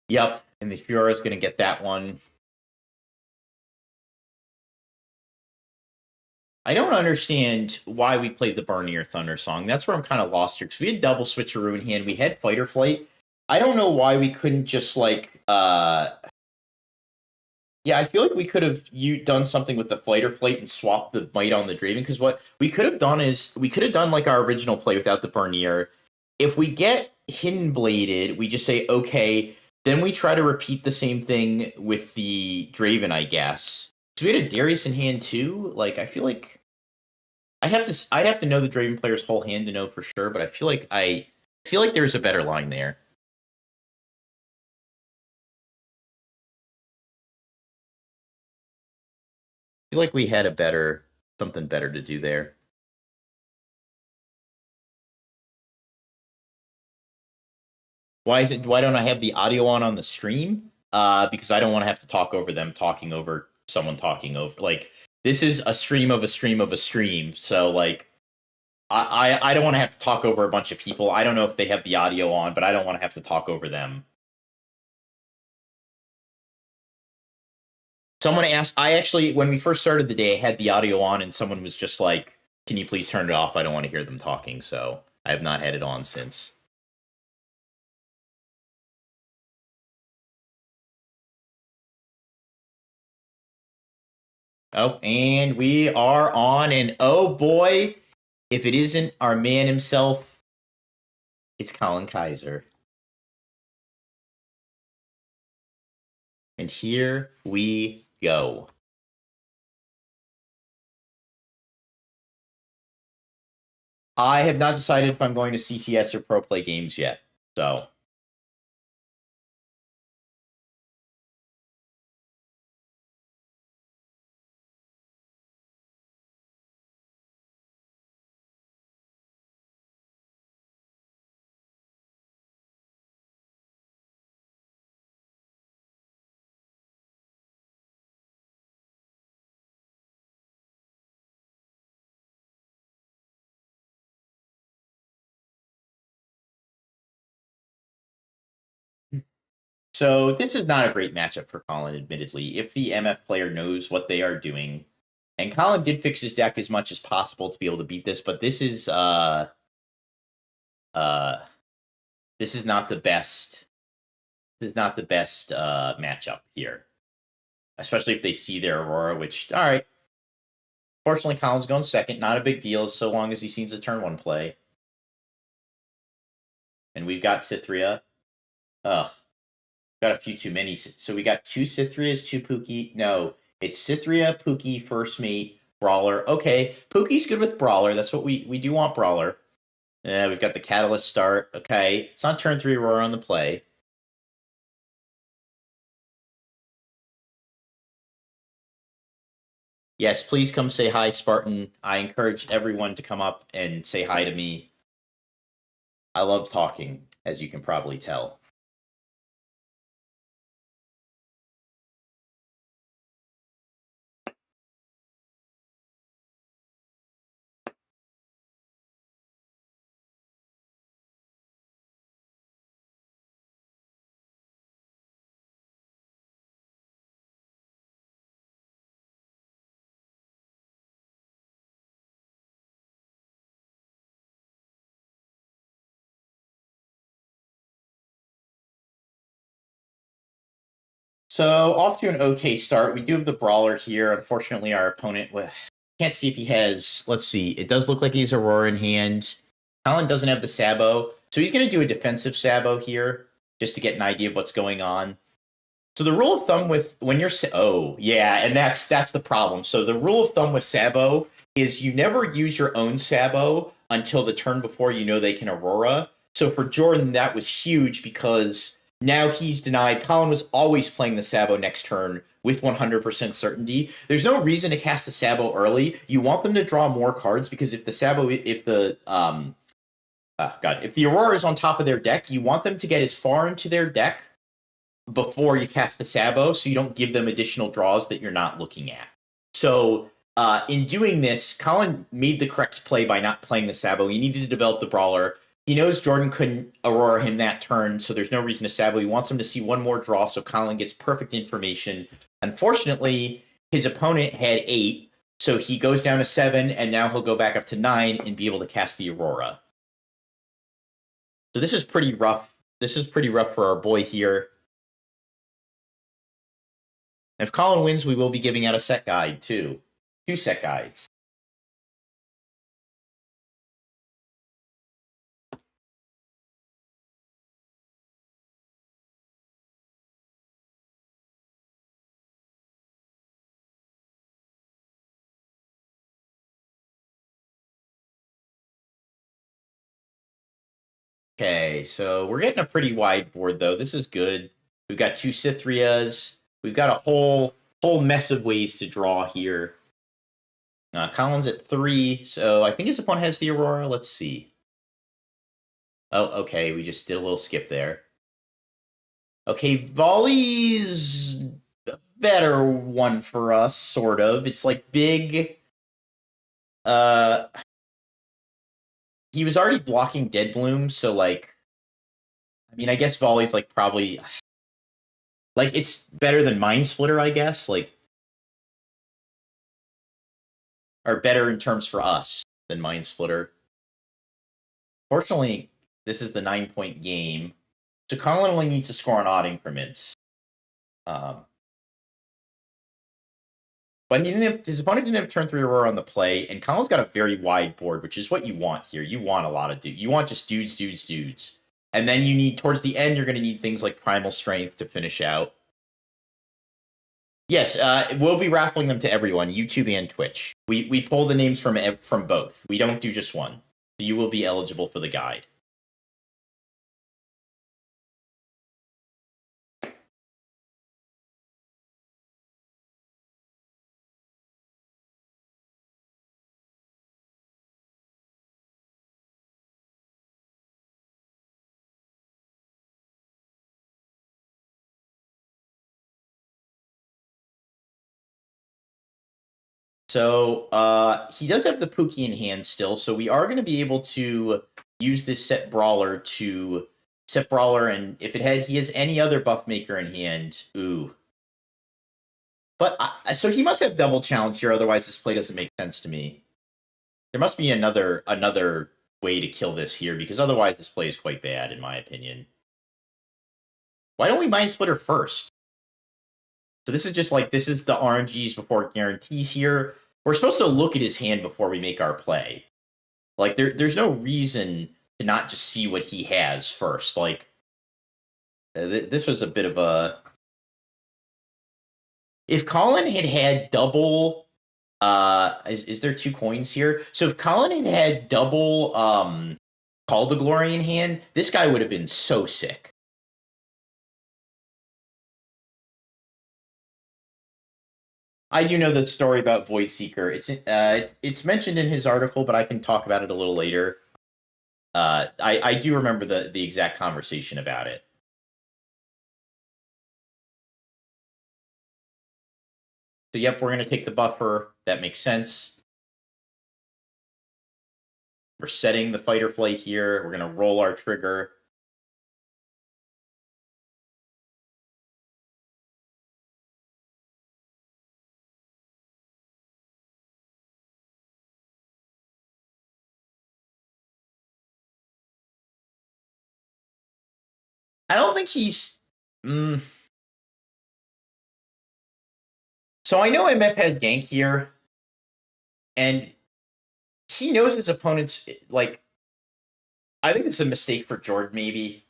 Yep, and the Fiora is going to get that one. I don't understand why we played the Barnier Thunder song. That's where I'm kind of lost here, because we had double switcheroo in hand. We had Fight or Flight. I don't know why we couldn't just, like, yeah, I feel like we could have done something with the Fight or Flight and swapped the might on the Draven, because what we could have done is, we could have done, like, our original play without the Barnier. If we get Hidden Bladed, we just say, okay, then we try to repeat the same thing with the Draven, I guess. So we had a Darius in hand too. Like, I feel like I'd have to know the Draven player's whole hand to know for sure, but I feel like there's a better line there. I feel like we had something better to do there. Why don't I have the audio on the stream? Because I don't want to have to talk over them talking over someone talking over, like, this is a stream of a stream of a stream, so, like, I don't want to have to talk over a bunch of people. I don't know if they have the audio on, but I don't want to have to talk over them. Someone asked, when we first started the day, I had the audio on, and someone was just like, can you please turn it off? I don't want to hear them talking, so I have not had it on since. Oh, and we are on, and oh boy, if it isn't our man himself, it's Colin Kaiser. And here we go. I have not decided if I'm going to CCS or Pro Play Games yet, so... So this is not a great matchup for Colin, admittedly, if the MF player knows what they are doing. And Colin did fix his deck as much as possible to be able to beat this, but this is not the best. This is not the best matchup here, especially if they see their Aurora. Which, all right. Fortunately, Colin's going second. Not a big deal, so long as he sees a turn 1 play. And we've got Cythria. Ugh. Got a few too many. So we got 2 Cythrias, 2 Pookie. No, it's Cythria, Pookie, First Mate, Brawler. Okay, Pookie's good with Brawler. That's what we do want Brawler. Yeah, we've got the Catalyst start. Okay, it's on turn 3 Aurora on the play. Yes, please come say hi, Spartan. I encourage everyone to come up and say hi to me. I love talking, as you can probably tell. So off to an okay start. We do have the Brawler here. Unfortunately, our opponent can't see if he has. Let's see. It does look like he's Aurora in hand. Colin doesn't have the Sabo, so he's going to do a defensive Sabo here just to get an idea of what's going on. So the rule of thumb with when you're and that's the problem. So the rule of thumb with Sabo is you never use your own Sabo until the turn before you know they can Aurora. So for Jordan, that was huge because now he's denied. Colin was always playing the Sabo next turn with 100% certainty. There's no reason to cast the Sabo early. You want them to draw more cards because if the Sabo, if the Aurora is on top of their deck, you want them to get as far into their deck before you cast the Sabo, so you don't give them additional draws that you're not looking at. So in doing this, Colin made the correct play by not playing the Sabo. He needed to develop the Brawler. He knows Jordan couldn't Aurora him that turn, so there's no reason to Sabo. He wants him to see one more draw, so Colin gets perfect information. Unfortunately, his opponent had 8, so he goes down to 7, and now he'll go back up to 9 and be able to cast the Aurora. So this is pretty rough. This is pretty rough for our boy here. And if Colin wins, we will be giving out a set guide, too. 2 set guides. Okay, so we're getting a pretty wide board, though. This is good. We've got 2 Cythrias. We've got a whole mess of ways to draw here. Colin's at 3, so I think his opponent has the Aurora. Let's see. Oh, okay, we just did a little skip there. Okay, Volley's a better one for us, sort of. It's like big. He was already blocking Dead Bloom, so like, I mean, I guess Volley's like probably like it's better than Mind Splitter, I guess, like, or better in terms for us than Mind Splitter. Fortunately, this is the 9-point game, so Colin only needs to score on odd increments. But his opponent didn't have turn 3 Aurora on the play, and Colin's got a very wide board, which is what you want here. You want a lot of dudes. You want just dudes. And then you need, towards the end, you're going to need things like Primal Strength to finish out. Yes, we'll be raffling them to everyone, YouTube and Twitch. We pull the names from both. We don't do just one. So you will be eligible for the guide. So he does have the Pookie in hand still, so we are going to be able to use this set Brawler to Set Brawler, and if he has any other buff maker in hand, ooh. But so he must have double challenge here, otherwise this play doesn't make sense to me. There must be another way to kill this here, because otherwise this play is quite bad, in my opinion. Why don't we Mind Splitter first? So this is just like, this is the RNGs before guarantees here. We're supposed to look at his hand before we make our play. Like, there's no reason to not just see what he has first. Like, this was a bit of a... If Colin had double... is there 2 coins here? So if Colin had double Call to Glory in hand, this guy would have been so sick. I do know the story about Void Seeker. It's mentioned in his article, but I can talk about it a little later. I do remember the exact conversation about it. So yep, we're going to take the buffer. That makes sense. We're setting the fight or flight here. We're going to roll our trigger. I don't think he's... So I know MF has gank here, and he knows his opponent's, like... I think this is a mistake for Jordan, maybe.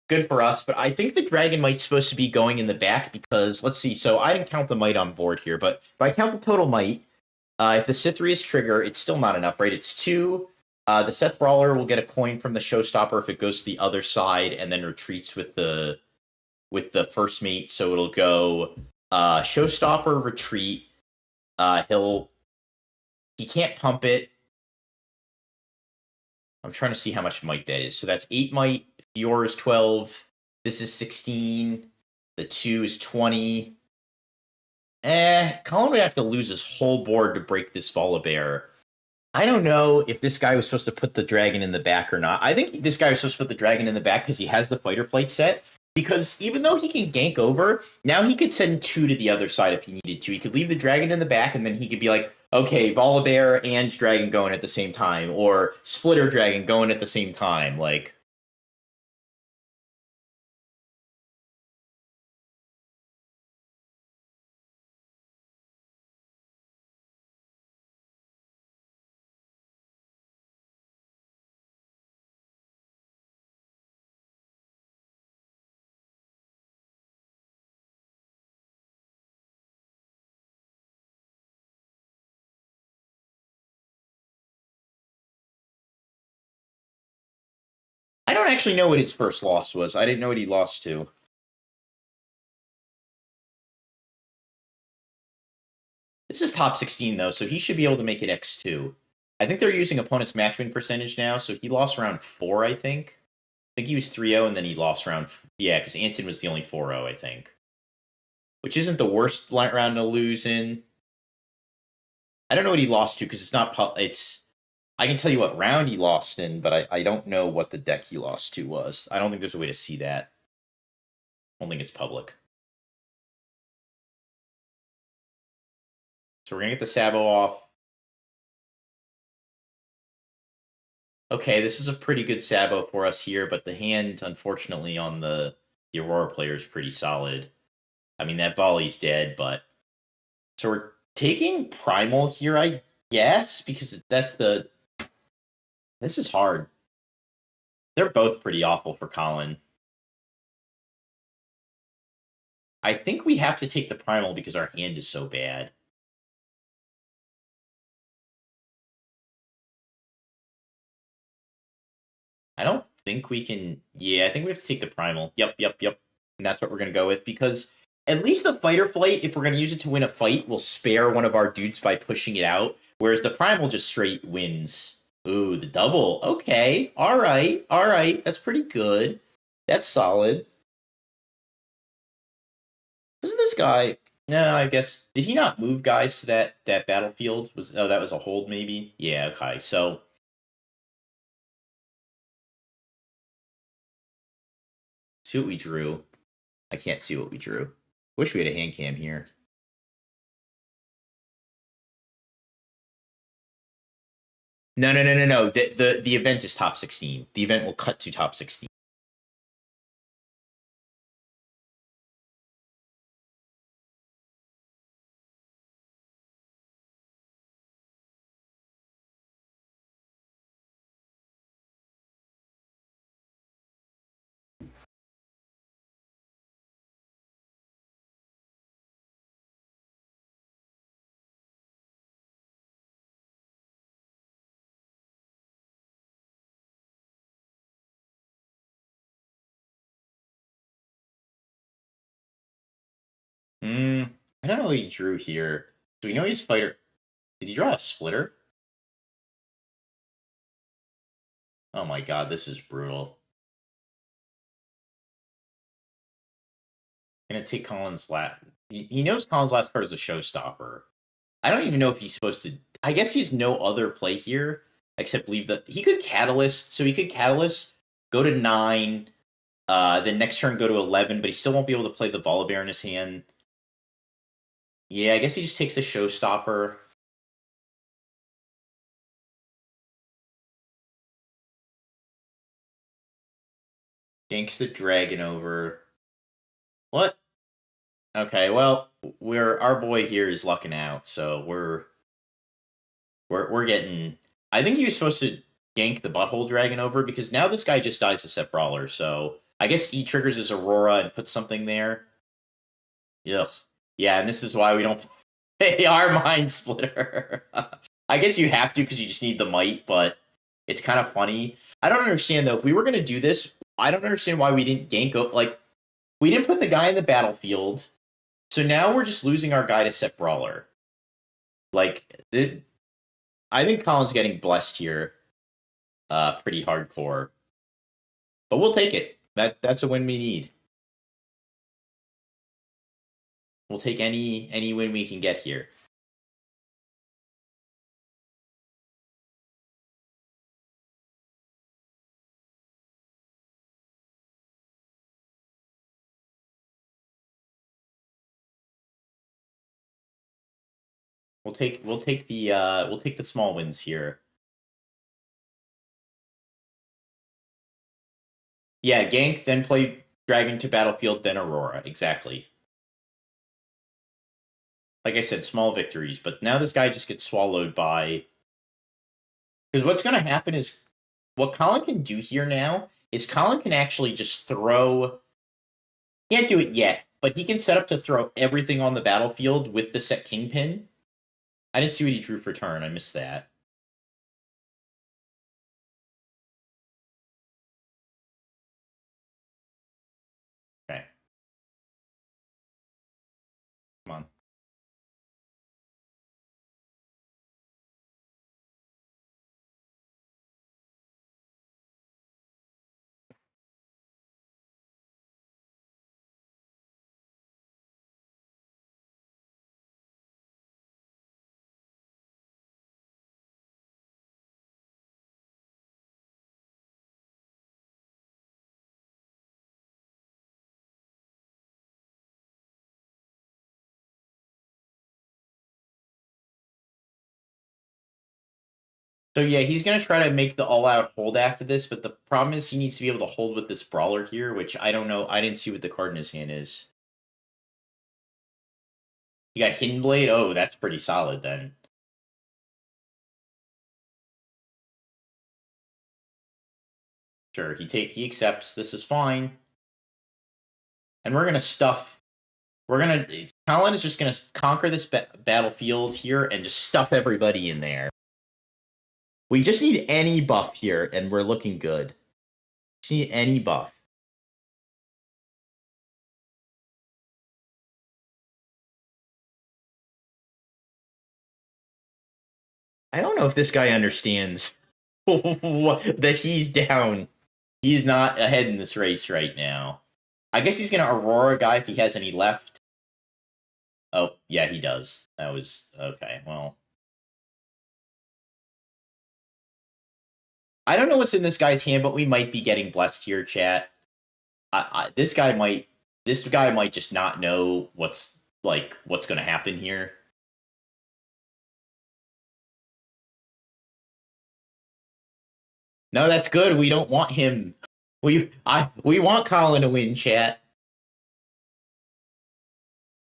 Good for us, but I think the Dragon Might's supposed to be going in the back because, let's see, so I didn't count the Might on board here, but if I count the total Might, if the Cytherea is trigger, it's still not enough, right? It's 2. The Seth Brawler will get a coin from the Showstopper if it goes to the other side and then retreats with the first mate. So it'll go Showstopper, retreat. He can't pump it. I'm trying to see how much might that is. So that's 8 might. Fiora is 12. This is 16. The 2 is 20. Colin would have to lose his whole board to break this Volibear. I don't know if this guy was supposed to put the dragon in the back or not. I think this guy was supposed to put the dragon in the back because he has the fight or flight set. Because even though he can gank over, now he could send 2 to the other side if he needed to. He could leave the dragon in the back, and then he could be like, okay, Volibear and dragon going at the same time, or Splitter dragon going at the same time. Like, I don't actually know what his first loss was. I didn't know what he lost to. This is top 16, though, so he should be able to make it X2. I think they're using opponent's match win percentage now, so he lost round 4, I think. I think he was 3-0, and then he lost round... Yeah, because Anton was the only 4-0, I think. Which isn't the worst round to lose in. I don't know what he lost to, because it's not... I can tell you what round he lost in, but I don't know what the deck he lost to was. I don't think there's a way to see that. I don't think it's public. So we're going to get the Sabo off. Okay, this is a pretty good Sabo for us here, but the hand, unfortunately, on the Aurora player is pretty solid. I mean, that volley's dead, but... So we're taking Primal here, I guess, because that's the... This is hard. They're both pretty awful for Colin. I think we have to take the Primal because our hand is so bad. I don't think we can... Yeah, I think we have to take the Primal. Yep. And that's what we're going to go with, because at least the Fight or Flight, if we're going to use it to win a fight, will spare one of our dudes by pushing it out, whereas the Primal just straight wins. Ooh, the double. Okay. All right. That's pretty good. That's solid. Wasn't this guy... No, I guess... Did he not move guys to that battlefield? That was a hold, maybe? Yeah, okay. So... See what we drew. I can't see what we drew. Wish we had a hand cam here. No. The event is top 16. The event will cut to top 16. I don't know what he drew here. Do we know he's fighter? Did he draw a splitter? Oh my god, this is brutal. Gonna take Colin's last. He knows Colin's last card is a showstopper. I don't even know if he's supposed to. I guess he's no other play here except leave the. He could catalyst, so he could catalyst, go to 9, then next turn go to 11, but he still won't be able to play the Volibear in his hand. Yeah, I guess he just takes the showstopper. Ganks the dragon over. What? Okay, well, our boy here is lucking out, so we're getting. I think he was supposed to gank the butthole dragon over because now this guy just dies to set brawler. So I guess he triggers his Aurora and puts something there. Ugh. Yeah, and this is why we don't play our Mind Splitter. I guess you have to because you just need the might, but it's kind of funny. I don't understand though. If we were gonna do this, I don't understand why we didn't gank. Like, we didn't put the guy in the battlefield, so now we're just losing our guy to set brawler. Like, I think Colin's getting blessed here, pretty hardcore. But we'll take it. That's a win we need. We'll take any win we can get here. We'll take the small wins here. Yeah, gank, then play dragon to battlefield, then Aurora. Exactly. Like I said, small victories, but now this guy just gets swallowed by. Because what's going to happen is, what Colin can do here now is Colin can actually just throw. Can't do it yet, but he can set up to throw everything on the battlefield with the set kingpin. I didn't see what he drew for turn. I missed that. Okay. Come on. So yeah, he's gonna try to make the all-out hold after this, but the problem is he needs to be able to hold with this brawler here, which I don't know. I didn't see what the card in his hand is. He got Hidden Blade. Oh, that's pretty solid then. Sure, he accepts. This is fine, and we're gonna stuff. Colin is just gonna conquer this battlefield here and just stuff everybody in there. We just need any buff here, and we're looking good. Just need any buff. I don't know if this guy understands that he's down. He's not ahead in this race right now. I guess he's going to Aurora guy if he has any left. Oh, yeah, he does. That was... Okay, well... I don't know what's in this guy's hand, but we might be getting blessed here, chat. this guy might just not know what's going to happen here. No, that's good. We don't want him. We want Colin to win, chat.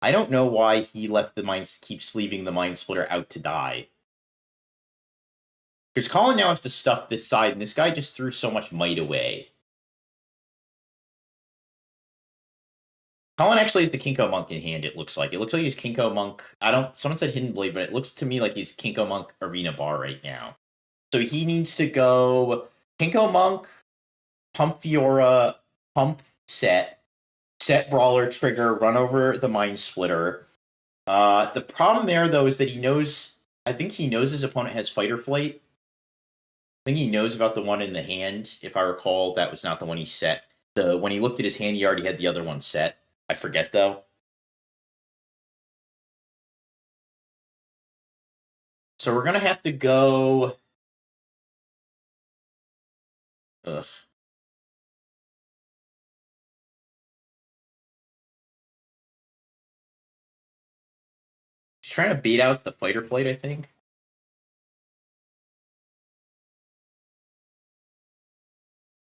I don't know why he left keeps leaving the Mind Splitter out to die. Because Colin now has to stuff this side, and this guy just threw so much might away. Colin actually has the Kinko Monk in hand, it looks like. It looks like he's Kinko Monk. Someone said Hidden Blade, but it looks to me like he's Kinko Monk Arena Bar right now. So he needs to go Kinko Monk, Pump Fiora, Pump Set Brawler, Trigger, run over the Mind Splitter. The problem there, though, is that I think he knows his opponent has Fight or Flight. I think he knows about the one in the hand. If I recall, that was not the one he set. When he looked at his hand, he already had the other one set. I forget, though. So we're going to have to go... Ugh. He's trying to bait out the Fight or Flight, I think.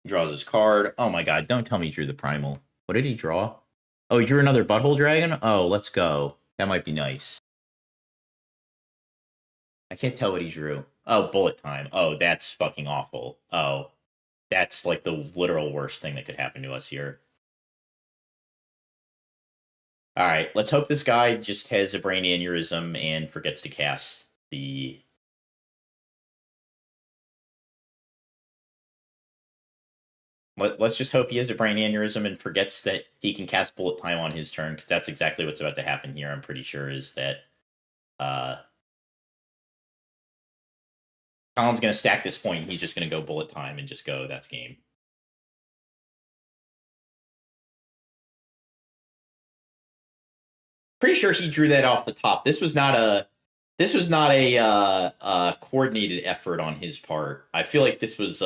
He draws his card. Oh my god, don't tell me he drew the Primal. What did he draw? Oh, he drew another Butthole Dragon? Oh, let's go. That might be nice. I can't tell what he drew. Oh, Bullet Time. Oh, that's fucking awful. Oh, that's like the literal worst thing that could happen to us here. Alright, let's hope this guy just has a brain aneurysm and forgets to cast the... Let's just hope he has a brain aneurysm and forgets that he can cast Bullet Time on his turn, because that's exactly what's about to happen here, I'm pretty sure, is that... Colin's going to stack this point, he's just going to go Bullet Time and just go, that's game. Pretty sure he drew that off the top. This was not a coordinated effort on his part. I feel like this was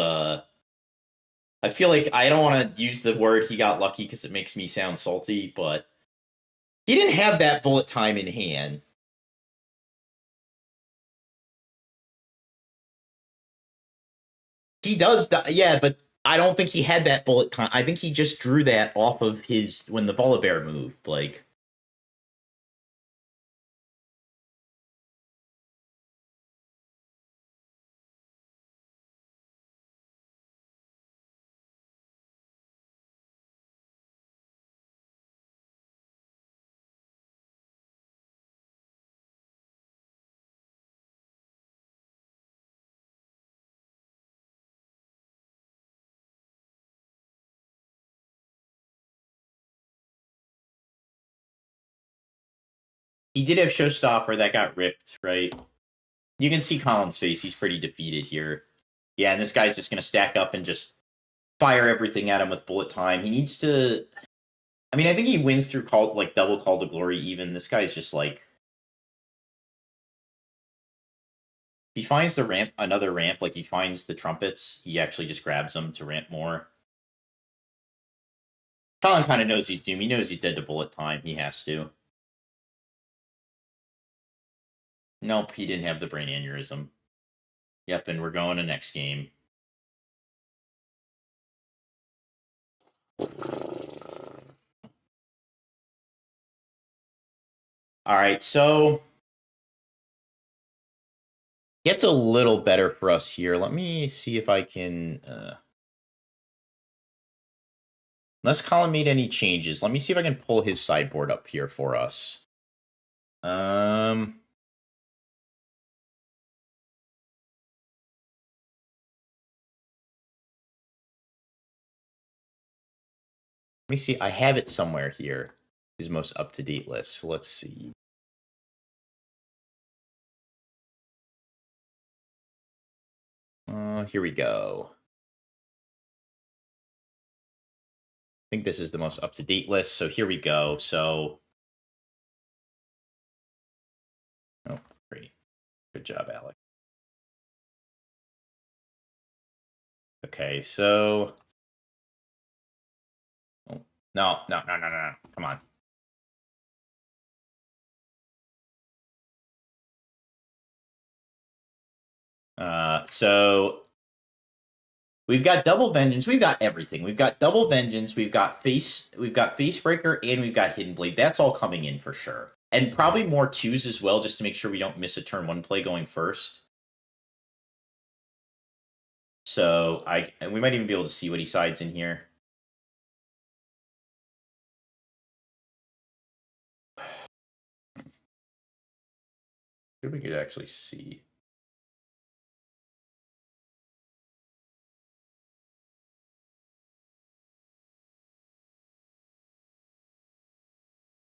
I feel like I don't want to use the word he got lucky because it makes me sound salty, but he didn't have that Bullet Time in hand. He does, yeah, but I don't think he had that Bullet Time. I think he just drew that off of when the Volibear moved, like. He did have Showstopper that got ripped, right? You can see Colin's face. He's pretty defeated here. Yeah, and this guy's just going to stack up and just fire everything at him with Bullet Time. He needs to... I mean, I think he wins through double Call to Glory even. This guy's just like... He finds the ramp, another ramp, like he finds the trumpets, he actually just grabs them to ramp more. Colin kind of knows he's doomed. He knows he's dead to Bullet Time. He has to. Nope, he didn't have the brain aneurysm. Yep, and we're going to next game. Alright, so... Gets a little better for us here. Let me see if I can... Unless Colin made any changes. Let me see if I can pull his sideboard up here for us. Let me see. I have it somewhere here. His most up-to-date list. Let's see. Here we go. I think this is the most up-to-date list. So here we go. So, oh, great. Good job, Alec. Okay, so... Oh, No. Come on. So we've got double vengeance. We've got everything. We've got double vengeance. We've got face breaker, and we've got hidden blade. That's all coming in for sure, and probably more twos as well, just to make sure we don't miss a turn one play going first. So we might even be able to see what he sides in here. If we could actually see.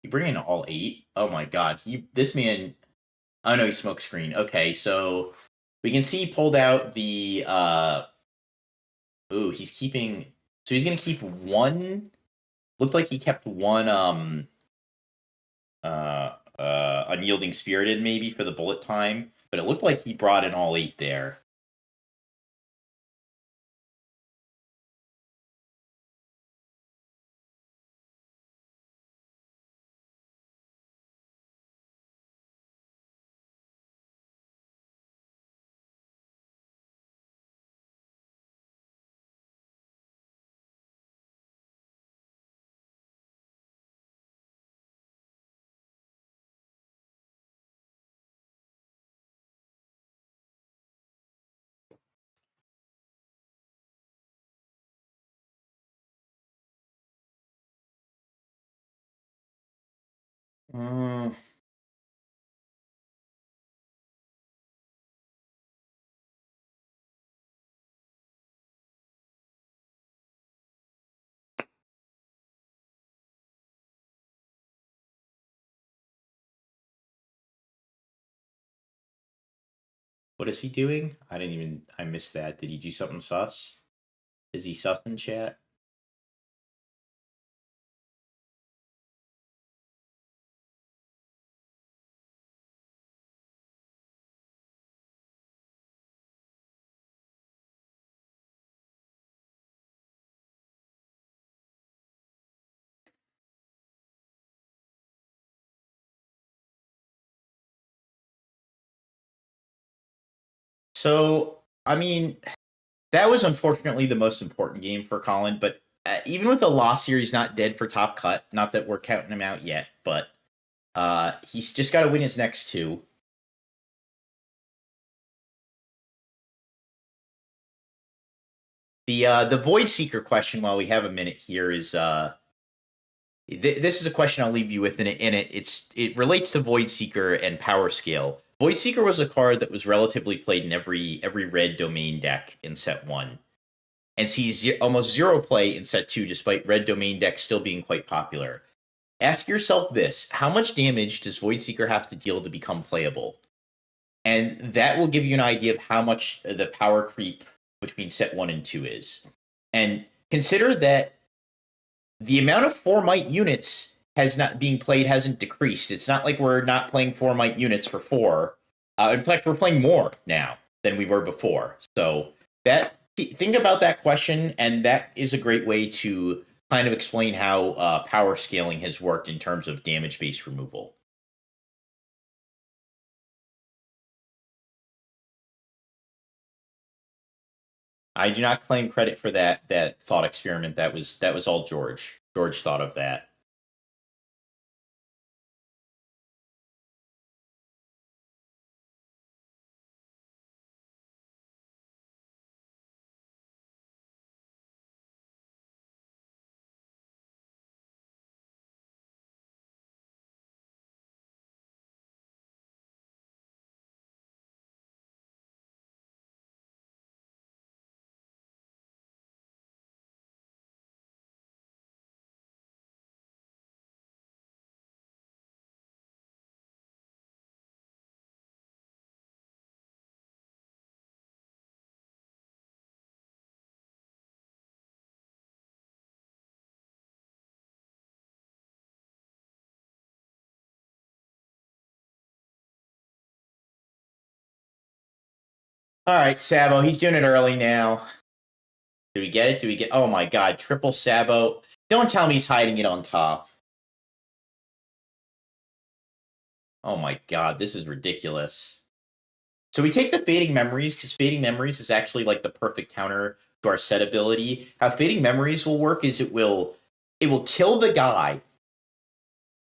You bring in all 8? Oh my god. This man. Oh no, he smoke screen. Okay, so we can see he pulled out the ooh, he's keeping, so he's gonna keep one. Looked like he kept one unyielding spirited maybe for the bullet time, but it looked like he brought in all 8 there. What is he doing? I missed that. Did he do something sus? Is he sus in chat? So, I mean, that was unfortunately the most important game for Colin, but even with the loss here, he's not dead for top cut. Not that we're counting him out yet, but he's just got to win his next 2. The Void Seeker question, while we have a minute here, is this is a question I'll leave you with, and it relates to Void Seeker and Power Scale. Void Seeker was a card that was relatively played in every red domain deck in set 1, and sees almost 0 play in set 2, despite red domain decks still being quite popular. Ask yourself this: how much damage does Void Seeker have to deal to become playable? And that will give you an idea of how much the power creep between set 1 and 2 is. And consider that the amount of 4 might units hasn't decreased. It's not like we're not playing 4 might units for 4. In fact, we're playing more now than we were before. So think about that question, and that is a great way to kind of explain how power scaling has worked in terms of damage-based removal. I do not claim credit for that thought experiment. That was all George. George thought of that. All right, Sabo, he's doing it early now. Do we get it? Oh my god, triple Sabo. Don't tell me he's hiding it on top. Oh my god, this is ridiculous. So we take the Fading Memories, because Fading Memories is actually like the perfect counter to our set ability. How Fading Memories will work is it will kill the guy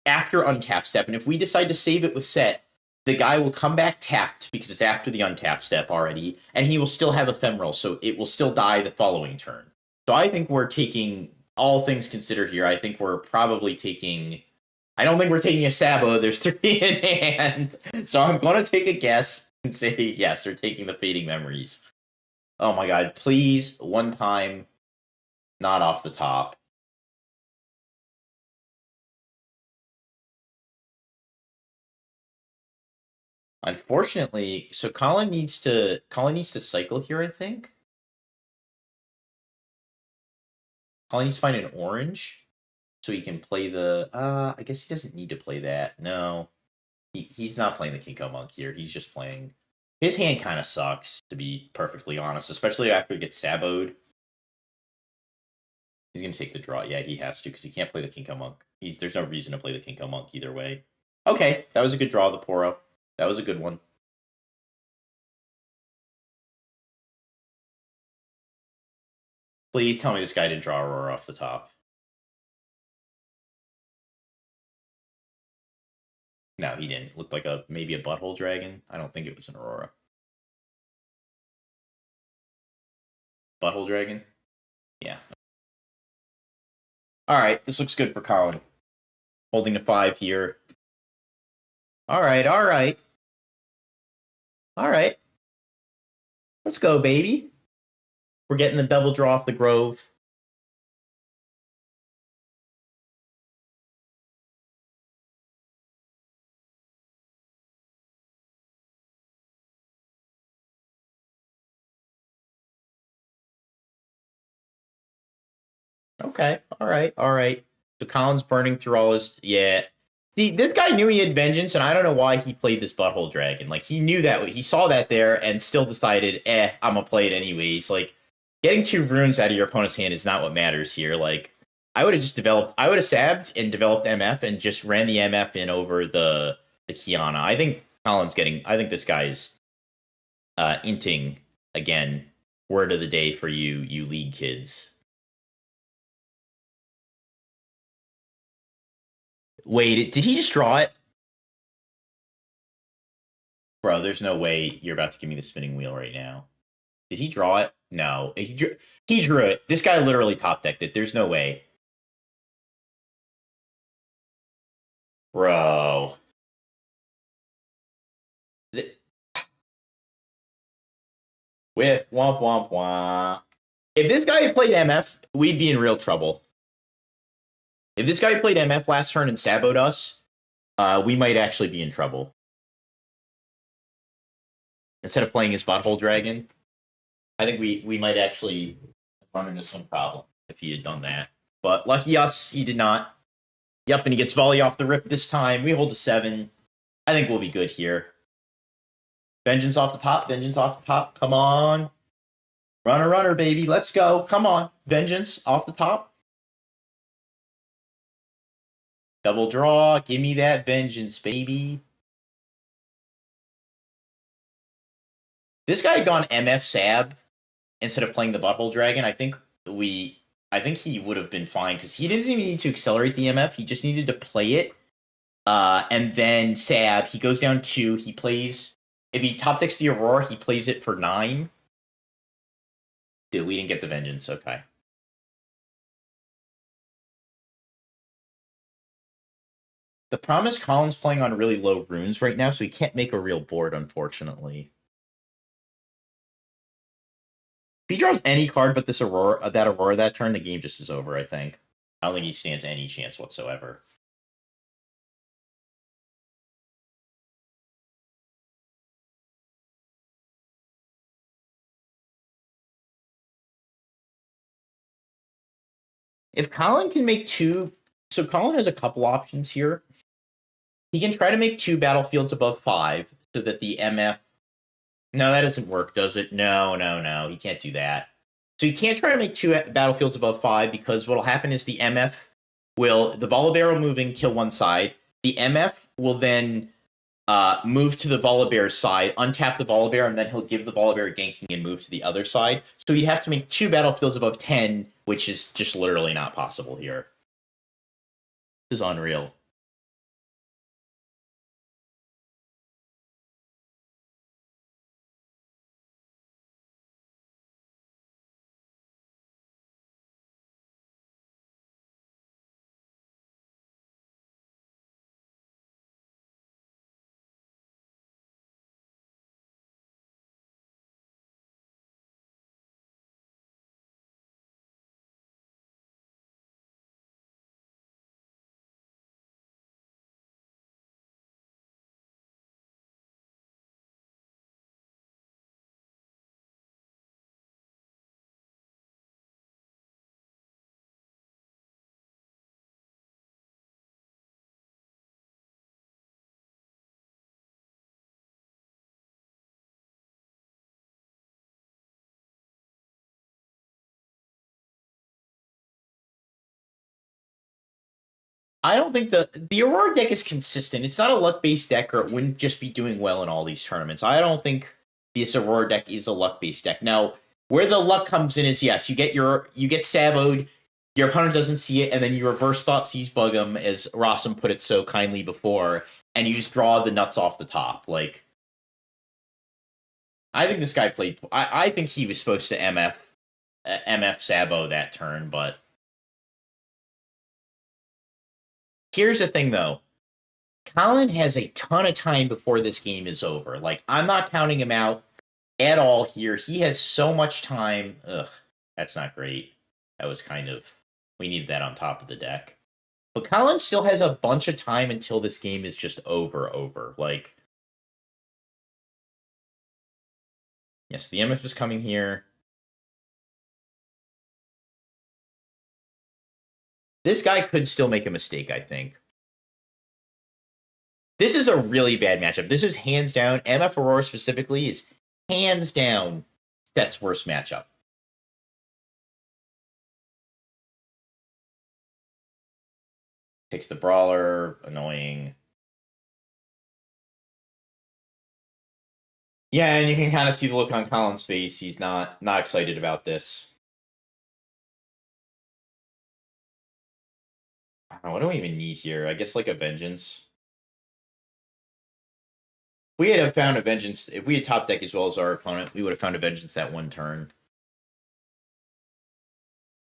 after untap step, and if we decide to save it with set, the guy will come back tapped because it's after the untap step already, and he will still have Ephemeral, so it will still die the following turn. So I think we're taking, all things considered here, I think we're probably taking... I don't think we're taking a Sabo. There's 3 in hand. So I'm going to take a guess and say, yes, we're taking the Fading Memories. Oh my god, please, one time, not off the top. Unfortunately, so Colin needs to cycle here, I think. Colin needs to find an orange so he can play the I guess he doesn't need to play that. No. He's not playing the Kinko Monk here. He's just playing. His hand kind of sucks, to be perfectly honest, especially after he gets saboed. He's going to take the draw. Yeah, he has to, because he can't play the Kinko Monk. There's no reason to play the Kinko Monk either way. Okay, that was a good draw, the Poro. That was a good one. Please tell me this guy didn't draw Aurora off the top. No, he didn't. Looked like maybe a Butthole Dragon. I don't think it was an Aurora. Butthole Dragon? Yeah. Alright, this looks good for Colin. Holding the 5 here. Alright, alright. Alright. Let's go, baby. We're getting the double draw off the Grove. Okay, alright, alright. So Colin's burning through all his... Yeah. See, this guy knew he had Vengeance, and I don't know why he played this Butthole Dragon. Like, he knew that. He saw that there and still decided, I'm gonna play it anyways. Like, getting 2 runes out of your opponent's hand is not what matters here. Like, I would have just developed... I would have sabbed and developed MF and just ran the MF in over the Kiana. I think Colin's getting... I think this guy's inting, again, word of the day for you League kids. Wait, did he just draw it? Bro, there's no way you're about to give me the spinning wheel right now. Did he draw it? No. He drew it. This guy literally top decked it. There's no way. Bro. With womp womp womp. If this guy had played MF, we'd be in real trouble. If this guy played MF last turn and saboed us, we might actually be in trouble. Instead of playing his Butthole Dragon, I think we might actually run into some problem if he had done that. But lucky us, he did not. Yep, and he gets volley off the rip this time. We hold to 7. I think we'll be good here. Vengeance off the top, Vengeance off the top. Come on. Runner, runner, baby. Let's go. Come on. Vengeance off the top. Double draw. Give me that Vengeance, baby. This guy had gone MF Sab instead of playing the Butthole Dragon. I think he would have been fine because he didn't even need to accelerate the MF. He just needed to play it. And then Sab, he goes down 2. He plays... If he top decks the Aurora, he plays it for 9. Dude, we didn't get the Vengeance. Okay. The problem is Colin's playing on really low runes right now, so he can't make a real board, unfortunately. If he draws any card but this Aurora, that turn, the game just is over, I think. I don't think he stands any chance whatsoever. If Colin can make 2... So Colin has a couple options here. He can try to make 2 battlefields above 5 so that the MF... No, that doesn't work, does it? No. He can't do that. So you can't try to make 2 battlefields above 5 because what'll happen is the Volibear will move and kill one side. The MF will then move to the Volibear's side, untap the Volibear, and then he'll give the Volibear ganking and move to the other side. So you'd have to make 2 battlefields above 10, which is just literally not possible here. This is unreal. I don't think the Aurora deck is consistent. It's not a luck-based deck, or it wouldn't just be doing well in all these tournaments. I don't think this Aurora deck is a luck-based deck. Now, where the luck comes in is, yes, you get Savoed, your opponent doesn't see it, and then you reverse thought seize bug him, as Rossum put it so kindly before, and you just draw the nuts off the top. Like, I think this guy played. I think he was supposed to MF Sabo that turn, but. Here's the thing, though. Colin has a ton of time before this game is over. Like, I'm not counting him out at all here. He has so much time. Ugh, that's not great. That was kind of... We needed that on top of the deck. But Colin still has a bunch of time until this game is just over. Like... Yes, the MF is coming here. This guy could still make a mistake, I think. This is a really bad matchup. This is hands down, MF Aurora specifically is hands down Set's worst matchup. Takes the Brawler, annoying. Yeah, and you can kind of see the look on Colin's face. He's not excited about this. What do we even need here? I guess like a Vengeance. We had found a Vengeance. If we had top deck as well as our opponent, we would have found a Vengeance that one turn.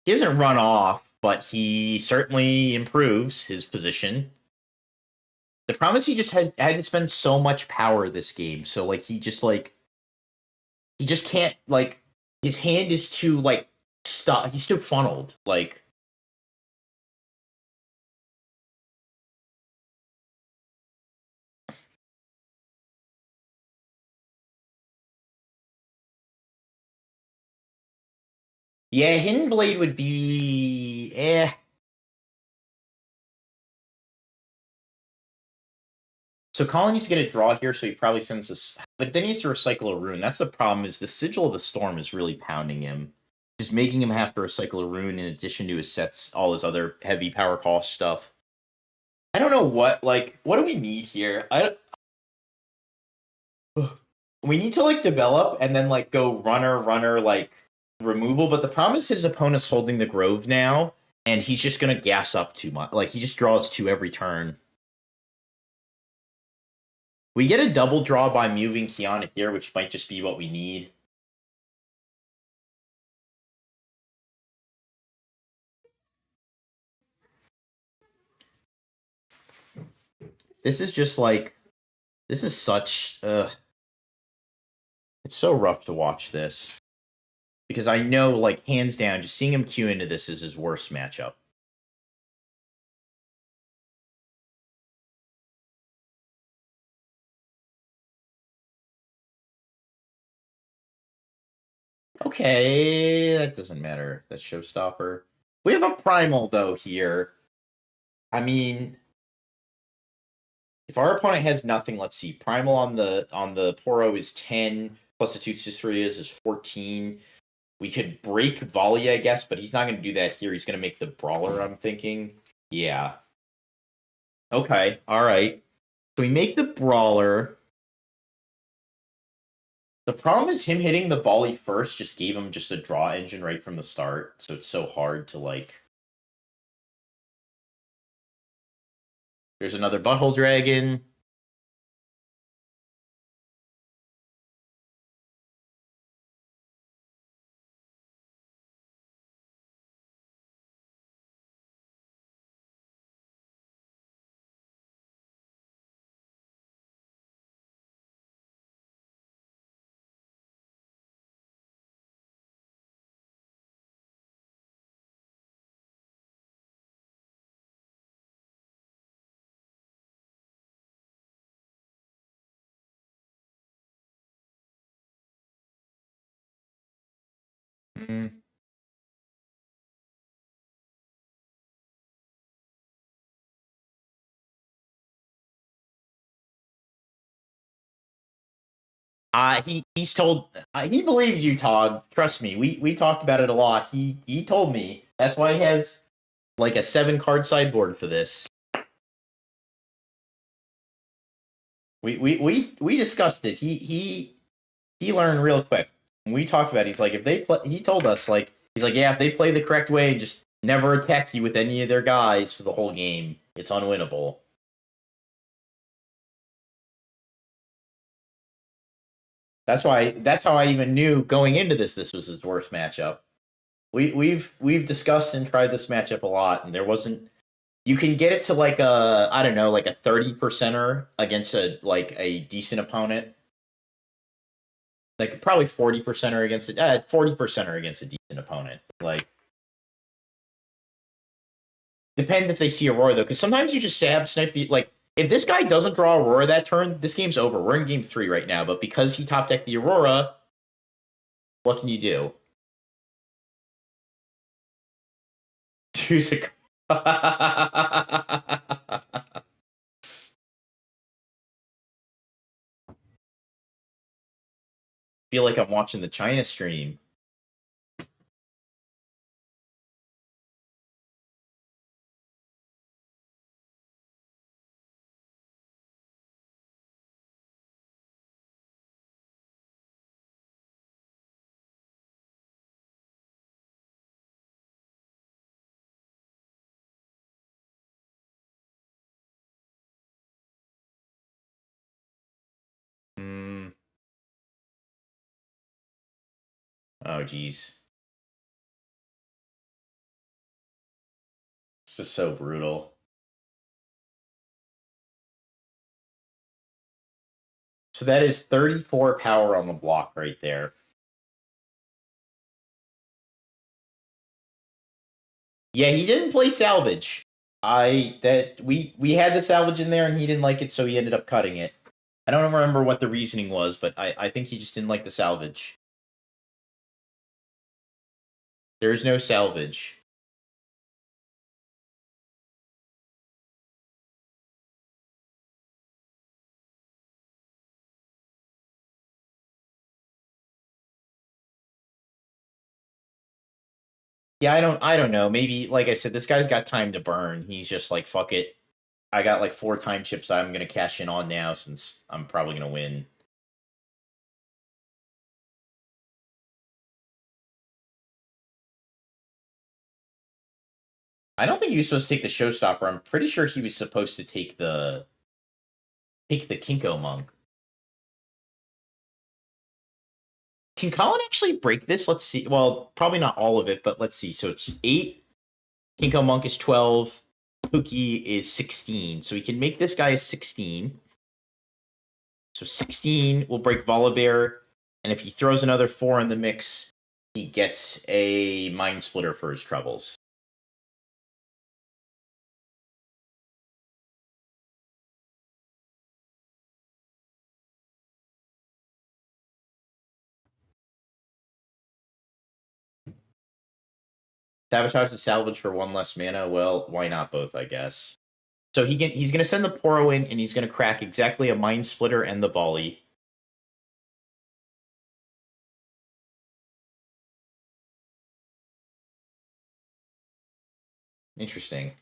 He doesn't run off, but he certainly improves his position. The problem is he just had to spend so much power this game. So like he just can't, like, his hand is too like stuck. He's too funneled. Like, yeah, Hidden Blade would be So Colin needs to get a draw here, so he probably sends this. But then he has to recycle a rune. That's the problem, is the Sigil of the Storm is really pounding him. Just making him have to recycle a rune in addition to his sets, all his other heavy power cost stuff. I don't know what do we need here? We need to like develop and then like go runner, like removal, but the problem is his opponent's holding the Grove now, and he's just gonna gas up too much. Like, he just draws 2 every turn. We get a double draw by moving Kiana here, which might just be what we need. This is just like... This is such... it's so rough to watch this. Because I know, like, hands down, just seeing him queue into this is his worst matchup. Okay, that doesn't matter. That's Showstopper. We have a Primal, though, here. I mean... If our opponent has nothing, let's see. Primal on the Poro is 10, plus the 2 Cicereas is 14. We could break volley, I guess, but he's not going to do that here. He's going to make the brawler, I'm thinking. Yeah. Okay, all right. So we make the brawler. The problem is him hitting the volley first just gave him just a draw engine right from the start. So it's so hard to, like... There's another butthole dragon. Mm. He's told he believed you, Todd. Trust me. We talked about it a lot. He told me. That's why he has like a 7-card sideboard for this. We discussed it. He learned real quick. When we talked about it, he's like, if they play, he told us, like, he's like, yeah, if they play the correct way and just never attack you with any of their guys for the whole game, it's unwinnable. That's how I even knew going into this was his worst matchup. We've discussed and tried this matchup a lot, and there wasn't. You can get it to like a, I don't know, like a 30%er against a decent opponent. Like probably 40%er against 40%er against a decent opponent. Like, depends if they see Aurora though, because sometimes you just snipe the, like, if this guy doesn't draw Aurora that turn, this game's over. We're in game 3 right now, but because he top decked the Aurora, what can you do? Choose a. Feel like I'm watching the China stream. Oh, geez. It's just so brutal. So that is 34 power on the block right there. Yeah, he didn't play salvage. We had the salvage in there and he didn't like it, so he ended up cutting it. I don't remember what the reasoning was, but I think he just didn't like the salvage. There's no salvage. Yeah, I don't know. Maybe, like I said, this guy's got time to burn. He's just like, fuck it. I got like 4 time chips I'm gonna cash in on now since I'm probably gonna win. I don't think he was supposed to take the showstopper. I'm pretty sure he was supposed to take the Kinko monk. Can Colin actually break this? Let's see. Well, probably not all of it, but let's see. So it's 8. Kinko monk is 12. Pookie is 16. So we can make this guy a 16. So 16 will break Volibear. And if he throws another 4 in the mix, he gets a Mind Splitter for his troubles. Sabotage and salvage for 1 less mana. Well, why not both, I guess. So he's going to send the Poro in, and he's going to crack exactly a Mind Splitter and the Volley. Interesting.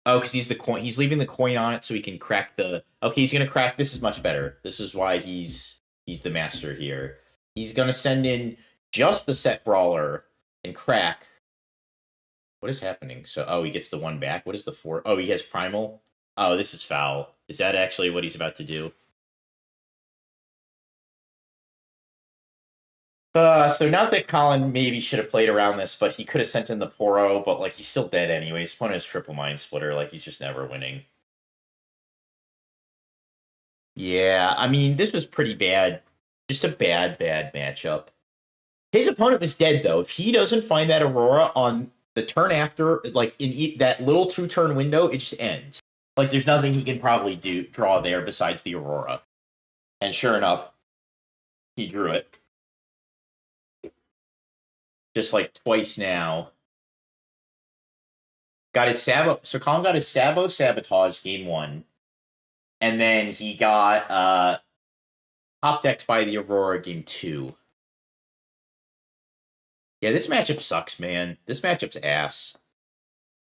Oh, because he's the coin. He's leaving the coin on it so he can crack the. Okay, he's gonna crack. This is much better. This is why he's the master here. He's gonna send in just the set brawler and crack. What is happening? So, oh, he gets the one back. What is the 4? Oh, he has primal. Oh, this is foul. Is that actually what he's about to do? So not that Colin maybe should have played around this, but he could have sent in the Poro, but like he's still dead anyway. His opponent is triple mind splitter, like he's just never winning. Yeah, I mean, this was pretty bad. Just a bad matchup. His opponent was dead though. If he doesn't find that Aurora on the turn after, like in that little 2-turn window, it just ends. Like there's nothing he can probably draw there besides the Aurora. And sure enough, he drew it. Just like twice now. Got his Sabo. So Colin got his Sabo Sabotage game 1. And then he got top decked by the Aurora game 2. Yeah, this matchup sucks, man. This matchup's ass.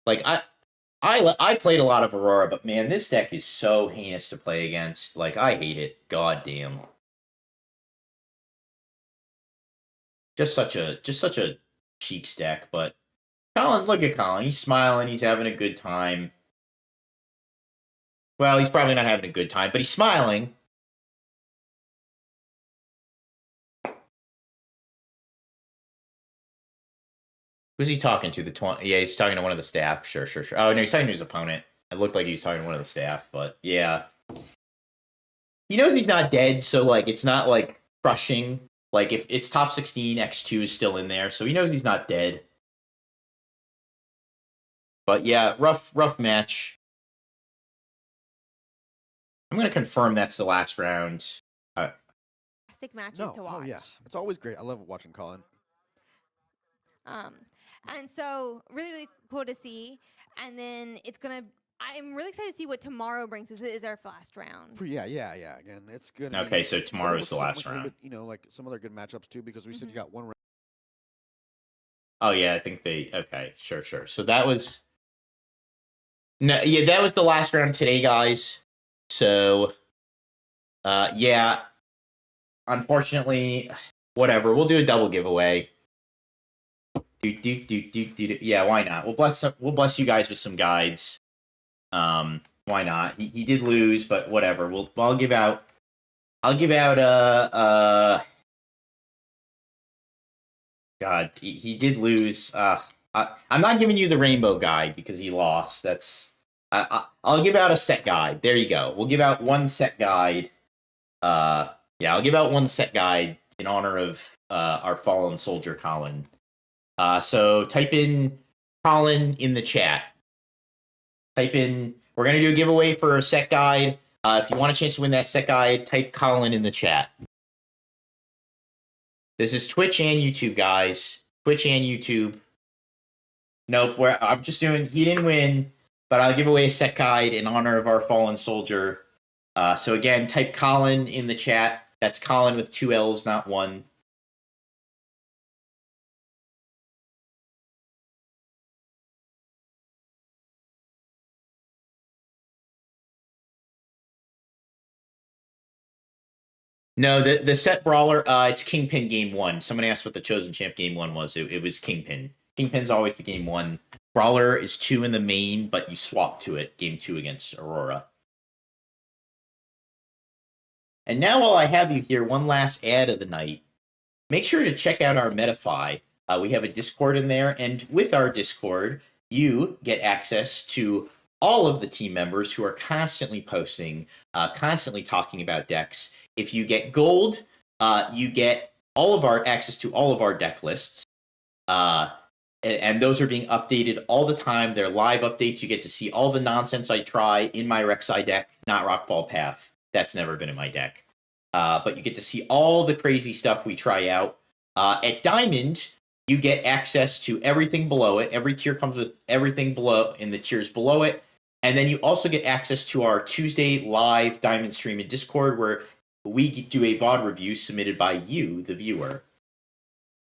Like I played a lot of Aurora, but man, this deck is so heinous to play against. Like I hate it. God damn. Just such a cheeks deck, but Colin, look at Colin. He's smiling. He's having a good time. Well, he's probably not having a good time, but he's smiling. Who's he talking to? Yeah, he's talking to one of the staff. Sure. Oh, no, he's talking to his opponent. It looked like he was talking to one of the staff, but yeah. He knows he's not dead, so like it's not like crushing. Like, if it's top 16, X2 is still in there, so he knows he's not dead. But yeah, rough match. I'm going to confirm that's the last round. Fantastic matches to watch. Oh, yeah. It's always great. I love watching Colin. And so, really cool to see. And then I'm really excited to see what tomorrow brings. This is our last round. Yeah. Again, it's good. Okay, so tomorrow is the last round. But, like some other good matchups too, because we said you got one round. Oh yeah, I think okay, sure. So that was that was the last round today, guys. So yeah. Unfortunately, whatever. We'll do a double giveaway. Yeah, why not? We'll bless you guys with some guides. Why not? He did lose, but whatever. I'll give out God, he did lose. I'm not giving you the rainbow guide because he lost. I'll give out a set guide. There you go. We'll give out one set guide. Yeah, I'll give out one set guide in honor of our fallen soldier Colin. So type in Colin in the chat. Type in, we're going to do a giveaway for a set guide. If you want a chance to win that set guide, type Colin in the chat. This is Twitch and YouTube, guys. Twitch and YouTube. Nope, I'm just doing, he didn't win, but I'll give away a set guide in honor of our fallen soldier. So again, type Colin in the chat. That's Colin with 2 L's, not 1. No, the set brawler, it's Kingpin game 1. Someone asked what the Chosen Champ game 1 was. It was Kingpin. Kingpin's always the game 1. Brawler is 2 in the main, but you swap to it game 2 against Aurora. And now while I have you here, one last ad of the night. Make sure to check out our Metafy. We have a Discord in there, and with our Discord, you get access to all of the team members who are constantly posting, constantly talking about decks. If you get gold, you get all of our access to all of our deck lists. And those are being updated all the time. They're live updates. You get to see all the nonsense I try in my Rek'Sai deck, not Rockfall Path. That's never been in my deck. But you get to see all the crazy stuff we try out. At Diamond, you get access to everything below it. Every tier comes with everything below in the tiers below it. And then you also get access to our Tuesday live Diamond stream in Discord, where we do a VOD review submitted by you, the viewer.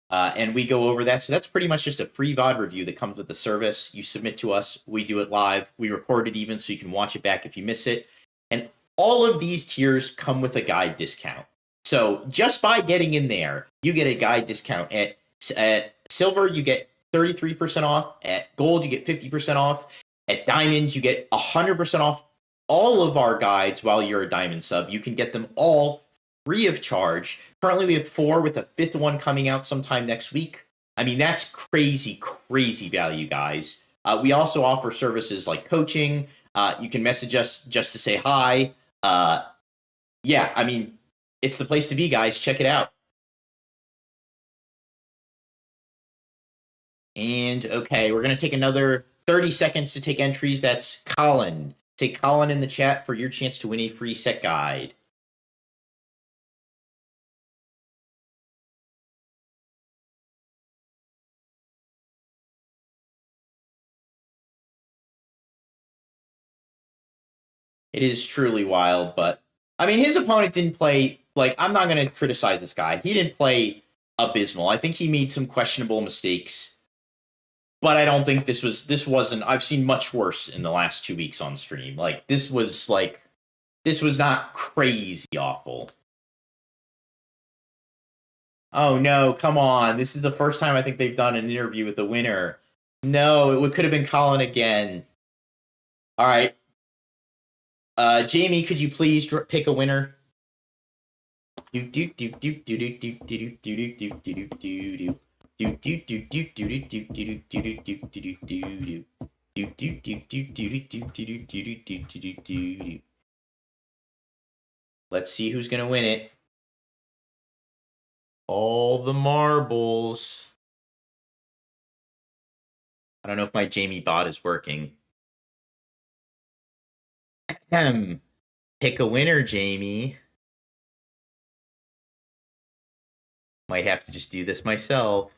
and we go over that. So that's pretty much just a free VOD review that comes with the service. You submit to us, we do it live, we record it even so you can watch it back if you miss it. And all of these tiers come with a guide discount. So just by getting in there, you get a guide discount. At Silver, you get 33% off. At Gold, you get 50% off. At Diamond, you get 100% off all of our guides while you're a Diamond sub. You can get them all free of charge. Currently, we have 4 with a 5th one coming out sometime next week. I mean, that's crazy, crazy value, guys. We also offer services like coaching. You can message us just to say hi. Yeah, I mean, it's the place to be, guys. Check it out. And okay, we're going to take another 30 seconds to take entries. That's Colin. Say Colin in the chat for your chance to win a free set guide. It is truly wild, but I mean, his opponent didn't play, like, I'm not going to criticize this guy. He didn't play abysmal. I think he made some questionable mistakes, but I don't think this wasn't, I've seen much worse in the last 2 weeks on stream. This was not crazy awful. Oh no, come on. This is the first time I think they've done an interview with the winner. No, it could have been Colin again. All right. Jamie, could you please pick a winner? Let's see who's gonna win it. All the marbles. I don't know if my Jamie bot is working. Pick a winner, Jamie. Might have to just do this myself.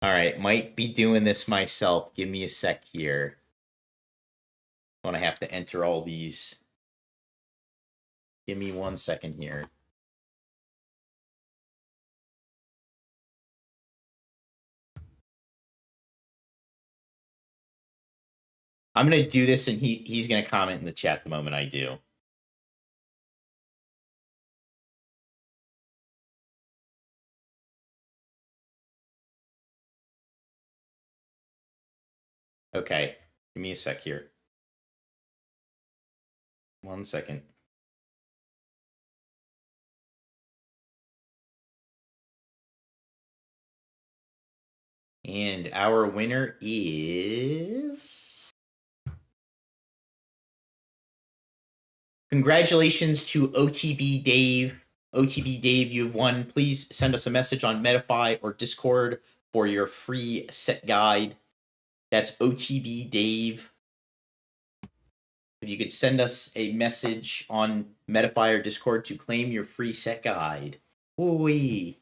All right, might be doing this myself. Give me a sec here. I'm gonna have to enter all these. Give me 1 second here. I'm gonna do this, and he's gonna comment in the chat the moment I do. Okay, give me a sec here. 1 second. And our winner is... Congratulations to OTB Dave. OTB Dave, you have won. Please send us a message on Metafy or Discord for your free set guide. That's OTB Dave. If you could send us a message on Metafy or Discord to claim your free set guide. Woo-wee.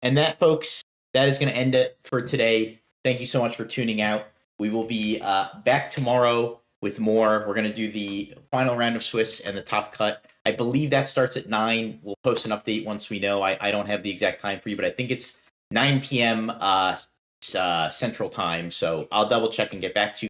And that, folks, that is going to end it for today. Thank you so much for tuning out. We will be back tomorrow with more. We're going to do the final round of Swiss and the top cut. I believe that starts at 9. We'll post an update once we know. I don't have the exact time for you, but I think it's 9 p.m. Central Time. So I'll double check and get back to you.